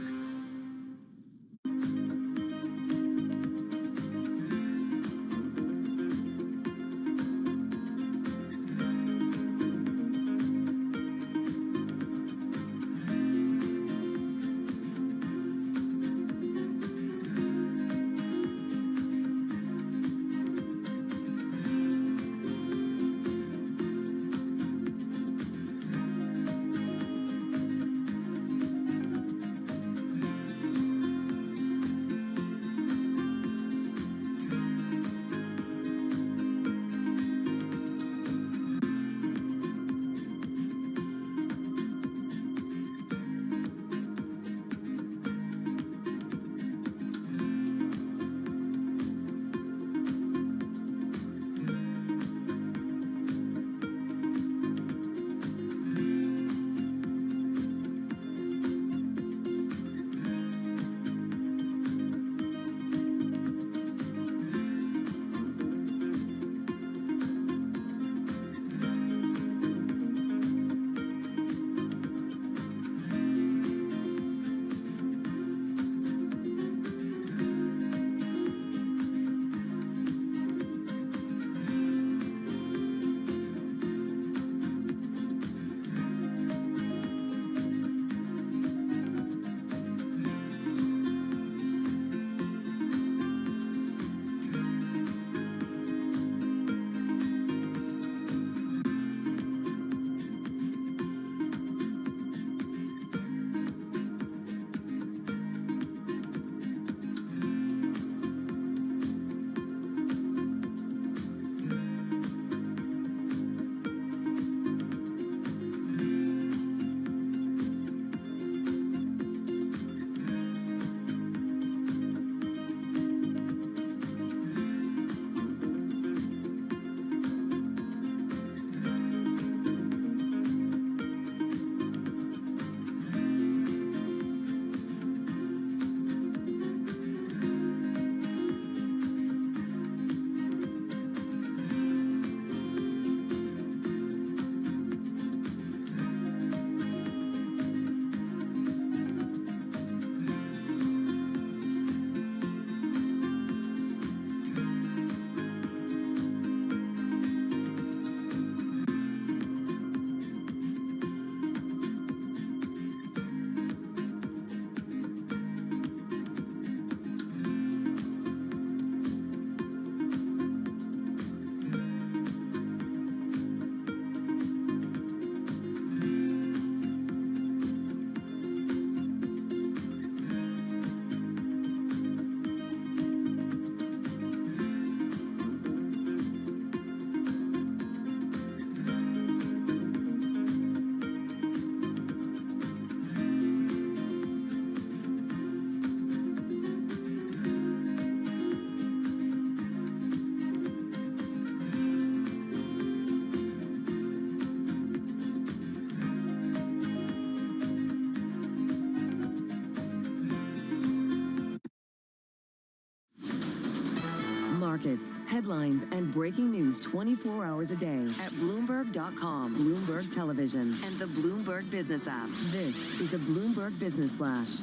markets, headlines, and breaking news 24 hours a day at Bloomberg.com, Bloomberg Television, and the Bloomberg Business app. This is a Bloomberg Business Flash.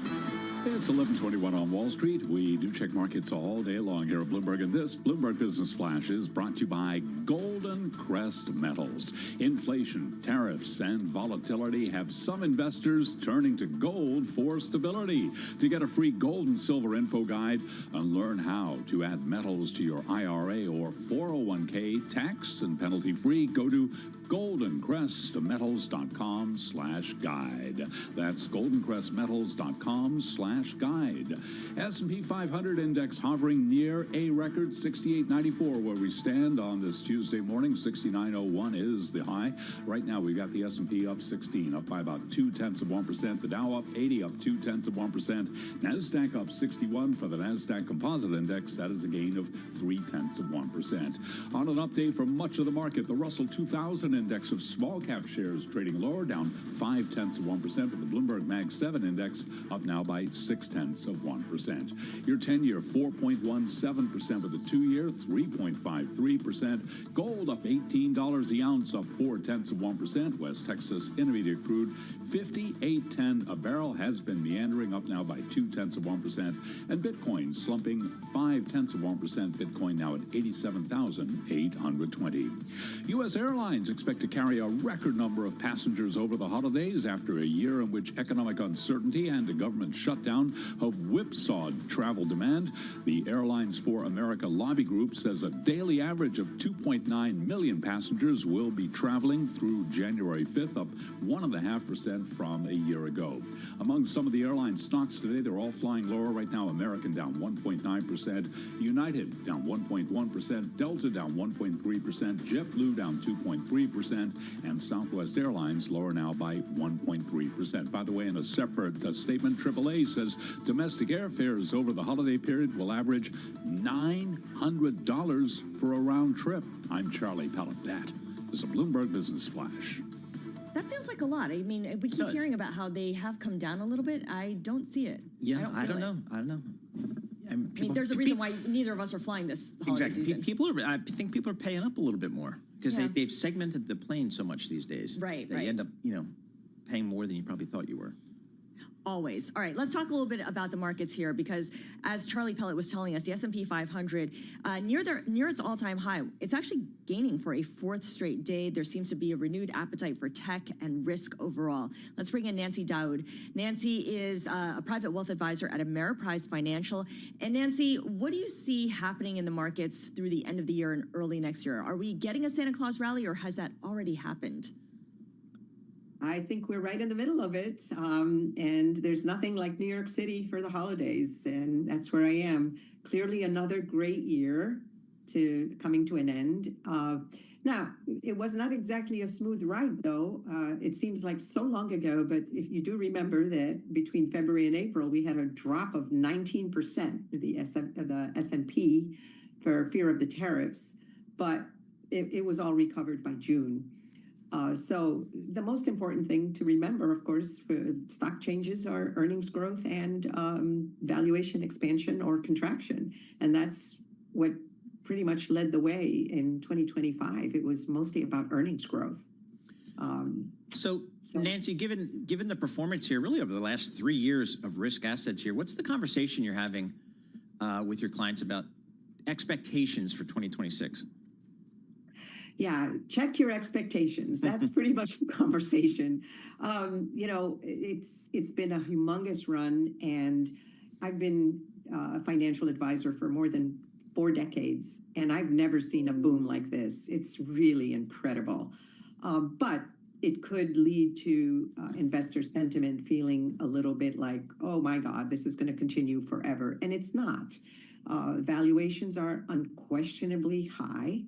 It's 11:21 on Wall Street. We do check markets all day long here at Bloomberg, and this Bloomberg Business Flash is brought to you by Golden Crest Metals. Inflation, tariffs, and volatility have some investors turning to gold for stability. To get a free gold and silver info guide and learn how to add metals to your IRA or 401k tax and penalty free, go to goldencrestmetals.com/guide. That's goldencrestmetals.com/guide. S&P 500 index hovering near a record 68.94 where we stand on this Tuesday morning. 69.01 is the high. Right now we've got the S&P up 16, up by about 0.2%. The Dow up 80, up 0.2%. NASDAQ up 61 for the NASDAQ Composite Index. That is a gain of 0.3%. On an update from much of the market, the Russell 2000 index of small cap shares trading lower, down 0.5%, but the Bloomberg Mag 7 index up now by 0.6%. Your 10-year 4.17%, but the 2-year 3.53%. Gold up $18 the ounce, up 0.4%. West Texas Intermediate crude 58.10 a barrel has been meandering up now by 0.2%, and Bitcoin slumping 0.5%. Bitcoin now at 87,820. U.S. airlines expect to carry a record number of passengers over the holidays after a year in which economic uncertainty and a government shutdown have whipsawed travel demand. The Airlines for America lobby group says a daily average of 2.9 million passengers will be traveling through January 5th, up 1.5% from a year ago. Among some of the airline stocks today, they're all flying lower right now. American down 1.9%, United down 1.1%, Delta down 1.3%, JetBlue down 2.3%, and Southwest Airlines lower now by 1.3%. By the way, in a separate statement, AAA says domestic airfares over the holiday period will average $900 for a round trip. I'm Charlie Pellet. That is a Bloomberg Business Flash. That feels like a lot. I mean, we keep hearing about how they have come down a little bit. I don't see it. Yeah, I don't know. I mean, there's a reason why neither of us are flying this holiday season. I think people are paying up a little bit more because they've segmented the plane so much these days. Right, They end up, paying more than you probably thought you were. Always. All right, let's talk a little bit about the markets here because as Charlie Pellet was telling us, the S&P 500 near its all-time high. It's actually gaining for a fourth straight day. There seems to be a renewed appetite for tech and risk overall. Let's bring in Nancy Dowd. Nancy is a private wealth advisor at Ameriprise Financial. And Nancy, what do you see happening in the markets through the end of the year and early next year? Are we getting a Santa Claus rally or has that already happened? I think we're right in the middle of it. And there's nothing like New York City for the holidays. And that's where I am. Clearly another great year coming to an end. Now, it was not exactly a smooth ride, though. It seems like so long ago. But if you do remember that between February and April, we had a drop of 19%, the S&P, for fear of the tariffs. But it was all recovered by June. So the most important thing to remember, of course, for stock changes are earnings growth and valuation expansion or contraction. And that's what pretty much led the way in 2025. It was mostly about earnings growth. So Nancy, given the performance here, really over the last 3 years of risk assets here, what's the conversation you're having with your clients about expectations for 2026? Yeah, check your expectations. That's pretty much the conversation. It's been a humongous run, and I've been a financial advisor for more than 4 decades, and I've never seen a boom like this. It's really incredible. But it could lead to investor sentiment feeling a little bit like, oh my God, this is going to continue forever. And it's not. Valuations are unquestionably high.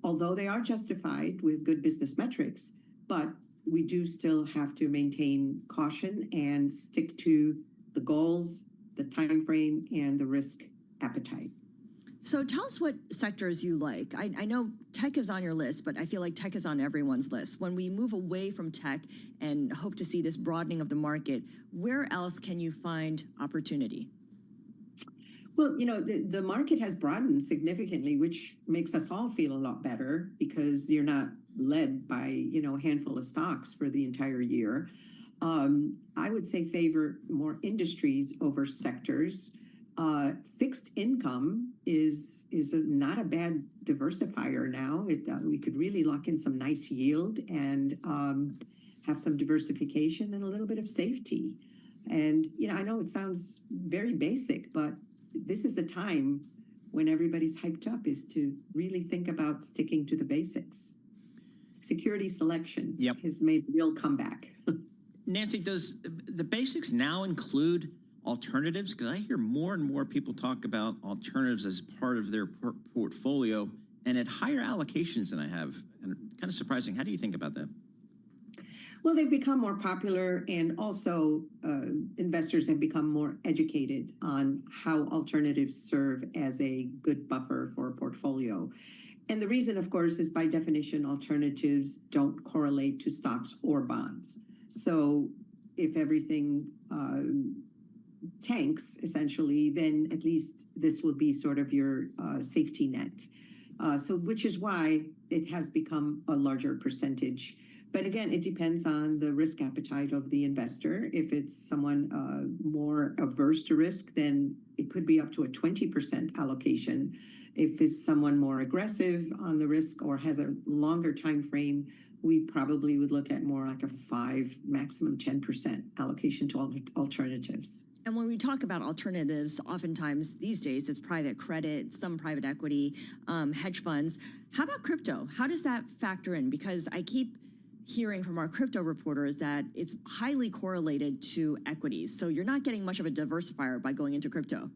Although they are justified with good business metrics, but we do still have to maintain caution and stick to the goals, the time frame, and the risk appetite. So tell us what sectors you like. I know tech is on your list, but I feel like tech is on everyone's list. When we move away from tech and hope to see this broadening of the market, where else can you find opportunity? Well, the market has broadened significantly, which makes us all feel a lot better because you're not led by, a handful of stocks for the entire year. I would say favor more industries over sectors. Fixed income is not a bad diversifier now. We could really lock in some nice yield and have some diversification and a little bit of safety. And, I know it sounds very basic, but this is the time when everybody's hyped up is to really think about sticking to the basics. Security selection has made a real comeback. Nancy, does the basics now include alternatives? Because I hear more and more people talk about alternatives as part of their portfolio and at higher allocations than I have. And kind of surprising. How do you think about that? Well, they've become more popular, and also investors have become more educated on how alternatives serve as a good buffer for a portfolio. And the reason, of course, is by definition, alternatives don't correlate to stocks or bonds. So if everything tanks, essentially, then at least this will be sort of your safety net. Which is why it has become a larger percentage. But again, it depends on the risk appetite of the investor. If it's someone more averse to risk, then it could be up to a 20% allocation. If it's someone more aggressive on the risk or has a longer time frame, we probably would look at more like a 5, maximum 10% allocation to alternatives. And when we talk about alternatives, oftentimes these days it's private credit, some private equity, hedge funds. How about crypto? How does that factor in? Because I keep hearing from our crypto reporters that it's highly correlated to equities. So you're not getting much of a diversifier by going into crypto.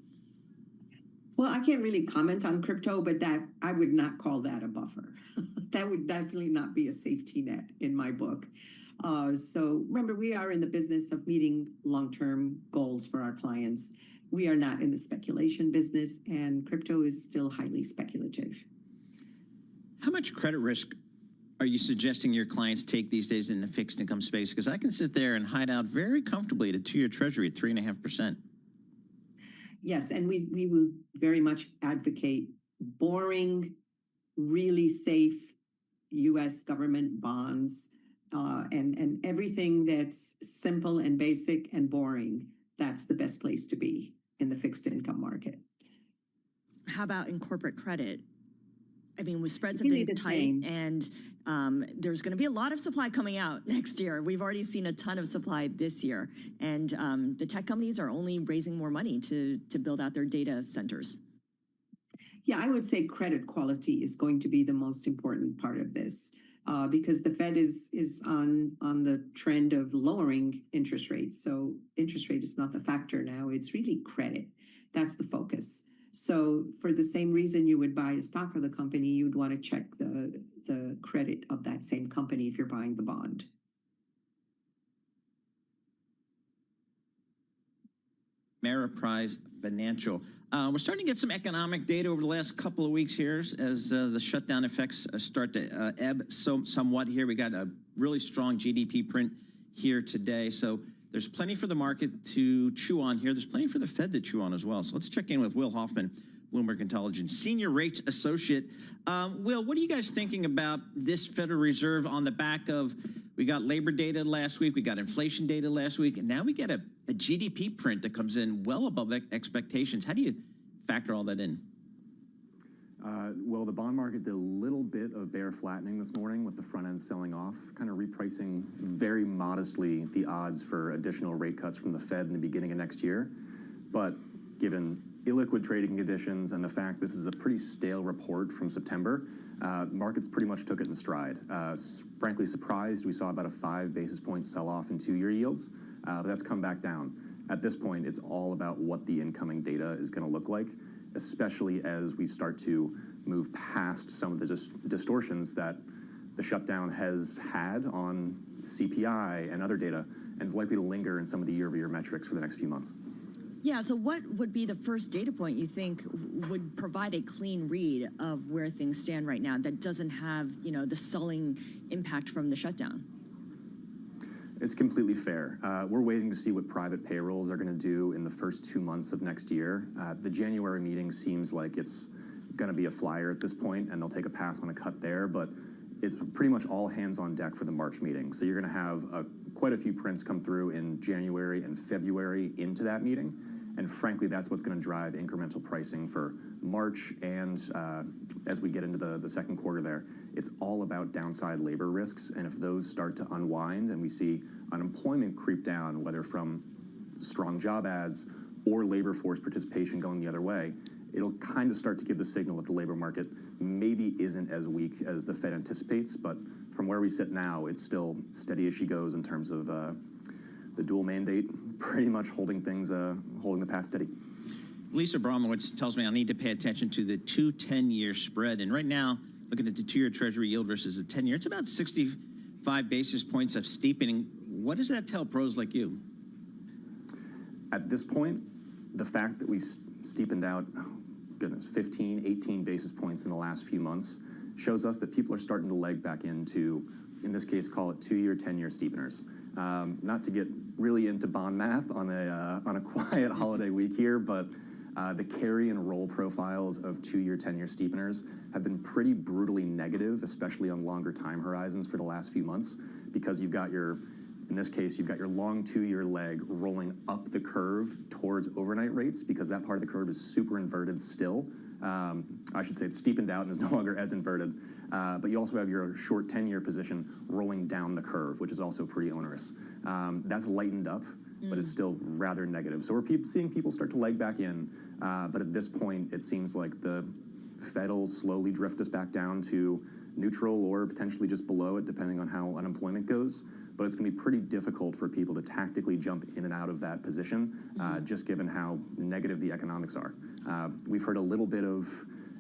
Well, I can't really comment on crypto, but that I would not call that a buffer. That would definitely not be a safety net in my book. So remember, we are in the business of meeting long-term goals for our clients. We are not in the speculation business, and crypto is still highly speculative. How much credit risk are you suggesting your clients take these days in the fixed income space? Because I can sit there and hide out very comfortably at a 2-year treasury at 3.5%. Yes, and we will very much advocate boring, really safe U.S. government bonds and everything that's simple and basic and boring. That's the best place to be in the fixed income market. How about in corporate credit? I mean, with spreads have been tight, and there's going to be a lot of supply coming out next year. We've already seen a ton of supply this year, and the tech companies are only raising more money to build out their data centers. Yeah, I would say credit quality is going to be the most important part of this because the Fed is on the trend of lowering interest rates. So interest rate is not the factor now. It's really credit. That's the focus. So for the same reason you would buy a stock of the company, you'd want to check the credit of that same company if you're buying the bond. Ameriprise Financial. We're starting to get some economic data over the last couple of weeks here as the shutdown effects start to ebb somewhat here. We got a really strong GDP print here today. So there's plenty for the market to chew on here. There's plenty for the Fed to chew on as well. So let's check in with Will Hoffman, Bloomberg Intelligence Senior Rates Associate. Will, what are you guys thinking about this Federal Reserve on the back of, we got labor data last week, we got inflation data last week, and now we get a GDP print that comes in well above expectations. How do you factor all that in? Well, the bond market did a little bit of bear flattening this morning with the front end selling off, kind of repricing very modestly the odds for additional rate cuts from the Fed in the beginning of next year. But given illiquid trading conditions and the fact this is a pretty stale report from September, markets pretty much took it in stride. Frankly surprised, we saw about a 5 basis point sell-off in 2-year yields, but that's come back down. At this point, it's all about what the incoming data is going to look like, especially as we start to move past some of the distortions that the shutdown has had on CPI and other data, and is likely to linger in some of the year-over-year metrics for the next few months. Yeah, so what would be the first data point you think would provide a clean read of where things stand right now that doesn't have, the selling impact from the shutdown? It's completely fair. We're waiting to see what private payrolls are going to do in the first 2 months of next year. The January meeting seems like it's going to be a flyer at this point, and they'll take a pass on a cut there, but it's pretty much all hands on deck for the March meeting. So you're going to have quite a few prints come through in January and February into that meeting. And frankly, that's what's going to drive incremental pricing for March and as we get into the second quarter there. It's all about downside labor risks. And if those start to unwind and we see unemployment creep down, whether from strong job ads or labor force participation going the other way, it'll kind of start to give the signal that the labor market maybe isn't as weak as the Fed anticipates. But from where we sit now, it's still steady as she goes in terms of the dual mandate pretty much holding the path steady. Lisa Bromowitz tells me I need to pay attention to the 2 10-year spread. And right now, looking at the 2-year Treasury yield versus the 10-year, it's about 65 basis points of steepening. What does that tell pros like you? At this point, the fact that we steepened out, 15, 18 basis points in the last few months shows us that people are starting to leg back into, in this case, call it 2-year, 10-year steepeners. Not to get really into bond math on a quiet holiday week here, but the carry and roll profiles of 2-year, 10-year steepeners have been pretty brutally negative, especially on longer time horizons for the last few months, because you've got in this case, you've got your long 2-year leg rolling up the curve towards overnight rates because that part of the curve is super inverted still. I should say it's steepened out and is no longer as inverted. But you also have your short 10-year position rolling down the curve, which is also pretty onerous. That's lightened up, but it's still rather negative. So we're seeing people start to leg back in. But at this point, it seems like the Fed will slowly drift us back down to neutral or potentially just below it, depending on how unemployment goes. But it's going to be pretty difficult for people to tactically jump in and out of that position, just given how negative the economics are. We've heard a little bit of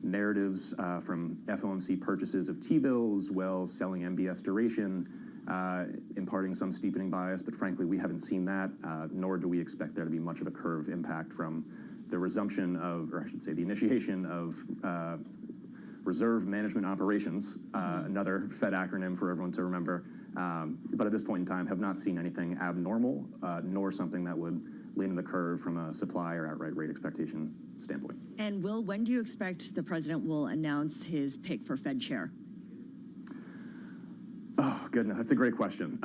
narratives from FOMC purchases of T-bills, selling MBS duration, imparting some steepening bias, but frankly, we haven't seen that, nor do we expect there to be much of a curve impact from the resumption of, or I should say the initiation of Reserve Management Operations, another Fed acronym for everyone to remember, but at this point in time have not seen anything abnormal, nor something that would lean in the curve from a supply or outright rate expectation standpoint. And Will, when do you expect the president will announce his pick for Fed chair? Oh, goodness, that's a great question.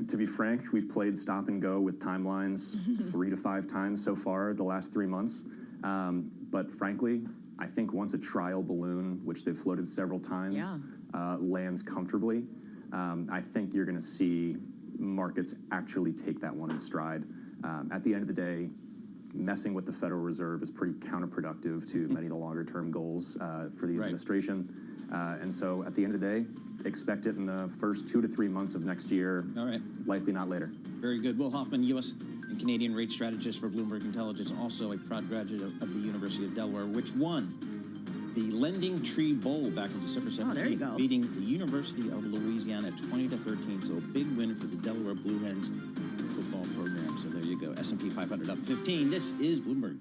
To be frank, we've played stop and go with timelines 3 to 5 times so far the last 3 months. But frankly, I think once a trial balloon, which they've floated several times, lands comfortably, I think you're going to see markets actually take that one in stride. At the end of the day, messing with the Federal Reserve is pretty counterproductive to many of the longer-term goals for the administration. And so at the end of the day, expect it in the first 2 to 3 months of next year. All right. Likely not later. Very good. Will Hoffman, U.S. and Canadian rate strategist for Bloomberg Intelligence, also a proud graduate of the University of Delaware, which won the Lending Tree Bowl back on December 17th, beating the University of Louisiana 20-13. So a big win for the Delaware Blue Hens football program. So there you go. S&P 500 up 15. This is Bloomberg.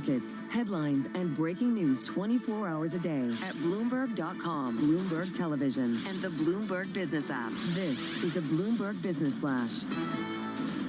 markets, headlines, and breaking news 24 hours a day at Bloomberg.com, Bloomberg Television, and the Bloomberg Business app. This is a Bloomberg Business Flash.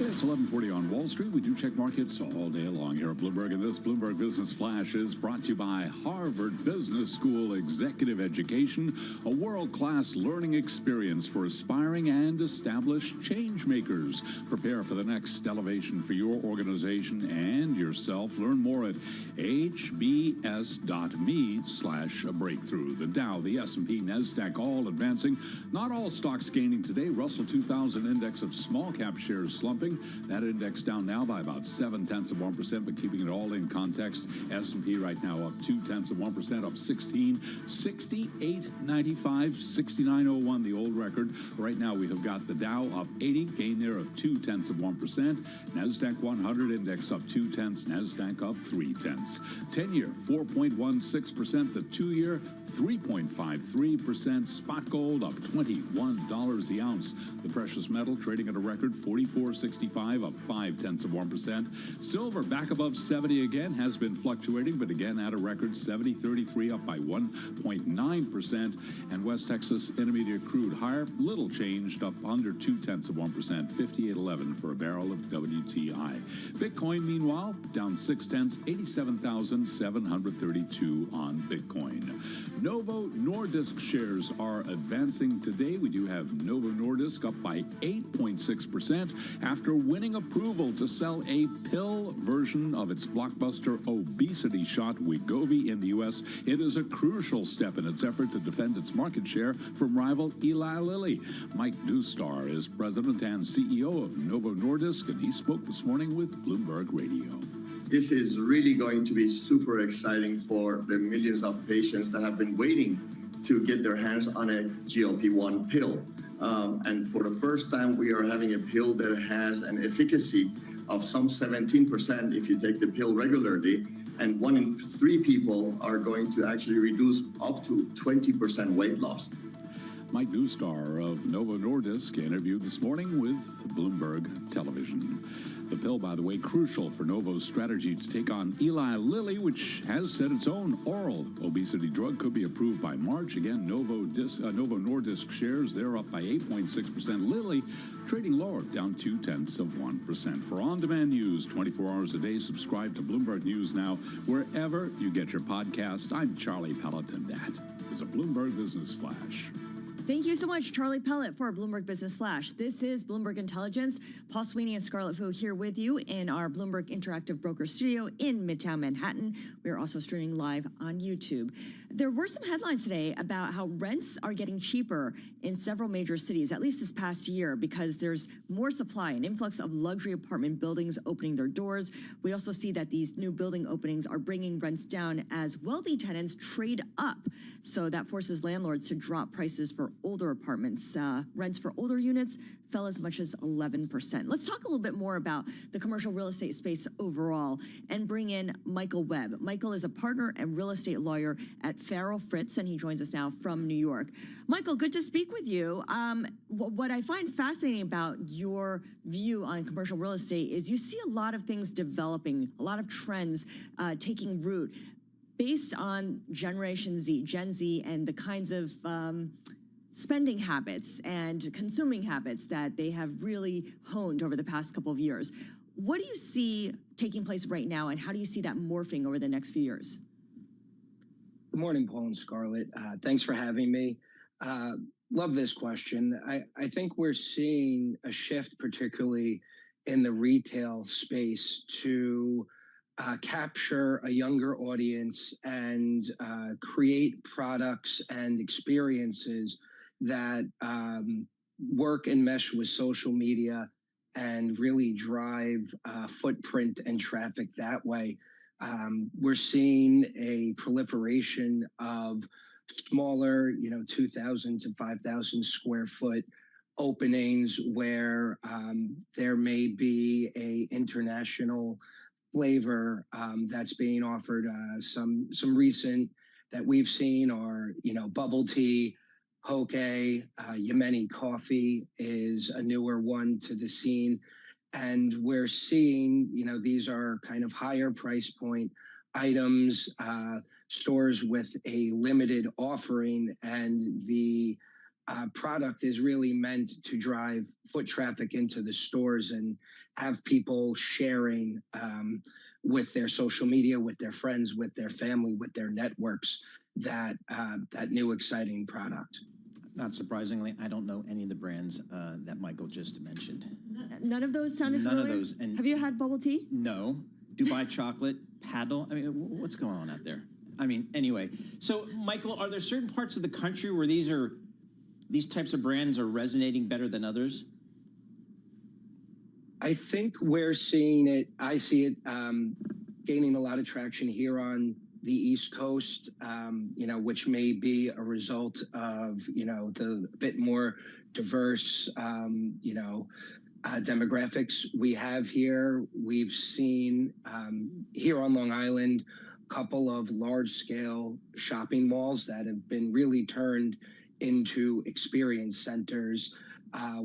It's 11:40 on Wall Street. We do check markets all day long here at Bloomberg, and this Bloomberg Business Flash is brought to you by Harvard Business School Executive Education, a world-class learning experience for aspiring and established change makers. Prepare for the next elevation for your organization and yourself. Learn more at hbs.me/breakthrough. The Dow, the S&P, NASDAQ all advancing. Not all stocks gaining today. Russell 2000 index of small cap shares slumping. That index down now by about 0.7%, but keeping it all in context. S&P right now up 0.2%, up 16, 68.95, 69.01, the old record. Right now we have got the Dow up 80, gain there of 0.2%. NASDAQ 100 index up 0.2, NASDAQ up 0.3. 10-year 4.16%, the 2-year 3.53%. Spot gold up $21 the ounce. The precious metal trading at a record 44.65, up 0.5%. Silver back above 70 again, has been fluctuating, but again at a record 70.33, up by 1.9%. And West Texas Intermediate crude higher, little changed, up under 0.2%, 58.11 for a barrel of WTI. Bitcoin, meanwhile, down 0.6, 87,732 on Bitcoin. Novo Nordisk shares are advancing today. We do have Novo Nordisk up by 8.6% after winning approval to sell a pill version of its blockbuster obesity shot Wegovy in the U.S. It is a crucial step in its effort to defend its market share from rival Eli Lilly. Mike Neustar is president and CEO of Novo Nordisk, and he spoke this morning with Bloomberg Radio. This is really going to be super exciting for the millions of patients that have been waiting to get their hands on a GLP-1 pill. And for the first time, we are having a pill that has an efficacy of some 17% if you take the pill regularly, and 1 in 3 people are going to actually reduce up to 20% weight loss. Mike Neustar of Novo Nordisk interviewed this morning with Bloomberg Television. The pill, by the way, crucial for Novo's strategy to take on Eli Lilly, which has said its own oral obesity drug could be approved by March. Again, Novo Nordisk shares, they're up by 8.6%. Lilly trading lower, down 0.2%. For on-demand news 24 hours a day, subscribe to Bloomberg News Now wherever you get your podcast. I'm Charlie Pelleton. That is a Bloomberg Business Flash. Thank you so much, Charlie Pellet, for our Bloomberg Business Flash. This is Bloomberg Intelligence. Paul Sweeney and Scarlett Fu here with you in our Bloomberg Interactive Broker Studio in Midtown Manhattan. We are also streaming live on YouTube. There were some headlines today about how rents are getting cheaper in several major cities, at least this past year, because there's more supply, an influx of luxury apartment buildings opening their doors. We also see that these new building openings are bringing rents down as wealthy tenants trade up. So that forces landlords to drop prices for older apartments. Rents for older units fell as much as 11%. Let's talk a little bit more about the commercial real estate space overall and bring in Michael Webb. Michael is a partner and real estate lawyer at Farrell Fritz, and he joins us now from New York. Michael, good to speak with you. What I find fascinating about your view on commercial real estate is you see a lot of things developing, a lot of trends taking root based on Generation Z, Gen Z, and the kinds of spending habits and consuming habits that they have really honed over the past couple of years. What do you see taking place right now, and how do you see that morphing over the next few years? Good morning, Paul and Scarlett. Thanks for having me. Love this question. I think we're seeing a shift, particularly in the retail space, to capture a younger audience and create products and experiences that work and mesh with social media and really drive footprint and traffic that way. We're seeing a proliferation of smaller, 2,000 to 5,000 square foot openings where there may be a international flavor that's being offered. Some recent that we've seen are, bubble tea, poke, Yemeni coffee is a newer one to the scene. And we're seeing, these are kind of higher price point items, stores with a limited offering, and the product is really meant to drive foot traffic into the stores and have people sharing with their social media, with their friends, with their family, with their networks, that new exciting product. Not surprisingly, I don't know any of the brands that Michael just mentioned. None of those sounded familiar? None of those. And have you had bubble tea? No. Dubai chocolate, paddle. I mean, what's going on out there? I mean, anyway. So, Michael, are there certain parts of the country where these types of brands are resonating better than others? I think we're seeing it. I see it gaining a lot of traction here on the East Coast, which may be a result of, the bit more diverse, demographics we have here. We've seen here on Long Island a couple of large-scale shopping malls that have been really turned into experience centers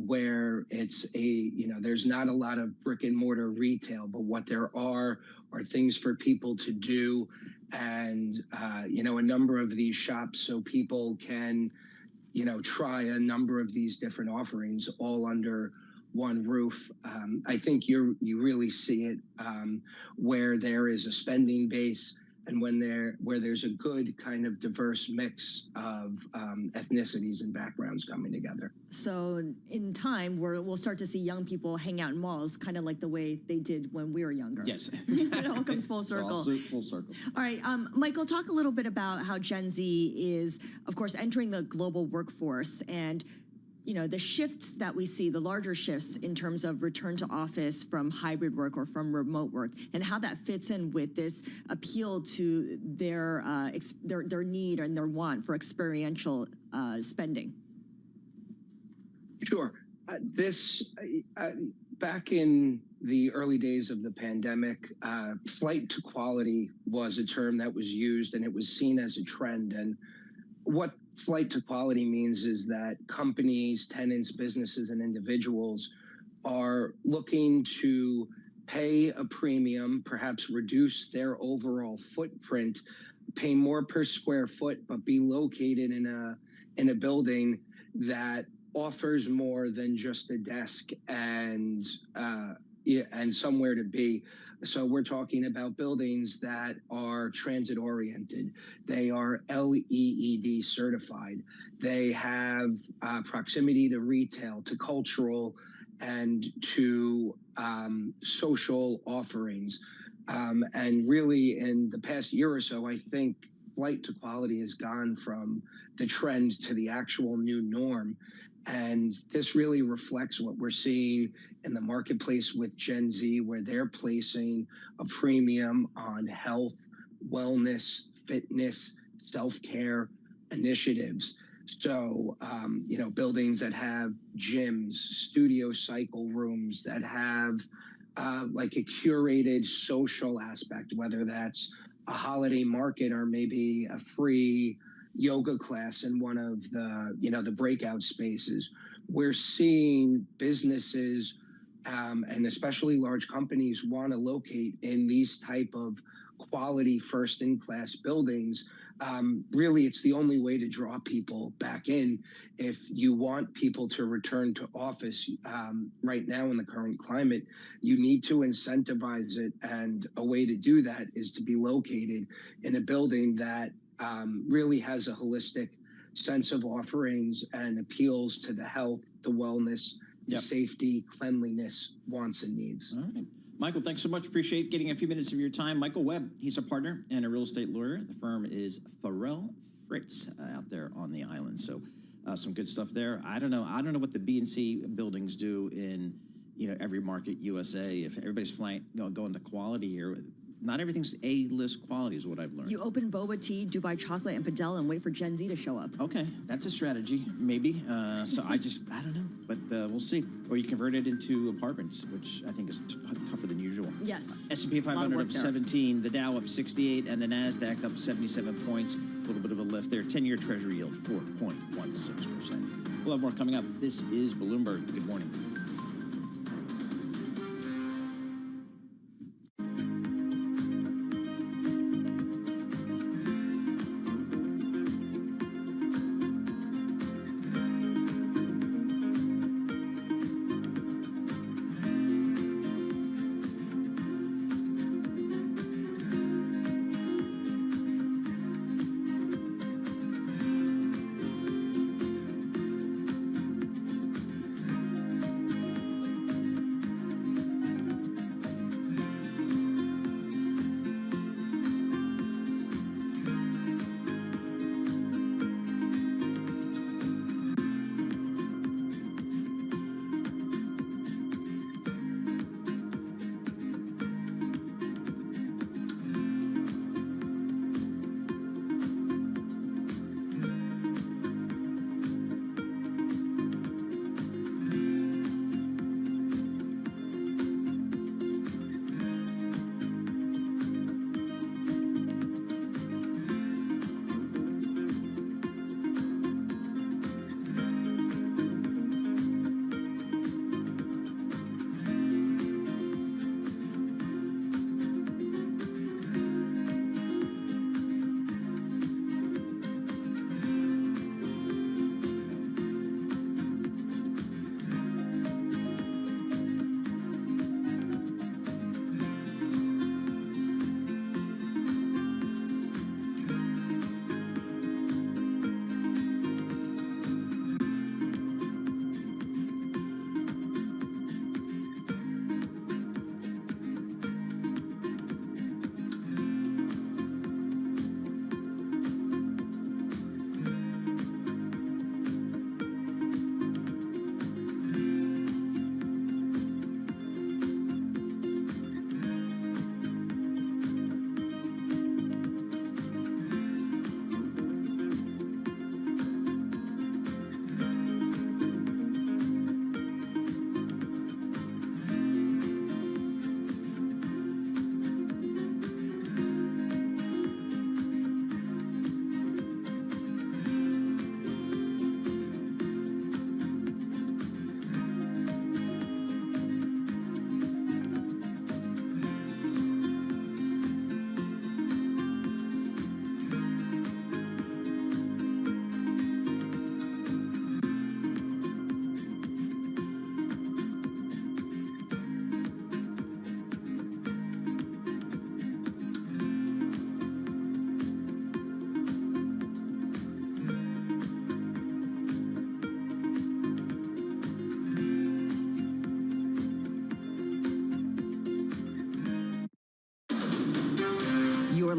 where it's there's not a lot of brick and mortar retail, but what there are things for people to do, and a number of these shops so people can try a number of these different offerings all under one roof. I think you really see it where there is a spending base, and where there's a good kind of diverse mix of ethnicities and backgrounds coming together. So in time, we'll start to see young people hang out in malls, kind of like the way they did when we were younger. Yes. It all comes full circle. Full circle. All right, Michael, talk a little bit about how Gen Z is, of course, entering the global workforce, and the shifts that we see, the larger shifts in terms of return to office from hybrid work or from remote work, and how that fits in with this appeal to their need and their want for experiential spending. Sure. Back in the early days of the pandemic, flight to quality was a term that was used, and it was seen as a trend. And what flight to quality means is that companies, tenants, businesses, and individuals are looking to pay a premium, perhaps reduce their overall footprint, pay more per square foot, but be located in a building that offers more than just a desk and somewhere to be. So we're talking about buildings that are transit oriented. They are LEED certified. They have proximity to retail, to cultural, and to social offerings. And really, in the past year or so, I think flight to quality has gone from the trend to the actual new norm. And this really reflects what we're seeing in the marketplace with Gen Z, where they're placing a premium on health, wellness, fitness, self-care initiatives. So, buildings that have gyms, studio cycle rooms, that have like a curated social aspect, whether that's a holiday market or maybe a free yoga class in one of the breakout spaces. We're seeing businesses and especially large companies want to locate in these type of quality first-in-class buildings. Really, it's the only way to draw people back in. If you want people to return to office right now in the current climate, you need to incentivize it. And a way to do that is to be located in a building that really has a holistic sense of offerings and appeals to the health, the wellness, the safety, cleanliness, wants, and needs. All right. Michael, thanks so much. Appreciate getting a few minutes of your time. Michael Webb, he's a partner and a real estate lawyer. The firm is Farrell Fritz out there on the island. So some good stuff there. I don't know what the B and C buildings do in every market USA. If everybody's going to quality here, not everything's A-list quality is what I've learned. You open boba tea, Dubai chocolate, and Padel and wait for Gen Z to show up. Okay, that's a strategy, maybe. So I don't know, but we'll see. Or you convert it into apartments, which I think is tougher than usual. Yes. S&P 500 up 17, the Dow up 68, and the NASDAQ up 77 points. A little bit of a lift there. 10-year Treasury yield, 4.16%. We'll have more coming up. This is Bloomberg. Good morning.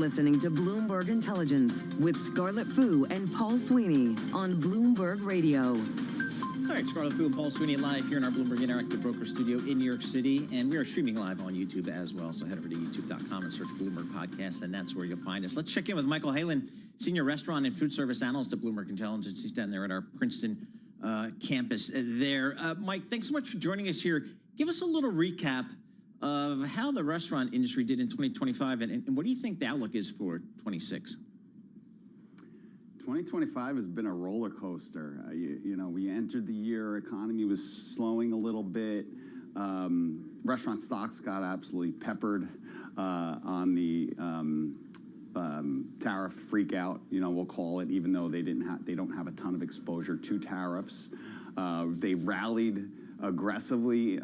listening to Bloomberg Intelligence with Scarlett Fu and Paul Sweeney on Bloomberg Radio. All right, Scarlett Fu and Paul Sweeney live here in our Bloomberg Interactive Broker Studio in New York City, and we are streaming live on YouTube as well, so head over to youtube.com and search Bloomberg Podcast, and that's where you'll find us. Let's check in with Michael Halen, Senior Restaurant and Food Service Analyst at Bloomberg Intelligence. He's down there at our Princeton campus there. Mike, thanks so much for joining us here. Give us a little recap of how the restaurant industry did in 2025, and what do you think the outlook is for 26? 2025 has been a roller coaster. You know, we entered the year, economy was slowing a little bit. Restaurant stocks got absolutely peppered on the tariff freak out, you know, we'll call it, even though they don't have a ton of exposure to tariffs. They rallied aggressively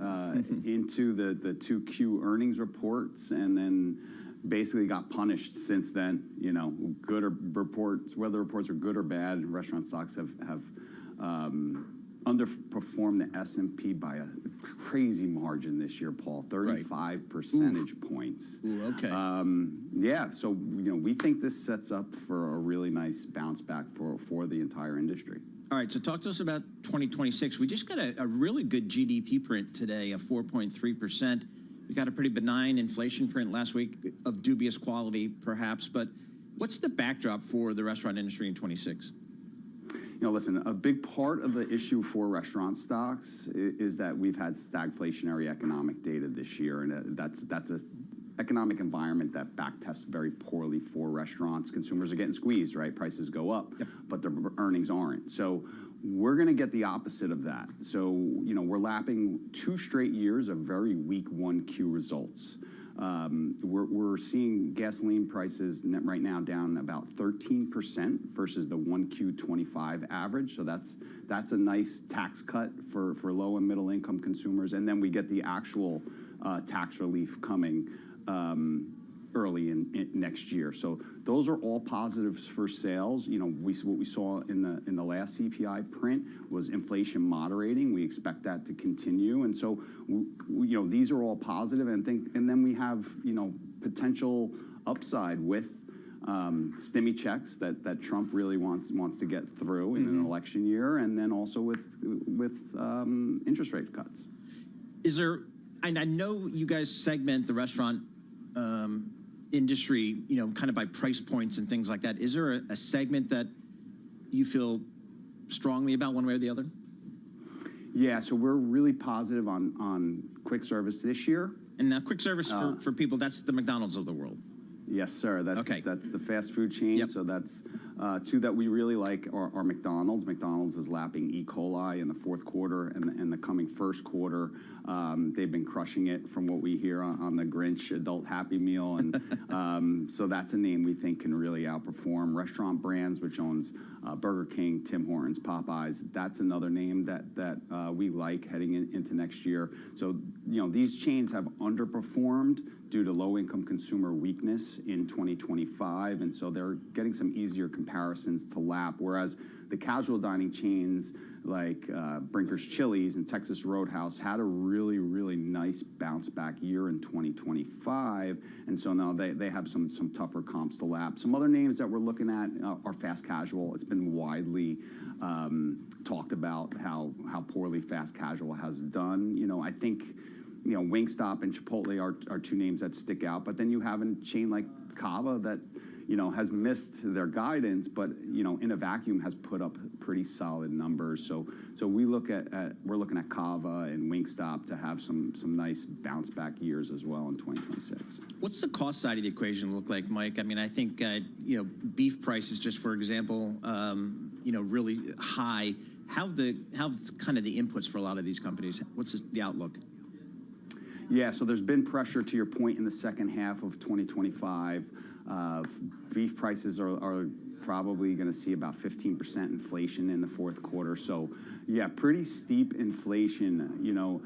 into the 2Q earnings reports, and then basically got punished since then. You know, good or reports, whether reports are good or bad, restaurant stocks have underperformed the S&P by a crazy margin this year, Paul, 35 percentage points. Ooh, okay. Yeah, so, you know, we think this sets up for a really nice bounce back for the entire industry. All right, so talk to us about 2026. We just got a really good GDP print today of 4.3%. We got a pretty benign inflation print last week of dubious quality, perhaps. But what's the backdrop for the restaurant industry in 26? You know, listen, a big part of the issue for restaurant stocks is that we've had stagflationary economic data this year, and that's a economic environment that backtests very poorly for restaurants. Consumers are getting squeezed, right? Prices go up, but their earnings aren't. So we're going to get the opposite of that. So, you know, we're lapping 2 straight years of very weak 1Q results. We're seeing gasoline prices right now down about 13% versus the 1Q 25 average. So that's a nice tax cut for low and middle income consumers. And then we get the actual tax relief coming early in next year. So those are all positives for sales. You know, what we saw in the last CPI print was inflation moderating. We expect that to continue. And so, you know, these are all positive. And then we have, you know, potential upside with stimmy checks that Trump really wants to get through in an election year, and then also with interest rate cuts. Is there, and I know you guys segment the restaurant industry, you know, kind of by price points and things like that. Is there a segment that you feel strongly about one way or the other? Yeah, so we're really positive on quick service this year. And now quick service for people, that's the McDonald's of the world. Yes, sir. That's the fast food chain. Yep. So that's two that we really like are McDonald's. McDonald's is lapping E. coli in the fourth quarter and the coming first quarter. They've been crushing it from what we hear on the Grinch adult Happy Meal. And so that's a name we think can really outperform. Restaurant Brands, which owns Burger King, Tim Hortons, Popeyes, that's another name that we like heading into next year. So, you know, these chains have underperformed due to low-income consumer weakness in 2025, and so they're getting some easier comparisons to lap, whereas the casual dining chains like Brinker's Chili's and Texas Roadhouse had a really, really nice bounce-back year in 2025, and so now they have some tougher comps to lap. Some other names that we're looking at are fast casual. It's been widely talked about how poorly fast casual has done. You know, I think, you know, Wingstop and Chipotle are two names that stick out. But then you have a chain like Cava that, you know, has missed their guidance, but, you know, in a vacuum has put up pretty solid numbers. So we're looking at Cava and Wingstop to have some nice bounce back years as well in 2026. What's the cost side of the equation look like, Mike? I mean, I think, you know, beef prices, just for example, you know, really high. How's kind of the inputs for a lot of these companies? What's the outlook? Yeah, so there's been pressure, to your point, in the second half of 2025. Beef prices are probably going to see about 15% inflation in the fourth quarter. So, yeah, pretty steep inflation, you know.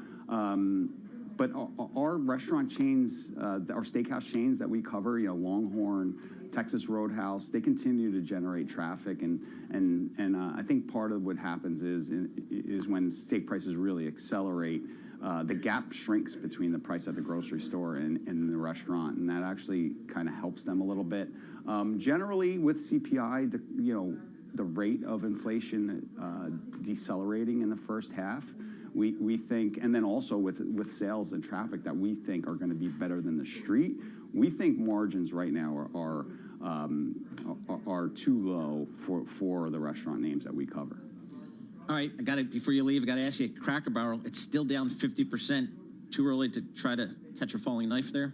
But our restaurant chains, our steakhouse chains that we cover, you know, Longhorn, Texas Roadhouse, they continue to generate traffic, and I think part of what happens is when steak prices really accelerate, the gap shrinks between the price at the grocery store and the restaurant, and that actually kind of helps them a little bit. Generally, with CPI, the rate of inflation decelerating in the first half, we think, and then also with sales and traffic that we think are going to be better than the street. We think margins right now are too low for the restaurant names that we cover. All right, I got it. Before you leave, I got to ask you, Cracker Barrel, it's still down 50%. Too early to try to catch a falling knife there?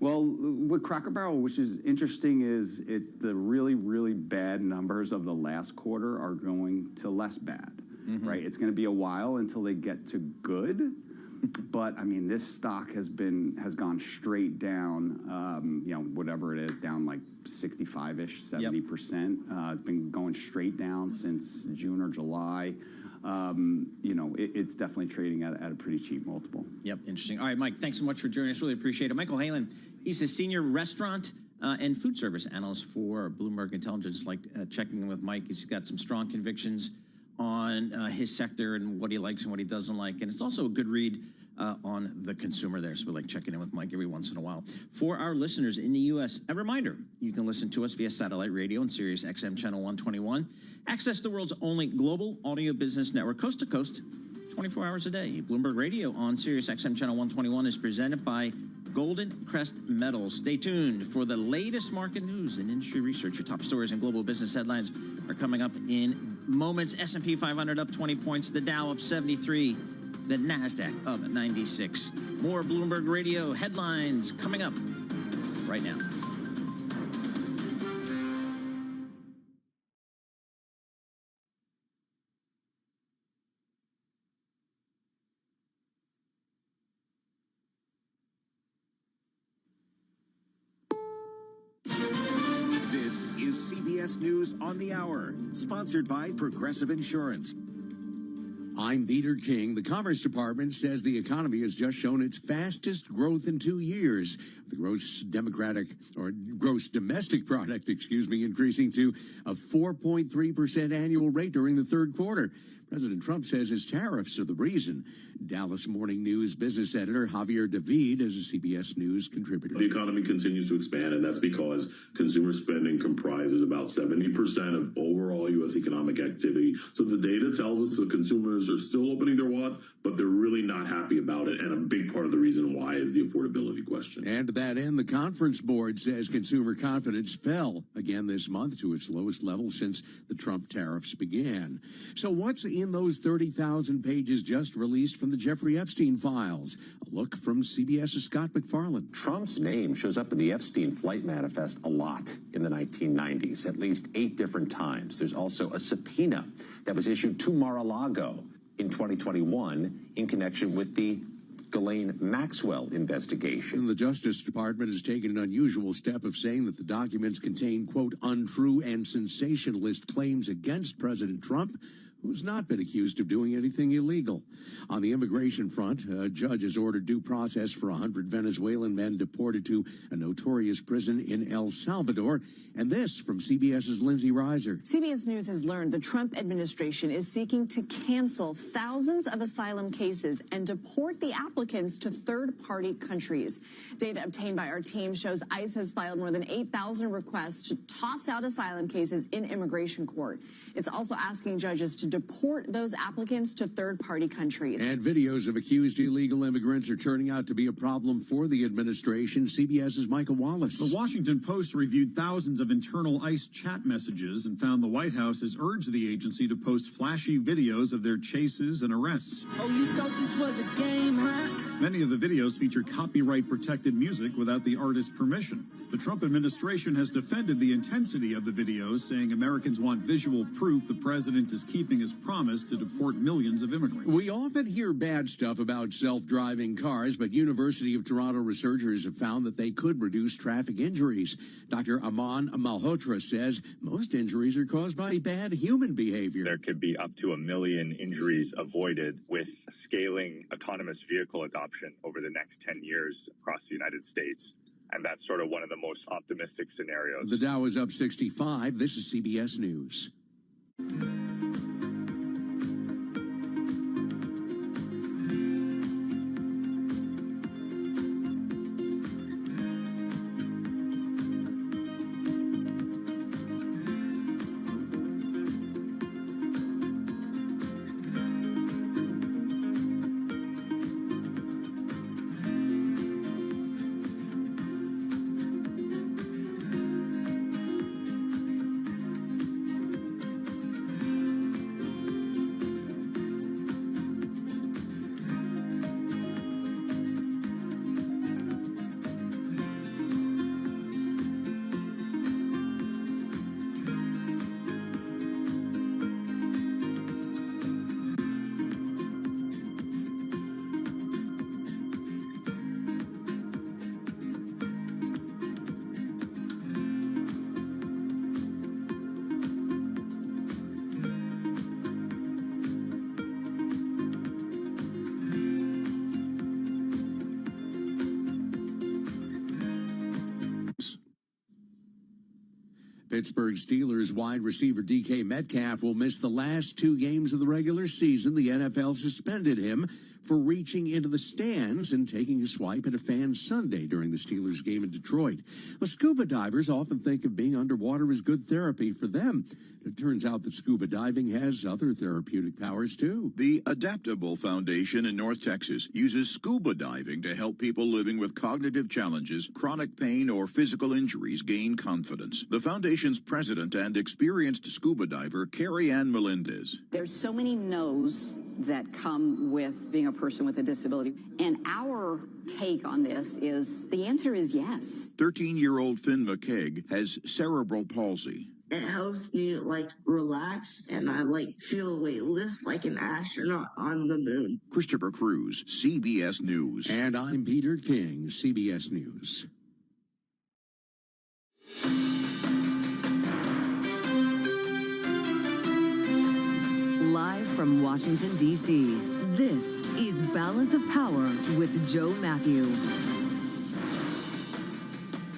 Well, with Cracker Barrel, which is interesting, is the really, really bad numbers of the last quarter are going to less bad, right? It's going to be a while until they get to good. But I mean, this stock has gone straight down, whatever it is, down like 65-ish, 70%. It's been going straight down since June or July. It's definitely trading at a pretty cheap multiple. Yep, interesting. All right, Mike, thanks so much for joining us. Really appreciate it. Michael Halen, he's a senior restaurant and food service analyst for Bloomberg Intelligence. Like checking in with Mike, he's got some strong convictions on his sector and what he likes and what he doesn't like. And it's also a good read on the consumer there. So we like checking in with Mike every once in a while. For our listeners in the U.S., a reminder, you can listen to us via satellite radio on Sirius XM Channel 121. Access the world's only global audio business network, coast to coast, 24 hours a day. Bloomberg Radio on Sirius XM Channel 121 is presented by Golden Crest Metals. Stay tuned for the latest market news and industry research. Your top stories and global business headlines are coming up in moments. S&P 500 up 20 points, the Dow up 73, the NASDAQ up 96. More Bloomberg Radio headlines coming up right now. This is CBS News on the Hour, sponsored by Progressive Insurance. I'm Peter King. The Commerce Department says the economy has just shown its fastest growth in 2 years. The gross domestic product, increasing to a 4.3% annual rate during the third quarter. President Trump says his tariffs are the reason. Dallas Morning News business editor Javier David is a CBS News contributor. The economy continues to expand, and that's because consumer spending comprises about 70% of overall U.S. economic activity. So the data tells us the consumers are still opening their wallets, but they're really not happy about it. And a big part of the reason why is the affordability question. And to that end, the Conference Board says consumer confidence fell again this month to its lowest level since the Trump tariffs began. So what's in those 30,000 pages just released from the Jeffrey Epstein files? A look from CBS's Scott McFarland. Trump's name shows up in the Epstein flight manifest a lot in the 1990s, at least 8 different times. There's also a subpoena that was issued to Mar-a-Lago in 2021 in connection with the Ghislaine Maxwell investigation. And the Justice Department has taken an unusual step of saying that the documents contain, quote, untrue and sensationalist claims against President Trump, who's not been accused of doing anything illegal. On the immigration front, a judge has ordered due process for 100 Venezuelan men deported to a notorious prison in El Salvador. And this from CBS's Lindsay Reiser. CBS News has learned the Trump administration is seeking to cancel thousands of asylum cases and deport the applicants to third-party countries. Data obtained by our team shows ICE has filed more than 8,000 requests to toss out asylum cases in immigration court. It's also asking judges to deport those applicants to third-party countries. And videos of accused illegal immigrants are turning out to be a problem for the administration. CBS's Michael Wallace. The Washington Post reviewed thousands of internal ICE chat messages and found the White House has urged the agency to post flashy videos of their chases and arrests. Oh, you thought this was a game, huh? Many of the videos feature copyright-protected music without the artist's permission. The Trump administration has defended the intensity of the videos, saying Americans want visual proof the president is keeping his promise to deport millions of immigrants. We often hear bad stuff about self-driving cars, but University of Toronto researchers have found that they could reduce traffic injuries. Dr. Aman Malhotra says most injuries are caused by bad human behavior. There could be up to 1 million injuries avoided with scaling autonomous vehicle adoption over the next 10 years across the United States. And that's sort of one of the most optimistic scenarios. The Dow is up 65. This is CBS News. Pittsburgh Steelers wide receiver DK Metcalf will miss the last 2 games of the regular season. The NFL suspended him for reaching into the stands and taking a swipe at a fan Sunday during the Steelers game in Detroit. Well, scuba divers often think of being underwater as good therapy for them. It turns out that scuba diving has other therapeutic powers, too. The Adaptable Foundation in North Texas uses scuba diving to help people living with cognitive challenges, chronic pain, or physical injuries gain confidence. The foundation's president and experienced scuba diver, Carrie Ann Melendez. There's so many no's that come with being a person with a disability. And our take on this is the answer is yes. 13-year-old Finn McKegg has cerebral palsy. It helps me relax, and I feel weightless like an astronaut on the moon. Christopher Cruz, CBS News. And I'm Peter King, CBS News. Live from Washington, D.C., this is Balance of Power with Joe Matthew.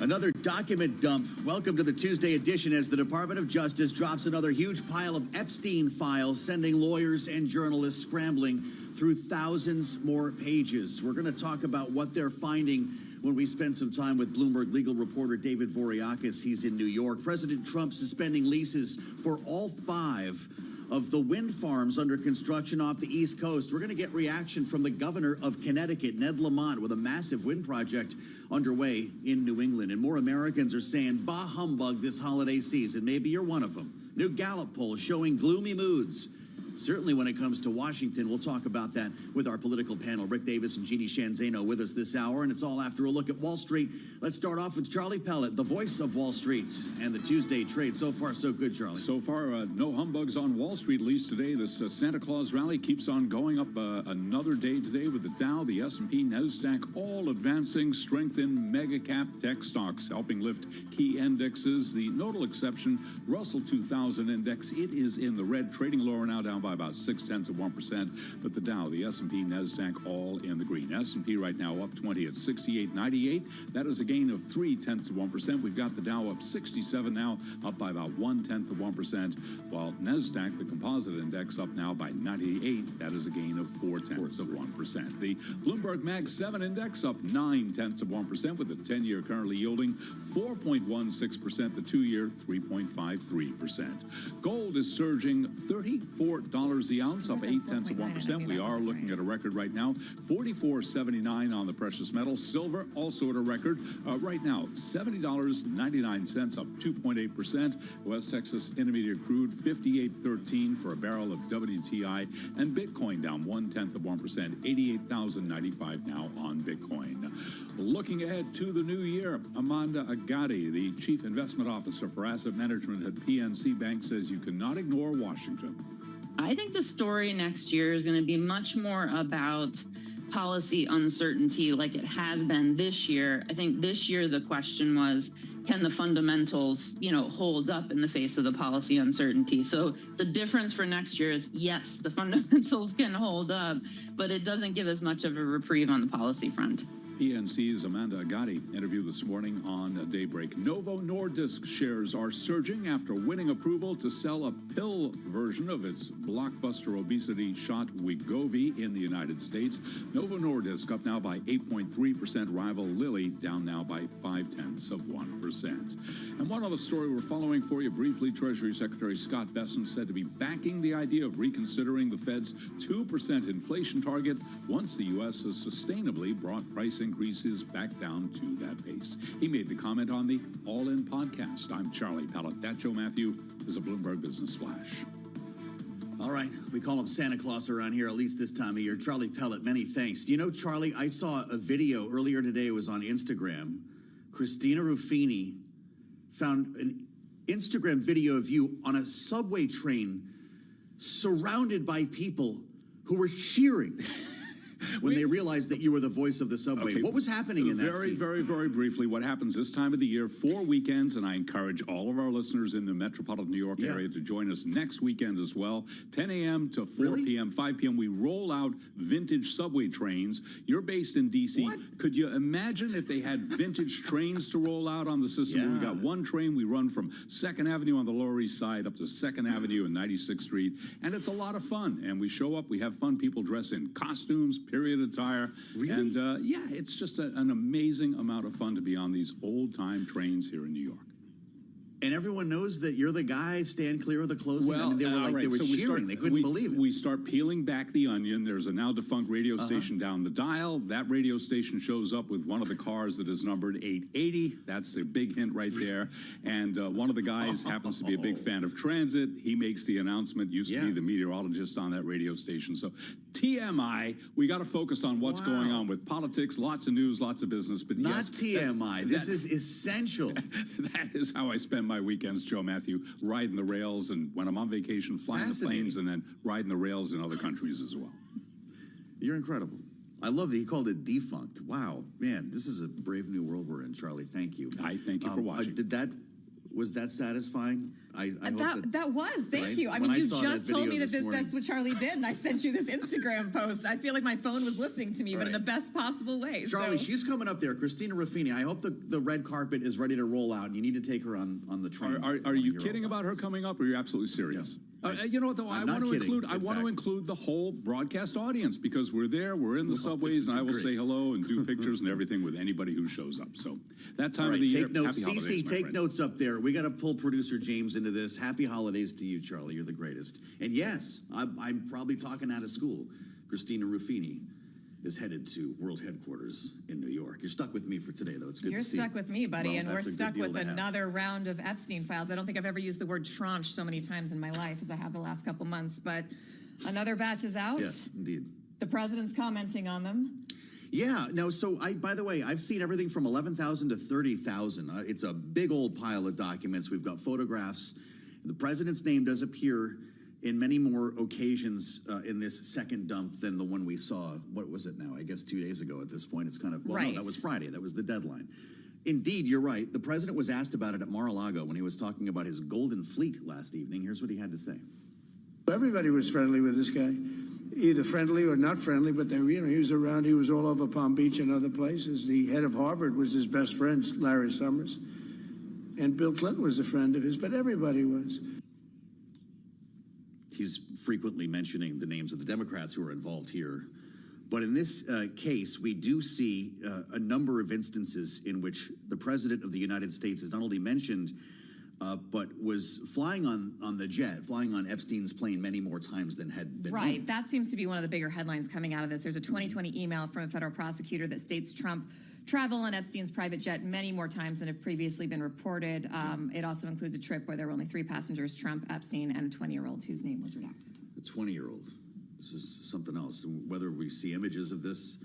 Another document dump. Welcome to the Tuesday edition as the Department of Justice drops another huge pile of Epstein files, sending lawyers and journalists scrambling through thousands more pages. We're going to talk about what they're finding when we spend some time with Bloomberg legal reporter David Voriakis. He's in New York. President Trump suspending leases for all 5 of the wind farms under construction off the East Coast. We're going to get reaction from the governor of Connecticut, Ned Lamont, with a massive wind project underway in New England. And more Americans are saying, bah humbug this holiday season. Maybe you're one of them. New Gallup poll showing gloomy moods. Certainly when it comes to Washington. We'll talk about that with our political panel. Rick Davis and Jeannie Shanzano with us this hour, and it's all after a look at Wall Street. Let's start off with Charlie Pellet, the voice of Wall Street and the Tuesday trade. So far, so good, Charlie. So far, no humbugs on Wall Street, at least today. This Santa Claus rally keeps on going up another day today with the Dow, the S&P, NASDAQ, all advancing. Strength in mega-cap tech stocks helping lift key indexes. The notable exception, Russell 2000 index, it is in the red, trading lower now, down by about 0.6%, but the Dow, the S&P, NASDAQ, all in the green. S&P right now up 20 at 68.98. That is a gain of 0.3%. We've got the Dow up 67 now, up by about 0.1%, while NASDAQ, the composite index, up now by 98. That is a gain of 0.4%. The Bloomberg Mag 7 index up 0.9%, with the 10-year currently yielding 4.16%, the 2-year 3.53%. Gold is surging $34 the ounce, up 0.8%. We are looking at a record right now, $44.79 on the precious metal. Silver also at a record right now, $70.99, up 2.8%. West Texas Intermediate crude, $58.13 for a barrel of WTI, and Bitcoin down 0.1%, 88,095 now on Bitcoin. Looking ahead to the new year, Amanda Agati, the Chief Investment Officer for Asset Management at PNC Bank, says you cannot ignore Washington. I think the story next year is going to be much more about policy uncertainty like it has been this year. I think this year the question was, can the fundamentals, hold up in the face of the policy uncertainty? So the difference for next year is, yes, the fundamentals can hold up, but it doesn't give as much of a reprieve on the policy front. PNC's Amanda Agati interview this morning on Daybreak. Novo Nordisk shares are surging after winning approval to sell a pill version of its blockbuster obesity shot Wegovy in the United States. Novo Nordisk up now by 8.3%. Rival Lilly down now by 0.5%. And one other story we're following for you briefly. Treasury Secretary Scott Bessent said to be backing the idea of reconsidering the Fed's 2% inflation target once the U.S. has sustainably brought price increases back down to that pace. He made the comment on the All In podcast. I'm Charlie Pellet. That Joe Matthew is a Bloomberg Business Flash. All right, we call him Santa Claus around here, at least this time of year. Charlie Pellet, many thanks. Do you know, Charlie, I saw a video earlier today. It was on Instagram. Christina Ruffini found an Instagram video of you on a subway train surrounded by people who were cheering. when they realized that you were the voice of the subway. Okay, What was happening in that very, scene? very briefly, what happens this time of the year, 4 weekends, and I encourage all of our listeners in the metropolitan New York area to join us next weekend as well. 10 a.m. to 4 p.m., 5 p.m., we roll out vintage subway trains. You're based in D.C. What? Could you imagine if they had vintage trains to roll out on the system? We got one train, we run from 2nd Avenue on the Lower East Side up to 2nd Avenue and 96th Street, and it's a lot of fun. And we show up, we have fun. People dress in costumes, period attire. Really? And yeah, it's just an amazing amount of fun to be on these old-time trains here in New York. And everyone knows that you're the guy, stand clear of the closing. I mean, they were they were cheering. They couldn't believe it. We start peeling back the onion. There's a now defunct radio station down the dial. That radio station shows up with one of the cars that is numbered 880. That's a big hint right there. And one of the guys happens to be a big fan of transit. He makes the announcement, used to be the meteorologist on that radio station. So TMI, we got to focus on what's going on with politics, lots of news, lots of business. But Not yes, TMI. This is essential. That is how I spend my weekends, Joe Matthew, riding the rails, and when I'm on vacation, flying the planes, and then riding the rails in other countries as well. You're incredible. I love that he called it defunct. Wow, man, this is a brave new world we're in, Charlie. Thank you. I thank you for watching. Was that satisfying? I hope that was. Thank you. I When mean, you saw just that told video me that this morning- that's what Charlie did, and I sent you this Instagram post. I feel like my phone was listening to me, but in the best possible way. Charlie, so. she's coming up there. Christina Ruffini. I hope the red carpet is ready to roll out, and you need to take her on the train. Are you kidding about her coming up, or are you absolutely serious? You know what, though? I want to include the whole broadcast audience, because we're there, we're in the subways, and I will say hello and do pictures and everything with anybody who shows up. So that time of the year, take notes. happy holidays, CC, my take friend. notes up there. We got to pull producer James into this. Happy holidays to you, Charlie. You're the greatest. And yes, I'm probably talking out of school. Christina Ruffini is headed to world headquarters in New York. You're stuck with me for today, though. It's good You're to see stuck with me, buddy, Well, and we're that's a good stuck deal with to have. another round of Epstein files. I don't think I've ever used the word tranche so many times in my life as I have the last couple months, but another batch is out. Yes, indeed. The president's commenting on them. Yeah, no, so by the way, I've seen everything from 11,000 to 30,000. It's a big old pile of documents. We've got photographs. The president's name does appear in many more occasions in this second dump than the one we saw, what was it now? I guess 2 days ago at this point. It's kind of, well, no, that was Friday. That was the deadline. Indeed, you're right. The president was asked about it at Mar-a-Lago when he was talking about his Golden Fleet last evening. Here's what he had to say. Everybody was friendly with this guy, either friendly or not friendly, but they, he was around. He was all over Palm Beach and other places. The head of Harvard was his best friend, Larry Summers, and Bill Clinton was a friend of his, but everybody was. He's frequently mentioning the names of the Democrats who are involved here. But in this case, we do see a number of instances in which the president of the United States is not only mentioned, but was flying on the jet, flying on Epstein's plane many more times than had been Right. known. That seems to be one of the bigger headlines coming out of this. There's a 2020 email from a federal prosecutor that states Trump traveled on Epstein's private jet many more times than have previously been reported. It also includes a trip where there were only 3 passengers, Trump, Epstein, and a 20-year-old whose name was redacted. A 20-year-old. This is something else. And whether we see images of this,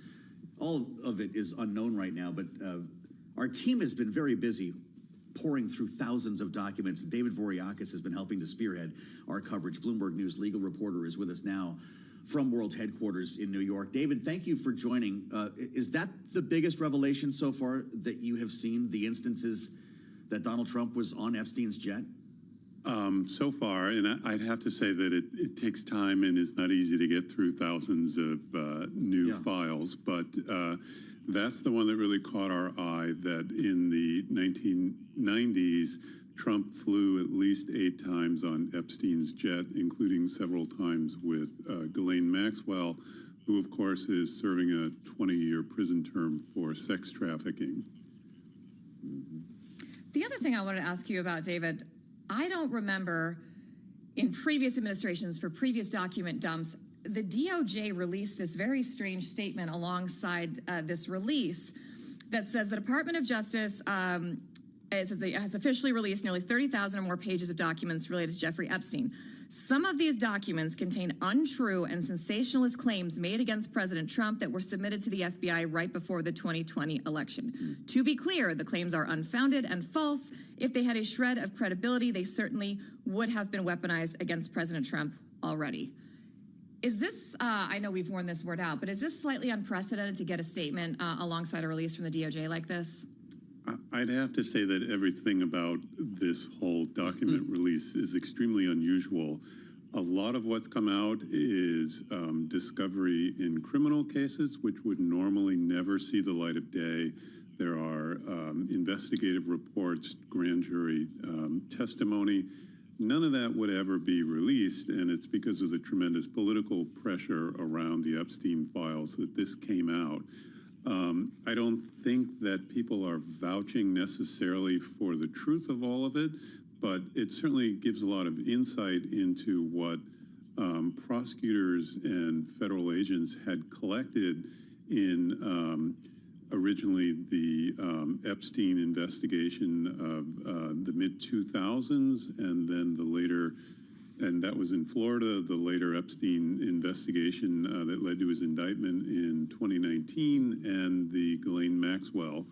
all of it is unknown right now. But our team has been very busy pouring through thousands of documents. David Voriakis has been helping to spearhead our coverage. Bloomberg News legal reporter is with us now from world headquarters in New York. David, thank you for joining. Is that the biggest revelation so far that you have seen, the instances that Donald Trump was on Epstein's jet? So far, and I'd have to say that it takes time and it's not easy to get through thousands of new files, but that's the one that really caught our eye, that in the 1990s, Trump flew at least 8 times on Epstein's jet, including several times with Ghislaine Maxwell, who, of course, is serving a 20-year prison term for sex trafficking. The other thing I wanted to ask you about, David, I don't remember in previous administrations for previous document dumps, the DOJ released this very strange statement alongside this release that says the Department of Justice has officially released nearly 30,000 or more pages of documents related to Jeffrey Epstein. Some of these documents contain untrue and sensationalist claims made against President Trump that were submitted to the FBI right before the 2020 election. To be clear, the claims are unfounded and false. If they had a shred of credibility, they certainly would have been weaponized against President Trump already. Is this, I know we've worn this word out, but is this slightly unprecedented to get a statement alongside a release from the DOJ like this? I'd have to say that everything about this whole document release is extremely unusual. A lot of what's come out is discovery in criminal cases, which would normally never see the light of day. There are investigative reports, grand jury testimony. None of that would ever be released, and it's because of the tremendous political pressure around the Epstein files that this came out. I don't think that people are vouching necessarily for the truth of all of it, but it certainly gives a lot of insight into what prosecutors and federal agents had collected in originally the Epstein investigation of the mid-2000s, and then the later, and that was in Florida, the later Epstein investigation that led to his indictment in 2019, and the Ghislaine Maxwell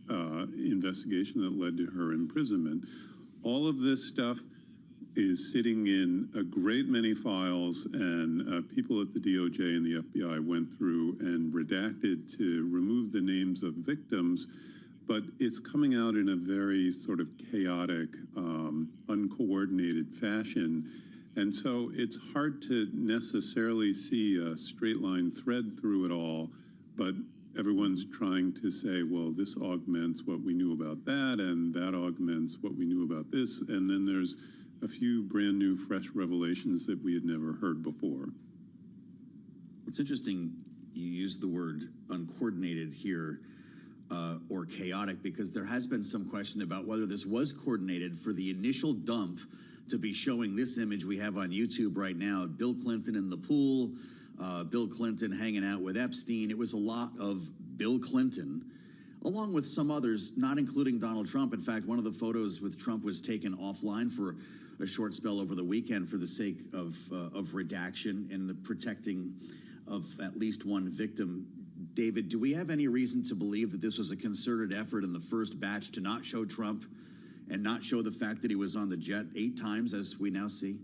investigation that led to her imprisonment. All of this stuff is sitting in a great many files, and people at the DOJ and the FBI went through and redacted to remove the names of victims, but it's coming out in a very sort of chaotic, uncoordinated fashion. And so it's hard to necessarily see a straight line thread through it all, but everyone's trying to say, well, this augments what we knew about that, and that augments what we knew about this, and then there's a few brand new, fresh revelations that we had never heard before. It's interesting you use the word uncoordinated here, or chaotic, because there has been some question about whether this was coordinated for the initial dump to be showing this image we have on YouTube right now, Bill Clinton in the pool, Bill Clinton hanging out with Epstein. It was a lot of Bill Clinton, along with some others, not including Donald Trump. In fact, one of the photos with Trump was taken offline for a short spell over the weekend for the sake of redaction and the protecting of at least one victim. David, do we have any reason to believe that this was a concerted effort in the first batch to not show Trump and not show the fact that he was on the jet 8 times, as we now see?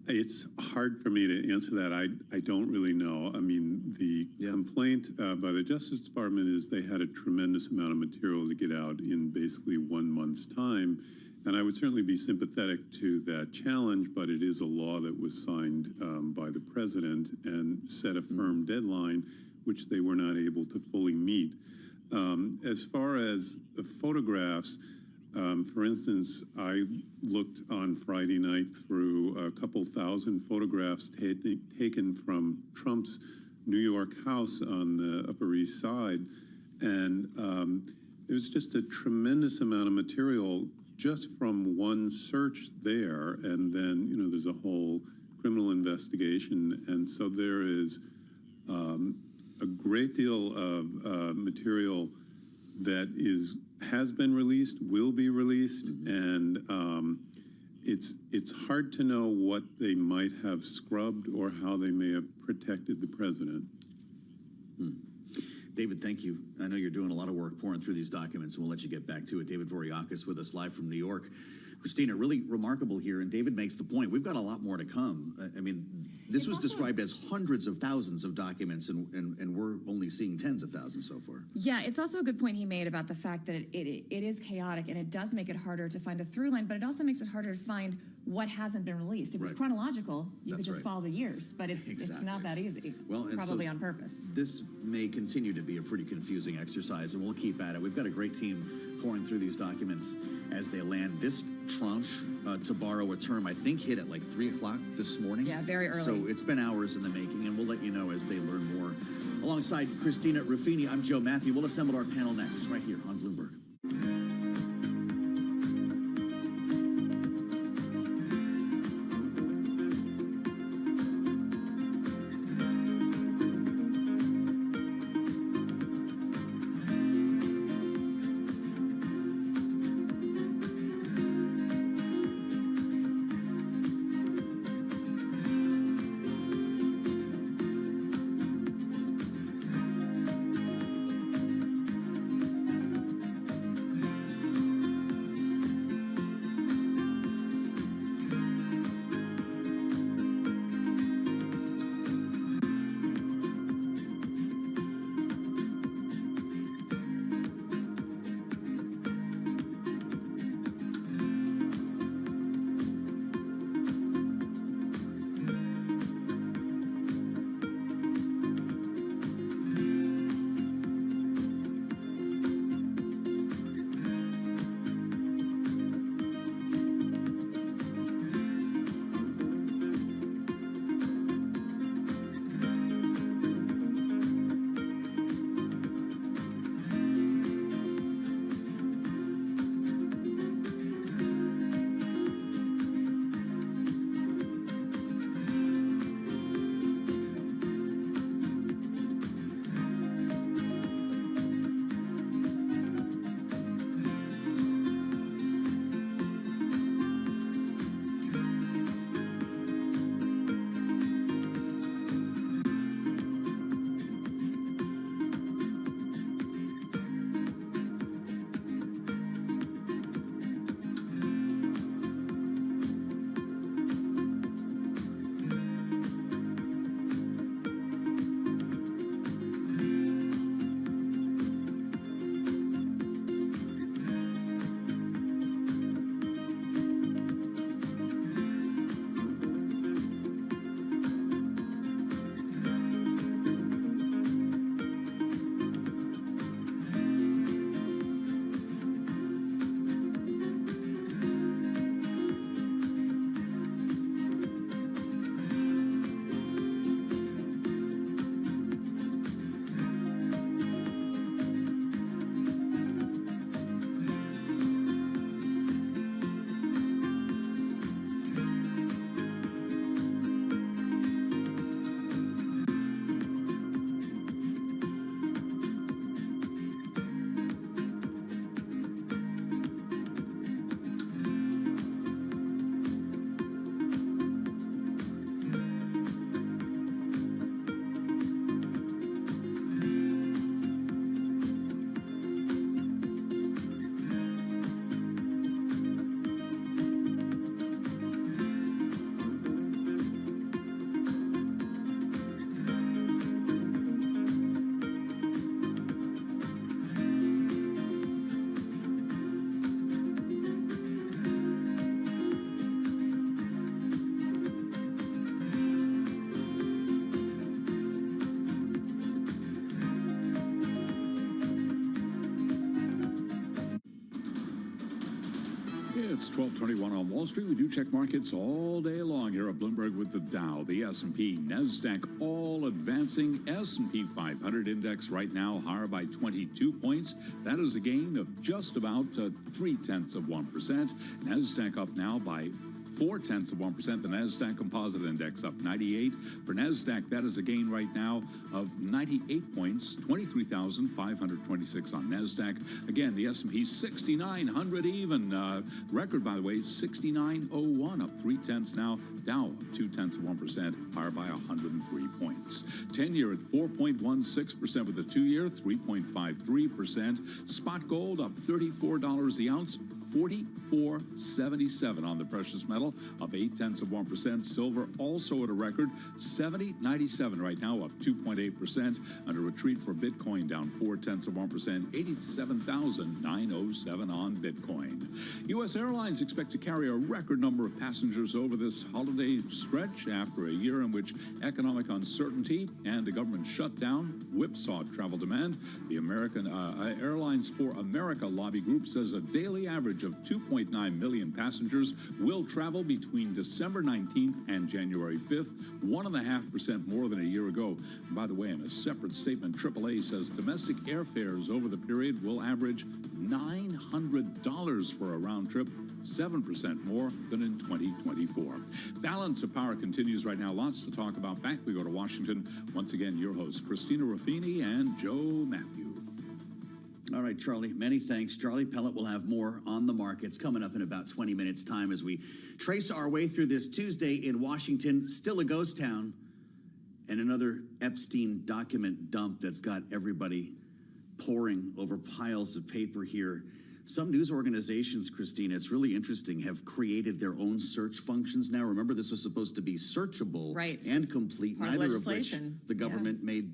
It's hard for me to answer that. I don't really know. I mean, the complaint by the Justice Department is they had a tremendous amount of material to get out in basically 1 month's time. And I would certainly be sympathetic to that challenge, but it is a law that was signed by the president and set a firm deadline, which they were not able to fully meet. As far as the photographs, for instance, I looked on Friday night through a couple thousand photographs taken from Trump's New York house on the Upper East Side, and it was just a tremendous amount of material just from one search there, and then, you know, there's a whole criminal investigation, and so there is a great deal of material that has been released, will be released, and it's hard to know what they might have scrubbed or how they may have protected the president. David, thank you. I know you're doing a lot of work pouring through these documents, and we'll let you get back to it. David Voriakis with us live from New York. Christina, really remarkable here, and David makes the point. We've got a lot more to come. I mean, this was described as hundreds of thousands of documents, and we're only seeing tens of thousands so far. Yeah, it's also a good point he made about the fact that it is chaotic, and it does make it harder to find a through line, but it also makes it harder to find what hasn't been released. If it was chronological, you could just follow the years, but it's not that easy. Well, probably on purpose. This may continue to be a pretty confusing exercise, and we'll keep at it. We've got a great team pouring through these documents as they land. This tranche, to borrow a term, I think hit at like 3 o'clock this morning. Yeah, very early. So it's been hours in the making, and we'll let you know as they learn more. Alongside Christina Ruffini, I'm Joe Matthew. We'll assemble our panel next, right here on Bloomberg. It's 12:21 on Wall Street. We do check markets all day long here at Bloomberg with the Dow, the S&P, NASDAQ, all advancing. S&P 500 index right now higher by 22 points. That is a gain of just about 0.3%. NASDAQ up now by 0.4%. The NASDAQ Composite Index up 98. For NASDAQ, that is a gain right now of 98 points, 23,526 on NASDAQ. Again, the S&P 6,900 even. Record, by the way, 6,901, up 0.3 now. Dow up 0.2%, higher by 103 points. 10-year at 4.16% with the 2-year, 3.53%. Spot gold up $34 the ounce. $44.77 on the precious metal, up 0.8%. Silver also at a record $70.97 right now, up 2.8%. Under retreat for Bitcoin, down 0.4%, 87,907 on Bitcoin. U.S. airlines expect to carry a record number of passengers over this holiday stretch after a year in which economic uncertainty and a government shutdown whipsawed travel demand. The American Airlines for America lobby group says a daily average of 2.9 million passengers will travel between December 19th and January 5th, 1.5% more than a year ago. And by the way, in a separate statement, AAA says domestic airfares over the period will average $900 for a round trip, 7% more than in 2024. Balance of Power continues right now. Lots to talk about. Back we go to Washington. Once again, your hosts, Christina Ruffini and Joe Matthew. All right, Charlie, many thanks. Charlie Pellet will have more on the markets coming up in about 20 minutes' time as we trace our way through this Tuesday in Washington. Still a ghost town, and another Epstein document dump that's got everybody poring over piles of paper here. Some news organizations, Christina, it's really interesting, have created their own search functions now. Remember, this was supposed to be searchable and complete, neither of which the government made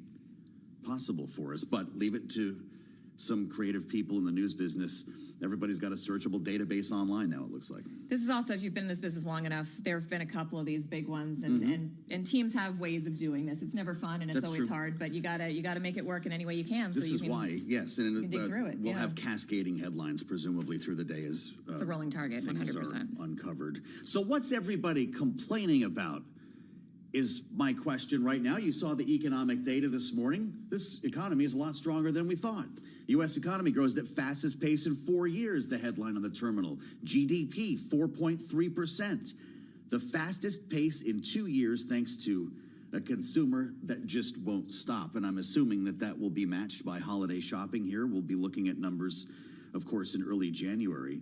possible for us. But leave it to some creative people in the news business. Everybody's got a searchable database online now, it looks like. This is also, if you've been in this business long enough, there have been a couple of these big ones, and teams have ways of doing this. It's never fun, and it's always hard, but you gotta make it work in any way you can. This is why, yes, and you can dig through it. We'll have cascading headlines, presumably, through the day as it's a rolling target, 100%. Uncovered. So what's everybody complaining about is my question right now. You saw the economic data this morning. This economy is a lot stronger than we thought. U.S. economy grows at fastest pace in 4 years, the headline on the terminal. GDP, 4.3%. The fastest pace in 2 years, thanks to a consumer that just won't stop. And I'm assuming that that will be matched by holiday shopping here. We'll be looking at numbers, of course, in early January.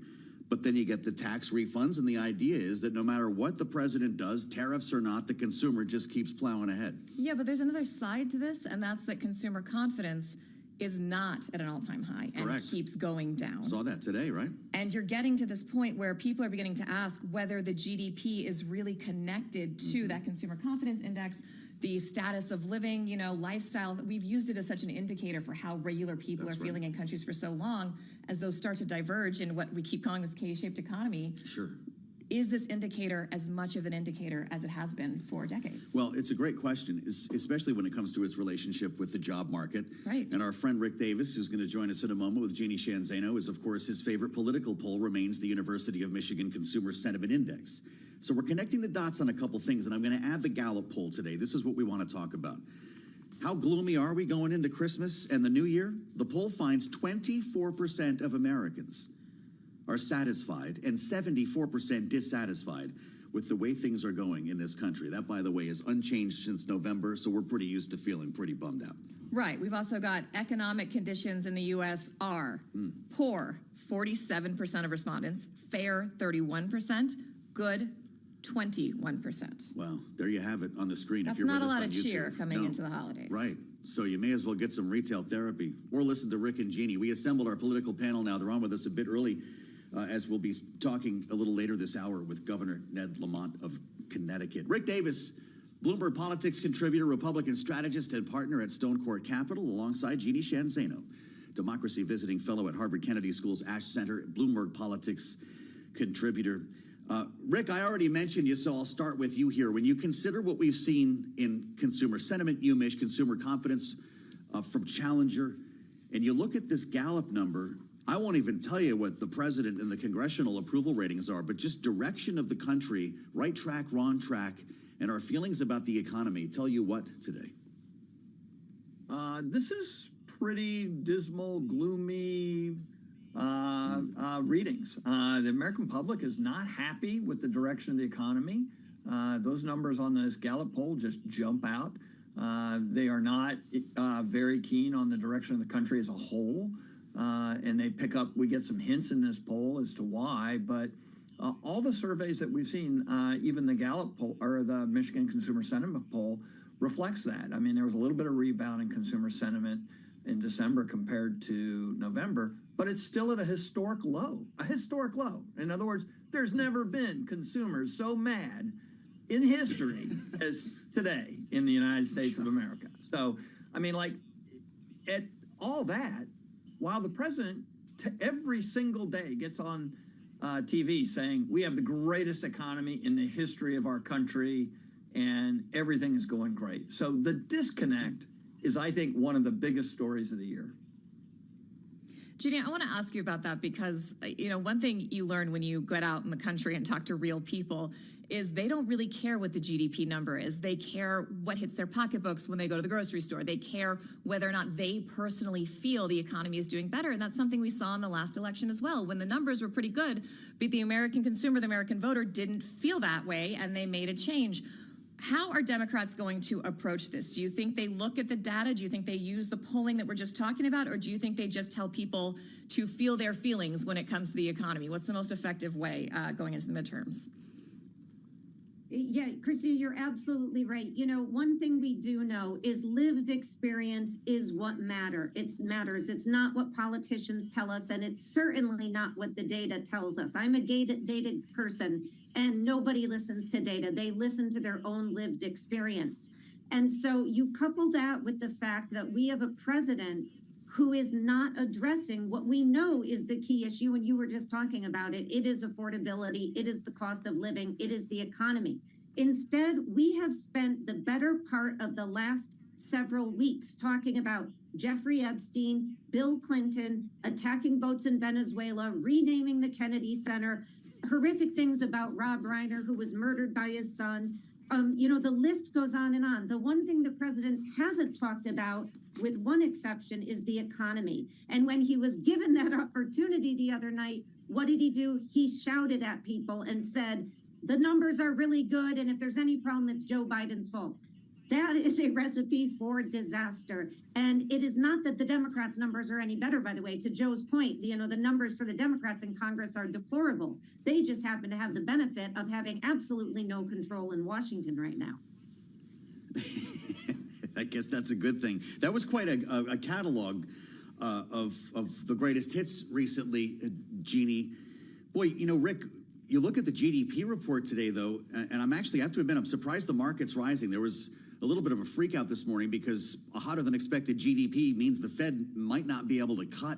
But then you get the tax refunds, and the idea is that no matter what the president does, tariffs or not, the consumer just keeps plowing ahead. Yeah, but there's another side to this, and that's that consumer confidence is not at an all-time high and keeps going down. Saw that today, right? And you're getting to this point where people are beginning to ask whether the GDP is really connected to that consumer confidence index, the status of living, lifestyle. We've used it as such an indicator for how regular people are feeling in countries for so long. As those start to diverge in what we keep calling this K-shaped economy. Sure. Is this indicator as much of an indicator as it has been for decades? Well, it's a great question, especially when it comes to its relationship with the job market. Right. And our friend Rick Davis, who's going to join us in a moment with Jeannie Shanzano, is, of course, his favorite political poll remains the University of Michigan Consumer Sentiment Index. So we're connecting the dots on a couple things, and I'm going to add the Gallup poll today. This is what we want to talk about. How gloomy are we going into Christmas and the New Year? The poll finds 24% of Americans are satisfied and 74% dissatisfied with the way things are going in this country. That, by the way, is unchanged since November, so we're pretty used to feeling pretty bummed out. Right. We've also got economic conditions in the U.S. are poor, 47% of respondents, fair, 31%, good, 21%. Well, there you have it on the screen. That's if you're not a with us lot on of YouTube. cheer coming into the holidays. Right. So you may as well get some retail therapy or listen to Rick and Jeannie. We assembled our political panel now. They're on with us a bit early, as we'll be talking a little later this hour with Governor Ned Lamont of Connecticut. Rick Davis, Bloomberg Politics contributor, Republican strategist, and partner at Stone Court Capital, alongside Jeannie Shanzano, democracy visiting fellow at Harvard Kennedy School's Ash Center, Bloomberg Politics contributor. Rick, I already mentioned you, so I'll start with you here. When you consider what we've seen in consumer sentiment, consumer confidence from Challenger, and you look at this Gallup number, I won't even tell you what the president and the congressional approval ratings are, but just direction of the country, right track, wrong track, and our feelings about the economy tell you what today? This is pretty dismal, gloomy readings. The American public is not happy with the direction of the economy. Those numbers on this Gallup poll just jump out. They are not very keen on the direction of the country as a whole. And we get some hints in this poll as to why, but all the surveys that we've seen, even the Gallup poll or the Michigan Consumer Sentiment poll reflects that. I mean, there was a little bit of rebound in consumer sentiment in December compared to November, but it's still at a historic low, In other words, there's never been consumers so mad in history as today in the United States of America. So, I mean, like, at all that, while the president every single day gets on TV saying we have the greatest economy in the history of our country and everything is going great. So the disconnect is, I think, one of the biggest stories of the year. Ginny, I want to ask you about that because, one thing you learn when you get out in the country and talk to real people is they don't really care what the GDP number is. They care what hits their pocketbooks when they go to the grocery store. They care whether or not they personally feel the economy is doing better. And that's something we saw in the last election as well, when the numbers were pretty good, but the American consumer, the American voter, didn't feel that way, and they made a change. How are Democrats going to approach this? Do you think they look at the data? Do you think they use the polling that we're just talking about? Or do you think they just tell people to feel their feelings when it comes to the economy? What's the most effective way going into the midterms? Yeah, Christy, you're absolutely right. One thing we do know is lived experience is what matters. It's not what politicians tell us, and it's certainly not what the data tells us. I'm a data person, and nobody listens to data. They listen to their own lived experience. And so you couple that with the fact that we have a president who is not addressing what we know is the key issue, and you were just talking about it. It is affordability, it is the cost of living, it is the economy. Instead, we have spent the better part of the last several weeks talking about Jeffrey Epstein, Bill Clinton, attacking boats in Venezuela, renaming the Kennedy Center, horrific things about Rob Reiner, who was murdered by his son. The list goes on and on. The one thing the president hasn't talked about, with one exception, is the economy. And when he was given that opportunity the other night, what did he do? He shouted at people and said, the numbers are really good, and if there's any problem, it's Joe Biden's fault. That is a recipe for disaster. And it is not that the Democrats' numbers are any better, by the way. To Joe's point, the numbers for the Democrats in Congress are deplorable. They just happen to have the benefit of having absolutely no control in Washington right now. I guess that's a good thing. That was quite a catalog of the greatest hits recently, Jeannie. Boy, Rick, you look at the GDP report today, though, and I have to admit, I'm surprised the market's rising. There was a little bit of a freak out this morning because a hotter than expected GDP means the Fed might not be able to cut.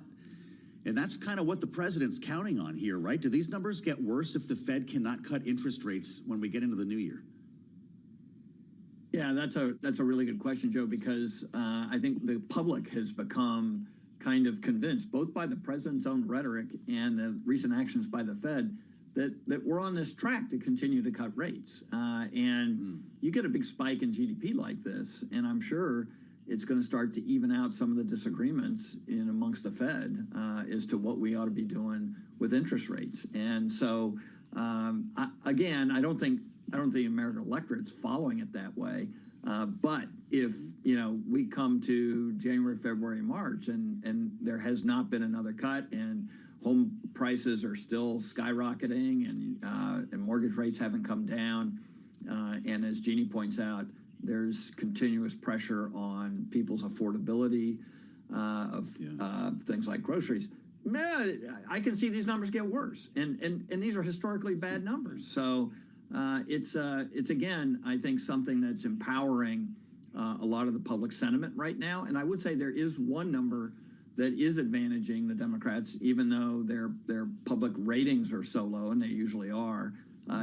And that's kind of what the president's counting on here, right? Do these numbers get worse if the Fed cannot cut interest rates when we get into the new year? Yeah, that's a really good question, Joe, because I think the public has become kind of convinced, both by the president's own rhetoric and the recent actions by the Fed, that we're on this track to continue to cut rates. You get a big spike in GDP like this, and I'm sure it's going to start to even out some of the disagreements amongst the Fed as to what we ought to be doing with interest rates. And so, I don't think the American electorate's following it that way. But if we come to January, February, March, and there has not been another cut, and home prices are still skyrocketing, and mortgage rates haven't come down, and as Jeannie points out, there's continuous pressure on people's affordability of things like groceries. Man, I can see these numbers get worse, and these are historically bad numbers. So it's again, I think, something that's empowering a lot of the public sentiment right now. And I would say there is one number that is advantaging the Democrats, even though their public ratings are so low, and they usually are.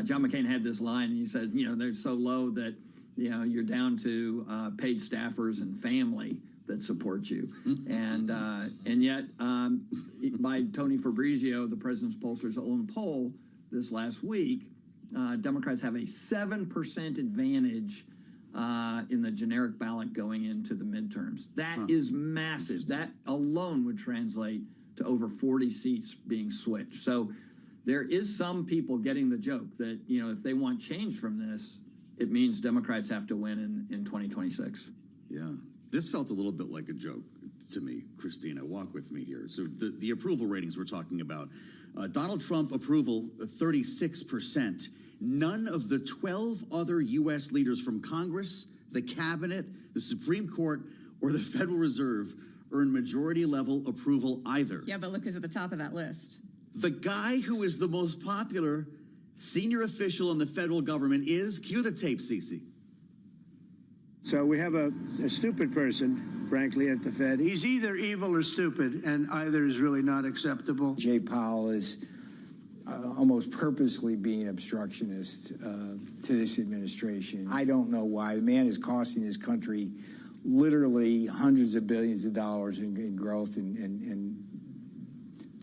John McCain had this line, and he said, they're so low that you're down to paid staffers and family that support you. And yet, by Tony Fabrizio, the president's pollster's own poll this last week, Democrats have a 7% advantage in the generic ballot going into the midterms. That is massive. That alone would translate to over 40 seats being switched. So there is some people getting the joke that, you know, if they want change from this, it means Democrats have to win in 2026. Yeah. This felt a little bit like a joke to me, Christina. Walk with me here. So the approval ratings we're talking about, Donald Trump approval, 36%. None of the 12 other U.S. leaders from Congress, the cabinet, the Supreme Court, or the Federal Reserve earn majority-level approval either. Yeah, but look who's at the top of that list. The guy who is the most popular senior official in the federal government is, cue the tape, Cece. So we have a stupid person, frankly, at the Fed. He's either evil or stupid, and either is really not acceptable. Jay Powell is almost purposely being obstructionist to this administration. I don't know why. The man is costing this country literally hundreds of billions of dollars in growth and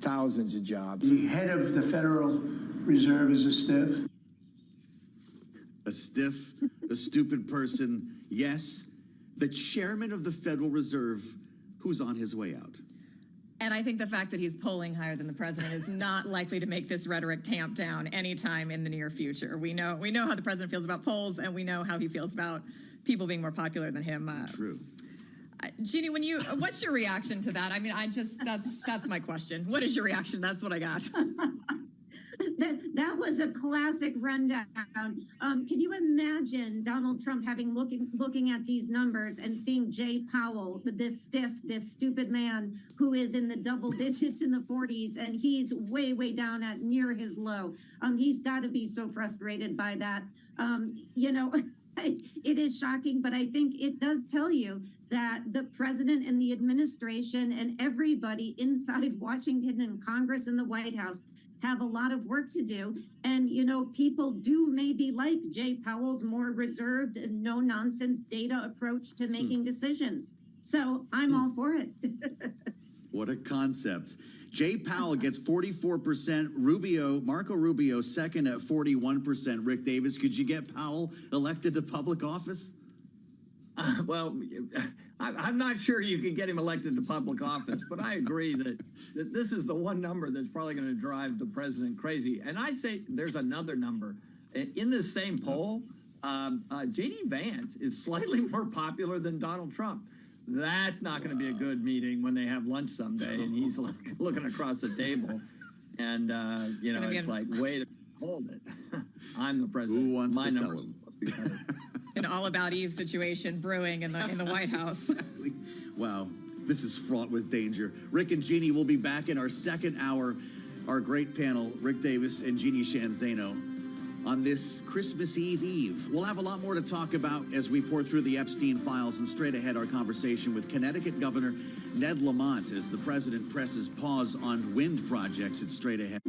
thousands of jobs. The head of the Federal Reserve is a stiff. A stiff, a stupid person, yes. The chairman of the Federal Reserve, who's on his way out. And I think the fact that he's polling higher than the president is not likely to make this rhetoric tamp down anytime in the near future. We know how the president feels about polls, and we know how he feels about people being more popular than him. True. Jeannie, what's your reaction to that? I mean, that's my question. What is your reaction? That's what I got. That was a classic rundown. Can you imagine Donald Trump looking at these numbers and seeing Jay Powell, this stupid man who is in the double digits in the 40s, and he's way, way down at near his low. He's got to be so frustrated by that. It is shocking, but I think it does tell you that the president and the administration and everybody inside Washington and Congress and the White House have a lot of work to do. And, people do maybe like Jay Powell's more reserved and no-nonsense data approach to making decisions. So I'm all for it. What a concept. Jay Powell gets 44%. Marco Rubio second at 41%. Rick Davis, could you get Powell elected to public office? Well, I'm not sure you can get him elected to public office, but I agree that this is the one number that's probably going to drive the president crazy. And I say there's another number. In this same poll, J.D. Vance is slightly more popular than Donald Trump. That's not going to be a good meeting when they have lunch someday and he's looking across the table. And, it's like, wait, hold it. I'm the president. Who wants to tell him? An all-about Eve situation brewing in the White House. Exactly. Wow, this is fraught with danger. Rick and Jeannie will be back in our second hour. Our great panel, Rick Davis and Jeannie Shanzano, on this Christmas Eve. We'll have a lot more to talk about as we pour through the Epstein files, and straight ahead our conversation with Connecticut Governor Ned Lamont as the president presses pause on wind projects. It's straight ahead.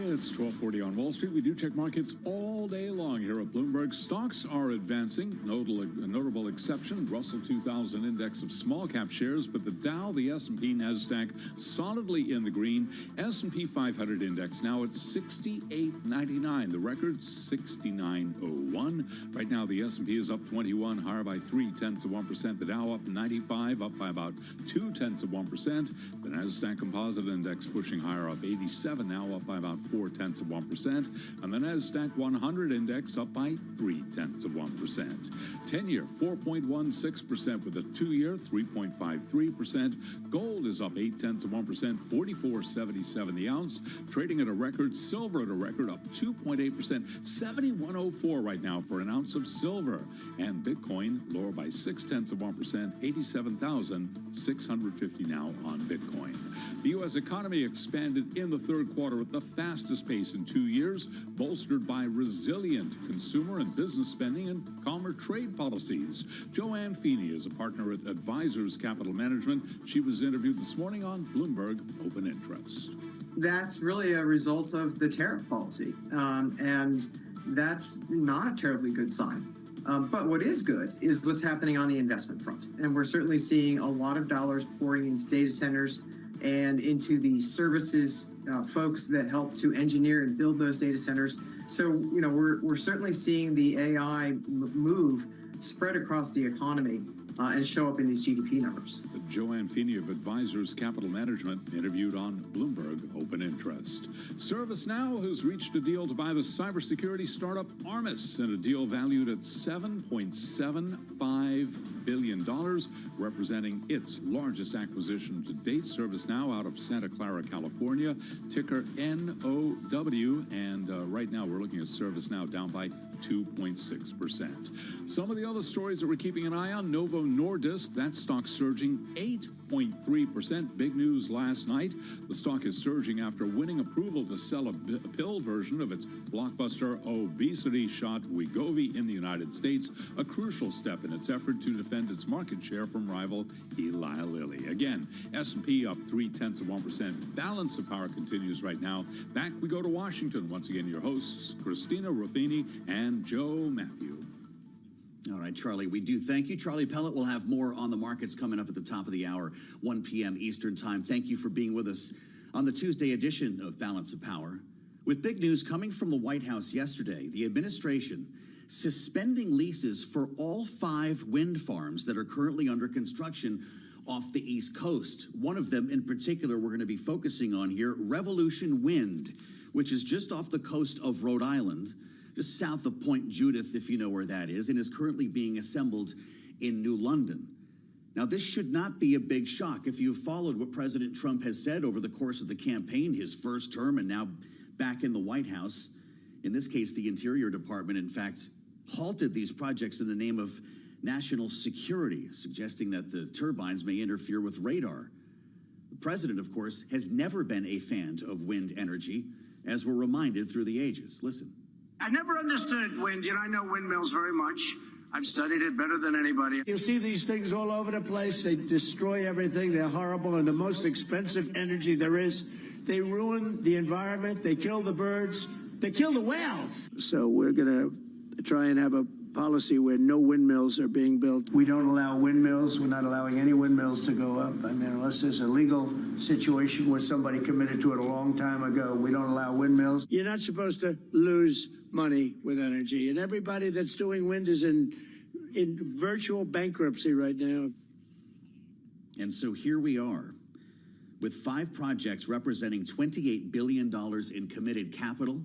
It's 12:40 on Wall Street. We do check markets all day long here at Bloomberg. Stocks are advancing. A notable exception, Russell 2000 index of small cap shares, but the Dow, the S&P, NASDAQ solidly in the green. S&P 500 index now at 68.99. The record 69.01. Right now the S&P is up 21, higher by 0.3%. The Dow up 95, up by about 0.2%. The NASDAQ Composite Index pushing higher, up 87, now up by about 0.4%. And the NASDAQ 100 Index up by 0.3%. 10-year 4.16%, with a 2-year 3.53%. Gold is up 0.8%, 44.77 the ounce, trading at a record. Silver at a record, up 2.8%, 71.04 right now for an ounce of silver. And Bitcoin lower by 0.6%, 87,650 now on Bitcoin. The U.S. economy expanded in the third quarter at the fastest pace in 2 years, bolstered by resilient consumer and business spending and calmer trade policies. Joanne Feeney is a partner at Advisors Capital Management. She was interviewed this morning on Bloomberg Open Interest. That's really a result of the tariff policy, and that's not a terribly good sign. But what is good is what's happening on the investment front. And we're certainly seeing a lot of dollars pouring into data centers and into the services folks that help to engineer and build those data centers. So, we're certainly seeing the AI move spread across the economy and show up in these GDP numbers. Joanne Feeney of Advisors Capital Management interviewed on Bloomberg Open Interest. ServiceNow has reached a deal to buy the cybersecurity startup Armis in a deal valued at $7.75 billion, representing its largest acquisition to date. ServiceNow out of Santa Clara, California, ticker NOW, and right now we're looking at ServiceNow down by 2.6%. Some of the other stories that we're keeping an eye on: Novo Nordisk, that stock surging 8.3%. Big news last night. The stock is surging after winning approval to sell a pill version of its blockbuster obesity shot Wegovy in the United States, a crucial step in its effort to defend its market share from rival Eli Lilly. Again, S&P up 0.3%. Balance of power continues right now. Back we go to Washington. Once again, your hosts, Christina Ruffini and Joe Matthew. All right, Charlie, we do thank you. Charlie Pellet will have more on the markets coming up at the top of the hour, 1 p.m. Eastern Time. Thank you for being with us on the Tuesday edition of Balance of Power. With big news coming from the White House yesterday, the administration suspending leases for all 5 wind farms that are currently under construction off the East Coast. One of them in particular we're going to be focusing on here, Revolution Wind, which is just off the coast of Rhode Island, just south of Point Judith, if you know where that is, and is currently being assembled in New London. Now, this should not be a big shock. If you've followed what President Trump has said over the course of the campaign, his first term and now back in the White House, in this case, the Interior Department, in fact, halted these projects in the name of national security, suggesting that the turbines may interfere with radar. The president, of course, has never been a fan of wind energy, as we're reminded through the ages. Listen. I never understood wind. I know windmills very much. I've studied it better than anybody. You see these things all over the place. They destroy everything. They're horrible and the most expensive energy there is. They ruin the environment. They kill the birds. They kill the whales. So we're going to try and have a policy where no windmills are being built. We don't allow windmills. We're not allowing any windmills to go up. I mean, unless there's a legal situation where somebody committed to it a long time ago, we don't allow windmills. You're not supposed to lose money with energy, and everybody that's doing wind is in virtual bankruptcy right now. And so here we are with 5 projects representing $28 billion in committed capital,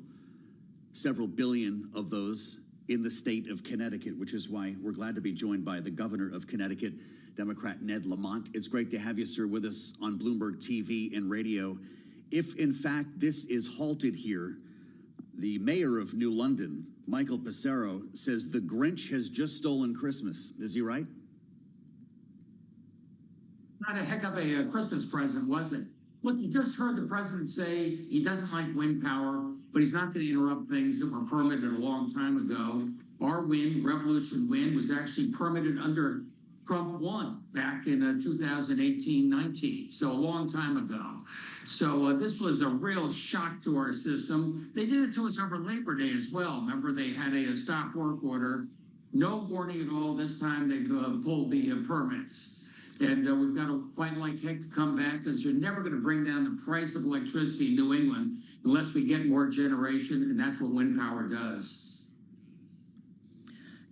several billion of those in the state of Connecticut, which is why we're glad to be joined by the governor of Connecticut, Democrat Ned Lamont. It's great to have you, sir, with us on Bloomberg TV and radio. If, in fact, this is halted here, the mayor of New London, Michael Passero, says the Grinch has just stolen Christmas. Is he right? Not a heck of a Christmas present, was it? Look, you just heard the president say he doesn't like wind power, but he's not going to interrupt things that were permitted a long time ago. Our wind, Revolution Wind, was actually permitted under Trump won back in 2018-19, so a long time ago. So this was a real shock to our system. They did it to us over Labor Day as well. Remember, they had a stop work order. No warning at all. This time they've pulled the permits. And we've got to fight like heck to come back, because you're never going to bring down the price of electricity in New England unless we get more generation, and that's what wind power does.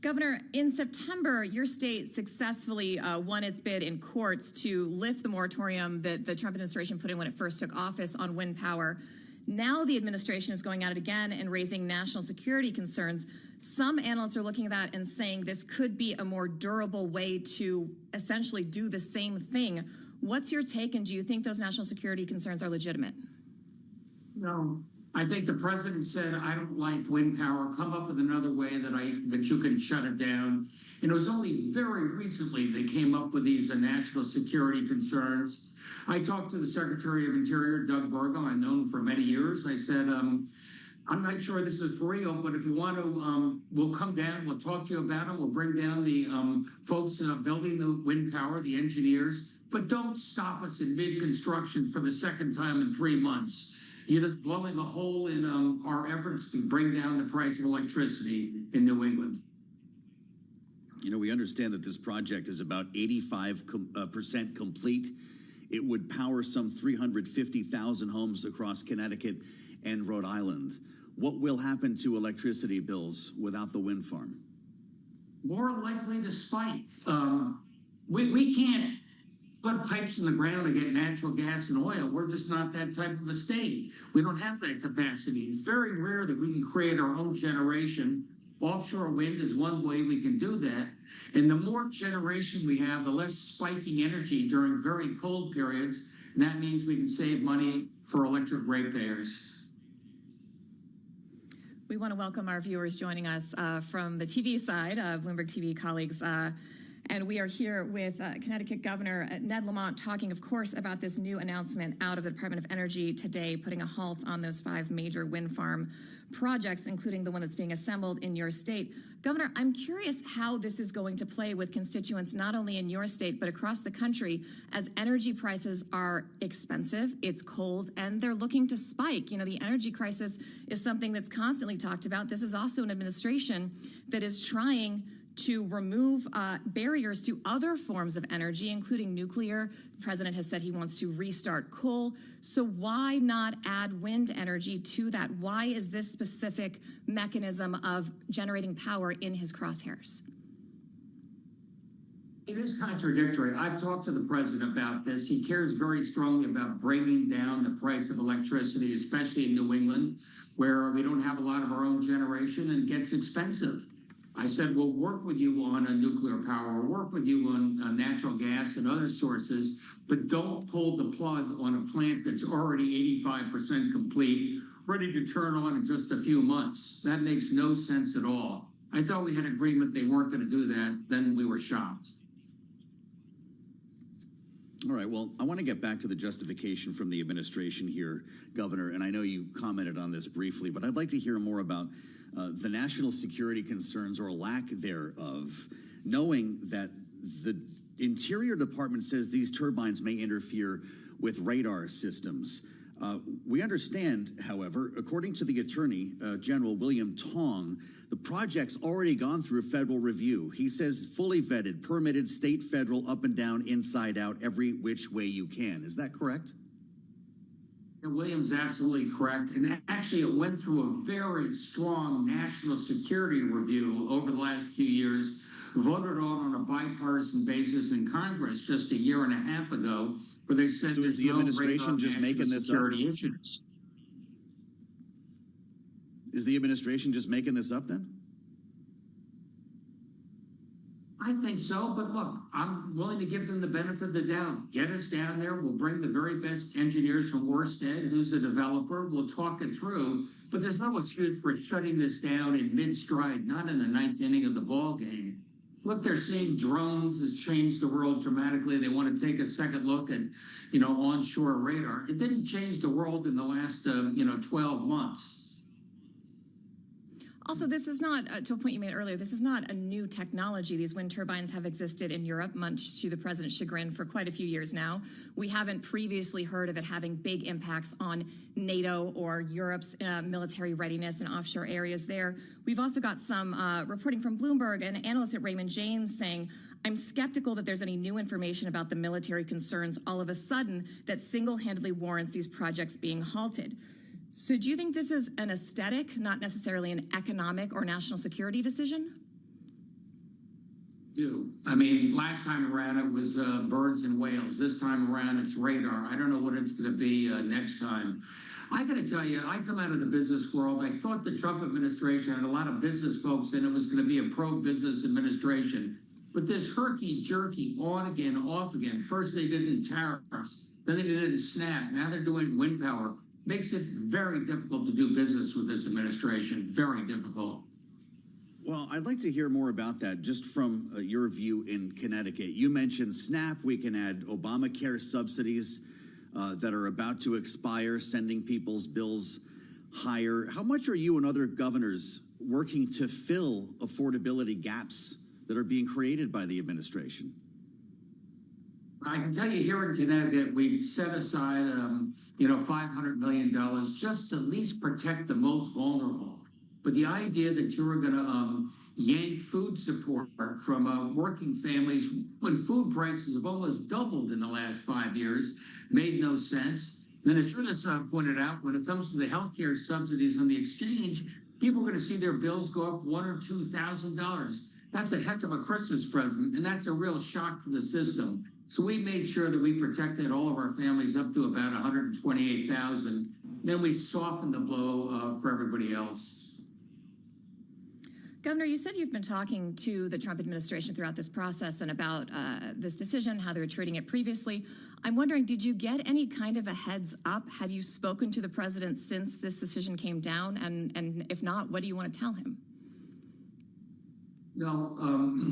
Governor, in September, your state successfully won its bid in courts to lift the moratorium that the Trump administration put in when it first took office on wind power. Now the administration is going at it again and raising national security concerns. Some analysts are looking at that and saying this could be a more durable way to essentially do the same thing. What's your take, and do you think those national security concerns are legitimate? No. I think the president said, I don't like wind power. Come up with another way that you can shut it down. And it was only very recently they came up with these national security concerns. I talked to the Secretary of Interior, Doug Burgum. I've known him for many years. I said, I'm not sure this is for real, but if you want to, we'll come down, we'll talk to you about it. We'll bring down the folks building the wind power, the engineers, but don't stop us in mid-construction for the second time in 3 months. You're just blowing a hole in our efforts to bring down the price of electricity in New England. You know, we understand that this project is about 85% complete. It would power some 350,000 homes across Connecticut and Rhode Island. What will happen to electricity bills without the wind farm? More likely to spike. We can't put pipes in the ground to get natural gas and oil. We're just not that type of a state. We don't have that capacity. It's very rare that we can create our own generation. Offshore wind is one way we can do that. And the more generation we have, the less spiking energy during very cold periods. And that means we can save money for electric ratepayers. We want to welcome our viewers joining us from the TV side, Bloomberg TV colleagues. And we are here with Connecticut Governor Ned Lamont talking, of course, about this new announcement out of the Department of Energy today, putting a halt on those 5 major wind farm projects, including the one that's being assembled in your state. Governor, I'm curious how this is going to play with constituents not only in your state, but across the country, as energy prices are expensive, it's cold, and they're looking to spike. You know, the energy crisis is something that's constantly talked about. This is also an administration that is trying to remove barriers to other forms of energy, including nuclear. The president has said he wants to restart coal. So why not add wind energy to that? Why is this specific mechanism of generating power in his crosshairs? It is contradictory. I've talked to the president about this. He cares very strongly about bringing down the price of electricity, especially in New England, where we don't have a lot of our own generation and it gets expensive. I said, we'll work with you on a nuclear power, we'll work with you on natural gas and other sources, but don't pull the plug on a plant that's already 85% complete, ready to turn on in just a few months. That makes no sense at all. I thought we had agreement they weren't going to do that. Then we were shocked. All right, well, I want to get back to the justification from the administration here, Governor, and I know you commented on this briefly, but I'd like to hear more about the national security concerns or lack thereof, knowing that the Interior Department says these turbines may interfere with radar systems. We understand, however, according to the Attorney General William Tong, the project's already gone through a federal review. He says fully vetted, permitted, state, federal, up and down, inside out, every which way you can. Is that correct? William's absolutely correct. And actually, it went through a very strong national security review over the last few years, voted on a bipartisan basis in Congress just a year and a half ago, where they said so is the administration just making this up? Issues. Is the administration just making this up then? I think so, but look, I'm willing to give them the benefit of the doubt. Get us down there. We'll bring the very best engineers from Orsted, who's the developer. We'll talk it through, but there's no excuse for shutting this down in mid-stride, not in the ninth inning of the ball game. Look, they're seeing drones has changed the world dramatically. They want to take a second look at, onshore radar. It didn't change the world in the last, 12 months. Also, this is not, to a point you made earlier, this is not a new technology. These wind turbines have existed in Europe, much to the president's chagrin, for quite a few years now. We haven't previously heard of it having big impacts on NATO or Europe's military readiness in offshore areas there. We've also got some reporting from Bloomberg and analysts at Raymond James saying, I'm skeptical that there's any new information about the military concerns all of a sudden that single-handedly warrants these projects being halted. So do you think this is an aesthetic, not necessarily an economic or national security decision? I mean, last time around it was birds and whales. This time around it's radar. I don't know what it's going to be next time. I got to tell you, I come out of the business world. I thought the Trump administration had a lot of business folks and it was going to be a pro-business administration. But this herky-jerky, on again, off again. First they did it in tariffs, then they did it in SNAP. Now they're doing wind power. Makes it very difficult to do business with this administration. Very difficult. Well, I'd like to hear more about that, just from your view in Connecticut. You mentioned SNAP. We can add Obamacare subsidies that are about to expire, sending people's bills higher. How much are you and other governors working to fill affordability gaps that are being created by the administration? I can tell you here in Connecticut, we've set aside, $500 million just to at least protect the most vulnerable. But the idea that you were going to yank food support from working families when food prices have almost doubled in the last 5 years made no sense. And as Judith pointed out, when it comes to the healthcare subsidies on the exchange, people are going to see their bills go up $1,000 or $2,000. That's a heck of a Christmas present, and that's a real shock to the system. So we made sure that we protected all of our families up to about $128,000. Then we softened the blow for everybody else. Governor, you said you've been talking to the Trump administration throughout this process and about this decision, how they were treating it previously. I'm wondering, did you get any kind of a heads up? Have you spoken to the president since this decision came down? And if not, what do you want to tell him? No,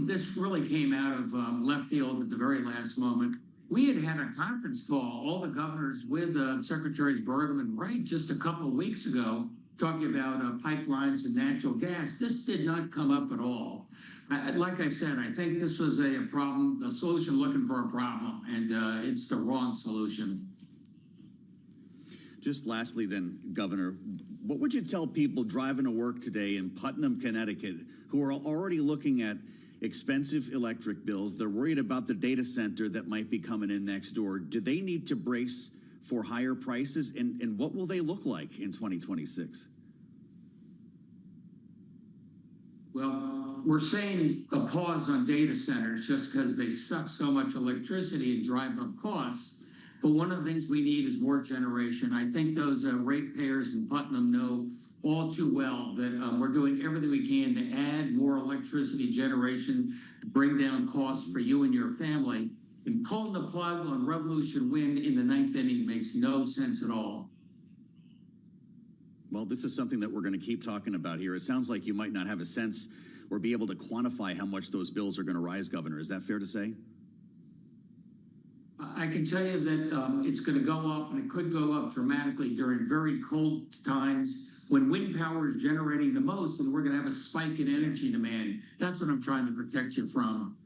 this really came out of left field at the very last moment. We had a conference call, all the governors with Secretaries Burgum and Wright just a couple of weeks ago, talking about pipelines and natural gas. This did not come up at all. Like I said, I think this was a problem, a solution looking for a problem, and it's the wrong solution. Just lastly then, Governor, what would you tell people driving to work today in Putnam, Connecticut, who are already looking at expensive electric bills? They're worried about the data center that might be coming in next door. Do they need to brace for higher prices? And what will they look like in 2026? Well, we're saying a pause on data centers just because they suck so much electricity and drive up costs. But one of the things we need is more generation. I think those ratepayers in Putnam know all too well that we're doing everything we can to add more electricity generation, to bring down costs for you and your family. And pulling the plug on Revolution Wind in the ninth inning makes no sense at all. Well, this is something that we're going to keep talking about here. It sounds like you might not have a sense or be able to quantify how much those bills are going to rise, Governor. Is that fair to say? I can tell you that it's going to go up, and it could go up dramatically during very cold times when wind power is generating the most, and we're going to have a spike in energy demand. That's what I'm trying to protect you from.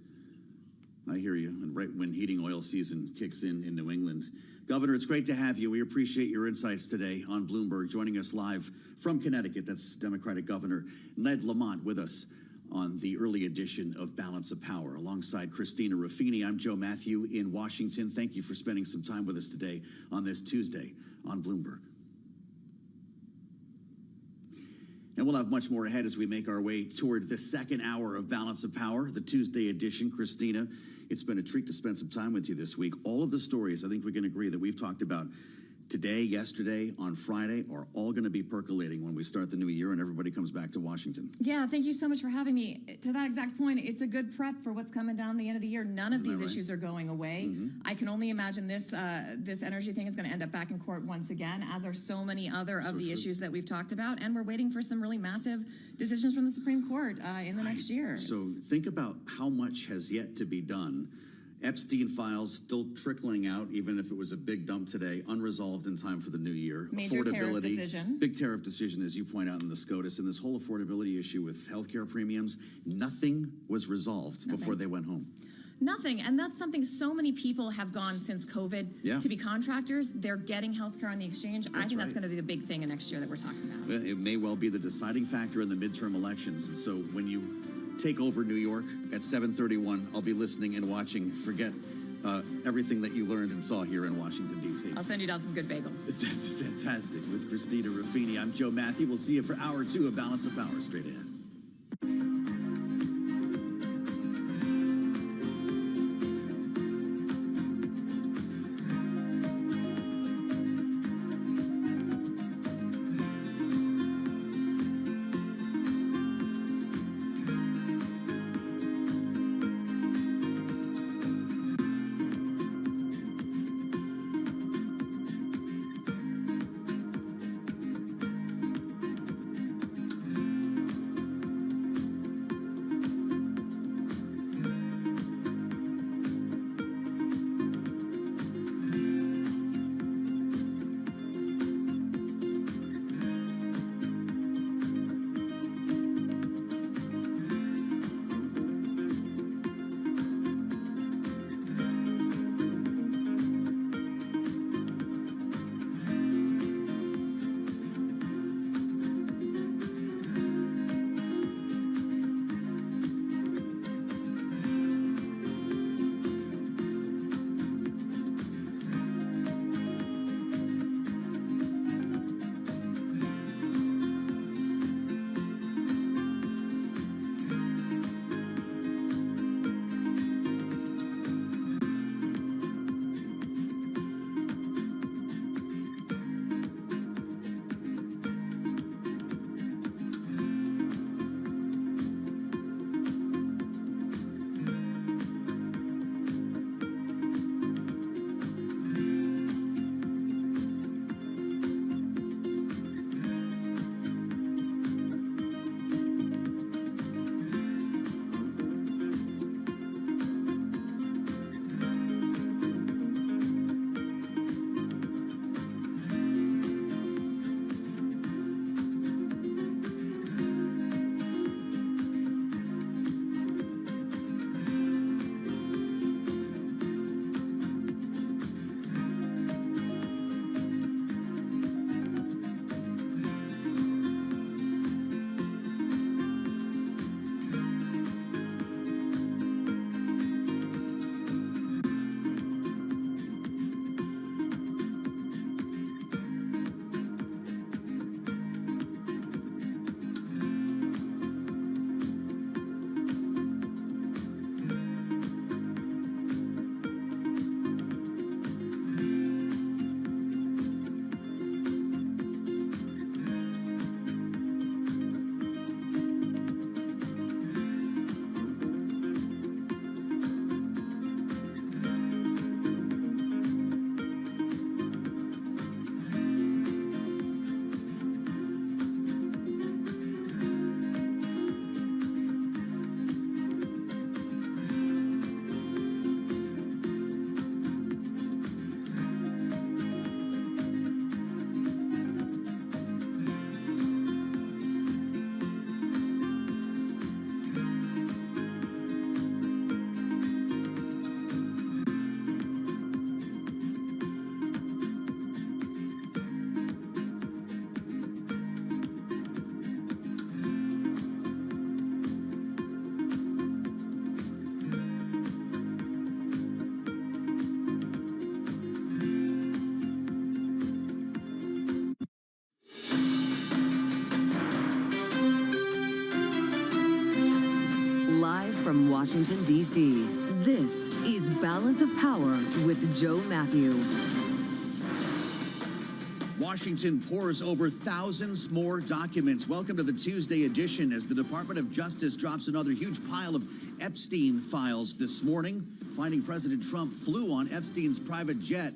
I hear you. And right when heating oil season kicks in New England. Governor, it's great to have you. We appreciate your insights today on Bloomberg. Joining us live from Connecticut, that's Democratic Governor Ned Lamont with us on the early edition of Balance of Power. Alongside Christina Ruffini, I'm Joe Matthew in Washington. Thank you for spending some time with us today on this Tuesday on Bloomberg. And we'll have much more ahead as we make our way toward the second hour of Balance of Power, the Tuesday edition. Christina, it's been a treat to spend some time with you this week. All of the stories I think we can agree that we've talked about today, yesterday, on Friday, are all going to be percolating when we start the new year and everybody comes back to Washington. Yeah, thank you so much for having me. To that exact point, it's a good prep for what's coming down the end of the year. None of these issues are going away. I can only imagine this energy thing is going to end up back in court once again, as are so many other of the issues that we've talked about. And we're waiting for some really massive decisions from the Supreme Court in the next year. So think about how much has yet to be done Epstein files still trickling out, even if it was a big dump today, unresolved in time for the new year. Major tariff decision. Big tariff decision, as you point out in the SCOTUS, and this whole affordability issue with healthcare premiums, nothing was resolved before they went home. Nothing, and that's something so many people have gone since COVID to be contractors. They're getting healthcare on the exchange. I think that's going to be the big thing next year that we're talking about. It may well be the deciding factor in the midterm elections. And so when you take over New York at 7:31, I'll be listening and watching. Forget everything that you learned and saw here in Washington, D.C. I'll send you down some good bagels. That's fantastic. With Christina Ruffini, I'm Joe Matthew. We'll see you for hour 2 of Balance of Power straight ahead. From Washington, D.C., this is Balance of Power with Joe Matthew. Washington pours over thousands more documents. Welcome to the Tuesday edition as the Department of Justice drops another huge pile of Epstein files this morning, finding President Trump flew on Epstein's private jet.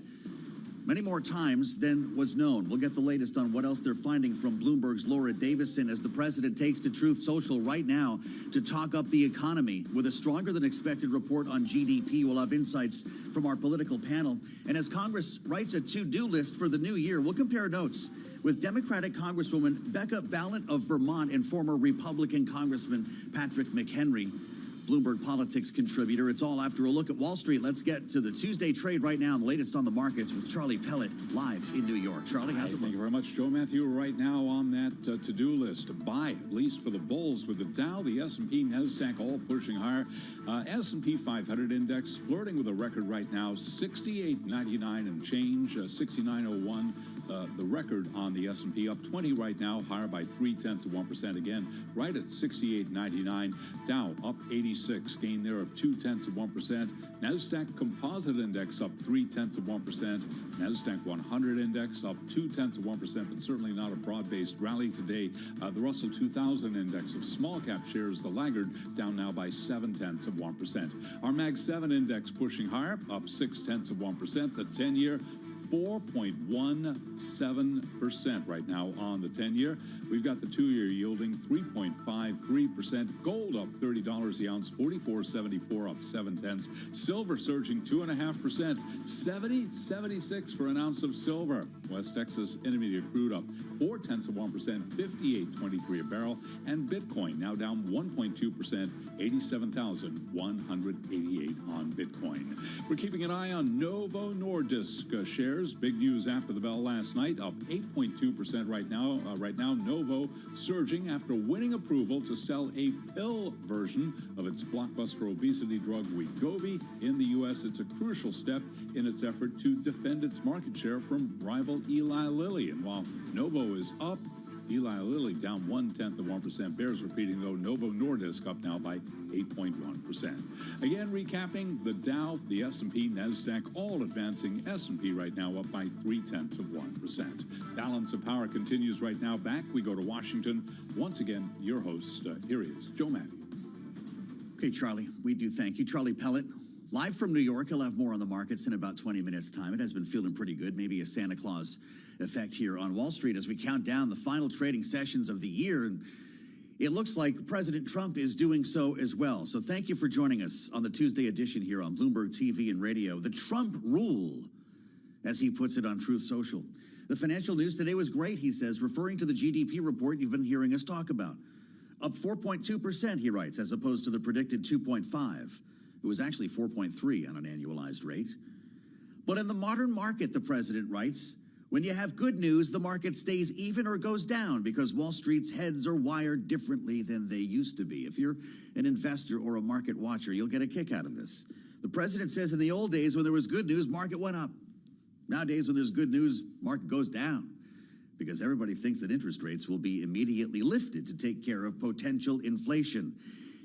many more times than was known. We'll get the latest on what else they're finding from Bloomberg's Laura Davison as the president takes to Truth Social right now to talk up the economy. With a stronger than expected report on GDP, we'll have insights from our political panel. And as Congress writes a to-do list for the new year, we'll compare notes with Democratic Congresswoman Becca Balint of Vermont and former Republican Congressman Patrick McHenry. Bloomberg Politics contributor. It's all after a look at Wall Street. Let's get to the Tuesday trade right now and the latest on the markets with Charlie Pellet live in New York. Charlie, how's it look? Thank you very much, Joe Matthew. Right now on that to-do list, buy at least for the bulls with the Dow, the S&P, NASDAQ all pushing higher. S&P 500 index flirting with a record right now, 68.99 and change, 69.01. The record on the S&P up 20 right now, higher by 0.3% again, right at 68.99. Dow up 86, gain there of 0.2%. NASDAQ Composite Index up 0.3%. NASDAQ 100 Index up 0.2%, but certainly not a broad-based rally today. The Russell 2000 Index of small cap shares, the laggard, down now by 0.7%. Our Mag 7 Index pushing higher, up 0.6%. The 10-year 4.17% right now on the 10-year. We've got the 2-year yielding 3.53%. Gold up $30 the ounce, 44.74 up 0.7. Silver surging 2.5%, 70.76 for an ounce of silver. West Texas Intermediate crude up 0.4%, 58.23 a barrel. And Bitcoin now down 1.2%, 87,188 on Bitcoin. We're keeping an eye on Novo Nordisk shares. Big news after the bell last night, up 8.2% right now. Novo surging after winning approval to sell a pill version of its blockbuster obesity drug Wegovy in the U.S. It's a crucial step in its effort to defend its market share from rival Eli Lilly. And while Novo is up, Eli Lilly down 0.1%. Bears repeating, though, Novo Nordisk up now by 8.1%. Again, recapping, the Dow, the S&P, NASDAQ, all advancing. S&P right now up by 0.3%. Balance of power continues right now. Back, we go to Washington. Once again, your host, here he is, Joe Matthew. Okay, Charlie, we do thank you. Charlie Pellet, live from New York. He'll have more on the markets in about 20 minutes' time. It has been feeling pretty good, maybe a Santa Claus effect here on Wall Street as we count down the final trading sessions of the year. And it looks like President Trump is doing so as well. So thank you for joining us on the Tuesday edition here on Bloomberg TV and radio. The Trump rule, as he puts it on Truth Social. The financial news today was great, he says, referring to the GDP report you've been hearing us talk about. Up 4.2%, he writes, as opposed to the predicted 2.5. It was actually 4.3 on an annualized rate. But in the modern market, the president writes, when you have good news, the market stays even or goes down because Wall Street's heads are wired differently than they used to be. If you're an investor or a market watcher, you'll get a kick out of this. The president says in the old days when there was good news, market went up. Nowadays, when there's good news, market goes down because everybody thinks that interest rates will be immediately lifted to take care of potential inflation.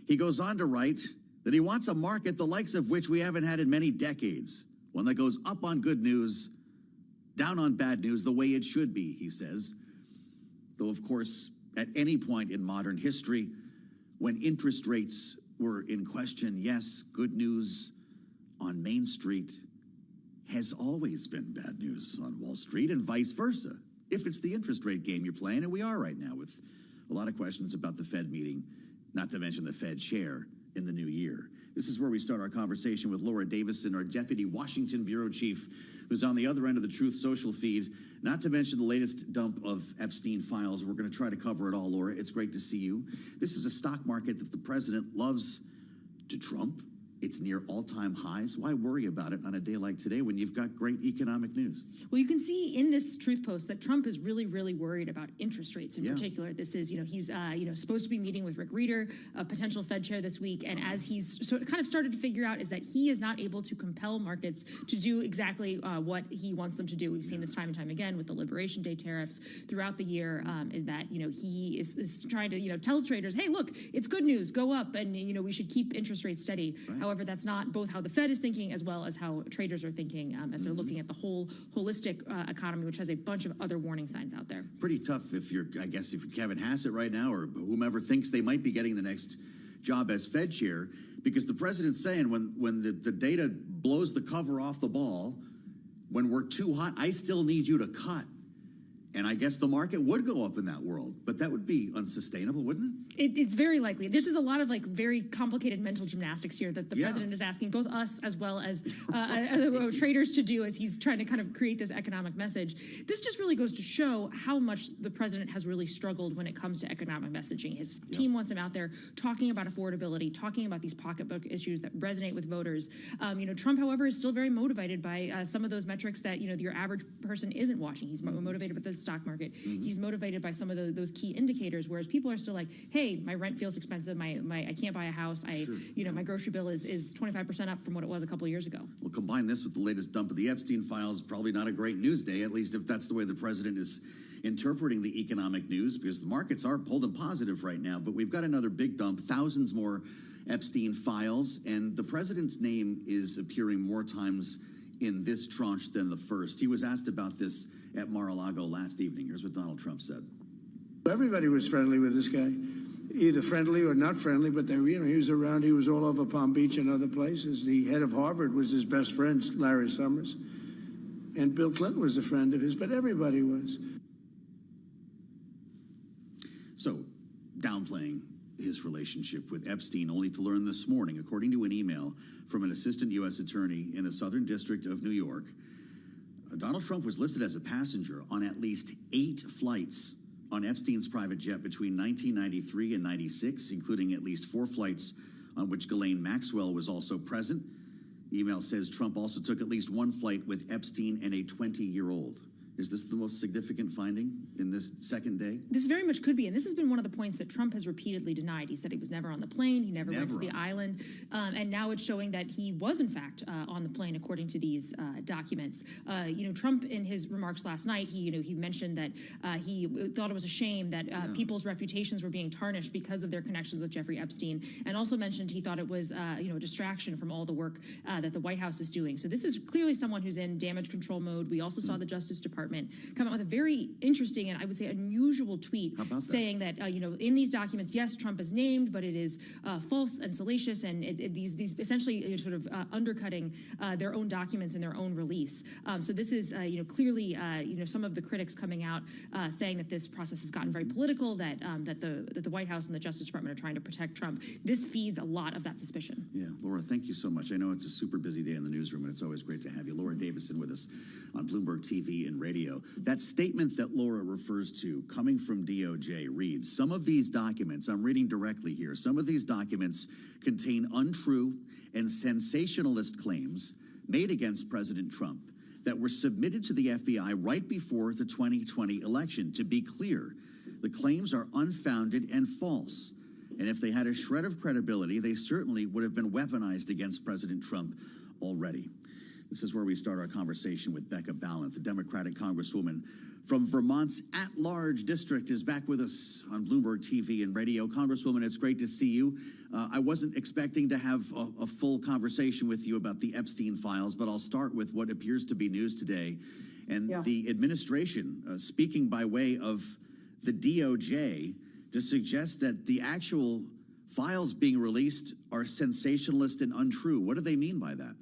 He goes on to write that he wants a market the likes of which we haven't had in many decades, one that goes up on good news, down on bad news, the way it should be, he says. Though, of course, at any point in modern history, when interest rates were in question, yes, good news on Main Street has always been bad news on Wall Street and vice versa, if it's the interest rate game you're playing, and we are right now with a lot of questions about the Fed meeting, not to mention the Fed chair in the new year. This is where we start our conversation with Laura Davison, our Deputy Washington Bureau Chief, who's on the other end of the Truth Social feed, not to mention the latest dump of Epstein files. We're going to try to cover it all, Laura. It's great to see you. This is a stock market that the president loves to trump. It's near all-time highs. Why worry about it on a day like today when you've got great economic news? Well, you can see in this Truth Post that Trump is really, really worried about interest rates in particular. This is, he's, supposed to be meeting with Rick Reeder, a potential Fed chair this week. And as he's kind of started to figure out is that he is not able to compel markets to do exactly what he wants them to do. We've seen this time and time again with the Liberation Day tariffs throughout the year, that, he is trying to, tell traders, hey, look, it's good news, go up. And, we should keep interest rates steady. Right. However, that's not both how the Fed is thinking as well as how traders are thinking as they're looking at the whole holistic economy, which has a bunch of other warning signs out there. Pretty tough if you're Kevin Hassett right now or whomever thinks they might be getting the next job as Fed chair, because the president's saying when the data blows the cover off the ball when we're too hot, I still need you to cut. And I guess the market would go up in that world, but that would be unsustainable, wouldn't it? It's very likely. This is a lot of like very complicated mental gymnastics here that the president is asking both us as well as traders to do as he's trying to kind of create this economic message. This just really goes to show how much the president has really struggled when it comes to economic messaging. His team wants him out there talking about affordability, talking about these pocketbook issues that resonate with voters. Trump, however, is still very motivated by some of those metrics that your average person isn't watching. He's motivated by the stock market. He's motivated by some of those key indicators, whereas people are still like, hey, my rent feels expensive. I can't buy a house. My grocery bill is 25% up from what it was a couple of years ago. We'll combine this with the latest dump of the Epstein files. Probably not a great news day, at least if that's the way the president is interpreting the economic news, because the markets are holding positive right now. But we've got another big dump, thousands more Epstein files, and the president's name is appearing more times in this tranche than the first. He was asked about this at Mar-a-Lago last evening. Here's what Donald Trump said. Everybody was friendly with this guy, either friendly or not friendly, but he was around. He was all over Palm Beach and other places. The head of Harvard was his best friend, Larry Summers. And Bill Clinton was a friend of his, but everybody was. So, downplaying his relationship with Epstein, only to learn this morning, according to an email from an assistant U.S. attorney in the Southern District of New York, Donald Trump was listed as a passenger on at least 8 flights on Epstein's private jet between 1993 and 96, including at least 4 flights on which Ghislaine Maxwell was also present. Email says Trump also took at least 1 flight with Epstein and a 20-year-old. Is this the most significant finding in this second day? This very much could be, and this has been one of the points that Trump has repeatedly denied. He said he was never on the plane, he never went to the island, and now it's showing that he was, in fact, on the plane, according to these documents. Trump, in his remarks last night, he mentioned that he thought it was a shame that people's reputations were being tarnished because of their connections with Jeffrey Epstein, and also mentioned he thought it was, a distraction from all the work that the White House is doing. So this is clearly someone who's in damage control mode. We also saw the Justice Department come out with a very interesting and I would say unusual tweet saying that in these documents, yes, Trump is named, but it is false and salacious, and these essentially sort of undercutting their own documents in their own release. So this is clearly some of the critics coming out saying that this process has gotten very political, that the White House and the Justice Department are trying to protect Trump. This feeds a lot of that suspicion. Yeah, Laura, thank you so much. I know it's a super busy day in the newsroom, and it's always great to have you. Laura Davison with us on Bloomberg TV and radio. That statement that Laura refers to, coming from DOJ, reads, some of these documents, I'm reading directly here, some of these documents contain untrue and sensationalist claims made against President Trump that were submitted to the FBI right before the 2020 election. To be clear, the claims are unfounded and false. And if they had a shred of credibility, they certainly would have been weaponized against President Trump already. This is where we start our conversation with Becca Balint, the Democratic Congresswoman from Vermont's at-large district, is back with us on Bloomberg TV and radio. Congresswoman, it's great to see you. I wasn't expecting to have a full conversation with you about the Epstein files, but I'll start with what appears to be news today. And the administration speaking by way of the DOJ to suggest that the actual files being released are sensationalist and untrue. What do they mean by that?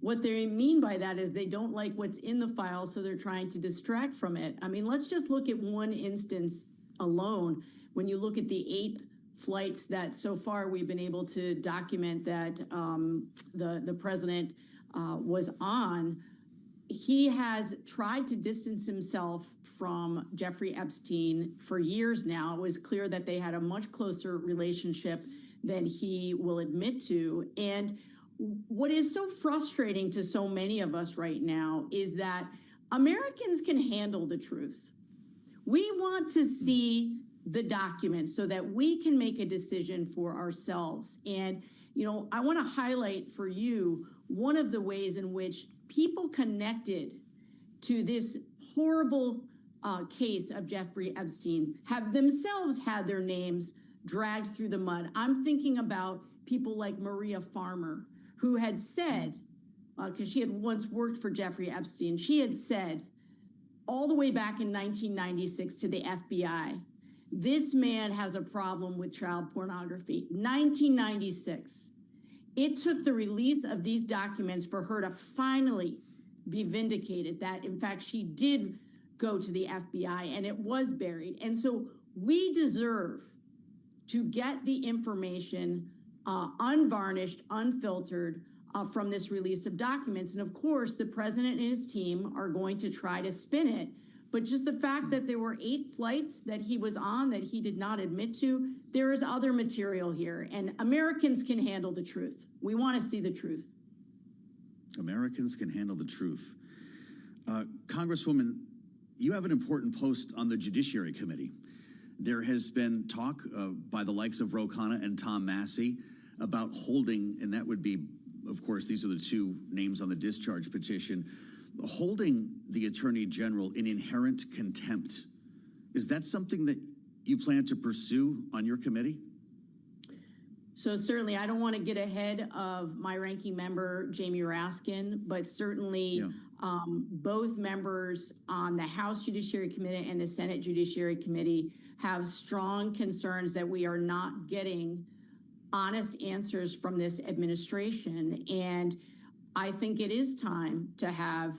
What they mean by that is they don't like what's in the file, so they're trying to distract from it. I mean, let's just look at one instance alone. When you look at the 8 flights that so far we've been able to document that the president was on, he has tried to distance himself from Jeffrey Epstein for years now. It was clear that they had a much closer relationship than he will admit to. And what is so frustrating to so many of us right now is that Americans can handle the truth. We want to see the documents so that we can make a decision for ourselves. And, I want to highlight for you one of the ways in which people connected to this horrible case of Jeffrey Epstein have themselves had their names dragged through the mud. I'm thinking about people like Maria Farmer, who had said, because she had once worked for Jeffrey Epstein, she had said all the way back in 1996 to the FBI, this man has a problem with child pornography. 1996. It took the release of these documents for her to finally be vindicated, that in fact she did go to the FBI and it was buried. And so we deserve to get the information unvarnished, unfiltered from this release of documents. And of course, the president and his team are going to try to spin it. But just the fact that there were 8 flights that he was on that he did not admit to, there is other material here. And Americans can handle the truth. We want to see the truth. Americans can handle the truth. Congresswoman, you have an important post on the Judiciary Committee. There has been talk by the likes of Ro Khanna and Tom Massey about holding, and that would be, of course, these are the 2 names on the discharge petition, holding the Attorney General in inherent contempt. Is that something that you plan to pursue on your committee? So certainly, I don't want to get ahead of my ranking member, Jamie Raskin, but certainly both members on the House Judiciary Committee and the Senate Judiciary Committee have strong concerns that we are not getting honest answers from this administration. And I think it is time to have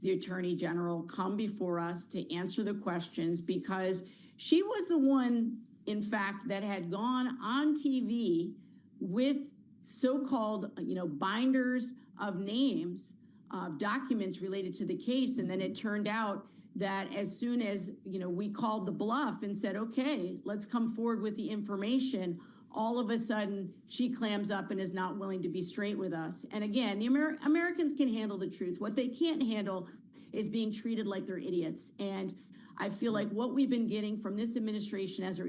the Attorney General come before us to answer the questions, because she was the one, in fact, that had gone on TV with so-called, binders of names, of documents related to the case. And then it turned out that as soon as, we called the bluff and said, okay, let's come forward with the information, all of a sudden she clams up and is not willing to be straight with us. And again, the Americans can handle the truth. What they can't handle is being treated like they're idiots. And I feel like what we've been getting from this administration as it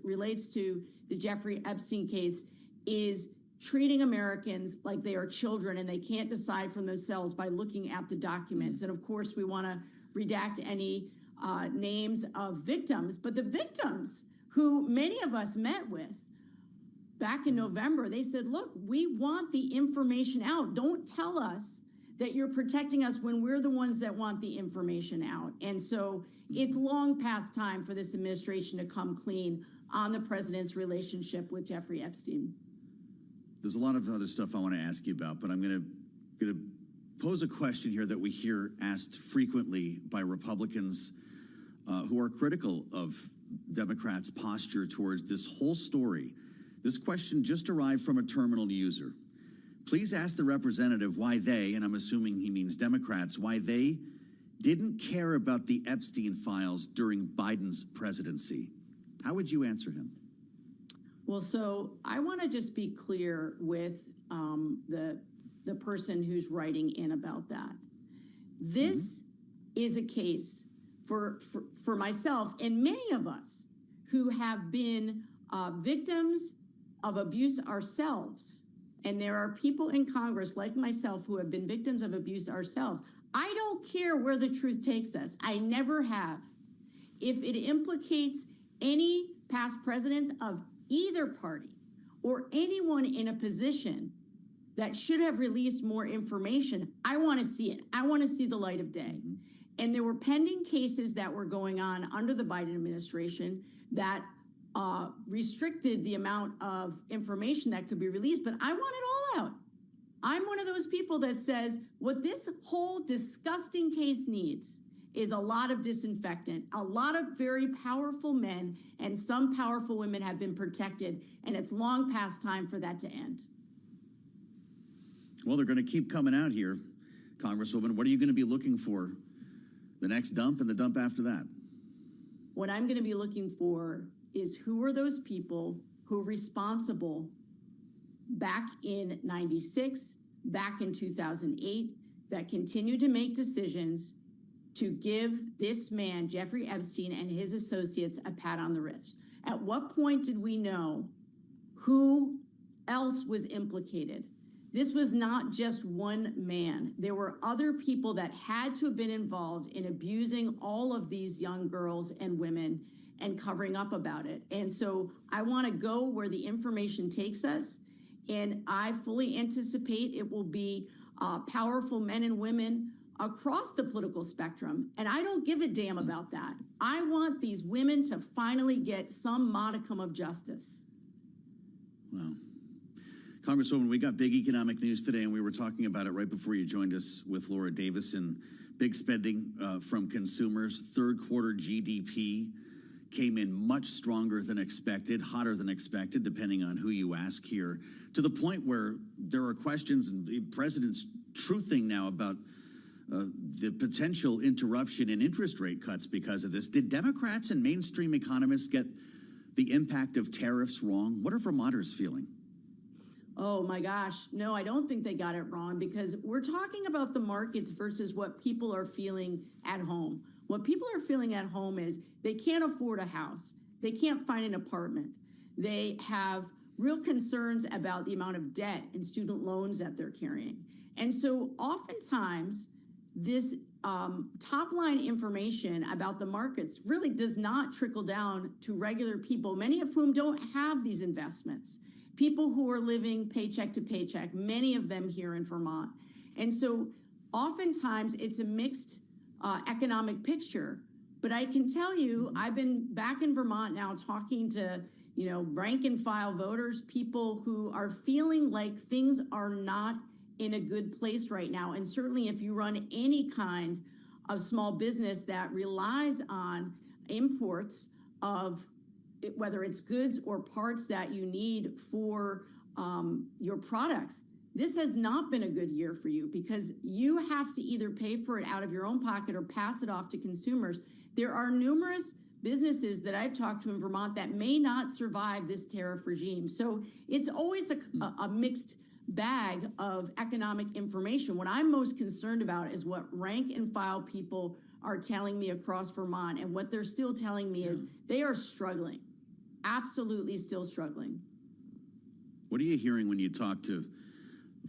relates to the Jeffrey Epstein case is treating Americans like they are children and they can't decide for themselves by looking at the documents. And of course, we want to redact any names of victims, but the victims who many of us met with back in November, they said, look, we want the information out. Don't tell us that you're protecting us when we're the ones that want the information out. And so it's long past time for this administration to come clean on the president's relationship with Jeffrey Epstein. There's a lot of other stuff I want to ask you about, but I'm going to pose a question here that we hear asked frequently by Republicans who are critical of Democrats' posture towards this whole story. This question just arrived from a terminal user. Please ask the representative why they, and I'm assuming he means Democrats, why they didn't care about the Epstein files during Biden's presidency. How would you answer him? Well, so I want to just be clear with the person who's writing in about that. This is a case for myself and many of us who have been victims of abuse ourselves. And there are people in Congress like myself who have been victims of abuse ourselves. I don't care where the truth takes us. I never have. If it implicates any past presidents of either party or anyone in a position that should have released more information, I want to see it. I want to see the light of day. And there were pending cases that were going on under the Biden administration that restricted the amount of information that could be released, but I want it all out. I'm one of those people that says what this whole disgusting case needs is a lot of disinfectant. A lot of very powerful men and some powerful women have been protected, and it's long past time for that to end. Well, they're going to keep coming out here, Congresswoman. What are you going to be looking for? The next dump and the dump after that? What I'm going to be looking for is who are those people who are responsible back in 96, back in 2008, that continue to make decisions to give this man, Jeffrey Epstein, and his associates a pat on the wrist. At what point did we know who else was implicated? This was not just one man. There were other people that had to have been involved in abusing all of these young girls and women and covering up about it. And so I want to go where the information takes us. And I fully anticipate it will be powerful men and women across the political spectrum. And I don't give a damn about that. I want these women to finally get some modicum of justice. Wow. Congresswoman, we got big economic news today, and we were talking about it right before you joined us with Laura Davison. Big spending from consumers. Third quarter GDP came in much stronger than expected, hotter than expected, depending on who you ask here, to the point where there are questions, and the president's truthing now about the potential interruption in interest rate cuts because of this. Did Democrats and mainstream economists get the impact of tariffs wrong? What are Vermonters feeling? Oh my gosh, no, I don't think they got it wrong, because we're talking about the markets versus what people are feeling at home. What people are feeling at home is they can't afford a house. They can't find an apartment. They have real concerns about the amount of debt and student loans that they're carrying. And so oftentimes this top line information about the markets really does not trickle down to regular people, many of whom don't have these investments. People who are living paycheck to paycheck, many of them here in Vermont. And so oftentimes it's a mixed economic picture. But I can tell you, I've been back in Vermont now talking to, rank and file voters, people who are feeling like things are not in a good place right now. And certainly if you run any kind of small business that relies on imports of whether it's goods or parts that you need for your products, this has not been a good year for you, because you have to either pay for it out of your own pocket or pass it off to consumers. There are numerous businesses that I've talked to in Vermont that may not survive this tariff regime. So it's always a mixed bag of economic information. What I'm most concerned about is what rank and file people are telling me across Vermont. And what they're still telling me is they are struggling. Absolutely still struggling. What are you hearing when you talk to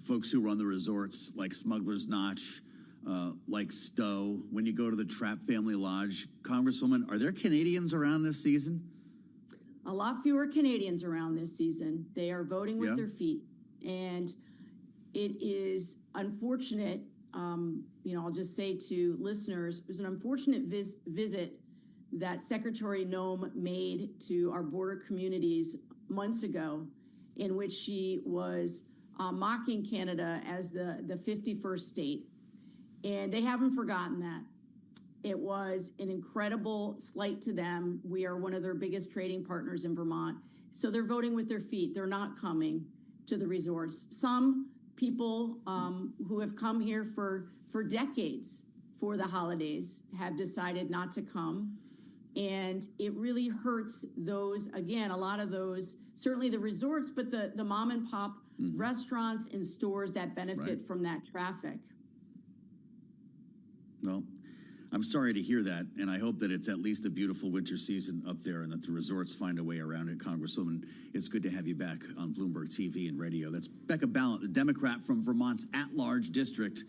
folks who run the resorts like Smuggler's Notch, like Stowe, when you go to the Trapp Family Lodge? Congresswoman, are there Canadians around this season? A lot fewer Canadians around this season. They are voting with their feet. And it is unfortunate, I'll just say to listeners, it was an unfortunate visit that Secretary Noem made to our border communities months ago, in which she was mocking Canada as the 51st state. And they haven't forgotten that. It was an incredible slight to them. We are one of their biggest trading partners in Vermont. So they're voting with their feet. They're not coming to the resorts. Some people who have come here for decades for the holidays have decided not to come. And it really hurts those, again, a lot of those, certainly the resorts, but the mom and pop restaurants and stores that benefit from that traffic. Well, I'm sorry to hear that, and I hope that it's at least a beautiful winter season up there and that the resorts find a way around it. Congresswoman, it's good to have you back on Bloomberg TV and radio. That's Becca Ballant, the Democrat from Vermont's at-large district.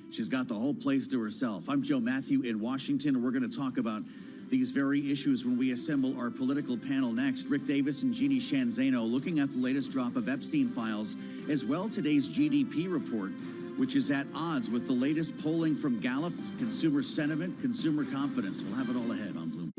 She's got the whole place to herself. I'm Joe Matthew in Washington, and we're going to talk about these very issues when we assemble our political panel next. Rick Davis and Jeannie Shanzano looking at the latest drop of Epstein files, as well today's GDP report, which is at odds with the latest polling from Gallup, consumer sentiment, consumer confidence. We'll have it all ahead on Bloomberg.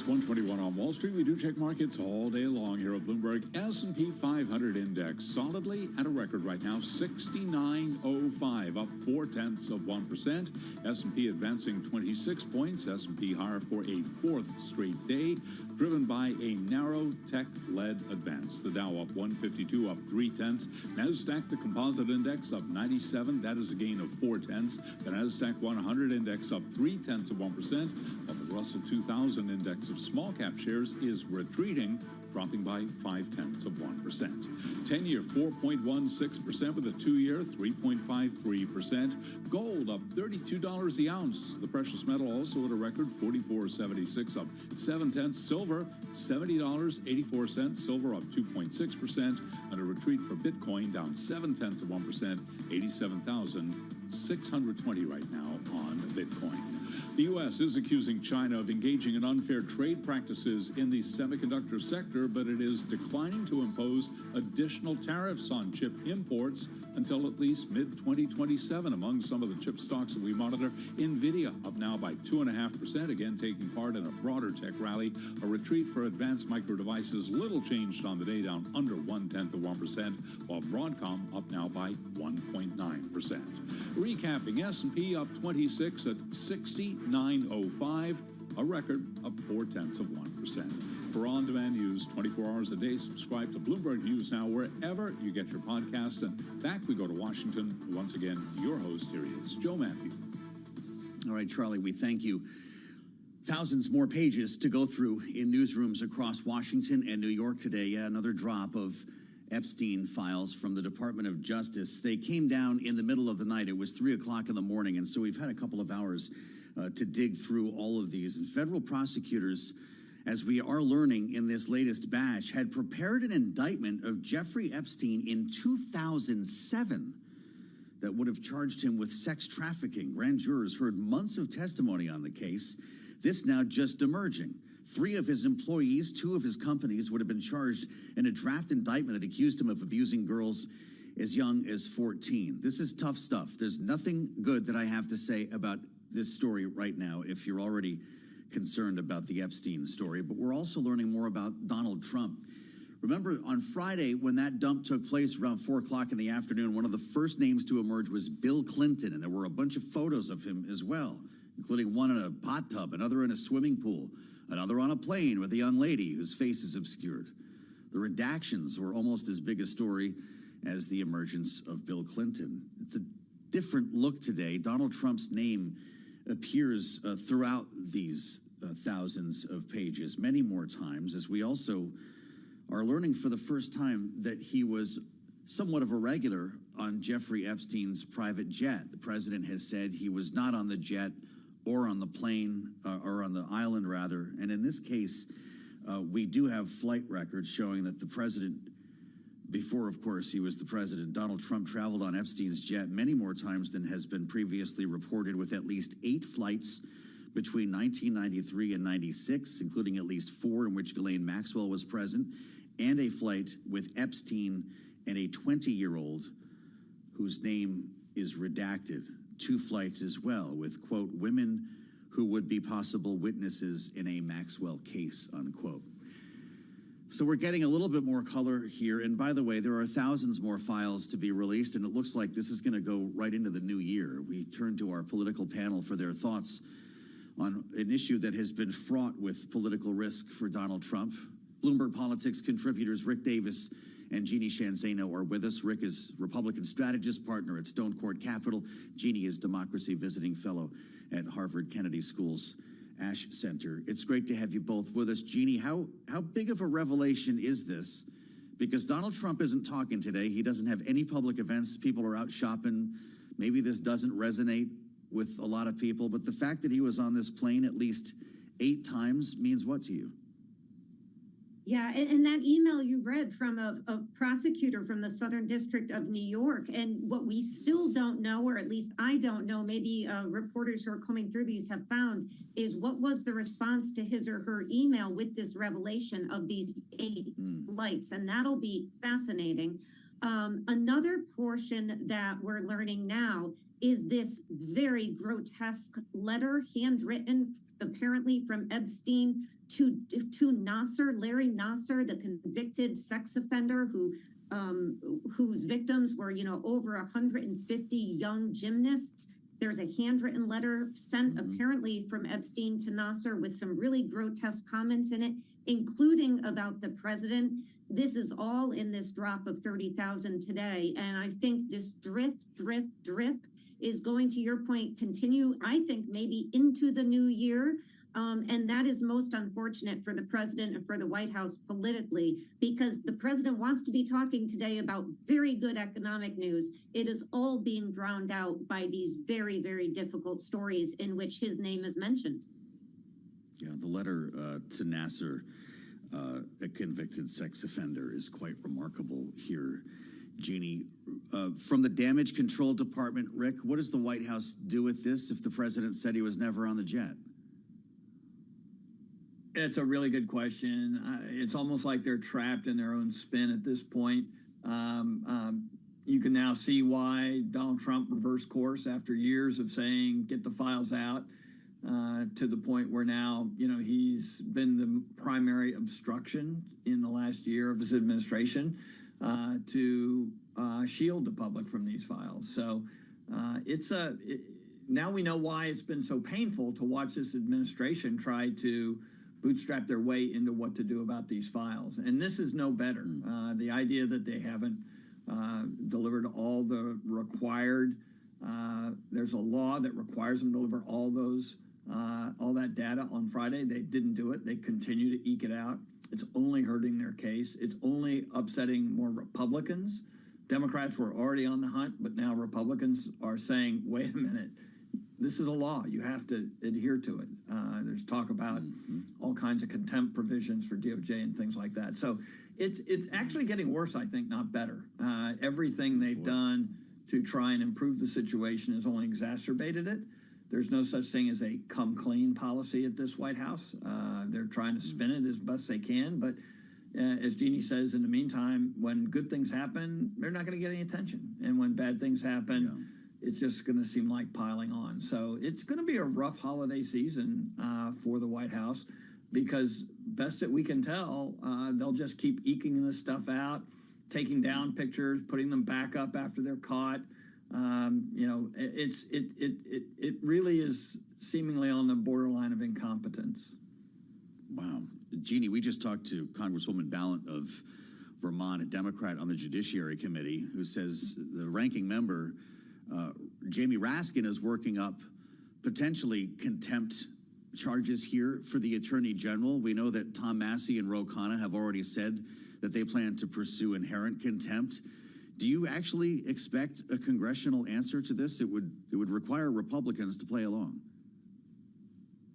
1:21 on Wall Street. We do check markets all day long here at Bloomberg. S&P 500 index solidly at a record right now, 69.05, up 0.4%. S&P advancing 26 points. S&P higher for a fourth straight day, driven by a narrow tech-led advance. The Dow up 152, up 0.3. NASDAQ, the composite index, up 97. That is a gain of 0.4. The NASDAQ 100 index up 0.3%, while the Russell 2000 index of small cap shares is retreating, dropping by 0.5%. 10-year 4.16%, with a 2-year 3.53%. Gold up $32 the ounce. The precious metal also at a record $44.76, up 0.7. Silver $70.84. Silver up 2.6%, and a retreat for Bitcoin down 0.7%, 87,620 right now on Bitcoin. The U.S. is accusing China of engaging in unfair trade practices in the semiconductor sector, but it is declining to impose additional tariffs on chip imports until at least mid-2027. Among some of the chip stocks that we monitor, NVIDIA up now by 2.5%, again taking part in a broader tech rally. A retreat for Advanced Micro Devices, little changed on the day, down under 0.1%, while Broadcom up now by 1.9%. Recapping, S&P up 26 at 69.05, a record of 0.4%. For on-demand news 24 hours a day, subscribe to Bloomberg News Now wherever you get your podcast. And back we go to Washington. Once again, your host, here he is, Joe Matthew. All right, Charlie, we thank you. Thousands more pages to go through in newsrooms across Washington and New York today. Yeah, another drop of Epstein files from the Department of Justice. They came down in the middle of the night. It was 3 o'clock in the morning, and so we've had a couple of hours to dig through all of these. And federal prosecutors, as we are learning in this latest batch, had prepared an indictment of Jeffrey Epstein in 2007 that would have charged him with sex trafficking. Grand jurors heard months of testimony on the case. This now just emerging. 3 of his employees, 2 of his companies would have been charged in a draft indictment that accused him of abusing girls as young as 14. This is tough stuff. There's nothing good that I have to say about this story right now if you're already concerned about the Epstein story. But we're also learning more about Donald Trump. Remember, on Friday, when that dump took place around 4 o'clock in the afternoon, one of the first names to emerge was Bill Clinton, and there were a bunch of photos of him as well, including one in a hot tub, another in a swimming pool, another on a plane with a young lady whose face is obscured. The redactions were almost as big a story as the emergence of Bill Clinton. It's a different look today. Donald Trump's name appears throughout these thousands of pages many more times, as we also are learning for the first time that he was somewhat of a regular on Jeffrey Epstein's private jet. The president has said he was not on the jet or on the plane, or on the island, rather. And in this case, we do have flight records showing that the president, before, of course, he was the president, Donald Trump traveled on Epstein's jet many more times than has been previously reported, with at least 8 flights between 1993 and 96, including at least 4 in which Ghislaine Maxwell was present, and a flight with Epstein and a 20-year-old whose name is redacted. 2 flights as well with, quote, women who would be possible witnesses in a Maxwell case, unquote. So we're getting a little bit more color here. And by the way, there are thousands more files to be released, and it looks like this is going to go right into the new year. We turn to our political panel for their thoughts on an issue that has been fraught with political risk for Donald Trump. Bloomberg Politics contributors Rick Davis and Jeannie Shanzano are with us. Rick is Republican strategist partner at Stone Court Capital. Jeannie is Democracy Visiting Fellow at Harvard Kennedy School's Ash Center. It's great to have you both with us. Jeannie, how big of a revelation is this? Because Donald Trump isn't talking today. He doesn't have any public events. People are out shopping. Maybe this doesn't resonate with a lot of people, but the fact that he was on this plane at least 8 times means what to you? Yeah, and that email you read from a prosecutor from the Southern District of New York, and what we still don't know, or at least I don't know, maybe reporters who are coming through these have found, is what was the response to his or her email with this revelation of these 8 flights, and that'll be fascinating. Another portion that we're learning now is this very grotesque letter, handwritten apparently from Epstein to Nasser, Larry Nasser, the convicted sex offender whose victims were, over 150 young gymnasts. There's a handwritten letter sent apparently from Epstein to Nasser with some really grotesque comments in it, including about the president. This is all in this drop of 30,000 today. And I think this drip is going, to your point, continue, I think, maybe into the new year. And that is most unfortunate for the president and for the White House politically, because the president wants to be talking today about very good economic news. It is all being drowned out by these very, very difficult stories in which his name is mentioned. Yeah, the letter to Nasser, a convicted sex offender, is quite remarkable here. Jeannie, from the Damage Control Department, Rick, what does the White House do with this if the president said he was never on the jet? It's a really good question. It's almost like they're trapped in their own spin at this point. You can now see why Donald Trump reversed course after years of saying, get the files out, to the point where now, he's been the primary obstruction in the last year of this administration to shield the public from these files. So now we know why it's been so painful to watch this administration try to bootstrap their way into what to do about these files. And this is no better. The idea that they haven't delivered all the required, there's a law that requires them to deliver all that data on Friday. They didn't do it. They continue to eke it out. It's only hurting their case. It's only upsetting more Republicans. Democrats were already on the hunt, but now Republicans are saying, wait a minute, this is a law. You have to adhere to it. There's talk about all kinds of contempt provisions for DOJ and things like that. So it's actually getting worse, I think, not better. Everything they've done to try and improve the situation has only exacerbated it. There's no such thing as a come clean policy at this White House. They're trying to spin it as best they can. But as Jeannie says, in the meantime, when good things happen, they're not going to get any attention. And when bad things happen, it's just going to seem like piling on. So it's going to be a rough holiday season for the White House, because best that we can tell, they'll just keep eking this stuff out, taking down pictures, putting them back up after they're caught. It really is seemingly on the borderline of incompetence. Wow. Jeannie, we just talked to Congresswoman Ballant of Vermont, a Democrat on the Judiciary Committee, who says the ranking member, Jamie Raskin, is working up potentially contempt charges here for the Attorney General. We know that Tom Massey and Ro Khanna have already said that they plan to pursue inherent contempt. Do you actually expect a congressional answer to this? It would require Republicans to play along.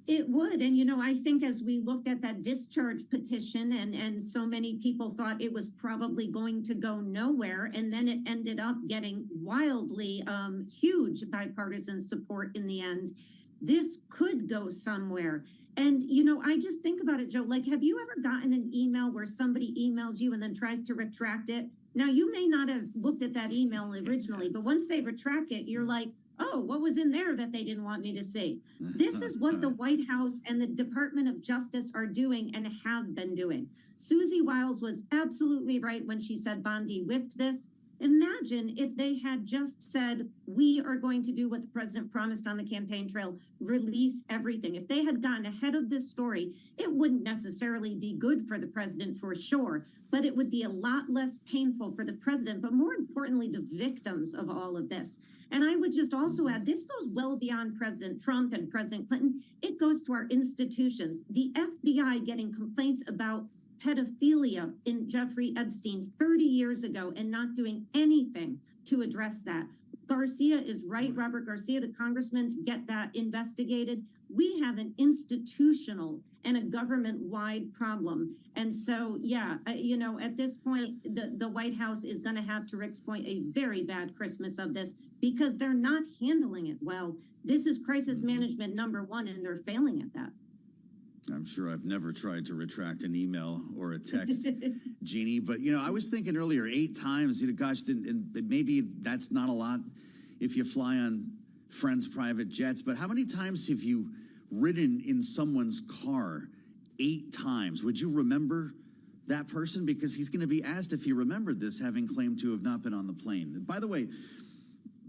It would. And, I think as we looked at that discharge petition and so many people thought it was probably going to go nowhere, and then it ended up getting wildly huge bipartisan support in the end. This could go somewhere. And, I just think about it, Joe, like, have you ever gotten an email where somebody emails you and then tries to retract it? Now, you may not have looked at that email originally, but once they retract it, you're like, oh, what was in there that they didn't want me to see? This is what the White House and the Department of Justice are doing and have been doing. Susie Wiles was absolutely right when she said Bondi whiffed this. Imagine if they had just said, we are going to do what the president promised on the campaign trail, release everything. If they had gotten ahead of this story, it wouldn't necessarily be good for the president for sure, but it would be a lot less painful for the president, but more importantly, the victims of all of this. And I would just also add, this goes well beyond President Trump and President Clinton. It goes to our institutions. The FBI getting complaints about pedophilia in Jeffrey Epstein 30 years ago and not doing anything to address that. Garcia is right, Robert Garcia, the congressman, to get that investigated. We have an institutional and a government-wide problem. And so, at this point, the White House is going to have, to Rick's point, a very bad Christmas of this, because they're not handling it well. This is crisis management number one, and they're failing at that. I'm sure I've never tried to retract an email or a text, Jeannie. But, I was thinking earlier, 8 times, gosh, then maybe that's not a lot if you fly on friends' private jets. But how many times have you ridden in someone's car 8 times. Would you remember that person? Because he's going to be asked if he remembered this, having claimed to have not been on the plane. By the way,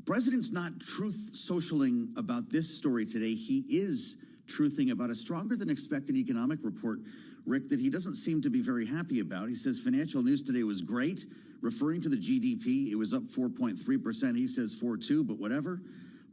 President's not truth socialing about this story today. He is truthing about a stronger than expected economic report, Rick, that he doesn't seem to be very happy about. He says financial news today was great, referring to the GDP. It was up 4.3%. He says 4.2, but whatever.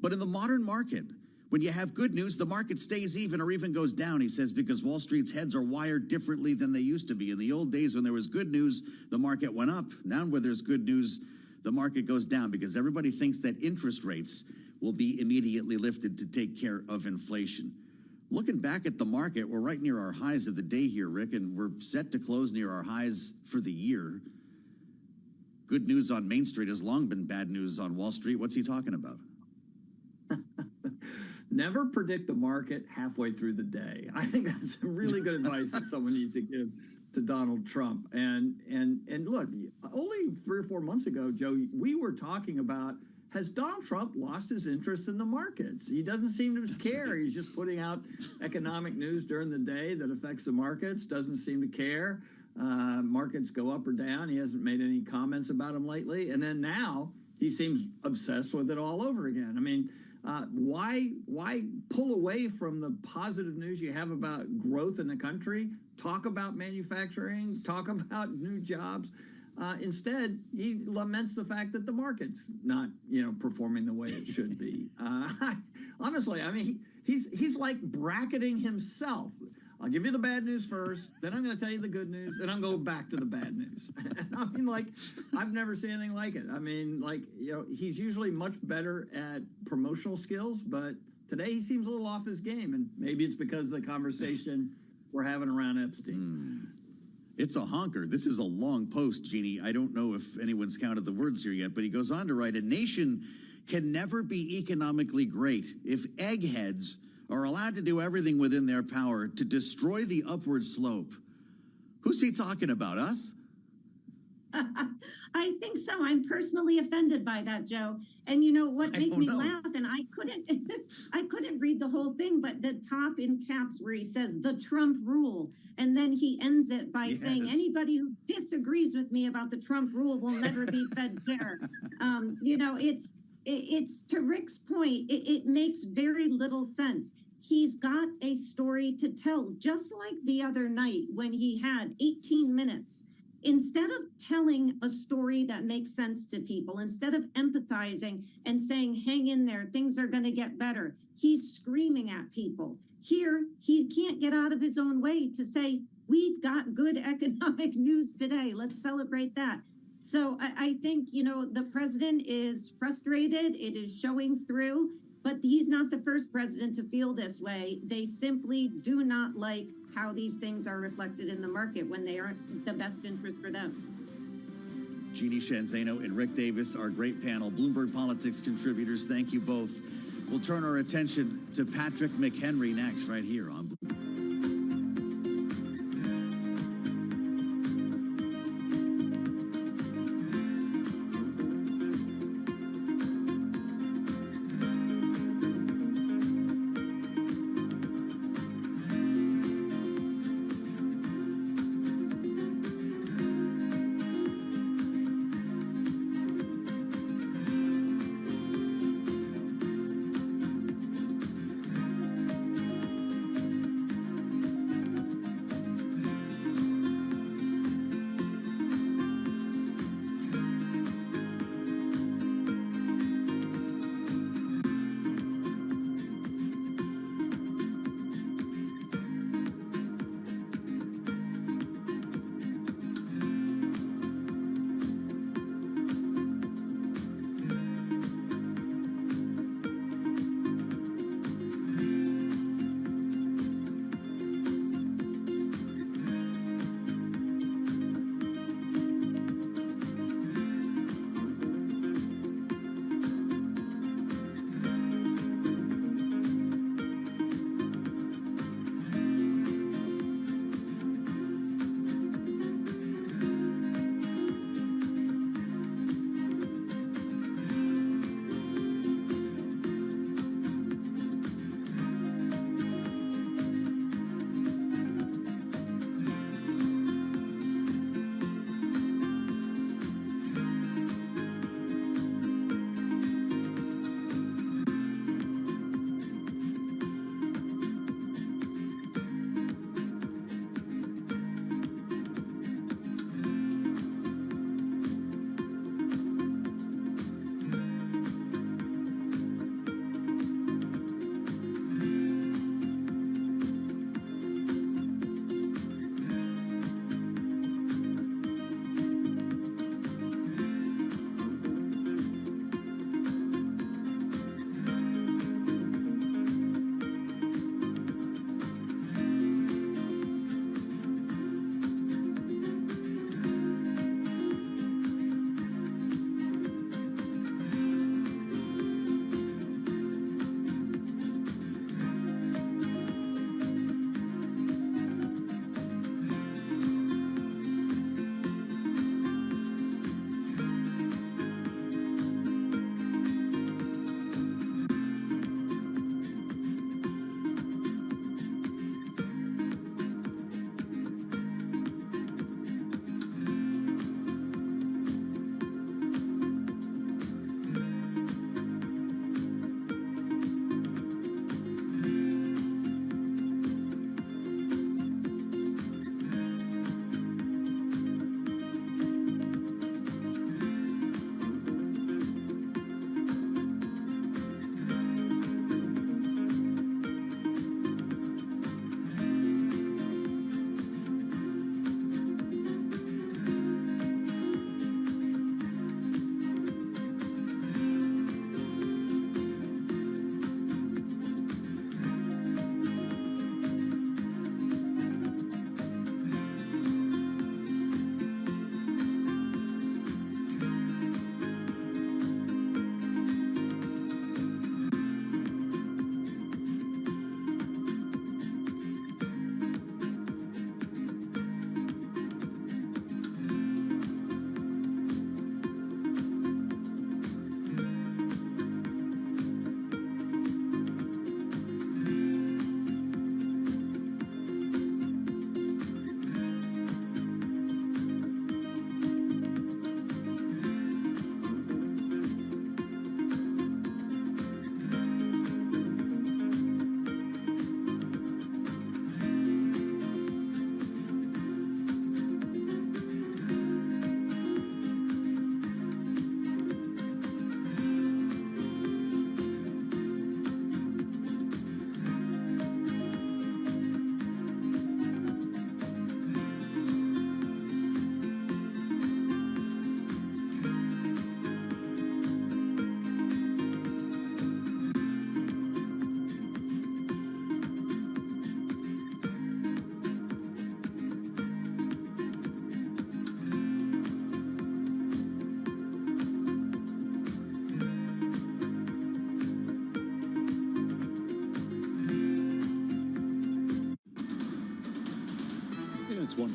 But in the modern market, when you have good news, the market stays even or even goes down, he says, because Wall Street's heads are wired differently than they used to be. In the old days, when there was good news, the market went up. Now where there's good news, the market goes down because everybody thinks that interest rates will be immediately lifted to take care of inflation. Looking back at the market, we're right near our highs of the day here, Rick, and we're set to close near our highs for the year. Good news on Main Street has long been bad news on Wall Street. What's he talking about? Never predict the market halfway through the day. I think that's really good advice that someone needs to give to Donald Trump. And look, only 3 or 4 months ago, Joe, we were talking about, has Donald Trump lost his interest in the markets? He doesn't seem to care. Right. He's just putting out economic news during the day that affects the markets, doesn't seem to care. Markets go up or down. He hasn't made any comments about them lately. And then now he seems obsessed with it all over again. I mean, why pull away from the positive news you have about growth in the country? Talk about manufacturing, talk about new jobs. Instead, he laments the fact that the market's not, performing the way it should be. Honestly, I mean, he's like bracketing himself. I'll give you the bad news first, then I'm going to tell you the good news, and I'm going back to the bad news. I mean, like, I've never seen anything like it. I mean, like, he's usually much better at promotional skills, but today he seems a little off his game, and maybe it's because of the conversation we're having around Epstein. It's a honker. This is a long post, Jeannie. I don't know if anyone's counted the words here yet, but he goes on to write, a nation can never be economically great if eggheads are allowed to do everything within their power to destroy the upward slope. Who's he talking about, us? I think so. I'm personally offended by that, Joe. And you know what made me laugh? And I couldn't read the whole thing, but the top in caps where he says the Trump rule, and then he ends it by saying anybody who disagrees with me about the Trump rule will never be fed fair. It's to Rick's point. It makes very little sense. He's got a story to tell, just like the other night when he had 18 minutes. Instead of telling a story that makes sense to people, instead of empathizing and saying, hang in there, things are going to get better, he's screaming at people. Here, he can't get out of his own way to say, we've got good economic news today. Let's celebrate that. So I think, the president is frustrated. It is showing through, but he's not the first president to feel this way. They simply do not like how these things are reflected in the market when they aren't the best interest for them. Jeannie Shanzano and Rick Davis, our great panel, Bloomberg Politics contributors. Thank you both. We'll turn our attention to Patrick McHenry next, right here on Bloomberg.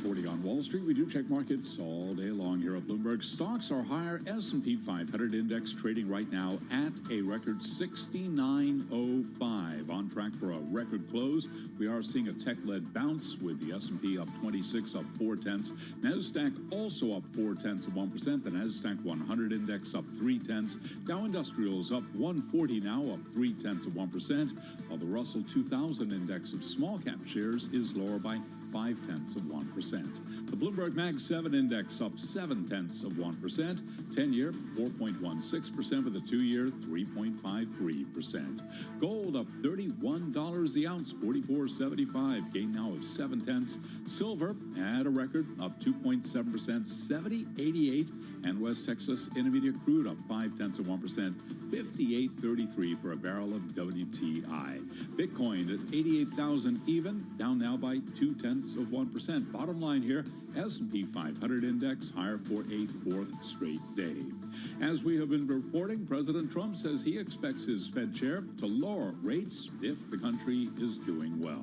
140 on Wall Street. We do check markets all day long here at Bloomberg. Stocks are higher. S&P 500 index trading right now at a record 69.05, on track for a record close. We are seeing a tech-led bounce with the S&P up 26, up 0.4. NASDAQ also up 0.4%. The NASDAQ 100 index up 0.3. Dow Industrials up 140 now, up 0.3%, while the Russell 2000 index of small cap shares is lower by 0.5%. The Bloomberg Mag 7 index up 0.7%. 10-year 4.16%, with a 2-year 3.53%. Gold up $31 the ounce, 44.75, gain now of 0.7. Silver at a record up 2.7%, 70.88, and West Texas Intermediate crude up 0.5%, 58.33 for a barrel of WTI. Bitcoin at 88,000 even, down now by 0.2%. Bottom line here, S&P 500 index higher for a fourth straight day. As we have been reporting, President Trump says he expects his Fed chair to lower rates if the country is doing well.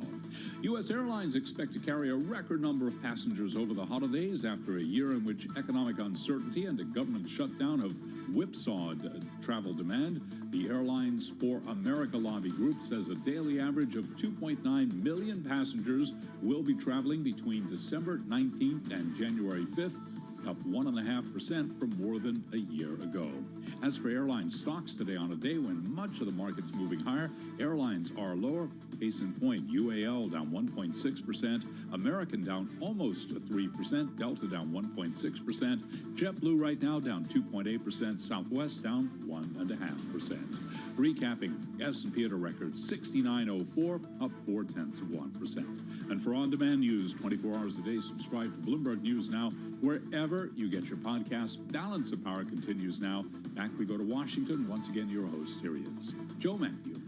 U.S. airlines expect to carry a record number of passengers over the holidays after a year in which economic uncertainty and a government shutdown have whipsawed travel demand. The Airlines for America lobby group says a daily average of 2.9 million passengers will be traveling between December 19th and January 5th, up 1.5% from more than a year ago. As for airline stocks today, on a day when much of the market's moving higher, airlines are lower. Case in point, UAL down 1.6%, American down almost 3%, Delta down 1.6%, JetBlue right now down 2.8%, Southwest down 1.5%. Recapping, S&P at a record 69.04, up 0.4%. And for on-demand news 24 hours a day, subscribe to Bloomberg News Now wherever you get your podcasts. Balance of Power continues now. Back we go to Washington. Once again, your host, here he is, Joe Matthew.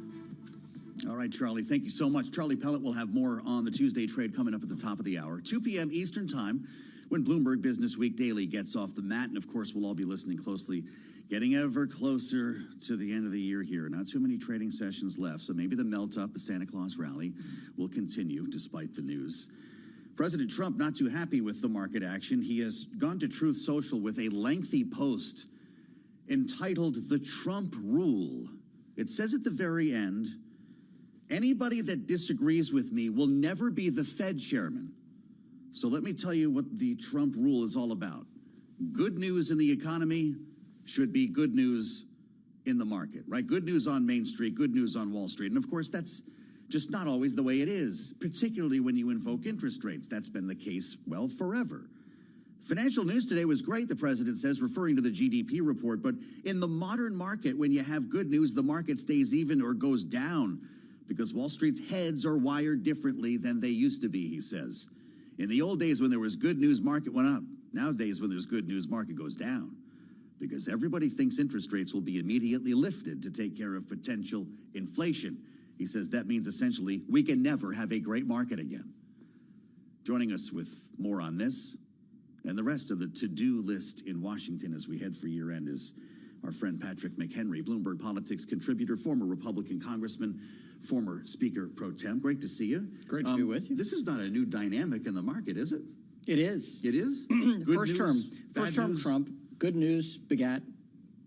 All right, Charlie, thank you so much. Charlie Pellet will have more on the Tuesday trade coming up at the top of the hour, 2 p.m. Eastern Time, when Bloomberg Business Week Daily gets off the mat. And, of course, we'll all be listening closely, getting ever closer to the end of the year here. Not too many trading sessions left, so maybe the melt-up, the Santa Claus rally, will continue despite the news. President Trump not too happy with the market action. He has gone to Truth Social with a lengthy post entitled The Trump Rule. It says at the very end, anybody that disagrees with me will never be the Fed chairman. So let me tell you what the Trump rule is all about. Good news in the economy should be good news in the market, right? Good news on Main Street, good news on Wall Street. And of course, that's just not always the way it is, particularly when you invoke interest rates. That's been the case, well, forever. Financial news today was great, the president says, referring to the GDP report. But in the modern market, when you have good news, the market stays even or goes down, because Wall Street's heads are wired differently than they used to be, he says. In the old days when there was good news, market went up. Nowadays, when there's good news, market goes down, because everybody thinks interest rates will be immediately lifted to take care of potential inflation. He says that means essentially we can never have a great market again. Joining us with more on this and the rest of the to-do list in Washington as we head for year-end is our friend Patrick McHenry, Bloomberg Politics contributor, former Republican congressman, former Speaker Pro Tem. Great to see you. Great to be with you. This is not a new dynamic in the market, is it? It is. It is? First term Trump, good news begat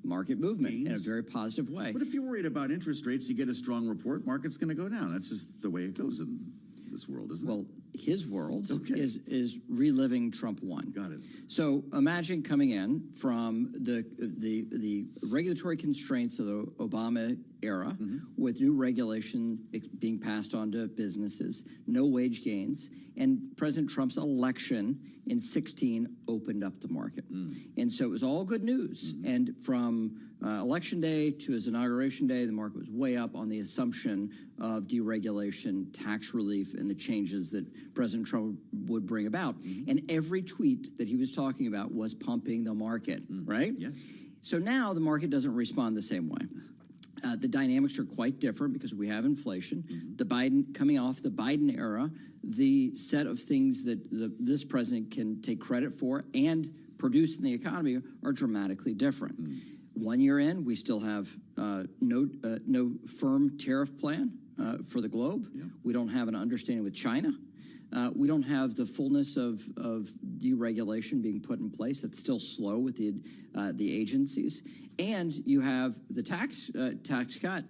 market movement in a very positive way. But if you're worried about interest rates, you get a strong report, market's going to go down. That's just the way it goes in this world, isn't it? Well, his world is reliving Trump 1. Got it. So imagine coming in from the regulatory constraints of the Obama era with new regulation being passed on to businesses, no wage gains, and President Trump's election in 2016 opened up the market. And so it was all good news. And from election day to his inauguration day, the market was way up on the assumption of deregulation, tax relief, and the changes that President Trump would bring about. And every tweet that he was talking about was pumping the market, right? Yes. So now the market doesn't respond the same way. The dynamics are quite different because we have inflation. The Biden, coming off the Biden era, the set of things that this president can take credit for and produce in the economy are dramatically different. 1 year in, we still have no firm tariff plan for the globe. We don't have an understanding with China. We don't have the fullness of deregulation being put in place. It's still slow with the agencies. And you have the tax cut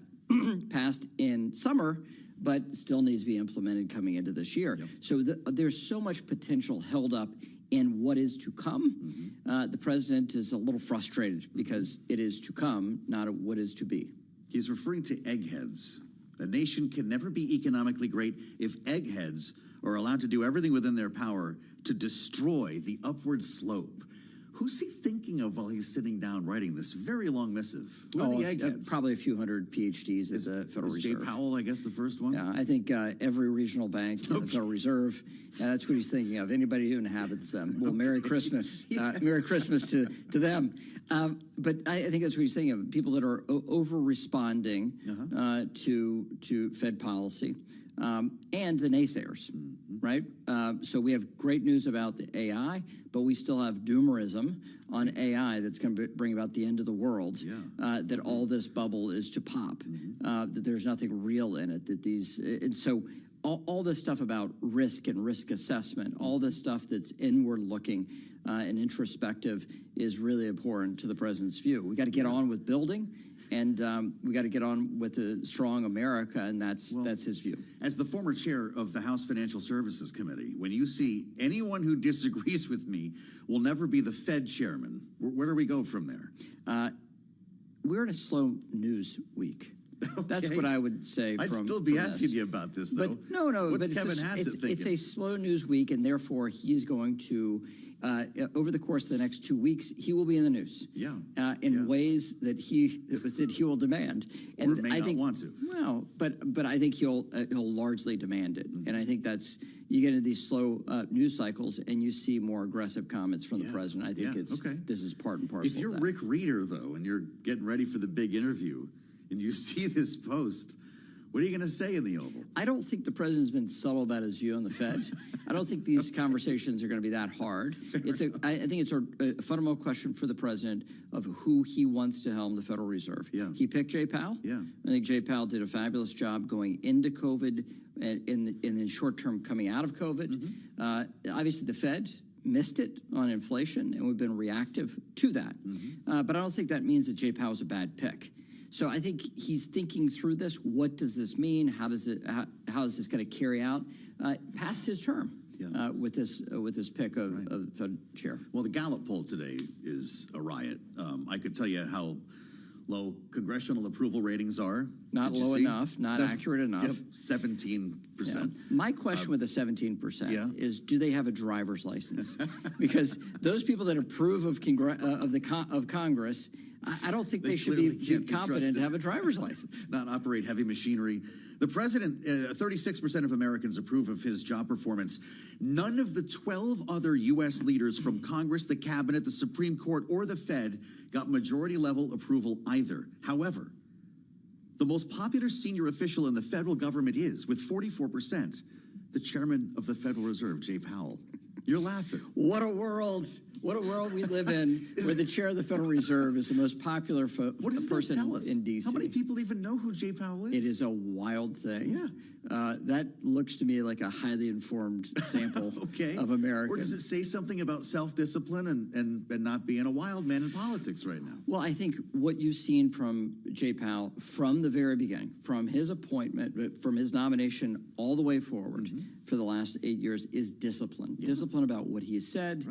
passed in summer, but still needs to be implemented coming into this year. Yep. So there's so much potential held up in what is to come. The president is a little frustrated because it is to come, not what is to be. He's referring to eggheads. A nation can never be economically great if eggheads are allowed to do everything within their power to destroy the upward slope. Who's he thinking of while he's sitting down writing this very long missive? Who are the eggheads? Probably a few hundred PhDs at the Federal Reserve. Jay Powell, I guess, the first one? Yeah, I think every regional bank in the Federal Reserve, that's what he's thinking of. Anybody who inhabits them. Well, Merry Christmas. Merry Christmas to them. But I think that's what he's thinking of, people that are over-responding to Fed policy. And the naysayers, right? So we have great news about the AI, but we still have doomerism on AI that's going to bring about the end of the world, that all this bubble is to pop, that there's nothing real in it, that these, and so all this stuff about risk and risk assessment, all this stuff that's inward looking and introspective is really important to the president's view. We got to get on with building, and we got to get on with a strong America, and that's his view. As the former chair of the House Financial Services Committee, when you see anyone who disagrees with me will never be the Fed chairman, where do we go from there? We're in a slow news week. Okay. That's what I would say. I'd still be asking you about this, though. But no. What's Kevin Hassett thinking? It's a slow news week, and therefore he's going to, over the course of the next 2 weeks, he will be in the news. In ways that he will demand, and or may not want to. Well, but I think he'll largely demand it, and I think that's. You get into these slow news cycles, and you see more aggressive comments from the president. I think this is part and parcel. If you're Rick Reeder, though, and you're getting ready for the big interview, and you see this post, what are you going to say in the Oval? I don't think the president's been subtle about his view on the Fed. I don't think these conversations are going to be that hard. I think it's a fundamental question for the president of who he wants to helm the Federal Reserve. He picked Jay Powell. I think Jay Powell did a fabulous job going into COVID and in the short term coming out of COVID. Obviously, the Fed missed it on inflation, and we've been reactive to that. But I don't think that means that Jay Powell's a bad pick. So I think he's thinking through this. What does this mean? How is this going to carry out past his term with this pick of Fed chair? Well, the Gallup poll today is a riot. I could tell you how low congressional approval ratings are. Not low enough, not accurate enough. 17%. My question with the 17% is, do they have a driver's license? Because those people that approve of Congress, I don't think they should be competent to have a driver's license. Not operate heavy machinery. The president, 36% of Americans approve of his job performance. None of the 12 other U.S. leaders from Congress, the cabinet, the Supreme Court, or the Fed got majority-level approval either. However, the most popular senior official in the federal government is, with 44%, the chairman of the Federal Reserve, Jay Powell. You're laughing. What a world. What a world we live in, where the chair of the Federal Reserve is the most popular person in D.C. How many people even know who Jay Powell is? It is a wild thing. That looks to me like a highly informed sample of Americans. Or does it say something about self-discipline and not being a wild man in politics right now? Well, I think what you've seen from Jay Powell from the very beginning, from his appointment, from his nomination all the way forward for the last 8 years, is discipline. Discipline about what he has said.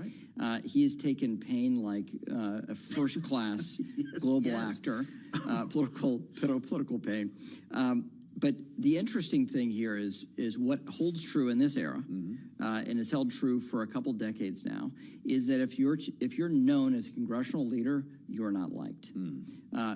He has taken pain like a first-class global actor, political pain. But the interesting thing here is what holds true in this era, and has held true for a couple decades now, is that if you're known as a congressional leader, you're not liked.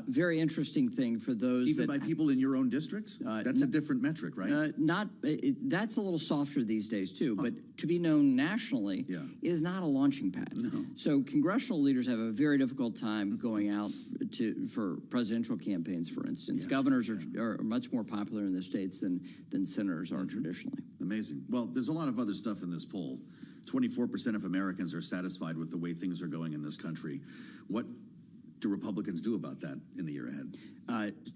Very interesting thing for those even by people in your own district. That's a different metric, right? That's a little softer these days too. But to be known nationally is not a launching pad. So congressional leaders have a very difficult time going out for presidential campaigns, for instance. Governors are much more popular in the states than senators are traditionally. Amazing. Well, there's a lot of other stuff in this poll. 24% of Americans are satisfied with the way things are going in this country. What do Republicans do about that in the year ahead?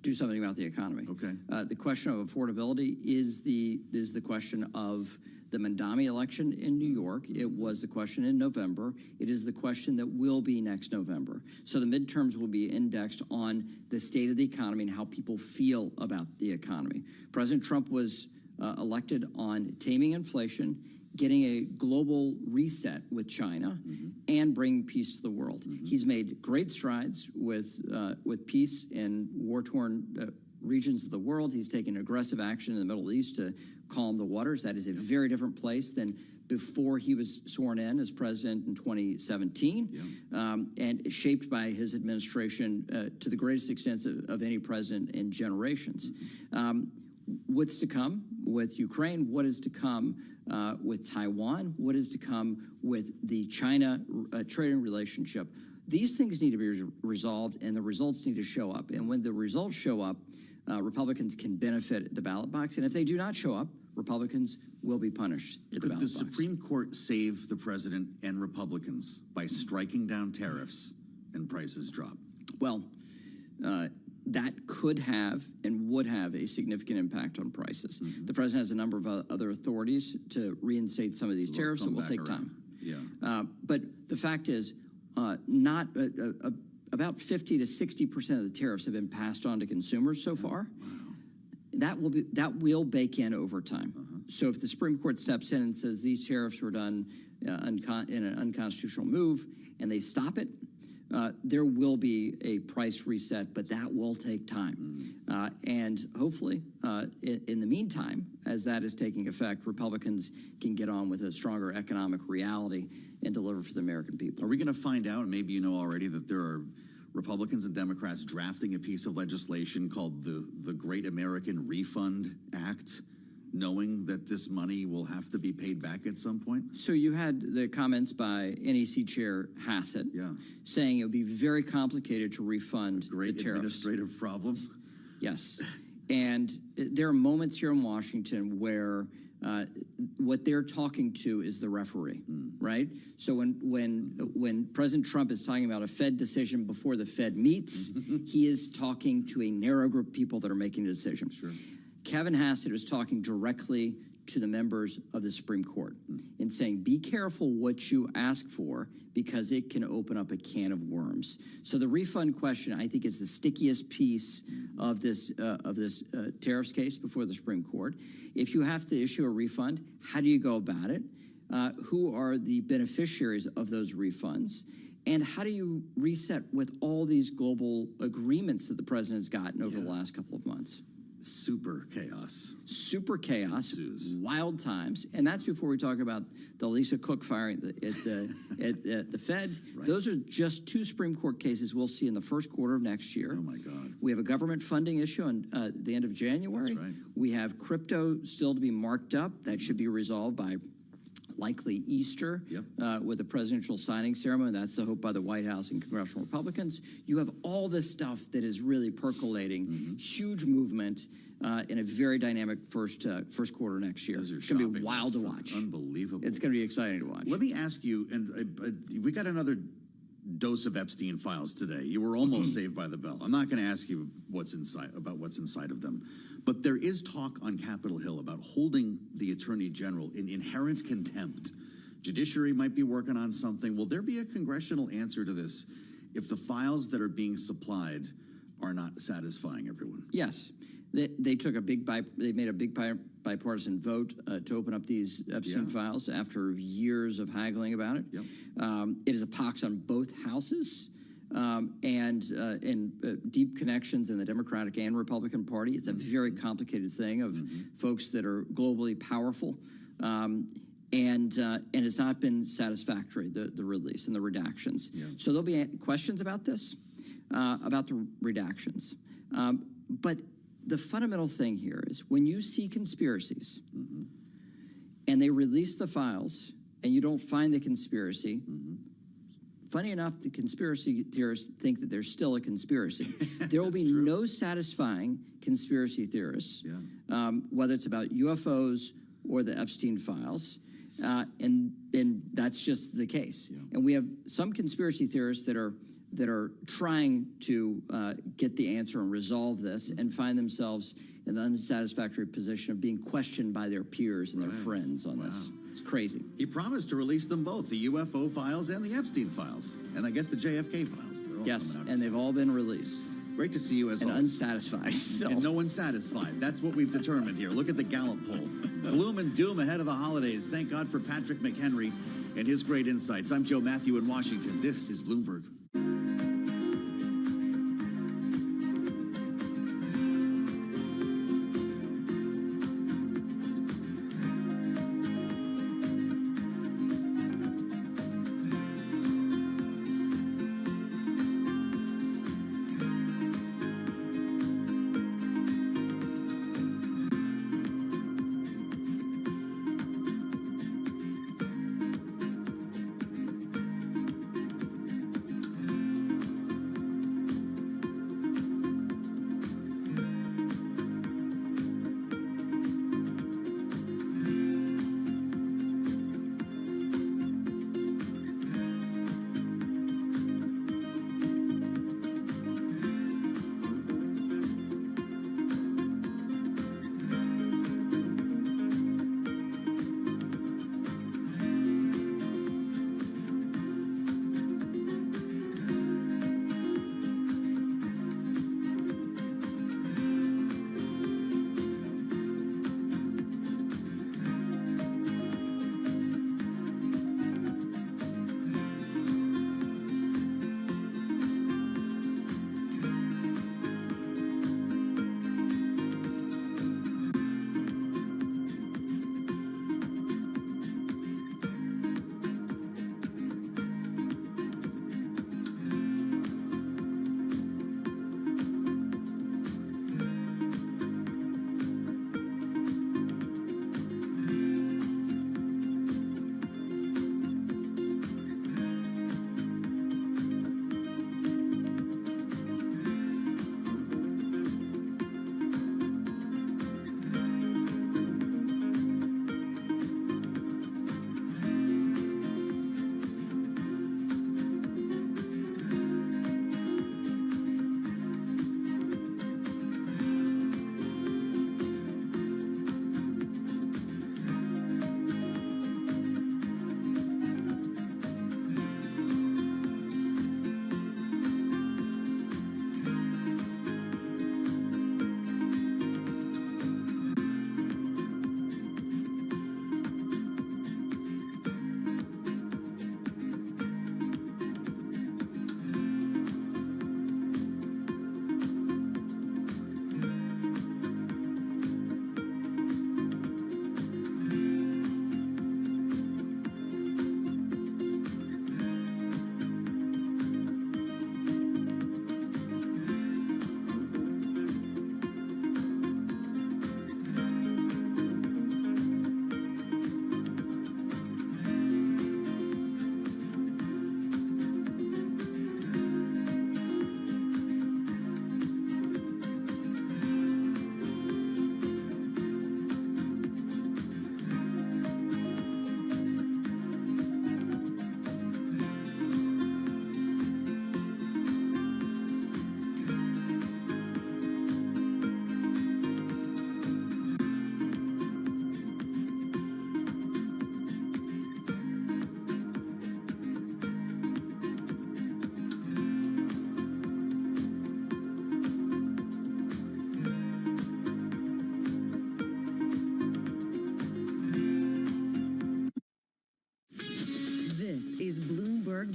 Do something about the economy. Okay. The question of affordability is the question of the Mandami election in New York. It was the question in November. It is the question that will be next November. So the midterms will be indexed on the state of the economy and how people feel about the economy. President Trump was elected on taming inflation, getting a global reset with China, and bringing peace to the world. He's made great strides with peace in war-torn regions of the world. He's taken aggressive action in the Middle East to calm the waters. That is a very different place than before he was sworn in as president in 2017, and shaped by his administration to the greatest extent of any president in generations. What's to come with Ukraine? What is to come with Taiwan? What is to come with the China trading relationship? These things need to be resolved, and the results need to show up. And when the results show up, Republicans can benefit the ballot box. And if they do not show up, Republicans will be punished at the ballot box. Could the Supreme Court save the president and Republicans by striking down tariffs and prices drop? Well, that could have and would have a significant impact on prices. The president has a number of other authorities to reinstate some of these tariffs. It will take time. But the fact is, about 50 to 60% of the tariffs have been passed on to consumers so far. That will bake in over time. So if the Supreme Court steps in and says these tariffs were done in an unconstitutional move and they stop it, there will be a price reset, but that will take time. And hopefully, in the meantime, as that is taking effect, Republicans can get on with a stronger economic reality and deliver for the American people. Are we going to find out, maybe you know already, that there are Republicans and Democrats drafting a piece of legislation called the Great American Refund Act, knowing that this money will have to be paid back at some point? So you had the comments by NEC Chair Hassett saying it would be very complicated to refund the tariffs. Great administrative problem. Yes. And there are moments here in Washington where what they're talking to is the referee, right? So when President Trump is talking about a Fed decision before the Fed meets, he is talking to a narrow group of people that are making a decision. Kevin Hassett was talking directly to the members of the Supreme Court and saying, be careful what you ask for because it can open up a can of worms. So the refund question, I think, is the stickiest piece of this tariffs case before the Supreme Court. If you have to issue a refund, how do you go about it? Who are the beneficiaries of those refunds? And how do you reset with all these global agreements that the president has gotten over the last couple of months? Super chaos. Super chaos, wild times, and that's before we talk about the Lisa Cook firing at the Fed. Right. Those are just two Supreme Court cases we'll see in the first quarter of next year. Oh, my God. We have a government funding issue on the end of January. That's right. We have crypto still to be marked up. That should be resolved by likely Easter with a presidential signing ceremony. That's the hope by the White House and congressional Republicans. You have all this stuff that is really percolating, huge movement in a very dynamic first quarter next year. It's going to be wild to watch. Unbelievable. It's going to be exciting to watch. Let me ask you, and we got another dose of Epstein files today. You were almost saved by the bell. I'm not going to ask you what's inside of them. But there is talk on Capitol Hill about holding the Attorney General in inherent contempt. Judiciary might be working on something. Will there be a congressional answer to this if the files that are being supplied are not satisfying everyone? Yes. They took they made a big bipartisan vote to open up these Epstein files after years of haggling about it. It is a pox on both houses. And deep connections in the Democratic and Republican Party. It's a very complicated thing of folks that are globally powerful, and it's not been satisfactory, the release and the redactions. So there'll be questions about this, about the redactions. But the fundamental thing here is when you see conspiracies and they release the files and you don't find the conspiracy, funny enough, the conspiracy theorists think that there's still a conspiracy. There will be no satisfying conspiracy theorists, whether it's about UFOs or the Epstein files, and that's just the case. And we have some conspiracy theorists that are that are trying to get the answer and resolve this and find themselves in the unsatisfactory position of being questioned by their peers and their friends on this. It's crazy. He promised to release them both, the UFO files and the Epstein files, and I guess the JFK files. They're all Yes, coming out and they've all been released. Great to see you as and always. Unsatisfied. So. And no one's satisfied. That's what we've determined here. Look at the Gallup poll. Gloom and doom ahead of the holidays. Thank God for Patrick McHenry and his great insights. I'm Joe Matthew in Washington. This is Bloomberg.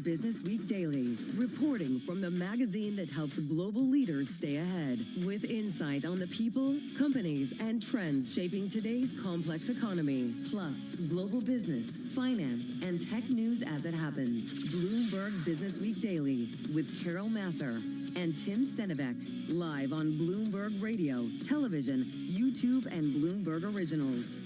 Business Week Daily, reporting from the magazine that helps global leaders stay ahead, with insight on the people, companies, and trends shaping today's complex economy, plus global business, finance, and tech news as it happens. Bloomberg Business Week Daily with Carol Masser and Tim Stenivek, live on Bloomberg Radio, television, YouTube, and Bloomberg Originals.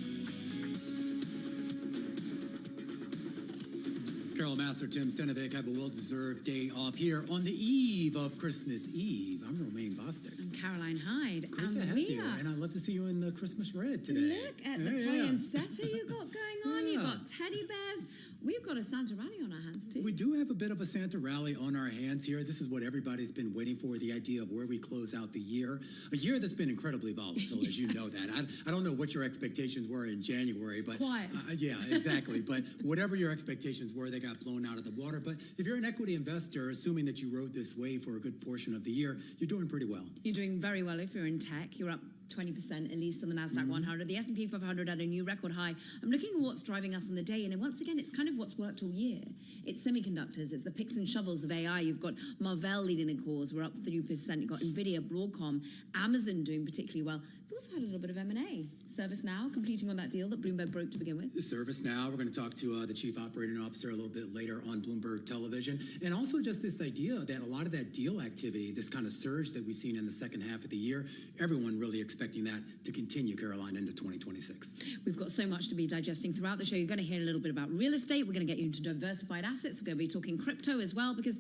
Carol Masser, Tim Stenivek have a well-deserved day off here on the eve of Christmas Eve. I'm Romaine Bostick. I'm Caroline Hyde. Great to have you, and I'd love to see you in the Christmas red today. Look at the poinsettia you got going on. You've got teddy bears. We've got a Santa rally on our hands, too. We do have a bit of a Santa rally on our hands here. This is what everybody's been waiting for, the idea of where we close out the year. A year that's been incredibly volatile, as you know that. I don't know what your expectations were in January, but... Quiet. Yeah, exactly. But whatever your expectations were, they got blown out of the water. But if you're an equity investor, assuming that you rode this wave for a good portion of the year, you're doing pretty well. You're doing very well if you're in tech. You're up 20% at least on the NASDAQ 100. The S&P 500 at a new record high. I'm looking at what's driving us on the day, and once again, it's kind of what's worked all year. It's semiconductors. It's the picks and shovels of AI. You've got Marvell leading the cause. We're up 3%. You've got NVIDIA, Broadcom, Amazon doing particularly well. We've also had a little bit of M&A. ServiceNow completing on that deal that Bloomberg broke to begin with. ServiceNow. We're going to talk to the chief operating officer a little bit later on Bloomberg Television. And also just this idea that a lot of that deal activity, this kind of surge that we've seen in the second half of the year, everyone really expecting that to continue, Caroline, into 2026. We've got so much to be digesting throughout the show. You're going to hear a little bit about real estate. We're going to get you into diversified assets. We're going to be talking crypto as well, because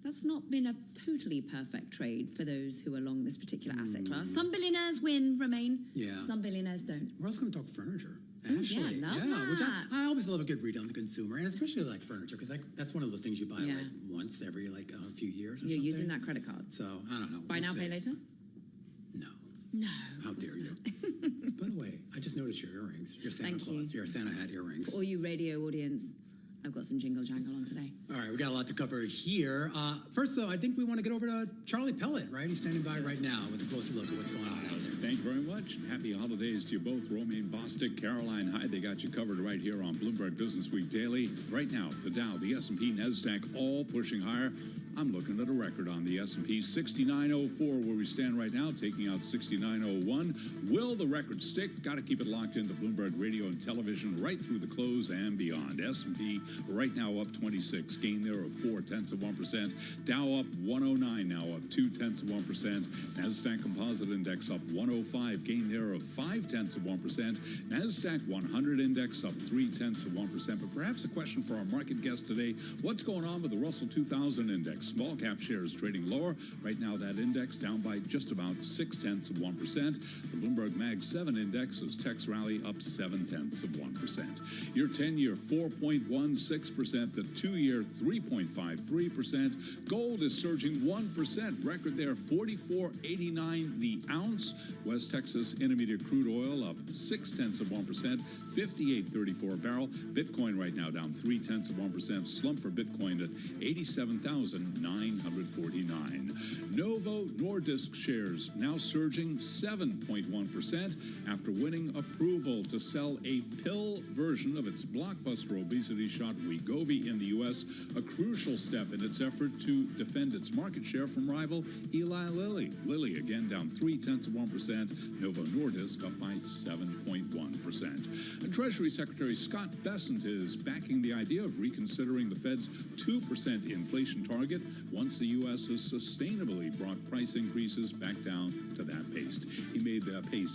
that's not been a totally perfect trade for those who are along this particular asset class. Some billionaires win, Romain. Yeah. Some billionaires don't. We're also going to talk furniture. Ooh, Actually, yeah, love that. which I always love a good read on the consumer, and especially like furniture, because that's one of those things you buy like once every a few years. Or You're something. using that credit card. So I don't know. Buy now, pay later. No. How dare you? By the way, I just noticed your earrings. Your Santa Claus. Your Santa hat earrings. For all you radio audience, I've got some jingle jangle on today. All right, we got a lot to cover here. First, though, I think we want to get over to Charlie Pellet, right? He's standing by right now with a closer look at what's going on out there. Thank you very much. Happy holidays to you both. Romain Bostic, Caroline Hyde, they got you covered right here on Bloomberg Business Week Daily. Right now, the Dow, the S&P, NASDAQ, all pushing higher. I'm looking at a record on the S&P, 6904, where we stand right now, taking out 6901. Will the record stick? Got to keep it locked into Bloomberg Radio and Television right through the close and beyond. S&P right now up 26, gain there of 0.4%. Dow up 109, now up 0.2%. NASDAQ Composite Index up 105, gain there of 0.5%. NASDAQ 100 Index up 0.3%. But perhaps a question for our market guest today, what's going on with the Russell 2000 Index? Small cap shares trading lower. Right now, that index down by just about 0.6%. The Bloomberg Mag 7 Index is techs rally up 0.7%. Your 10-year 4.16%. The 2-year 3.53%. Gold is surging 1%. Record there 44.89 the ounce. West Texas Intermediate crude oil up 0.6%. 58.34 a barrel. Bitcoin right now down 0.3%. Slump for Bitcoin at 87,949. Novo Nordisk shares now surging 7.1% after winning approval to sell a pill version of its blockbuster obesity shot Wegovy in the U.S., a crucial step in its effort to defend its market share from rival Eli Lilly. Lilly again down 0.3%. Novo Nordisk up by 7.1%. And Treasury Secretary Scott Bessent is backing the idea of reconsidering the Fed's 2% inflation target once the U.S. has sustainably brought price increases back down to that pace.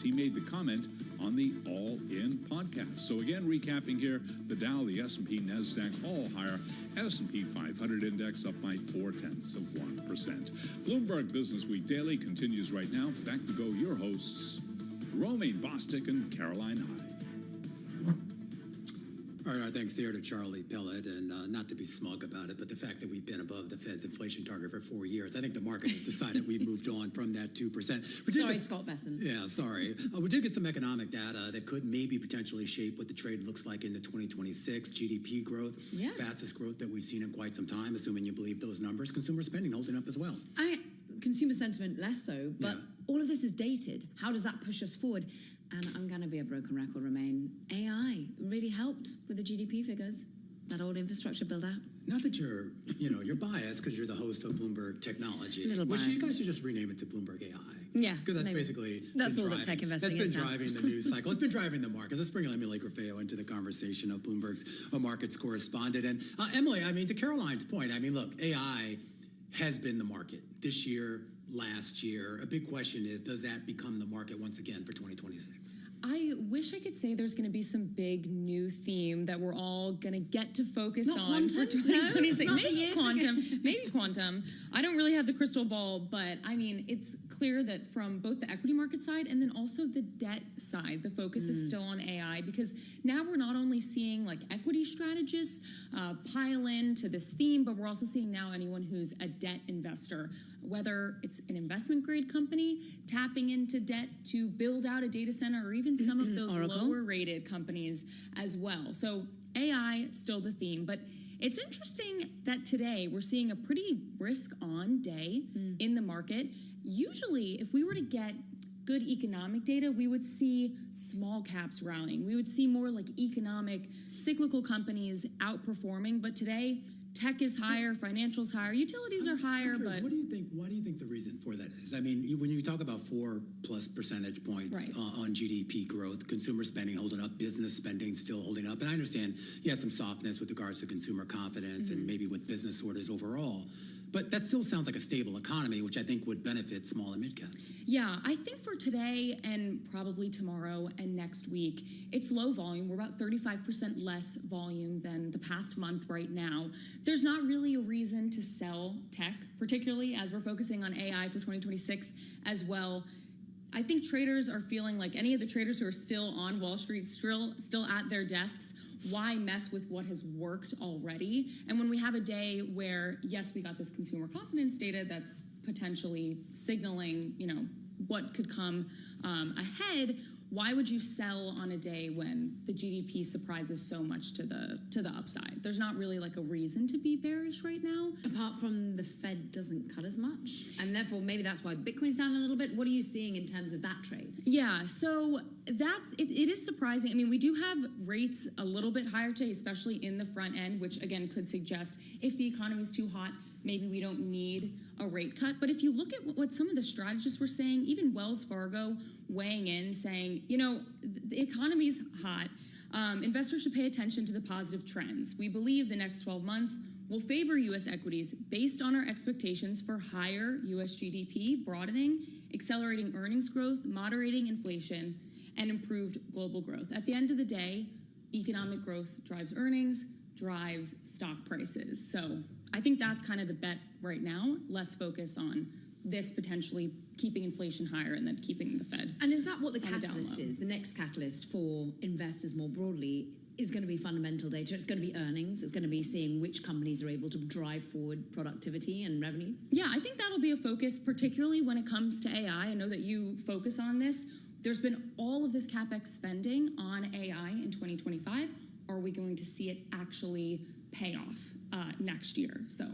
He made the comment on the All In podcast. So again, recapping here, the Dow, the S&P, NASDAQ, all higher. S&P 500 index up by 0.4%. Bloomberg Business Week Daily continues right now. Back to go your hosts, Romain Bostic and Caroline Hyde. All right, thanks there to Charlie Pellet, and not to be smug about it, but the fact that we've been above the Fed's inflation target for 4 years, I think the market has decided we've moved on from that 2%. Sorry, Scott Bessent. Yeah, sorry. We did get some economic data that could maybe potentially shape what the trade looks like into 2026. GDP growth, fastest growth that we've seen in quite some time, assuming you believe those numbers. Consumer spending holding up as well. Consumer sentiment less so, but all of this is dated. How does that push us forward? And I'm going to be a broken record, Romain. AI really helped with the GDP figures, that old infrastructure build-out. Not that you're biased because you're the host of Bloomberg Technology. Little biased. Which you guys should just rename it to Bloomberg AI. Yeah. Because that's basically... That's all that tech investing is now. That's been driving the news cycle. It's been driving the markets. Let's bring Emily Grafeo into the conversation of Bloomberg's markets correspondent. And Emily, to Caroline's point, look, AI has been the market this year, last year. A big question is, does that become the market once again for 2026? I wish I could say there's going to be some big new theme that we're all going to get to focus Not on for quantum? 2026. No, Maybe quantum, maybe quantum. I don't really have the crystal ball, but I mean, it's clear that from both the equity market side and then also the debt side, the focus is still on AI, because now we're not only seeing like equity strategists pile into this theme, but we're also seeing now anyone who's a debt investor, whether it's an investment grade company tapping into debt to build out a data center, or even some of those lower rated companies as well. So AI still the theme, but it's interesting that today we're seeing a pretty risk on day in the market. Usually if we were to get good economic data, we would see small caps rallying. We would see more like economic cyclical companies outperforming, but today tech is higher, financials higher, utilities are higher. But what do you think? Why do you think the reason for that is? I mean, when you talk about 4+ percentage points on GDP growth, consumer spending holding up, business spending still holding up, and I understand you had some softness with regards to consumer confidence and maybe with business orders overall. But that still sounds like a stable economy, which I think would benefit small and mid caps. Yeah, I think for today and probably tomorrow and next week, it's low volume. We're about 35% less volume than the past month right now. There's not really a reason to sell tech, particularly as we're focusing on AI for 2026 as well. I think traders are feeling like any of the traders who are still on Wall Street, still at their desks, why mess with what has worked already? And when we have a day where, yes, we got this consumer confidence data that's potentially signaling, what could come ahead, why would you sell on a day when the GDP surprises so much to the upside? There's not really like a reason to be bearish right now. Apart from the Fed doesn't cut as much, and therefore maybe that's why Bitcoin's down a little bit. What are you seeing in terms of that trade? Yeah, so it is surprising. I mean, we do have rates a little bit higher today, especially in the front end, which again could suggest if the economy is too hot, maybe we don't need a rate cut. But if you look at what some of the strategists were saying, even Wells Fargo weighing in saying, the economy's hot, investors should pay attention to the positive trends. We believe the next 12 months will favor U.S. equities based on our expectations for higher U.S. GDP, broadening, accelerating earnings growth, moderating inflation, and improved global growth. At the end of the day, economic growth drives earnings, drives stock prices. So I think that's kind of the bet right now, less focus on this potentially keeping inflation higher and then keeping the Fed. And is that what the catalyst is? The next catalyst for investors more broadly is going to be fundamental data. It's going to be earnings. It's going to be seeing which companies are able to drive forward productivity and revenue. Yeah, I think that'll be a focus, particularly when it comes to AI. I know that you focus on this. There's been all of this CapEx spending on AI in 2025. Are we going to see it actually pay off next year? So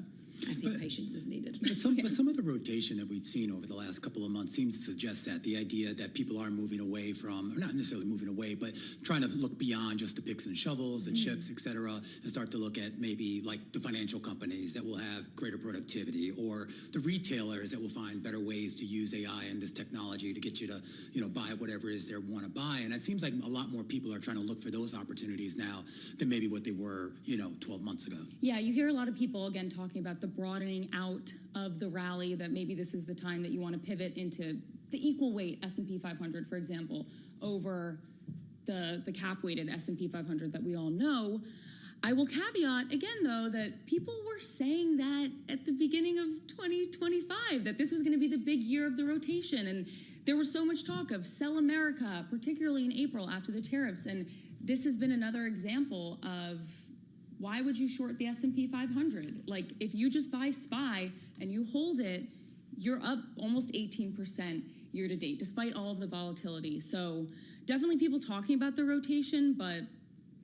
I think patience is needed. But some of the rotation that we've seen over the last couple of months seems to suggest that the idea that people are moving away from, or not necessarily moving away, but trying to look beyond just the picks and shovels, the chips, et cetera, and start to look at maybe like the financial companies that will have greater productivity, or the retailers that will find better ways to use AI and this technology to get you to, buy whatever it is they want to buy. And it seems like a lot more people are trying to look for those opportunities now than maybe what they were, 12 months ago. Yeah, you hear a lot of people, again, talking about the broadening out of the rally, that maybe this is the time that you want to pivot into the equal weight S&P 500, for example, over the cap-weighted S&P 500 that we all know. I will caveat, again, though, that people were saying that at the beginning of 2025, that this was going to be the big year of the rotation. And there was so much talk of sell America, particularly in April after the tariffs. And this has been another example of why would you short the S&P 500? Like, if you just buy SPY and you hold it, you're up almost 18% year to date, despite all of the volatility. So definitely people talking about the rotation, but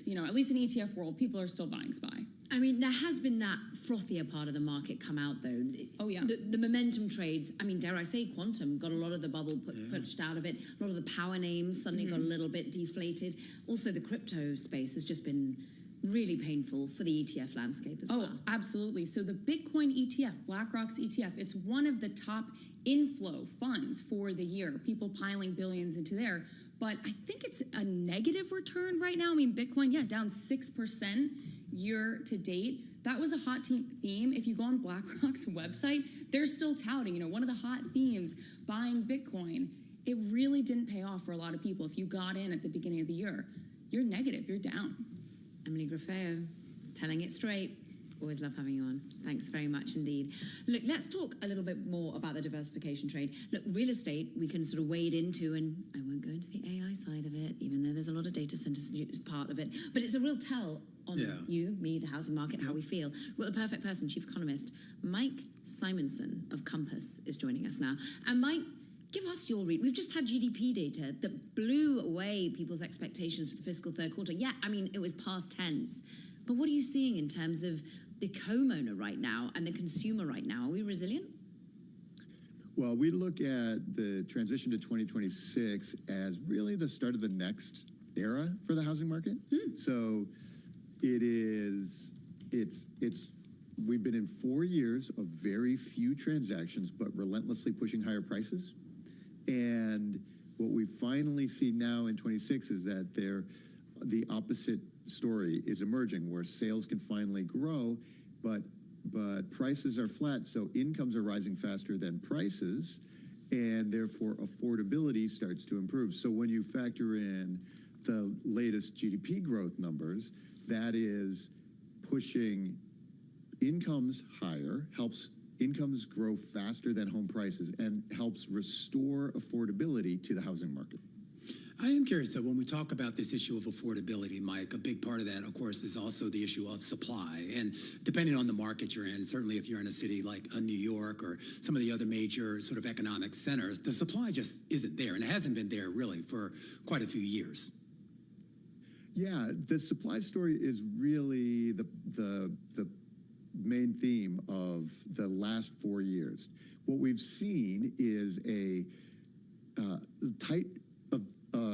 at least in ETF world, people are still buying SPY. I mean, there has been that frothier part of the market come out, though. Oh, yeah. The momentum trades, I mean, dare I say, quantum got a lot of the bubble pushed out of it. A lot of the power names suddenly got a little bit deflated. Also, the crypto space has just been really painful for the ETF landscape as well. Oh, absolutely. So the Bitcoin ETF, BlackRock's ETF, it's one of the top inflow funds for the year, people piling billions into there. But I think it's a negative return right now. I mean, Bitcoin, down 6% year to date. That was a hot theme. If you go on BlackRock's website, they're still touting, one of the hot themes, buying Bitcoin. it really didn't pay off for a lot of people. If you got in at the beginning of the year, you're negative, you're down. Emily Graffeo, telling it straight. Always love having you on. Thanks very much indeed. Look, let's talk a little bit more about the diversification trade. Look, real estate, we can sort of wade into, and I won't go into the AI side of it, even though there's a lot of data centers part of it, but it's a real tell on you, me, the housing market, how we feel. We've got the perfect person, Chief Economist. Mike Simonson of Compass is joining us now. And Mike, give us your read. We've just had GDP data that blew away people's expectations for the fiscal third quarter. Yeah, I mean, it was past tense. But what are you seeing in terms of the homeowner right now and the consumer right now? Are we resilient? Well, we look at the transition to 2026 as really the start of the next era for the housing market. So we've been in 4 years of very few transactions, but relentlessly pushing higher prices. And what we finally see now in 26 is that the opposite story is emerging, where sales can finally grow, but prices are flat, so incomes are rising faster than prices, and therefore affordability starts to improve. So when you factor in the latest GDP growth numbers, that is pushing incomes higher, helps incomes grow faster than home prices, and helps restore affordability to the housing market. I am curious, though, when we talk about this issue of affordability, Mike, a big part of that, of course, is also the issue of supply. And depending on the market you're in, certainly if you're in a city like New York or some of the other major sort of economic centers, the supply just isn't there. And it hasn't been there really for quite a few years. Yeah, the supply story is really the main theme of the last 4 years. What we've seen is a tight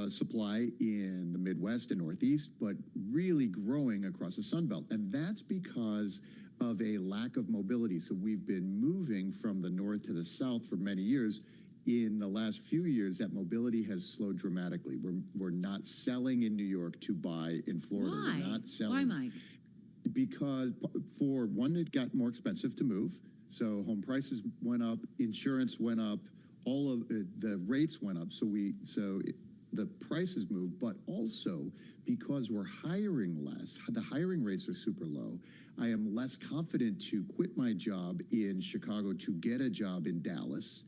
supply in the Midwest and Northeast, but really growing across the Sun Belt. And that's because of a lack of mobility. So we've been moving from the north to the south for many years. In the last few years, that mobility has slowed dramatically. We're not selling in New York to buy in Florida. Why? We're not selling. Why, Mike? Because for one, it got more expensive to move. So home prices went up, insurance went up, all of the rates went up. The prices moved, but also because we're hiring less, the hiring rates are super low. I am less confident to quit my job in Chicago to get a job in Dallas,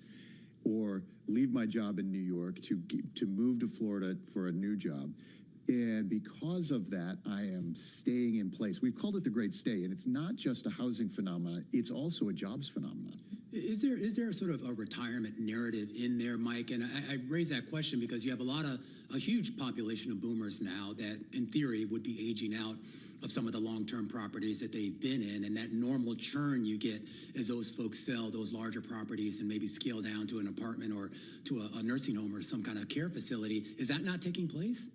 or leave my job in New York to move to Florida for a new job. And because of that, I am staying in place. We've called it the Great Stay, and it's not just a housing phenomenon, it's also a jobs phenomenon. Is there sort of a retirement narrative in there, Mike? And I raise that question because you have a huge population of boomers now that, in theory, would be aging out of some of the long-term properties that they've been in, and that normal churn you get as those folks sell those larger properties and maybe scale down to an apartment or to a nursing home or some kind of care facility. Is that not taking place?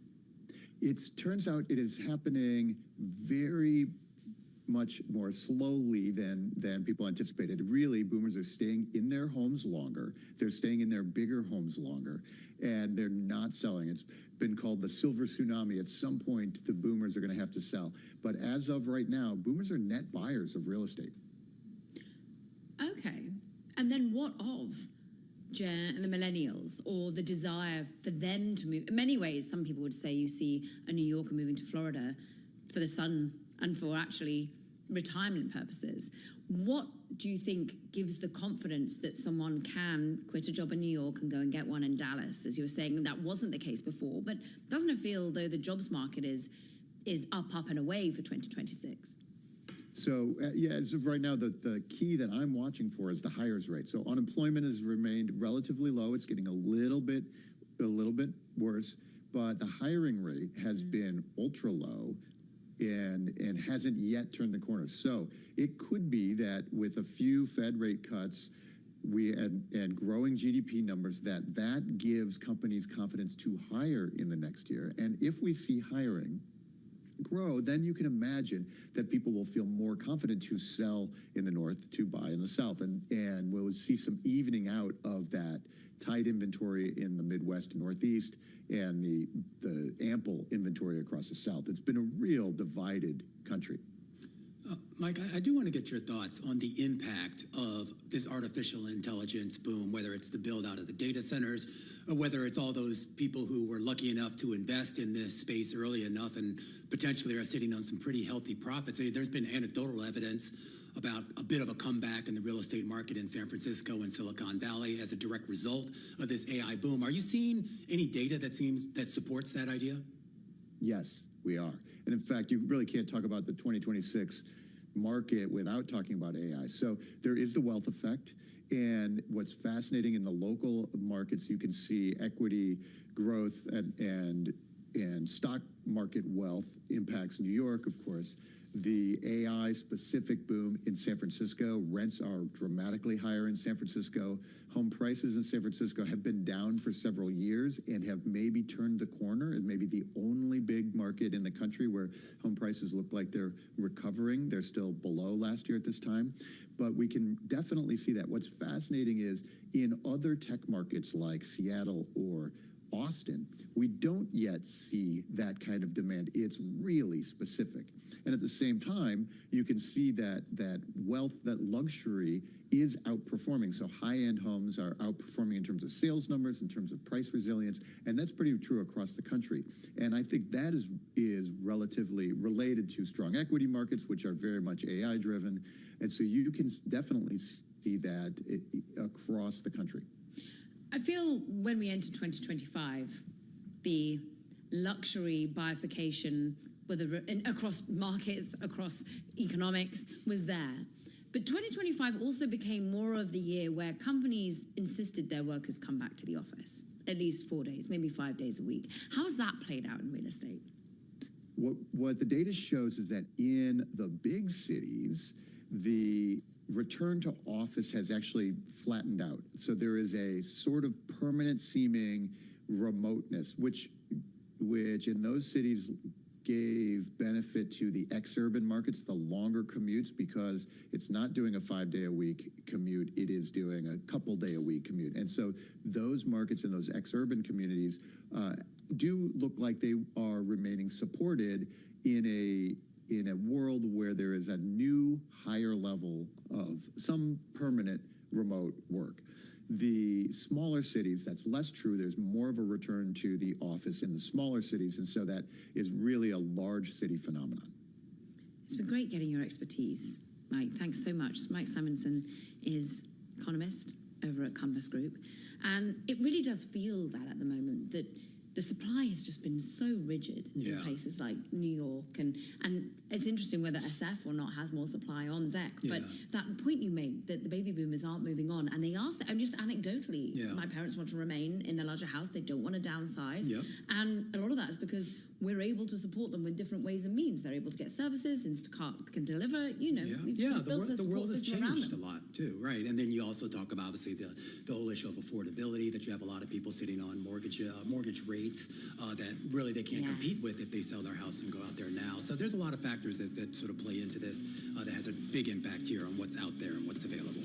It turns out it is happening very much more slowly than people anticipated. Really, boomers are staying in their homes longer. They're staying in their bigger homes longer, and they're not selling. It's been called the silver tsunami. At some point, the boomers are going to have to sell. But as of right now, boomers are net buyers of real estate. Okay. And then what of Gen and the millennials, or the desire for them to move? In many ways, some people would say you see a New Yorker moving to Florida for the sun and for actually retirement purposes. What do you think gives the confidence that someone can quit a job in New York and go and get one in Dallas? As you were saying, that wasn't the case before, but doesn't it feel, though, the jobs market is up and away for 2026? So, as of right now, the key that I'm watching for is the hires rate. So unemployment has remained relatively low. It's getting a little bit worse, but the hiring rate has been ultra low and hasn't yet turned the corner. So it could be that with a few Fed rate cuts and growing GDP numbers, that gives companies confidence to hire in the next year. And if we see hiring grow, then you can imagine that people will feel more confident to sell in the north, to buy in the south, and we'll see some evening out of that tight inventory in the Midwest and Northeast and the ample inventory across the South. It's been a real divided country. Mike, I do want to get your thoughts on the impact of this artificial intelligence boom, whether it's the build out of the data centers, or whether it's all those people who were lucky enough to invest in this space early enough and potentially are sitting on some pretty healthy profits. There's been anecdotal evidence about a bit of a comeback in the real estate market in San Francisco and Silicon Valley as a direct result of this AI boom. Are you seeing any data that supports that idea? Yes, we are. And in fact, you really can't talk about the 2026 market without talking about AI. So there is the wealth effect. And what's fascinating in the local markets, you can see equity growth and stock market wealth impacts New York, of course. The AI specific boom in San Francisco, rents are dramatically higher in San Francisco. Home prices in San Francisco have been down for several years and have maybe turned the corner. It may be the only big market in the country where home prices look like they're recovering. They're still below last year at this time, but we can definitely see that. What's fascinating is in other tech markets like Seattle or Austin, we don't yet see that kind of demand. It's really specific. And at the same time, you can see that wealth, that luxury is outperforming. So high-end homes are outperforming in terms of sales numbers, in terms of price resilience, and that's pretty true across the country. And I think that is relatively related to strong equity markets, which are very much AI-driven. And so you can definitely see that across the country. I feel when we enter 2025, the luxury bifurcation, across markets, across economics, was there. But 2025 also became more of the year where companies insisted their workers come back to the office, at least 4 days, maybe 5 days a week. How has that played out in real estate? What the data shows is that in the big cities, the return to office has actually flattened out. So there is a sort of permanent seeming remoteness, which in those cities gave benefit to the ex-urban markets, the longer commutes, because it's not doing a 5-day-a-week commute, it is doing a couple-day-a-week commute. And so those markets and those ex-urban communities do look like they are remaining supported in a world where there is a new higher level of some permanent remote work. The smaller cities, that's less true. There's more of a return to the office in the smaller cities, and so that is really a large city phenomenon. It's been great getting your expertise, Mike. Thanks so much. Mike Simonson is economist over at Compass Group, and it really does feel that at the moment that the supply has just been so rigid in places like New York, and it's interesting whether SF or not has more supply on deck. But that point you make, that the baby boomers aren't moving on, and they asked, and just anecdotally, my parents want to remain in their larger house. They don't want to downsize, and a lot of that is because we're able to support them with different ways and means. They're able to get services. Instacart can deliver. We've built a the world has system around changed them. a lot too, right? And then you also talk about obviously the whole issue of affordability, that you have a lot of people sitting on mortgage rates that really they can't compete with if they sell their house and go out there now. So there's a lot of factors that sort of play into this that has a big impact here on what's out there and what's available.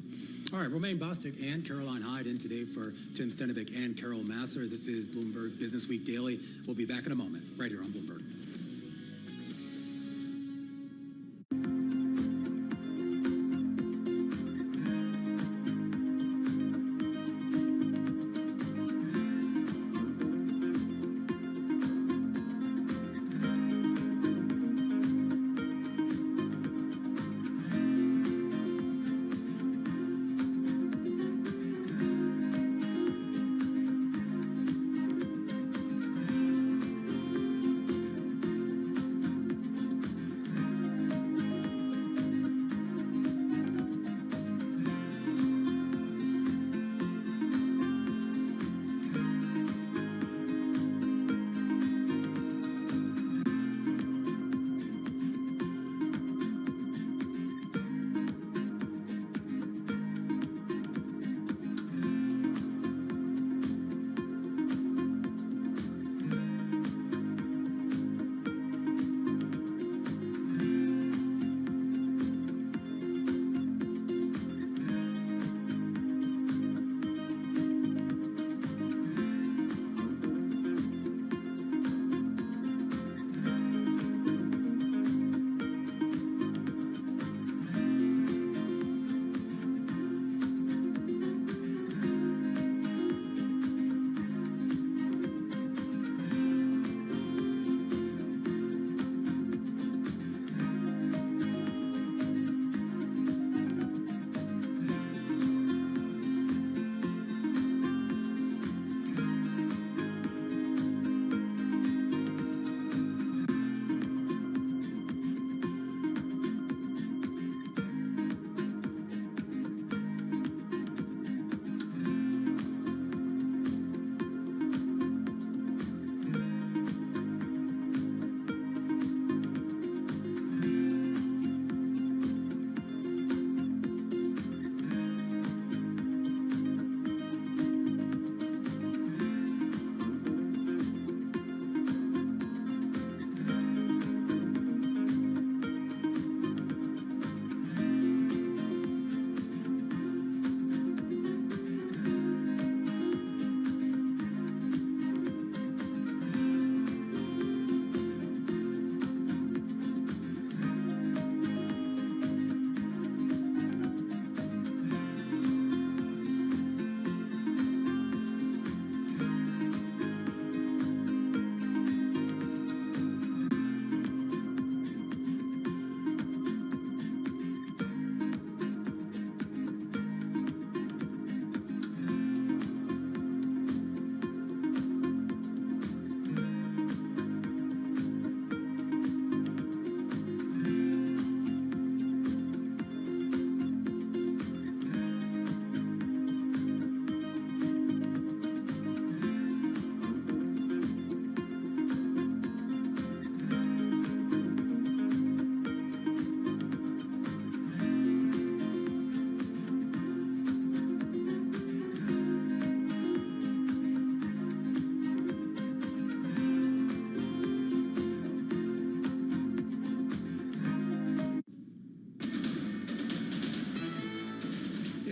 All right, Romaine Bostick and Caroline Hyde in today for Tim Stenovic and Carol Masser. This is Bloomberg Business Week Daily. We'll be back in a moment, right here on Bloomberg.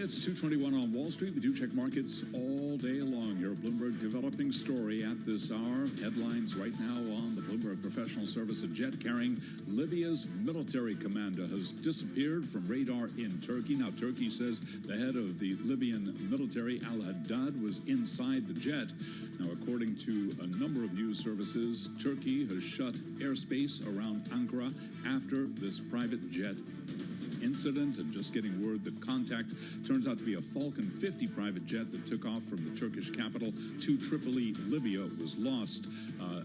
It's 2:21 on Wall Street. We do check markets all day long. Your Bloomberg developing story at this hour. Headlines right now on the Bloomberg Professional Service. A jet carrying Libya's military commander has disappeared from radar in Turkey. Now, Turkey says the head of the Libyan military, al-Haddad, was inside the jet. Now, according to a number of news services, Turkey has shut airspace around Ankara after this private jet incident, and just getting word that contact turns out to be a Falcon 50 private jet that took off from the Turkish capital to Tripoli, Libya, was lost.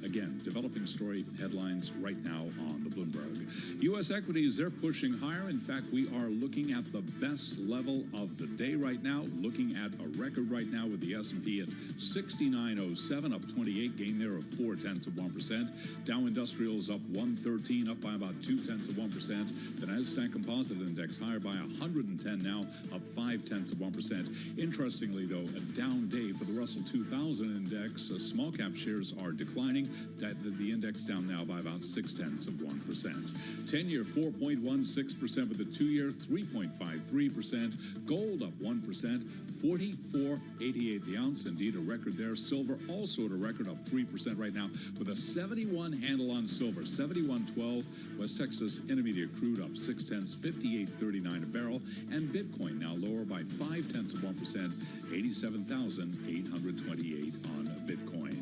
Again, developing story headlines right now on the Bloomberg. U.S. equities, they're pushing higher. In fact, we are looking at the best level of the day right now, looking at a record right now with the S&P at 6907, up 28, gain there of 0.4%. Dow Industrials up 113, up by about 0.2%. The Nasdaq Composite Index higher by 110 now, up 0.5%. Interestingly, though, a down day for the Russell 2000 Index. Small cap shares are declining. The index down now by about 0.6%. 10-year 4.16%, with the 2-year 3.53%. Gold up 1%. 44.88 the ounce, indeed a record there. Silver also at a record, up 3% right now, with a 71 handle on silver. 71.12. West Texas Intermediate crude up 0.6, 58.39 a barrel, and Bitcoin now lower by 0.5%, 87,828 on Bitcoin.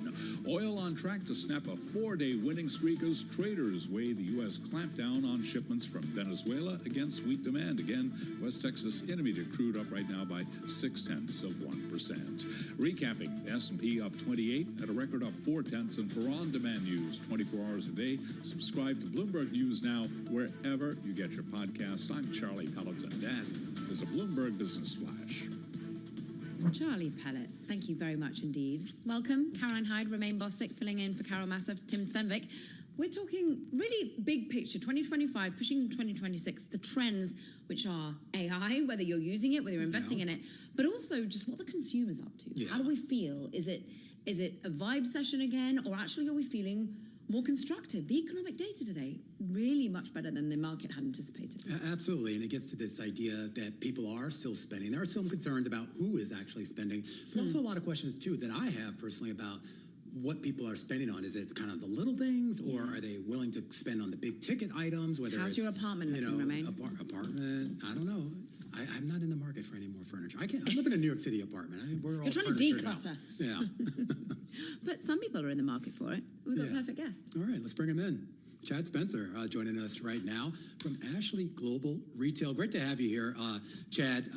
Oil on track to snap a 4-day winning streak as traders weigh the U.S. clampdown on shipments from Venezuela against weak demand. Again, West Texas Intermediate crude up right now by 0.6%. Recapping, the S&P up 28 at a record up 0.4. And for on-demand news 24 hours a day, subscribe to Bloomberg News Now wherever you get your podcast. I'm Charlie Pelleton. That is a Bloomberg Business Flash. Charlie Pellet, thank you very much indeed. Welcome, Caroline Hyde, Romain Bostic, filling in for Carol Massif, Tim Stenvik. We're talking really big picture, 2025, pushing 2026, the trends, which are AI, whether you're using it, whether you're investing in it, but also just what the consumer's up to. How do we feel? Is it a vibe session again, or actually are we feeling more constructive? The economic data today, really much better than the market had anticipated. Absolutely, and it gets to this idea that people are still spending. There are some concerns about who is actually spending, but also a lot of questions, too, that I have personally about what people are spending on. Is it kind of the little things, or are they willing to spend on the big ticket items? Whether How's it's, your apartment looking, Romain? Apartment, I don't know. I'm not in the market for any more furniture. I live in a New York City apartment. We're all You're trying to declutter. Yeah. But some people are in the market for it. We've got a perfect guest. All right, let's bring him in. Chad Spencer joining us right now from Ashley Global Retail. Great to have you here, Chad.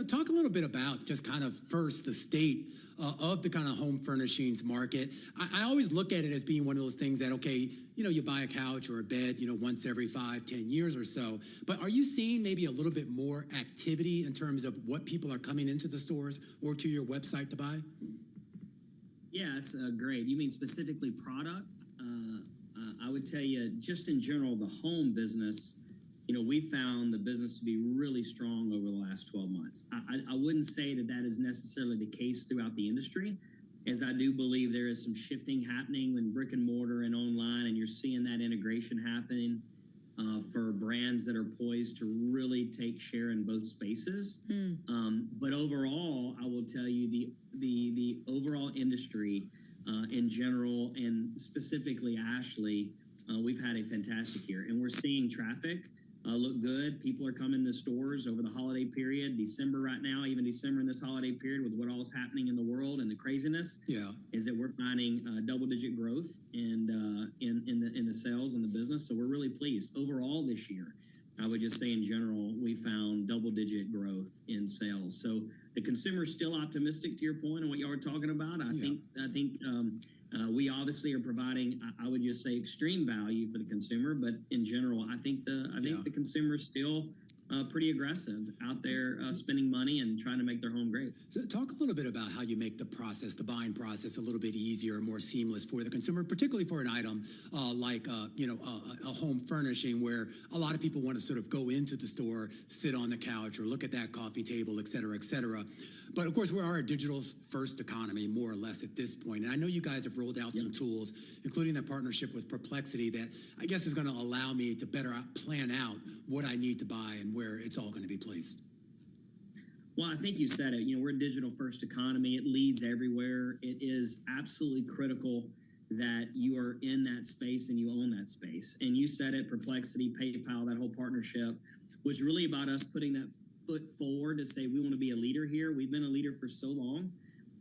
Talk a little bit about just kind of first the state of the kind of home furnishings market. I always look at it as being one of those things that, okay, you buy a couch or a bed, once every 5-10 years or so. But are you seeing maybe a little bit more activity in terms of what people are coming into the stores or to your website to buy? Yeah, it's great. You mean specifically product? I would tell you, just in general, the home business, we found the business to be really strong over the last 12 months. I wouldn't say that is necessarily the case throughout the industry, as I do believe there is some shifting happening in brick and mortar and online, and you're seeing that integration happening for brands that are poised to really take share in both spaces. But overall, I will tell you the overall industry in general, and specifically Ashley, we've had a fantastic year, and we're seeing traffic look good. People are coming to stores over the holiday period. December right now, even December in this holiday period, with what all is happening in the world and the craziness, is that we're finding double-digit growth and in the sales and the business. So we're really pleased overall this year. I would just say in general, we found double-digit growth in sales. So the consumer is still optimistic, to your point on what y'all were talking about. I think we obviously are providing, I would just say, extreme value for the consumer. But in general, I think the consumer is still pretty aggressive out there spending money and trying to make their home great. So talk a little bit about how you make the buying process a little bit easier, more seamless for the consumer, particularly for an item like a home furnishing, where a lot of people want to sort of go into the store, sit on the couch, or look at that coffee table, et cetera, et cetera. But of course, we are a digital first economy, more or less, at this point. And I know you guys have rolled out some tools, including that partnership with Perplexity, that I guess is going to allow me to better plan out what I need to buy and where it's all going to be placed. Well, I think you said it. We're a digital first economy. It leads everywhere. It is absolutely critical that you are in that space and you own that space. And you said it, Perplexity, PayPal, that whole partnership was really about us putting that foot forward to say we want to be a leader here. We've been a leader for so long.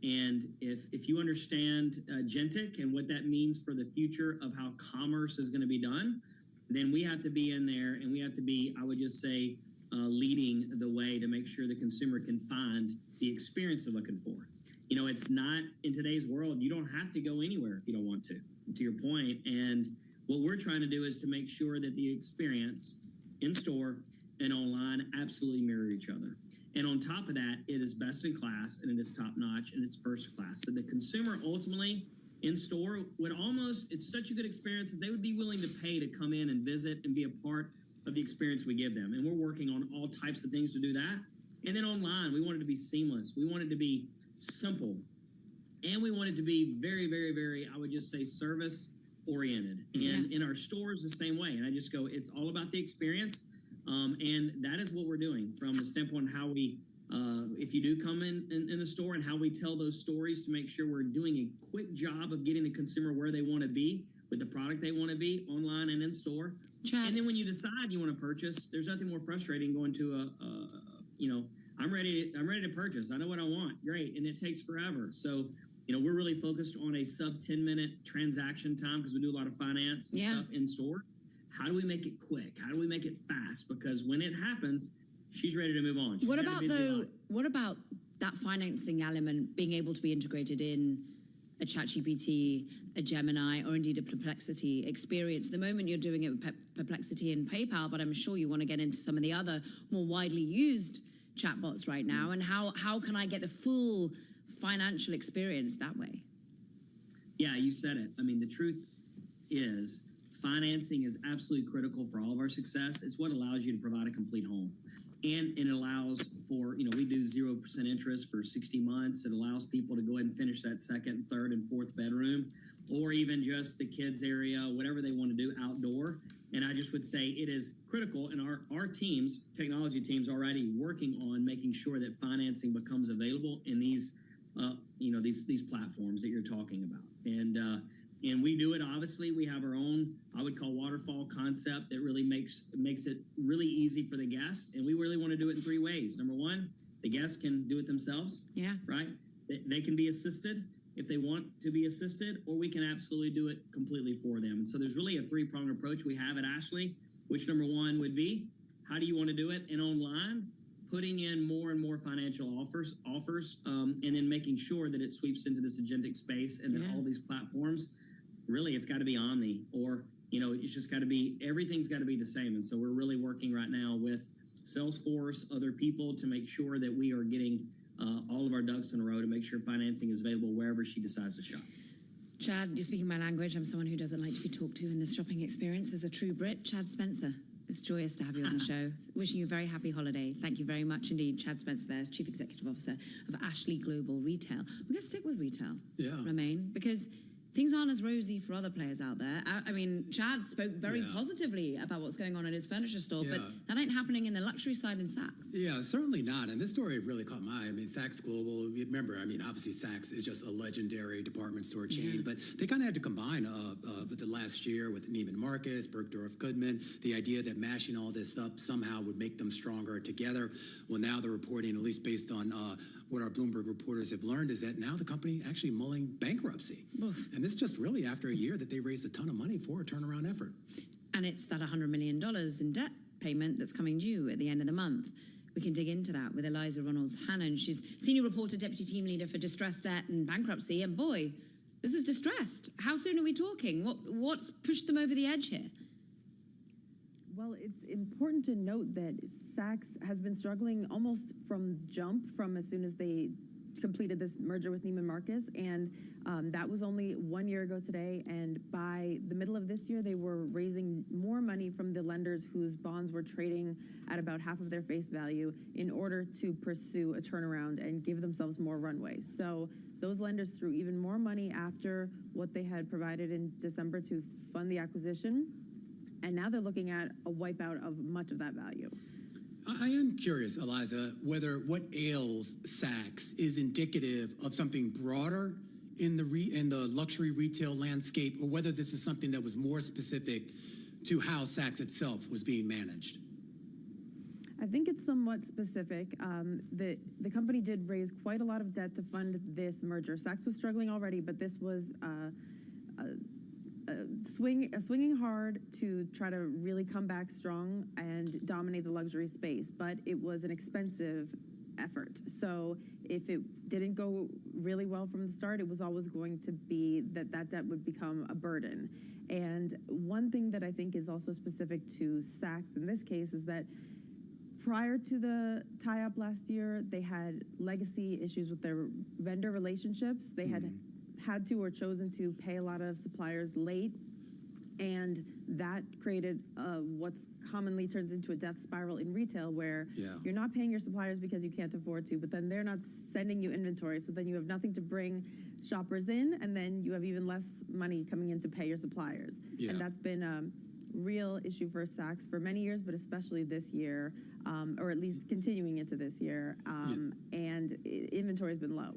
And if you understand agentic and what that means for the future of how commerce is going to be done, then we have to be in there, and we have to be, I would just say, leading the way to make sure the consumer can find the experience they're looking for. It's not, in today's world, you don't have to go anywhere if you don't want to your point. And what we're trying to do is to make sure that the experience in store and online absolutely mirror each other. And on top of that, it is best in class, and it is top notch, and it's first class. So the consumer ultimately in store would almost, it's such a good experience that they would be willing to pay to come in and visit and be a part of the experience we give them. And we're working on all types of things to do that. And then online, we want it to be seamless. We want it to be simple. And we want it to be very, very, very, I would just say, service oriented. And in our stores, the same way. And I just go, it's all about the experience. And that is what we're doing from the standpoint of how we, if you do come in the store, and how we tell those stories to make sure we're doing a quick job of getting the consumer where they want to be with the product they want to be online and in store. And then when you decide you want to purchase, there's nothing more frustrating going to I'm ready to purchase. I know what I want. Great. And it takes forever. So, we're really focused on a sub 10-minute transaction time because we do a lot of finance and stuff in stores. How do we make it quick? How do we make it fast? Because when it happens, she's ready to move on. What about that financing element being able to be integrated in a ChatGPT, a Gemini, or indeed a Perplexity experience? The moment you're doing it with Perplexity and PayPal, but I'm sure you want to get into some of the other more widely used chatbots right now. And how can I get the full financial experience that way? Yeah, you said it. I mean, the truth is financing is absolutely critical for all of our success. It's what allows you to provide a complete home. And it allows for, we do 0% interest for 60 months. It allows people to go ahead and finish that second, third, and fourth bedroom, or even just the kids area, whatever they want to do outdoor. And I just would say it is critical. And our teams, technology teams, already working on making sure that financing becomes available in these, these platforms that you're talking about. And we do it, obviously. We have our own, I would call, waterfall concept that really makes it really easy for the guest. And we really want to do it in 3 ways. Number one, the guests can do it themselves. Yeah. Right? They can be assisted if they want to be assisted, or we can absolutely do it completely for them. And so there's really a 3-pronged approach we have at Ashley, which number one would be, how do you want to do it? And online, putting in more and more financial offers, and then making sure that it sweeps into this agentic space, and then all these platforms. Really, it's got to be omni, or, it's just got to be, everything's got to be the same. And so we're really working right now with Salesforce, other people, to make sure that we are getting all of our ducks in a row to make sure financing is available wherever she decides to shop. Chad, you're speaking my language. I'm someone who doesn't like to be talked to in the shopping experience as a true Brit. Chad Spencer, it's joyous to have you on the show. Wishing you a very happy holiday. Thank you very much indeed. Chad Spencer there, Chief Executive Officer of Ashley Global Retail. We're going to stick with retail, Romain, because things aren't as rosy for other players out there. I mean, Chad spoke very positively about what's going on in his furniture store, but that ain't happening in the luxury side in Saks. Yeah, certainly not. And this story really caught my eye. I mean, Saks Global, remember, obviously Saks is just a legendary department store chain, but they kind of had to combine with the last year with Neiman Marcus, Bergdorf Goodman, the idea that mashing all this up somehow would make them stronger together. Well, now they're reporting, at least based on what our Bloomberg reporters have learned, is that now the company actually mulling bankruptcy. Oof. And this just really after a year that they raised a ton of money for a turnaround effort. And it's that $100 million in debt payment that's coming due at the end of the month. We can dig into that with Eliza Reynolds-Hannon. She's Senior Reporter, Deputy Team Leader for Distressed Debt and Bankruptcy. And boy, this is distressed. How soon are we talking? What's pushed them over the edge here? Well, it's important to note that Saks has been struggling almost from as soon as they completed this merger with Neiman Marcus, and that was only 1 year ago today. And by the middle of this year, they were raising more money from the lenders whose bonds were trading at about half of their face value in order to pursue a turnaround and give themselves more runway. So those lenders threw even more money after what they had provided in December to fund the acquisition, and now they're looking at a wipeout of much of that value. I am curious, Eliza, whether what ails Saks is indicative of something broader in the luxury retail landscape, or whether this is something that was more specific to how Saks itself was being managed. I think it's somewhat specific. The company did raise quite a lot of debt to fund this merger. Saks was struggling already, but this was swinging hard to try to really come back strong and dominate the luxury space. But it was an expensive effort. So if it didn't go really well from the start, it was always going to be that debt would become a burden. And one thing that I think is also specific to Saks in this case is that prior to the tie-up last year, they had legacy issues with their vendor relationships. They had to or chosen to pay a lot of suppliers late, and that created what's commonly turns into a death spiral in retail, where you're not paying your suppliers because you can't afford to, but then they're not sending you inventory, so then you have nothing to bring shoppers in, and then you have even less money coming in to pay your suppliers. And that's been a real issue for Saks for many years, but especially this year, or at least continuing into this year, and inventory has been low.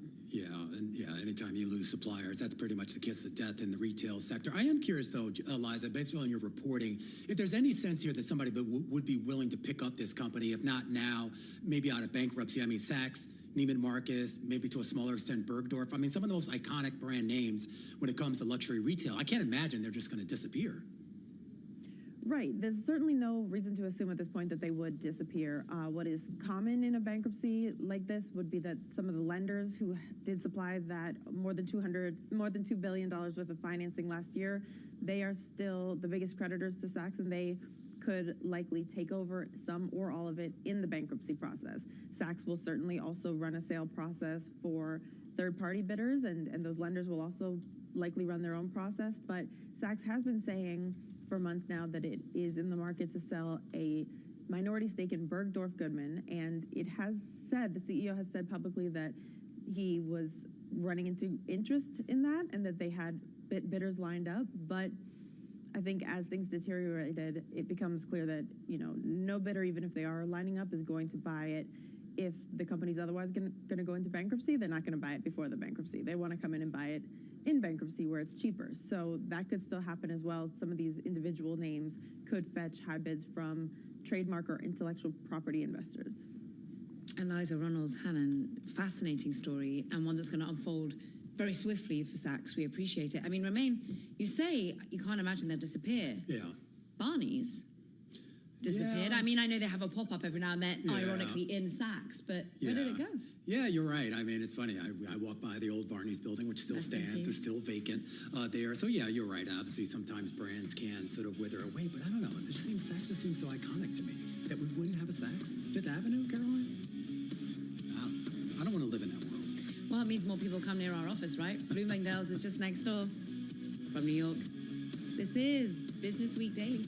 Anytime you lose suppliers, that's pretty much the kiss of death in the retail sector. I am curious, though, Eliza, based on your reporting, if there's any sense here that somebody would be willing to pick up this company, if not now, maybe out of bankruptcy. I mean, Saks, Neiman Marcus, maybe to a smaller extent Bergdorf. I mean, some of the most iconic brand names when it comes to luxury retail. I can't imagine they're just going to disappear. Right. There's certainly no reason to assume at this point that they would disappear. What is common in a bankruptcy like this would be that some of the lenders who did supply that more than $2 billion worth of financing last year, they are still the biggest creditors to Saks, and they could likely take over some or all of it in the bankruptcy process. Saks will certainly also run a sale process for third-party bidders, and those lenders will also likely run their own process. But Saks has been saying for months now that it is in the market to sell a minority stake in Bergdorf Goodman, and it has said, the CEO has said publicly that he was running into interest in that and that they had bidders lined up. But I think as things deteriorated, it becomes clear that, no bidder, even if they are lining up, is going to buy it. If the company's otherwise going to go into bankruptcy, they're not going to buy it before the bankruptcy. They want to come in and buy it in bankruptcy where it's cheaper. So that could still happen as well. Some of these individual names could fetch high bids from trademark or intellectual property investors. Eliza Reynolds-Hannon, fascinating story, and one that's going to unfold very swiftly for Saks. We appreciate it. I mean, Romain, you say you can't imagine they'll disappear. Barney's disappeared. I mean, I know they have a pop-up every now and then, ironically, in Saks, but where did it go? Yeah, you're right. I mean, it's funny. I walk by the old Barney's building, which still stands, is still vacant there. So yeah, you're right. Obviously, sometimes brands can sort of wither away, but I don't know. Saks just seems so iconic to me that we wouldn't have a Saks. Fifth Avenue, Caroline? I don't want to live in that world. Well, it means more people come near our office, right? Bloomingdale's is just next door from New York. This is Business Week Daily.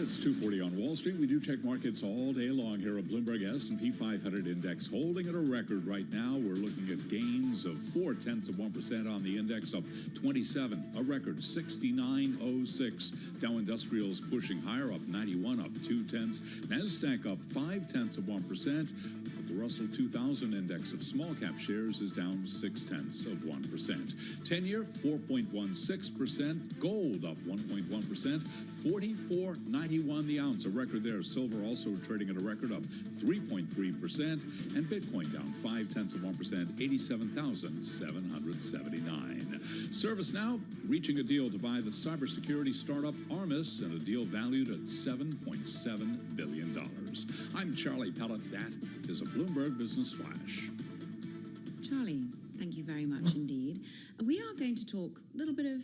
It's 2:40 on Wall Street. We do check markets all day long here at Bloomberg. S&P 500 index holding at a record right now. We're looking at gains of 0.4% on the index, up 27, a record 69.06. Dow Industrials pushing higher, up 91, up 0.2. NASDAQ up 0.5%. The Russell 2000 index of small cap shares is down 0.6%. 10-year 4.16%. Gold up 1.1%. 44.91 the ounce, a record there. Silver also trading at a record, up 3.3%, and Bitcoin down 0.5%, 87,779. ServiceNow reaching a deal to buy the cybersecurity startup Armis, and a deal valued at $7.7 billion. I'm Charlie Pellet. That is a Bloomberg Business Flash. Charlie, thank you very much indeed. And we are going to talk a little bit of,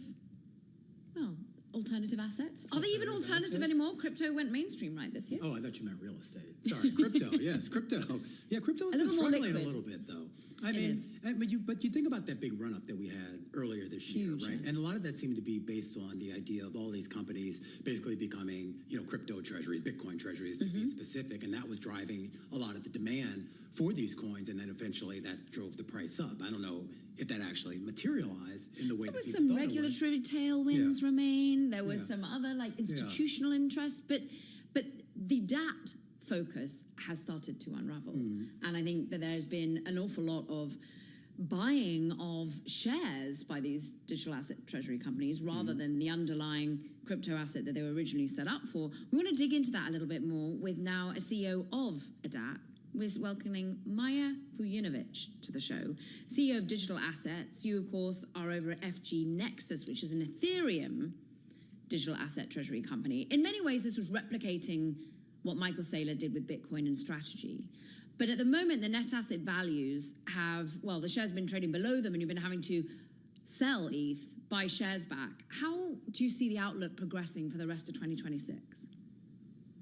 well, alternative assets. Are they even alternative anymore? Crypto went mainstream right this year. Oh, I thought you meant real estate. Sorry, crypto. Yes, crypto. Yeah, crypto has been struggling a little bit, though. I mean, but you think about that big run-up that we had earlier this year, right? And a lot of that seemed to be based on the idea of all these companies basically becoming, crypto treasuries, Bitcoin treasuries to be specific, and that was driving a lot of the demand for these coins, and then eventually that drove the price up. I don't know if that actually materialized in the way that people thought it would. There was some regulatory tailwinds remain. There was some other institutional interest, but the DAT focus has started to unravel. And I think that there's been an awful lot of buying of shares by these digital asset treasury companies rather than the underlying crypto asset that they were originally set up for. We want to dig into that a little bit more with now a CEO of a DAT. We're welcoming Maya Vujinovic to the show, CEO of Digital Assets. You, of course, are over at FG Nexus, which is an Ethereum digital asset treasury company. In many ways, this was replicating what Michael Saylor did with Bitcoin and Strategy. But at the moment, the net asset values have, well, the shares have been trading below them, and you've been having to sell ETH, buy shares back. How do you see the outlook progressing for the rest of 2026?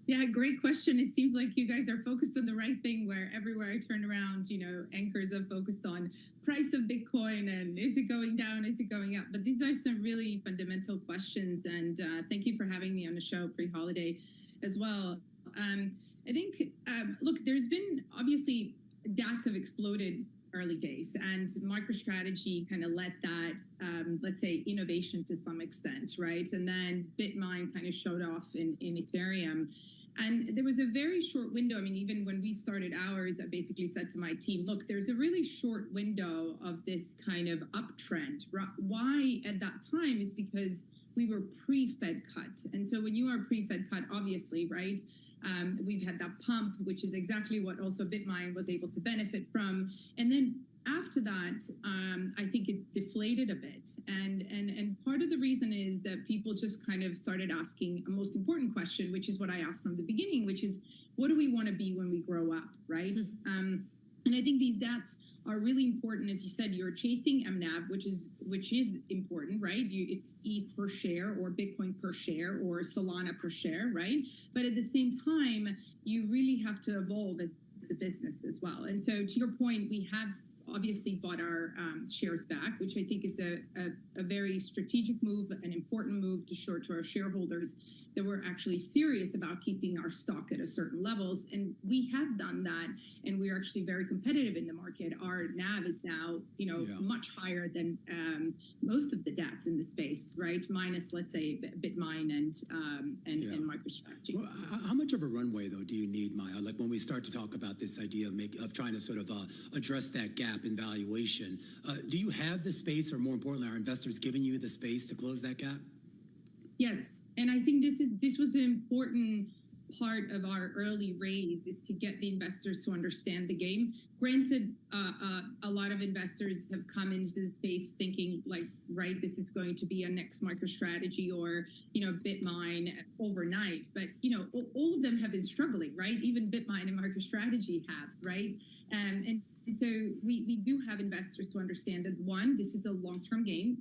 Yeah, great question. It seems like you guys are focused on the right thing, where everywhere I turn around, anchors are focused on price of Bitcoin and is it going down, is it going up? But these are some really fundamental questions, and thank you for having me on the show pre-holiday as well. I think, look, there's been, obviously, DATs have exploded early days, and MicroStrategy kind of led that, let's say, innovation to some extent, right? And then BitMine kind of showed off in Ethereum. And there was a very short window. I mean, even when we started ours, I basically said to my team, look, there's a really short window of this kind of uptrend. Why at that time is because we were pre-Fed cut. And so when you are pre-Fed cut, obviously, right, we've had that pump, which is exactly what also BitMine was able to benefit from. And then after that, I think it deflated a bit. And part of the reason is that people just kind of started asking a most important question, which is what I asked from the beginning, which is, what do we want to be when we grow up, right? And I think these DATs are really important. As you said, you're chasing MNAV, which is important, right? It's ETH per share or Bitcoin per share or Solana per share, right? But at the same time, you really have to evolve as a business as well. And so to your point, we have obviously bought our shares back, which I think is a very strategic move, an important move to show to our shareholders that we're actually serious about keeping our stock at a certain levels. And we have done that, and we're actually very competitive in the market. Our NAV is now, much higher than most of the DATs in the space, right? Minus, let's say, BitMine and MicroStrategy. Well, how much of a runway, though, do you need, Maya? Like when we start to talk about this idea of trying to sort of address that gap in valuation, do you have the space, or more importantly, are investors giving you the space to close that gap? Yes, and I think this was an important part of our early raise, is to get the investors to understand the game. Granted, a lot of investors have come into the space thinking like, right, this is going to be a next MicroStrategy or, BitMine overnight. But, all of them have been struggling, right? Even BitMine and MicroStrategy have, right? And so we do have investors who understand that, one, this is a long-term game.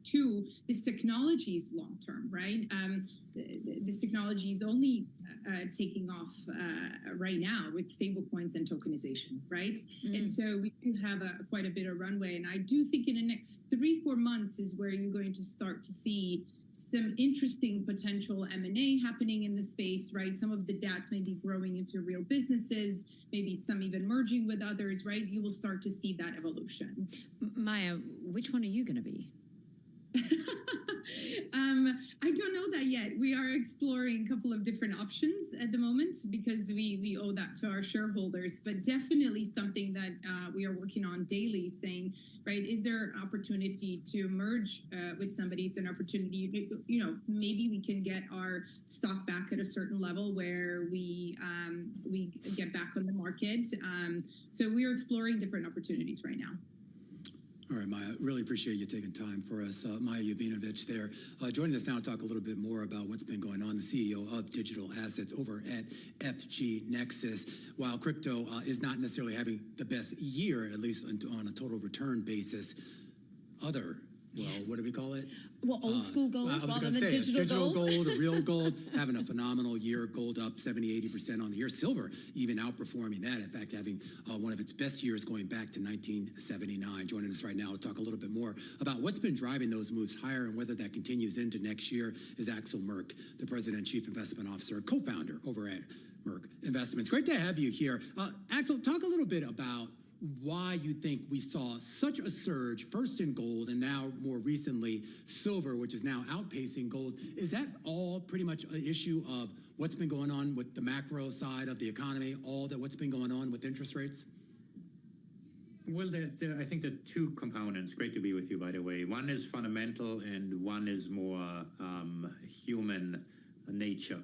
Two, this technology is long-term, right? This technology is only taking off right now with stablecoins and tokenization, right? And so we do have quite a bit of runway. And I do think in the next 3-4 months is where you're going to start to see some interesting potential M&A happening in the space, right? Some of the DATs may be growing into real businesses, maybe some even merging with others, right? You will start to see that evolution. Maya, which one are you going to be? I don't know that yet. We are exploring a couple of different options at the moment because we owe that to our shareholders, but definitely something that we are working on daily, saying, right, is there an opportunity to merge with somebody? Is there an opportunity, you know, maybe we can get our stock back at a certain level where we get back on the market. So we are exploring different opportunities right now. All right, Maya, really appreciate you taking time for us. Maya Yovanovitch there. Joining us now to talk a little bit more about what's been going on, the CEO of Digital Assets over at FG Nexus. While crypto is not necessarily having the best year, at least on a total return basis, what do we call it? Well, old school gold rather than digital gold or real gold, having a phenomenal year. Gold up 70-80% on the year. Silver even outperforming that. In fact, having one of its best years going back to 1979. Joining us right now to talk a little bit more about what's been driving those moves higher and whether that continues into next year is Axel Merk, the President and Chief Investment Officer, co-founder over at Merk Investments. Great to have you here. Axel, talk a little bit about why you think we saw such a surge, first in gold and now more recently silver, which is now outpacing gold. Is that all pretty much an issue of what's been going on with the macro side of the economy, what's been going on with interest rates? Well, I think the two components, great to be with you, by the way. One is fundamental and one is more human nature.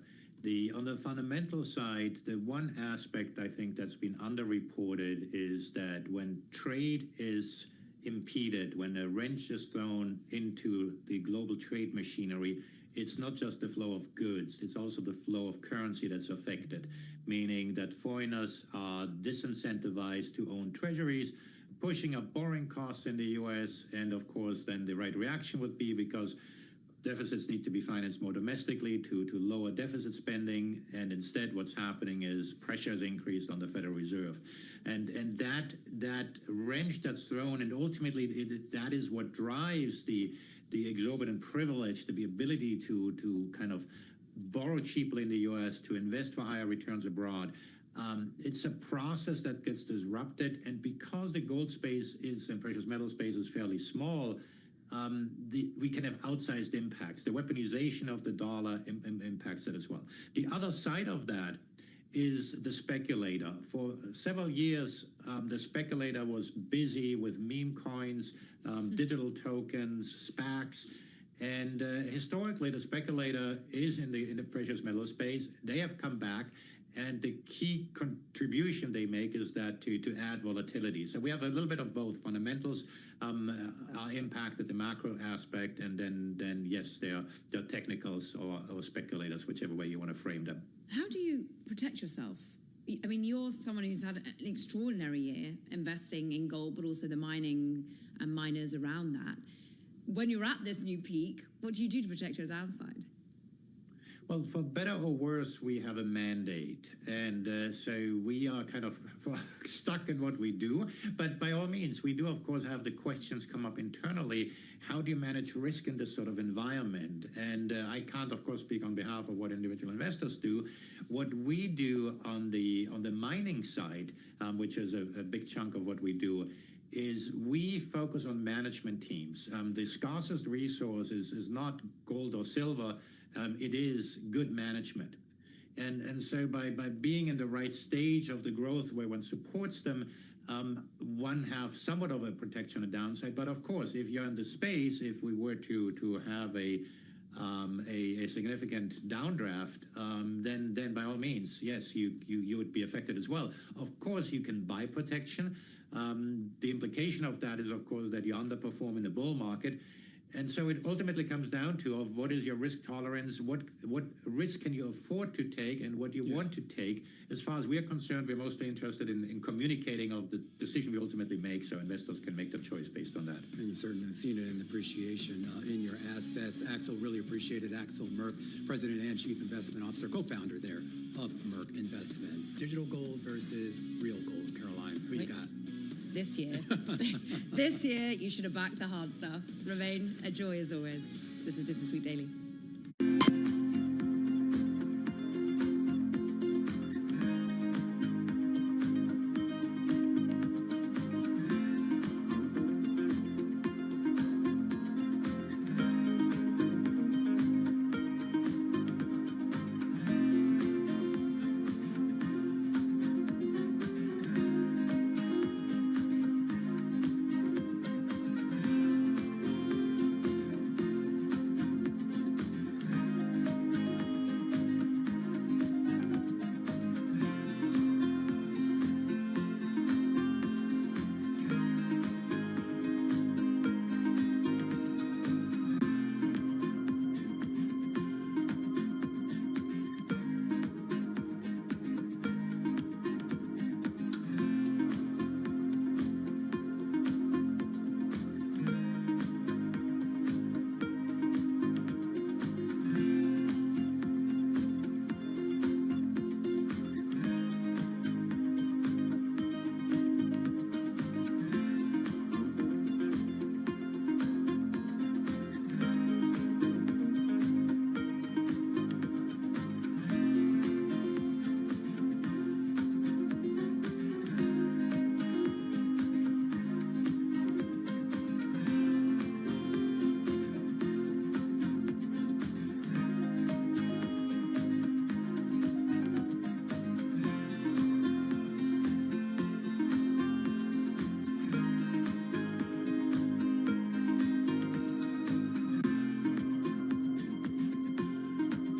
On the fundamental side, the one aspect I think that's been underreported is that when trade is impeded, when a wrench is thrown into the global trade machinery, it's not just the flow of goods, it's also the flow of currency that's affected, meaning that foreigners are disincentivized to own treasuries, pushing up borrowing costs in the US, and of course then the right reaction would be, because deficits need to be financed more domestically to lower deficit spending, and instead what's happening is pressure has increased on the Federal Reserve. And that wrench that's thrown, and ultimately that is what drives the exorbitant privilege, the ability to kind of borrow cheaply in the US, to invest for higher returns abroad. It's a process that gets disrupted, and because the gold space and precious metal space is fairly small, we can have outsized impacts. The weaponization of the dollar impacts it as well. The other side of that is the speculator. For several years, the speculator was busy with meme coins, digital tokens, SPACs, and historically the speculator is in the precious metal space. They have come back, and the key contribution they make is that to add volatility. So we have a little bit of both. Fundamentals are impacted, the macro aspect, and then yes, there are technicals or speculators, whichever way you want to frame them. How do you protect yourself? I mean, you're someone who's had an extraordinary year investing in gold, but also the mining and miners around that. When you're at this new peak, what do you do to protect your downside? Well, for better or worse, we have a mandate, and so we are kind of stuck in what we do. But by all means, we do, of course, have the questions come up internally. How do you manage risk in this sort of environment? And I can't, of course, speak on behalf of what individual investors do. What we do on the mining side, which is a big chunk of what we do, is we focus on management teams. The scarcest resource is not gold or silver. It is good management. And so by being in the right stage of the growth where one supports them, one have somewhat of a protection on the downside. But of course, if you're in the space, if we were to have a significant downdraft, then by all means, yes, you would be affected as well. Of course, you can buy protection. The implication of that is, of course, that you underperform in the bull market. And so it ultimately comes down to what is your risk tolerance, what risk can you afford to take, and what you want to take. As far as we're concerned, we're mostly interested in communicating of the decision we ultimately make, so investors can make their choice based on that. And you certainly have seen it in the appreciation in your assets. Axel, really appreciate it. Axel Merk, President and Chief Investment Officer, co-founder there of Merk Investments. Digital gold versus real gold. Caroline, what you got? This year, you should have backed the hard stuff. Remain a joy as always. This is Business Week Daily.